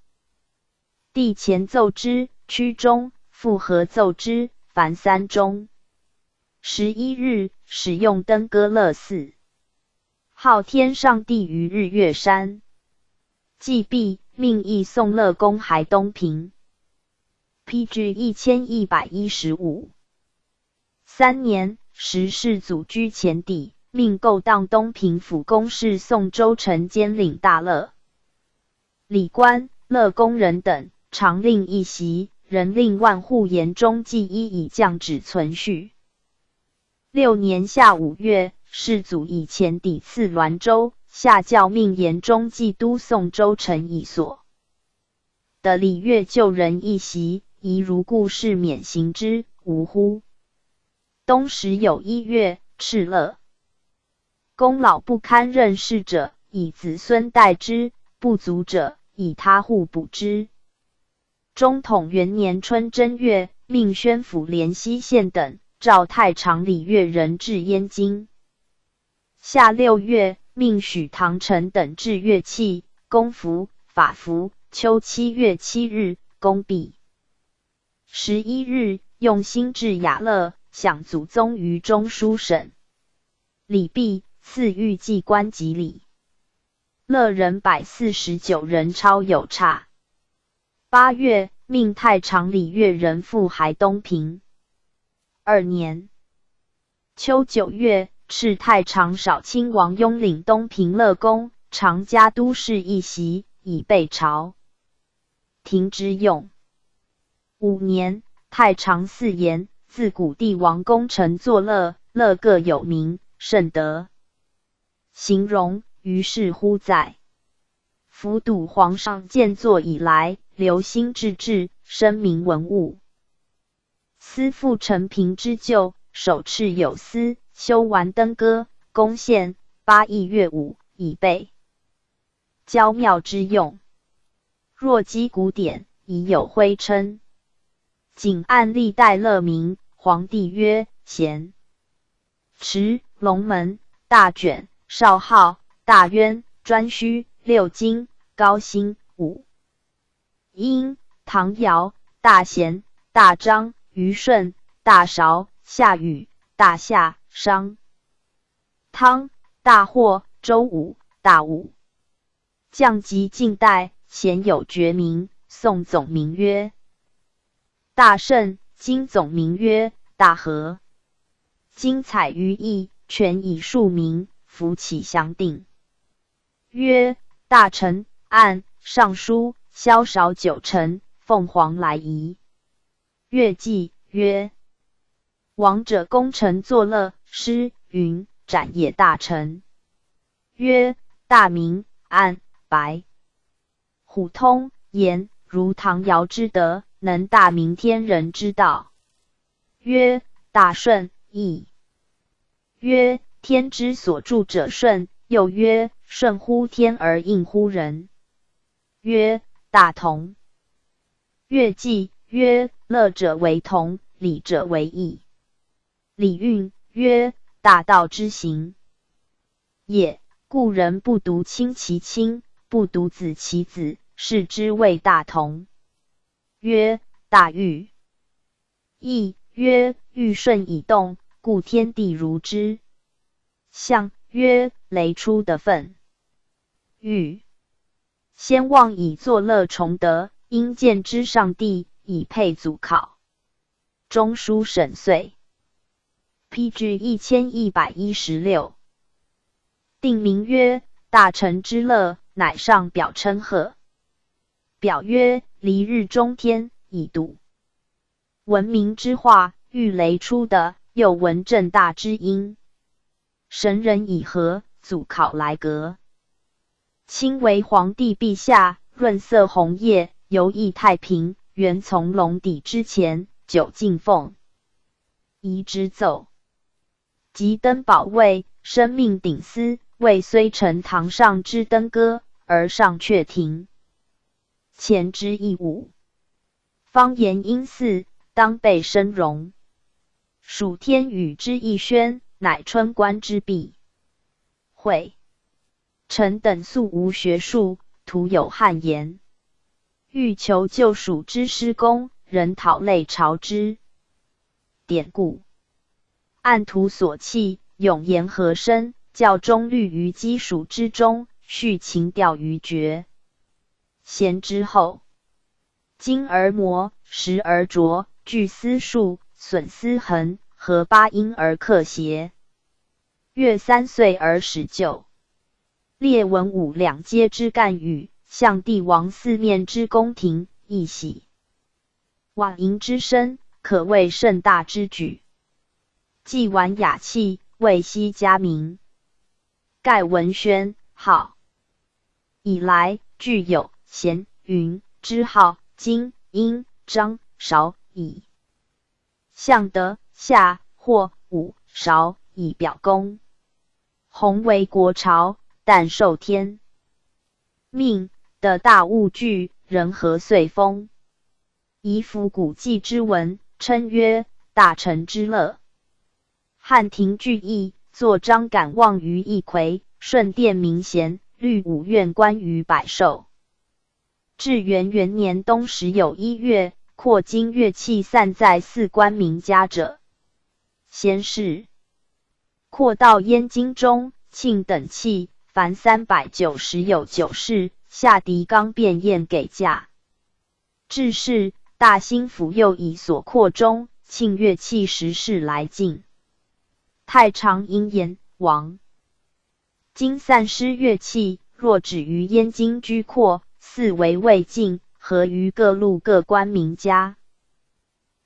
帝前奏之，曲中，复合奏之，凡3中。11日，使用登歌乐寺。号天上帝于日月山。祭毕，命诣宋乐公还东平。PG 1115。3年，时世祖居前邸，命构当东平府公事宋州城监领大乐。礼官、乐工人等，常令一席，人令万户盐中记一以降旨存续。6年夏5月，世祖以前邸赐滦州，下诏命盐中记都宋州城以所的礼乐旧人一席，宜如故事免行之，无乎？冬时有1月，敕乐。公老不堪任事者，以子孙代之；不足者，以他户补之。中统元年春正月，命宣抚连西县等召太常礼乐人至燕京。夏6月，命许唐臣等制乐器、公服、法服。秋7月7日，公毕。11日，用心至雅乐，享祖宗于中书省。礼毕，赐御记官及礼。乐人149人超有差。8月，命太常礼乐人复还东平。2年秋9月，敕太常少卿王雍领东平乐公，常加都事一席，以备朝廷之用。5年，太常4言，自古帝王功臣作乐，乐各有名，甚得形容，于是乎在辅笃皇上建作以来，留心致志，声名文物。司复承平之旧，手敕有司，修完登歌，攻献8邑乐舞，以备郊庙之用。若击古典，已有徽称。仅按历代乐名，皇帝曰：咸、池、龙门、大卷、少昊、大渊、颛顼、六经、高辛、武英、唐尧、大贤、大章、虞舜、大韶、夏禹、大夏、商、汤、大霍、周武、大武。降及近代，鲜有绝名，宋总名曰大圣，今总名曰大和。精彩于义，全以庶民，服起详定。曰大臣、按、尚书、萧韶9臣，凤凰来仪。乐记曰王者功臣作乐，诗、云、展也大臣。曰大明、按、白、虎通、言，如唐尧之德，能大明天人之道。曰大顺、义。曰天之所助者顺，又曰顺乎天而应乎人。曰大同。乐记曰乐者为同，礼者为义。礼运曰大道之行也，故人不独亲其亲，不独子其子，是之谓大同。曰大御。义曰御顺以动，故天地如之。象曰：雷出的分。欲先望以作乐崇德，因见之上帝，以配祖考。中书审岁。PG 1116。定名曰大臣之乐，乃上表称贺。表曰：离日中天，以笃。闻明之化，遇雷出的，又闻正大之音。神人以和，祖考来阁。亲为皇帝陛下，润色红叶，游弋太平，原从龙底之前，久敬奉。仪之奏。即登宝位，生命鼎司，位虽承堂上之登歌，而上阙庭。前之义务。方言因祀，当被生荣。属天宇之义宣，乃春官之弊。会。臣等素无学术，徒有汗颜。欲求救蜀之施功，仍讨类朝之。典故。按图所弃，永言和声，教中律于基蜀之中，续情调于绝。贤之后。金而磨，石而琢，锯丝数，损丝痕，合八音而克谐。乐3岁而始就。列文武两阶之干语，向帝王四面之宫廷，一喜。婉吟之声，可谓盛大之举。既婉雅气，未悉佳名。盖文宣号以来，具有弦、云之号，金、殷、张、韶、以象德、夏、或、武、韶以表功。弘为国朝，但受天命的大物具，人和岁丰。以辅古迹之文，称曰大臣之乐。汉庭具义，作章敢望于一簣，顺殿明贤，律五院官于百寿。至元元年冬11月，扩金乐器散在四官名家者。先是。扩到燕京中，庆等器，凡390有9式，下狄刚便宴给驾。至是，大兴府又以所扩中，庆乐器10式来进。太常因言王。今散失乐器，若止于燕京居扩，似为未尽，何于各路各官名家？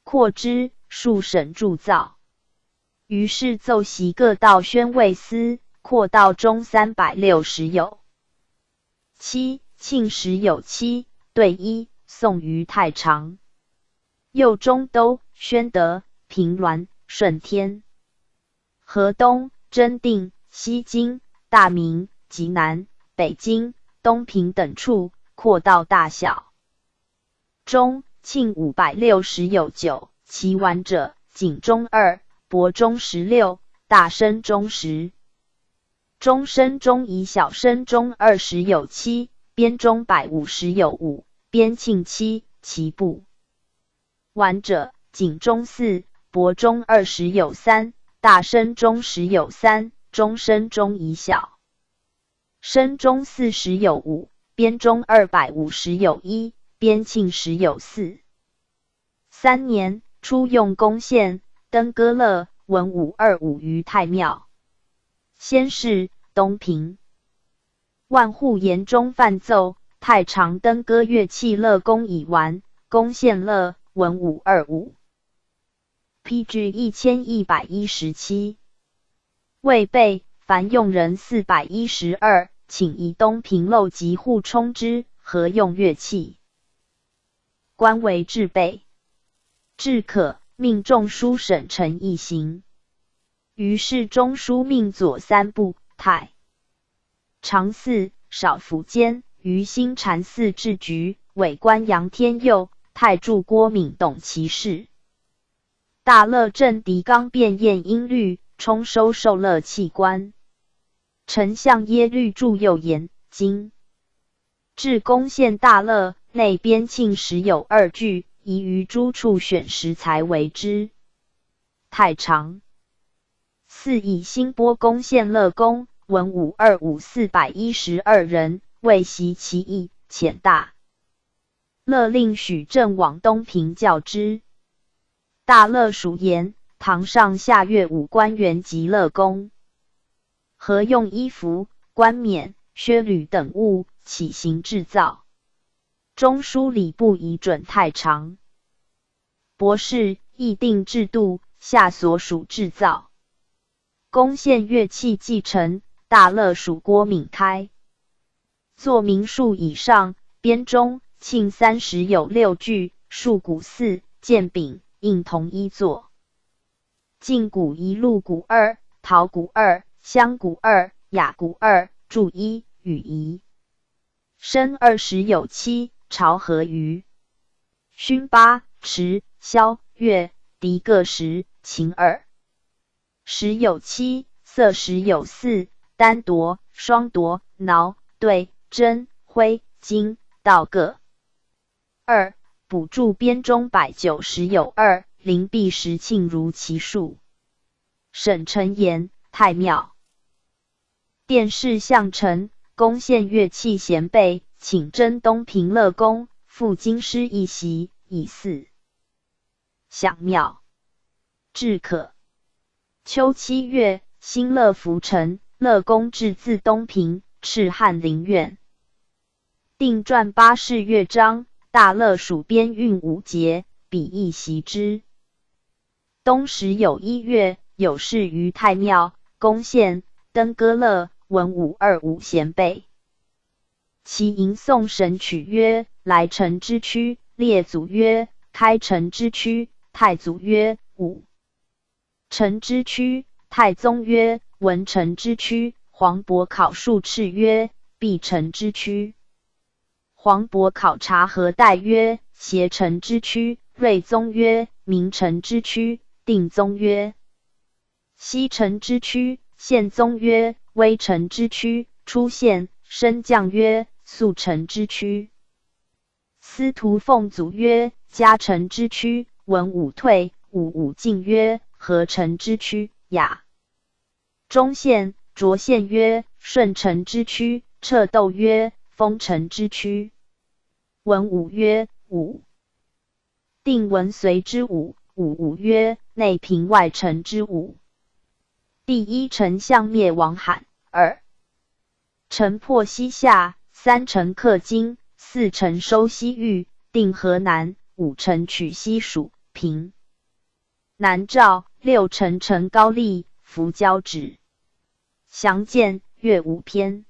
扩之，数省铸造。于是奏习各道宣慰司，扩道中360有7，庆10有7，对1，送于太常。右中都、宣德、平滦、顺天、河东、真定、西京、大名、济南、北京、东平等处，扩道大小。中，庆560有9，其完者，景中2，伯中16，大生中10。中生中以小生中20有7，边中150有5，边庆7，其部。完者，景中4，伯中20有3，大生中10有3，中生中以小。生中40有5，边中250有1，边庆10有4。3年，初用宫献，登歌乐，文武25于太庙。先是，东平万户言中范奏，太常登歌乐器乐功已完，宫献乐，文武25。PG 1117。未备，凡用人412，请以东平漏及户充之，何用乐器？官为制备。至可，命中书省臣一行。于是中书命左3部，太常寺、少府监、于新禅寺治局，委官杨天佑、太助郭敏董其事。大乐镇狄刚便验音律，充收受乐器官。丞相耶律柱又言，今至宫献大乐，内边庆10有2句，宜于诸处选食材为之。太常。4以兴波宫献乐功，文武二五412人，未习其意，遣大乐令许正往东平教之。大乐属言，堂上下乐武官员及乐公，合用衣服、冠冕、靴履等物，起行制造。中书礼部以准太常。博士议定制度，下所属制造。宫县乐器继承，大乐属郭敏开。作名数以上，编钟、磬30有6具，数鼓4，剑柄、应同一作。晋鼓1，鹿鼓2，陶鼓2，香鼓2，雅鼓2，柱1，羽1。笙20有7，朝和余。埙8，池、箫、乐、笛各10，琴2。10有7，瑟10有4，单铎、双铎、挠、对、真、徽、金、道各2。补助编钟190有2，灵璧10磬如其数。沈承言，太庙。殿试相臣，宫县乐器贤备，请征东平乐公，赴京师一席，以祀。享庙。至可。秋7月，兴乐福成，乐公至自东平，敕翰林院。定撰8式乐章，大乐属编韵5节，比亦习之。冬10有1月，有事于太庙，宫县、登歌乐、文武二五贤备。其吟诵神曲曰：来臣之躯，列祖曰：开臣之躯，太祖曰：武臣之躯，太宗曰：文臣之躯。黄渤考述敕曰：弼臣之躯。黄渤考察何代曰：协臣之躯。睿宗曰：明臣之躯。定宗曰：西臣之躯。宪宗曰：威臣之躯。初宪升降曰：肃臣之躯。司徒奉祖曰：嘉臣之躯。文武退。武进曰：何臣之躯。雅中宪卓宪曰：顺臣之躯。彻斗曰：丰臣之躯。文武曰：武。定文随之武。武曰：内平外臣之武。第1丞相灭王罕。2臣破西夏。3臣克金。4臣收西域。定河南。5臣取西蜀、平、南赵。6臣陈高丽。服交趾。详见乐舞篇。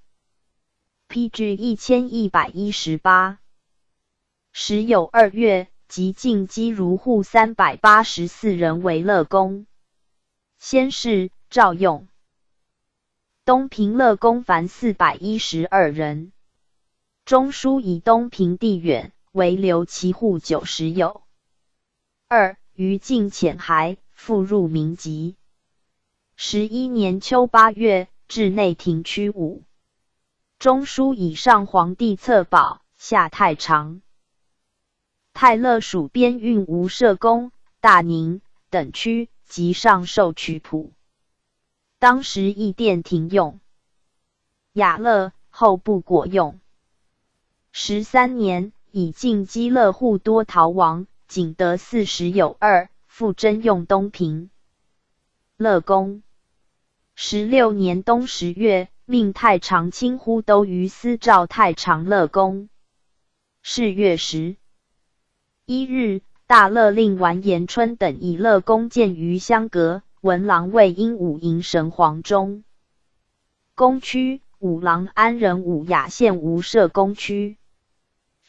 PG 1118。10有2月，即进击如户384人为乐公。先是赵用。东平乐公凡412人。中书以东平地远，为留其户90有。2于晋遣还，复入民籍。11年秋8月，至内廷区5。中书以上皇帝册宝，下太常。太乐属边运吴社公、大宁等区，及上授曲谱。当时议殿廷用。雅乐后不果用。13年，以晋击乐户多逃亡，仅得40有2，复征用东平。乐公。16年冬10月，命太常卿呼都于司召太常乐公。是月11日，大乐令完颜春等以乐公见于相隔，文郎尉鹦鹉营神黄中。公区武郎安仁武雅县吴社公区。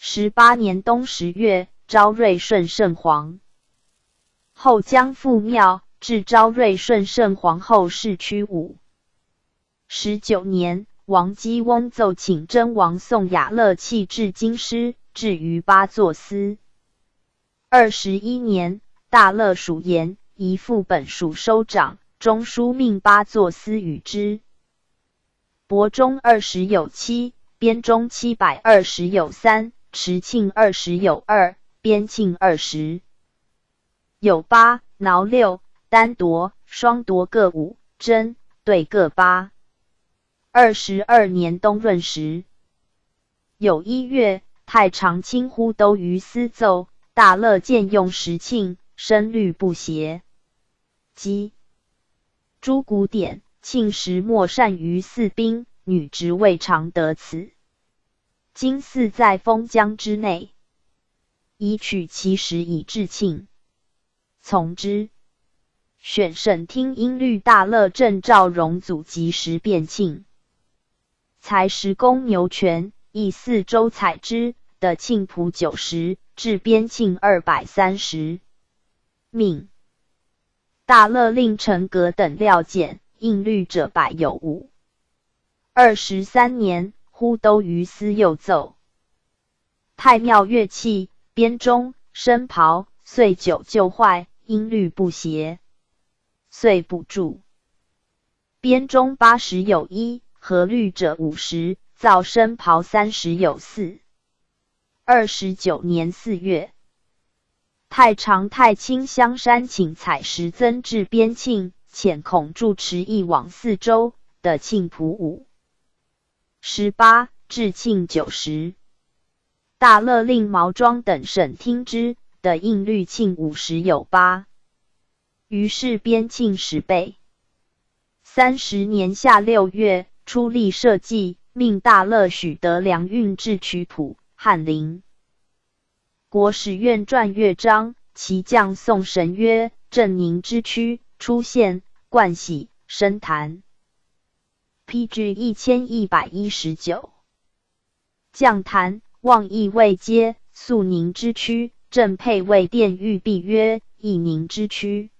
18年冬10月，昭瑞顺圣皇。后将复庙，至昭瑞顺圣皇后世区5。19年，王姬翁奏请真王送雅乐器至京师，置于八座司。21年，大乐属言，移副本属收长，中书命八座司与之。帛中20有7，编钟720有3，持磬20有2，编磬20有8，挠6，单铎、双铎各5，真、对各8。22年冬闰时，有1月，太常卿呼都于司奏，大乐见用时庆，声律不协。即诸古典，庆时莫善于祀宾，女职未尝得此。今祀在封疆之内，以取其时以至庆，从之。选审听音律大乐正赵荣祖及时变庆。才时公牛泉以4周采之的庆谱90，至边庆230。命大乐令陈格等料简，应律者百有5。23年，呼都于司又奏太庙乐器编钟、笙袍，遂久旧坏，音律不协，遂补注。编钟80有1，和律者50，造笙袍30有4。29年4月，太常太清香山请采石增至边庆，遣孔住持一往4州的庆谱5。18至庆90，大乐令毛庄等审听之的应律庆50有8。于是边庆10倍。30年夏6月，出力社稷，命大乐许德良运制曲谱，翰林。国史院传乐章，其将宋神曰：镇宁之区，出现冠喜深坛。PG 1119。将坛望义位阶，肃宁之区，正配位殿玉璧曰：义宁之区。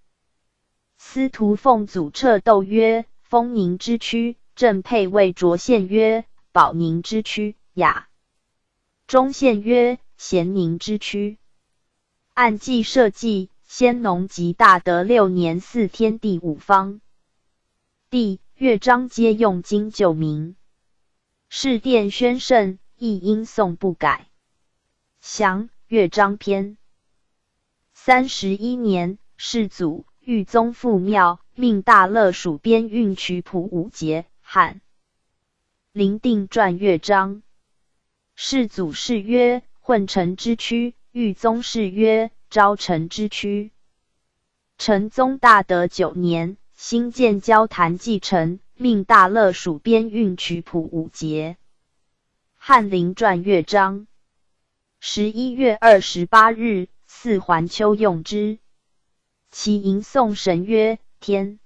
司徒奉祖彻斗曰：丰宁之区，正配位卓县曰：保宁之区。雅中县曰：咸宁之区。按记社稷，先农及大德6年4天地5方。帝乐章皆用经旧名。释殿宣圣，亦因诵不改。详乐章篇。31年，世祖裕宗复庙，命大乐属编运曲谱5节，翰林定传乐章。世祖谥曰混成之区，裕宗谥曰昭成之区。成宗大德9年，新建交坛继承，命大乐属编运曲谱5节，翰林传乐章。11月28日，四环丘用之。其吟诵神曰：天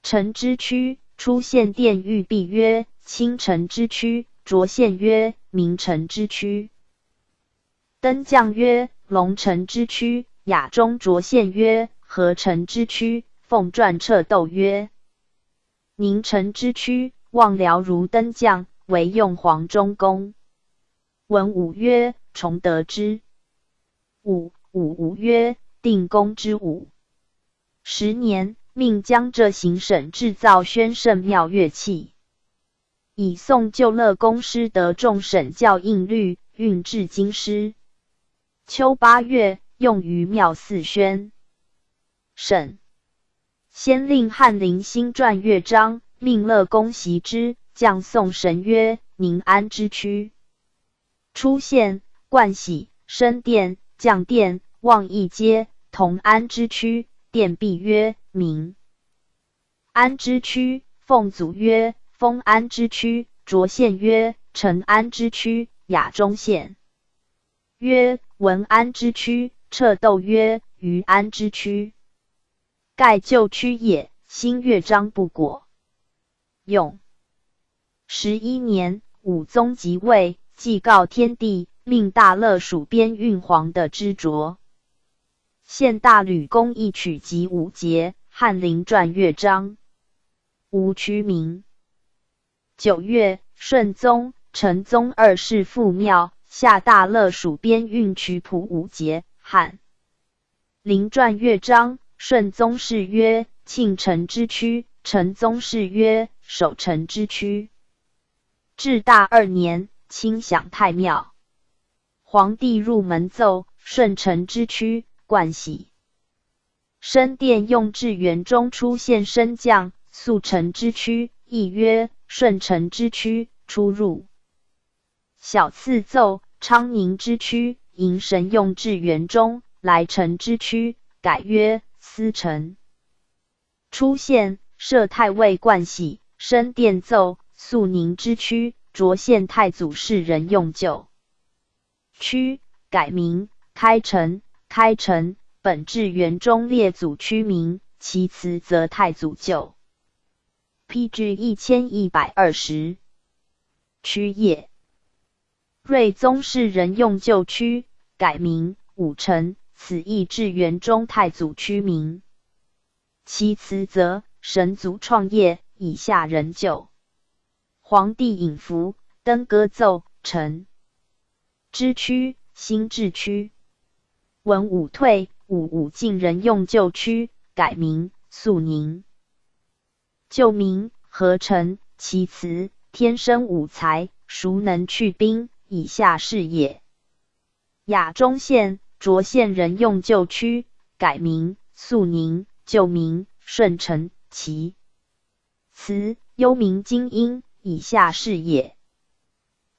成之区，出现殿玉璧曰：清成之区，卓县曰：明成之区。登将曰：龙城之区。雅中卓县曰：合成之区。奉传彻斗曰：宁城之区，望辽如登将，为用黄中公。文武曰：崇德之。武曰：定公之武。10年，命江浙行省制造宣圣庙乐器，以宋旧乐公师得众省教应律，运至京师。秋8月，用于庙祀宣省。先令翰林新传乐章，命乐公习之，将宋神曰：宁安之区。出现冠喜升殿降殿望义阶，同安之区，殿璧曰：明安之区。奉祖曰：丰安之区。卓县曰：成安之区。雅中县曰：文安之区。彻斗曰：余安之区。盖旧区也，新乐章不果。用11年，武宗即位，祭告天地，命大乐属编运黄的之卓。现大吕公一曲及5节，翰林传乐章。无区名。9月，顺宗、成宗2世复庙，下大乐属编运曲谱5节，翰林传乐章。顺宗谥曰庆城之区，成宗谥曰守城之区。至大2年，亲享太庙。皇帝入门奏顺城之区，冠喜升殿用至元中出现升降，肃城之区，亦曰顺承之区，出入。小次奏，昌宁之区，迎神用至元中，来臣之区，改曰司臣。出现，设太尉冠喜，升殿奏，肃宁之区，擢县太祖士人用旧。区改名开城，开城本至元中列祖区名，其辞则太祖旧。PG 1120。区业。睿宗士人用旧区，改名武城，此亦至元中太祖区名。其辞则神族创业，以下人就。皇帝引服，登歌奏，臣之区，新治区。文武退，武进人用旧区，改名肃宁。旧名何成，其辞天生武才，孰能去兵，以下是也。雅中县，涿县人用旧区，改名肃宁，旧名顺承，其辞幽冥精英，以下是也。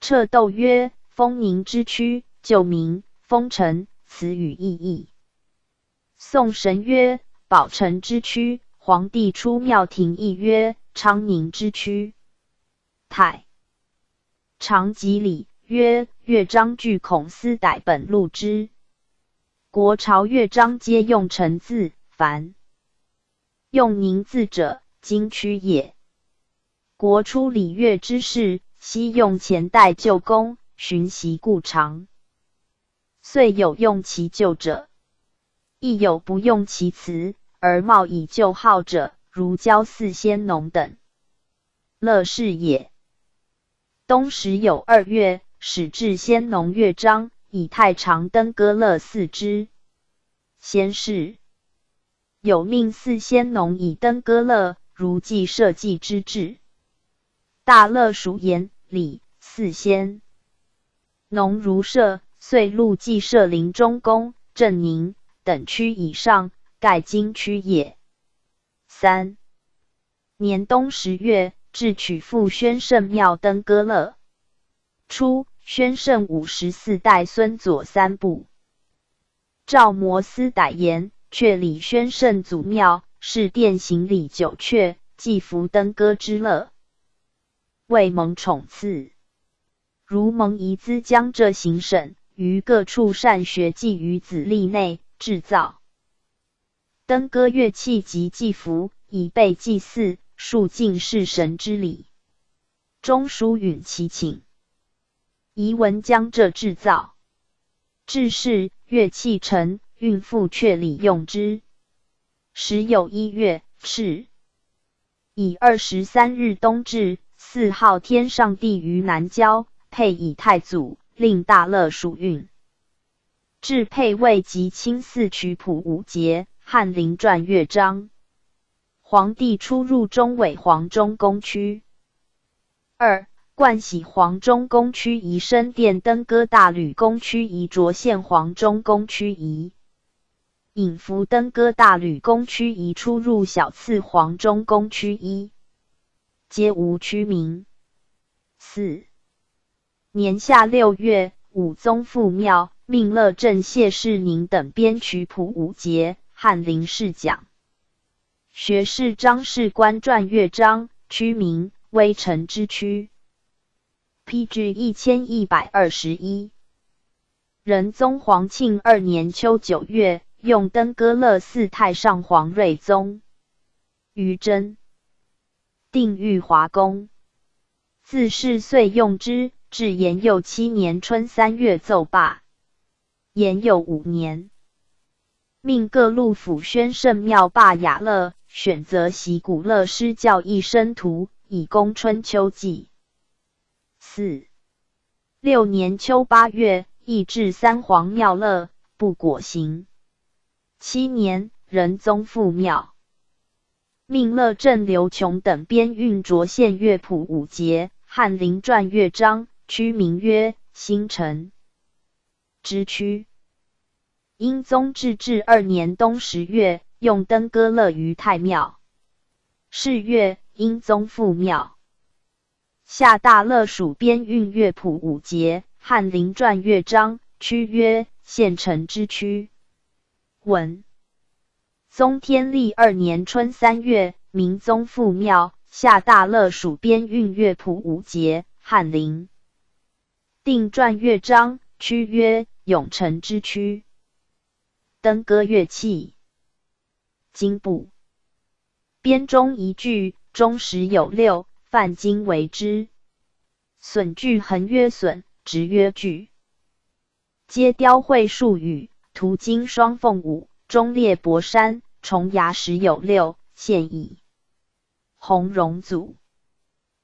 彻窦曰丰宁之区，旧名丰城，此语异义。宋神曰宝城之区，皇帝出庙廷议曰昌宁之区。太常集礼曰乐章句孔思逮本录之。国朝乐章皆用陈字，凡用宁字者，今区也。国初礼乐之事，悉用前代旧功，循习故常。虽有用其旧者，亦有不用其辞，而冒以旧号者，如焦祀先农等。乐是也。冬时有2月，始制先农乐章，以太常登歌乐祀之。先是有命祀先农以登歌乐，如祭社稷之制。大乐属言礼祀先农如社，遂录祭社临中宫、镇宁等区以上，盖今区也。3年冬10月，至曲阜宣圣庙登歌乐。初，宣圣54代孙佐3部。赵摩思歹言，阙里宣圣祖庙，是殿行礼9阙，祭服登歌之乐。未蒙宠赐，如蒙遗资江浙行省，于各处善学祭于子立内，制造登歌乐器及祭服，以备祭祀，述尽事神之礼。中书允其请。宜闻江浙制造。制式乐器成，运赴阙里用之。时有1月，敕以23日冬至，4号天上帝于南郊，配以太祖，令大乐属运。至配位及清寺曲谱5节，翰林传乐章。皇帝出入中伪黄中宫区。2冠喜黄中宫区宜升殿登歌大吕宫区宜涿县黄中宫区宜引服登歌大吕宫区宜出入小次黄中宫区一，皆无区名。4年夏6月，武宗复庙，命乐镇谢世宁等编曲谱5节，翰林侍讲。学士张士官传乐章，区名微臣之区。PG 1121。仁宗皇庆2年秋9月，用登歌乐祀太上皇睿宗。于真定裕华宫。自是岁用之，至延佑7年春3月奏罢。延佑5年，命各路府宣圣庙罢雅乐，选择习古乐师教一生徒，以供春秋季。6年秋8月，亦至三皇庙乐，不果行。7年，仁宗复庙，命乐镇刘琼等编运涿县乐谱5节，翰林传乐章，区名曰新城之区。英宗至2年冬10月，用登歌乐于太庙。是月，英宗复庙。下大乐属编韵乐谱5节，翰林传乐章，区曰县城之区。文宗天历2年春3月，明宗复庙，下大乐属编韵乐谱5节，翰林定传乐章，区曰永城之区。登歌乐器，经部编中一句，中实有6，泛经为之。损句横曰损，直曰句。皆雕绘数语，图经双凤舞，中列博山，重牙实有6，现矣。鸿荣组，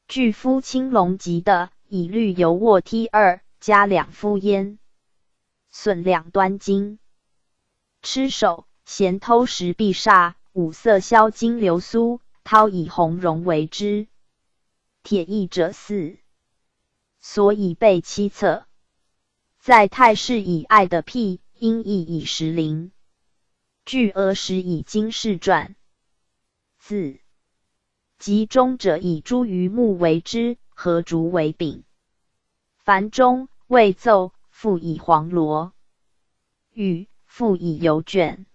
巨夫青龙级的，以律游卧梯2，加2夫焉。损两端经，吃手，咸偷食必煞，五色销金流苏，涛以红绒为之。铁翼者4，所以备7册。在太室以爱的辟，音译以石林。据俄时以经世传。字集中者以茱萸木为之，和竹为柄。凡中未奏，复以黄罗。玉复以油卷。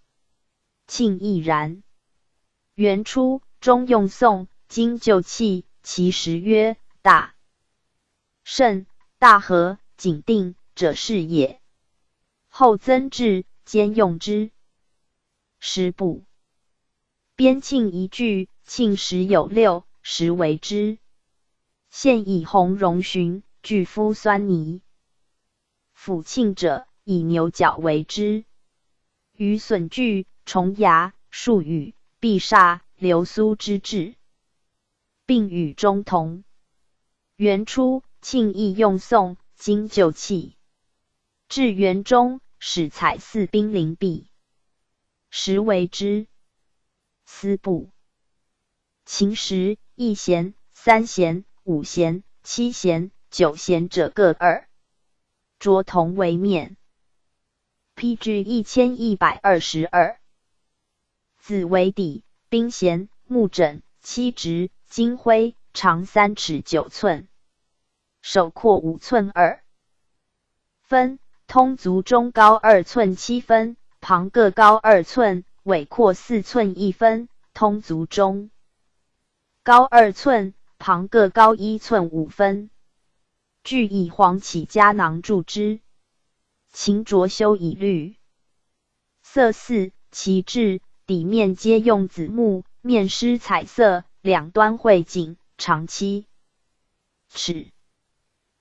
磬亦然。元初，中用宋，经旧器，其实曰大圣、大和、景定者是也。后增置，兼用之。诗部编磬一句，磬实有6，实为之。现以红绒寻，巨夫酸泥。辅磬者，以牛角为之。于损句、重牙、数语、必煞、流苏之志，并与中同。元初，磬亦用宋，经旧器。至元中，始采4宾灵璧，实为之。司部琴时1弦、3弦、5弦、7弦、9弦者各2，着铜为面。披至1122。子为底，冰弦，木枕，漆直，金徽，长3尺9寸，手阔5寸2分，通足中高2寸7分，旁各高2寸，尾阔4寸1分，通足中高2寸，旁各高1寸5分。具以黄绮加囊注之。琴着修以绿。色4，其质，底面皆用紫木，面施彩色，两端绘景，长7尺。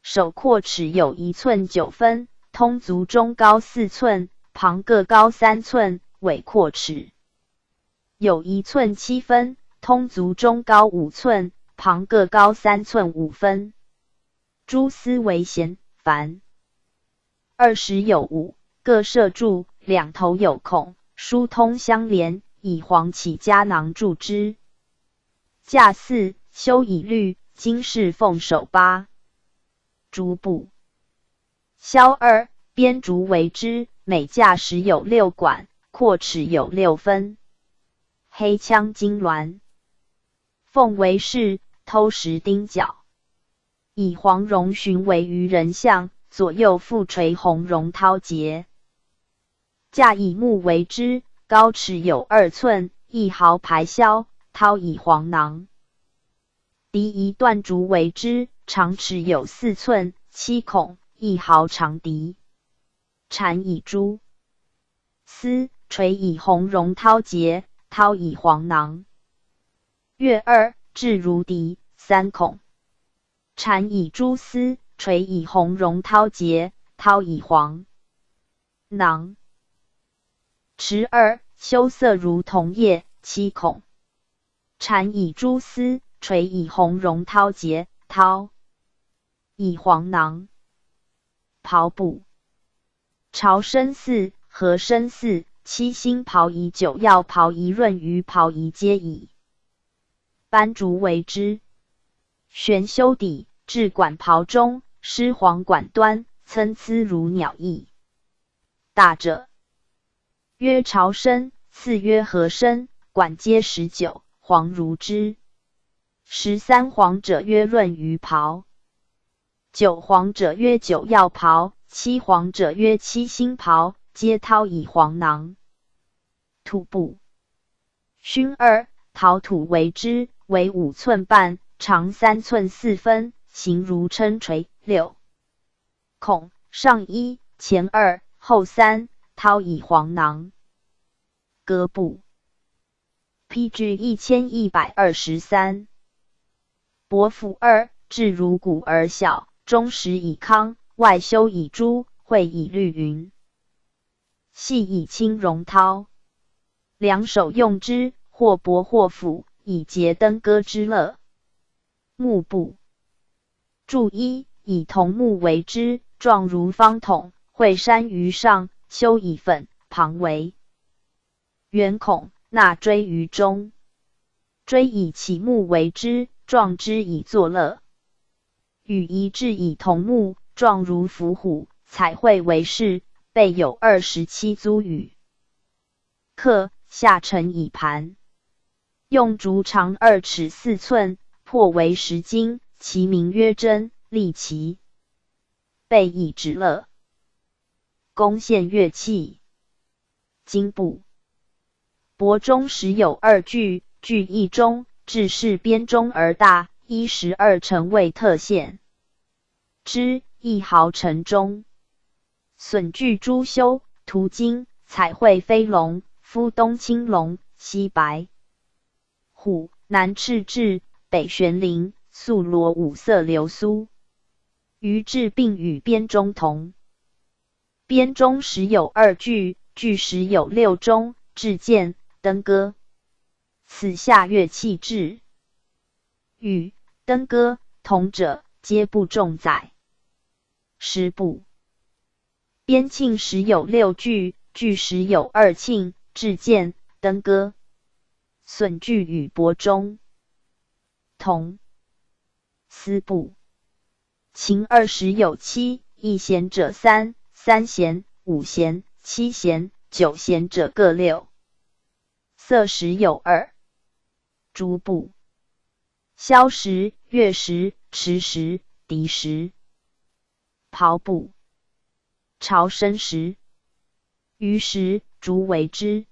手阔尺有1寸9分，通足中高4寸，旁各高3寸，尾阔尺有1寸7分，通足中高5寸，旁各高3寸5分。蛛丝为弦，凡20有5，各设柱，两头有孔，疏通相连，以黄绮加囊注之。架4，修以绿，金饰凤首8。竹部箫2，编竹为之，每架时有6管，阔尺有6分。黑枪金鸾。凤为饰，偷食钉角。以黄绒寻为渔人像，左右复垂红绒绦结。架以木为之，高尺有2寸，1毫排箫，绦以黄囊。笛以断竹为之，长尺有4寸，7孔，1毫长笛。蝉以朱丝，垂以红绒绦结，绦以黄囊。乐2，制如笛，3孔。蝉以蛛丝，垂以红绒绦结，绦以黄囊。池2，修色如铜叶，7孔。蝉以蛛丝，垂以红绒绦结，绦以黄囊。袍部朝身4，和身4，七星袍仪、9曜袍仪、润余袍仪皆以斑竹为之。悬修底，置管袍中，施黄管端，参差如鸟翼。大者曰朝身，次曰和身，管皆19，黄如之。13黄者曰论于袍，9黄者曰九曜袍，7黄者曰七星袍，皆绦以黄囊。土布熏2，陶土为之，为5寸半，长3寸4分，形如称锤。6孔上1，前2，后3，绦以黄囊。戈布 PG 1123。帛服2，质如鼓而小，中实以康，外修以朱，会以绿云，系以青绒绦。两手用之，或帛或斧，以结登戈之乐。木布注1，以桐木为之，状如方筒，会山于上，修以粉，旁为圆孔，纳锥于中。锥以其木为之，状之以作乐。羽仪制以桐木，状如伏虎，彩绘为饰，背有27镞羽。刻下沉以盘，用竹长2尺4寸，破为10斤，其名曰针，立其背以直乐。弓弦乐器金布帛中时有2句，句一中，至是边中而大，1 12成为特线之1毫成中。损具朱修，涂金，彩绘飞龙，夫东青龙，西白虎，南赤雉，北玄灵，素罗5色流苏。于雉并与边中同。边中时有2句，句时有6中，雉剑，登戈。此下乐器雉与登戈同者，皆不重载。诗部边磬时有6句，句时有2磬，雉剑，登戈。损具与帛中同。丝部琴2时有7，一弦者3，三弦、5弦、7弦、9弦者各6。瑟时有2。诸部箫时、乐时、池时、笛时。袍部朝生时、鱼时，竹为之。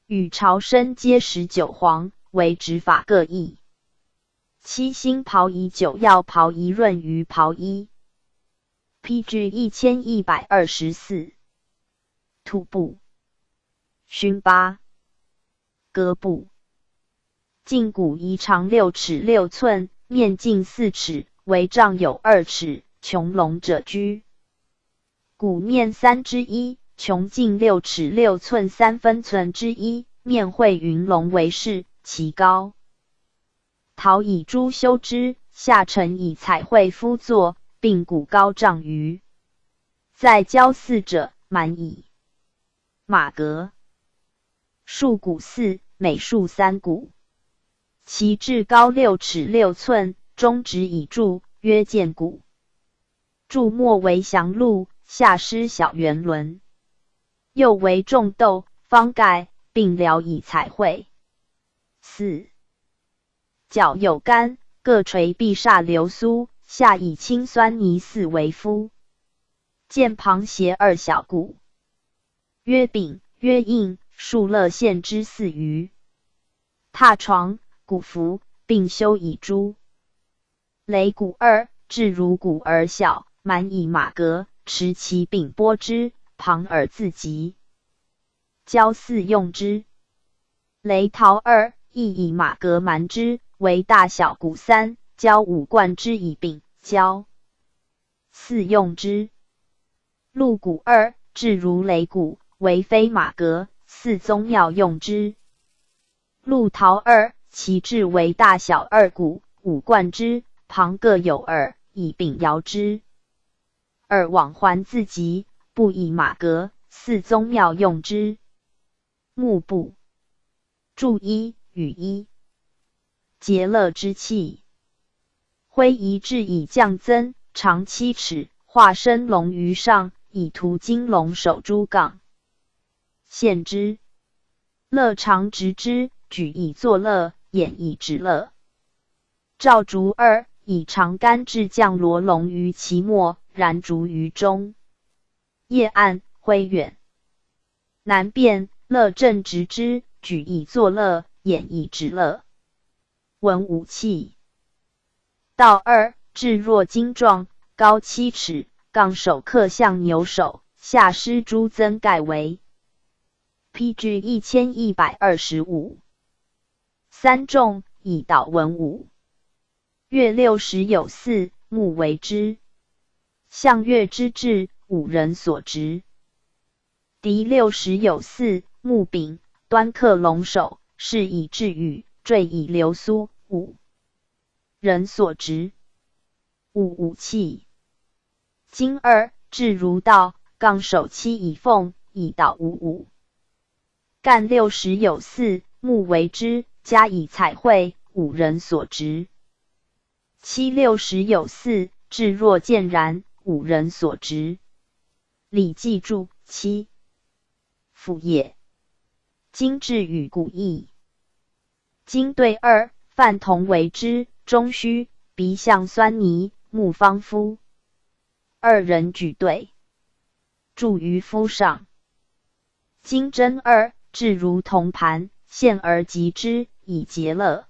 与朝生皆19黄，为指法各异。七星袍以9曜袍仪润于袍衣。PG 1124。土部熏8。戈布胫骨仪长6尺6寸，面径4尺，为丈有2尺，穹隆者居。骨面1/3，穹径6尺6寸3分寸之一，面绘云龙为饰，其高。陶以朱修之，下沉以彩绘敷作，并骨高丈余。在交4者，满矣。马革束骨4，每束3股。其至高6尺6寸，中直以柱，曰剑骨。柱末为祥鹿，下施小圆轮。右为重斗，方盖，并镣以彩绘。4角有杆，各垂碧煞流苏，下以青酸泥似为敷。剑旁斜2小骨，曰柄，曰印，数勒线之4余。榻床鼓服，并修以朱。擂鼓2，质如鼓而小，满以马革，持其柄拨之，旁耳自击。交4用之。擂陶2，亦以马革蛮之，为大小鼓3，交5贯之以柄，交4用之。鹿鼓2，质如擂鼓，为非马革，4宗庙用之。鹿陶2，其质为大小2鼓，5贯之，旁各有耳，以柄摇之。耳往环自击，不以马革，4宗庙用之。木部注1，羽衣节乐之器。徽仪制以降增，长7尺，画生龙于上，以涂金龙首诸杠。献之。乐长直之，举以作乐，演以直乐。赵竹二，以长杆至降罗龙于其末，燃烛于中。夜暗，辉远。南变，乐正直之，举以作乐，演以直乐。文武器。道二，质若精壮，高7尺，杠首刻象牛首，下施朱增盖为。PG 1125。三重，以导文武。月60有4，木为之。象月之至，5人所执。敌60有4，木柄，端刻龙首，是以至羽，缀以流苏，5人所执。武器。金二，至如道，杠首7以凤，以导55。干60有4，木为之，加以彩绘，5人所执。漆60有4，至若见然，5人所执。礼记注：漆，副业。金至与古义。金对二，范同为之，中虚，鼻象酸泥，目方夫。2人举对，注于夫上。金针二，至如铜盘，现而击之，以节乐。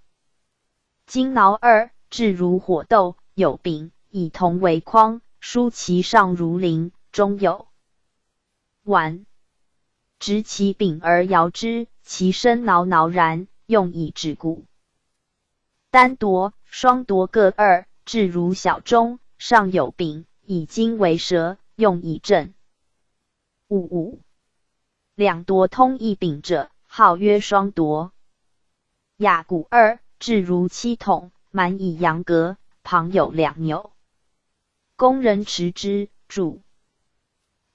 金挠二，至如火斗，有柄，以铜为框，书其上如铃，中有丸，执其柄而摇之，其身挠挠然，用以指骨。单夺、双夺各2，至如小钟，上有柄，以金为舌，用以震。五两夺通一柄者，号曰双夺。雅鼓2，至如七筒，满以阳革，旁有2钮。工人持之，注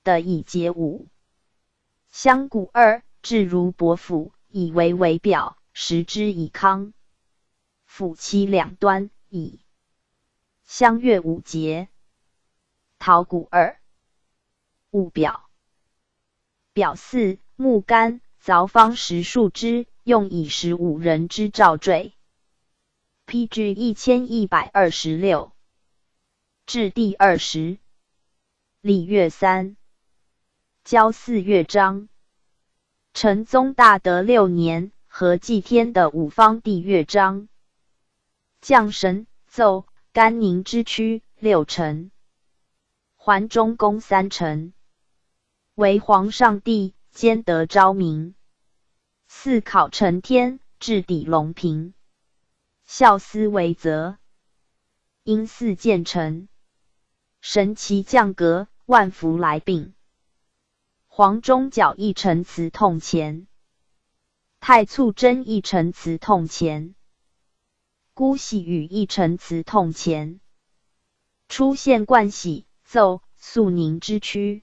的以节舞。香鼓2，至如伯斧，以为表，食之以康。斧其2端，以香乐5节。陶鼓2，物表。表4，木杆，凿方10数之，用以15人之罩坠。PG 1126。至第20。礼乐3。交4乐章。成宗大德6年，合祭天的5方帝乐章。将神奏，甘宁之区6臣，桓中公3臣，为皇上帝，兼得昭明。4考承天，至抵龙平。校司为则。因4见臣，神奇降格，万福来并。黄忠角一臣辞痛前，太簇真一臣辞痛前，姑喜与一臣辞痛前。出现冠喜，奏肃宁之区。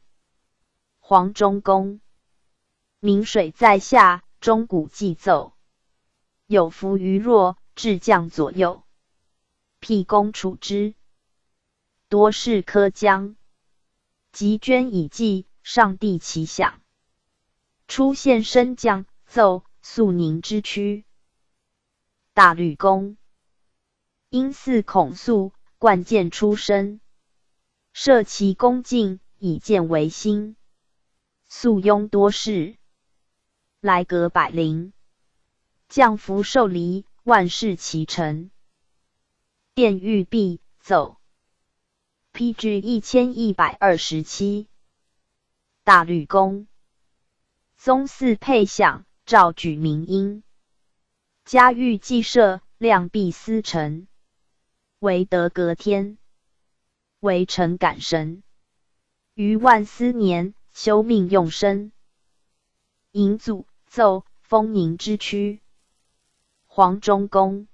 黄忠公。明水在下，钟鼓既奏，有伏于弱，至将左右。辟公处之，多事科将。及捐以祭，上帝其享。出现升降，奏肃宁之区。大律公。因4孔肃，冠剑出身，设其恭敬，以剑为心。肃拥多事，来阁百灵，降服受离，万事齐成。殿御毕，奏。PG 1127。大律公。宗嗣配享，诏举民音。嘉裕祭设，量毕司臣。为德隔天，为臣感神。于万思年，修命用身。尹祖奏丰宁之区。黄忠公。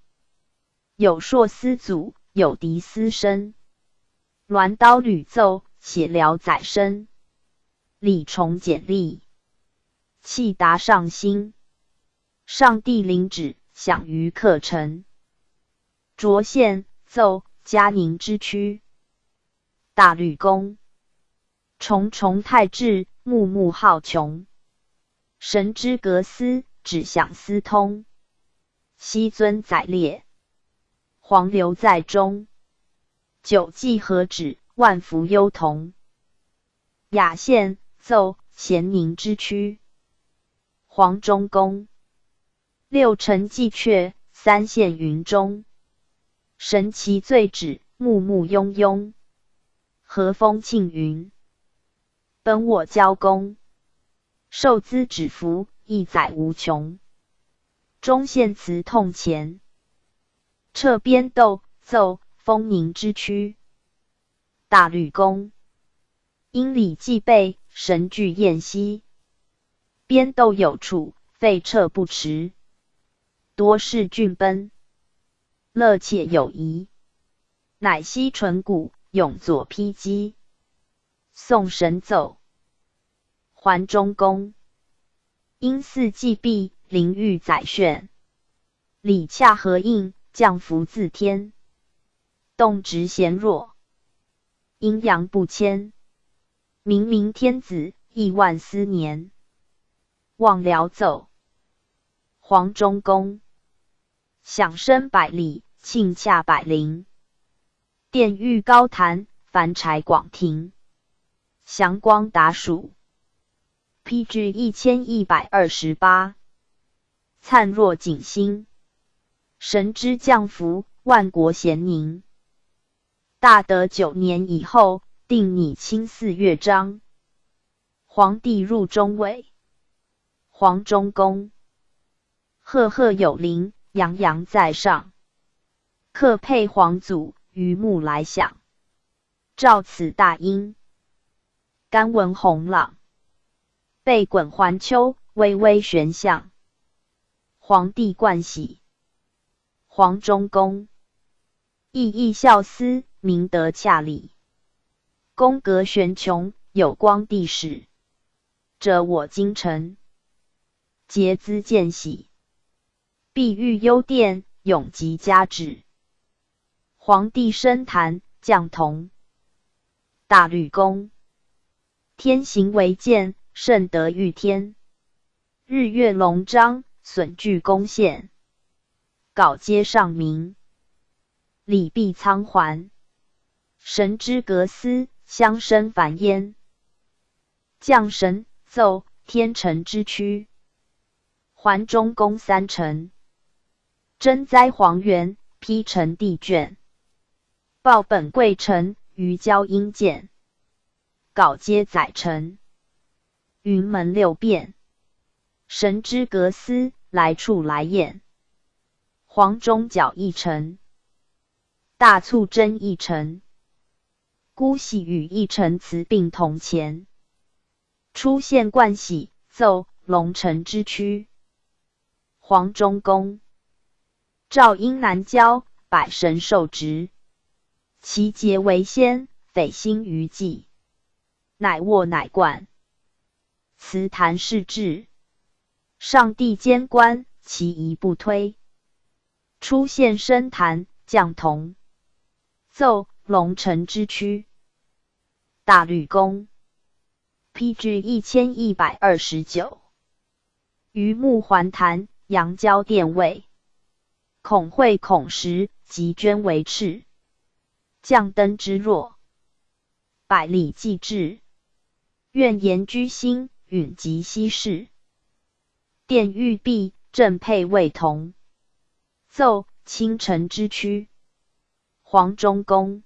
有硕司祖，有敌司身。鸾刀履奏，且辽载身。礼重简历，气达上心。上帝领旨，享于客臣。涿县奏嘉宁之区。大律公。重重太治，穆穆好穷。神之阁司，只享司通。西尊宰列。黄留在中。九季何止，万福忧同。雅献奏咸宁之躯。黄中公。六臣既阙，三献云中。神奇醉止，穆穆雍雍。和风庆云。本我交公。受资指服，一载无穷。中献辞痛前。掣边斗，奏丰宁之躯。大吕公。因礼既备，神具宴息。边斗有处，废掣不迟。多事郡奔。乐且有疑。乃息唇鼓，永作披击。宋神奏。桓中公。因祀祭毕，灵玉载炫。礼洽合应，降福自天。动直贤弱。阴阳不迁。明明天子，亿万思年。望辽奏。黄中公。响声百里，庆洽百灵。殿御高坛，凡柴广庭。祥光达曙。PG 1128。灿若锦星。神之降福，万国咸宁。大德9年以后，定拟清4乐章。皇帝入中尉。黄中公。赫赫有灵，洋洋在上。客佩皇祖，于目来享。照此大音。干闻洪朗。背滚环丘，巍巍玄象。皇帝冠喜。黄中公。熠熠孝思，明德洽理。宫阁悬穹，有光帝使。者我京城。节资见喜。碧玉幽殿，永集嘉旨。皇帝升坛，降铜。大吕公。天行为鉴，圣德御天。日月龙章，损具贡献。稿皆上明。礼毕仓还。神之阁司，相生繁焉。将神奏天成之躯。桓中公3臣。征哉黄元，批陈帝卷。报本贵臣，于交阴见。稿皆载陈。云门6变。神之阁司，来处来验。黄中角1臣。大促真1臣。姑喜与1臣辞并同前。出现冠喜，奏龙城之躯。黄中公。赵婴南郊，百神受职。其节为先，匪心于祭。乃握乃冠。祠坛事制。上帝监官，其仪不推。出现升坛，降铜。奏龙城之躯。大吕公。PG 1129。于木还坛，阳交殿位。孔会孔时，及捐为赤。降灯之若。百里既至。愿言居心，允及西市。殿御毕，正配位同。奏倾城之躯。黄中公。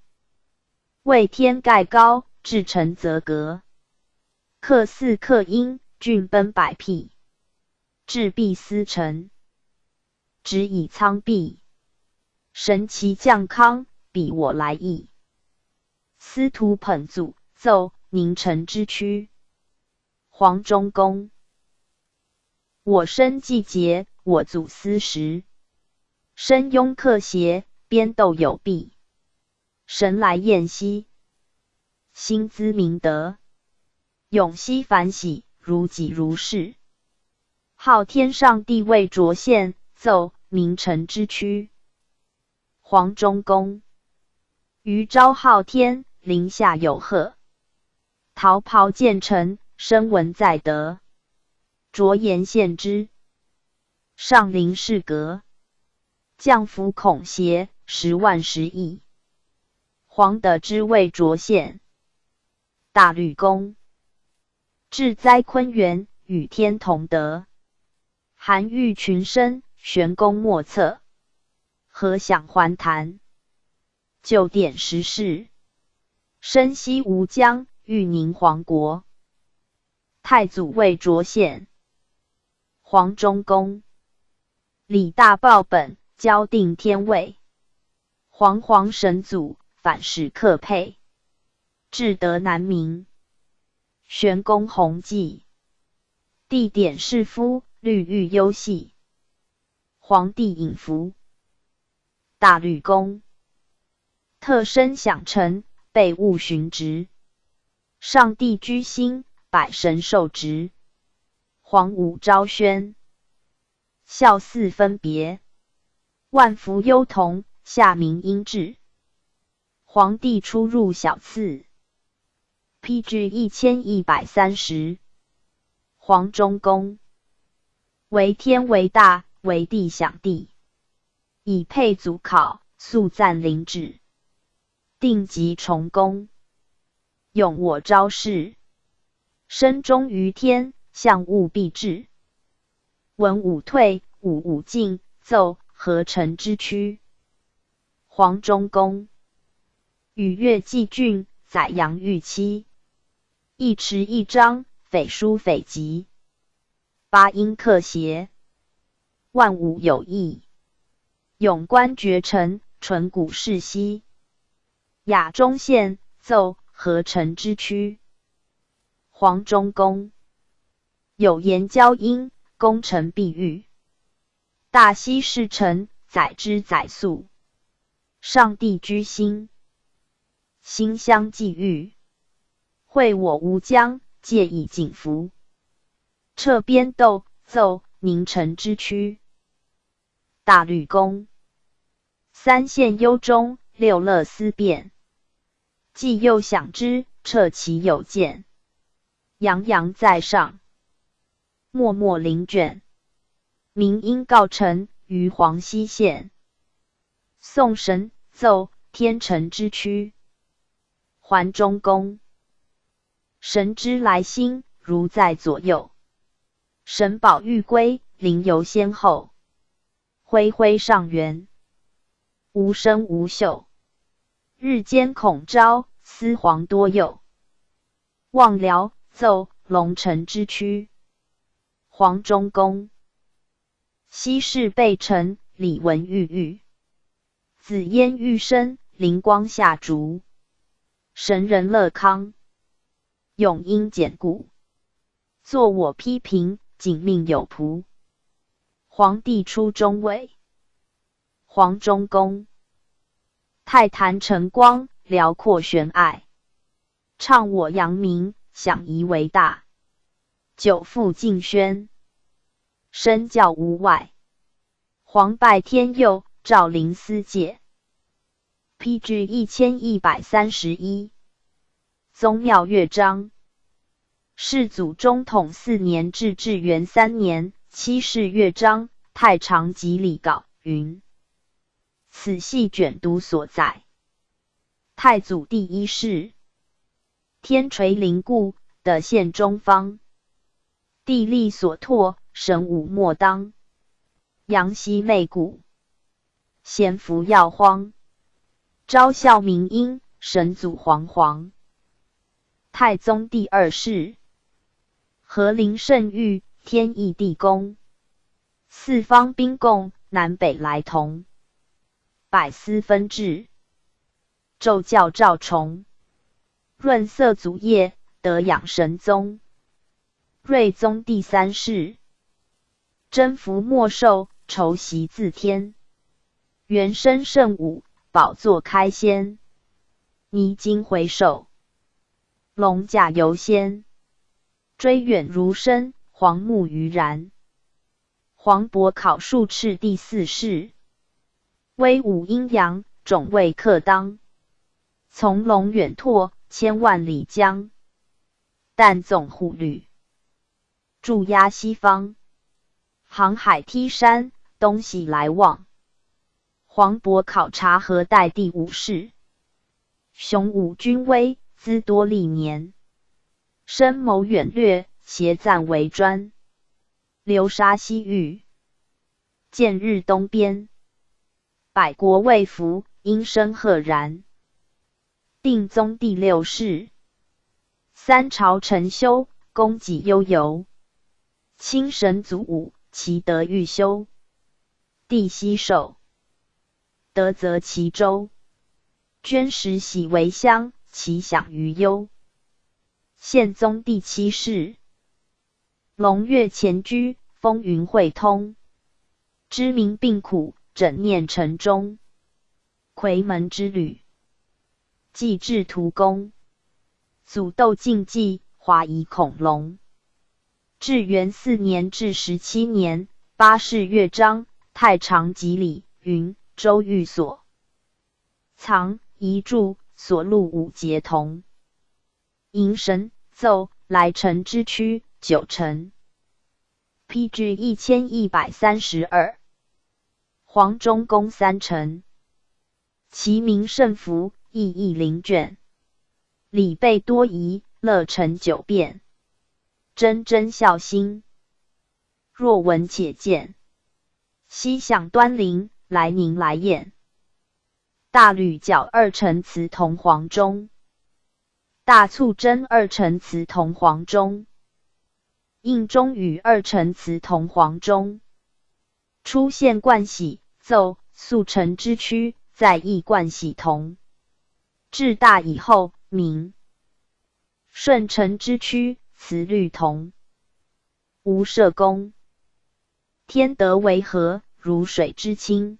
为天盖高，至臣则革。克嗣克殷，郡奔百辟。至必司臣。执以苍璧。神奇降康，比我来意。司徒捧祖，奏宁城之躯。黄中公。我生季节，我祖司时。申雍克协，边斗有弊。神来宴息。心资明德。永熙反喜，如己如是。昊天上帝位擢献，奏明臣之躯。黄中公。余昭昊天，临下有贺。桃袍见臣，声闻在德。着言献之。上临士阁。降服孔协， 10万10亿。黄得之谓卓献。大律公。至哉坤元，与天同德。韩愈群生，玄公莫测。何享还谈。旧典时事。深西吴江，豫宁黄国。太祖谓卓献。黄忠公。李大报本，交定天位。黄神祖，反使克配。至德南明。玄公弘济。帝典士夫，律狱优细。皇帝隐伏。大律公。特身享臣，备务巡职。上帝居心，百神受职。黄武昭宣。孝嗣分别。万福忧同，下民殷治。皇帝出入小次。PG 1130。黄忠公。为天为大，为地享地。以配祖考，速赞领旨。定级崇公。永我昭示。身忠于天，相务必至。文武退，武进，奏合成之区。黄忠公。与越季郡，宰杨玉期。一持一章，匪书匪籍。八音克谐。万物有益。永官绝臣，淳古世熙。雅中县，奏合成之区。黄忠公。有言交音，功成必遇。大西士臣，载之载粟。上帝居心。馨香际遇。会我吴江，借以景服。掣边斗，奏宁城之区。大律公。三献幽中，六乐思辨。既又享之，彻其有见。洋洋在上。默默领卷。民因告臣，于黄溪县。宋神，奏天成之区。桓忠公。神之来心，如在左右。神宝玉归，灵游先后。恢恢上元。无声无秀。日间恐朝，司皇多佑。望辽，奏龙城之区。黄忠公。西市备臣，李文郁郁。紫烟欲生，灵光下烛。神人乐康。永因简固。作我批评，谨命有仆。皇帝出中尉。黄忠公。太坛晨光，辽阔玄谦。倡我扬名，享夷为大。久负敬轩。身教无外。皇拜天佑，诏临司界。PG 1131。宗庙乐章。世祖中统4年至至元3年，七世乐章，太常集礼稿云。此系卷读所在。太祖第一世。天垂灵固，得县中方。地利所托，神武莫当。阳西媚谷。咸服药荒。昭孝明英，神祖煌煌。太宗第二世。和林圣域，天意地宫。四方宾贡，南北来同。百司分治。昼教赵崇。润色祖业，得养神宗。睿宗第三世。征服莫寿，酬袭自天。元生圣武，宝座开先。倪金回首。龙甲游仙。追远如深，黄木于然。黄渤考术赤第四世。威武阴阳，种位克当。从龙远拓，千万里江。但纵护律。驻压西方。航海梯山，东西来往。黄渤考察何代第5世。雄武军威，资多历年。深谋远略，挟赞为专。流沙西域，见日东边。百国未服，音声赫然。定宗第6世。三朝承修，功绩悠游。亲神祖武，其德愈修。帝西狩，德泽其州。捐石喜为乡，其享于忧。宪宗第7世。龙跃前居，风云汇通。知民病苦，枕念城中。夔门之旅，祭至屠公。祖斗竞技，华夷恐龙。至元4年至17年，8世乐章，太常集礼，云周寓所藏遗著，所录5节同。迎神奏来臣之躯9成。PG 1132。黄忠公3成。其名甚服，意义灵卷。礼备多疑，乐成久变。真真孝心，若闻且见。西向端陵，来宁来燕。大吕角2成祠同黄忠。大促真2成祠同黄忠。应中宇2成祠同黄忠。出现冠喜，奏速成之躯，在邑冠喜同。至大以后，名顺成之躯，辞律同。吴舍公，天德为和，如水之清。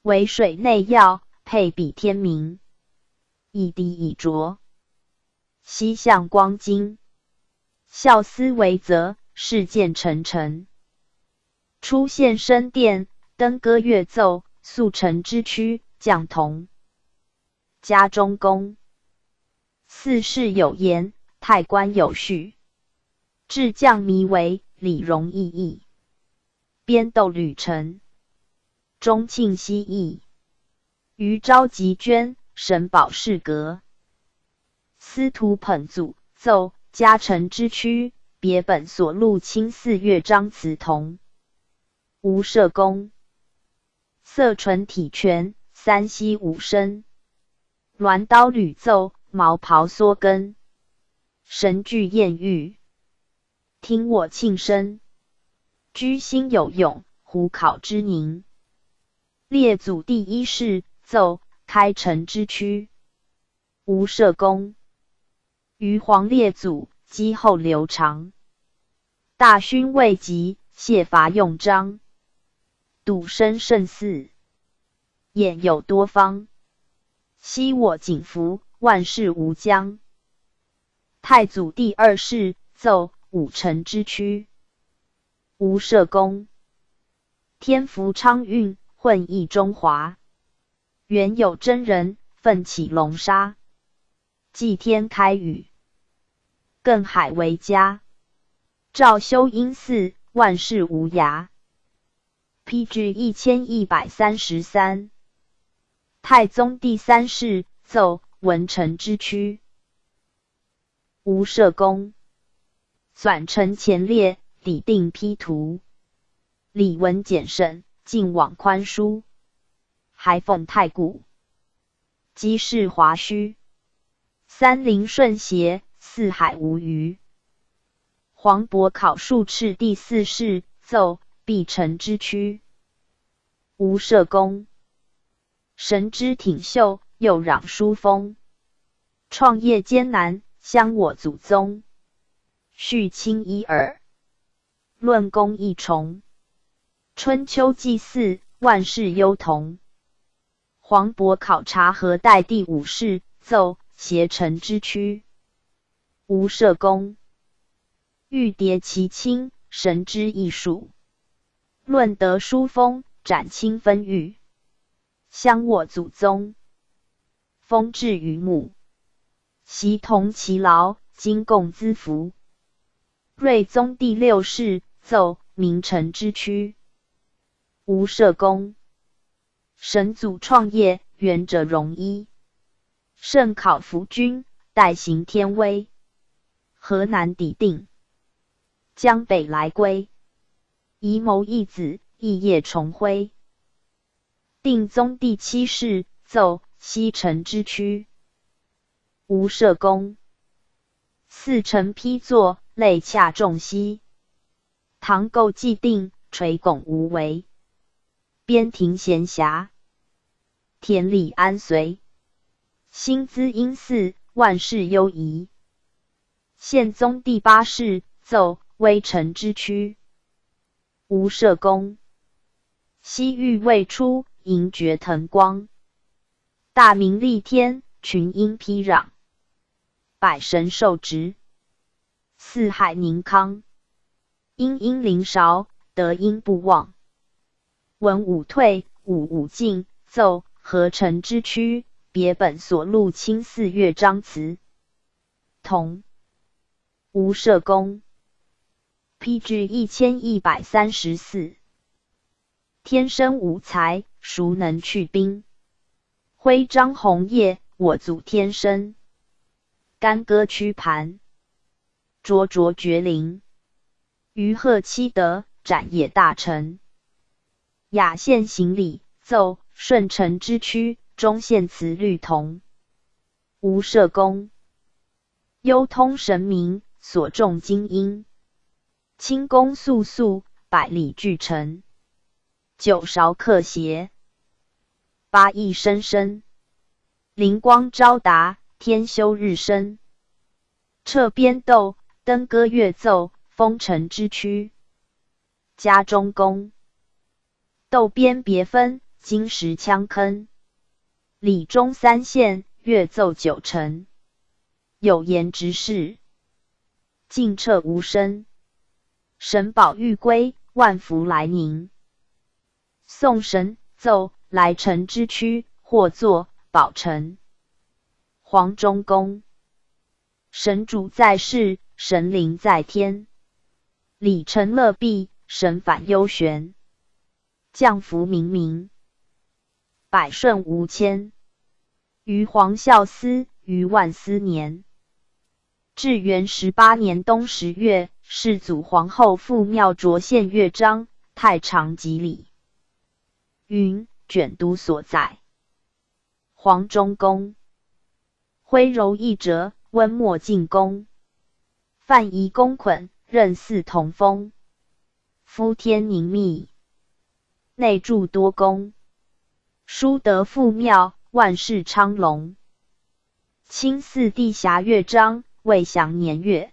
为水内要，配比天明。以滴以浊。西向光经。孝思为则，事见沉沉。出现升殿，登歌乐奏，速成之躯，将同。家中公。四世有言，太官有序。至将弥为，礼容异义。边斗吕臣。中庆西邑。余召集捐，神宝士阁。司徒捧祖，奏家臣之躯，别本所录清4乐章祠同。吴舍公。色纯体全，3息5声。鸾刀履奏，毛袍缩根。神具艳遇。听我庆声。居心有用，虎考之宁。列祖第1世，奏开城之躯。吴舍公。余皇列祖，积后流长。大勋未及，谢罚用章。笃生甚嗣。眼有多方。昔我景服，万事无疆。太祖第2世，奏5成之躯。吴舍公。天福昌运，混益中华。原有真人，奋起龙沙。祭天开宇。更海为家。诏修阴寺，万事无涯。PG 1133。太宗第3世，奏文臣之躯。吴舍公。纂臣前列，抵定批图。礼文简慎，敬往宽疏。还奉太古。积世华胥。三陵顺协，四海无虞。黄渤考术赤第4世，奏必臣之躯。吴舍公。神之挺秀，又攘书风。创业艰难，相我祖宗。续清一耳。论功一重。春秋祭祀，万事忧同。黄渤考察何代第5世，奏挟臣之躯。吴舍公。玉牒其亲，神之艺术。论德书风，斩清分域。相我祖宗。封至于母。习同其劳，今共资服。睿宗第6世，奏名臣之躯。吴舍公。神祖创业，元者荣一。圣考夫君，代行天威。河南抵定，江北来归。宜谋义子，异业重辉。定宗第7世，奏西城之区。吴舍公。四臣批作，类洽仲熙。唐构既定，垂拱无为。边庭闲暇，田里安随。兴资殷祀，万事优宜。宪宗第8世，奏微臣之区。吴舍公。西域未出，迎绝腾光。大明立天，群英披壤。百神受职，四海宁康。殷殷临韶，德音不忘。文武退，武武进，奏河城之区，别本所录清4乐章词。同。吴舍公。PG 1134。天生无才，孰能去兵？徽章红叶，我祖天生。干戈屈盘，灼灼绝灵。于鹤七德，斩野大臣。雅献行礼，奏顺城之区，中献词律同。吴舍公。幽通神明，所重精英。清宫肃肃，百里俱陈。九韶克协，八佾声声。灵光昭达，天修日升。掣边斗，登歌乐奏，风尘之区。家中宫。斗边别分，金石枪铿。礼中3献，乐奏9成。有言直事，静彻无声。神宝欲归，万福来宁。宋神，奏来城之区，或作宝城。黄中公。神主在世，神灵在天。礼成乐毕，神返幽玄。降福冥冥，百顺无迁。于皇孝思，于万思年。至元18年冬10月，世祖皇后复庙擢献乐章，太常及礼。云卷读所在。黄中公。徽柔一折，温墨进宫。范仪公捆，任祀同风。夫天宁密，内著多功。书德复庙，万事昌隆。清四帝辖乐章，未详年月。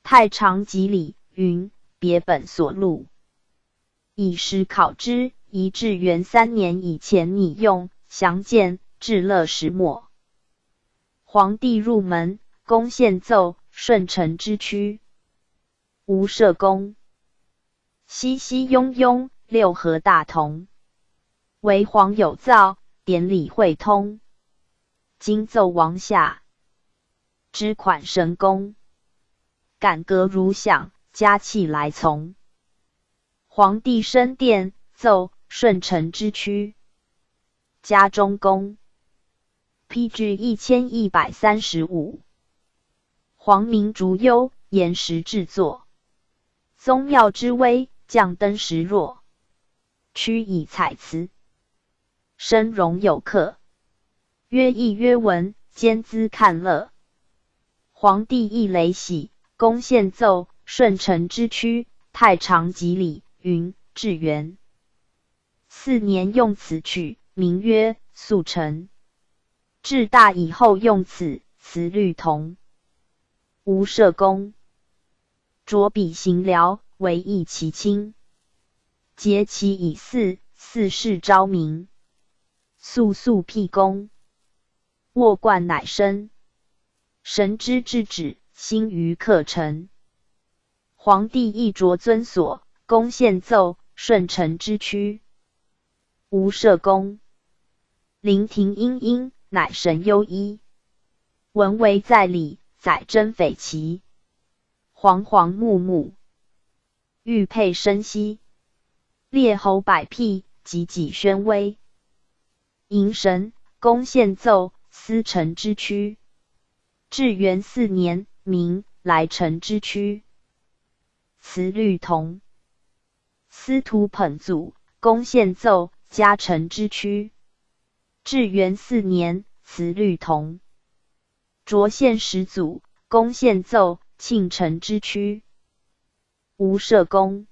太常及礼，云别本所录。以时考之，宜至元3年以前拟用，详见至乐石墨。皇帝入门，公献奏顺城之区。吴舍公。熙熙雍雍，六合大同。为皇有造，典礼会通。今奏王下，知款神功。感革如响，嘉气来从。皇帝升殿，奏顺城之区。家中宫。PG 1135。皇明烛幽，岩石制作。宗庙之威，降灯石若。屈以彩瓷。生容有客。曰意曰文，兼资看乐。皇帝亦雷喜，公献奏顺城之区，太常及礼，云至元4年用此曲，名曰速成。至大以后用此，词律同。吴舍公。着笔行辽，为义其亲。结其以祀，四世昭明。肃肃辟公。握冠乃生。神之至旨，兴于客臣。皇帝亦着尊所，公献奏顺城之区。吴舍公。灵庭殷殷，乃神优一。文为在礼，载真匪奇。煌煌木木，玉佩生息。列侯百辟，济济宣威。寅神，宫宪奏，司成之区。至元4年，明，来成之区。辞律同。司徒捧祖，宫宪奏，嘉诚之区。至元4年，辞律同。卓县始祖，宫宪奏，庆城之区。吴舍公。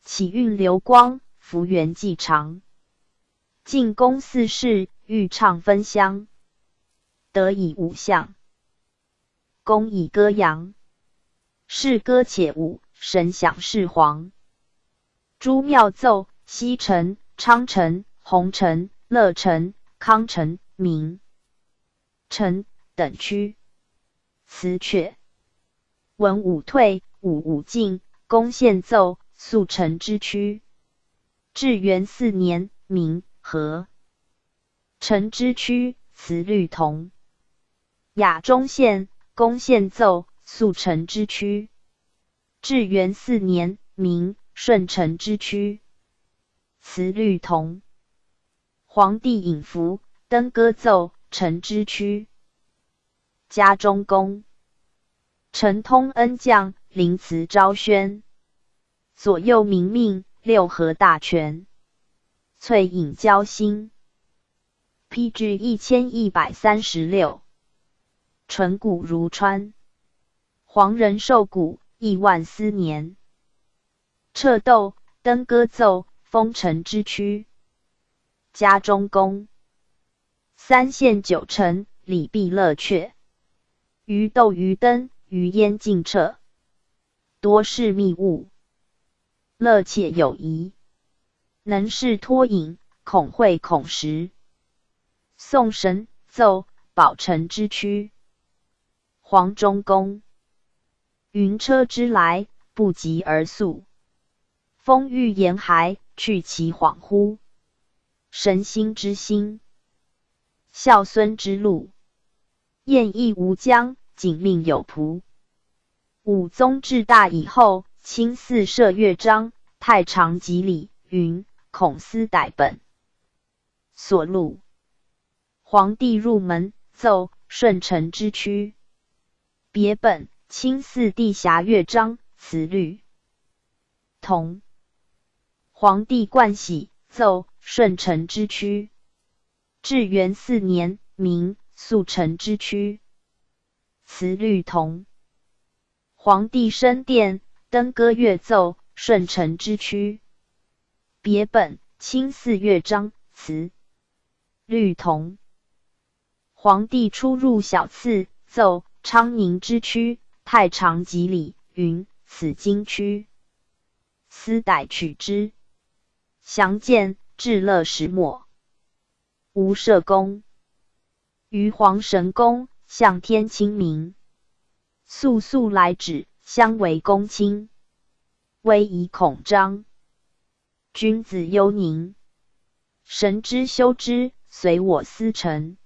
启运流光，福元继长。进宫4事，欲唱分香。得以5项。公以歌扬。是歌且舞，神享世皇。诸庙奏，西城、昌城、洪城、乐城、康城、明城等区。辞阙。文武退，武进，宫宪奏，肃成之区。至元4年，明，和成之区。辞律同。雅中县，宫宪奏，肃成之区。至元4年，明，顺成之区。辞律同。皇帝引服，登歌奏，成之区。嘉中宫。承通恩将，临祠昭宣。左右明命，六合大权。翠影交心。PG 1136。纯古如川。黄人受谷，亿万思年。彻斗，登歌奏，封城之区。嘉中宫。3县9城，礼毕乐阙。鱼斗鱼灯，鱼烟尽彻。多是密物。乐且有疑。能事脱颖，恐会恐实。宋神奏，保城之区。黄中宫。云车之来，不疾而速。风欲言骸，去其恍惚。神心之心。孝孙之路。宴邑无疆，景命有仆。武宗至大以后，亲自设乐章，太常及礼，云孔思逮本。所录。皇帝入门，奏顺承之区。别本，亲自地辖乐章，辞律同。皇帝冠玺，奏顺承之区。至元4年，明，肃成之区。辞律同。皇帝升殿，登歌乐奏，顺承之区。别本，亲自乐章，辞律同。皇帝出入小次，奏昌宁之区，太常及礼，云此经区。司逮取之。详见至乐始末。吴舍公。于皇神宫，向天清明。肃肃来旨，相为公卿。威仪恐张。君子忧宁。神之修之，随我思成。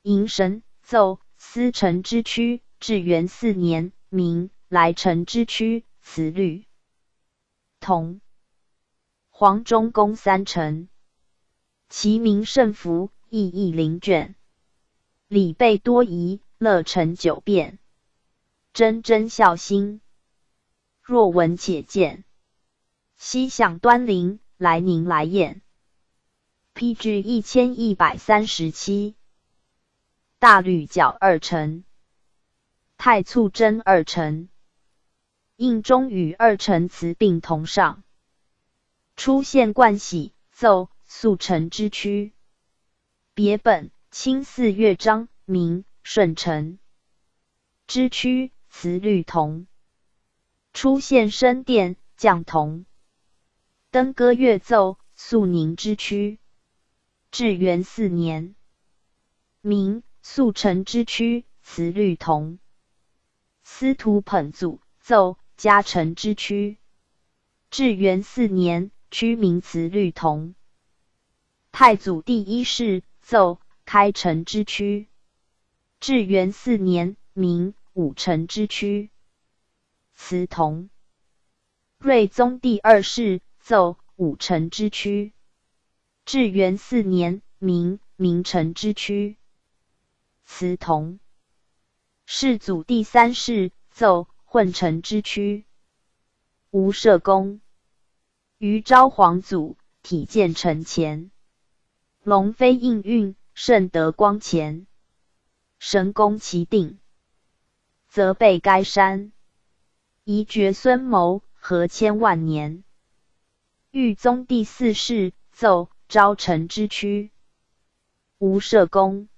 寅神，奏司成之区。至元4年，明，来成之区。辞律同。黄中宫3城。其名甚服，意义灵卷。礼备多疑，乐成久变。真真孝心。若闻且见。西向端陵，来宁来燕。PG 1137。大吕角2城。太簇真2城。应中与2城辞并同上。出县冠玺，奏肃成之区。别本，亲自乐章，明，顺承之区。辞律同。出县升殿，降同。登歌乐奏，肃宁之区。至元4年，明，肃成之区。辞律同。司徒捧祖，奏嘉诚之区。至元4年，区名辞律同。太祖第1世，奏开城之区。至元4年，明，武城之区。辞同。睿宗第2世，奏武城之区。至元4年，明，明臣之躯。祠同。世祖第三世奏混臣之躯。无社公。于昭皇祖体见臣前。龙飞应运，甚得光前。神功其定，则备该山。宜绝孙谋，和千万年。裕宗第四世奏昭臣之躯。无社公。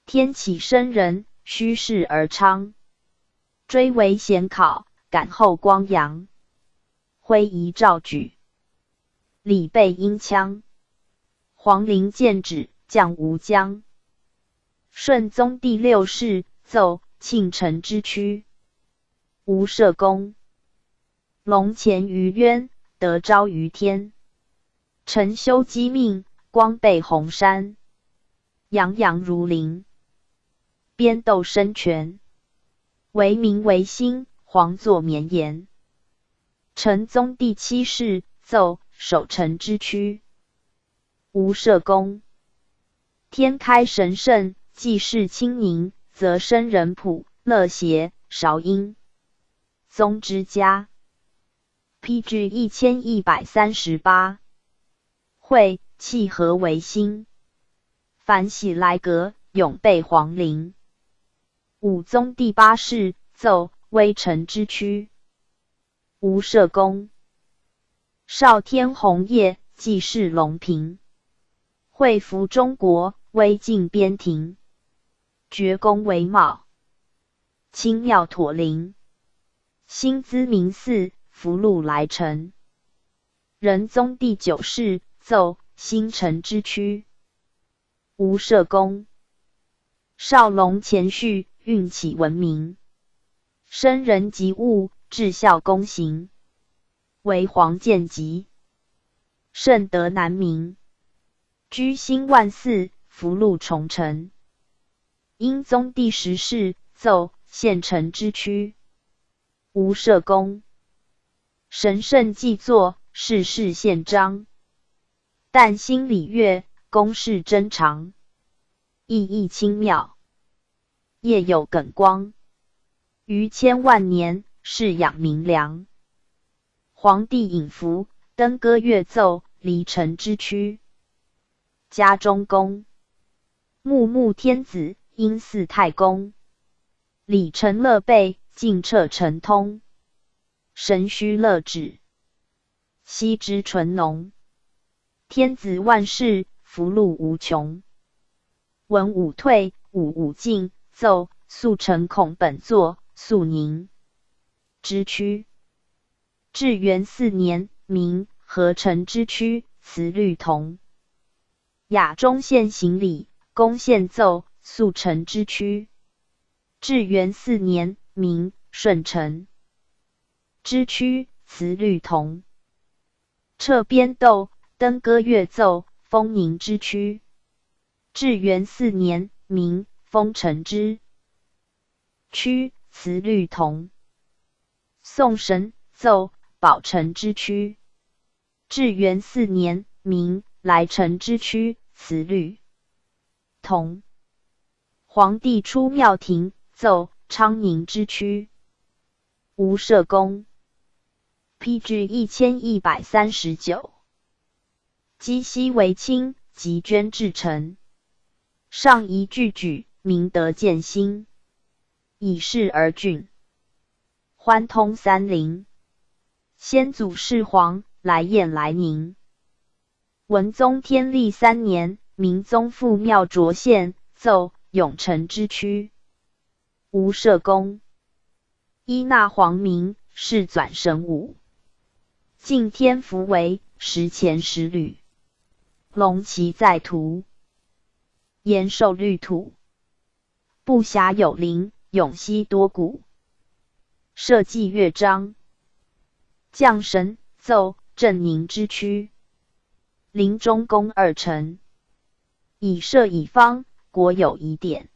天启生人，虚世而昌。追为显考，感后光阳。徽仪诏举。礼备鹰枪。皇陵建止，将吴江。顺宗第六世奏庆臣之躯。无社公。龙潜于渊，得昭于天。臣修机命，光备洪山。洋洋如林。边斗生泉。为民为兴，皇座绵延。成宗第七世奏守臣之躯。无社公。天开神圣，济世清宁，则生人仆、乐协、韶音。宗之家。PG 1138。会契合为兴。凡喜来阁，永备皇陵。武宗第八世奏微臣之躯。无社公。少天红叶，济世隆平。惠服中国，威靖边庭。绝宫为茂。清庙妥陵。兴资明寺，福禄来臣。仁宗第九世奏兴臣之躯。无社公。少龙前序，运起闻名。生人及物，至孝公行。为皇见疾。圣德难明。居兴万祀，福禄重臣。英宗第十世奏献臣之躯。无社公。神圣既作，世事宪章。旦星礼乐，公事真长。意义清妙。夜有艮光。于千万年，世养明良。皇帝引服，登歌乐奏，离臣之躯。家中宫。穆穆天子，因祀太公。礼臣乐备，尽彻神通。神虚乐止。羲之纯浓。天子万世，福禄无穷。文武退，武武进，奏速成孔本作，肃宁。之躯。至元4年，明合臣之躯，辞律同。雅中县行礼，公献奏肃臣之躯。至元4年，明顺臣之躯，辞律同。撤边斗，登歌乐奏，封宁之躯。至元4年，明封臣之躯，辞律同。宋神奏保臣之躯。至元4年，明来臣之躯，辞律同。皇帝出庙庭，奏昌宁之躯。无社公。PG 1139。积息为清，即捐至臣。上仪具举，明德见兴。以示而郡。欢通三陵。先祖世皇，来燕来宁。文宗天历3年，明宗复庙涿县，奏永臣之躯。无社公。依纳皇明，世转神武。敬天福为，时前10履。龙旗在途。延寿绿土。不暇有灵，永熙多谷。社稷乐章。将神奏镇宁之躯。临终公2臣。以社以方，国有疑典。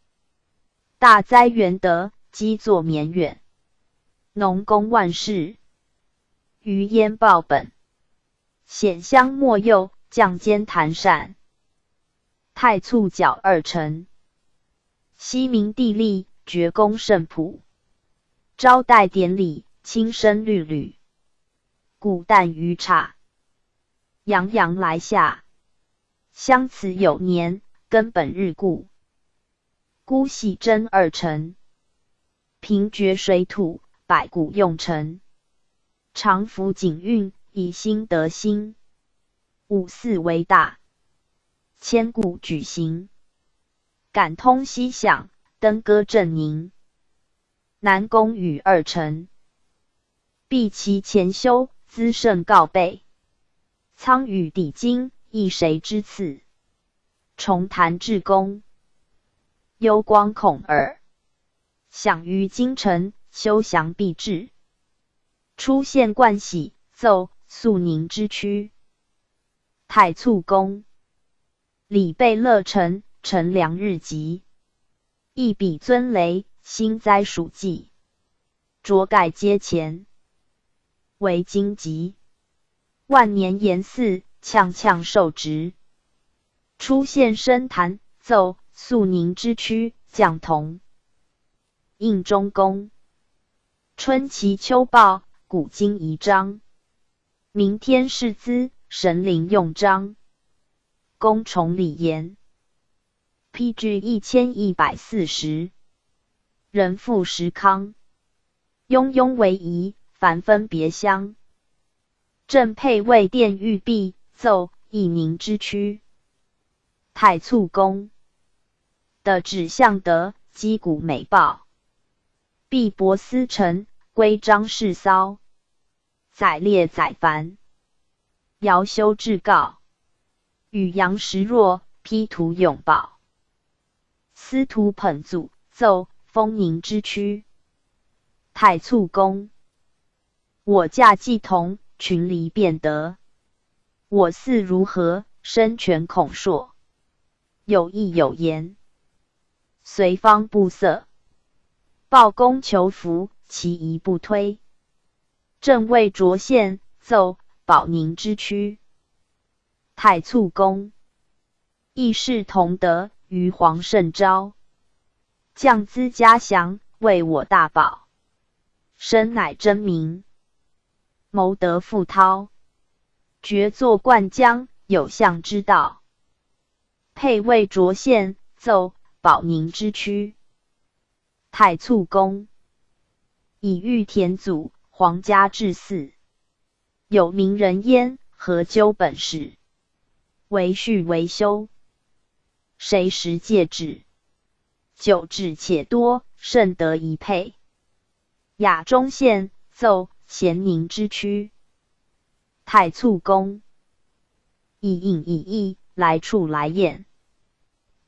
大哉元德，积作绵远。农功万世。余焉报本。显香莫佑，将监弹善。太簇角二臣。西明帝立，爵功甚普。招待典礼，轻声律吕。古旦鱼叉，洋洋来下。相此有年，根本日故。姑喜真二臣。平绝水土，百谷用成。常服景运，以心得心。五祀为大，千古举行。感通西响，登歌振宁。南宫羽二臣。毕其前修，资胜告备。苍羽砥金，亦谁之赐？重弹至公。幽光孔耳。享于京城，休降必至。出现冠喜，奏肃宁之区。太簇宫。礼备乐臣，臣良日吉。一笔尊雷，兴哉属稷。卓盖阶前。为荆棘。万年延嗣，呛呛受职。出现深坛，奏肃宁之区，将同。应中宫。春祈秋报，古今仪章。明天世资，神灵用章。公崇礼严。批至1140。人复时康。雍雍为宜，凡分别乡。正配位殿御毕，奏义宁之区。太簇宫。的指向德，击鼓美报。毕博司臣，归张氏骚。载列载凡。遥修至告。与杨时若，披图永保。司徒捧祖，奏丰宁之区。太簇宫。我驾既同，群离便得。我嗣如何，身权恐硕。有意有言。随方不色。报公求福，其仪不推。正位涿县，奏保宁之区。太簇宫。义士同德，于皇甚昭。降资嘉祥，为我大宝。身乃真名。谋得复涛。决作灌江，有相之道。配位涿县，奏保宁之区。太簇宫。以御田祖，皇家至嗣。有名人焉，何究本事？为序为修。谁识戒指？久志且多，甚得一配。雅中县，奏咸宁之区。太簇宫。以应以义，来处来验。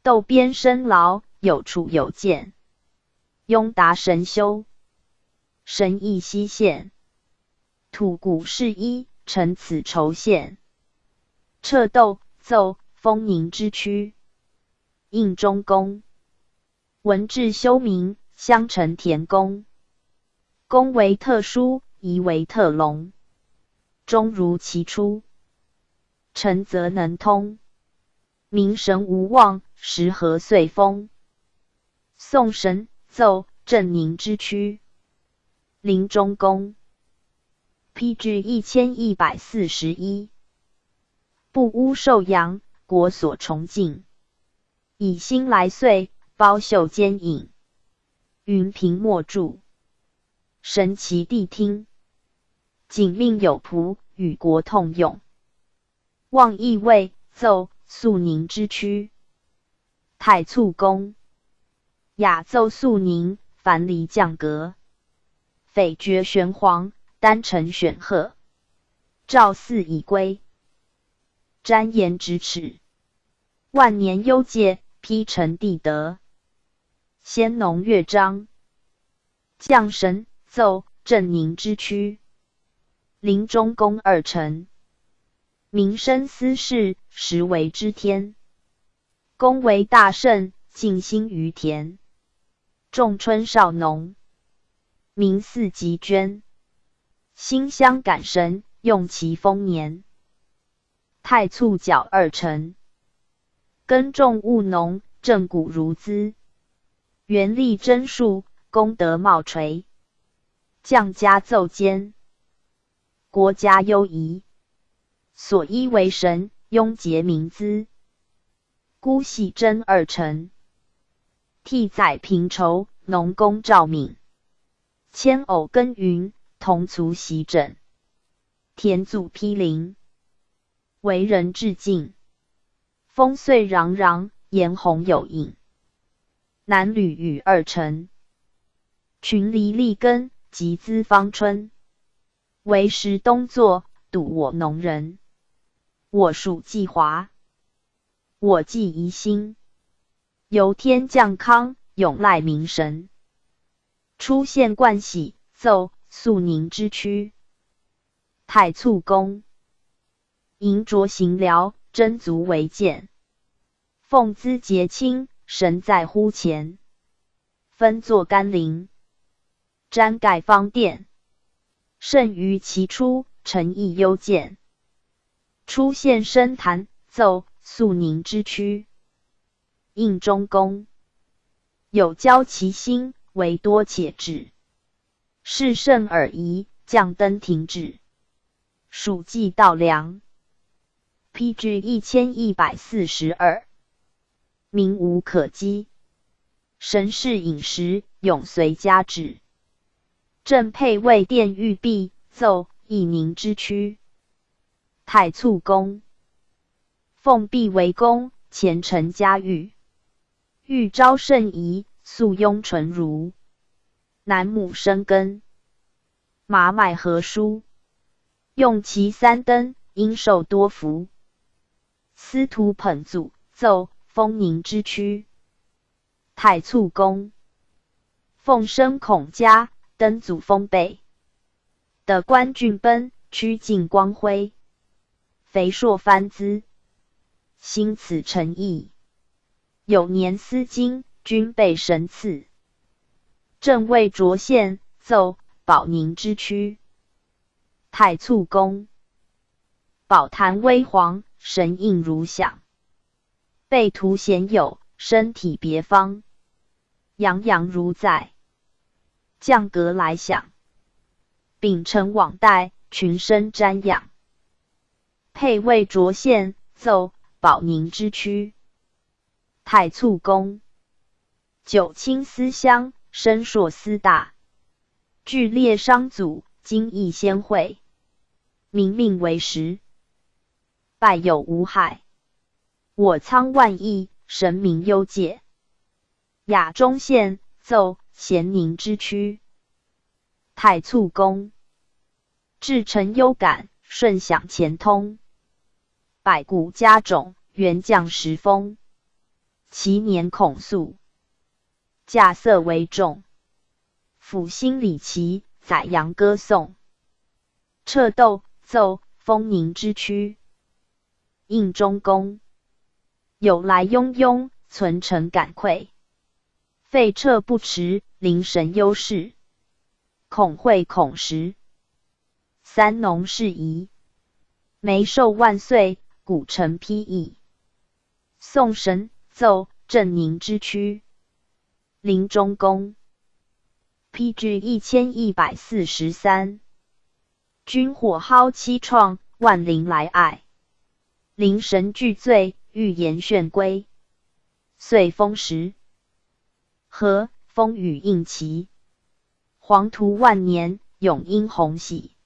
斗边深牢，有处有见。雍达神修。神意西县。吐谷氏一，臣此酬献。彻斗，奏丰宁之区。应中宫。文治修明，相承田宫。宫为特殊，仪为特隆。终如其出。臣则能通。明神无望，时何岁丰。宋神，奏镇宁之区。临中宫。批至1141。不污受阳，国所崇敬。以心来岁，包袖兼引。云平莫著。神奇谛听。谨命有仆，与国通用。望义位，奏肃宁之区。太簇宫。雅奏肃宁，樊篱降阁。匪绝玄黄，丹臣选鹤。赵嗣已归。瞻言咫尺。万年忧戒，披陈帝德。先农乐章。将神，奏镇宁之区。临中宫二臣。民生私事，实为之天。公为大圣，尽心于田。仲春少农。民祀集捐。馨香感神，用其丰年。太簇角二臣。耕种务农，正谷如资。元力真术，功德茂垂。将家奏坚，国家优仪。所依为神，雍节民资。孤喜真二臣，替宰平仇，农工兆敏。千偶耕耘，同卒习整。田祖披陵，为人至敬。风岁攘攘，颜洪有隐。南吕与二臣，群黎立根，集资方春。为时东作，笃我农人。我属季华，我寄宜兴。由天降康，永赖民神。出现冠喜，奏肃宁之区。太簇公，迎着行僚，真足为鉴。奉资节亲，神在乎前。分作甘霖，瞻盖方殿。甚于其出，诚意幽见。出现深坛，奏肃宁之区。应中公，有交其心，为多且止。事甚尔夷，降登停止。属稷稻粮。PG 1142。民无可击。神事饮食，永随家旨。正配位殿御毕，奏义宁之区。太簇公，奉毕为公，前承家御。欲昭甚仪，肃雍纯如。南亩生根，马买禾书。用其三登，应受多福。司徒捧祖，奏丰宁之区。太簇公，奉生孔家，登祖封备。的官郡奔，趋近光辉。肥硕藩资，兴此诚意。有年司金，均被神赐。正位涿县，奏保宁之区。太簇公，宝坛微黄，神应如响。背图鲜有，身体别方。洋洋如在，降格来享。秉承往代，群生瞻仰。配位涿县，奏保宁之区。太簇公，九卿思乡，身硕思大。据列商祖，今亦先会。民命为实，拜有无害。我苍万亿，神明忧戒。雅中县，奏咸宁之区。太簇公，至诚忧感，顺享前通。百谷加种，元将时丰。其年孔肃，稼穑为重。抚心礼齐，宰羊歌颂。彻斗，奏丰宁之区。应中公，有来庸庸，存诚感愧。废彻不迟，临神忧事。恐会恐时。三农事宜。眉寿万岁，古城披翼。宋神，奏镇宁之区。临中公， PG 1143。军火蒿七创，万灵来爱。灵神俱醉，欲言旋归。岁丰时，和风雨应齐。黄图万年，永因鸿喜。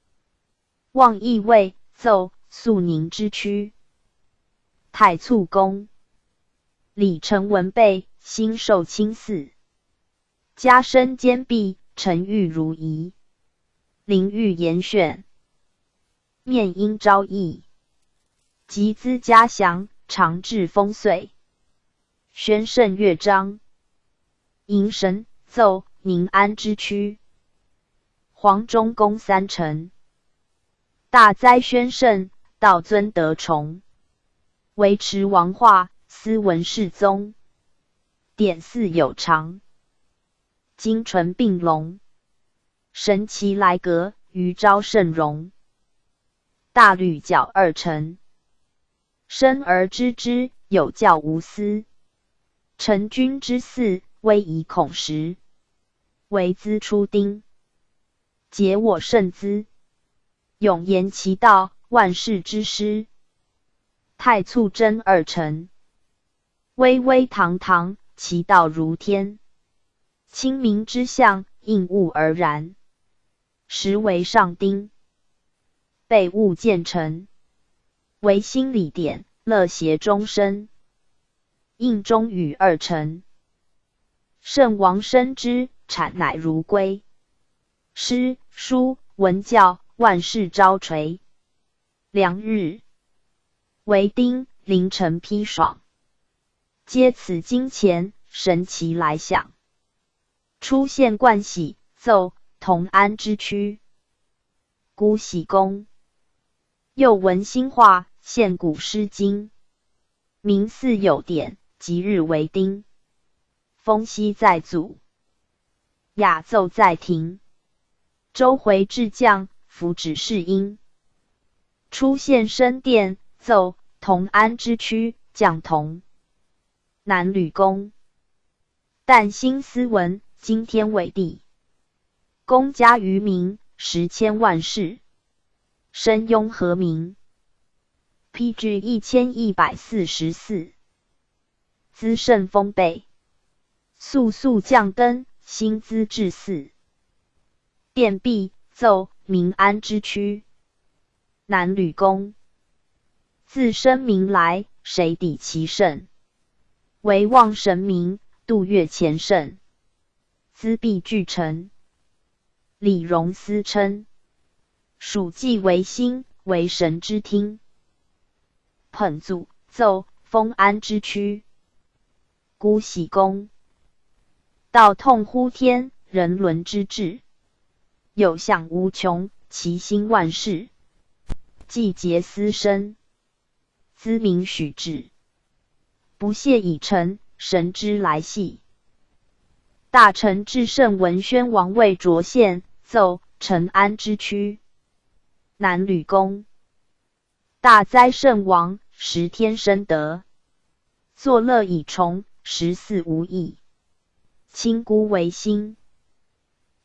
望义位，奏肃宁之区。太簇公，礼成文备，心受卿嗣。家身坚壁，臣欲如仪。灵欲严选，面因昭义。集资嘉祥，长治丰岁。宣圣乐章，迎神，奏宁安之区。黄中公三臣，大哉宣圣，道尊德崇。维持王化，斯文世宗。典祀有常，精纯并隆。神奇来阁，余昭圣容。大吕角二臣，生而知之，有教无私。成君之嗣，威仪恐实。为兹出丁，解我慎资。永言其道，万世之师。太簇真二臣，巍巍堂堂，其道如天。清明之象，应物而然。实为上丁，备物见成。唯心理典，乐协终身。应中与二臣，圣王生之，产乃如归。诗书文教，万事朝垂。良日，为丁，凌晨披爽。皆此金钱，神奇来享。出现冠喜，奏同安之区。姑喜公，又闻新话，献古诗经。明祀有典，即日为丁。封息在祖，雅奏在庭。周回至将，符指示音。出现升殿，奏同安之区，将同。南吕公，但兴斯文，今天伟地。公家于民，10千万士。申雍和名。PG 1144。资甚丰备。速速降登，兴资至祀。殿毕，奏民安之区。南吕公，自生民来，谁抵其盛？唯望神明，度越前圣。资必俱成。礼容司称。属稷为心，为神之听。捧祖，奏封安之区。姑喜公，道痛乎天，人伦之治。有象无穷，其心万事。既节思身，资明许至。不懈以成，神之来系。大臣至圣文宣王位擢献，奏成安之区。南吕公，大哉圣王，10天生德。作乐以崇，14无益。亲姑为心，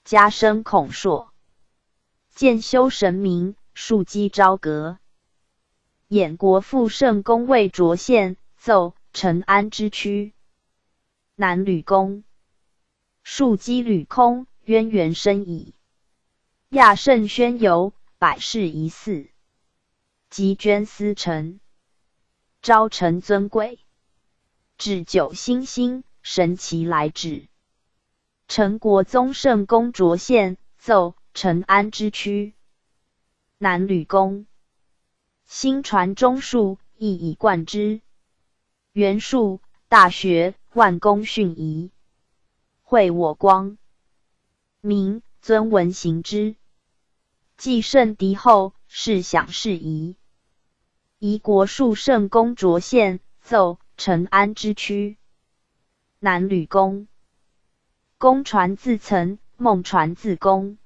家生孔硕。建修神明，庶几朝阁。衍国父圣公位擢献，奏成安之区。南吕公，庶几履空，渊源深矣。亚圣宣游，百世一祀。及捐司臣，昭臣尊贵。至9星星，神奇来至。成国宗圣公擢献，奏成安之区。南吕公，新传中术，一以贯之。元术大学，万公训仪。惠我光明，尊文行之。既圣敌后，是享事宜。夷国数圣公擢献，奏成安之区。南吕公，公传自曾，孟传自公。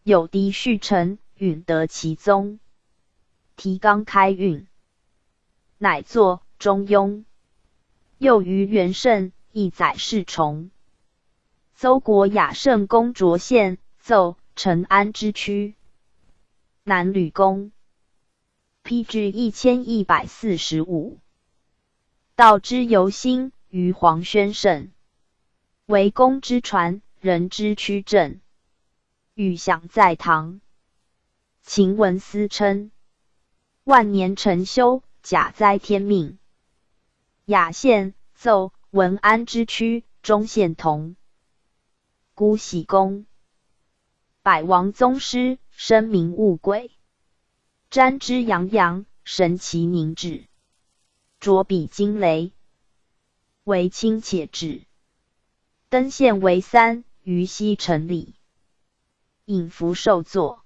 有嫡续承，允得其宗。提纲开运，乃作中庸。又于元圣，亦载世崇。邹国雅圣公擢献，奏成安之区。南吕公， PG 1145。道之由心，于黄宣圣。为公之传，人之趋正。欲享在堂，秦文思称。万年成修，假哉天命。雅献，奏文安之区，中献同。姑喜公，百王宗师，声名物贵。瞻之洋洋，神奇凝滞。着笔惊雷，为轻且至。登县为3，于西城里。引符受作，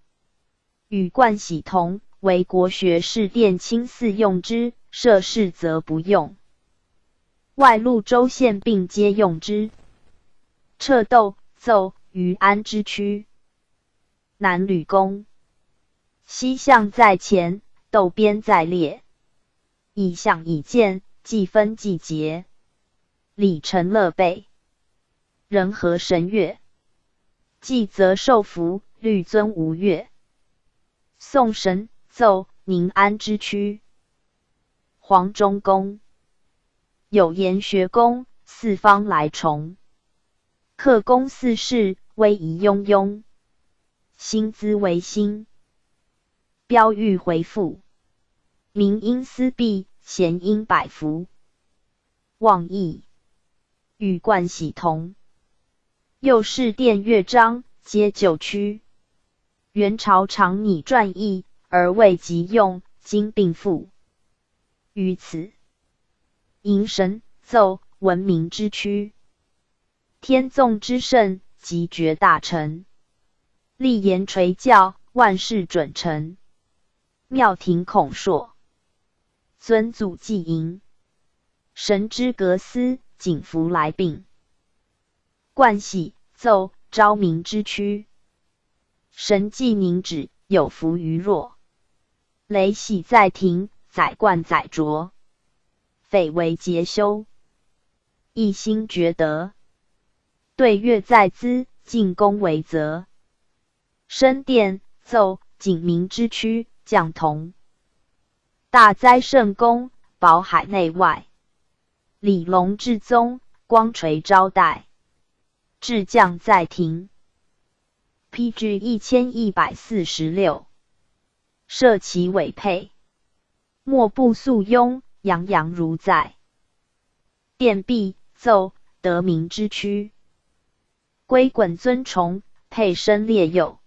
与冠喜同，为国学士殿卿寺用之，涉事则不用。外路州县并皆用之。掣斗，奏于安之区。南吕公，西向在前，斗边在列。以象以见，既分既节，礼成乐备，人和神悦。既则受福，律尊吴越。宋神奏宁安之区，黄忠公有言学宫，四方来崇。克公四世，威仪雍雍，兴兹为兴。标欲回复，民因思弊，贤因百福。望义与冠喜同，右侍殿乐章，皆旧曲。元朝常拟传译，而未及用，今并复。于此，迎神奏闻名之区，天纵之盛，即绝大成。立言垂教，万事准成。庙庭孔硕，尊祖祭迎。神之阁司，景福来并。冠喜奏昭明之区，神迹凝止，有福于若。雷喜在庭，载冠载着。匪为节修，一心觉得。对乐在兹，进宫为责。升殿奏景明之区，将同。大哉圣公，保海内外。李隆至宗，光垂招待。至将在庭。PG 1146。设其委佩。莫不肃雍，洋洋如在。殿毕奏得名之区。归衮尊崇，配身列右。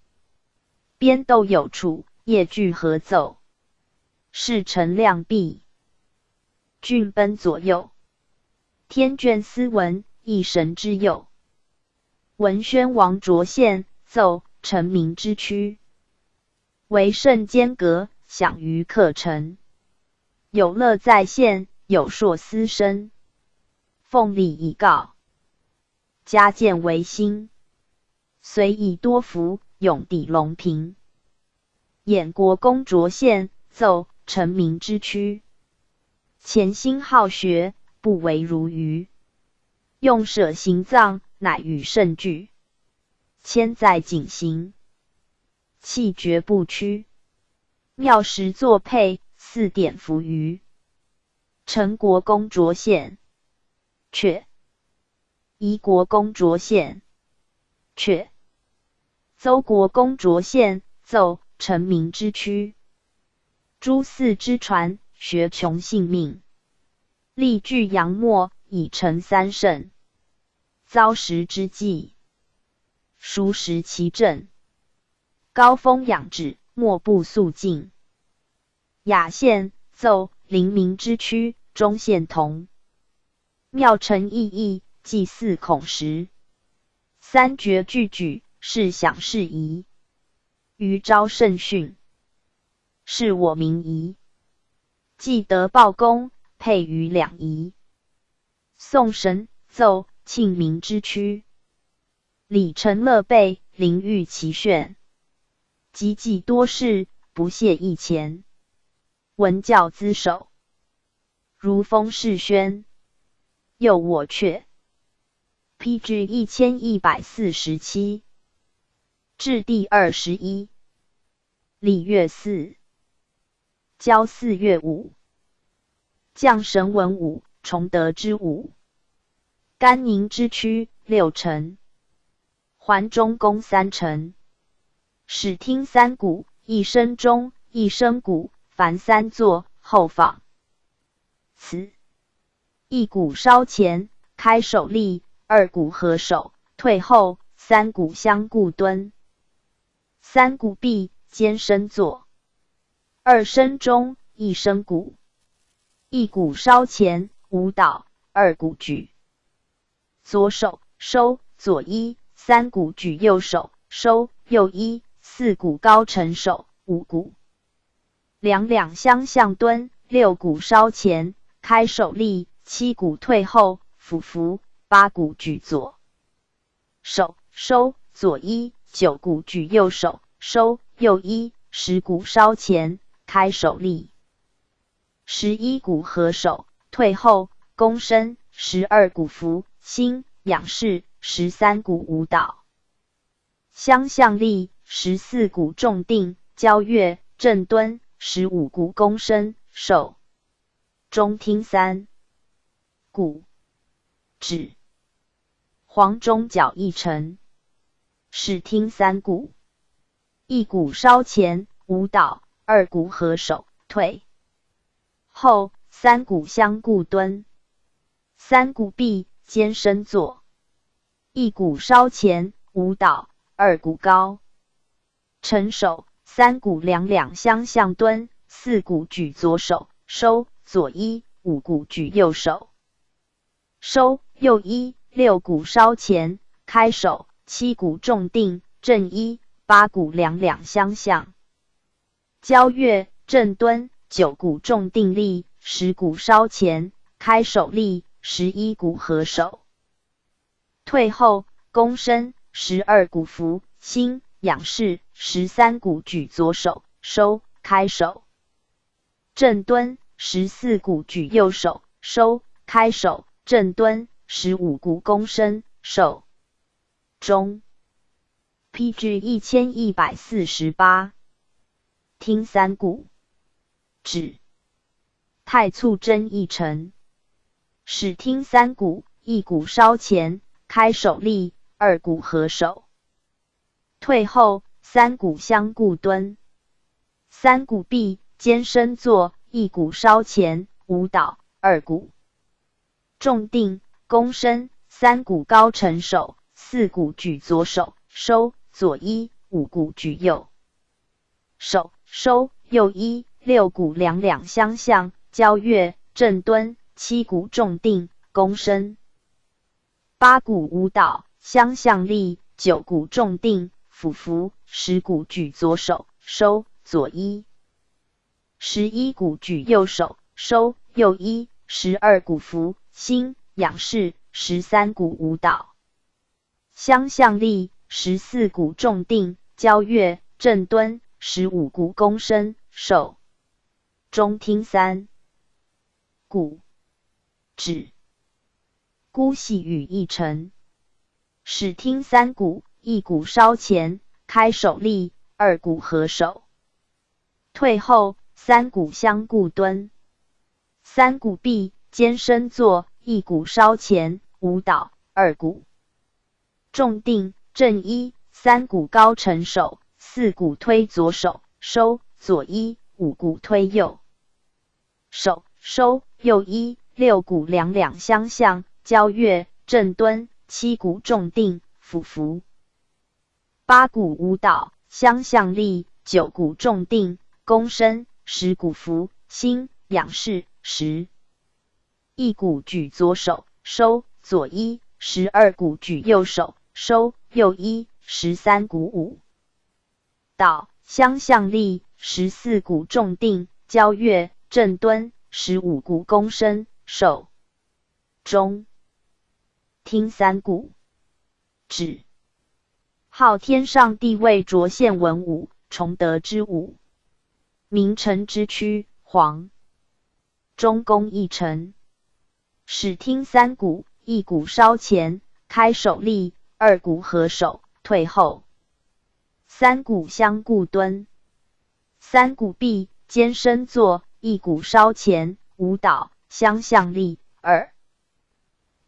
边斗有处，夜具合奏。侍臣亮弼。郡奔左右。天眷斯文，一神之佑。文宣王卓献，奏成名之区。为圣间隔，享于客臣。有乐在献，有硕司身。奉礼以告。加建为兴。遂以多福，永抵隆平。衍国公卓献，奏成名之区。潜心好学，不为如愚。用舍行藏，乃与甚俱。千载谨行，气绝不屈。妙时作配，四典服于。陈国公卓献，却。夷国公卓献，却。邹国公卓献，奏成名之区。诸嗣之传，学穷性命。力具阳末，以成三圣。遭时之际，熟识其政。高风养志，莫不肃静。雅献奏灵明之区，中献同。妙成意义，祭祀孔时。三绝俱举，是享事宜。余昭圣训，是我民仪。既得报功，配于两仪。宋神奏庆明之区。礼成乐备，临御其炫。积济多事，不懈一钱。文教资守，如风世宣。又我却。PG 1147。至第21。礼乐4。交4月5。将神文武，崇德之武。甘宁之区6城。桓中宫3城。始听三鼓，一声钟，一声鼓，凡3座，后放。此一鼓稍前，开首立，二鼓合手，退后，三鼓相顾蹲。三鼓毕，兼声坐。二声钟，一声鼓。一鼓稍前，舞蹈，二鼓举。左手收，左一，三鼓举右手收，右一，四鼓高成手，五鼓两两相向蹲，六鼓稍前，开手立，七鼓退后，俯伏，八鼓举左手收，左一，九鼓举右手收，右一，十鼓稍前，开手立。11鼓合手，退后，躬身12股服心仰视13股舞蹈，相向立14股重定交跃正蹲15股躬身手中听3股指黄中角一沉始听3股1股稍前舞蹈2股合手退后3股相顾蹲3股臂肩伸坐1股稍前舞蹈2股高沉手3股两相向蹲4股举左手收左一5股举右手收右一6股稍前开手7股重定正一8股两相向交跃正蹲9股重定立10股稍前开手立11股合手退后躬身12股服心仰视13股举左手收开手正蹲14股举右手收开手正蹲15股躬身手中 PG 1148听3股指太促真一沉始听3股1股稍前开手立2股合手退后3股相顾蹲3股臂肩伸坐1股稍前舞蹈2股重定躬身3股高沉手4股举左手收左一5股举右手收右一6股两相向交跃正蹲7股重定躬身8股舞蹈相向立9股重定俯伏10股举左手收左一11股举右手收右一12股服心仰视13股舞蹈相向立14股重定交跃正蹲15股躬身手中听3股指孤细语一沉始听3股1股稍前开手立2股合手退后3股相顾蹲3股臂肩伸坐1股稍前舞蹈2股重定正一3股高沉手4股推左手收左一5股推右手收右一6股两相向交跃正蹲7股重定俯伏8股舞蹈相向立9股重定躬身10股服心仰视1股举左手收左一12股举右手收右一13股舞蹈相向立14股重定交跃正蹲15股躬身手中听3股指号天上地位着现文武崇德之武名臣之躯黄中宫一臣始听3股1股稍前开手立2股合手退后3股相顾蹲3股臂肩伸坐1股稍前舞蹈相向立2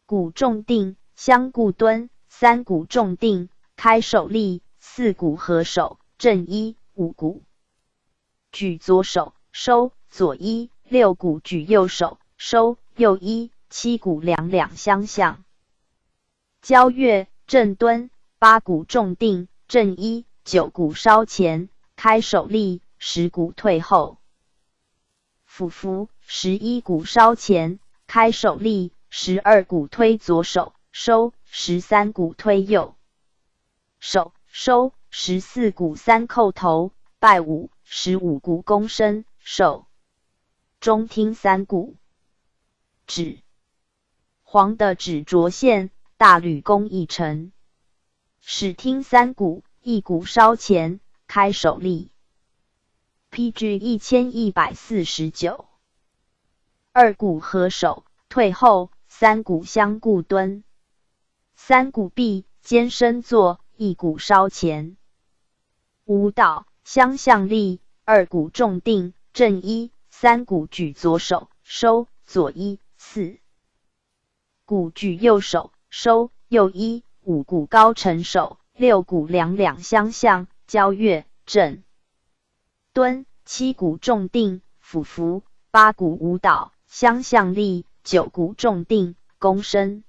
股重定相顾蹲3股重定开手立4股合手正一5股举左手收左一6股举右手收右一7股两相向交跃正蹲8股重定正一9股稍前开手立10股退后俯伏11股稍前开手立12股推左手收13股推右手收14股3叩头拜舞15股躬身手中听3股指黄的指着现大吕公一臣始听3股1股稍前开手立 PG 1149二股合手，退后，三股相顾蹲。三股臂，肩伸坐，一股稍前。舞蹈，相向立，二股重定，正一，三股举左手，收，左一，四股举右手，收，右一，五股高成手，六股两两相向，交跃，正蹲，七股重定，俯伏，八股舞蹈，相向立，九股重定，弓身，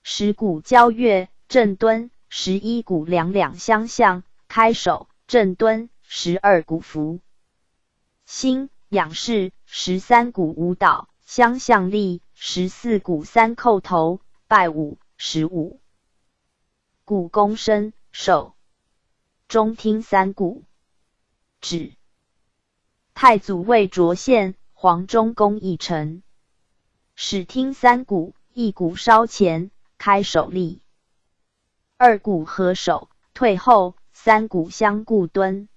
十股交跃，正蹲，十一股两两相向，开手，正蹲，十二股伏心，仰视，十三股舞蹈，相向立，十四股三叩头，拜舞，十五股弓身，手，中听三股止。太祖未着线，黄中宫一成。始听三股，一股稍前，开手立。二股合手，退后，三股相顾蹲。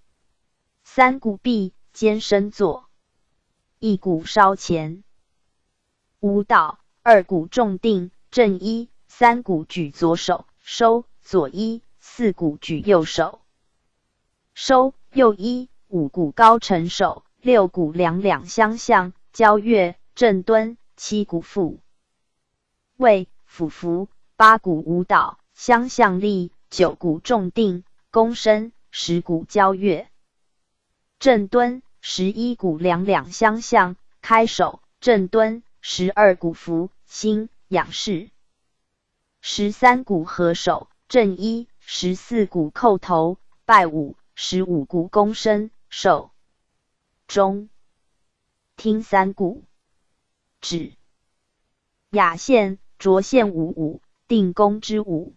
三股臂，肩伸坐，一股稍前。舞蹈，二股重定，正一，三股举左手，收，左一，四股举右手，收，右一，五股高成手，六股两两相向，交跃，正蹲，七股复位，俯伏，八股舞蹈，相向立，九股重定，弓身，十股交跃，正蹲，十一股两两相向，开手，正蹲，十二股伏心，仰视，十三股合手，正一，十四股叩头，拜舞，十五股弓身，手，中听三股止。雅线，着线五五，定弓之五。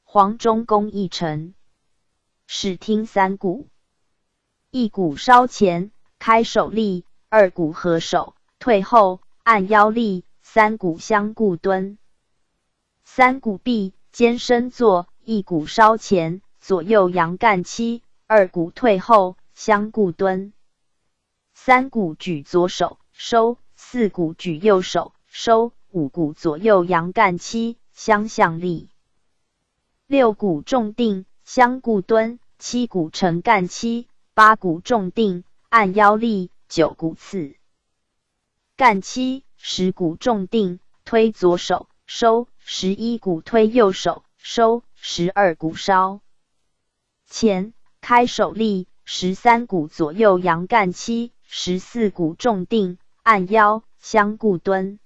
黄中宫一成。始听三股，一股稍前，开手立，二股合手，退后，按腰立，三股相顾蹲。三股臂，肩伸坐，一股稍前，左右扬干七，二股退后，相顾蹲。三股举左手，收，四股举右手，收，五股左右扬干七，相向立。六股重定，相顾蹲，七股成干七，八股重定，按腰立，九股次干七，十股重定，推左手，收，十一股推右手，收，十二股稍前，开手立，十三股左右扬干七，十四股重定，按腰，相顾蹲。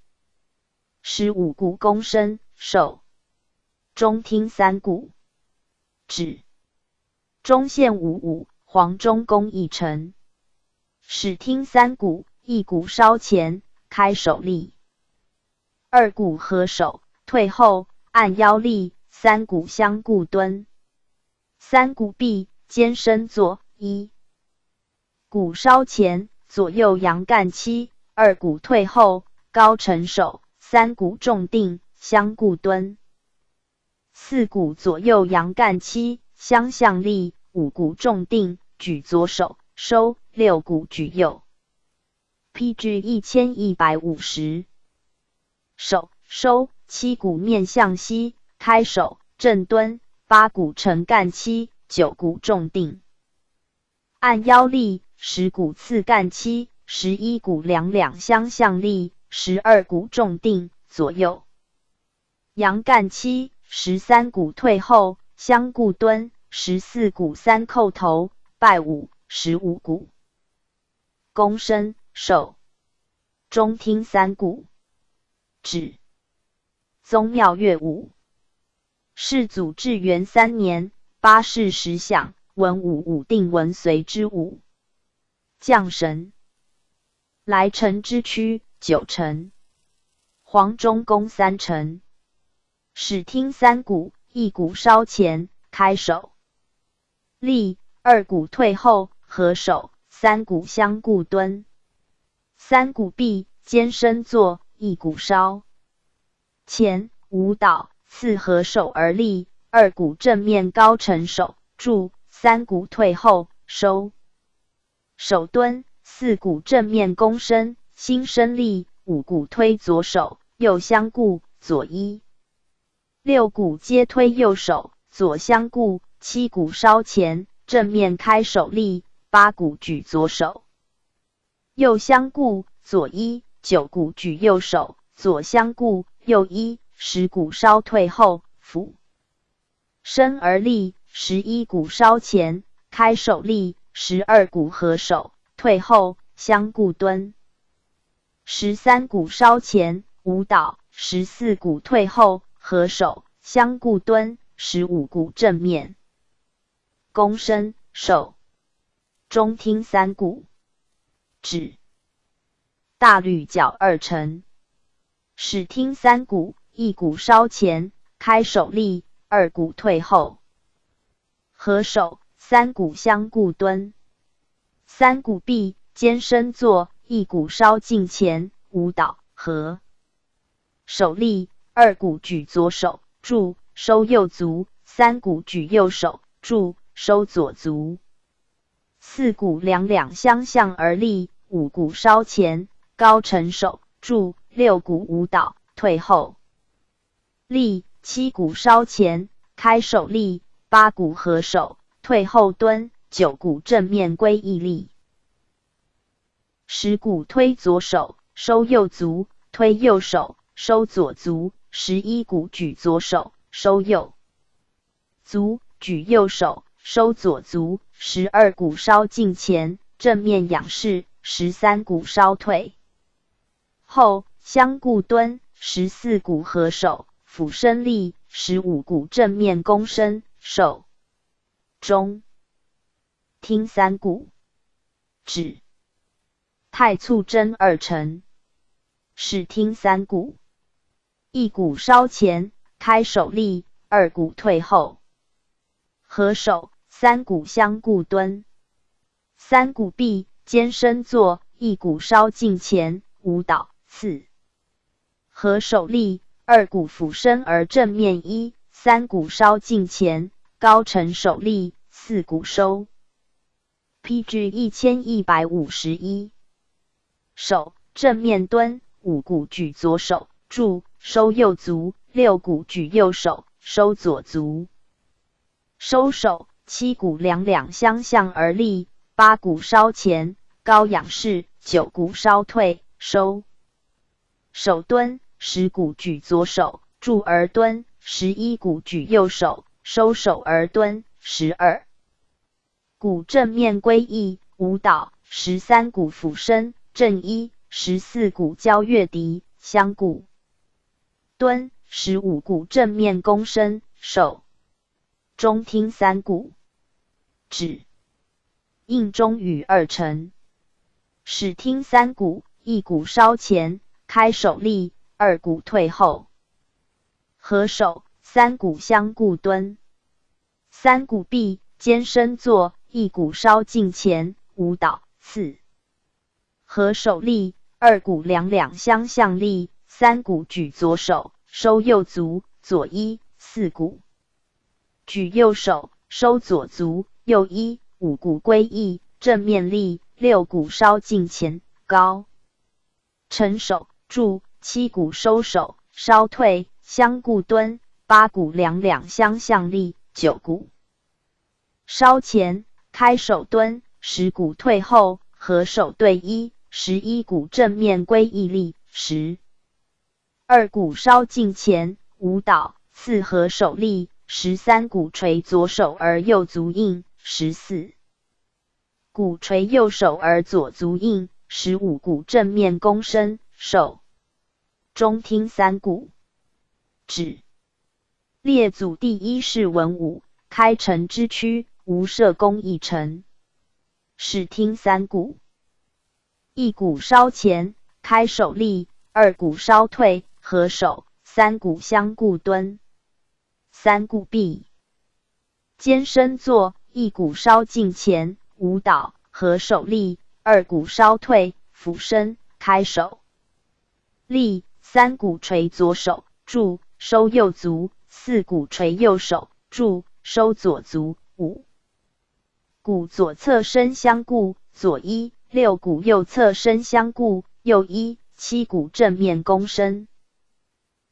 十五股弓身，手，中听三股止。中线五五，黄中宫一成。始听三股，一股稍前，开手立。二股合手，退后，按腰立，三股相顾蹲。三股臂，肩伸坐，一股稍前，左右扬干七，二股退后，高成手，三股重定，相顾蹲。四股左右扬干七，相向立，五股重定，举左手，收，六股举右。PG 1150。手，收，七股面向西，开手，正蹲，八股成干七，九股重定，按腰立，十股次干七，十一股两两相向立，十二股重定，左右扬干七，十三股退后，相顾蹲，十四股三叩头，拜舞，十五股弓身，手，中听三股止。宗庙乐舞。世祖至元3年，八事十响，文武武定文随之舞。将神。来臣之区9成。黄中宫3成。始听三股，一股稍前，开手立，二股退后，合手，三股相顾蹲。三股臂，肩伸坐，一股稍前，舞蹈，次合手而立，二股正面高成手，住，三股退后，收手蹲，四股正面弓身，心生力，五股推左手，右相顾，左一。六股皆推右手，左相顾，七股稍前，正面开手力，八股举左手，右相顾，左一。九股举右手，左相顾，右一。十股稍退后，俯身而立。11股稍前，开手力。12股合手，退后，相顾蹲。13股稍前，舞蹈。14股退后，合手，相顾蹲。15股正面躬身，手中听3股，指大捋角2成，始听3股，1股稍前，开手力，2股退后，合手，3股相顾蹲。3股臂，肩伸坐，1股稍近前，舞蹈，合手力，2股举左手，助，收右足，3股举右手，助，收左足。4股两两相向而立，5股稍前，高成手，助，6股舞蹈，退后。立7股稍前，开手力，8股合手，退后蹲，9股正面归义立。10股推左手，收右足，推右手，收左足。11股举左手，收右足，举右手，收左足。12股稍近前，正面仰视。13股稍退后，相顾蹲。14股合手，俯身立。15股正面躬身，手中听3股，指太促针2成，始听3股。1股稍前，开手力，2股退后，合手，3股相顾蹲。3股臂，肩伸坐，1股稍近前，舞蹈，4合手力，2股俯身而正面1。3股稍近前，高成手力，4股收。PG 1151。手正面蹲，5股举左手，助，收右足，6股举右手，收左足。收手7股两两相向而立，8股稍前，高仰视，9股稍退，收手蹲。10股举左手，助而蹲。11股举右手，收手而蹲。12股正面归义，舞蹈。13股俯身，正一。14股交月敌，相顾蹲。15股正面躬身，手中听3股，指应中与2成，始听3股。1股稍前，开手力，2股退后，合手，3股相顾蹲。3股臂，肩伸坐，1股稍近前，舞蹈，4合手力，2股两两相向立，3股举左手，收右足，左一。4股举右手，收左足，右一。5股归义，正面立。6股稍近前，高成手，助。7股收手，稍退，相顾蹲。8股两两相向立。9股稍前，开手蹲。10股退后，合手对一。11股正面归义立。12股稍近前，舞蹈。4合手立。13股垂左手而右足应。14股垂右手而左足应。15股正面躬身，手中听3股，指列祖第一式文武，开城之区，无射弓一成，始听3股。1股稍前，开手力；2股稍退，合手；3股相顾蹲；3股臂，肩伸坐；1股稍近前，舞蹈，合手力；2股稍退，俯身，开手力；3股垂左手，助，收右足；4股垂右手，助，收左足；5股左侧身相顾，左一；6股右侧身相顾，右一，七股正面弓身，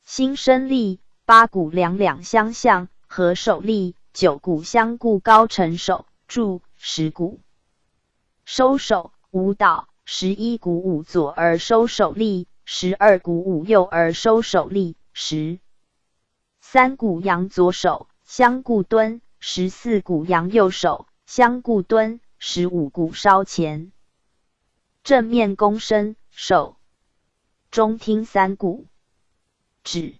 心身立，八股两两相向，合手立，九股相顾高成手，柱，十股收手，舞蹈，11股舞左而收手立，12股舞右而收手立，13股扬左手，相顾蹲，14股扬右手，相顾蹲，15股稍前，正面弓身，手中听3股，指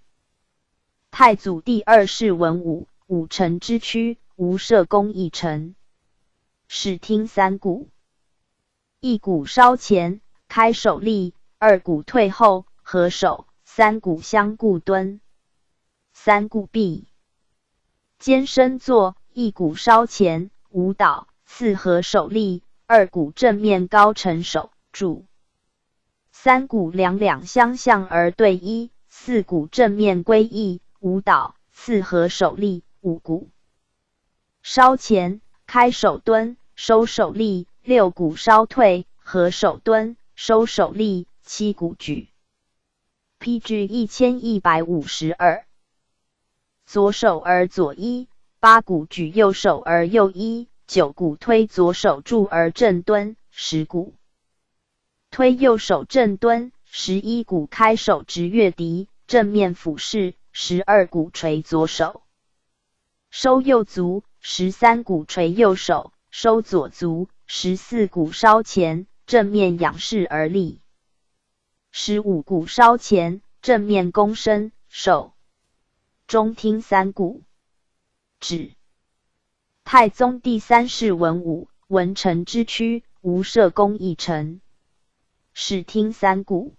太祖第二世文武，五臣之躯，无射弓一臣，始听3股，一股稍前，开手立，2股退后，合手，3股相顾蹲，3股闭，肩身坐，一股稍前，舞蹈，4合手立，2股正面高成手，柱，3股两两相向而对一，4股正面归一，舞蹈，4合手立，5股稍前，开手蹲，收手立，6股稍退，合手蹲，收手立，7股举。PG 1152，左手而左一，8股举右手而右一，9股推左手柱而正蹲，10股推右手正蹲，11股开手直越敌，正面俯视，12股垂左手收右足，13股垂右手收左足，14股稍前，正面仰视而立，15股稍前，正面弓身，手中听3股，指太宗第三世文武，文臣之躯，无射弓一臣，始听3股，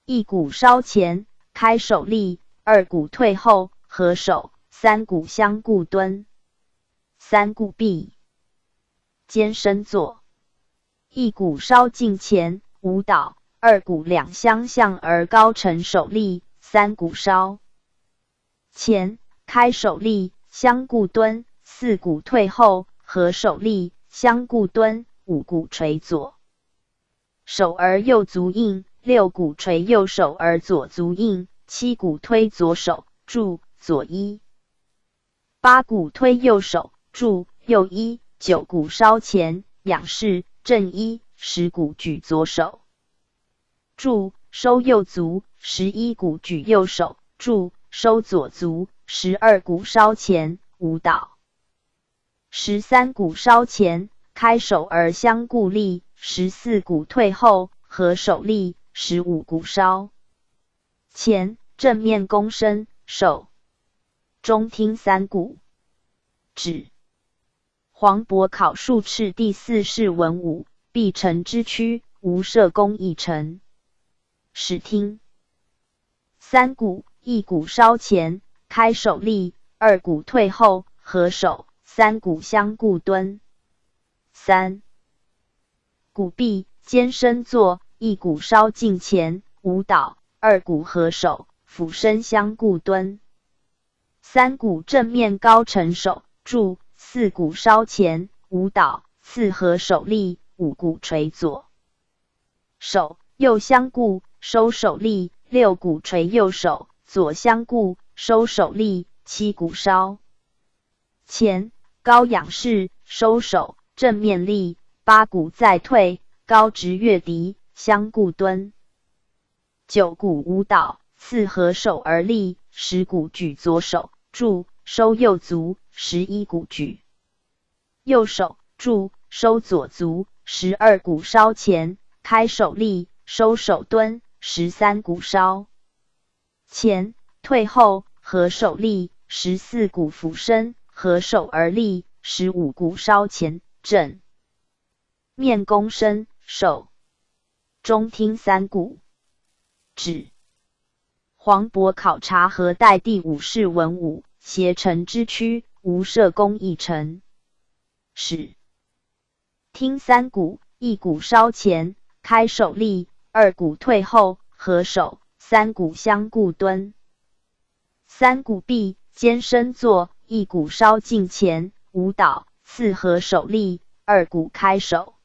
一股稍前，开手立，2股退后，合手，3股相顾蹲，3股闭，肩身坐，一股稍近前，舞蹈，2股两相向而高成手立，3股稍前，开手立，相顾蹲，4股退后，合手立，相顾蹲，5股垂左手而右足印，6股垂右手而左足印，7股推左手柱左一，8股推右手柱右一，9股稍前，仰视正一，10股举左手柱收右足，11股举右手柱收左足，12股稍前，舞蹈，13股稍前，开手而相顾立，14股退后，合手立，15股稍前，正面弓身，手中听3股，指黄渤考术赤第四世文武，必臣之躯，无射弓一臣，始听3股，一股稍前，开手立，2股退后，合手，3股相顾蹲，3股闭，肩身坐，一股稍近前，舞蹈，2股合手，俯身相顾蹲，3股正面高成手，柱，4股稍前，舞蹈，4合手立，5股垂左手，右相顾，收手立，6股垂右手，左相顾，收手立，7股稍前，高仰视，收手，正面立，8股再退，高直越敌，相顾蹲，9股舞蹈，4合手而立，10股举左手柱收右足，11股举右手柱收左足，12股稍前，开手立，收手蹲，13股稍前，退后，合手立，14股俯身，合手而立，15股稍前，正面弓身，手中听3股，指黄渤考察何代第五世文武，挟臣之躯，无射弓一臣，始听3股，一股稍前，开手立，2股退后，合手，3股相顾蹲，3股闭，肩身坐，一股稍近前，舞蹈，4合手立，2股开手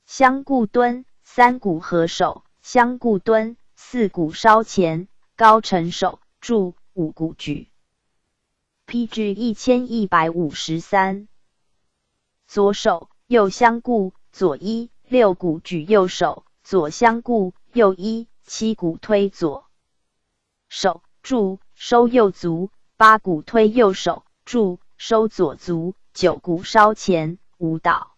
相顾蹲三股合手，相顾蹲，四股稍前，高沉手，柱，五股举。PG 1153。左手右相顾，左一，六股举右手，左相顾，右一，七股推左手，柱，收右足，八股推右手，柱，收左足，九股稍前，舞蹈。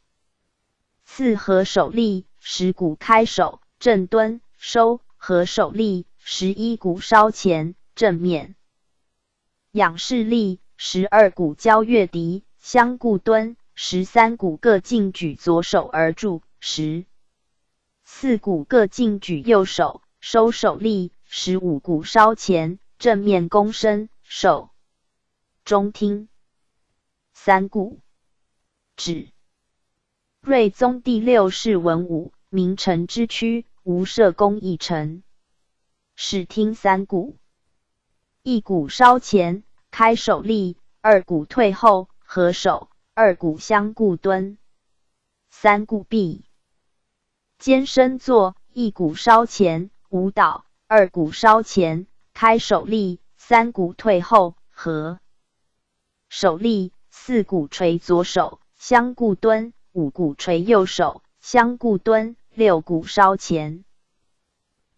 四合手立，十股开手，正蹲，收，合手立，11股稍前，正面。仰视立，12股交月敌，相顾蹲，13股各进举左手而柱，14股各进举右手，收手立，15股稍前，正面躬身，手中听。三股止。睿宗第六世文武，名臣之躯，无射弓一臣。视听三股。一股稍前，开手立，二股退后，合手，二股相顾蹲。三股闭。肩身坐，一股稍前，舞蹈，二股稍前，开手立，三股退后，合手立，四股垂左手，相顾蹲，五股垂右手，相顾蹲，六股稍前。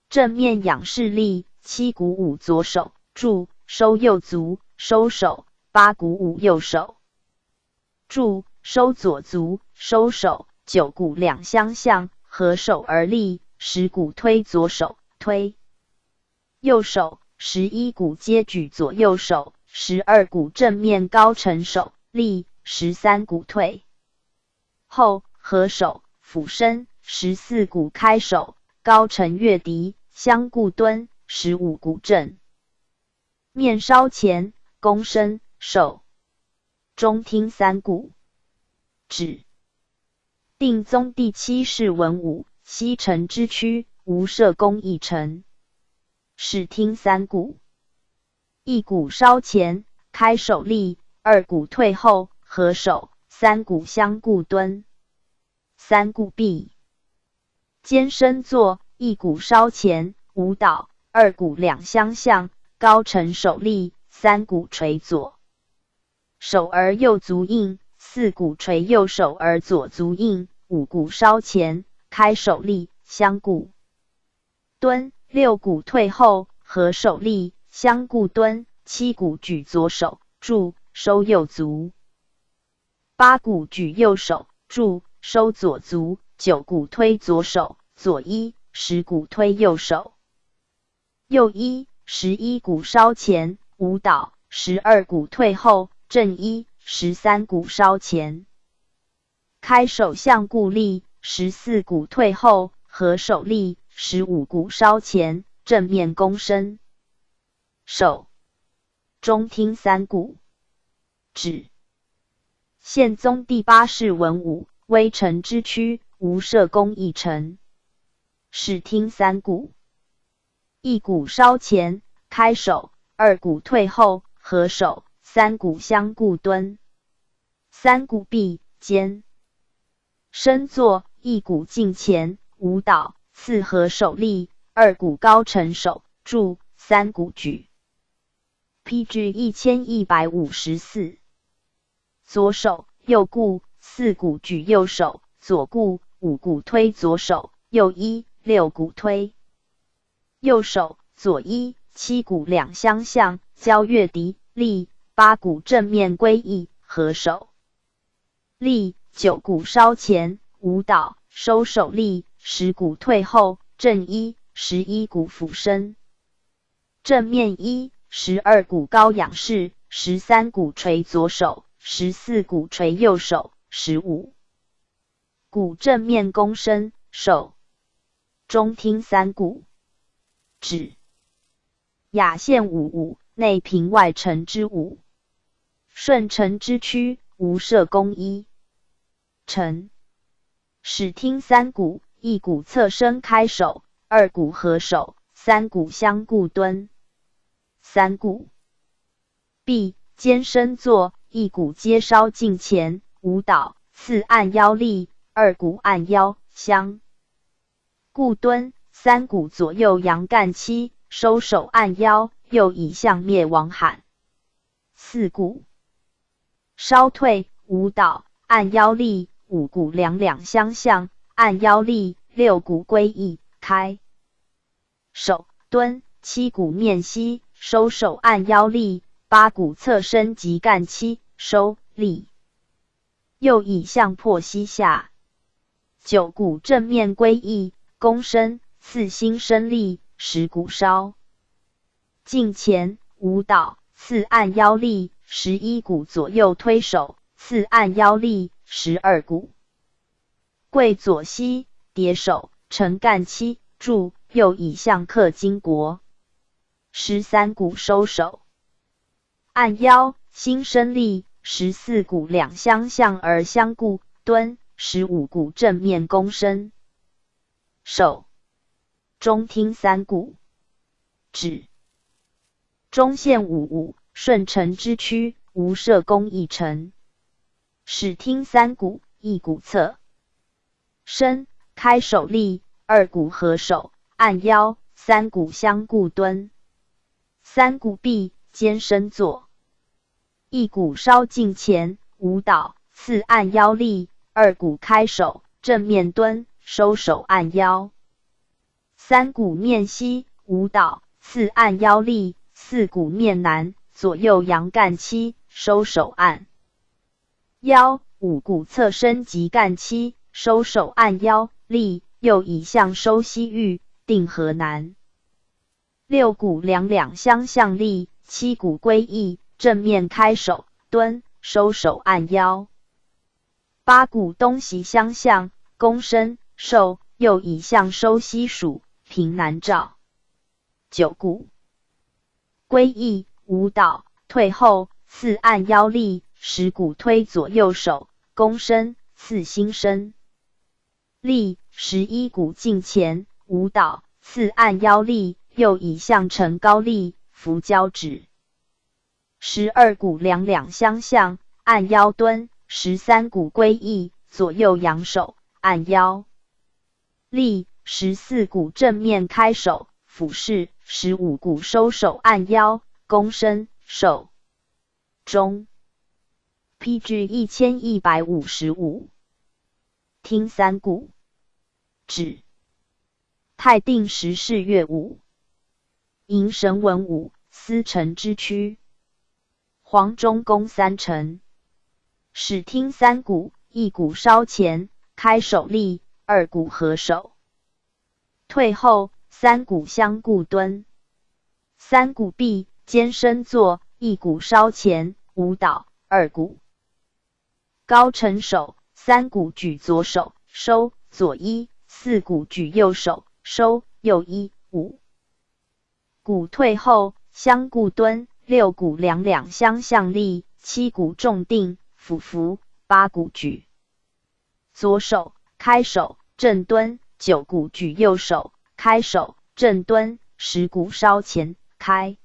正面仰视立，七股舞左手，柱，收右足，收手，八股舞右手，柱，收左足，收手，九股两相向，合手而立，10股推左手，推右手，11股接举左右手，12股正面高沉手，立，13股退后，合手，俯身，14股开手，高沉越敌，相顾蹲，15股正面稍前，躬身，手中听三股止。定宗第七世文武，西臣之躯，无射弓一臣。视听三股。一股稍前，开手立，二股退后，合手，三股相顾蹲。三股闭。肩身坐，一股稍前，舞蹈，二股两相向，高沉手立，三股垂左手而右足应，四股垂右手而左足应，五股稍前，开手立，相顾蹲，六股退后，合手立，相顾蹲，七股举左手，柱，收右足，八股举右手，柱，收左足，九股推左手，左一，10股推右手，右一，11股稍前，舞蹈，12股退后，正一，13股稍前，开手相顾立，14股退后，合手立，15股稍前，正面躬身，手中听三股止。宪宗第八世文武，微臣之躯，无射弓一臣。视听三股。一股稍前，开手，二股退后，合手，三股相顾蹲。三股闭，肩身坐，一股近前，舞蹈，四合手立，二股高沉手，柱，三股举。PG 1154。左手右顾，四股举右手，左顾，五股推左手，右一，六股推右手，左一，七股两相向，交越敌，立，八股正面归义，合手立，九股稍前，舞蹈，收手立，10股退后，正一，11股俯身，正面一，12股高仰视，13股垂左手，14股垂右手，15股正面躬身，手中听三股止。雅献五武，内平外臣之武。顺臣之躯，无射弓一臣。始听三股，一股侧身开手，二股合手，三股相顾蹲。三股闭，肩身坐，一股接稍近前，舞蹈，四按腰立，二股按腰相固蹲，三股左右阳干七，收手按腰，右以向灭亡喊。四股稍退，五倒，按腰立，五股两两相向，按腰立，六股归义，开手蹲，七股面膝，收手按腰立，八股侧身及干七，收立，右以向破膝下。九股正面归义，弓身，刺心身立，十股稍近前，五倒，刺按腰立，十一股左右推手，刺按腰立，十二股跪左膝，叠手，成干七，柱，右以向克经国，十三股收手按腰，心身立，十四股两相向而相顾，蹲，十五股正面弓身，手中听三股，指中线五五，顺承之躯，无射弓一成，始听三股，一股侧身，开手立，二股合手，按腰，三股相顾蹲，三股闭，肩身坐，一股稍近前，五倒，刺按腰立，二股开手，正面蹲，收手按腰，三股面膝，五倒，刺按腰立，四股面南，左右阳干七，收手按腰，五股侧身及干七，收手按腰立，右以向收西域，定河南。六股两两相向立，七股归义，正面开手蹲，收手按腰。八股东西相向，弓身，受，右以向收西属，平南照。九股归义，五倒，退后，刺按腰立，十股推左右手，弓身，刺心身立，十一股近前，五倒，刺按腰立，右以向成高立，扶交指。十二股两两相向，按腰蹲，十三股归义，左右扬手，按腰立，十四股正面开手，俯视，十五股收手按腰，弓身，手中。PG 1155，听三股，指太定十四月五，迎神文武，司臣之躯，黄中宫三臣，始听三股，一股稍前，开手立，二股合手，退后，三股相顾蹲，三股闭，肩身坐，一股稍前，五倒，二股高成手，三股举左手，收，左一，四股举右手，收，右一，五股退后，相顾蹲，六股两两相向立，七股重定，俯伏，八股举左手，开手，正蹲，九股举右手，开手，正蹲，十股稍前，开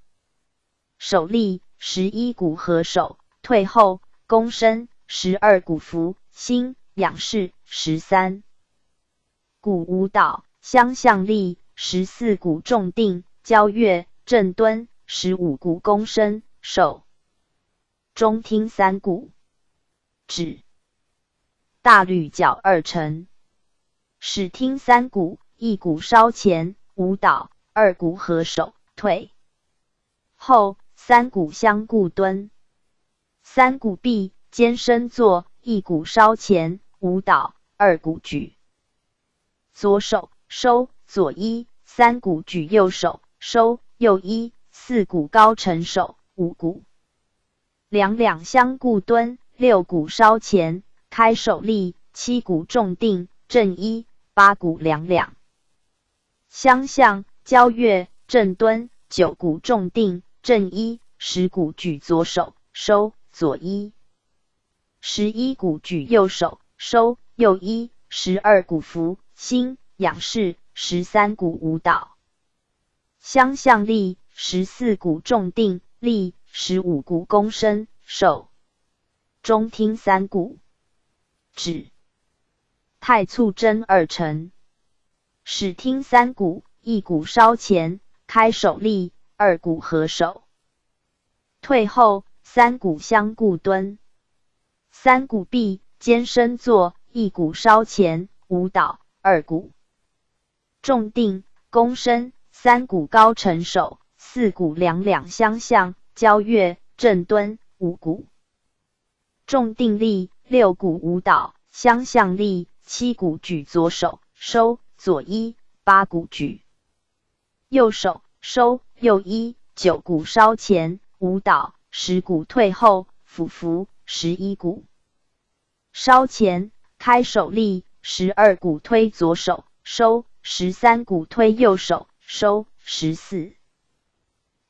手立，十一股合手，退后，弓身，十二股伏心，仰视，十三股舞蹈，相向立，十四股重定，交跃，正蹲，十五股弓身，手中听三股，指大履脚二成，始听三股，一股稍前，五倒，二股合手，退后，三股相顾蹲，三股闭，肩身坐，一股稍前，五倒，二股举左手，收，左一，三股举右手，收，右一，四股高成手，五股两两相顾蹲，六股稍前，开手立，七股重定，正一，八股两两相向，交跃，正蹲，九股重定，正一，十股举左手，收，左一，十一股举右手，收，右一，十二股伏心，仰视，十三股舞蹈，相向立，十四股重定，立，十五股弓身，手中听三股，指太簇真二成，始听三鼓，一鼓稍前，开手立，二鼓合手。退后，三鼓相顾蹲。三鼓闭，肩伸坐，一鼓稍前，舞蹈，二鼓重定，弓身，三鼓高沉手，四鼓两两相向，交跃，正蹲，五鼓重定立，六鼓舞蹈，相向立，七鼓举左手，收，左一，八鼓举右手，收，右一，九鼓稍前，舞蹈，十鼓退后，俯伏，11鼓稍前，开手立，12鼓推左手，收，13鼓推右手，收，14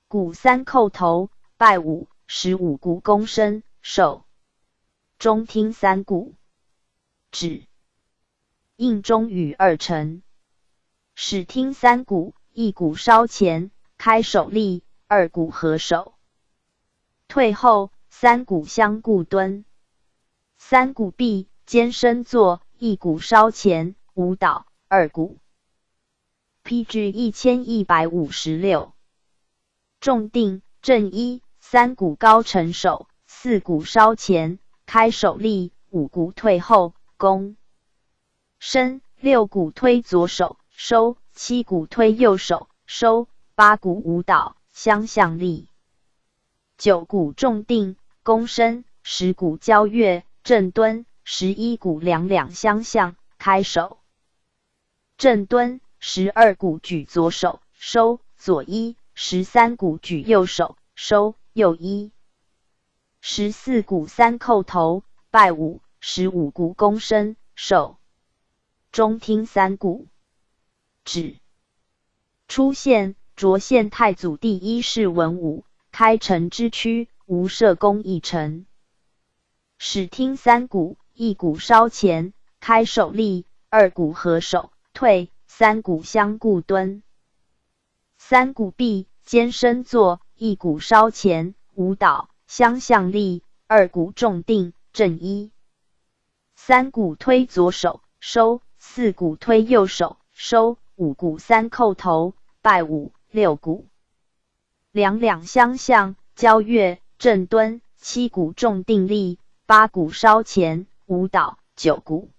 鼓三叩头，拜五，15鼓躬身，手中听三鼓止，应中语二成。始听三鼓，一鼓稍前，开手立，二鼓合手。退后，三鼓相顾蹲。三鼓闭，肩伸坐，一鼓稍前，舞蹈，二鼓PG 1156。重定，正一，三鼓高沉手，四鼓稍前，开手立，五鼓退后，弓身，六鼓推左手，收，七鼓推右手，收，八鼓舞蹈，相向立，九鼓重定，弓身，十鼓交跃，正蹲，11鼓两两相向，开手正蹲，12鼓举左手，收，左一，13鼓举右手，收，右一，14鼓三叩头，拜五，15鼓躬身，手中听三鼓止。出现涿县太祖第一世文武，开城之区，无射弓一城。始听三鼓，一鼓稍前，开手立，二鼓合手，退，三鼓相顾蹲。三鼓闭，肩伸坐，一鼓稍前，舞蹈，相向立，二鼓重定，正一。三鼓推左手，收，四鼓推右手，收，五鼓三叩头，拜五，六鼓两两相向，交跃，正蹲，七鼓重定立，八鼓稍前，舞蹈，九鼓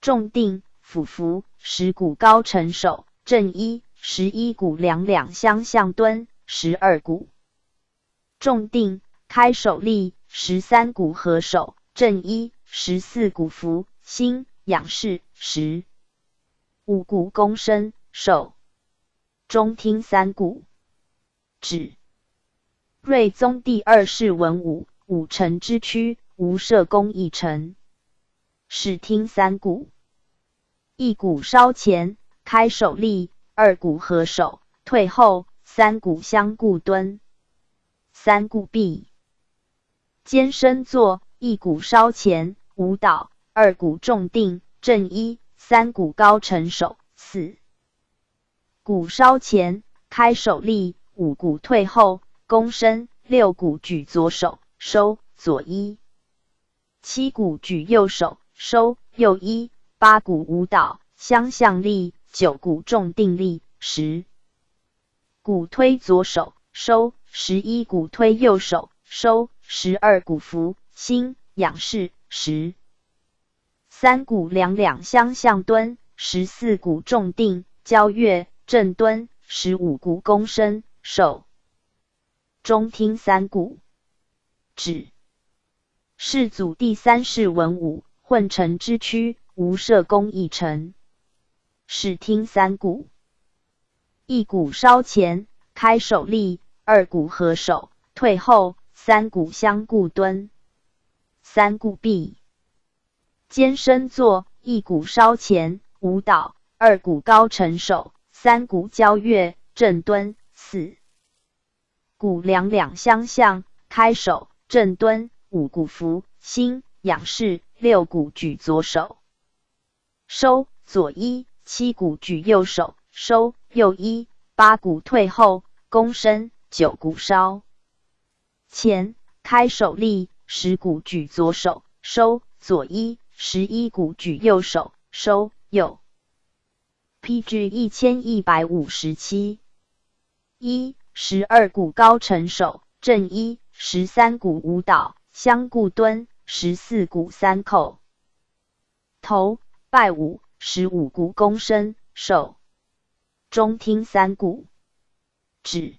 重定，俯伏，十鼓高沉手，正一，11鼓两两相向蹲，12鼓重定，开手立，13鼓合手，正一，14鼓伏心，仰视，15鼓躬身，手中听三鼓止。睿宗第二世文武，五城之区，无射弓一城。始听三鼓，一鼓稍前，开手立，二鼓合手，退后，三鼓相顾蹲。三鼓闭，肩伸坐，一鼓稍前，舞蹈，二鼓重定，正一，三鼓高沉手，四鼓稍前，开手立，五鼓退后，弓身，六鼓举左手，收，左一，七鼓举右手，收，右一，八鼓舞蹈，相向立，九鼓重定立，10鼓推左手，收，11鼓推右手，收，12鼓伏心，仰视，10三鼓两两相向蹲，14鼓重定，交跃，正蹲，15鼓躬身，手中听三鼓止。世祖第三世文武，混城之区，无射弓一城。始听三鼓，一鼓稍前，开手立，二鼓合手，退后，三鼓相顾蹲。三鼓闭，肩伸坐，一鼓稍前，舞蹈，二鼓高沉手，三鼓交跃，正蹲，四鼓两两相向，开手，正蹲，五鼓伏心，仰视，六鼓举左手，收，左一，七鼓举右手，收，右一，八鼓退后，弓身，九鼓稍前，开手立，10鼓举左手，收，左一，11鼓举右手，收，右 PG 1157。1. 12股高承手，正一；13股舞蹈，相顾蹲；14股三叩头，拜五；15股躬身，手中听三股止。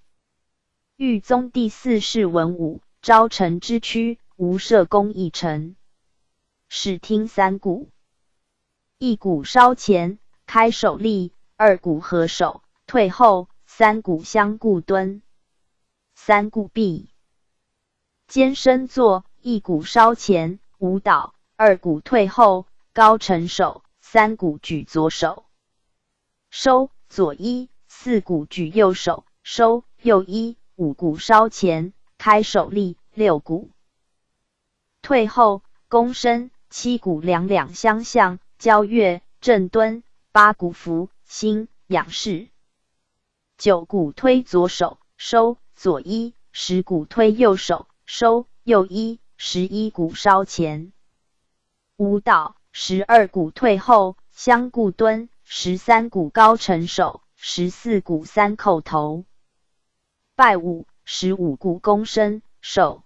豫宗第四世文武，昭臣之躯，无射弓一臣。始听三股，一股稍前，开手立；二股合手，退后；三股相顾蹲；三股闭。肩身坐，一股稍前，舞蹈；二股退后，高承手；三股举左手，收左一；四股举右手，收右一；五股稍前，开手立；六股退后，躬身；七股两两相向，交跃正蹲；八股伏心仰视；九股推左手，收左一；十股推右手，收右一；11股稍前，舞蹈；12股退后，相顾蹲；13股高承手；14股三叩头，拜五；15股躬身，手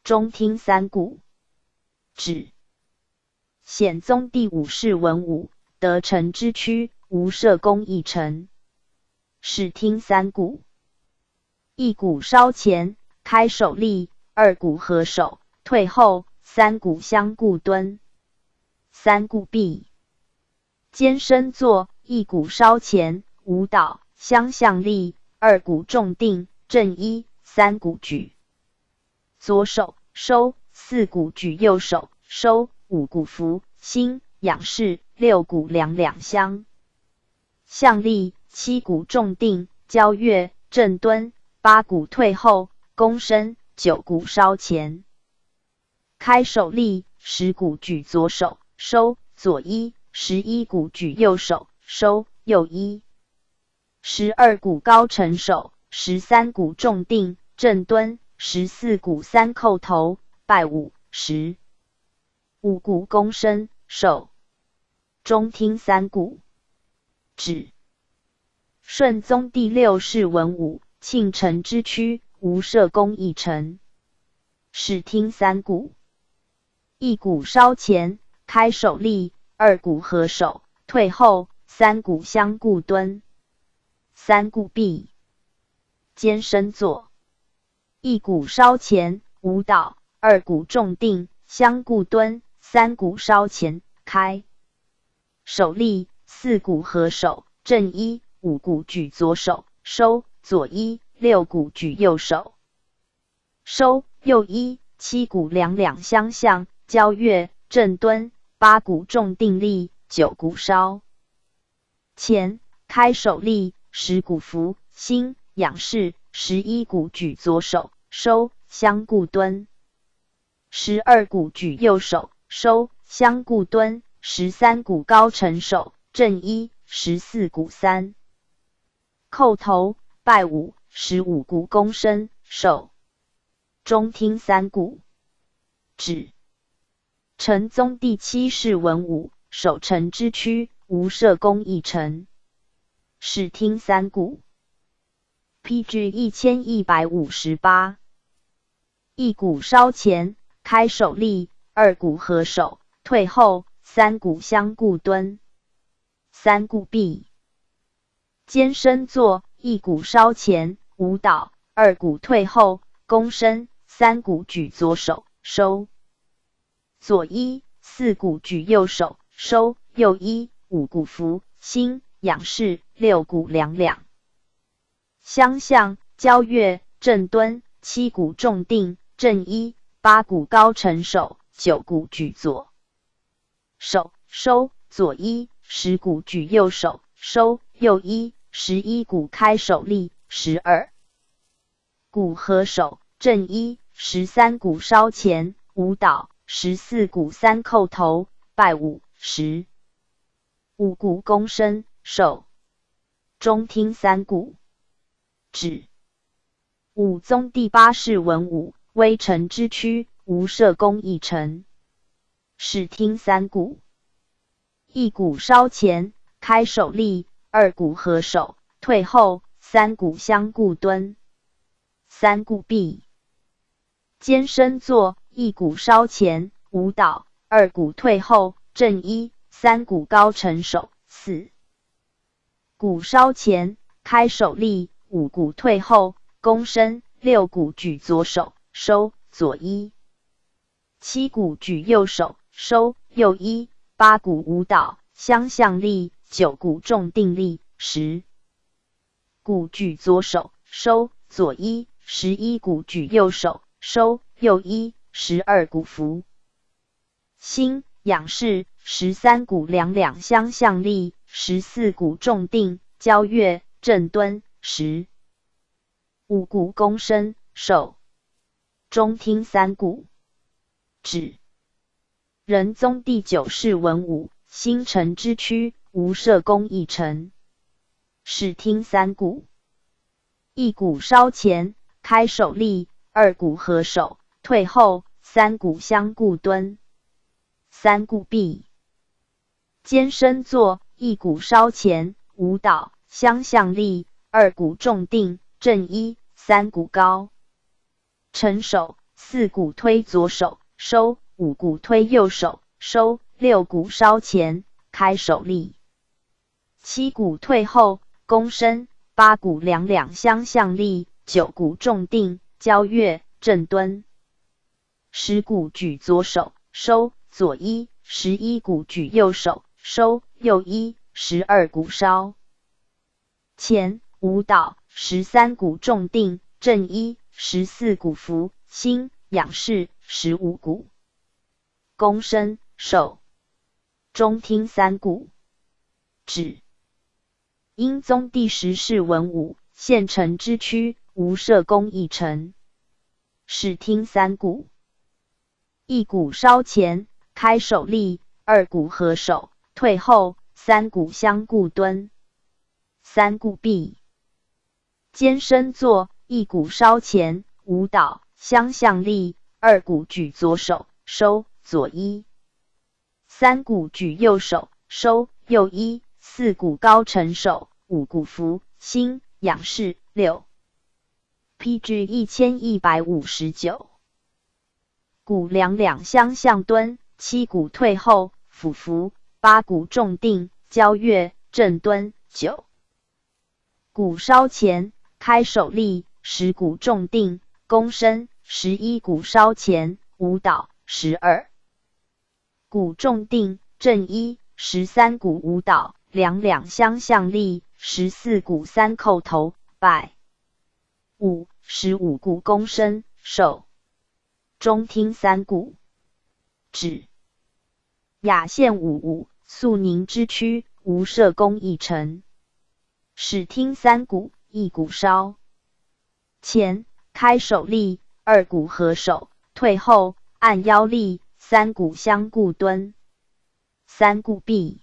中听三股止。显宗第五世文武，得臣之躯，无射弓一臣。始听三股，一股稍前，开手立；二股合手，退后；三股相顾蹲；三股闭。肩身坐，一股稍前，舞蹈；相向立；二股重定，正一；三股举左手，收；四股举右手，收；五股伏心仰视；六股两两相向立；七股重定，交跃正蹲；八股退后，躬身；九股稍前，开手立；10股举左手，收左一；11股举右手，收右一；12股高承手；13股重定，正蹲；14股三叩头，拜五；15股躬身，手中听三股止。顺宗第六世文武，庆臣之躯，无射弓一臣。始听三股，一股稍前，开手立；二股合手，退后；三股相顾蹲；三股闭。肩身坐，一股稍前，舞蹈；二股重定，相顾蹲；三股稍前，开手立；四股合手，正一；五股举左手，收左一；六股举右手，收右一；七股两两相向，交跃正蹲；八股重定立；九股稍前，开手立；10股伏心仰视；11股举左手，收相顾蹲；12股举右手，收相顾蹲；13股高承手，正一；14股三叩头，拜五；15股躬身，手中听三股止。成宗第七世文武，守臣之躯，无射弓一臣。始听三股。PG 1158。一股稍前，开手立；二股合手，退后；三股相顾蹲；三股闭。肩身坐，一股稍前，舞蹈；二股退后，躬身；三股举左手，收左一；四股举右手，收右一；五股伏心仰视；六股两两相向，交跃正蹲；七股重定，正一；八股高承手；九股举左手，收左一；10股举右手，收右一；11股开手立；12股合手，正一；13股稍前，舞蹈；14股三叩头，拜五；15股躬身，手中听三股止。武宗第八世文武，微臣之躯，无射弓一臣。始听三股，一股稍前，开手立，二股合手，退后，三股相顾蹲，三股闭。肩伸坐，一股稍前，舞蹈，二股退后，正一，三股高成手，四股稍前，开手立，五股退后，弓身，六股举左手，收，左一，七股举右手，收，右一，八股舞蹈，相向立，九股重定立，十股举左手，收，左一，11股举右手，收，右一，12股扶心仰视，13股两两相向立，14股重定，交跃，正蹲，15股弓身，手，中听三股止。仁宗第9世文武，星辰之躯，无射弓一成。始听三股，一股稍前，开手立，二股合手，退后，三股相顾蹲，三股闭。肩伸坐，一股稍前，舞蹈，相向立，二股重定，正一，三股高成手，四股推左手，收，五股推右手，收，六股稍前，开手立，七股退后，弓身，八股两两相向立，九股重定，交跃，正蹲，10股举左手，收，左一，11股举右手，收，右一，12股稍前，舞蹈，13股重定，正一，14股扶心仰视，15股弓身，手，中听三股止。英宗第10世文武，献臣之躯，无射弓一成。始听三股，一股稍前，开手立，二股合手，退后，三股相顾蹲，三股闭。肩伸坐，一股稍前，舞蹈，相向立，二股举左手，收，左一，三股举右手，收，右一，四股高成手，五股扶心仰视，六 PG 1159。股两两相向蹲，七股退后，俯伏，八股重定，交跃，正蹲，九股稍前，开手立，10股重定，弓身，11股稍前，舞蹈，12股重定，正一，13股舞蹈，两两相向立，14股三叩头，拜五，15股弓身，手，中听三股止。雅献五五，肃宁之躯，无射弓一成。始听三股，一股稍前，开手立，二股合手，退后，按腰立，三股相顾蹲，三股闭。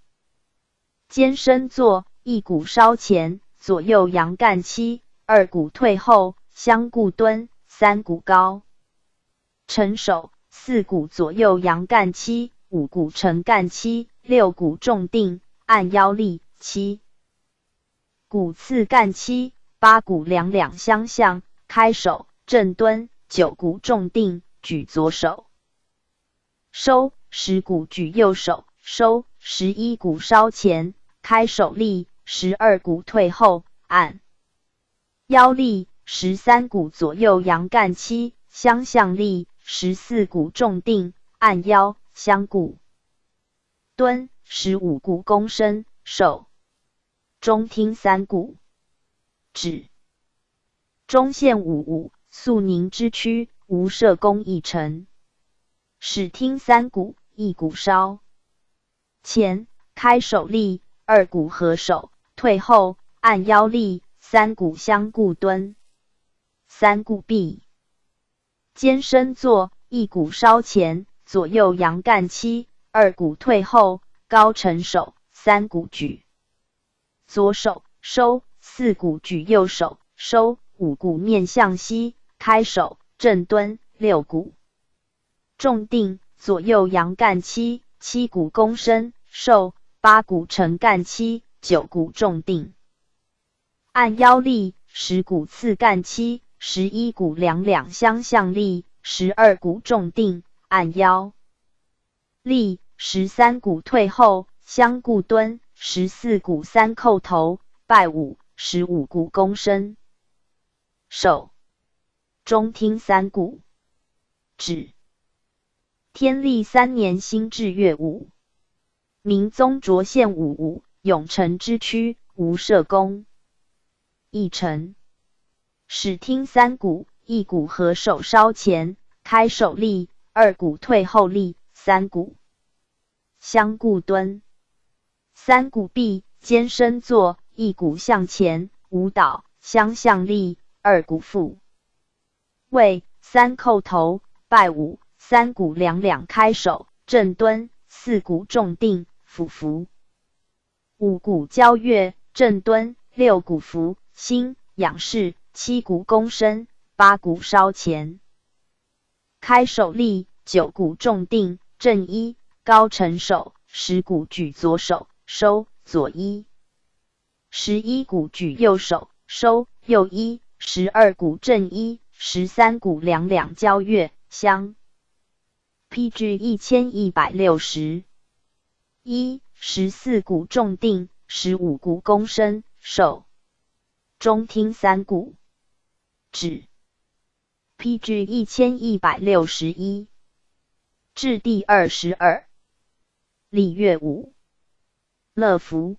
肩伸坐，一股稍前，左右扬干七，二股退后，相顾蹲，三股高成手，四股左右扬干七，五股成干七，六股重定，按腰立，七股次干七，八股两两相向，开手，正蹲，九股重定，举左手，收，10股举右手，收，11股稍前，开手立，12股退后，按腰立，13股左右扬干七，相向立，14股重定，按腰，相顾蹲，15股弓身，手，中听三股止。中献五五，肃宁之躯，无射弓一成。始听三股，一股稍前，开手立，二股合手，退后，按腰立，三股相顾蹲，三股闭。肩伸坐，一股稍前，左右扬干七，二股退后，高成手，三股举左手，收，四股举右手，收，五股面向西，开手，正蹲，六股重定，左右扬干七，七股弓身，收，八股成干七， 9股重定。按腰力10股次干期，11股两相向力，12股重定，按腰力13股退后，相固蹲，14股3叩头，拜5，15股躬身。手中听3股。止。天历3年辛至月5，明宗擢献5永成之躯，无社公。议程：始听3股，1股合手稍前，开手力，2股退后力，3股相固蹲，3股臂肩伸坐，1股向前，舞蹈相向力，2股腹位，3叩头，拜5，3股两开手，正蹲，4股重定，俯伏，5股交跃，正蹲，6股伏心仰视，7股躬身，8股稍前。开手力9股重定，正一高成手，10股举左手，收左一，11股举右手，收右一，12股正一，13股两交跃，相。PG 1160。14股重定，15股躬身，手中听3股。止。PG 1161。至第22。礼乐5。乐服。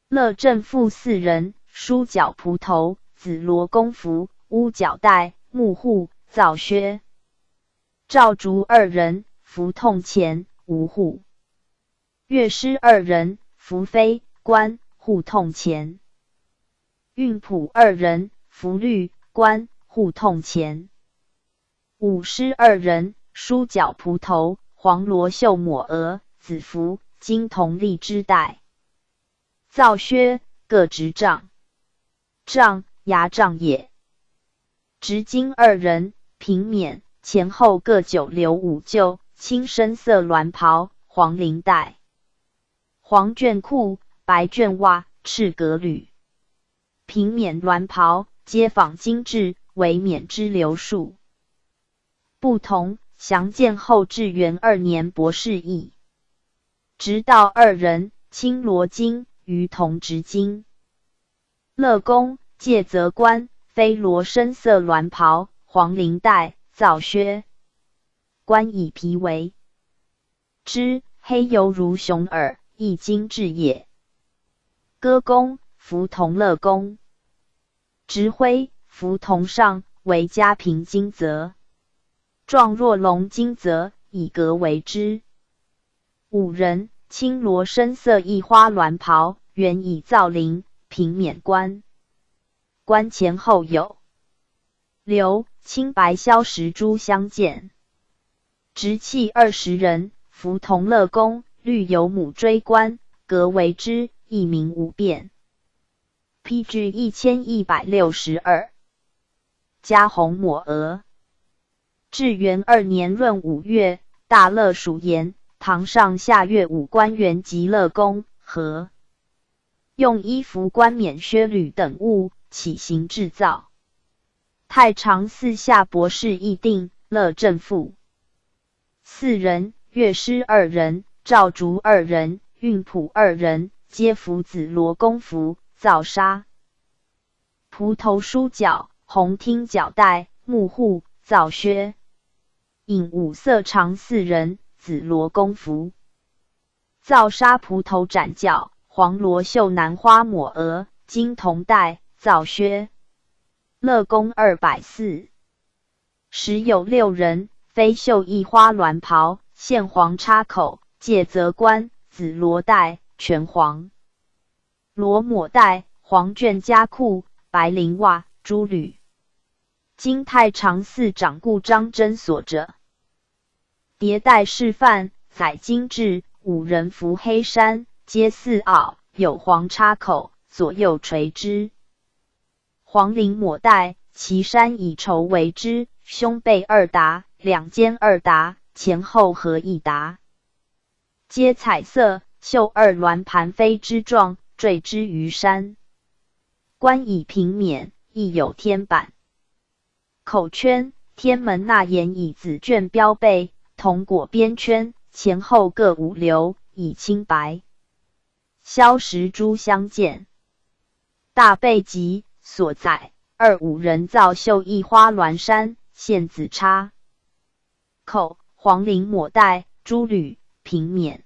乐正负4人，梳脚蒲头，紫罗弓服，乌脚带，木户，皂靴。赵竹2人，服痛前，无户。乐师2人，服飞，冠，护痛前。运仆2人，服绿，冠，护痛前。舞师2人，梳脚蒲头，黄罗绣抹额，紫服，金铜荔枝带。皂靴，各执杖。杖，牙杖也。执金2人，平冕，前后各9留5厩，青深色鸾袍，黄绫带。黄绢裤，白绢袜，赤革履。平冕鸾袍，皆仿精致，为冕之流数。不同，详见后至元2年博士议。直道2人，青罗巾，于铜执金。乐公，介则冠，飞罗深色鸾袍，黄绫带，皂靴。冠以皮为之，黑犹如熊耳，亦精致也。歌公，服铜乐公。执徽，服铜上，为嘉平金泽。状若龙金泽，以革为之。5人，青罗深色一花鸾袍，原以皂绫，平冕冠。冠前后有鎏青白霄石珠相间。执器20人，服铜乐公，绿有母锥冠，革为之，一名无变。PG 1162。嘉红抹额。至元2年闰5月，大乐属盐，堂上下乐5官员及乐公和用衣服冠冕靴履等物起行制造。太常寺下博士议定，乐正负4人，乐师2人，赵竹2人，运仆2人，皆服紫罗弓服，皂纱蒲头梳脚，红听脚带，木户，皂靴。引5色长4人，紫罗弓服，皂纱蒲头展脚，黄罗绣南花抹额，金铜带，皂靴。乐公240。时有6人，飞绣一花鸾袍，线黄插口，介则冠，紫罗带，全黄罗抹带，黄绢加裤，白绫袜，珠履。今太常寺掌故张真所者。迭代示范，载精致，5人服黑衫，皆4袄，有黄插口，左右垂之。黄绫抹带，其衫以绸为之，胸背2达，两肩2达，前后合1达。皆彩色，绣2鸾盘飞之状，坠之于山。官以平免，亦有天板。口圈，天门纳言以紫绢标背，铜果边圈，前后各5流，以青白。萧石珠相间。大背脊所载，25人造绣艺花鸾山，现紫插。口，黄绫抹带，珠履，平免。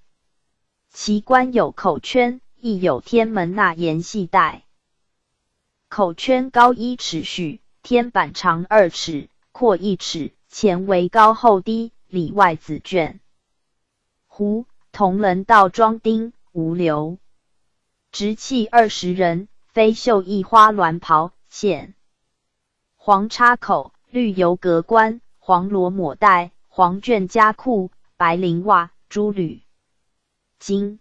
其冠有口圈，亦有天门纳言系带。口圈高1尺许，天板长2尺，阔1尺，前为高后低，里外紫绢。壶，铜棱倒装钉，无流。执器20人，非绣艺花鸾袍，现。黄插口，绿油格冠，黄罗抹带，黄绢加裤，白绫袜，珠履。金。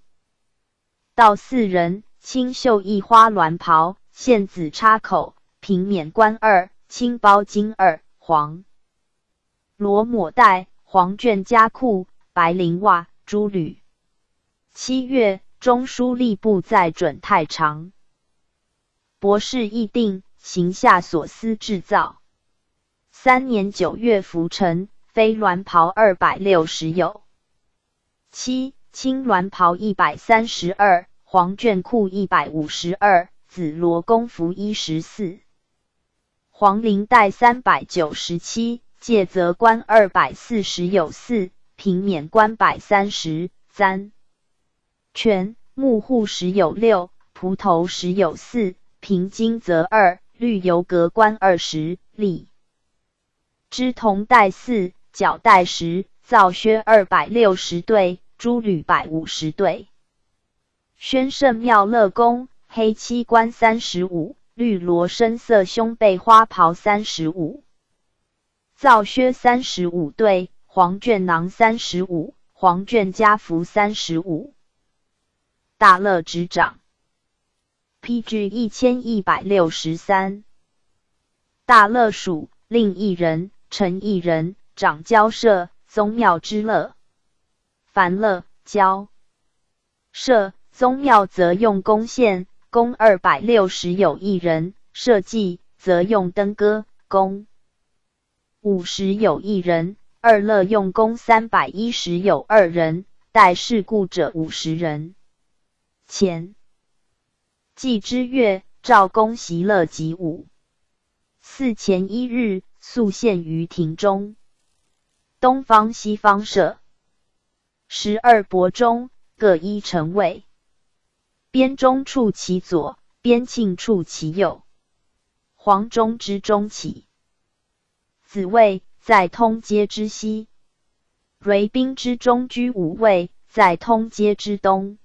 道4人，青绣艺花鸾袍，现紫插口，平免冠2，青包金2，黄罗抹带，黄绢加裤，白绫袜，珠履。7月，中书吏部在准太常。博士议定，行下所思制造。3年9月服成，飞鸾袍260有。7青鸾袍132，黄绢裤152，紫罗宫服14。黄绫带397，介则冠240有4，平免冠130。簪。全，木户10有6，蒲头10有4，平金则2，绿油格冠20。笠。织铜带4，角带10，皂靴260对，珠履150对。宣圣庙乐宫，黑漆冠35，绿罗深色胸背花袍35。皂靴35对，黄绢囊35，黄绢加服35。大乐执掌。PG 1163。大乐属，令一人，陈一人，掌交社，宗庙之乐。凡乐，交社，宗庙则用弓线，弓260有1人，社稷则用登歌，弓50有1人，二乐用弓310有2人，待事故者50人。前。祭之月，赵公习乐集舞。4前1日，宿献于庭中。东方西方社。12伯中，各一臣位。边中处其左，边庆处其右。黄中之中起。子位，在通街之西。蕤宾之中居5位，在通街之东。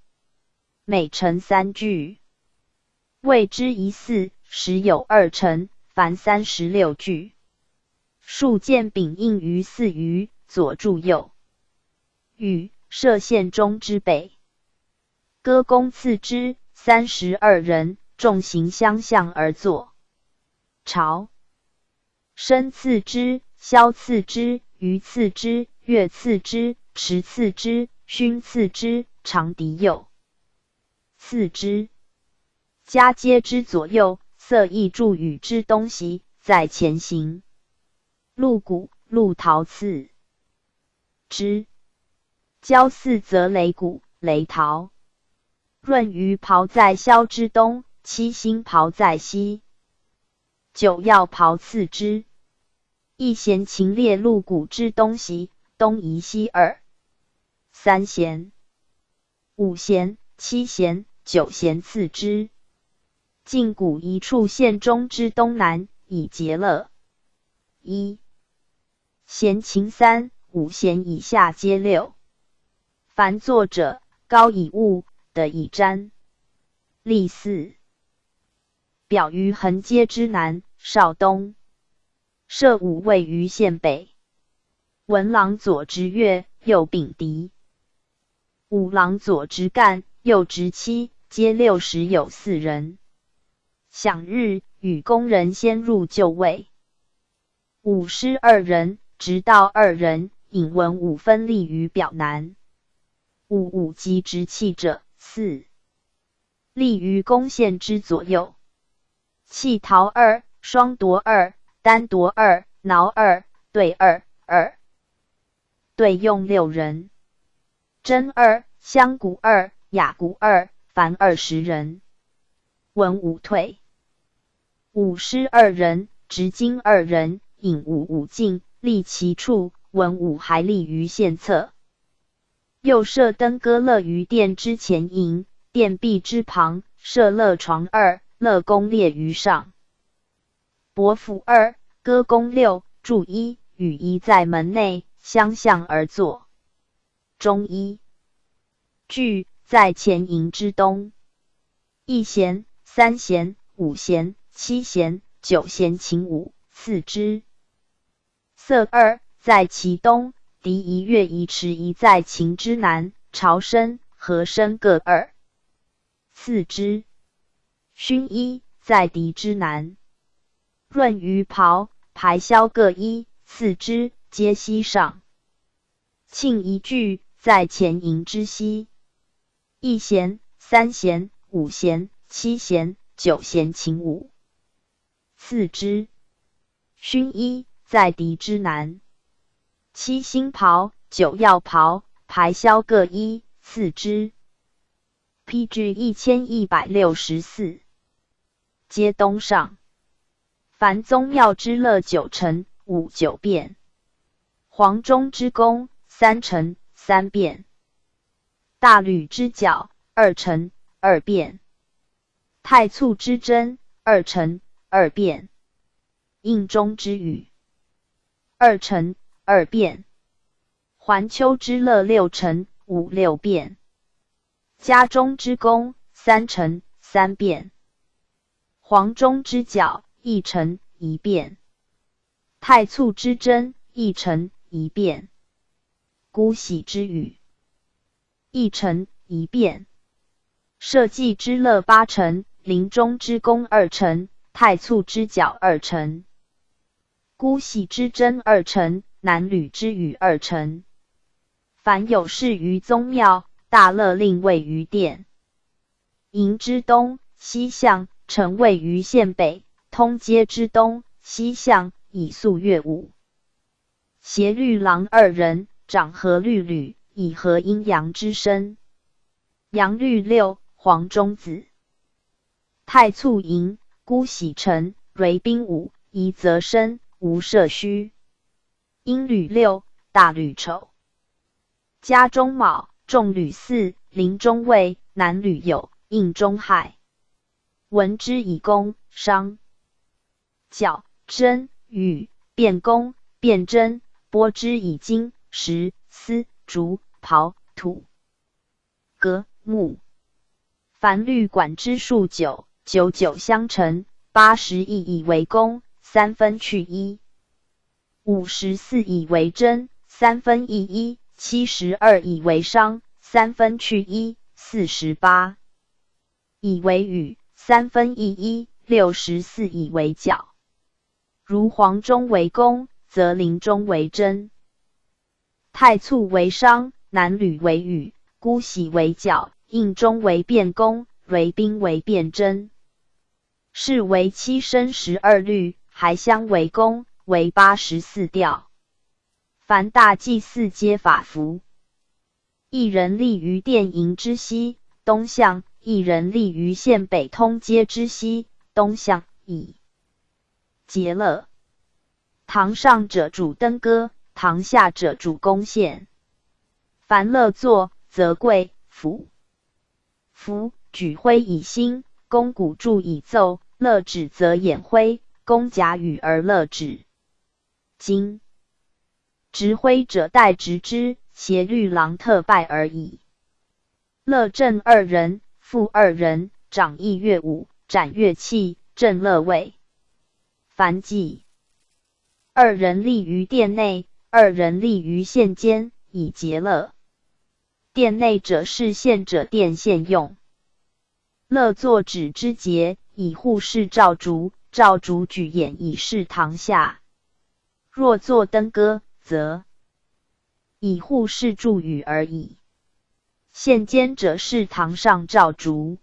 每臣3句。谓之一4，时有2臣，凡36句。数剑柄印于4隅，左柱右。与射县中之北。歌公次之，32人，众行相向而坐。朝。申次之，萧次之，虞次之，乐次之，迟次之，勋次之，长笛右次之。家阶之左右，色艺柱宇之东西，在前行。鹿鼓，鹿陶次之。交四则雷鼓，雷陶。润余袍在萧之东，七星袍在西。九曜袍次之。一弦秦列鹿鼓之东西，东夷西二。三弦。五弦、七弦、九弦次之。晋鼓一处县中之东南，以节乐。一弦琴3，五弦以下皆6。凡作者，高以物，的以瞻。例4。表于横街之南，少东。设5位于县北。文郎左执乐，右秉笛。武郎左执干，右执妻，皆60有4人。享日，与工人先入就位。武师2人，直道2人，引文武分立于表南。武及执器者4。立于弓线之左右。弃桃二，双夺二，单夺二，挠二，对二，二。对用6人。真二，香鼓二，雅鼓二，凡20人。文武退。武师2人，执金2人，引武进，立其处，文武还立于县侧。又设灯歌乐于殿之前营，殿壁之旁，设乐床2，乐宫列于上。伯府2，歌宫6，柱1，羽1在门内，相向而坐。中1。具在前营之东。1弦、3弦、5弦、7弦、9弦琴舞，次之。瑟2，在其东，笛1乐1池1在琴之南，朝声、和声各2，次之。埙1，在笛之南。润于袍、排箫各1，次之，皆西上。磬1具，在前营之西。1弦、3弦、5弦、7弦、9弦琴舞，次之。埙1，在笛之南。7星袍、9曜袍、排箫各1，次之。PG 1164，皆东上。凡宗庙之乐9成，5 9变。黄钟之宫3成3变。大吕之角2成2变。太簇之针2成2变。应钟之羽2成2变。环丘之乐6成5 6变。家中之宫3成3变。黄钟之角1成1变。太簇之针1成1变。姑喜之羽1成1变。社稷之乐8成，临终之宫2成，太簇之角2成。姑喜之针2成，南吕之羽2成。凡有事于宗庙，大乐令位于殿。营之东西向，城位于县北，通街之东西向，以肃乐舞。协律郎2人，掌和律吕，以和阴阳之声。阳律6，黄钟子。太簇营，姑喜城，蕤宾舞，夷则声，无社虚。阴吕6，大吕丑。家中卯，仲吕4，临中未，南吕酉，应中亥。闻之以宫，商。角、征、羽、变宫、变征，拨之以金、石、丝、竹、袍、土、革、木。凡律管之数9， 9 9相乘，80以为宫，3分去1。54以为征，3分1 72以为商，3分去1 48以为羽，3分1 64以为角。如黄钟为宫，则临钟为征。太簇为商，南吕为羽，姑喜为角，应钟为变宫，蕤宾为变征。是为7声12律，还乡为宫，为84调。凡大祭祀皆法服。一人立于殿营之西东向，一人立于县北通街之西东向，以节乐。堂上者主登歌，堂下者主弓线。凡乐作，则贵服。服举挥以兴，弓鼓助以奏，乐止则掩挥，弓甲羽而乐止。今执挥者代执之，协律郎特拜而已。乐正2人，副2人，掌议乐舞，展乐器，正乐位。凡祭2人立于殿内，2人立于县间，以节乐。殿内者是县者殿县用。乐作止之节，以护士赵竹，赵竹举演以示堂下。若作登歌，则以护士助语而已。县间者是堂上赵竹。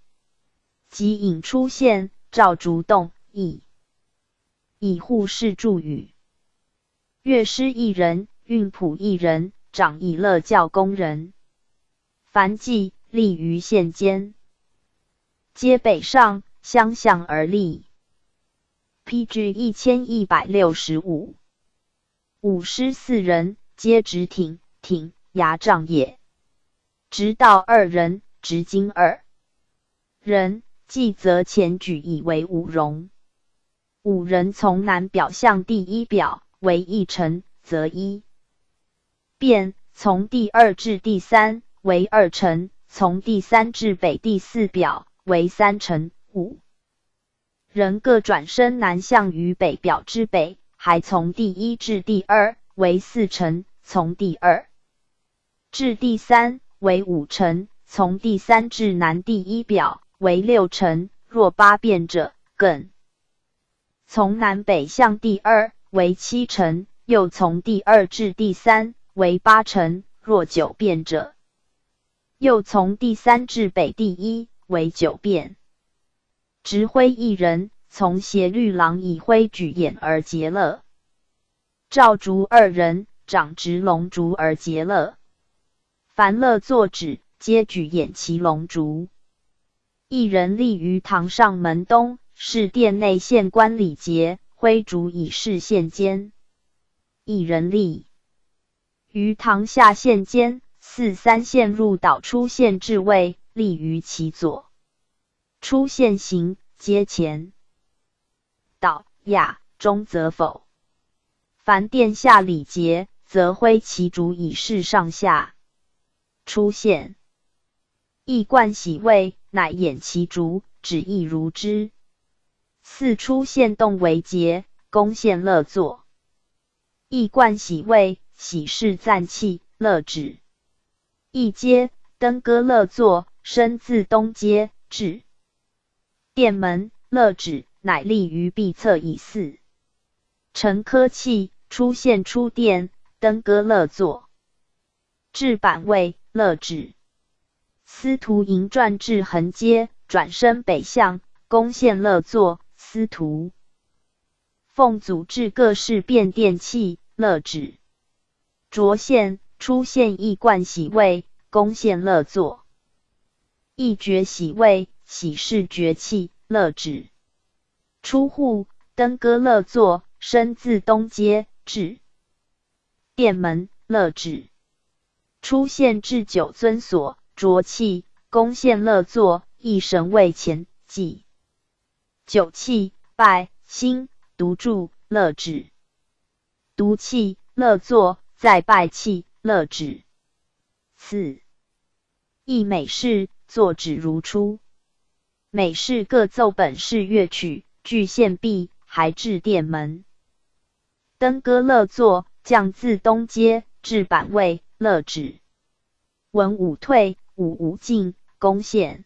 即引出现，赵竹洞以护士助语。乐师一人，运仆一人，长以乐教工人。凡祭立于县间，皆北上，相向而立。PG 1165。武师4人，皆执挺牙杖也。直道2人，执经2人，继则前举以为5容。5人从南表向第1表，为1城，则1变；从第2至第3，为2城；从第3至北第4表，为3城。5人各转身南向于北表之北，还从第1至第2，为4城；从第2至第3，为5城；从第3至南第1表，为6城。若8变者，更从南北向第2，为7城；又从第2至第3，为8城。若9变者，又从第3至北第1，为9变。执挥一人，从协律郎以挥举眼而结乐。赵竹2人，长执龙竹而结乐。凡乐作止，皆举眼其龙竹。一人立于堂上门东，是殿内县官礼节，挥竹以示县间。一人立于堂下县间，4、3县入岛出县至位，立于其左。出县行，皆前。岛亚中则否。凡殿下礼节，则挥其竹以示上下。出县，亦冠喜位，乃掩其竹，止意如之。4出县动为节，攻县乐作。亦冠喜位，喜事赞器，乐止。亦皆登歌乐作，身自东街至殿门，乐止，乃立于壁侧以4陈科器，出县出殿，登歌乐作。至板位，乐止。司徒迎转至横街，转身北向，攻县乐作。司徒奉祖至各式变电器，乐止。着县，出县亦冠喜位，攻县乐作。亦爵喜位，喜事爵器，乐止。出户，登歌乐作，身自东街至殿门，乐止。出县至九尊所，着器，攻县乐作，一神位前祭。酒器，拜兴，独柱，乐止。独器，乐作，再拜器，乐止。4亦每事，作止如初。每事各奏本事乐曲，具县壁，还至殿门。登歌乐作，降自东街至板位，乐止。文武退，武无进，攻县。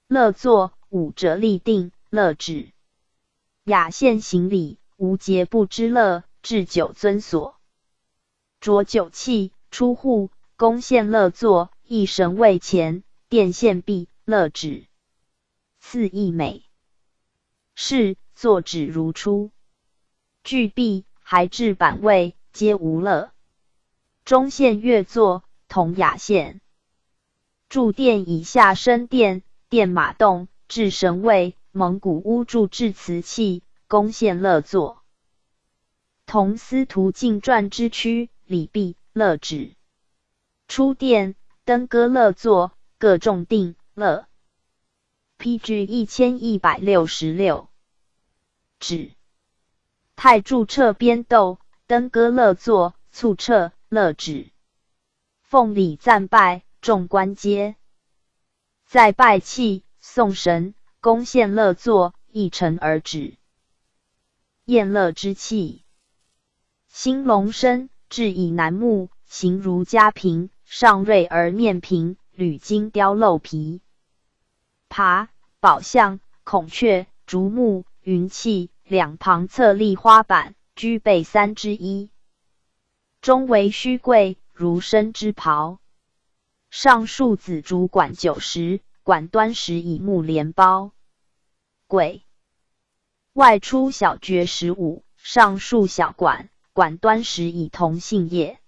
乐作，武者立定，乐止。雅县行礼，无节不知乐，至九尊所。着酒器，出户，攻县乐作，一神位前，殿县壁，乐止。4亦美是，作止如初。具壁，还至板位，皆无乐。中县乐作，同雅县。筑殿以下升殿，殿马动，至神位，蒙古屋筑至瓷器，攻县乐作。同司徒进传之区，礼毕，乐止。出殿，登歌乐作，各众定，乐。PG 1166。止。太柱撤边斗，登歌乐作，促撤，乐止。奉礼赞拜，众官皆再拜器，颂神，攻县乐作，一陈而止。宴乐之器，兴隆身，至以南木，形如嘉瓶，上锐而面平，铝金雕镂皮。爬、宝象、孔雀、竹木、云器，两旁侧立花板，居备3之1。中为虚柜，如参之袍。上束紫竹管90，管端时以木连包。癸外出小爵15，上竖小管，管端时以铜杏叶。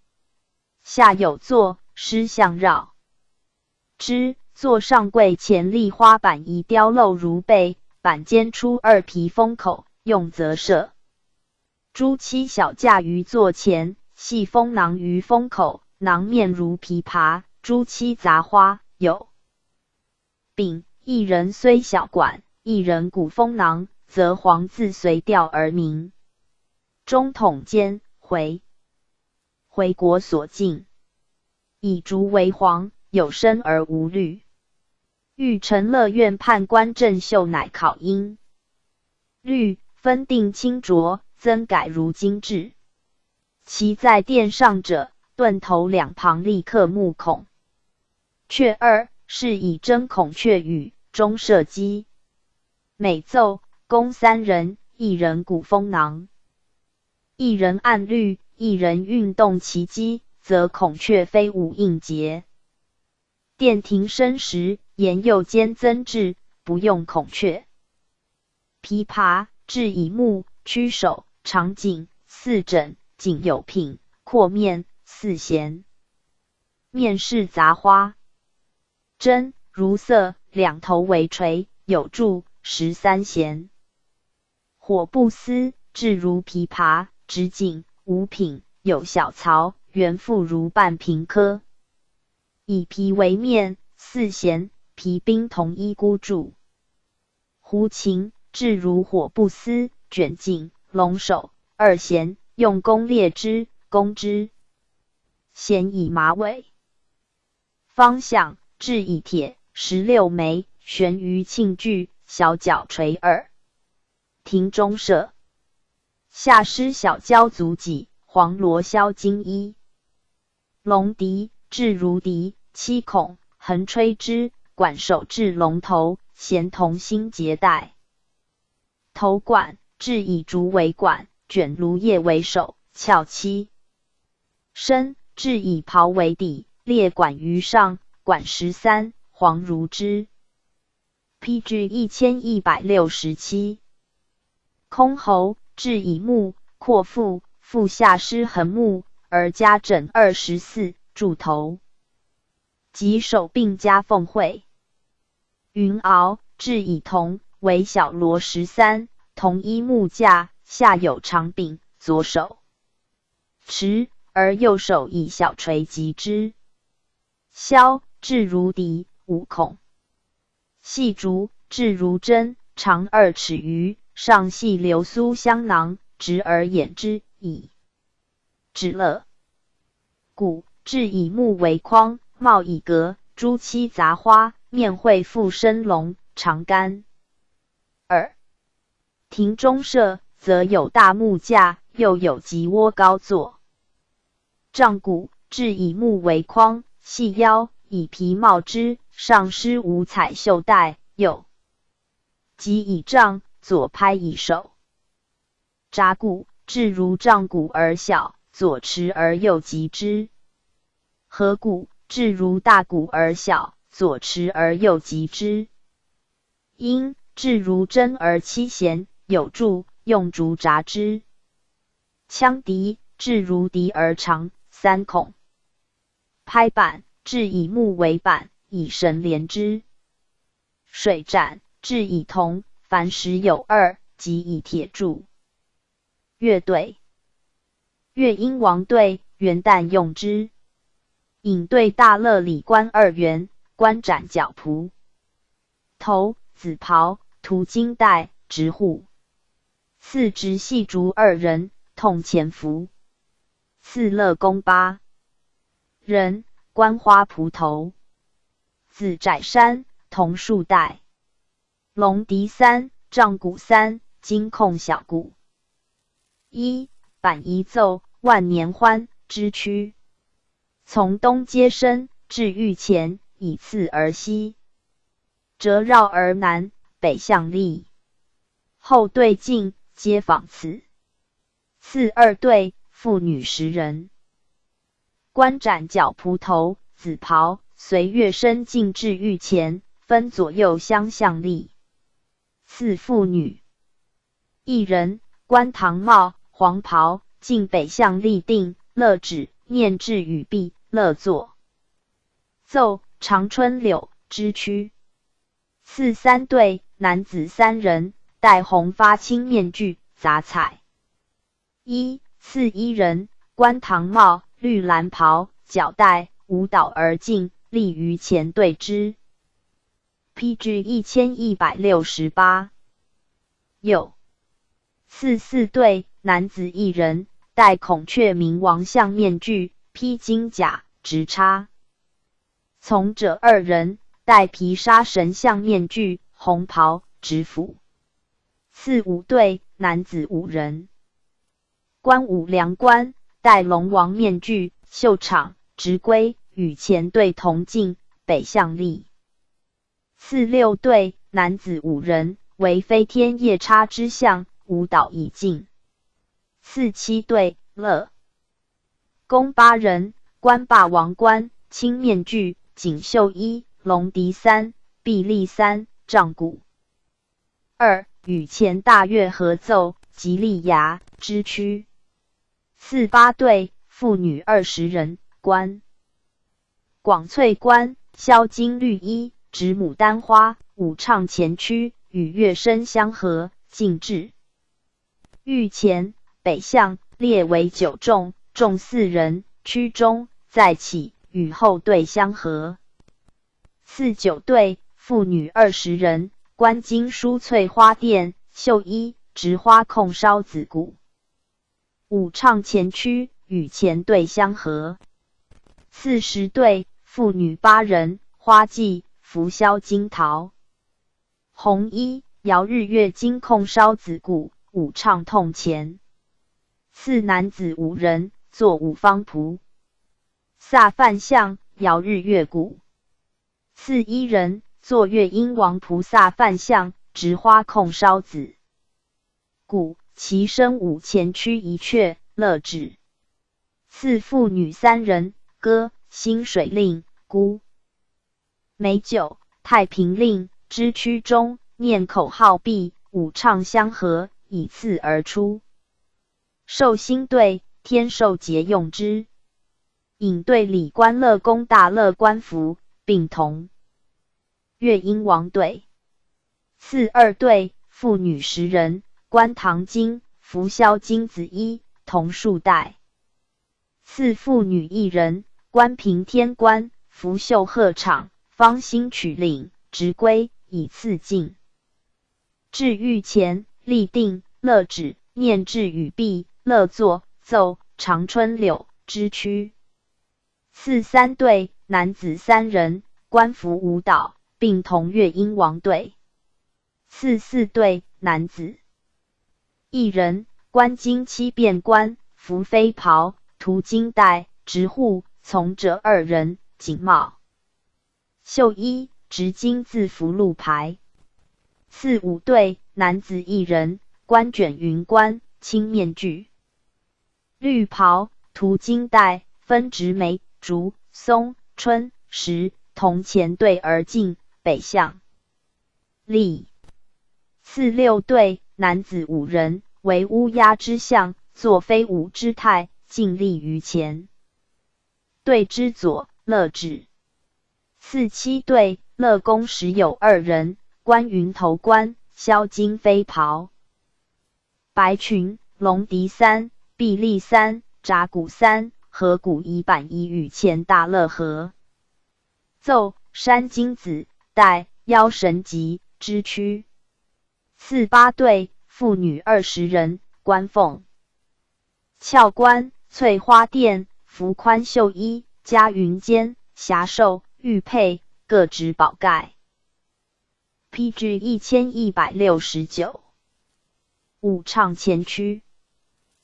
下有座，狮象绕之，座上柜前立花板仪雕镂如贝，板间出2皮封口，用则设。朱漆小架于座前，细封囊于封口，囊面如琵琶，朱漆杂花。有丙一人虽小管，一人古封囊，则黄字随调而名。中统监回国所禁，以竹为黄，有深而无绿。御承乐院判官郑秀乃考因绿分定清浊，增改如精制。其在殿上者，盾头两旁立刻木孔雀2，是以真孔雀羽，中射击。每奏宫3人，一人鼓风囊，一人按律，一人运动其机，则孔雀飞舞应节。殿庭申时，沿右间增制，不用孔雀。琵琶制以木，曲手，长颈，4枕，颈有品，阔面，4弦。面饰杂花，针如色，两头为垂，有柱，13弦。火布丝制如琵琶，直颈，无品，有小槽，圆腹如半平科。以皮为面，4弦，皮冰同一孤柱。胡琴制如火布丝，卷颈，龙首，2弦，用弓列之，弓之。弦以马尾。方响制以铁，16枚，悬于磬具，小角垂耳。庭中设。下施小交足戟，黄罗绡金衣。龙笛制如笛，7孔，横吹之，管手制龙头，弦同心结带。头管制以竹为管，卷芦叶为首，翘漆。身制以袍为底，列管于上，管13，黄如之。PG 1167。箜篌制以木，阔腹，腹下施横木，而加枕24，柱头。及手并加凤会。云鳌制以铜，为小罗13，同一木架，下有长柄，左手持，而右手以小锤击之。箫制如笛，5孔。细竹制如针，长2尺余，上系流苏香囊，直而掩之，以止乐。鼓制以木为框，帽以格，朱漆杂花，面绘附生龙，长杆。2庭中设，则有大木架，又有吉窝高座。杖鼓制以木为框，细腰，以皮帽之，上施五彩绣带，右击以杖，左拍以手。铡鼓制如杖鼓而小，左持而右击之。合鼓制如大鼓而小，左持而右击之。缨制如针而7弦，有柱，用竹扎之。羌笛制如笛而长，3孔。拍板制以木为板，以绳连之。水盏制以铜，凡时有2，即以铁铸。乐队乐音王队，元旦用之。引队大乐礼官2员，官斩角仆。头紫袍，涂金带，执户。次直系竹2人，痛前服。次乐公8人，观花蒲头。紫窄衫，铜束带。龙笛3，杖鼓3，金控小鼓。板一奏，万年欢，之曲。从东接生，至御前，以次而西。折绕而南，北向立。后对进，皆仿次。次2对，妇女10人。官斩角蒲头，紫袍，随乐声进至御前，分左右相向立。四妇女一人，冠唐帽，黄袍，进北向立定，乐止，念至语毕，乐作。奏长春柳之区。四三对，男子三人，戴红发青面具，杂彩。一四一人，冠唐帽，绿蓝袍，脚带，舞蹈而进，立于前对之。PG 1168。右四四对，男子一人，戴孔雀明王像面具，披金甲，直插。从者二人，戴皮沙神像面具，红袍，直斧。四五对，男子五人，冠五梁冠，戴龙王面具，袖氅，直圭，与前队同进，北向立。四六对，男子五人，为飞天夜叉之象，舞蹈已尽。四七对，乐公八人，冠霸王冠，青面具，锦绣衣，龙笛三，臂力三，杖鼓二，与前大乐合奏，吉利牙之区。四八对，妇女20人，冠广翠冠，销金绿衣，执牡丹花，舞唱前区，与乐声相合，进至御前，北向，列为9众，众4人，区中，再起，与后队相合。四九对，妇女20人，冠金梳翠花钿，绣衣，执花控烧子鼓，舞唱前区，与前队相合。40对，妇女8人，花髻，拂箫金桃，红衣，摇日月金控烧子鼓，舞唱痛前。四男子5人，作五方仆，飒梵相，摇日月鼓。四一人，作乐音王菩萨梵相，执花控烧子鼓，其身舞前区一阙，乐止。四妇女3人，歌新水令，孤美酒，太平令之区中，念口号毕，舞唱相合，以次而出。寿星队，天寿节用之。引队礼官乐公大乐官服，并同。乐音王队。四二队，妇女10人，冠唐金，拂箫金子衣，同束带。四妇女1人，冠平天冠，拂袖鹤氅，方心曲领，直圭，以次进。至御前，立定，乐止，念至语毕，乐作，奏长春柳之区。四三队，男子3人，冠服舞蹈，并同乐音王队。四四队，男子1人，冠金7变冠，服飞袍，涂金带，执护，从者2人，锦帽，绣衣，执金字符鹿牌。四五队，男子1人，冠卷云冠，青面具，绿袍，涂金带，分植梅、竹、松、春、石，同前队而进，北向立。四六队，男子5人，为乌鸦之象，作飞舞之态，尽立于前。队之左，乐止。四七队，乐公时有2人，冠云头冠，销金飞袍，白裙，龙笛3，臂力3，铡鼓3，合鼓1板1与前大乐合。奏山金子，带腰神级之区。四八队，妇女20人，冠凤翘冠，翠花钿，服宽绣衣，加云肩，霞绶，玉佩，各执宝盖。PG 1169。舞唱前区。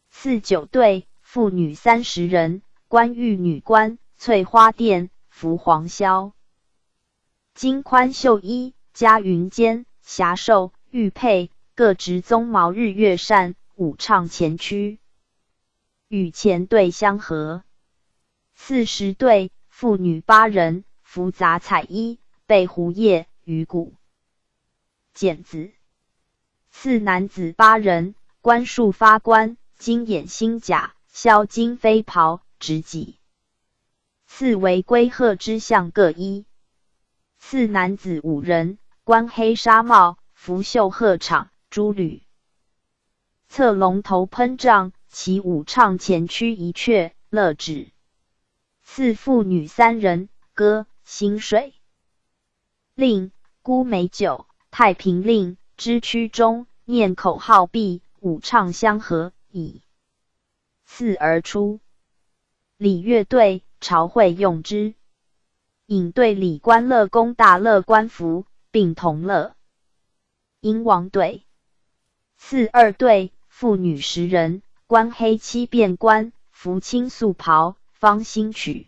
四九队，妇女30人，冠玉女冠，翠花钿，服黄绡，金宽绣衣，加云肩，霞绶，玉佩，各执鬃毛日月扇，舞唱前区，与前队相合。40队，妇女8人，服杂彩衣，背胡叶，鱼骨。简子。次男子8人，冠束发冠，金眼星甲，削金飞袍，执戟。次为龟鹤之象各一。次男子5人，冠黑纱帽，拂袖鹤氅，珠履。侧龙头喷帐，其舞唱前驱一阙，乐止。次妇女3人，歌薪水。令孤美酒，太平令，支驱中，念口号毕，舞唱相和，以次而出。礼乐队，朝会用之。引队礼官乐公大乐官服，并同乐。殷王队。次2队，妇女10人，冠黑七便冠，服青素袍，方兴曲。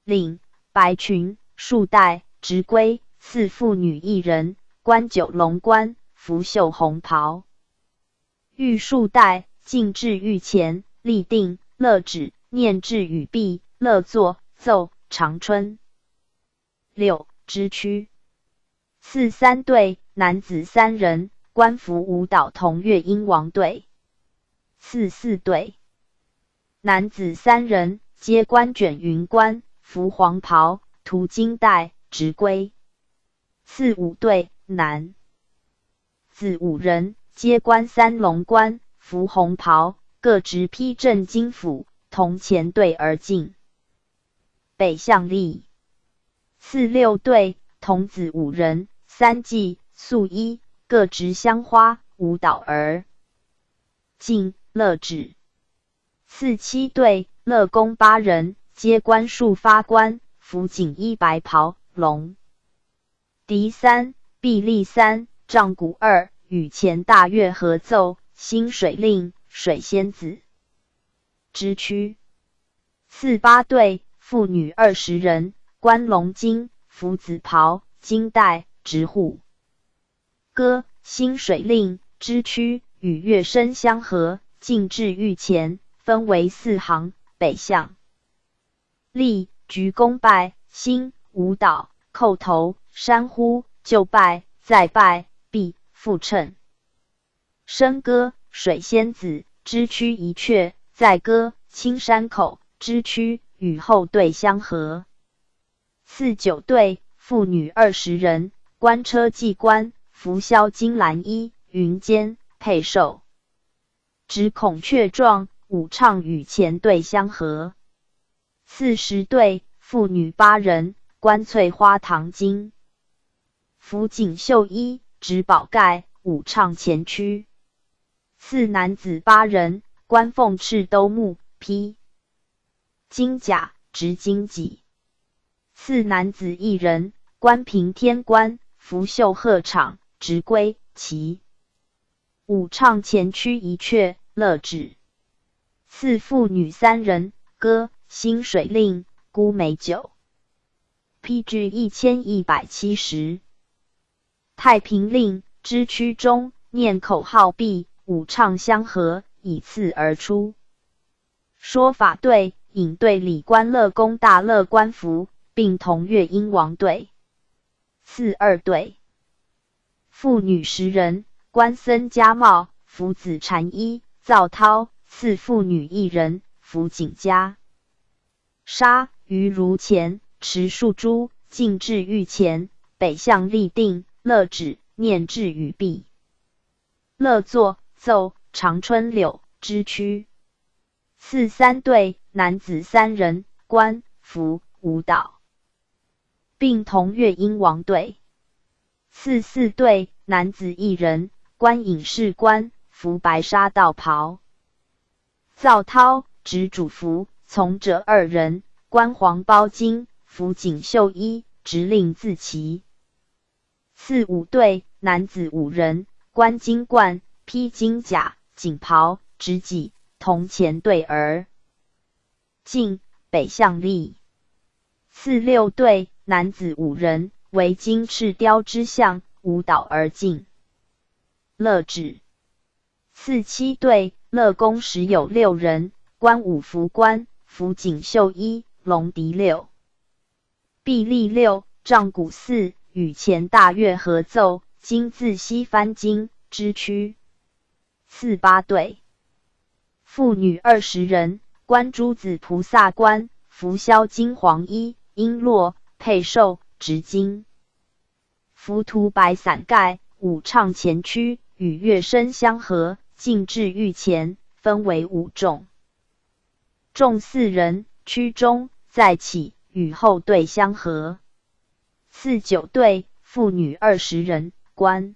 领白裙，束带，执圭。次妇女1人，冠九龙冠，服绣红袍。欲束带，进至御前，立定，乐止，念至语毕，乐作，奏长春。6支驱。次3队，男子3人，冠服舞蹈同乐殷王队。次4队，男子3人，皆冠卷云冠，服黄袍，涂金带，执圭。次5队，男子5人，皆冠3龙冠，服红袍，各执披正金斧，同前队而进。北向立。次6队，童子5人，3骑素衣，各执香花，舞蹈而进，乐止。次7队，乐公8人，皆冠束发冠，服锦衣白袍，龙笛3，臂力3，杖鼓2，与前大乐合奏，薪水令，水仙子。支驱。次8队，妇女20人，冠龙巾，服紫袍，金带，执护。歌薪水令，支驱，与乐声相和，进至御前，分为4行，北向。立鞠躬拜，兴舞蹈，叩头，山呼，就拜，再拜，毕，复称。笙歌水仙子，支驱一阙，再歌青山口，支驱，与后队相和。次9队，妇女20人，冠车骑冠，服削金蓝衣，云肩，佩绶，执孔雀状，舞唱与前队相和。次10队，妇女8人，冠翠花糖巾，服锦绣衣，执宝盖，舞唱前驱。次男子8人，冠凤翅兜目，披金甲，执金戟。次男子1人，冠平天冠，服绣鹤氅，执圭旗，舞唱前驱一阙，乐止。次妇女3人，歌薪水令，孤美酒。PG 1170。太平令，支驱中，念口号毕，舞唱相和，以次而出。说法队，引队礼官乐公大乐官服，并同乐殷王队。次2队，妇女10人，冠僧家帽，服紫禅衣，皂绦。次妇女1人，服锦枷，纱，于如前，持束珠，进至御前，北向立定，乐止，念至语毕，乐作，奏长春柳，支驱。次3队，男子3人，冠服舞蹈，并同乐殷王队。次4队，男子1人，冠隐士冠，服白纱道袍，皂绦，执主服，从者2人，冠黄包巾，服锦绣衣，执令自旗。次5队，男子5人，冠金冠，披金甲，锦袍，执戟，同前队而进，北向立。次6队，男子5人，为金翅雕之象，舞蹈而进，乐止。次7队，乐公时有6人，冠五服冠，服锦绣衣，龙笛6，臂力6，杖鼓4，与前大乐合奏，今自西番经之区。次八对。妇女20人，观诸子菩萨冠，服销金黄衣，璎珞，佩绶，执经。浮涂白伞盖，舞唱前驱，与乐声相合，进至御前，分为5众。众4人，曲中再起，与后队相合。次9对，妇女20人，观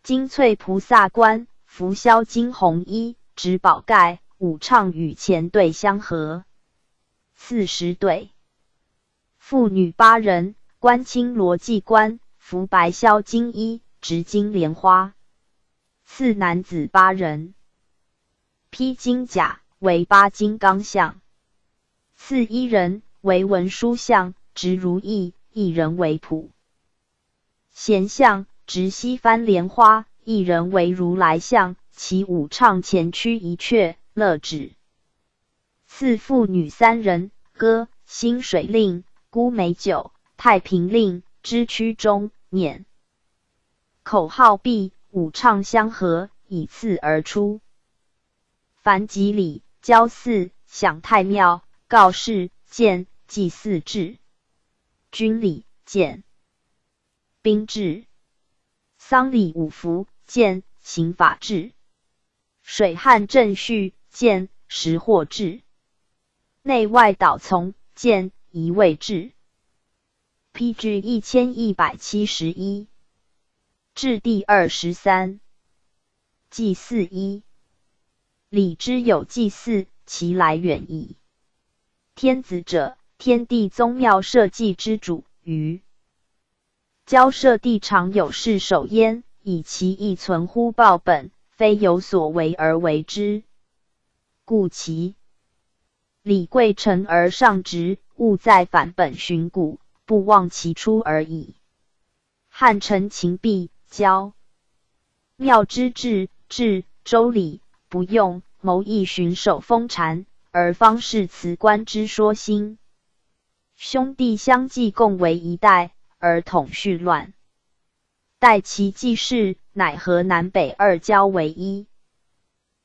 金翠菩萨冠，服销金红衣，执宝盖，舞唱与前队相合。次10对，妇女8人，观青罗髻冠，服白销金衣，执金莲花。次男子8人，披金甲，为8金刚相。次1人，为文殊相，执如意，1人为普贤相，执西番莲花，1人为如来相，其舞唱前驱一阙，乐止。次妇女3人，歌新水令、孤美酒、太平令，之区中念口号毕，舞唱相合，以次而出。凡集礼、交祀、享太庙、告示、见、祭祀制、军礼、见、兵制、丧礼5服、见、刑法制、水旱正序、见、食货制、内外导从、见、仪位制。PG 1171。至第23。祭祀1。礼之有祭祀，其来远矣。天子者，天地宗庙社稷之主，于交社地常有事守焉，以其意存乎报本，非有所为而为之。故其礼贵臣而上直，务在反本循古，不忘其出而已。汉承秦毕，交庙之制，周礼不用，谋议巡守封禅，而方是辞官之说兴。兄弟相继共为一代，而统绪乱。待其继世，乃合南北2交为一。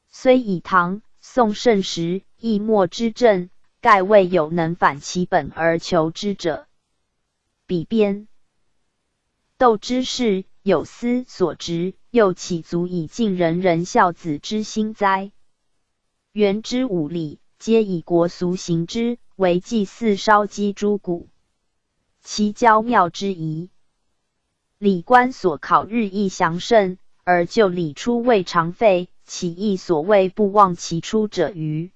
虽以唐、宋盛时，亦末之政，盖未有能反其本而求之者。彼边斗之事，有司所执，又岂足以尽人人孝子之心哉？元之5礼，皆以国俗行之，为祭祀烧鸡诸谷，其交庙之仪。礼官所考日益详甚，而就礼出未尝废，其意所谓不忘其出者欤？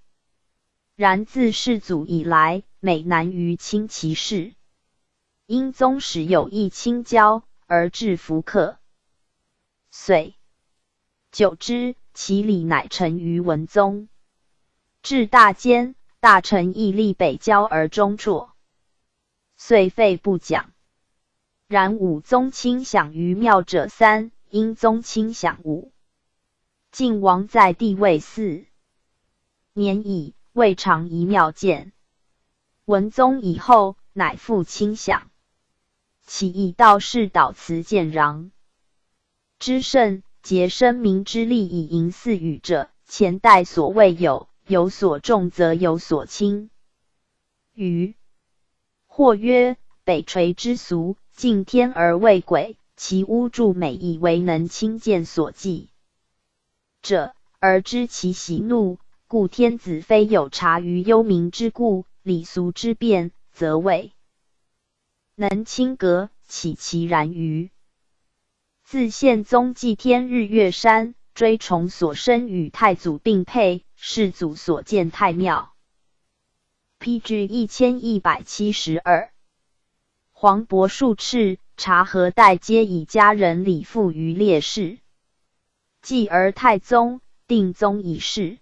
然自世祖以来，每难于亲其事。因宗室有意亲交，而致服客。遂久之，其礼乃成于文宗。至大监，大臣亦立北郊而中辍，遂废不讲。然武宗亲享于庙者3，英宗亲享5。晋王在帝位4年矣，未尝一庙见。文宗以后，乃复亲享。其以道士导辞见禳之盛，竭生民之力以营祀语者，前代所未有，有所重则有所轻。余或曰：北垂之俗，敬天而畏鬼，其巫祝美以为能亲见所忌者，而知其喜怒，故天子非有察于幽冥之故，礼俗之变，则谓能亲革，岂其然欤？自宪宗祭天日月山，追崇所生与太祖并配，世祖所建太庙。PG 1172。黄渤数敕，察合代皆以家人礼附于烈士。继而太宗、定宗已逝，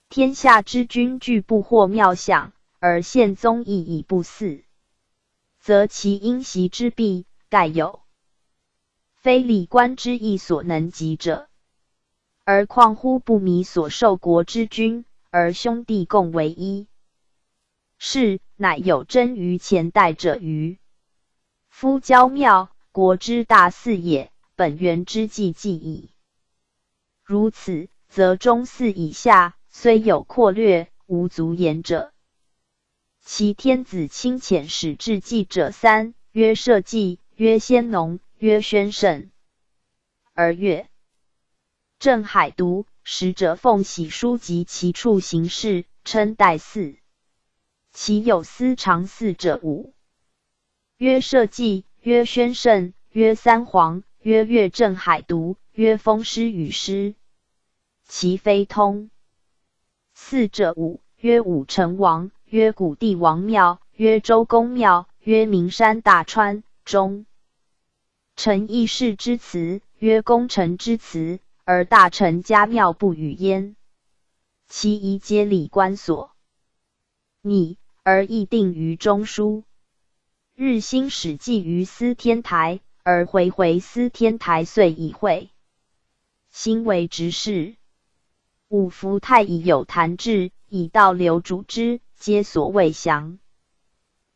天下之君俱不获庙享，而宪宗亦已不祀，则其因袭之弊，盖有非礼官之意所能及者。而况乎不迷所受国之君，而兄弟共为一，是乃有真于前代者欤？夫郊庙，国之大祀也，本源之计既矣。如此，则中祀以下，虽有阔略，无足言者。其天子亲遣使至祭者三，曰社稷，曰先农，曰宣圣。而曰镇海渎，使者奉玺书及其处行事，称代祀。其有司常祀者五，曰社稷，曰宣圣，曰三皇，曰越镇海渎，曰封师与师。其非通。祀者五，曰武成王，曰古帝王庙，曰周公庙，曰名山大川中。臣议事之辞，曰功臣之辞，而大臣家庙不与焉。其宜皆礼官所拟，而议定于中书。日兴始祭于司天台，而回司天台遂已会。兴为执事。五服太乙有弹制，以道流主之，皆所谓详。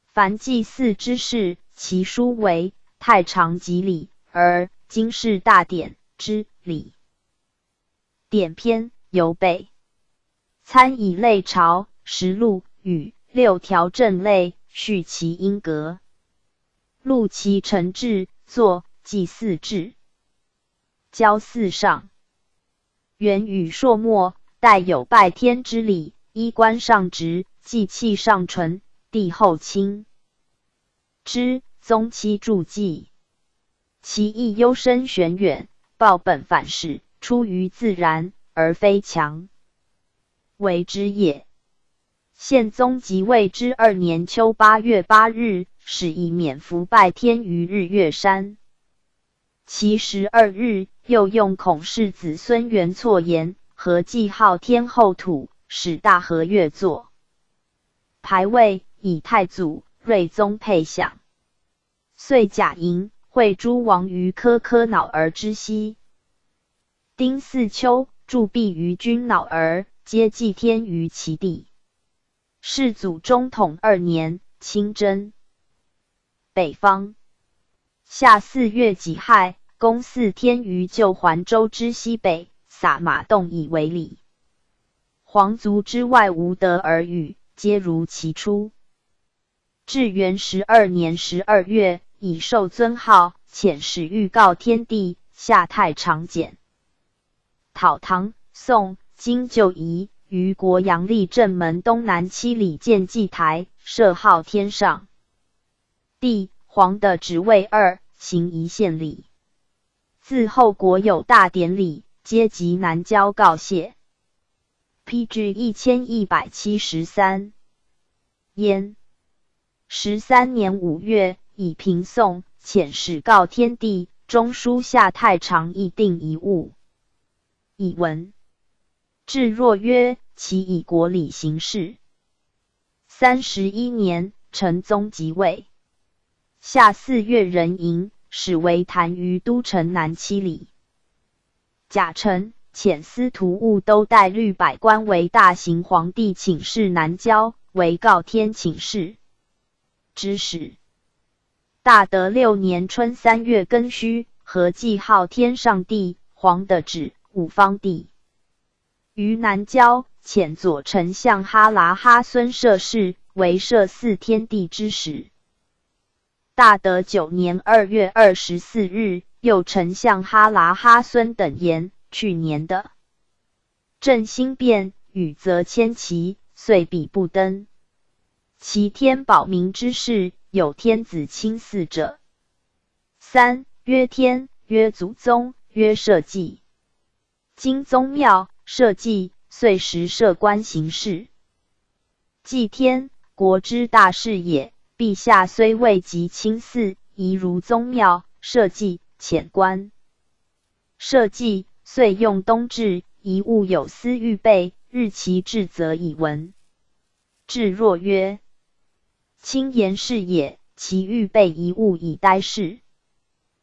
凡祭祀之事，其书为太常及礼，而经世大典之礼典篇犹备。参以类朝、实录与6条正类，序其因格，录其程制，作祭祀制。交祀上，元与朔末，带有拜天之礼，衣冠上直，祭器上纯，帝后亲之，宗期注记。其意幽深玄远，报本反始，出于自然，而非强为之也。宪宗即位之2年秋8月8日，始以免服拜天于日月山。其12日，又用孔氏子孙元错言，合祭号天后土，使大和乐作。牌位以太祖、睿宗配享。遂假银会诸王于科脑儿之西。丁巳秋，铸币于君脑儿，皆祭天于其地。世祖中统2年，清真。北方。夏4月己亥，公祀天于旧环州之西北，撒马洞以为礼。皇族之外无得而与，皆如其出。至元12年12月，以受尊号，遣使预告天地，下太常简。讨唐、宋、金就仪，于国阳历正门东南7里建祭台，设号天上帝。皇的职位2，行一县礼。自后国有大典礼，皆集南郊告谢。PG 1173。焉。13年5月，以平宋，遣使告天地，中书下太常议定一物。以文。至若曰：其以国礼行事。31年，成宗即位。夏4月壬寅，始为坛于都城南7里。甲辰，遣司徒务都带律百官为大行皇帝请示南郊，为告天请示之始。大德6年春3月庚戌，合祭号天上帝，皇的旨，五方帝。于南郊，遣左丞相哈拉哈孙摄事，为摄祀天地之始。大德9年2月24日，右丞相哈拉哈孙等言，去年的振兴变，宇则迁齐，遂彼不登。其天保民之事，有天子亲祀者。3. 曰天，曰祖宗，曰社稷。今宗庙、社稷，遂时设官行事。祭天，国之大事也。陛下虽未及亲祀，宜如宗庙、社稷、遣官。社稷，遂用冬至，宜物有司预备，日期至则以闻。至若曰：卿言是也，其预备一物以待事。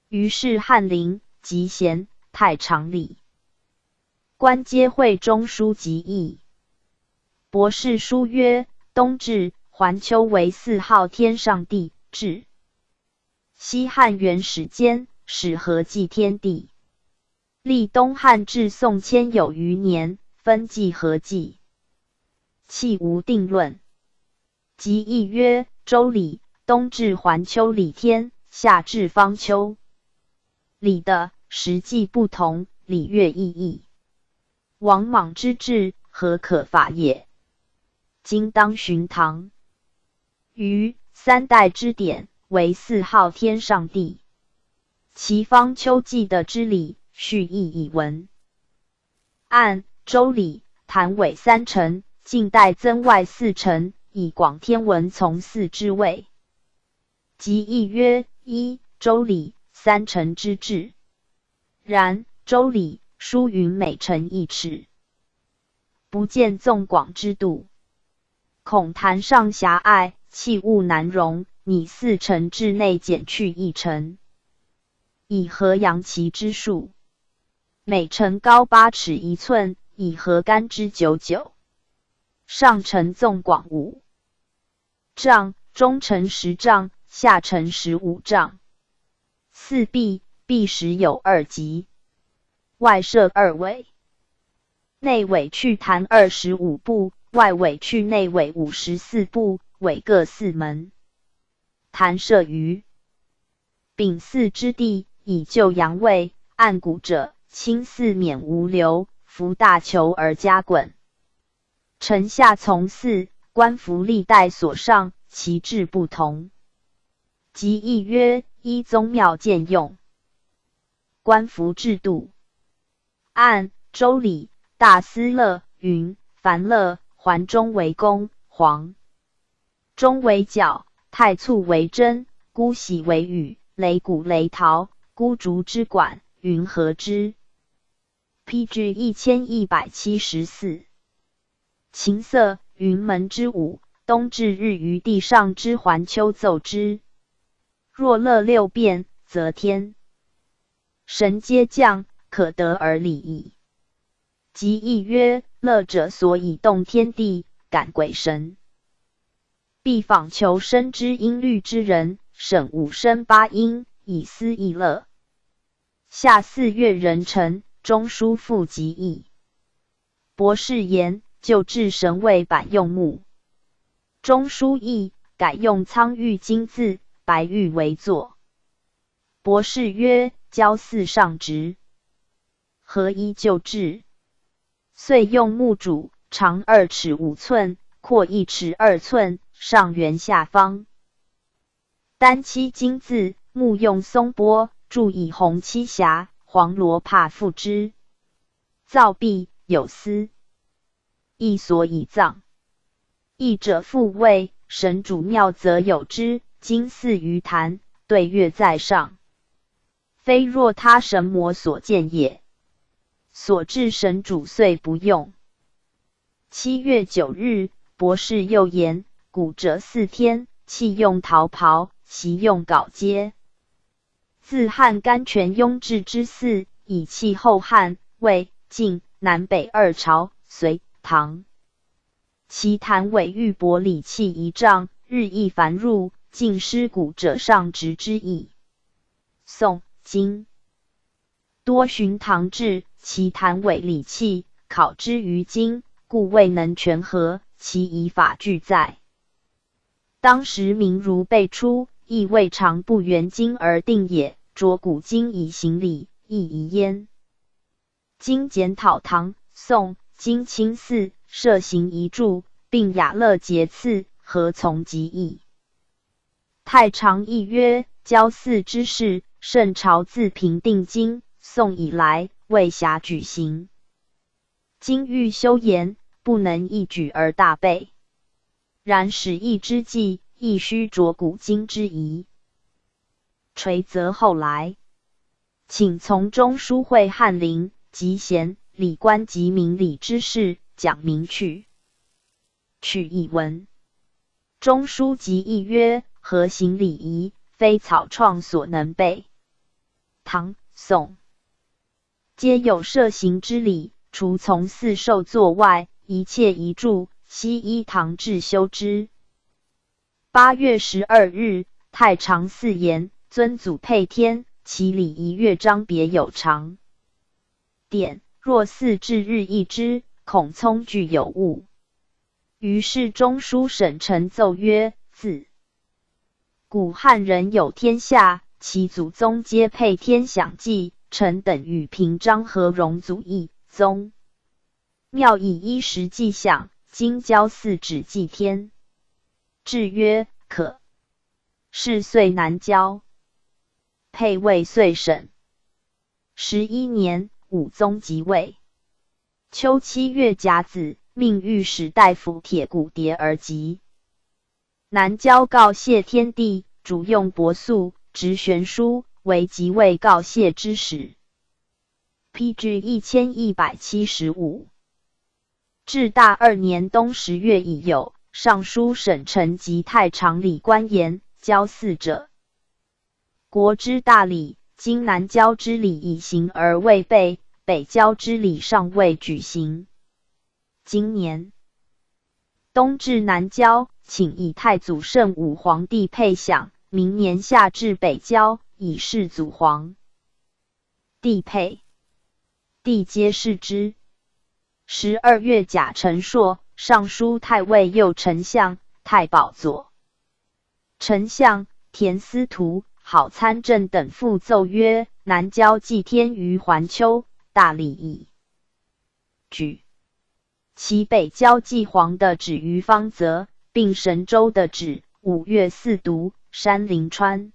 于是翰林、集贤、太常礼官皆会中书及议。博士书曰：冬至，环丘为4号天上帝，至西汉元始间，始合祭天地。历东汉至宋千有余年，分祭合祭，弃无定论。即义曰：周礼，冬至环丘礼天，夏至方丘。礼的实际不同，礼乐异义。王莽之治，何可法也？今当寻唐。于三代之典，为4号天上帝。其方丘祭的之礼，序意以文。按周礼，坛委3臣，晋代增外4臣，以广天文从4之位。即义曰：一、周礼3臣之制。然周礼书云每臣1尺，不见纵广之度。恐坛上狭隘，器物难容，拟4臣制内减去1臣，以合阳其之数。每臣高8尺1寸，以合干之99。上臣纵广5丈，中臣10丈，下臣15丈。4壁，壁时有2级，外设2尾，内尾去坛25步，外尾去内尾54步，尾各4门。坛设于丙巳之地，以就阳位。按古者，清四免无流，服大球而加滚。臣下从4，官服历代所上，其制不同。即义曰：依宗庙见用。官服制度。按周礼，大司乐云：凡乐，环中为公，黄中为角，太簇为真，姑喜为羽，擂鼓擂陶，孤竹之管，云何之 ？PG 1174。琴瑟，云门之舞，冬至日于地上之环丘奏之。若乐6变，则天神皆降，可得而礼矣。即义曰：乐者所以动天地，感鬼神。必访求生之音律之人，审5声8音，以思议乐。下4月壬辰，中书复集义。博士言：旧制神位版用木。中书议改用苍玉金字，白玉为作。博士曰：交祀上职，何依旧制？遂用木主，长2尺5寸，阔1尺2寸，上圆下方。单漆金字，木用松柏，铸以红漆匣，黄罗帕覆之。造壁有司，亦所以葬。义者复位，神主庙则有之，今祀于坛，对月在上。非若他神魔所见也。所至神主遂不用。7月9日，博士又言：古者4天，器用陶袍，席用镐阶。自汉甘泉雍治之祀，以弃后汉、魏、晋、南北2朝，隋、唐。其坛委玉帛礼器1丈，日益繁入，尽失古者上职之意。宋、金多循唐制，其坛委礼器考之于今，故未能全合，其以法俱在。当时民如辈出，亦未尝不原经而定也，着古今以行礼，亦宜焉。今检讨唐、宋、金清四，设行遗著，并雅乐节次，何从即义？太常议曰：交祀之事，圣朝自平定经，宋以来未暇举行。今欲修言，不能一举而大备。然始义之计，亦须着古今之宜。垂责后来，请从中书会翰林、及贤、礼官及明理之事，讲明去。取一文。中书及议曰：何行礼仪，非草创所能备。唐、宋皆有设行之礼，除从祀受作外，一切遗著，悉依唐制修之。8月12日，太常寺言：尊祖配天，其礼仪乐章别有常。典若似至日一之，恐聪具有误。于是中书省臣奏曰：自古汉人有天下，其祖宗皆配天享祭，臣等与平章和荣祖义宗。庙以衣食祭享，今交祀只祭天。制曰：可。是岁南郊，配位岁省。11年，武宗即位。秋7月甲子，命御史大夫铁骨牒而疾。南郊告谢天帝，主用帛粟，执玄书，为即位告谢之始。PG 1175。至大2年冬10月乙酉，尚书省丞及太常理官言，交祀者。国之大礼，今南郊之礼已行而未备，北郊之礼尚未举行。今年冬至南郊，请以太祖圣武皇帝配享，明年夏至北郊，以示祖皇帝配。帝皆视之。12月甲辰朔，尚书太尉右丞相、太保左丞相、田司徒、郝参政等复奏曰：南郊祭天于环丘，大礼已举。其北郊祭皇的止于方泽，并神州的止5月4读山陵川，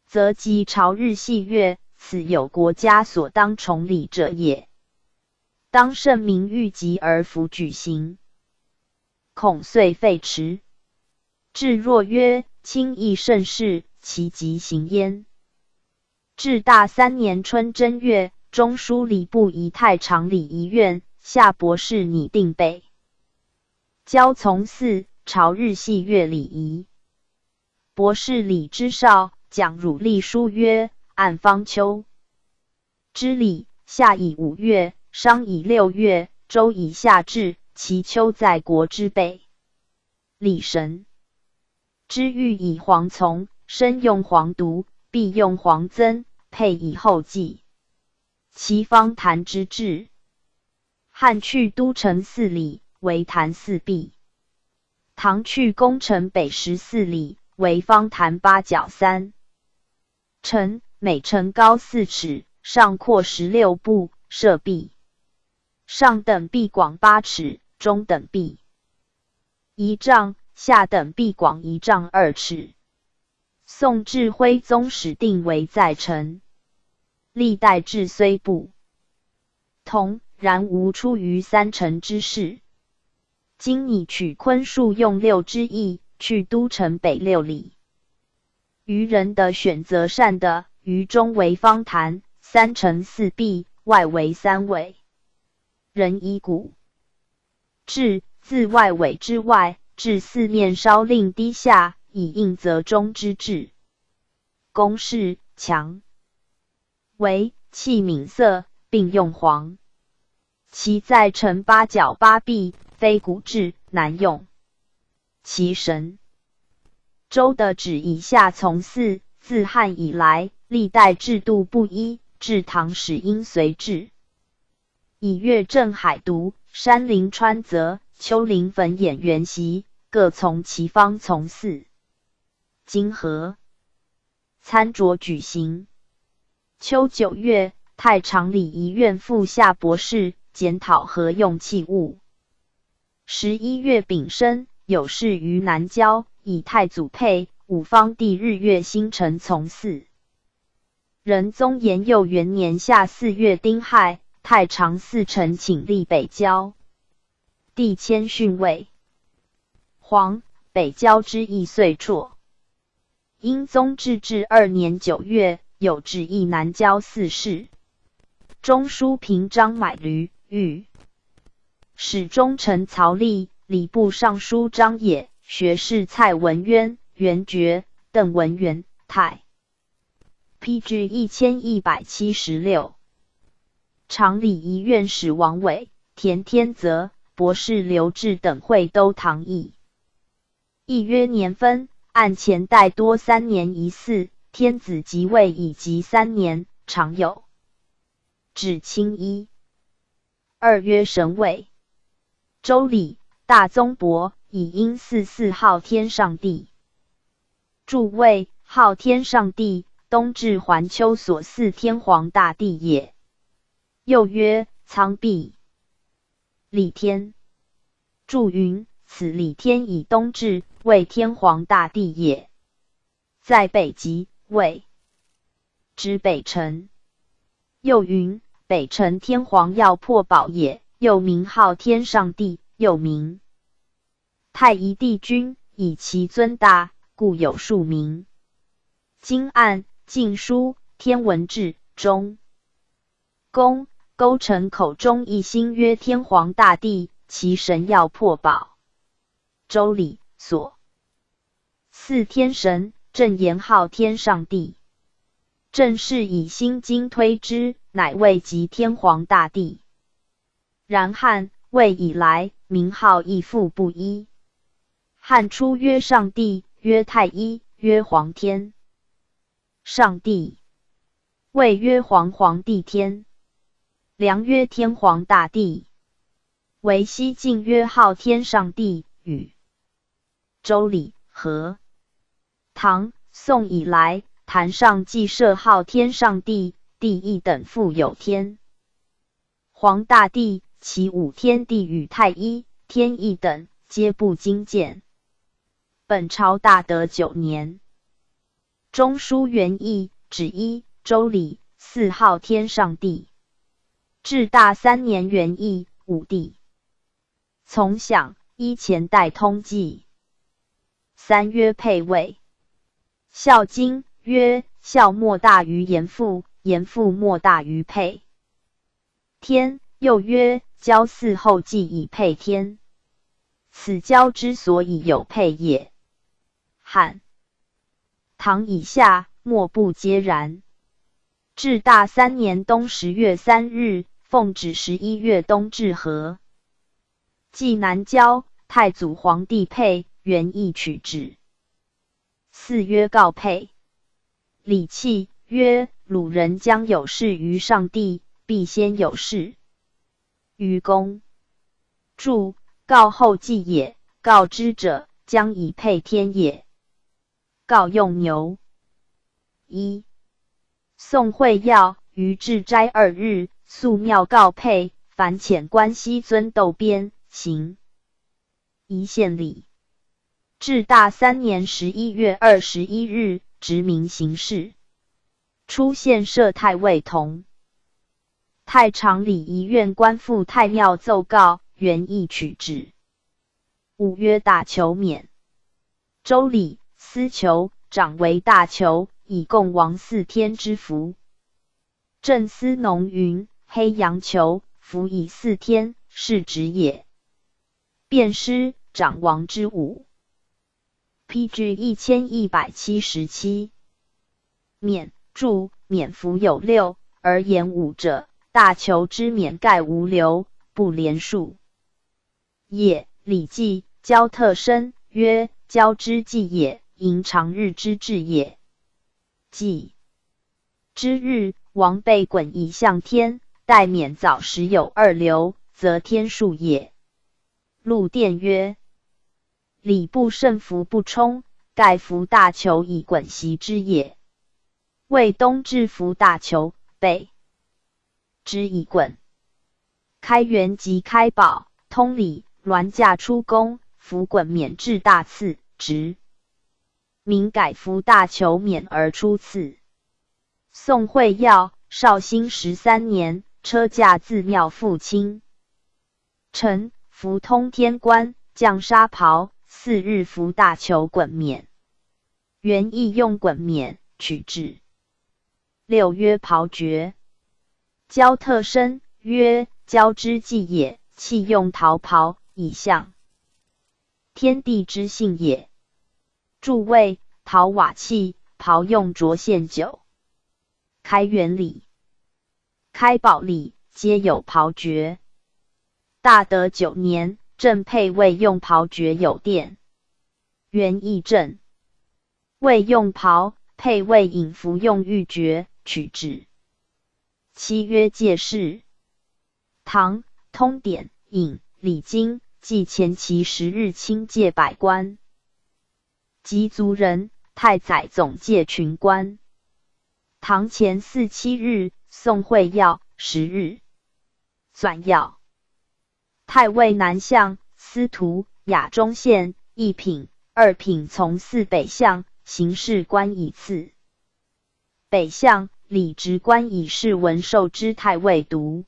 则即朝日系月，此有国家所当崇礼者也。当圣明欲急而弗举行，恐遂废迟。至若曰：轻易盛事，其即行焉。至大3年春正月，中书礼部仪太常礼仪院下博士拟定北郊从祀朝日系月礼仪。博士礼之少，讲儒立书曰：按方丘之礼，夏以5月，商以6月，周以夏至，其秋在国之北。礼神之欲以黄从，生用黄毒，必用黄增，配以后祭。其方坛之制，汉去都城4里，为坛4壁；唐去宫城北14里，为方坛8角3城，每城高4尺，上阔16步，设壁。上等壁广8尺，中等壁1丈，下等壁广1丈2尺。宋至徽宗始定为在臣，历代制虽不同，然无出于3臣之事。今拟取昆树用6之意，去都城北6里。于人的选择善的，于中为方坛，3城4壁，外为3尾。人以古制，自外围之外，至4面稍令低下，以应则中之制。宫室墙为器皿色，并用黄。其在城8角8壁，非古制，难用。其神周的旨以下从祀，自汉以来，历代制度不一，至唐始应随制。以月镇海渎，山陵川泽，丘陵坟偃原习，各从其方从祀。今何参酌举行。秋9月，太常礼仪院复下博士，检讨何用器物。11月丙申，有事于南郊，以太祖配，武方帝日月星辰从祀。仁宗延佑元年夏4月丁亥，太常4臣请立北郊，帝迁训位。皇北郊之意遂辍。英宗至治2年9月，有旨意南郊4事。中书平章买驴，御史中丞曹立，礼部尚书张也，学士蔡文渊、元觉、邓文元、太。PG 1176。常礼仪院使王伟、田天泽、博士刘志等会都唐议。议约年分，按前代多3年一祀，天子即位以及3年，常有至清一。2曰神位。周礼大宗伯以因44号天上帝。注位号天上帝，东至环丘所祀天皇大帝也。又曰苍弼。礼天。注云此礼天以东至，为天皇大帝也。在北极，谓之北辰。又云北辰天皇要破宝也，又名号天上帝，又名太乙帝君，以其尊大，故有数名。今按晋书、天文志中，公勾陈口中一心曰天皇大帝，其神要破宝。周礼所祀天神，正言号天上帝。正是以心经推之，乃谓即天皇大帝。然汉魏以来，名号亦复不一。汉初曰上帝，曰太一，曰皇天。上帝。魏曰皇帝天。梁曰天皇大帝。为西晋曰号天上帝，与周礼和。唐、宋以来，坛上既设号天上帝，帝一等复有天皇大帝，其5天帝与太一、天一等，皆不经见。本朝大德9年，中书元义指一周礼4号天上帝。至大3年元义武帝。从享依前代通记。3曰配位。孝经曰孝莫大于严父，严父莫大于配天。又曰交嗣后继以配天，此交之所以有配也。汉、唐以下莫不皆然。至大3年冬10月3日，奉旨11月冬至和。既南郊，太祖皇帝配，元义取之。4曰告配。礼器曰鲁人将有事于上帝，必先有事于公。注告后继也，告之者将以配天也。告用牛。1宋会要于至斋2日，肃庙告配，凡遣关西尊斗边行一县礼。至大3年11月21日，执明行事。出县设太尉同。太常礼仪院官复太庙奏告，元义取之。5曰大裘冕。周礼司裘，长为大裘，以供王4天之福。正司农云黑羊裘，服以4天，是职也。便师长王之武。PG 1177。冕注冕服有6，而言5者，大裘之冕盖无留，不连数也。礼记交特生曰交之祭也，迎常日之至也。祭之日，王被衮以向天，待冕早时有2留，则天数也。陆殿曰礼部圣服不充，盖服大裘以衮袭之也。为冬至服大裘，备之以衮。开元及开宝，通礼，銮驾出宫，服衮冕至大赐，直。民改服大裘冕而出赐。宋会要绍兴13年，车驾自庙复清。臣服通天冠，降纱袍，4日服大裘衮冕。元义用衮冕，取之。6曰袍爵。交特生曰交之祭也，器用桃袍，以象天地之性也。注谓陶瓦器，袍用着线酒。开元礼、开宝礼皆有袍爵。大德9年，正配位用袍爵有殿。元义正。为用袍，配位引服用欲绝，取之。七曰介氏。唐通典引礼经记前期10日亲戒百官，及族人太宰总戒群官。唐前47日宋会要10日。纂要。太尉南向司徒雅中县1品2品从4北相行事官以次。北相李直官以是文授之太尉读。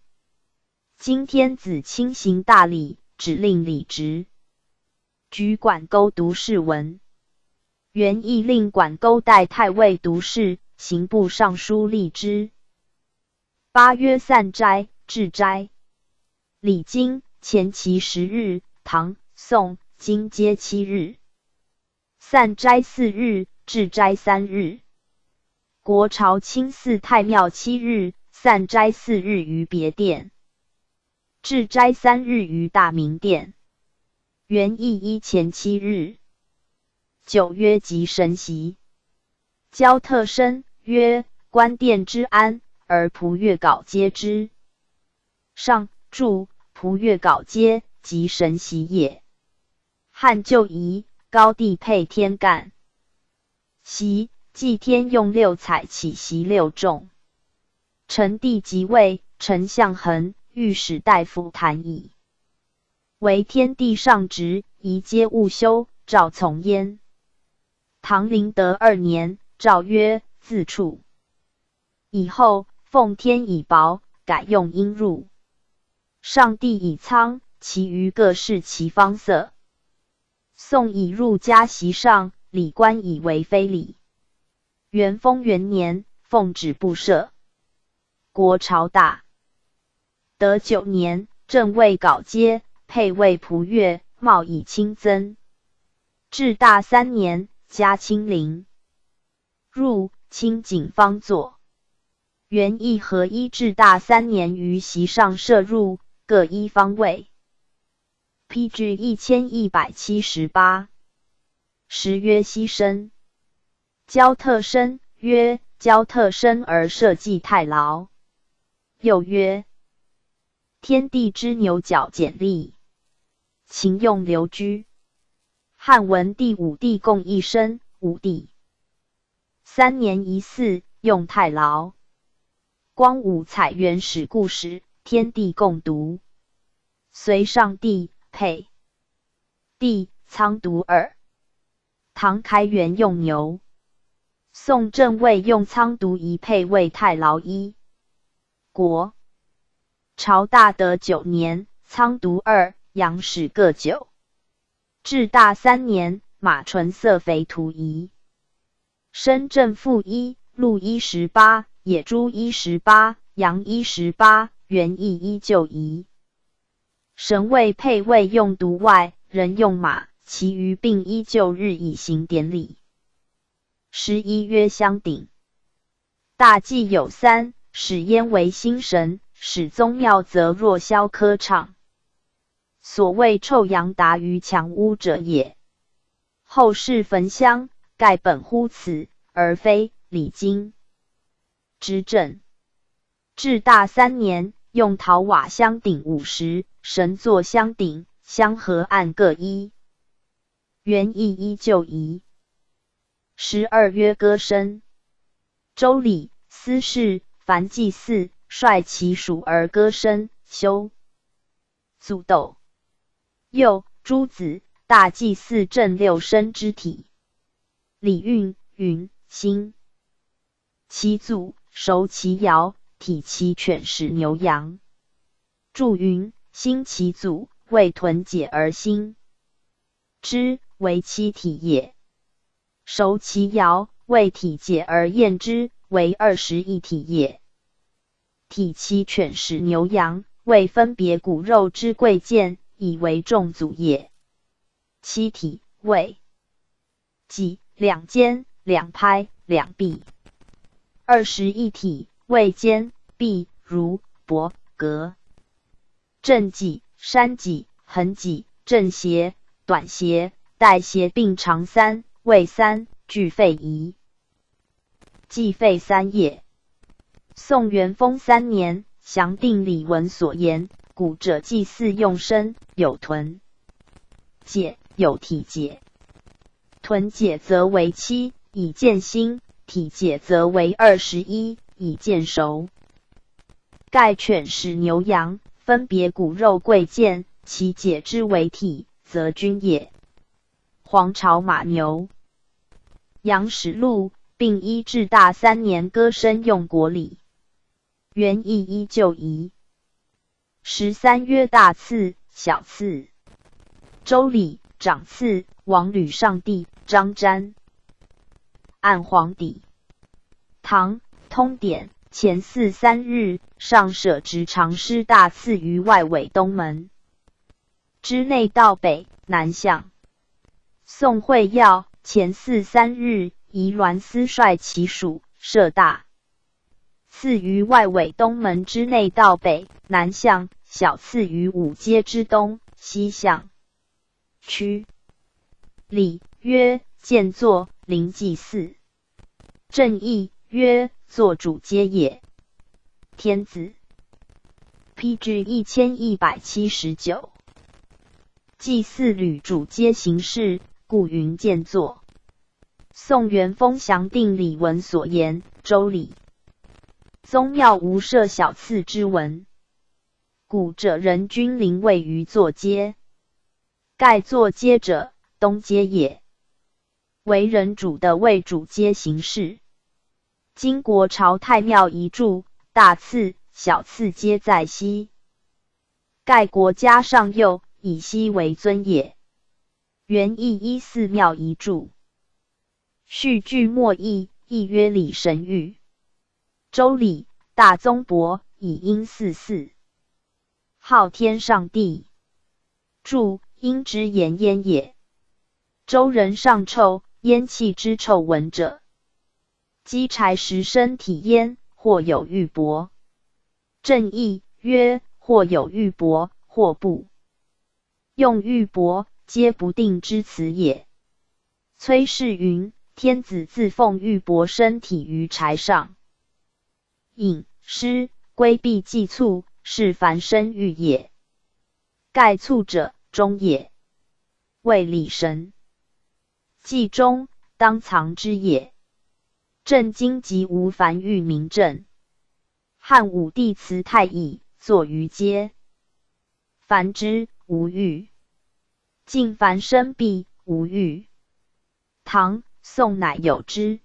今天子亲行大礼，指令李直举管沟读事文。原意令管沟代太尉读事，刑部尚书立之。8曰散斋，治斋。礼经前期10日，唐、宋、今皆7日。散斋4日，治斋3日。国朝清寺太庙7日，散斋4日于别殿，治斋3日于大明殿。元义一前7日。9曰吉神习。交特生曰：官殿之安，而仆乐稿皆之。上注：仆乐稿皆吉神习也。汉旧仪，高帝配天干。习祭天用6彩起习6重。成帝即位，丞相衡、御史大夫弹矣。为天地上职，宜皆务修，诏从焉。唐灵德2年，诏曰：自处。以后奉天以薄，改用阴入。上帝以苍，其余各视其方色。宋以入家席上，礼官以为非礼。元丰元年，奉旨不赦。国朝大。德9年，正位稿阶，配位仆乐，贸以轻增。至大3年，加清陵。入清景方作。元义和一至大3年于席上设入，各一方位。PG 1178。10曰牺牲。交特生曰：交特生而社稷太劳。又曰：天地之牛角简利。秦用留居。汉文帝武帝共一生，武帝3年一嗣，用太劳。光武采元史故事，天地共读。隋上帝配。帝仓读2。唐开元用牛。宋正位用仓读1配位太劳1。国朝大德9年，仓读2，杨史各9。至大3年，马纯色肥图1。申正负1，陆18，野猪18，杨18，元义依旧1。神位配位用读外，人用马，其余并依旧日以行典礼。11曰相鼎。大祭有3，始焉为心神，始宗庙则若萧科唱。所谓臭阳达于墙屋者也。后世焚香，盖本乎此，而非礼经。之正。至大3年，用陶瓦香鼎50，神座香鼎，香合案各1。元义依旧仪。12曰歌声。周礼、司事、凡祭祀，率其属而歌声，修。祖斗。又诸子，大祭祀正6身之体。礼运云心。其祖熟其爻，体其犬食牛羊。注云心其祖，为屯解而心之，为其体也。熟其爻，为体解而验之，为21体也。体其犬食牛羊，为分别骨肉之贵贱，以为众祖也。七体为脊、两肩、两拍、两臂。21体为肩、臂、如、膊、膈。正脊、山脊、横脊、正斜、短斜、带斜并长3，为3，具肺仪。计废3也。宋元丰3年，详定礼文所言，古者祭祀用身，有臀解，有体解。臀解则为7，以见心；体解则为21，以见熟。盖犬豕牛羊，分别骨肉贵贱，其解之为体，则均也。黄巢马牛、羊史录，并依至大3年割身用国礼。元义依旧仪。13曰大赐、小赐。周礼、长赐、王吕上帝、张瞻。按黄底。唐通典前巳3日，上舍执长师大赐于外围东门，之内道北南向。宋会要前巳3日，宜栾司率其属设大赐于外围东门之内道北南向，小赐于五街之东西向。区礼曰建作，临祭祀。正义曰作主皆也。天子。PG 1179。祭祀履主皆行事，故云建作。宋元丰详定礼文所言，周礼。宗庙无设小赐之文。古者人均临位于坐阶。盖坐阶者，东阶也。为人主的位主阶行事。今国朝太庙遗著，大赐、小赐皆在西。盖国家上右，以西为尊也。元义依寺庙遗著。序句末义，亦曰礼神谕。周礼，大宗伯，以阴祀祀。号天上帝。注：阴之言焉也。周人上臭，烟气之臭闻者。积柴时身体焉，或有玉帛。正义曰：或有玉帛，或不。用玉帛，皆不定之词也。崔氏云：天子自奉玉帛身体于柴上。饮、诗、规避祭卒，是凡身玉也。盖卒者，中也。谓礼神。祭中，当藏之也。正经即无凡玉名正。汉武帝辞太乙，坐于阶。凡之，无玉。晋凡身璧，无玉。唐、宋乃有之。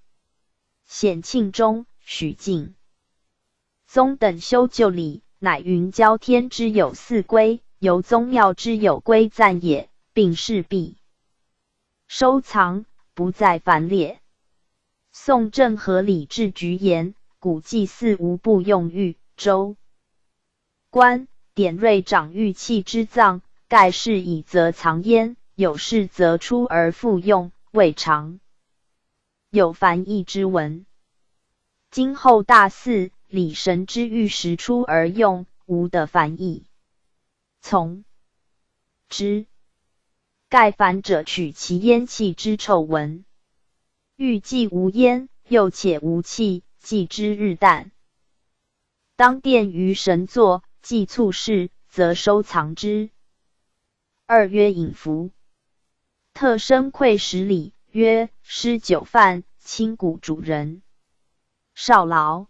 显庆中，许敬宗等修旧礼，乃云交天之有四规，由宗庙之有规赞也，并事毕。收藏，不再繁列。宋郑和礼制局言，古祭祀无不用玉。周官典瑞长玉器之葬，盖是以则藏焉，有事则出而复用，未尝有凡异之文。今后大祀，礼神之玉时出而用，无得凡异。从之。盖凡者取其烟气之臭闻。欲祭无烟，又且无气，祭之日旦。当奠于神座，祭卒事，则收藏之。二曰饮服。特生馈食礼，曰施酒饭，亲谷主人。少劳。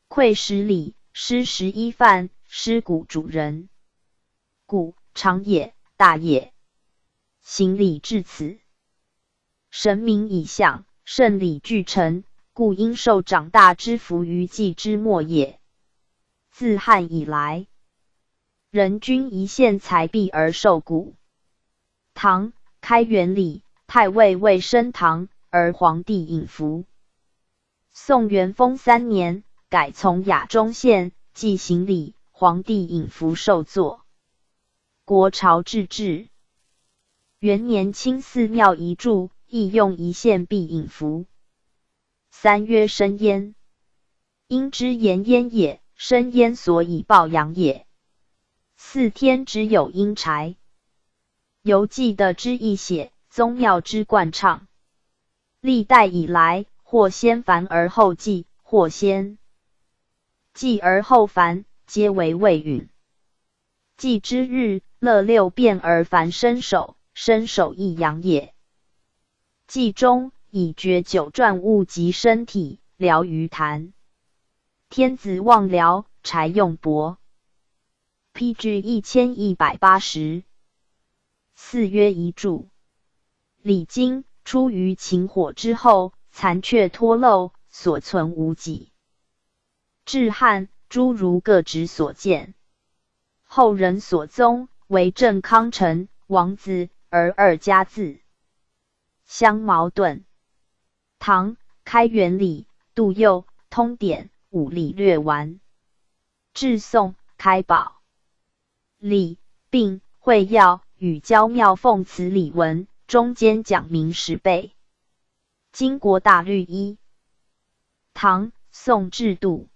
馈食礼，施11饭，施谷主人。谷，长也，大也。行礼至此。神明以象，圣礼俱成，故应受长大之福于祭之末也。自汉以来，人均一献财币而受谷。唐开元礼，太尉未升堂，而皇帝饮服。宋元丰3年，改从雅中县，即行礼，皇帝饮服受坐。国朝制制。元年清寺庙遗著，亦用一献币饮服。三曰生焉。因之言焉也，生焉所以报阳也。四天之有阴柴。犹记得之一写，宗庙之惯唱。历代以来，或先凡而后继，或先继而后凡，皆为未允。继之日，乐六变而凡身首，身首亦阳也。继中，以绝九转物及身体，疗于坛。天子望辽，柴用帛。PG 1180。四曰一柱。礼经出于秦火之后，残缺脱漏，所存无几。至汉，诸如各执所见。后人所宗，为郑康成王子，而二家字相矛盾。唐开元礼，杜佑通典，五礼略完。至宋开宝礼，并会要与焦妙奉辞礼文，中间讲明10倍。经国大律一。唐宋制度。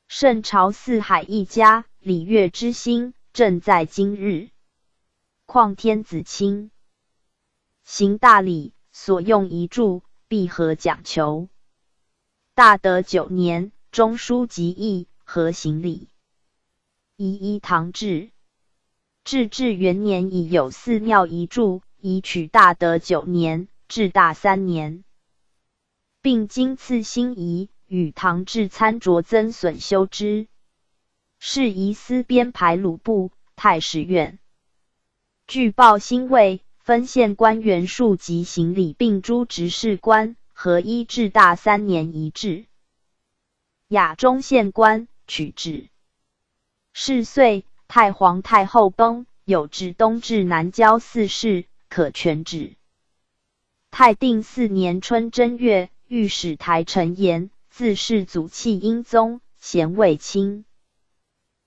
圣朝四海一家，礼乐之兴，正在今日。况天子亲行大礼，所用仪柱，必何讲求。大德9年，中书及议，何行礼。一唐制。至元年已有寺庙仪柱，以取大德9年，至大3年，并经赐新仪，与唐制参酌增损修之。是仪司编排鲁部、太史院。据报新位，分县官员数及行礼，并诸执事官，合一至大3年一制。亚中县官取制。是岁，太皇太后崩，有至东至南郊4事，可全止。太定4年春正月，御史台陈言，自世祖弃英宗，咸为卿。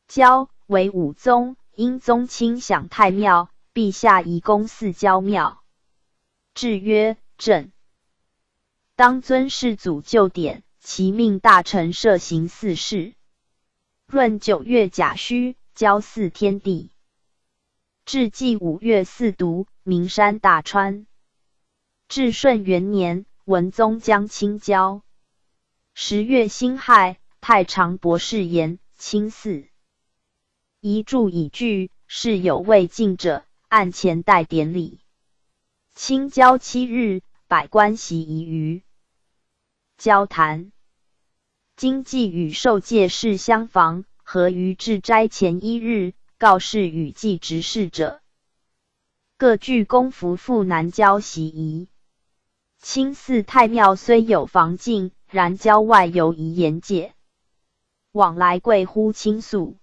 郊为武宗，英宗亲享太庙，陛下移宫祀郊庙。制曰：朕当遵世祖旧典，其命大臣设行4事。闰9月甲戌，郊祀天地。至纪5月4读，名山大川。至顺元年，文宗将清郊。10月辛亥，太常博士言，清祀。遗著已具，是有未尽者，按前代典礼。清郊7日，百官习仪于交坛。经祭与受戒事相逢，合于至斋前1日，告示与祭执事者，各具公服赴南郊习仪。清寺太庙虽有防禁，然郊外犹宜严戒，往来贵乎清肃。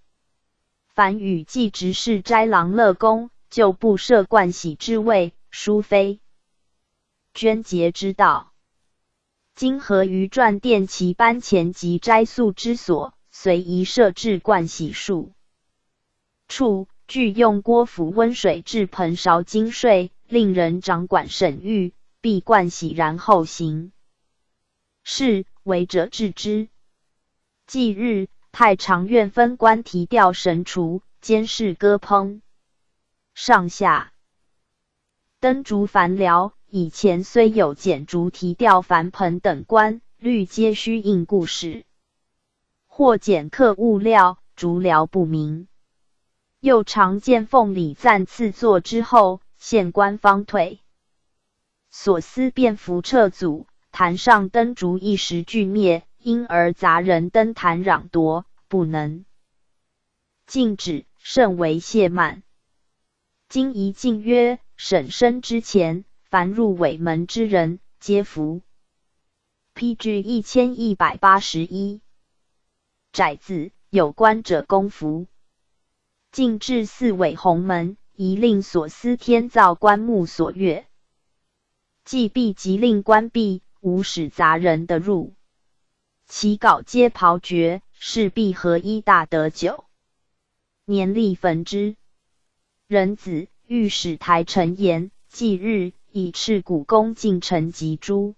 凡与祭执事斋郎乐公，就不设盥洗之位，殊非捐节之道。今合于传殿其班前及斋宿之所，随宜设置盥洗数处，具用锅釜温水至盆勺精税，令人掌管审谕，必盥洗然后行。是违者治之。祭日，太常院分官提调神厨，监视歌烹。上下灯烛凡僚，以前虽有简烛提调凡盆等官，律皆须应故事。或简刻物料，烛僚不明。又常见奉礼暂赐座之后，县官方退。所思便服撤阻，坛上灯烛一时俱灭，因而杂人登坛攘夺，不能禁止，甚为懈慢。今宜禁曰：审申之前，凡入尾门之人，皆服。PG 1181。窄字有官者公服。进至4尾鸿门，宜令所司天造棺木所阅。既毕即令关闭，无使杂人得入。其稿皆庖绝，是必合一大德9年历焚之。壬子，御史台陈言，忌日，以赤骨恭敬臣及诸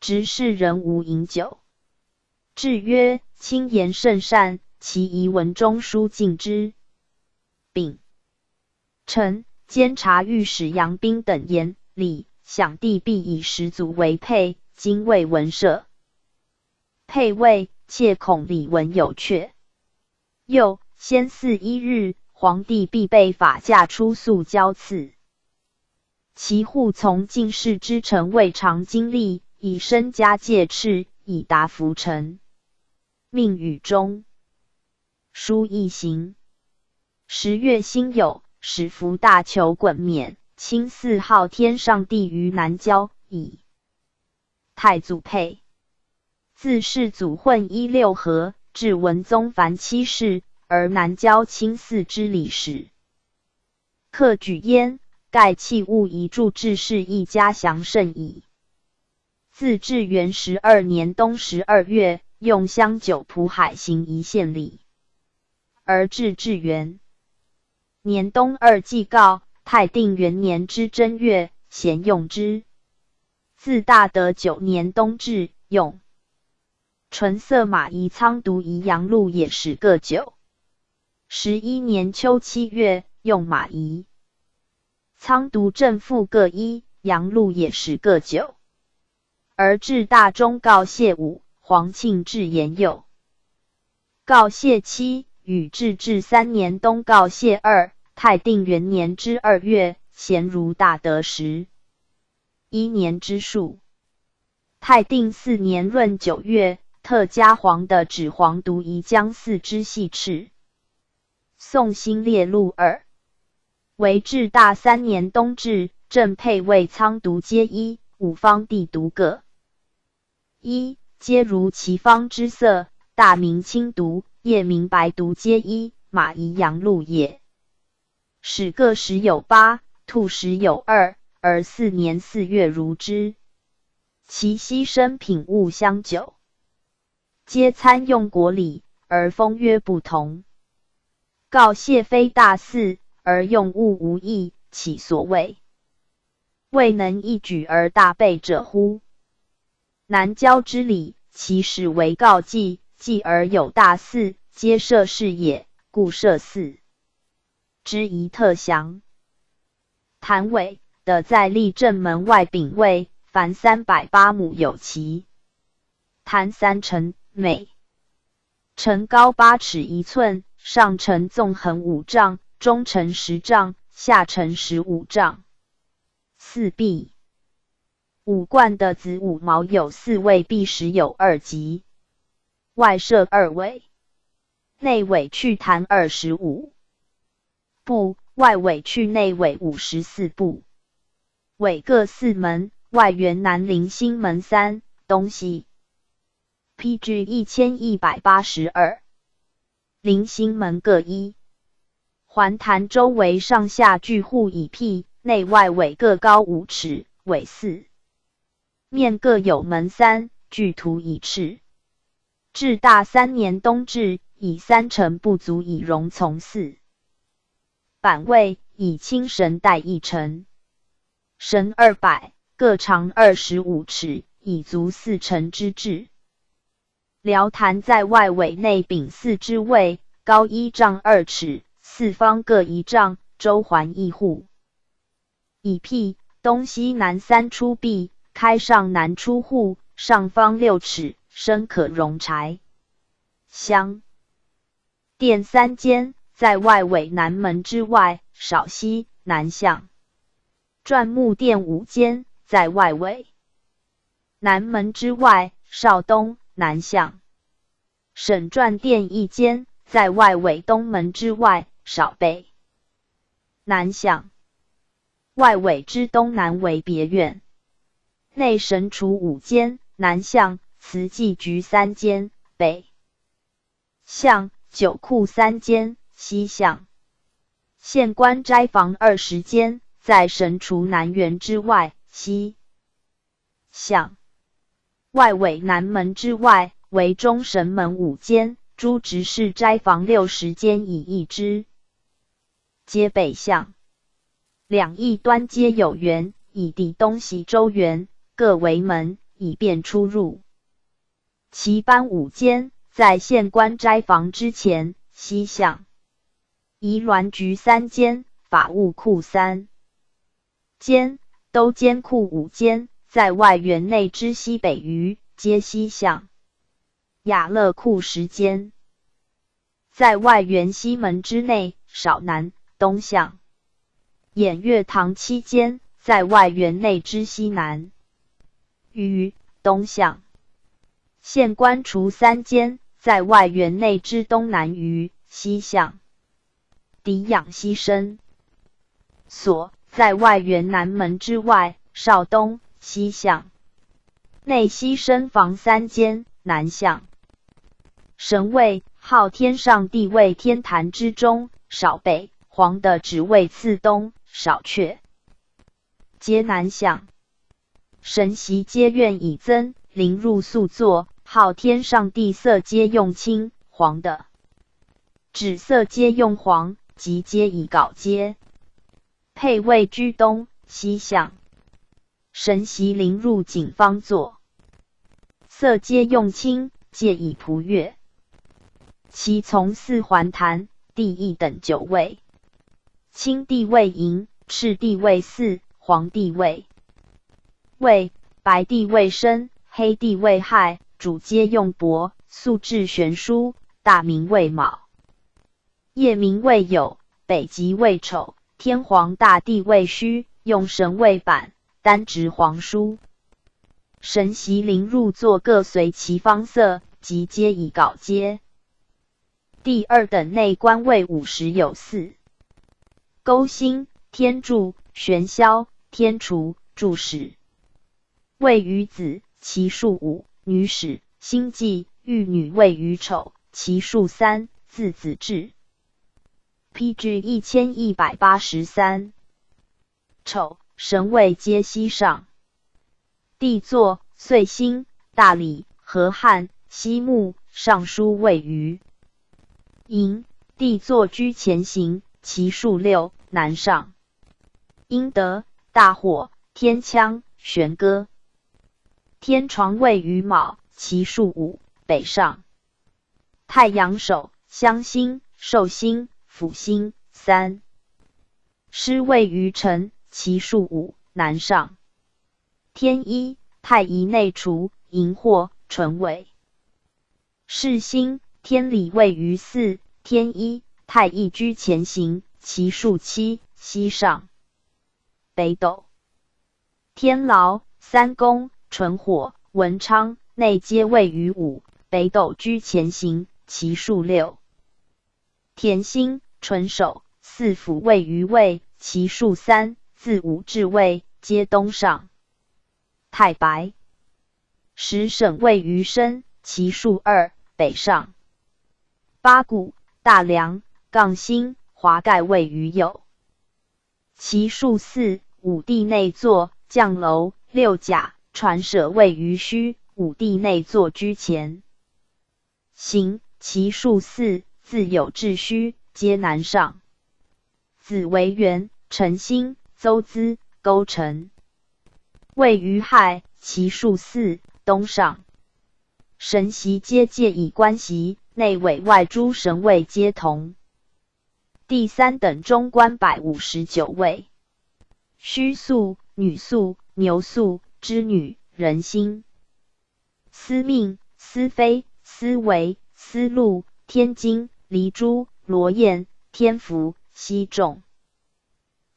执事人无饮酒。制曰：清言甚善，其遗文中书敬之。丙辰，监察御史杨彬等言礼，享帝必以10族为配，今未闻舍。配谓，窃恐李文有阙。又，先巳1日，皇帝必备法驾出宿交赐。其护从进士之臣未尝经历，以身加戒敕，以达服臣。命与中。书一行。10月辛酉，使服大裘衮冕，亲4号天上帝于南郊，以太祖配。自世祖混16合，至文宗凡7世，而南郊亲4之礼史。克举焉，盖器物遗铸制事一家详甚矣。自至元12年冬12月，用香酒蒲海行一献礼，而至元年冬2祭告，太定元年之正月，咸用之。自大德9年冬至，用纯色马仪苍毒仪阳鹿也使各9。11年秋7月，用马仪苍毒正负各1，阳鹿也使各9。而至大中告谢5，皇庆至延佑。告谢7，与至3年冬告谢2，太定元年之2月，咸如大德11年之数。太定4年闰9月，特加皇的指黄毒仪将4之系敕。宋兴烈录2。为至大3年冬至，正配位苍毒皆1，五方地毒各1，皆如其方之色，大明青毒，夜明白毒皆1，马仪阳鹿也。使各时有8，兔时有2，而4年4月如之。其牺牲品物相久，皆参用国礼，而封约不同。告谢非大祀，而用物无异，其所谓未能一举而大备者乎？南郊之礼，其始为告祭，祭而有大祀，皆设事也，故设祀之宜特详。坛尾的在立正门外丙位，凡308亩有其。坛3层，每层高8尺1寸，上层纵横5丈，中层10丈，下层15丈。4壁五冠的子午卯有4位，壁时有2级，外设2尾，内尾去坛25步，外尾去内尾54步，尾各4门，外圆南临新门3，东西 PG 1182，临新门各1。环坛周围上下巨户以辟，内外尾各高5尺，尾4面各有门3，具图以敕。至大3年冬至，以3层不足以容从4。板位以青绳带1层，绳200，各长25尺，以足4层之制。辽坛在外尾内丙4之位，高1丈2尺，四方各1丈，周环1户。以辟，东西南3出壁，开上南出户，上方6尺，深可容柴香。殿3间，在外尾南门之外，少西南向。转木殿5间，在外尾南门之外，少东南向。省转殿1间，在外尾东门之外，少北南向。外尾之东南为别院。内神厨5间，南向慈济局3间，北向酒库3间，西向。县官斋房20间，在神厨南园之外，西向。外尾南门之外，为中神门5间，诸执事斋房60间以一之，皆北向。两翼端皆有垣，以抵东西周垣，各为门，以便出入。其班5间，在县官斋房之前，西向。仪銮局3间，法务库3间，都监库5间，在外园内之西北隅，皆西向。雅乐库时间，在外园西门之内，少南东向。偃月堂期间，在外园内之西南隅东向。县官除3间，在外园内之东南隅西向。抵养西深所，在外园南门之外，少东西向。内西深房3间，南向。神位号天上帝位天坛之中，少北，黄的只位次东，少阙，皆南向。神席皆院以增，临入宿座，号天上帝色皆用青黄的，指色皆用黄，即皆以镐阶。配位居东西向。神席临入景方座，色皆用青，借以蒲月。其从4环坛，地义等9位。青地位银，赤地位4，黄地位魏，白地位申，黑地位亥，主皆用帛，素质悬殊，大名为卯。夜名为酉，北极为丑，天皇大地为戌，用神位板，单执黄书。神席临入座各随其方色，即皆以镐阶。第2等内官位50有4。勾星、天柱、玄霄、天厨、柱使。位于子，其数5。女使、星忌、玉女位于丑，其数3。字子至。PG 1183。丑，神位皆西上。地座、岁星、大理、河汉、西木、尚书位于。寅，地座居前行，其数6，南上。阴德、大火、天枪、玄歌。天床位于卯，其数5，北上。太阳守、相星、寿星、辅星3。师位于辰，其数5，南上。天一，太乙内除，荧惑、纯尾。世星，天理位于4，天一，太乙居前行，其数7，西上。北斗。天牢、三宫、纯火、文昌内皆位于5，北斗居前行，其数6。田星、纯守、四府位于未，其数3，自午至未，皆东上。太白。十省位于申，其数2，北上。八股、大梁、杠星、华盖位于酉，其数4。五帝内座、将楼、六甲、传舍位于戌，五帝内座居前。行，其数4，自酉至戌，皆南上。子为元、辰星、邹资、勾陈。位于亥，其数4，东上。神席皆借以官席，内委外诸神位皆同。第3等中官159位。戌宿、女宿、牛宿、织女、人心。司命、司飞、司为、司禄、天金、离珠、罗燕、天福、西仲。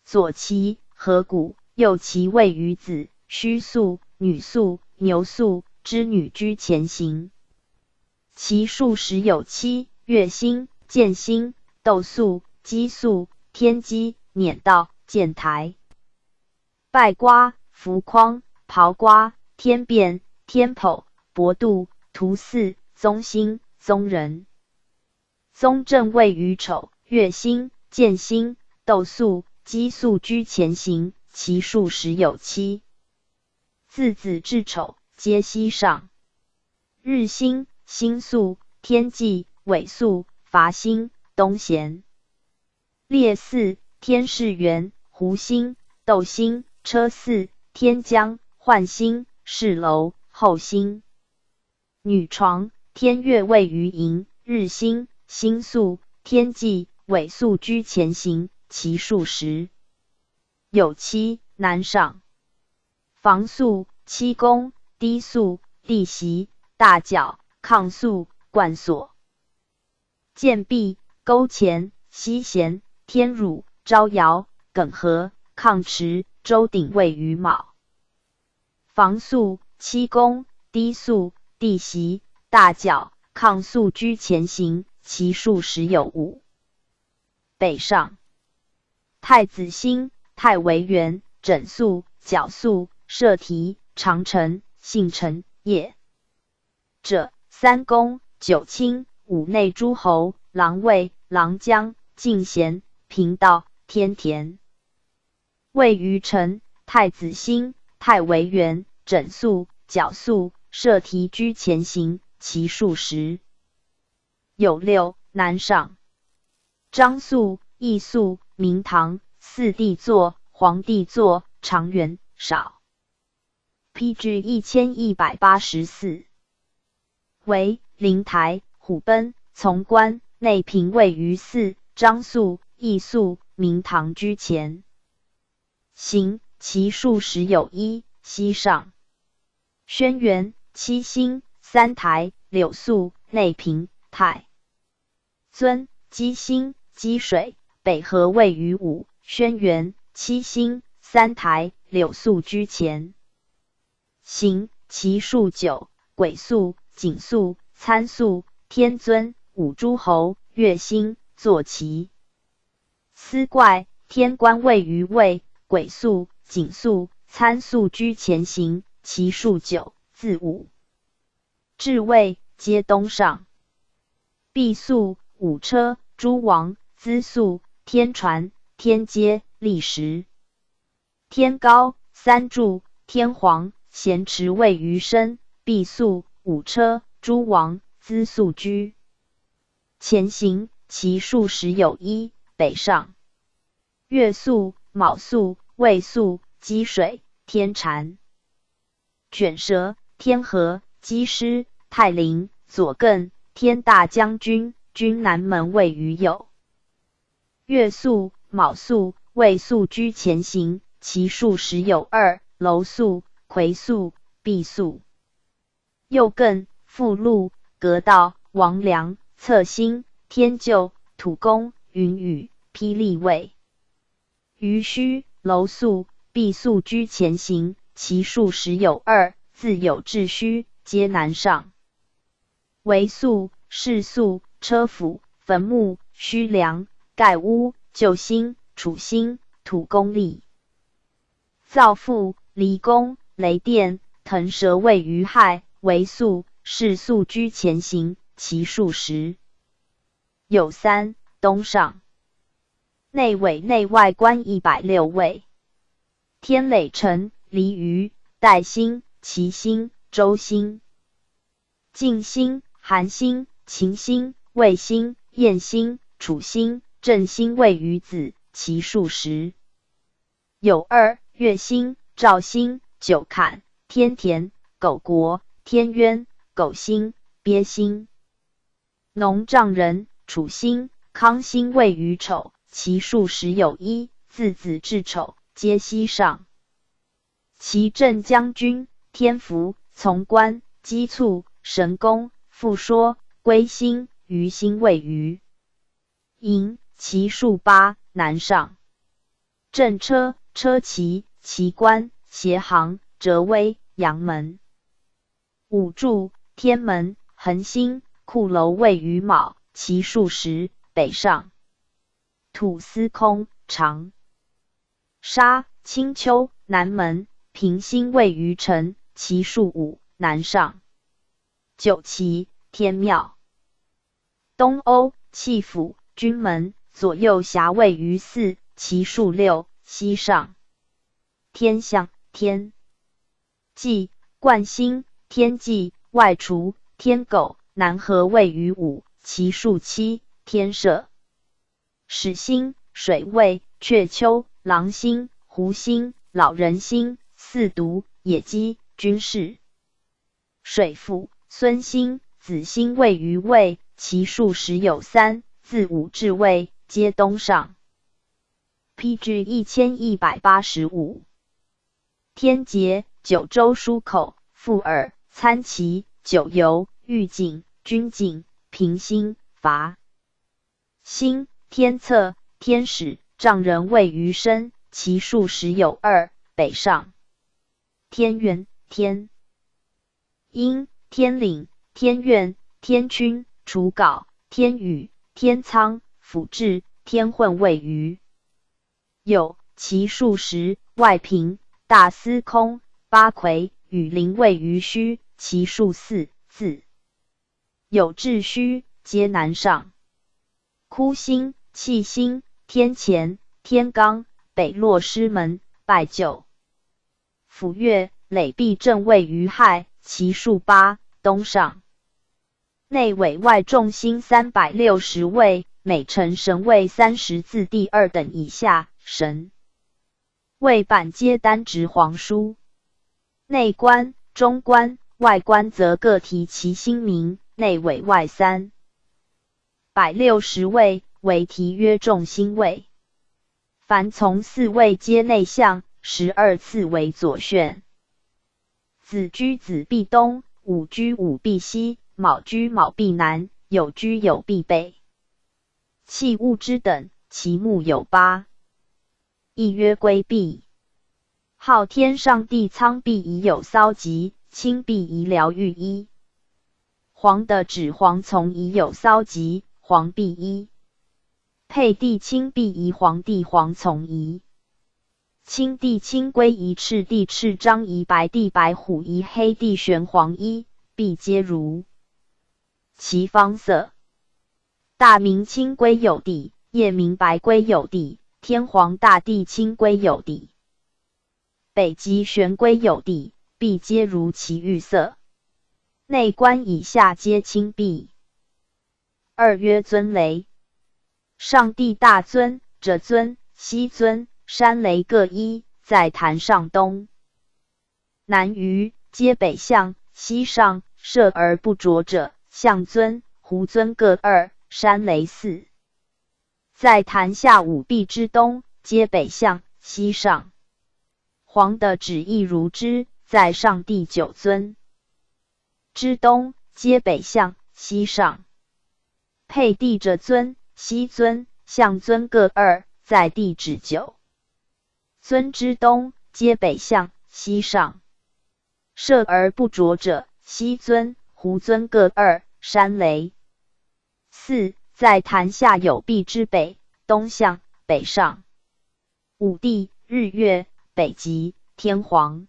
左旗、合谷、右旗位于子，戌宿、女宿、牛宿、织女居前行。其数10有7，月星、建星、斗宿、基宿、天机、辇道、建台。拜瓜、浮匡、刨瓜、天变、天剖、博度、图四、宗星、宗人。宗正位于丑，月星、建星、斗宿、基宿居前行，其数10有7。自子至丑，皆西上。日星、星宿、天纪、尾宿、伐星、东咸。列四、天士元、胡星、斗星、车四、天将、涣星、士楼、后星。女床、天月位于寅，日星、星宿、天纪、尾宿居前行，其数10有7，南上。房宿、七宫，低宿，地袭，大角，亢宿，冠所。建壁，沟前，西咸，天乳，招摇，耿和，抗池，周鼎位于卯。房宿，七宫，低宿，地袭，大角，亢宿居前行，其数时有5。北上，太子星，太为元，枕宿，角宿，射题，长城，信城，业者三公、九卿、五内诸侯、郎卫、郎将、进贤、平道、天田。位于臣，太子星，太为元，枕宿，角宿，射题居前行，其数时有6。南上，张宿、义宿、明堂、四帝座、皇帝座、长元少。PG 1184。为灵台、虎贲、从官、内平位于4。张宿、义宿、明堂居前。行，其数时有1。西上，轩辕、七星、三台、柳宿、内平、太尊、箕星、箕水，北河位于5。轩辕、七星、三台、柳宿居前。行，其数9。癸宿、景宿、参宿、天尊、五诸侯、乐星、坐骑。司怪，天官位于未。癸宿、景宿、参宿居前行，其数9。自5。至未，皆东上。毕宿、五车、诸王、资宿、天传、天阶、历时。天高、三柱、天皇、咸池位于申。毕宿、五车、诸王、资宿居前行，其数时有1。北上，月宿、卯宿、未宿、箕水、天蟾、卷舌、天河、箕师、太陵、左艮、天大将军，军南门位于酉。月宿、卯宿、未宿居前行，其数时有2。楼宿、癸宿、毕宿。右艮、复路、革道、王良、策星、天咎、土公、云雨、霹雳位。余须、楼宿、毕宿居前行，其数时有2。自酉至戌，皆南上。为宿、士宿、车府、坟墓、虚梁、盖屋、救星、处星、土公历。造父、离宫、雷电、腾蛇位于亥。为宿、士宿居前行，其数时有3。东上，内委内外官106位。天累辰、离余、代星、齐星、周星、晋星、韩星、秦星、卫星、燕星、楚星、正星位于子，其数时有2。月星、兆星、九坎、天田、苟国、天渊、苟星、鳖星。农丈人、楚星、康星位于丑，其数时有1。自子至丑，皆西上。其正将军、天福、从官、姬促、神功、复说、归星、于星位于寅，其数8。南上，正车、车骑、骑官、协行、折威、阳门。五柱、天门、恒星、库楼位于卯，其数时。北上，土司空、长沙、青丘、南门、平星位于辰，其数5。南上，九旗、天庙。东欧、弃府、军门、左右辖位于4，其数6。西上，天象、天纪、冠星、天纪、外除、天狗、南河位于5，其数7。天赦、始星、水位、雀丘、狼星、狐星、老人星、四渎、野鸡、军士。水府、孙星、子星位于未，其数时有3。自午至未，皆东上。PG 1185。天劫、九州输口、富尔、参旗、九游、御景、军景、平兴、伐兴、天策、天使、丈人位于身，其数十有二。北上天元、天阴、天岭、天苑、天君、楚皋、天宇、天仓、府治、天混位于有，其数十。外平、大司空、八魁、羽林位于虚，其数四。自有至虚，皆南上。哭星、气星、天乾、天罡、北落师门，拜就。府岳、累弼正位于亥，其数八。东上内委外众星360位，每辰神位30自第二等以下，神位版皆单直黄书。内官、中官、外官则各提其星名，内委外360位，为题曰众星位。凡从4位皆内向，12次为左旋。子居子必东，午居午必西，卯居卯必南，酉居酉必北。器物之等，其目有8。亦曰归避。昊天上帝苍必以有骚疾，青必以疗愈医。黄的指黄从以有骚疾，黄必医。配地青必宜黄地黄从宜。青地青龟宜赤地赤章宜白地白虎宜黑地玄黄衣，必皆如其方色。大明青龟有地，夜明白龟有地，天黄大地青龟有地，北极玄龟有地，必皆如其玉色。内官以下皆青璧。二曰尊雷。上帝大尊、者尊、西尊、山雷各一，在坛上东南隅，皆北向，西上，射而不着者，象尊、胡尊各2，山雷4。在坛下5壁之东，皆北向，西上。黄的旨意如之，在上帝9尊之东，皆北向，西上。配地者尊、西尊、象尊各2，在地指9尊之东，皆北向，西上。射而不着者，西尊、胡尊各2，山雷4。在坛下有壁之北，东向，北上。五帝、日月、北极、天皇，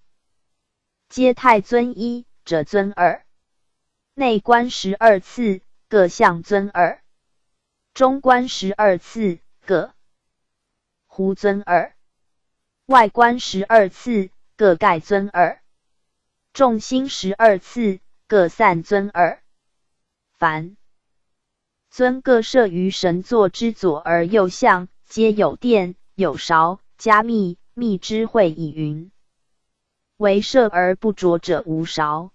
皆太尊1，者尊2。内官12次，各象尊2。中官12次，各胡尊2。外官12次，各盖尊2。众星12次，各散尊2。凡尊各设于神座之左而右向，皆有殿、有勺、加密、密之会以云。为射而不着者无勺。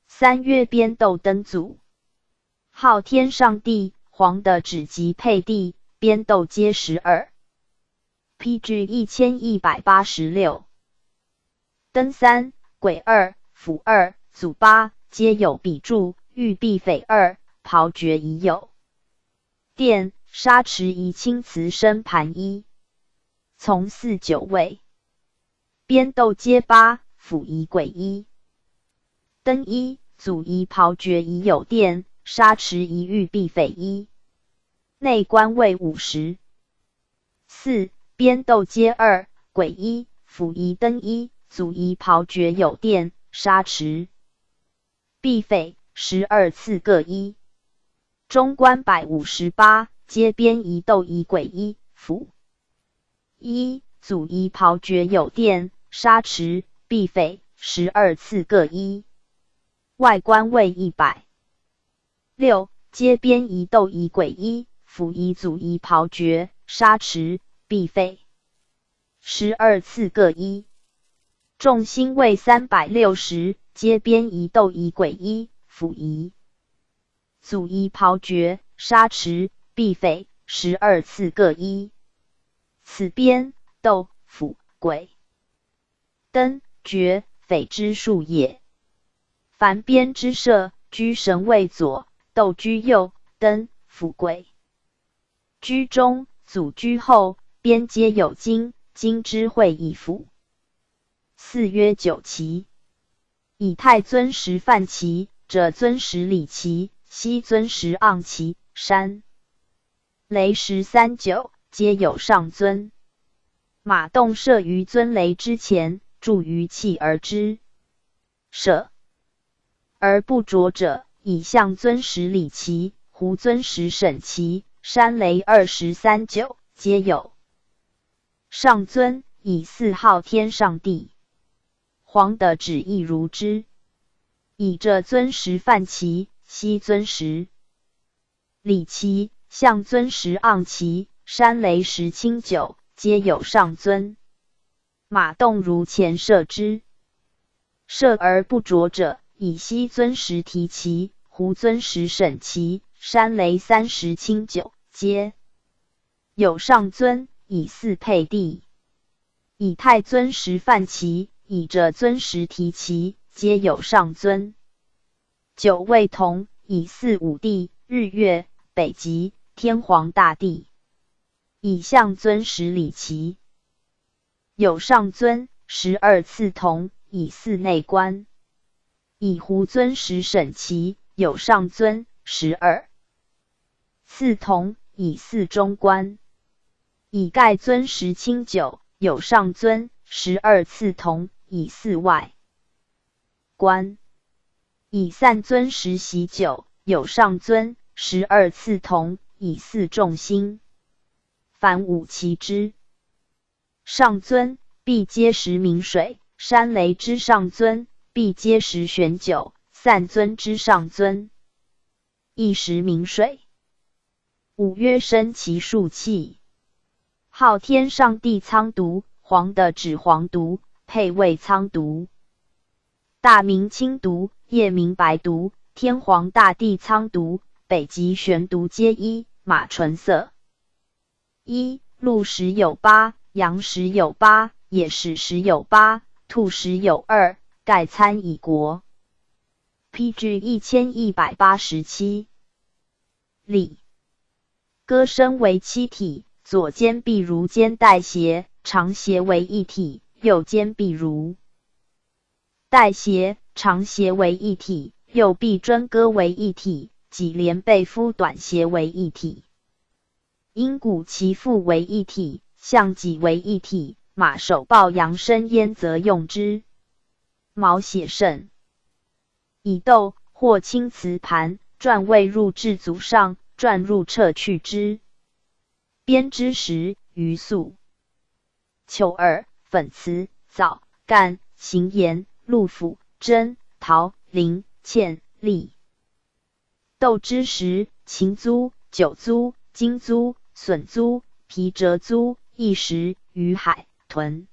三曰边斗灯组。昊天上帝、黄的指及配地、边斗皆12。PG 1186。灯3、鬼2、斧2、组8，皆有笔柱，玉璧匪2，袍爵已有。殿、沙池宜青瓷生盘1。从4、9位。边斗皆8，斧宜鬼1。灯1、组宜袍爵宜有殿，沙池宜玉璧匪1。内官位50。4. 边斗皆2，鬼1，斧宜灯1，组宜袍爵有殿，沙池璧匪12次各1。中官158，皆边宜斗宜鬼1，斧1，组宜袍爵有殿，沙池璧匪12次各1。外官位100。6. 皆边宜斗宜鬼1，斧宜组宜袍爵，沙池璧匪12次各1。众星位360，皆边宜斗宜鬼1，斧宜组宜袍爵，沙池璧匪12次各1。此边斗、斧、鬼、灯、爵、匪之术也。凡边之社，居神位左，斗居右，登辅轨居中，祖居后，边皆有金，金之会以辅。四曰九旗。以太尊时范旗，者尊时礼旗，西尊时昂旗，山雷13九，皆有上尊。马动射于尊雷之前，助于气而之。射而不着者，以象尊时礼旗，胡尊时审旗，山雷23九，皆有上尊，以四号天上帝。黄的旨意如之。以这尊时范旗，西尊时礼旗，象尊时昂旗，山雷清九，皆有上尊。马动如前射之。射而不着者，以西尊时提旗，胡尊时审旗，山雷清九，皆有上尊，以四配地。以太尊时范旗，以着尊时提旗，皆有上尊。九位同，以四五帝，日月、北极、天皇大帝。以象尊时礼旗，有上尊，12次同，以四内官。以胡尊时审旗，有上尊，12次同，以四中官。以盖尊时清九，有上尊，12次同，以四外官。以散尊时喜九，有上尊，12次同，以四众星。凡五旗之上尊，必皆时明水；山雷之上尊，必皆时玄九；散尊之上尊，亦时明水。五曰生其数气。号天上帝苍毒，黄的指黄毒，配位苍毒。大明青毒，夜明白毒，天皇大帝苍毒，北极玄毒皆一，马纯色。一、鹿时有8，羊时有8，野史时有8，兔时有2，盖参以国。PG 1187。礼。歌身为七体，左肩臂如肩带斜，长斜为一体，右肩臂如带斜，长斜为一体，右臂尊歌为一体，脊连背夫短斜为一体。阴骨其腹为一体，象脊为一体，马首抱羊身焉则用之。毛血盛。以豆或青瓷盘，转位入至足上，转入撤去之。编之时，余素。球耳、粉瓷、枣、干、行盐、鹿脯、真、陶、磷、芡、栗。豆之时，秦租、酒租、金租、笋租、皮折租、一时、鱼海、豚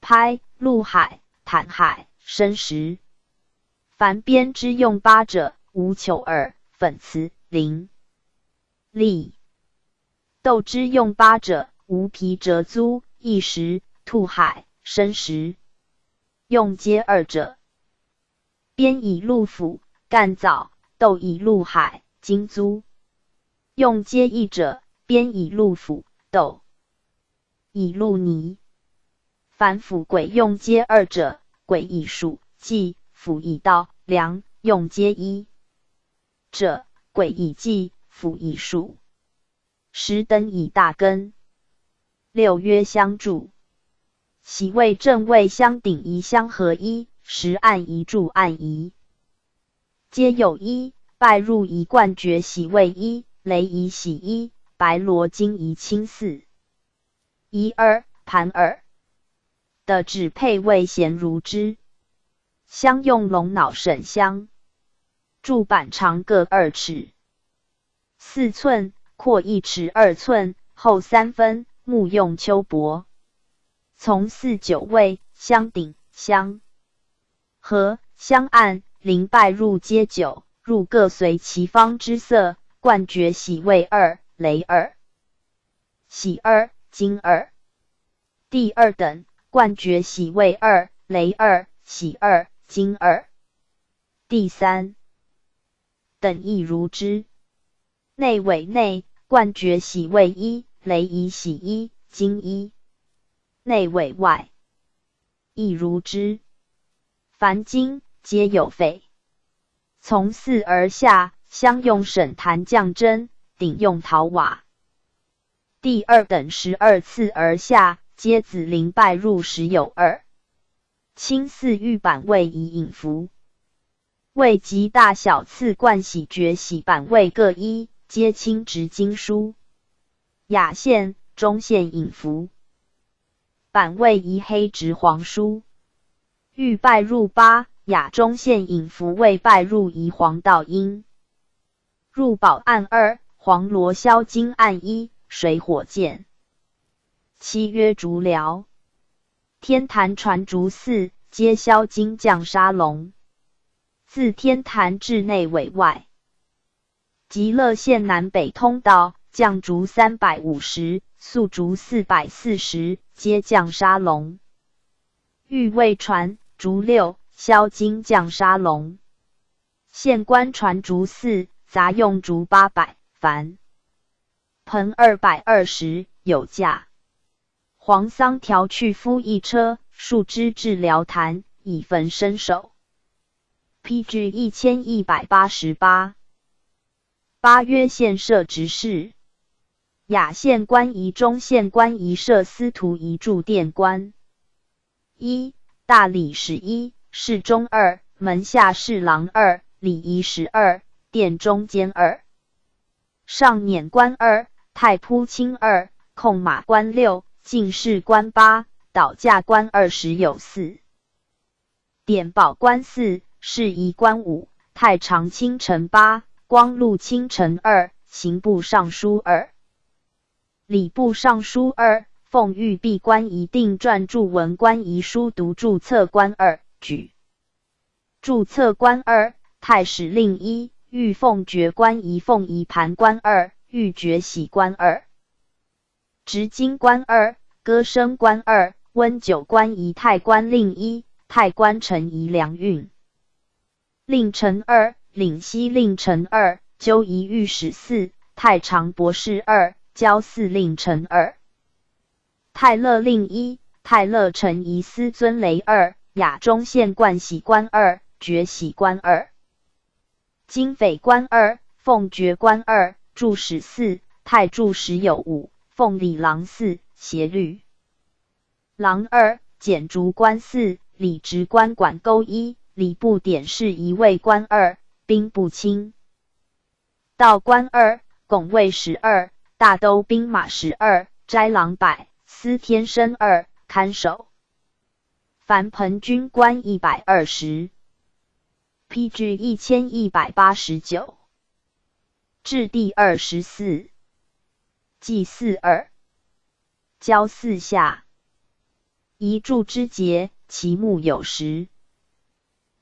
拍、陆海、坦海、生石。凡编之用8者，无球耳、粉瓷、磷、栗。豆之用8者，无皮折租、一时、兔海、生石。用皆2者。编以鹿脯、干枣，豆以鹿海、金租。用皆1者，编以鹿脯，豆以鹿泥。凡辅簋用皆2者，簋以数，计，辅以道，量，用皆1者，簋以计，辅以数。时灯以大根。六曰相助。喜位正位相顶宜相合一，时按宜柱按宜。皆有一，拜入宜冠爵喜位一，雷宜喜一，白罗金宜清4。宜2，盘耳。的指配位咸如之。相用龙脑沈香。柱板长各2尺，4寸，阔1尺2寸，厚3分，木用丘帛。从4、9位，相顶，相合，相按，邻拜入皆9，入各随其方之色，冠爵喜位2，雷2，喜2，金2。第2等，冠爵喜位2，雷2，喜二，金二。第三等亦如之。内委内，冠爵喜位一，雷夷喜一，金一。内委外，亦如之。凡经皆有废。从四而下，相用沈檀降真，鼎用陶瓦。第二等12次而下，皆子陵拜入时有二。清四御版位以引服。位及大小次冠喜爵喜版位各一，皆亲执经书。雅县、中县引服。版位宜黑执黄书。御拜入八，雅中县引服位拜入宜黄道阴。入宝案2，黄罗霄金案1，水火箭。七曰竹辽。天坛传竹4，皆霄金降沙龙。自天坛至内委外。极乐县南北通道，降竹350，素竹440，皆降沙龙。御卫传竹6，霄金降沙龙。县官传竹4，杂用竹800，凡盆220，有价。黄桑条去夫一车，数枝至辽坛，以焚身首。PG 1188。八曰县设执事。雅县官仪中县官仪设司徒仪驻殿官。一、大理使1，侍中2，门下侍郎2，礼仪使2，殿中监2。上辇官2，太仆卿2，控马官6，进士官8，导驾官20有4。典保官4，侍仪官5，太常卿臣8，光禄卿臣2，刑部尚书2。礼部尚书2，奉御闭官仪定撰注文官仪书读注册官2，举。注册官2，太史令1，御奉爵官仪奉仪盘官2，御爵喜官2。执经官2，歌声官2，温酒官仪太官令1，太官丞仪良运。令丞2，领西令丞2，纠仪御史4，太常博士2，交司令丞2。太乐令1，太乐丞仪司尊雷2，雅中县冠喜官2，爵喜官2。经匪官2，奉爵官2，注史4，太注史有5，奉礼郎4，协律郎2，检竹官4，礼直官管勾1，礼部典事1尉官2，兵部卿。道官2，拱卫使2，大都兵马使2，斋郎100，司天生2，看守。凡盆军官120。PG 1189。至第24。祭祀2。交4下。一柱之节，其目有时。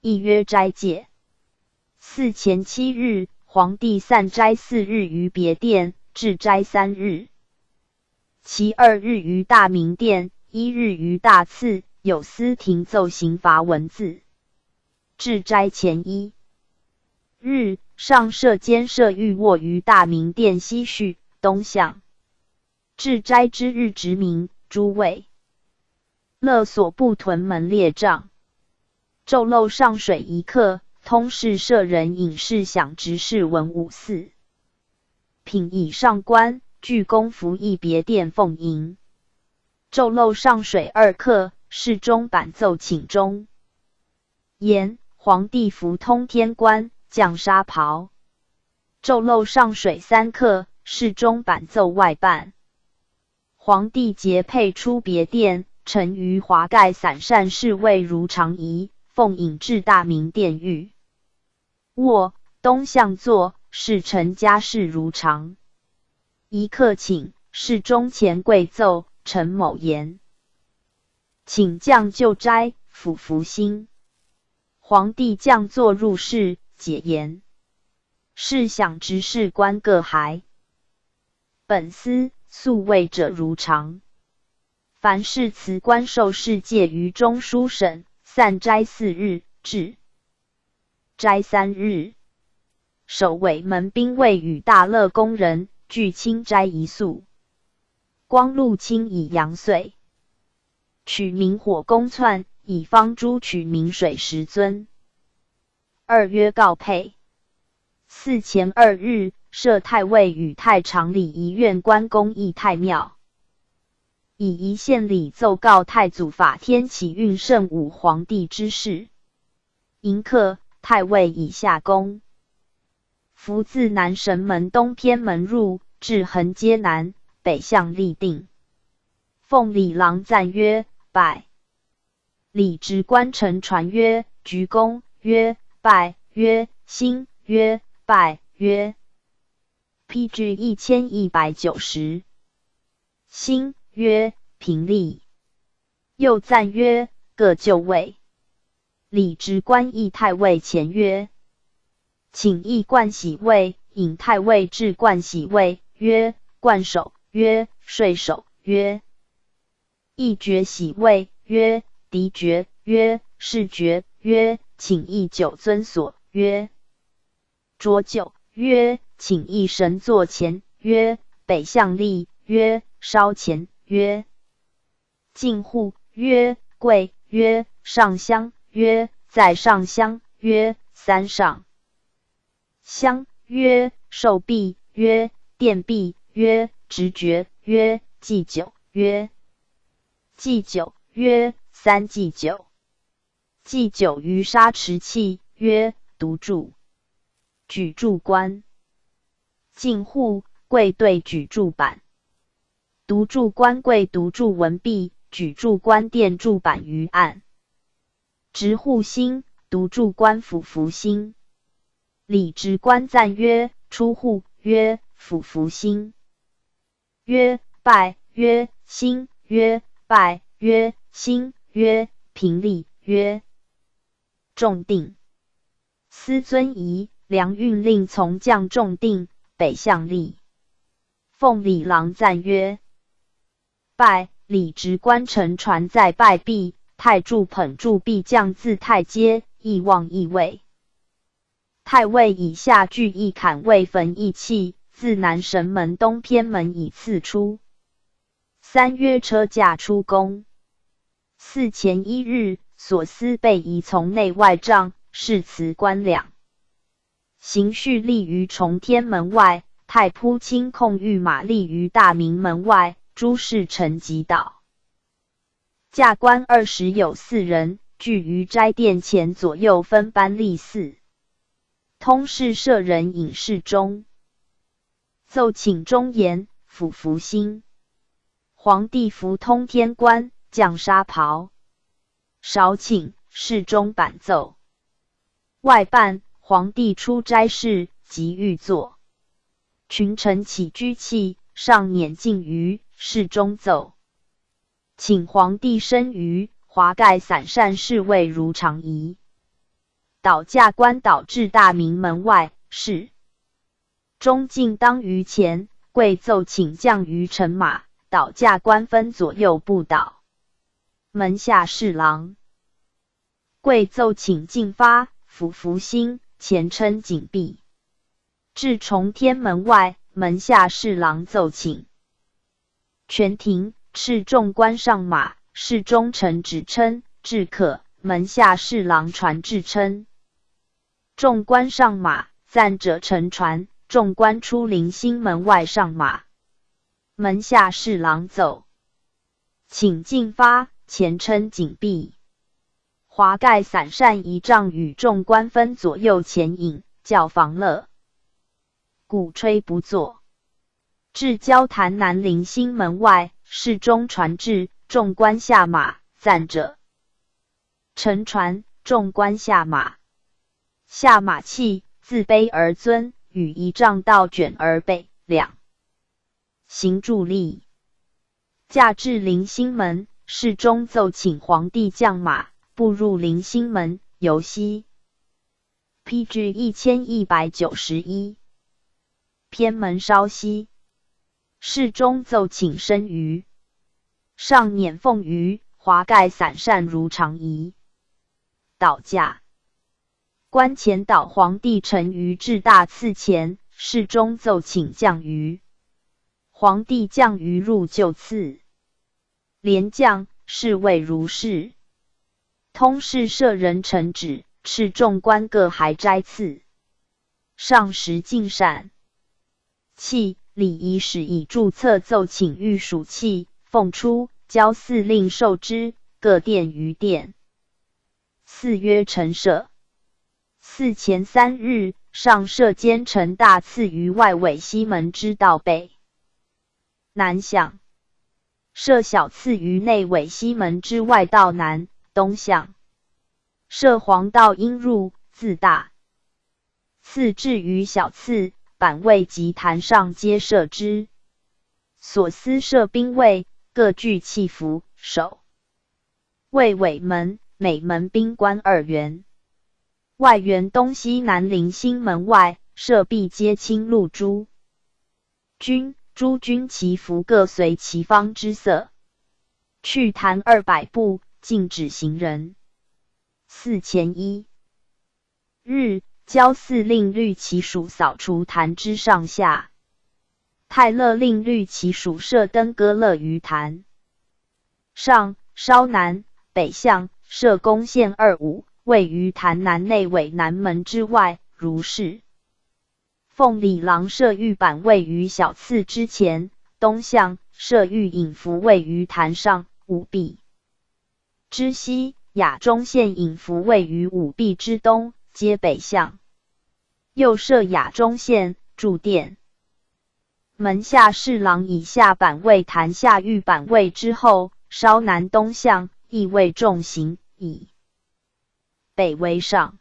一曰斋戒。4前7日，皇帝散斋4日于别殿，至斋3日。其2日于大明殿，1日于大次，有司廷奏刑罚文字。至斋前1日，上设监舍御卧于大明殿西序东向。至斋之日直明，诸位勒所部屯门列帐。昼漏上水1刻，通事舍人引事享执事文武4。品以上官，具公服役别殿奉迎。昼漏上水2刻，侍中板奏请中。言皇帝服通天冠，降纱袍。昼漏上水3刻，侍中板奏外办。皇帝节配出别殿，臣于华盖散善侍卫如常仪，奉引至大明殿御卧，东向坐，侍臣家事如常。一刻请，侍中前跪奏，臣某言，请降就斋，抚福心。皇帝降坐入室，解言。试想执事官各还。本司宿卫者如常。凡是辞官受事戒于中书省散斋4日，至斋3日。守尾门兵卫与大乐宫人俱清斋一宿。光禄卿以阳岁，取名火公窜，以方诸取名水石尊。2月告配。4前2日，设太尉与太常礼仪院关公议太庙。以一县礼奏告太祖法天启运圣武皇帝之事。迎客，太尉以下宫。夫自南神门东偏门入，至横街南，北向立定。奉礼郎赞曰：拜。礼直官臣传曰：鞠躬，曰：拜，曰：兴，曰：拜，曰。PG 1190。兴，曰：平立。又赞曰：各就位。礼直官议太尉前曰：请议冠喜位，引太尉至冠喜位，曰：冠首，曰：税首，曰：议爵喜位，曰：敌爵，曰：士爵，曰：请议九尊所，曰：浊酒，曰：请议神座前，曰：北向立，曰：烧钱，曰：进户，曰：贵，曰：上香，曰：在上香，曰：三上香，曰：受币，曰：奠币，曰：直爵，曰：祭酒，曰：祭酒，曰：三祭酒。祭酒于沙池器，曰：独柱。举柱官。进户，跪对举柱板。独柱官跪独柱文壁，举柱官垫柱板于案。直户兴，独柱官俯伏兴。礼直官赞曰：出户，曰：俯伏兴，曰：拜，曰：兴，曰：拜，曰：兴，曰：平立，曰：重定。司遵仪，梁运令从将重定，北向立。奉礼郎赞曰：拜。礼直官臣传在拜毕，太柱捧柱必将自太阶，亦望亦位。太尉以下具一坎为焚一器，自南神门东偏门以次出。3月车驾出宫。4前1日，所司被移从内外帐，誓辞官两。行序立于崇天门外，太仆卿控御马立于大明门外，诸侍臣即到。驾官20有4人，聚于斋殿前，左右分班立嗣。通事舍人引侍中，奏请忠言，俯伏兴。皇帝服通天冠，降纱袍。少请，侍中板奏。外办，皇帝出斋室，即欲坐。群臣起居器，上辇进于，侍中奏。请皇帝身于，华盖散善侍卫如常仪。导驾官导至大明门外，是中进当于前，跪奏请将于乘马，导驾官分左右部导。门下侍郎跪奏请进发，俯伏兴，前称紧闭。至崇天门外，门下侍郎奏请全庭，敕众官上马，侍中臣指称至可，门下侍郎传至称。众官上马，赞者乘船，众官出临兴门外上马。门下侍郎走，请进发，前称紧闭。华盖散善仪仗与众官分左右前引，教防乐。鼓吹不作。至交坛南临兴门外，侍中传至，众官下马，赞者乘船，众官下马。下马器，自卑而尊，与仪仗道卷而北两。行助力。驾至临兴门，侍中奏请皇帝将马，步入临兴门，游西。PG 1191。偏门稍西。侍中奏请身于。上辇凤于，华盖散善如常仪。导驾。观前导皇帝陈馀至大赐前，侍中奏请降馀。皇帝降馀入就赐，连将侍卫如是。通事舍人臣旨，敕众官各还斋赐。上时进膳，契礼仪使以注册奏请御属器，奉出，交司令受之，各殿于殿。4曰陈舍。4前3日，上设奸臣大赐于外尾西门之道北。南向。设小赐于内尾西门之外道南、东向。设黄道应入，自大。次至于小次，板卫及坛上皆设之。所司设兵卫，各具器服，守。卫尾门，每门兵官2员。外园东西南临新门外，设壁皆青露珠。诸军旗服各随其方之色。去坛200步，禁止行人。4前1日，交司令律其属扫除坛之上下。太乐令律其属设登歌乐于坛上、稍南、北向，设弓线25，位于坛南内尾南门之外，如是。奉礼郎设御板位于小次之前，东向设御引符位于坛上，五壁之西，雅中县引符位于五壁之东，皆北向。右设雅中县驻殿。门下侍郎以下板位坛下御板位之后，稍南东向，亦为重刑，以北为上。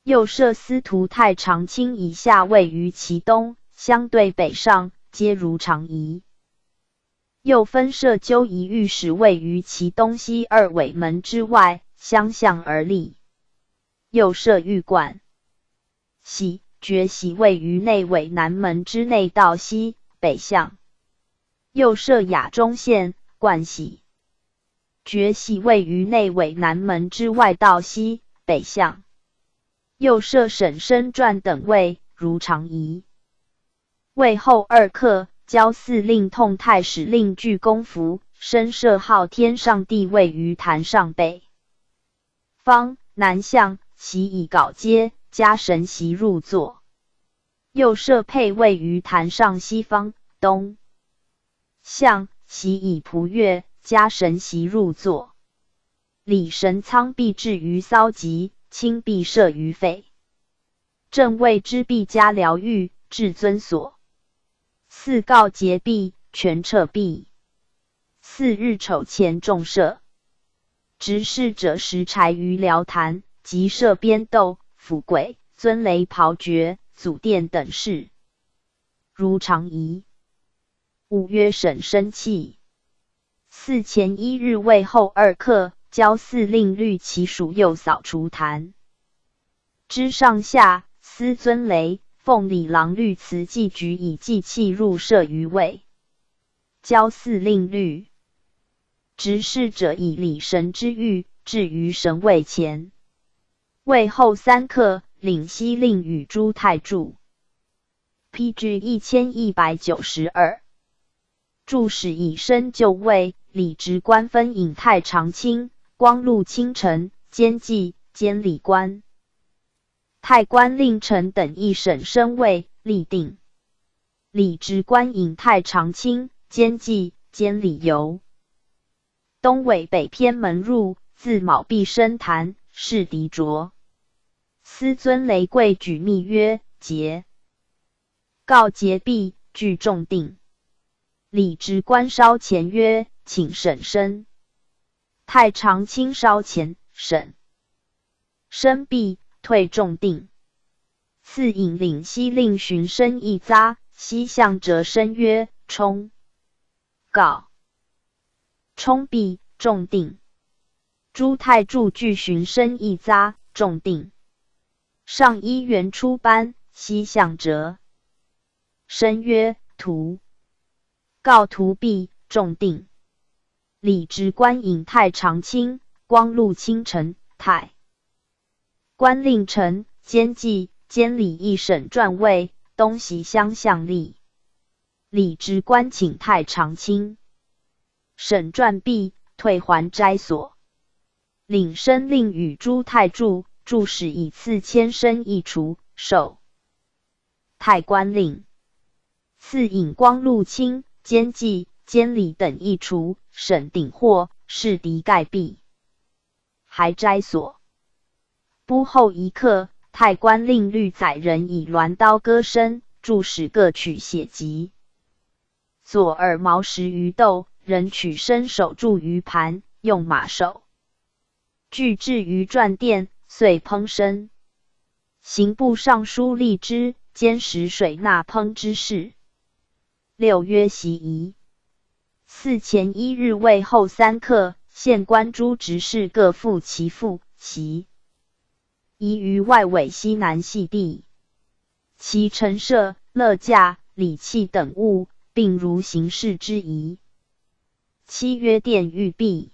右设司徒太常卿以下位于其东，相对北上，皆如常仪。又分设纠仪御史位于其东西2尾门之外，相向而立。又设御冠喜、爵喜位于内尾南门之内道西北向。又设雅中县冠喜、爵喜位于内尾南门之外道西北向。又设沈申传等位，如常仪。位后2刻，交司令痛太史令具公服，身设号天上帝位于坛上北方南向，席以稿阶，加神席入座。又设配位于坛上西方东向，席以仆乐，加神席入座。礼神仓必置于骚极，卿必设于匪。正位之必加疗愈，至尊所。4告节毕，全撤毕。4日丑前重设。执事者拾柴于辽坛，即设边斗、府轨、尊雷庖爵、祖殿等事，如常仪。5曰审申契。4前1日位后2刻，交司令律其属右扫除坛之上下，司尊雷，奉礼郎律慈祭局以祭器入设于位。交司令律。执事者以礼神之玉置于神位前。位后3刻，领西令与诸太柱。PG 1192。注使以身就位，礼职官分引太常卿、光禄卿臣、监祭、监礼官。太官令臣等一审申位，立定。礼职官引太常卿、监祭、监礼游。东尾北偏门入，自卯毕深坛，是敌卓。司尊雷贵举密曰：节。告节毕，具重定。礼职官稍前曰：请审申。太常卿稍前，审。申毕，退重定。次引领西令寻申一匝，西向折申曰：冲。告。冲毕，重定。诸太柱具寻申一匝，重定。上一元出班，西向折。申曰：徒。告徒毕，重定。礼职官引太常卿、光禄卿臣、太官令丞、监记、监理一省传位，东西乡相吏。礼直官请太常卿。省传毕，退还斋所。领申令与诸太柱，助使以赐千身一除，授太官令。赐引光禄卿、监记、监理等一除，省鼎货，士敌盖币。还斋所。不后一刻，太官令律宰人以鸾刀割身，助使各取血疾。左耳毛10余斗，人取身手铸于盘，用马首。具置于传殿，遂烹身。刑部尚书吏之，兼食水纳烹之事。6曰习仪。4前1日未后3刻，县官诸执事各复其父习仪于外围西南系地，其陈设、乐驾、礼器等物，并如行事之仪。7曰殿御毕。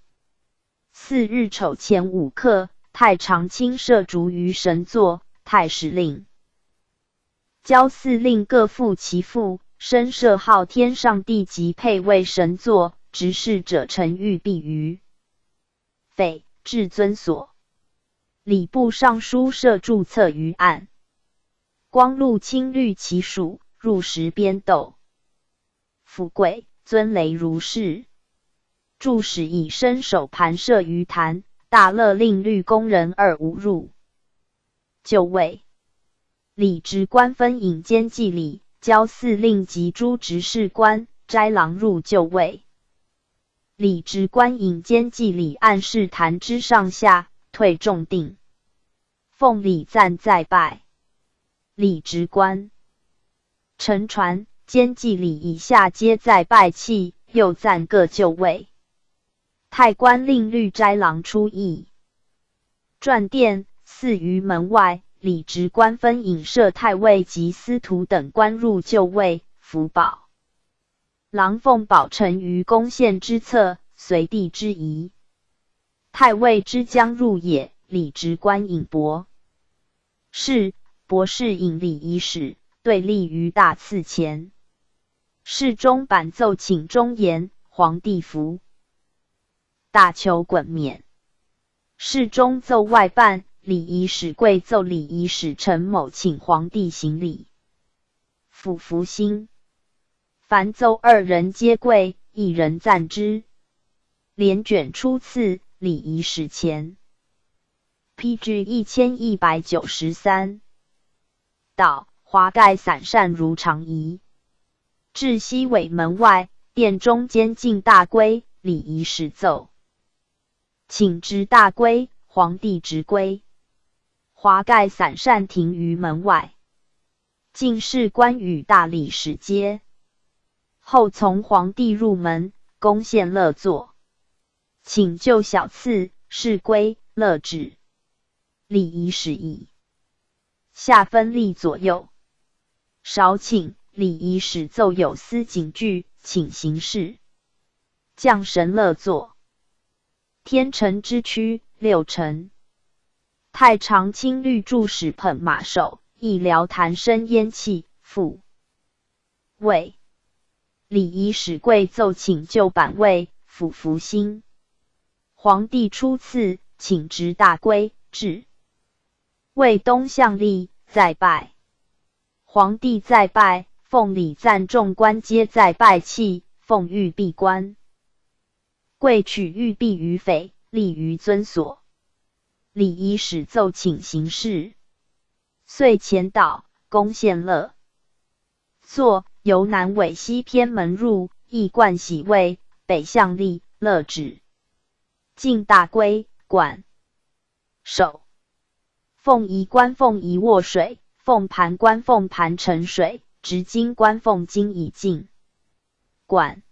4日丑前5刻，太常卿设烛于神座，太史令、交司令各复其父，身设号天上帝及配位神座，执事者陈御毕于匪至尊所。礼部尚书设注册于案。光禄卿律其属，入时编斗。富贵尊雷如是。助使以伸手盘设于坛，大勒令律工人2无入。就位。礼直官分引监记礼，交司令及诸执事官、斋郎入就位。礼直官引监记礼按事坛之上下，退重定。奉礼赞再拜。礼直官承传监记礼以下皆再拜讫，又赞各就位。太官令律斋郎出役。传殿4于门外，礼直官分引设太尉及司徒等官入就位，福宝。郎奉宝臣于宫县之侧，随地之仪。太尉之将入也，礼直官引博士，博士引礼仪使，对立于大赐前。侍中板奏请忠言，皇帝服。大求衮冕。侍中奏外办，礼仪使贵奏礼仪使陈某请皇帝行礼。府服心。凡奏2人皆跪，1人赞之。连卷初次，礼仪使前。PG 1193。道华盖散善如常仪。至西尾门外，殿中间进大圭，礼仪使奏。请执大圭，皇帝执圭。华盖散善停于门外。进士官与大理使接。后从皇帝入门，恭献乐座。请就小赐，是圭、乐旨。礼仪使矣。下分立左右。少请，礼仪使奏有司警句，请行事。降神乐座。天辰之区，6辰。太常卿律助使捧马首，一辽弹生烟气，复位。礼仪使贵奏请就版位，府服心。皇帝初次，请执大圭，至。为东向立，再拜。皇帝再拜，奉礼赞众官皆再拜讫，奉御毕官。贵取御毕于匪，立于尊所。礼仪使奏请行事。遂前导，恭献乐座，由南纬西偏门入，亦冠喜位，北向立，乐旨。进大圭，管首。奉仪官奉仪卧水，奉盘官奉盘盛水，执金官奉金以进。管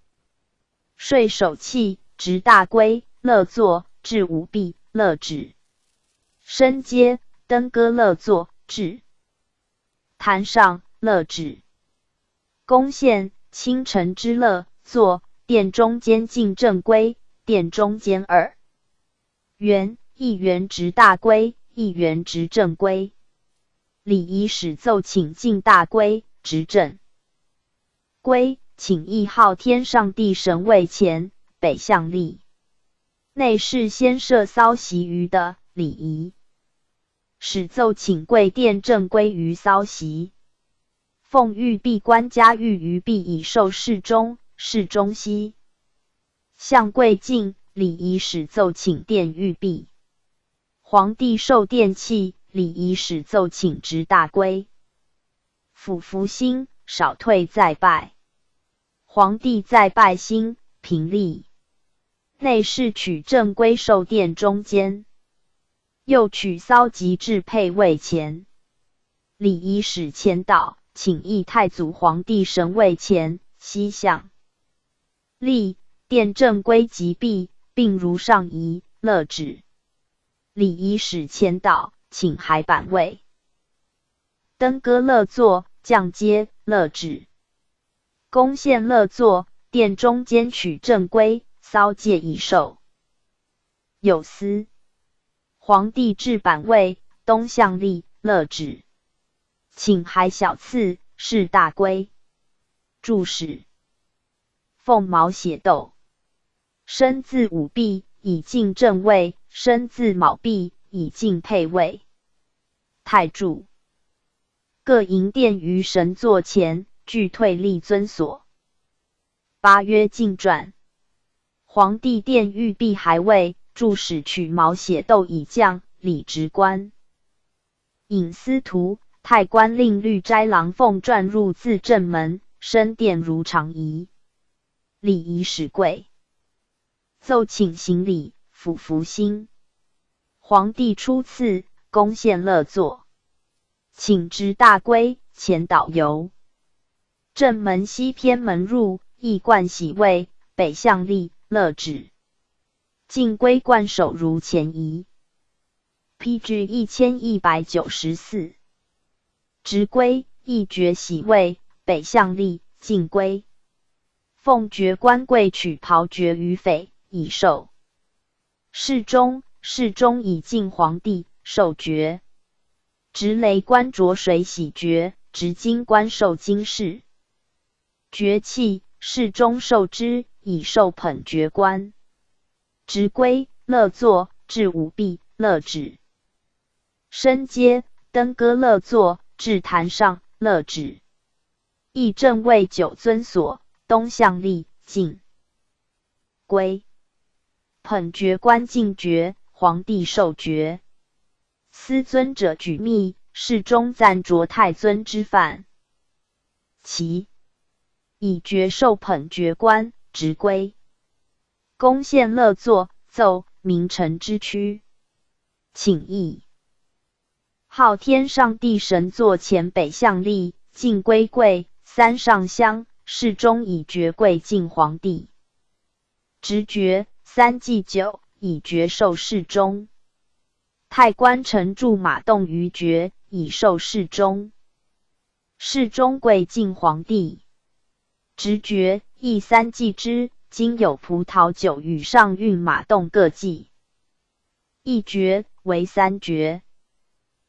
税守器，执大圭，乐座，至五毕，乐旨。升阶，登歌乐座，至。坛上，乐旨。宫献，清晨之乐座，殿中间进正圭，殿中间2元，1元执大圭议员执政归。礼仪使奏请进大归，执政归，请谥号天上帝神位前，北向立。内侍先设骚席于的礼仪，使奏请贵殿正归于骚席。奉御币官家御于币以受侍中，侍中西向贵进，礼仪使奏请殿御币。皇帝受殿器，礼仪使奏请执大归。辅服兴，少退再拜。皇帝再拜兴，平立。内侍取正归受殿中间，又取骚及至配位前。礼仪使前导，请谥太祖皇帝神位前，西向立。殿正归即毕，并如上仪，乐止。礼仪使前导，请海板位。登歌乐作，降阶，乐止。宫献乐作，殿中间取正归，骚戒以受。有司。皇帝置板位，东向立，乐止。请海小次，是大归。注释：凤毛血斗，身自五臂，以进正位；身自卯臂，以进配位。太注：各营殿于神座前，俱退立尊所。八曰进传。皇帝殿御币还位，注使取毛血斗以降，礼直官。引司徒太官令律斋郎奉传入自正门，升殿如常仪。礼仪使贵。奏请行礼，辅服兴。皇帝初次，宫献乐作。请执大归，前导游。正门西偏门入，亦冠喜位，北向立，乐止。进归冠首如前仪。PG 1194。直归，亦爵喜位，北向立，进归。奉爵官贵取袍爵于匪，以受。侍中，侍中以进皇帝，受爵。执雷官着水洗爵，执金官受金饰。爵器，侍中受之，以受捧爵官。执归，乐作，至五臂，乐止。升阶，登歌乐作，至坛上，乐止。议正位九尊所，东向立，进归。捧爵官进爵，皇帝受爵。司尊者举密，侍中暂着太尊之范。其以爵受捧爵官，直归。宫献乐作，奏名臣之躯。请谥号天上帝神座前，北向立，进归贵，三上香，侍中以爵贵进皇帝。直爵，三祭酒，以爵受侍中。太官乘驻马动于爵，以受侍中。侍中贵进皇帝。直爵，亦三祭之，今有葡萄酒与上运马动各祭。一爵为三爵。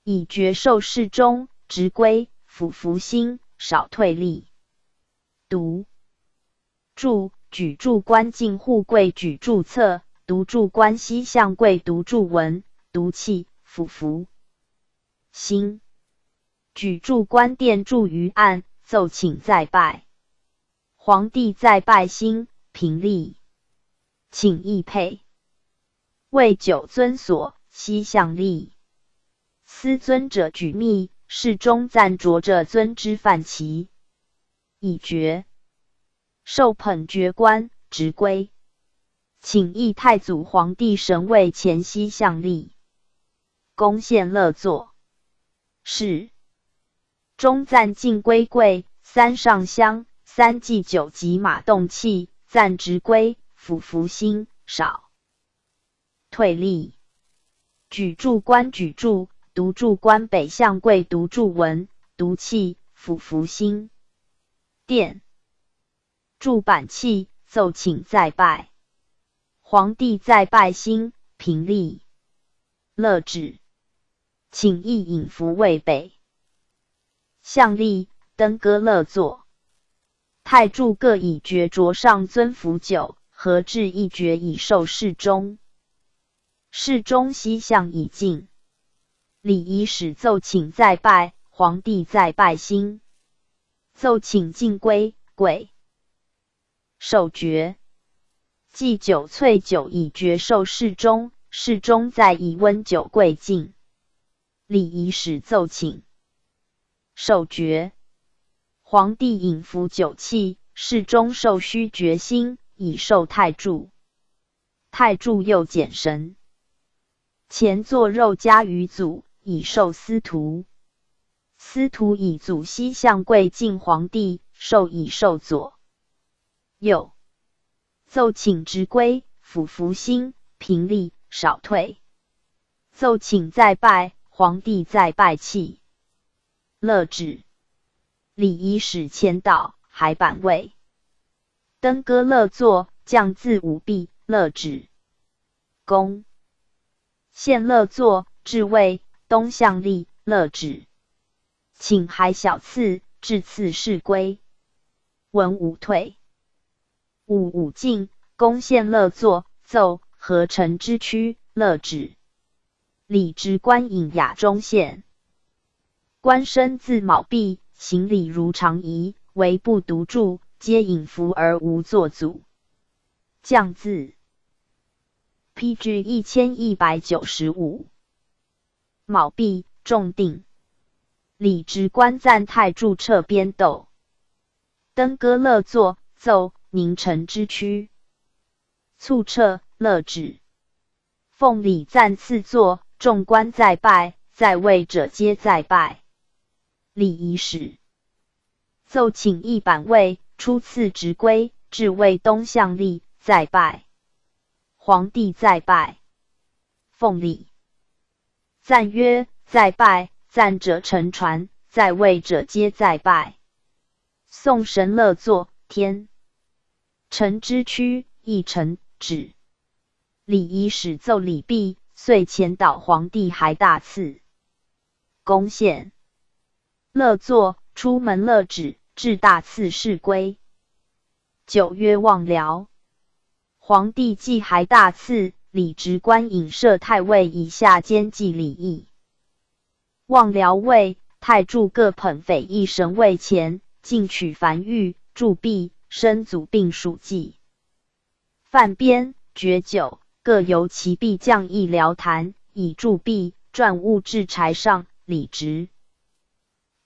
以爵受侍中，直归，辅服兴，少退立。读注：举注官进户贵，举注册；读注官西向贵，读注文；读器，辅服兴。举注官殿注于案，奏请再拜。皇帝再拜兴，平立。请谥配。为九尊所，西向立。司尊者举密，侍中暂着者尊之范旗。以爵受捧爵官，直归。请谥太祖皇帝神位前，西向立。宫献乐作。是中暂进归贵，三上香，三祭酒及马动器，暂直归，辅服兴，少退立。举注官举注，读注官北向贵，读注文；读器，辅服兴。殿注板器，奏请再拜。皇帝再拜兴，平立。乐止。请诣引服渭北。向立登歌乐作。太柱各以爵着上尊服酒，合置一爵以授侍中。侍中西向已尽，礼仪使奏请再拜，皇帝再拜新。奏请进归，贵授爵。祭酒萃酒以爵授侍中，侍中再以温酒贵进。礼仪使奏请授爵。皇帝引服酒器，侍中授须爵薪，以授太柱。太柱又检神。前作肉加于祖，以授司徒。司徒以祖西向贵进皇帝，授以授左右。奏请直归，辅服新，平立，少退。奏请再拜，皇帝再拜泣。乐止。礼仪使前导，还板位。登歌乐作，降自五弊，乐止。公。献乐作，至位，东向立，乐止。请还小次，至次事归。文武退。武进，公献乐作，奏合成之区，乐止。礼之官引雅中献。官身自卯弼，行礼如常仪，唯不独住，皆引服而无作祖。降字。PG 1195。卯弼，重定。礼之官赞太柱撤边斗。登歌乐作，奏宁城之区。促撤，乐止。奉礼赞赐作，众官再拜，在位者皆再拜。礼仪使。奏请一板位，初次直归，至位东向立，再拜。皇帝再拜。奉礼。赞曰：再拜，赞者乘传，在位者皆再拜。宋神乐作，天。臣之区，亦臣止。礼仪使奏礼毕，遂前导皇帝还大赐。公献。乐作，出门乐止，至大赐事归。九曰望辽。皇帝既还大赐，礼直官引摄太尉以下兼记礼义。望辽尉太柱各捧匪役神位前，进取凡玉、铸币、生祖并属祭。犯边、爵酒，各由其币降一辽坛，以铸币、撰物置柴上，礼直。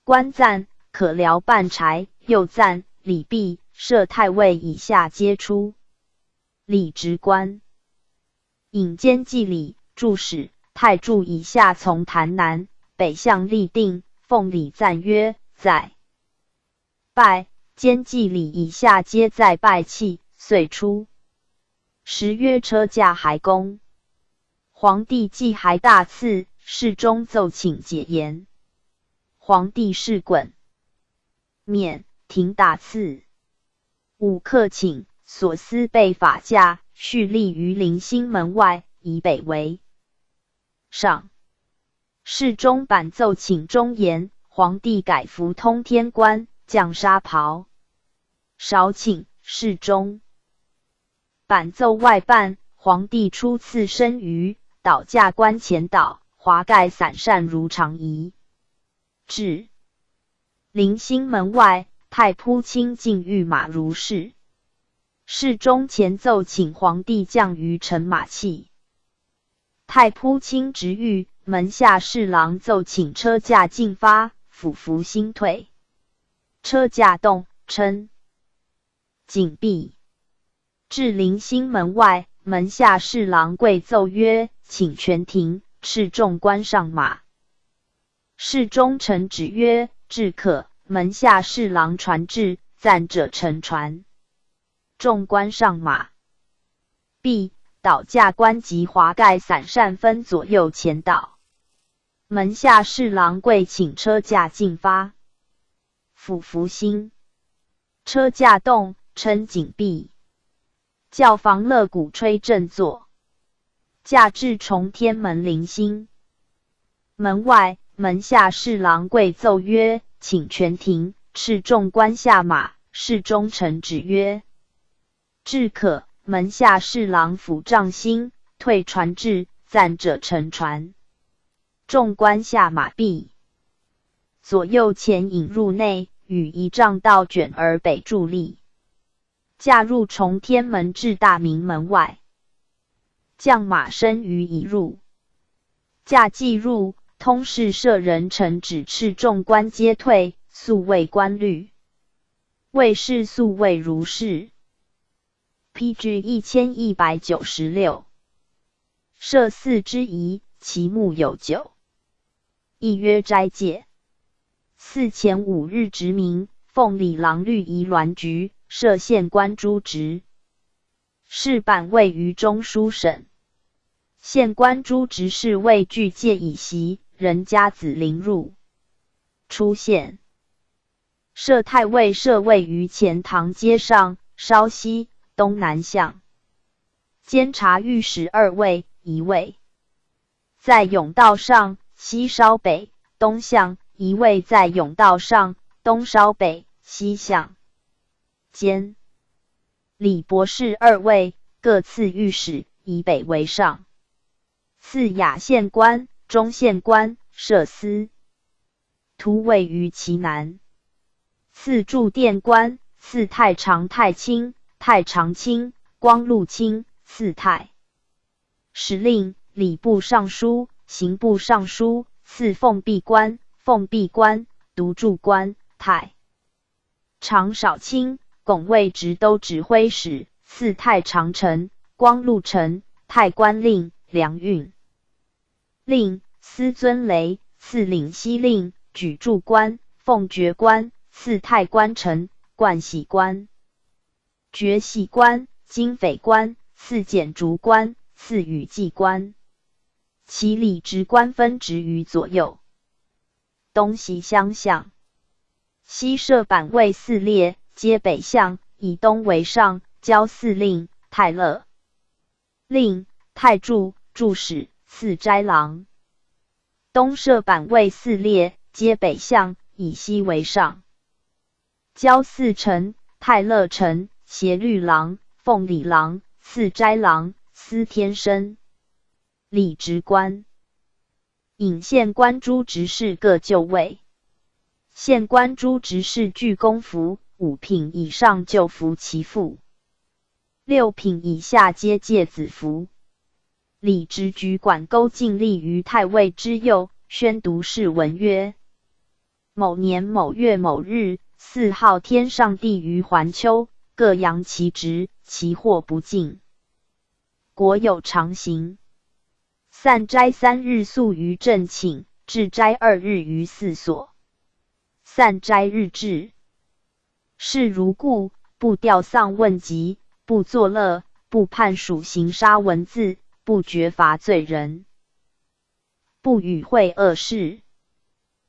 官赞可辽半柴，又赞礼毕，摄太尉以下皆出。礼直官。引兼记礼，助使太柱以下从坛南，北向立定，奉礼赞曰：在。拜，兼记礼以下皆在拜泣，遂出。时曰车驾还公。皇帝既还大赐，侍中奏请解言。皇帝事衮，免停大赐。武克请所司备法驾，蓄立于临兴门外，以北为上。侍中版奏请忠言，皇帝改服通天冠，降纱袍。少请侍中。版奏外办，皇帝初次生于倒驾冠前倒，华盖散善如常仪。至临兴门外，太仆卿进御马如是。侍中前奏请皇帝降于乘马器。太仆卿直御，门下侍郎奏请车驾进发，俯伏心退。车驾动，称紧闭。至临兴门外，门下侍郎跪奏曰：请全庭，敕众官上马。侍中臣旨曰：至可。门下侍郎传至，赞者乘传。众官上马。毕，倒驾冠及华盖散善分左右前导。门下侍郎跪请车驾进发。俯伏心。车驾动，称紧闭。教房乐鼓吹振作。驾至崇天门临兴。门外，门下侍郎跪奏曰：“请全庭。”敕众官下马。侍中臣旨曰：“至可。”门下侍郎抚杖心，退传至，赞者乘船。众官下马毕，左右前引入内，与一丈道卷而北伫立。驾入崇天门至大明门外，将马身于已入。驾既入，通事舍人臣指敕众官皆退，素谓官律。谓士素谓如是。PG 1196。设4之仪，其目有9。一曰斋戒。4前5日执明，奉礼郎律仪銮局，设县官诸职。事版位于中书省。县官诸职事为具戒以袭，人家子临入。出县。设太尉设位于钱塘街上，稍西东南向。监察御史2位，1位在甬道上，西稍北东向；1位在甬道上，东稍北西向。监礼博士2位，各赐御史，以北为上。赐雅县官、中县官，设司徒位于其南。赐驻殿官，赐太常太卿、太常卿、光禄卿，赐太史令、礼部尚书、刑部尚书，赐奉弼官、奉弼官、读注官、太常少卿、拱卫直都指挥使，赐太常丞、光禄丞、太官令、良运令、司遵雷，赐领西令、举注官、奉爵官，赐太官丞、冠喜官、爵喜官、经匪官，赐检逐官，赐羽记官。其礼职官分职于左右，东西相向。西设版位4列，皆北向，以东为上，交司令、太乐令、太助、助使，赐斋郎。东设版位4列，皆北向，以西为上，交司丞、太乐丞、协律郎、奉礼郎，赐斋郎、司天生。礼职官。引县官诸职事各就位。县官诸职事具公服，5品以上就服其父，6品以下皆戒子服。礼职局管勾尽立于太尉之右，宣读誓文曰：某年某月某日，4号天上帝于环丘，各扬其职，其祸不尽。国有常刑。散斋3日宿于正寝，置斋2日于寺所。散斋日至。是如故，不吊丧问疾，不作乐，不判属刑杀文字，不决罚罪人，不与会恶事。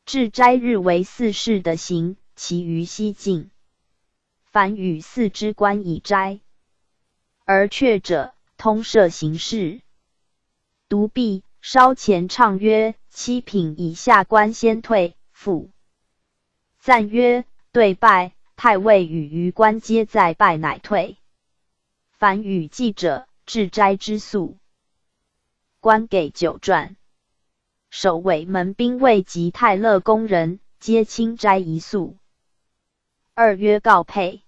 置斋日为4事的刑，其余悉尽。凡与4之官以斋而却者，通赦刑事。读毕，稍前唱曰：7品以下官先退。复赞曰：对拜，太尉与余官皆在拜，乃退。凡与祭者，置斋之宿。官给酒馔。守尾门兵卫及太乐宫人，皆清斋一宿。2曰告配。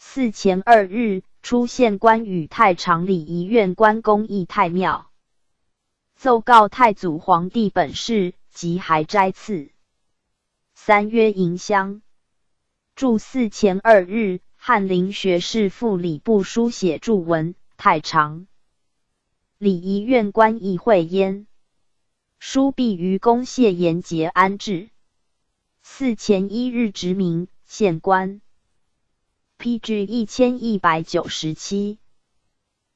4前2日，出县官与太常礼仪院官公议太庙。奏告太祖皇帝本事，即还斋赐。3曰迎香。注4前2日，翰林学士副礼部书写注文，太常礼仪院官议会焉。书毕于公谢延节安置。4前1日执明，县官。PG 1197。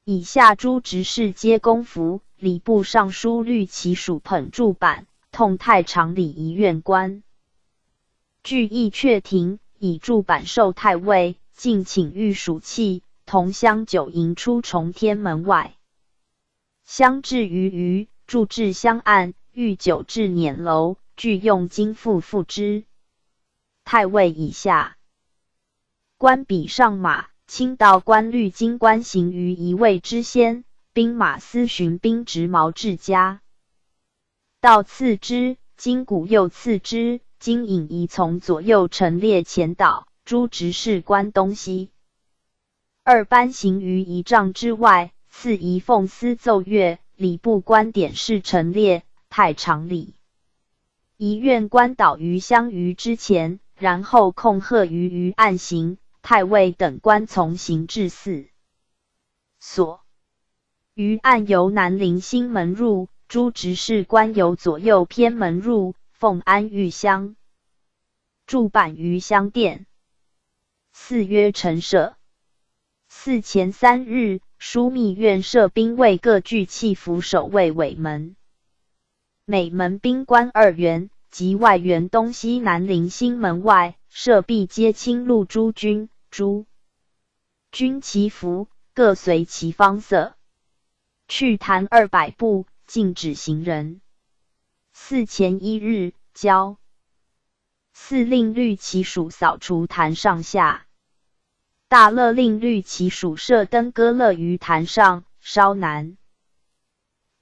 以下诸职事皆公服，礼部尚书律其属捧注版，通太常礼仪院官。据议阙庭，以注版授太尉，敬请御属器，同香酒迎出崇天门外。香至于余，注至香案，御酒至辇楼，具用金复付之。太尉以下，官比上马，卿道官律经官行于一尉之先，兵马司巡兵执矛至家。道次之，金鼓又次之，金引仪从左右陈列前导，诸执事官东西。二班行于仪仗之外，次仪奉司奏乐，礼部官典事陈列，太常礼。仪院官导于相舆之前，然后控贺于案行，太尉等官从行至寺所。于案由南陵新门入，诸执事官由左右偏门入，奉安御香，筑板于香殿。寺曰陈舍。寺前3日，枢密院设兵卫各具器服守卫尾门。每门兵官2员，及外园东西南陵新门外，设壁皆青鹿诸军，诸军旗服，各随其方色。去坛200步，禁止行人。寺前1日，交司令律其属扫除坛上下。大乐令律其属设灯歌乐于坛上，稍南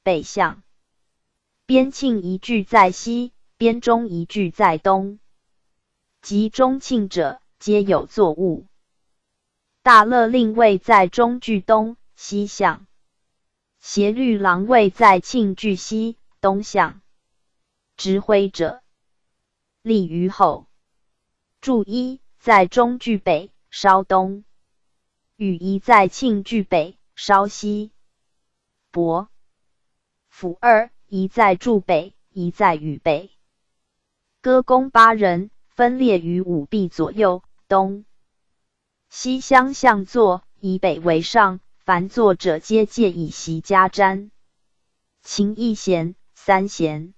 北向。边庆一句在西，边中一句在东。及中庆者，皆有作物。大乐令位在中句东西向，协律郎位在庆句西东向。执挥者，立于后。注一，在中句北稍东，羽仪在庆句北稍西。伯府2，仪在柱北，仪在羽北。歌工8人，分列于5壁左右，东西相向坐，以北为上，凡坐者皆借以席加瞻。秦1弦、3弦、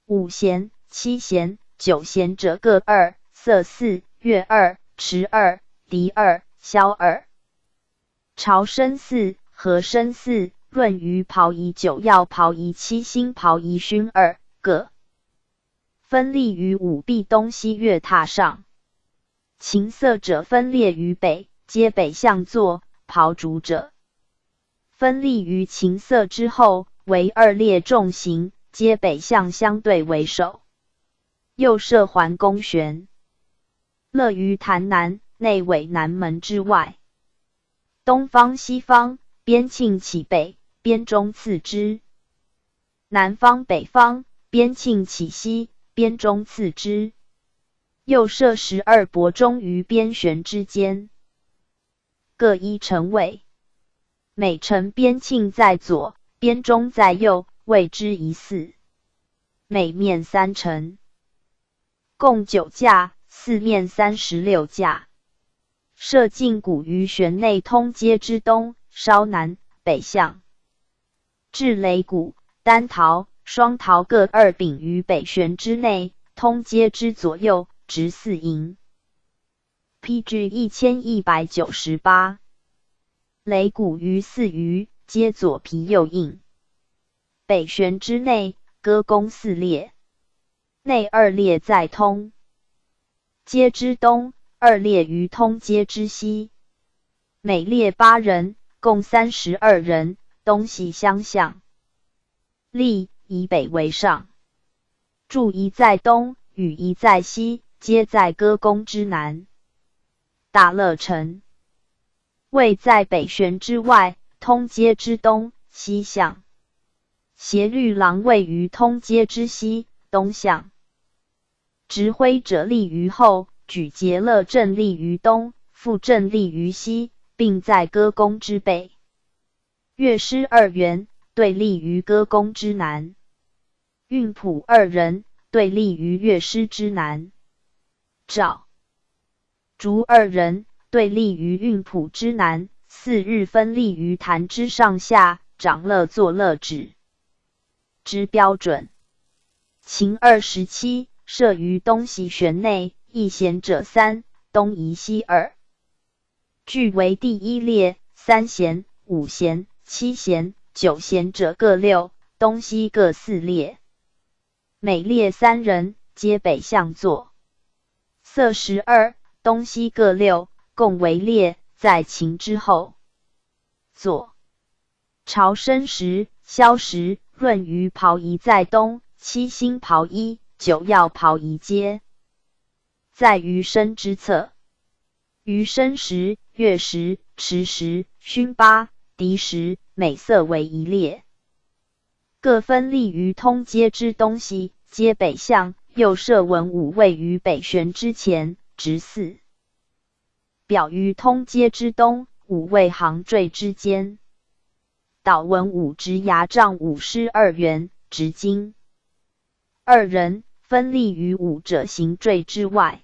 5弦、7弦、9弦者各2，瑟4，乐2，持2，笛2，箫2。朝声4，和声4，润于袍仪9，要袍仪7，新袍仪勋2，各分立于5壁东西乐榻上。琴瑟者分列于北，皆北向坐；袍主者分立于琴瑟之后，为2列重行，皆北向相对为首。右设环弓悬，乐于坛南，内委南门之外。东方西方，边庆起北，边中次之。南方北方，边庆起西，边中次之。右设12伯钟于边悬之间，各一臣位。每臣边庆在左，边中在右，谓之一四。每面3臣，共9架，四面36架。设禁鼓于悬内通阶之东，稍南北向。置擂鼓、单陶、双陶各2柄于北悬之内，通阶之左右，直4营。PG 1198。擂鼓于4隅，皆左皮右应。北悬之内，歌弓4列，内2列在通阶之东，2列于通阶之西。每列8人，共32人，东西相向。立以北为上。柱仪在东，羽仪在西，皆在歌弓之南。大乐臣位在北悬之外，通阶之东西向。协律郎位于通阶之西东向。执挥者立于后，举节乐正立于东，副正立于西，并在歌弓之北。乐师2员，对立于歌弓之南。韵谱2人，对立于乐师之南。赵竹2人，对立于韵谱之南。4日分立于坛之上下，掌乐作乐旨之标准。秦27，设于东西悬内，一弦者3，东移西2。据为第1列，3弦、5弦、7弦、9弦者各6，东西各4列。每列3人，皆北向坐。色12，东西各6，共为列，在秦之后。左。朝申时、萧时，闰余袍仪在东，7星袍衣、9曜袍仪皆在余申之侧。余申时、月时、池时、勋8、狄时，每色为一列，各分立于通街之东西，皆北向。右设文武位于北玄之前，直4。表于通街之东，武位行坠之间。导文武直牙帐武师2员，直经2人，分立于武者行坠之外。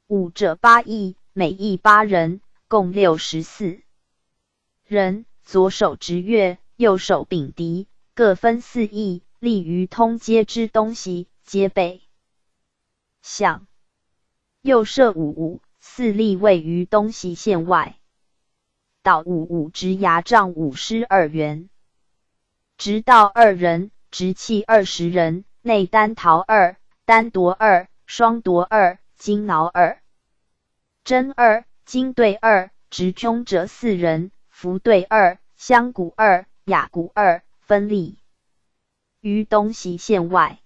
武者8役，每役8人，共64人。左手执钺，右手秉笛，各分4役，立于通街之东西，皆北向。右设武武，4立位于东西线外。导武武直牙帐武师2员，直道2人，直器20人，内单桃2，单夺2，双夺2，金挠2，真2，金对2，直冲者4人，符对2，香鼓2，雅鼓2，分立于东西线外。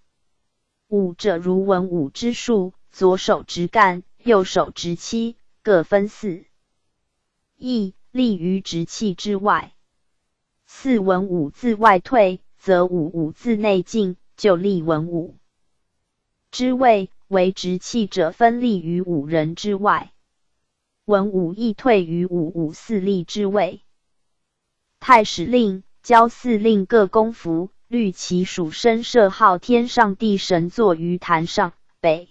武者如文武之术，左手执干，右手执期，各分4役，立于直器之外。4文武自外退，则武武自内进，就立文武之位，为直器者分立于5人之外。文武亦退于武武4立之位。太史令、交司令各攻服，律其属身，设号天上帝神座于坛上，北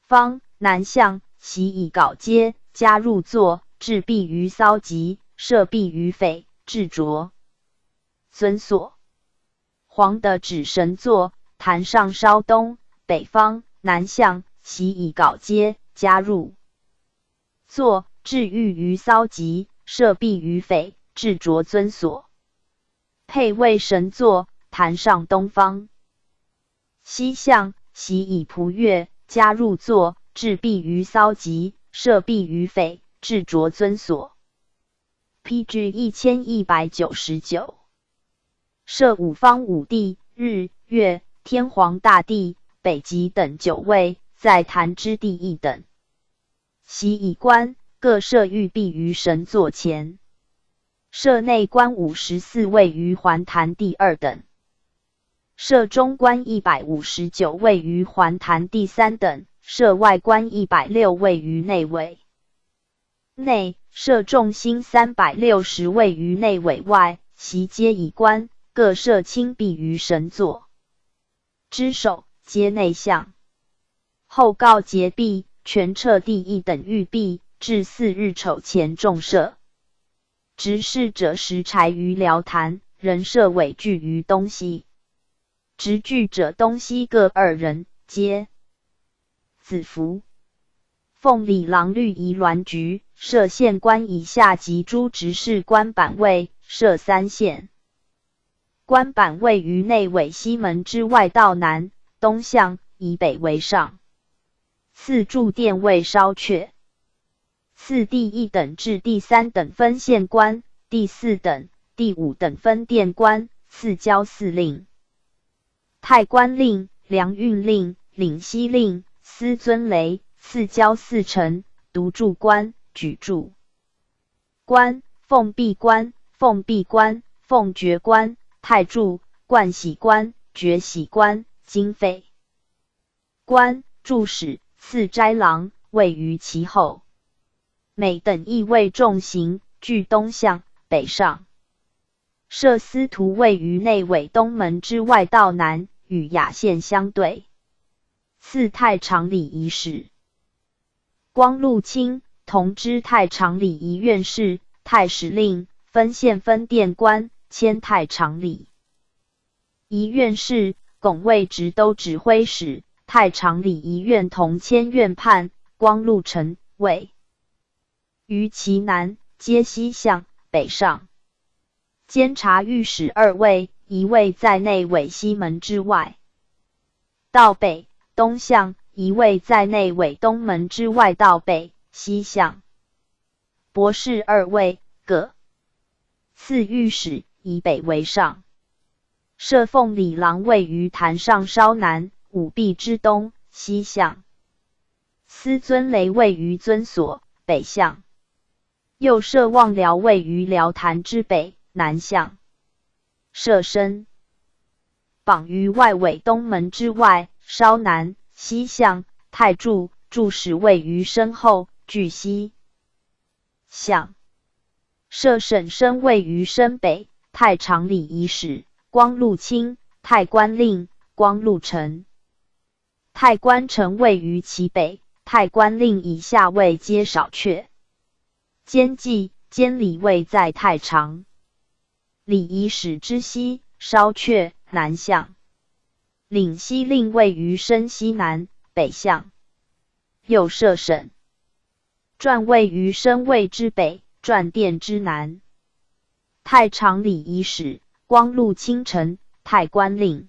方南向，习以镐阶，加入座，置璧于骚极，设璧于匪，置着尊所。黄的指神座，坛上稍东，北方南向，习以镐阶，加入座，置玉于骚极，设璧于匪，置着尊所。配位神座，坛上东方西向，习以蒲钺，加入座，置璧于骚极，设璧于匪，置着尊所。PG 1199。设5方5帝，日、月、天皇大帝、北极等9位，在坛之地一等。习以冠，各设玉璧于神座前。设内官54位于环坛第2等。设中官159位于环坛第3等。设外官106位于内委内。设众星360位于内委外，习皆以官，各设清璧于神座之首，皆内向。后告节璧，全彻第1等玉璧，至4日丑前众设。执事者拾柴于辽坛，人设尾具于东西。执具者东西各2人，皆子服。奉礼郎律仪銮局，设县官以下及诸执事官板位，设3县官板位于内委西门之外道南、东向，以北为上。次驻殿位稍阙。次第1等至第3等分县官，第4等、第5等分殿官，次交司令、太官令、粮运令、领西令、司遵雷，次交4丞、独柱官、举柱官、奉璧官、奉璧官、奉爵官、太柱、冠喜官、爵喜官、经费官、助使，次斋郎，位于其后。每等亦位重刑，据东向、北上。设司徒位于内委东门之外道南，与雅县相对。次太常礼仪使。光禄卿，同知太常礼仪院事、太史令、分县分殿官，迁太常礼仪院事，拱卫直都指挥使，太常礼仪院同迁院判，光禄丞位于其南，皆西向、北上。监察御史2位，一位在内委西门之外。道北东向，一位在内为东门之外道北西向。博士二位各。次御史以北为上。设凤里郎位于坛上稍南，五壁之东西向。司尊雷位于尊所北向。右设望辽位于辽坛之北南向。设身榜于外围东门之外稍南西向。太柱柱使位于身后距西向。设审身位于身北。太常礼仪使光禄卿，太官令光禄丞。太官丞位于其北。太官令以下位皆少阙。监祭监礼位在太常。礼仪使之西稍阙南向。领西令位于身西南北向。右设审传位于身位之北，传殿之南。太常礼仪使光禄卿丞，太官令。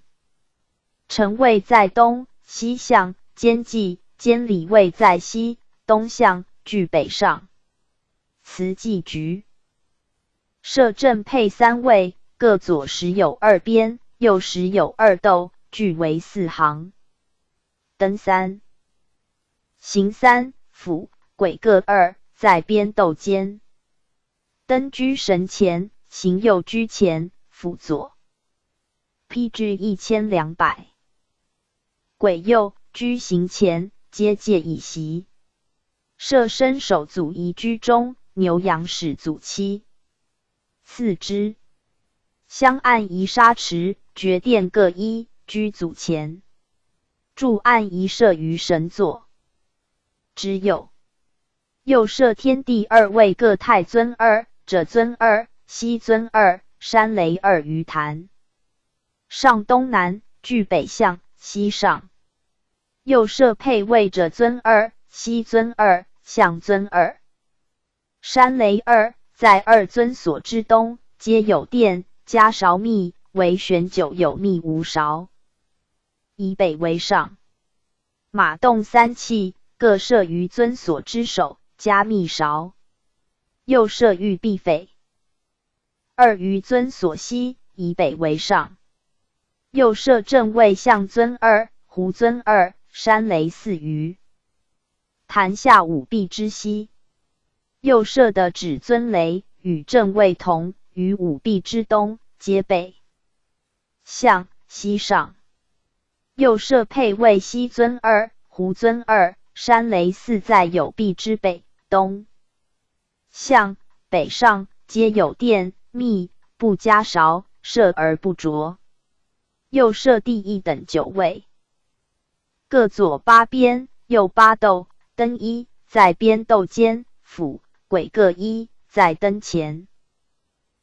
丞位在东西向。监祭监礼位在西东向据北上。慈济局设正配三位，各左时有二边，右时有二斗，俱为四行。灯三行三辅轨各二，在边斗间。灯居神前，行右居前，辅左。PG 1200。轨右居行前，皆借以席。设身首祖仪居中，牛羊始祖七。次之。香案仪沙池，爵殿各一，居祖前。柱案仪设于神座之右。右设天地二位各太尊二，者尊二，西尊二，山雷二于坛。上东南，据北向，西上。右设配位者尊二，西尊二，向尊二。山雷二，在二尊所之东，皆有殿，加勺密，为悬酒有密无勺。以北为上。马动三器，各设于尊所之首，加密勺。右设玉璧匪。二于尊所西，以北为上。右设正位向尊二，胡尊二，山雷四余。坛下五壁之西。右设的指尊雷与正位同，于五壁之东，皆北向西上。右设配位西尊二，胡尊二，山雷四在有壁之北东向北上，皆有殿密，不加勺，设而不着。右设第一等九位，各左八边，右八斗，灯一在边斗间，辅轨各一在灯前。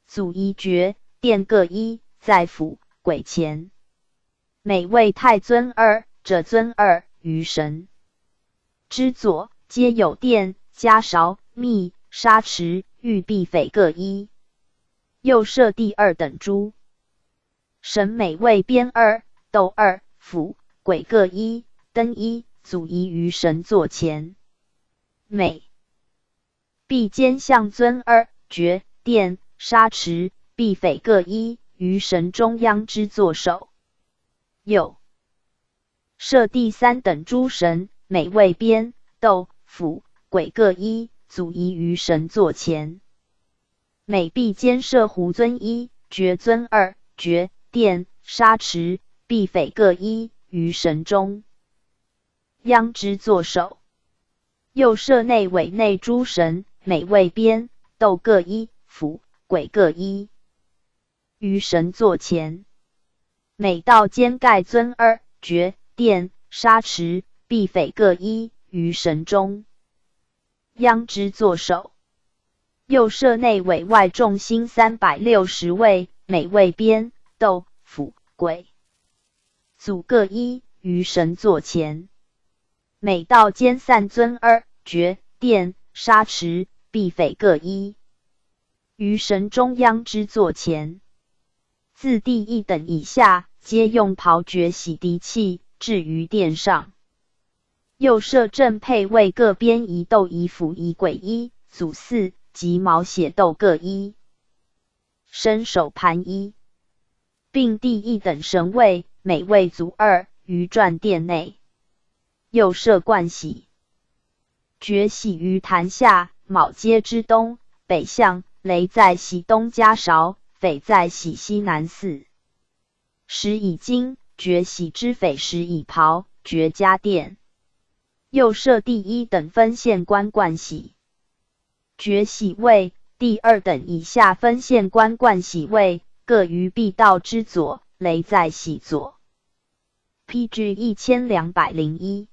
祖仪爵殿各一在辅轨前。每位太尊二，者尊二于神之左，皆有殿，加勺密，沙池玉璧匪各一。右设第二等诸神，每位边二，斗二，辅轨各一，灯一，祖仪于神座前。每璧间向尊二，爵殿沙池璧匪各一，于神中央之座首。右设第三等诸神，每位边斗辅轨各一，祖仪于神座前。每璧间设胡尊一，爵尊二，爵殿沙池璧匪各一，于神中央之座首。右设内委内诸神，每位边斗各一，辅轨各一，于神座前。每道间盖尊二，爵殿沙池璧匪各一，于神中央之座首。右设内委外众星360位，每位边斗辅轨祖各一，于神座前。每道间散尊二，爵殿沙池璧匪各一，于神中央之座前。自第一等以下，皆用袍爵洗涤器，置于殿上。右设正配位各边一斗一辅一簋一，祖4及毛血斗各一，伸手盘一，并第一等神位，每位足2，于转殿内。右设冠玺，爵玺于坛下，卯街之东，北向，雷在玺东加勺，匪在玺西南4。时以金，爵玺之匪时以袍，爵加殿。右设第一等分县官冠玺，爵玺位，第二等以下分县官冠玺位，各于壁道之左，雷在玺左。PG 1201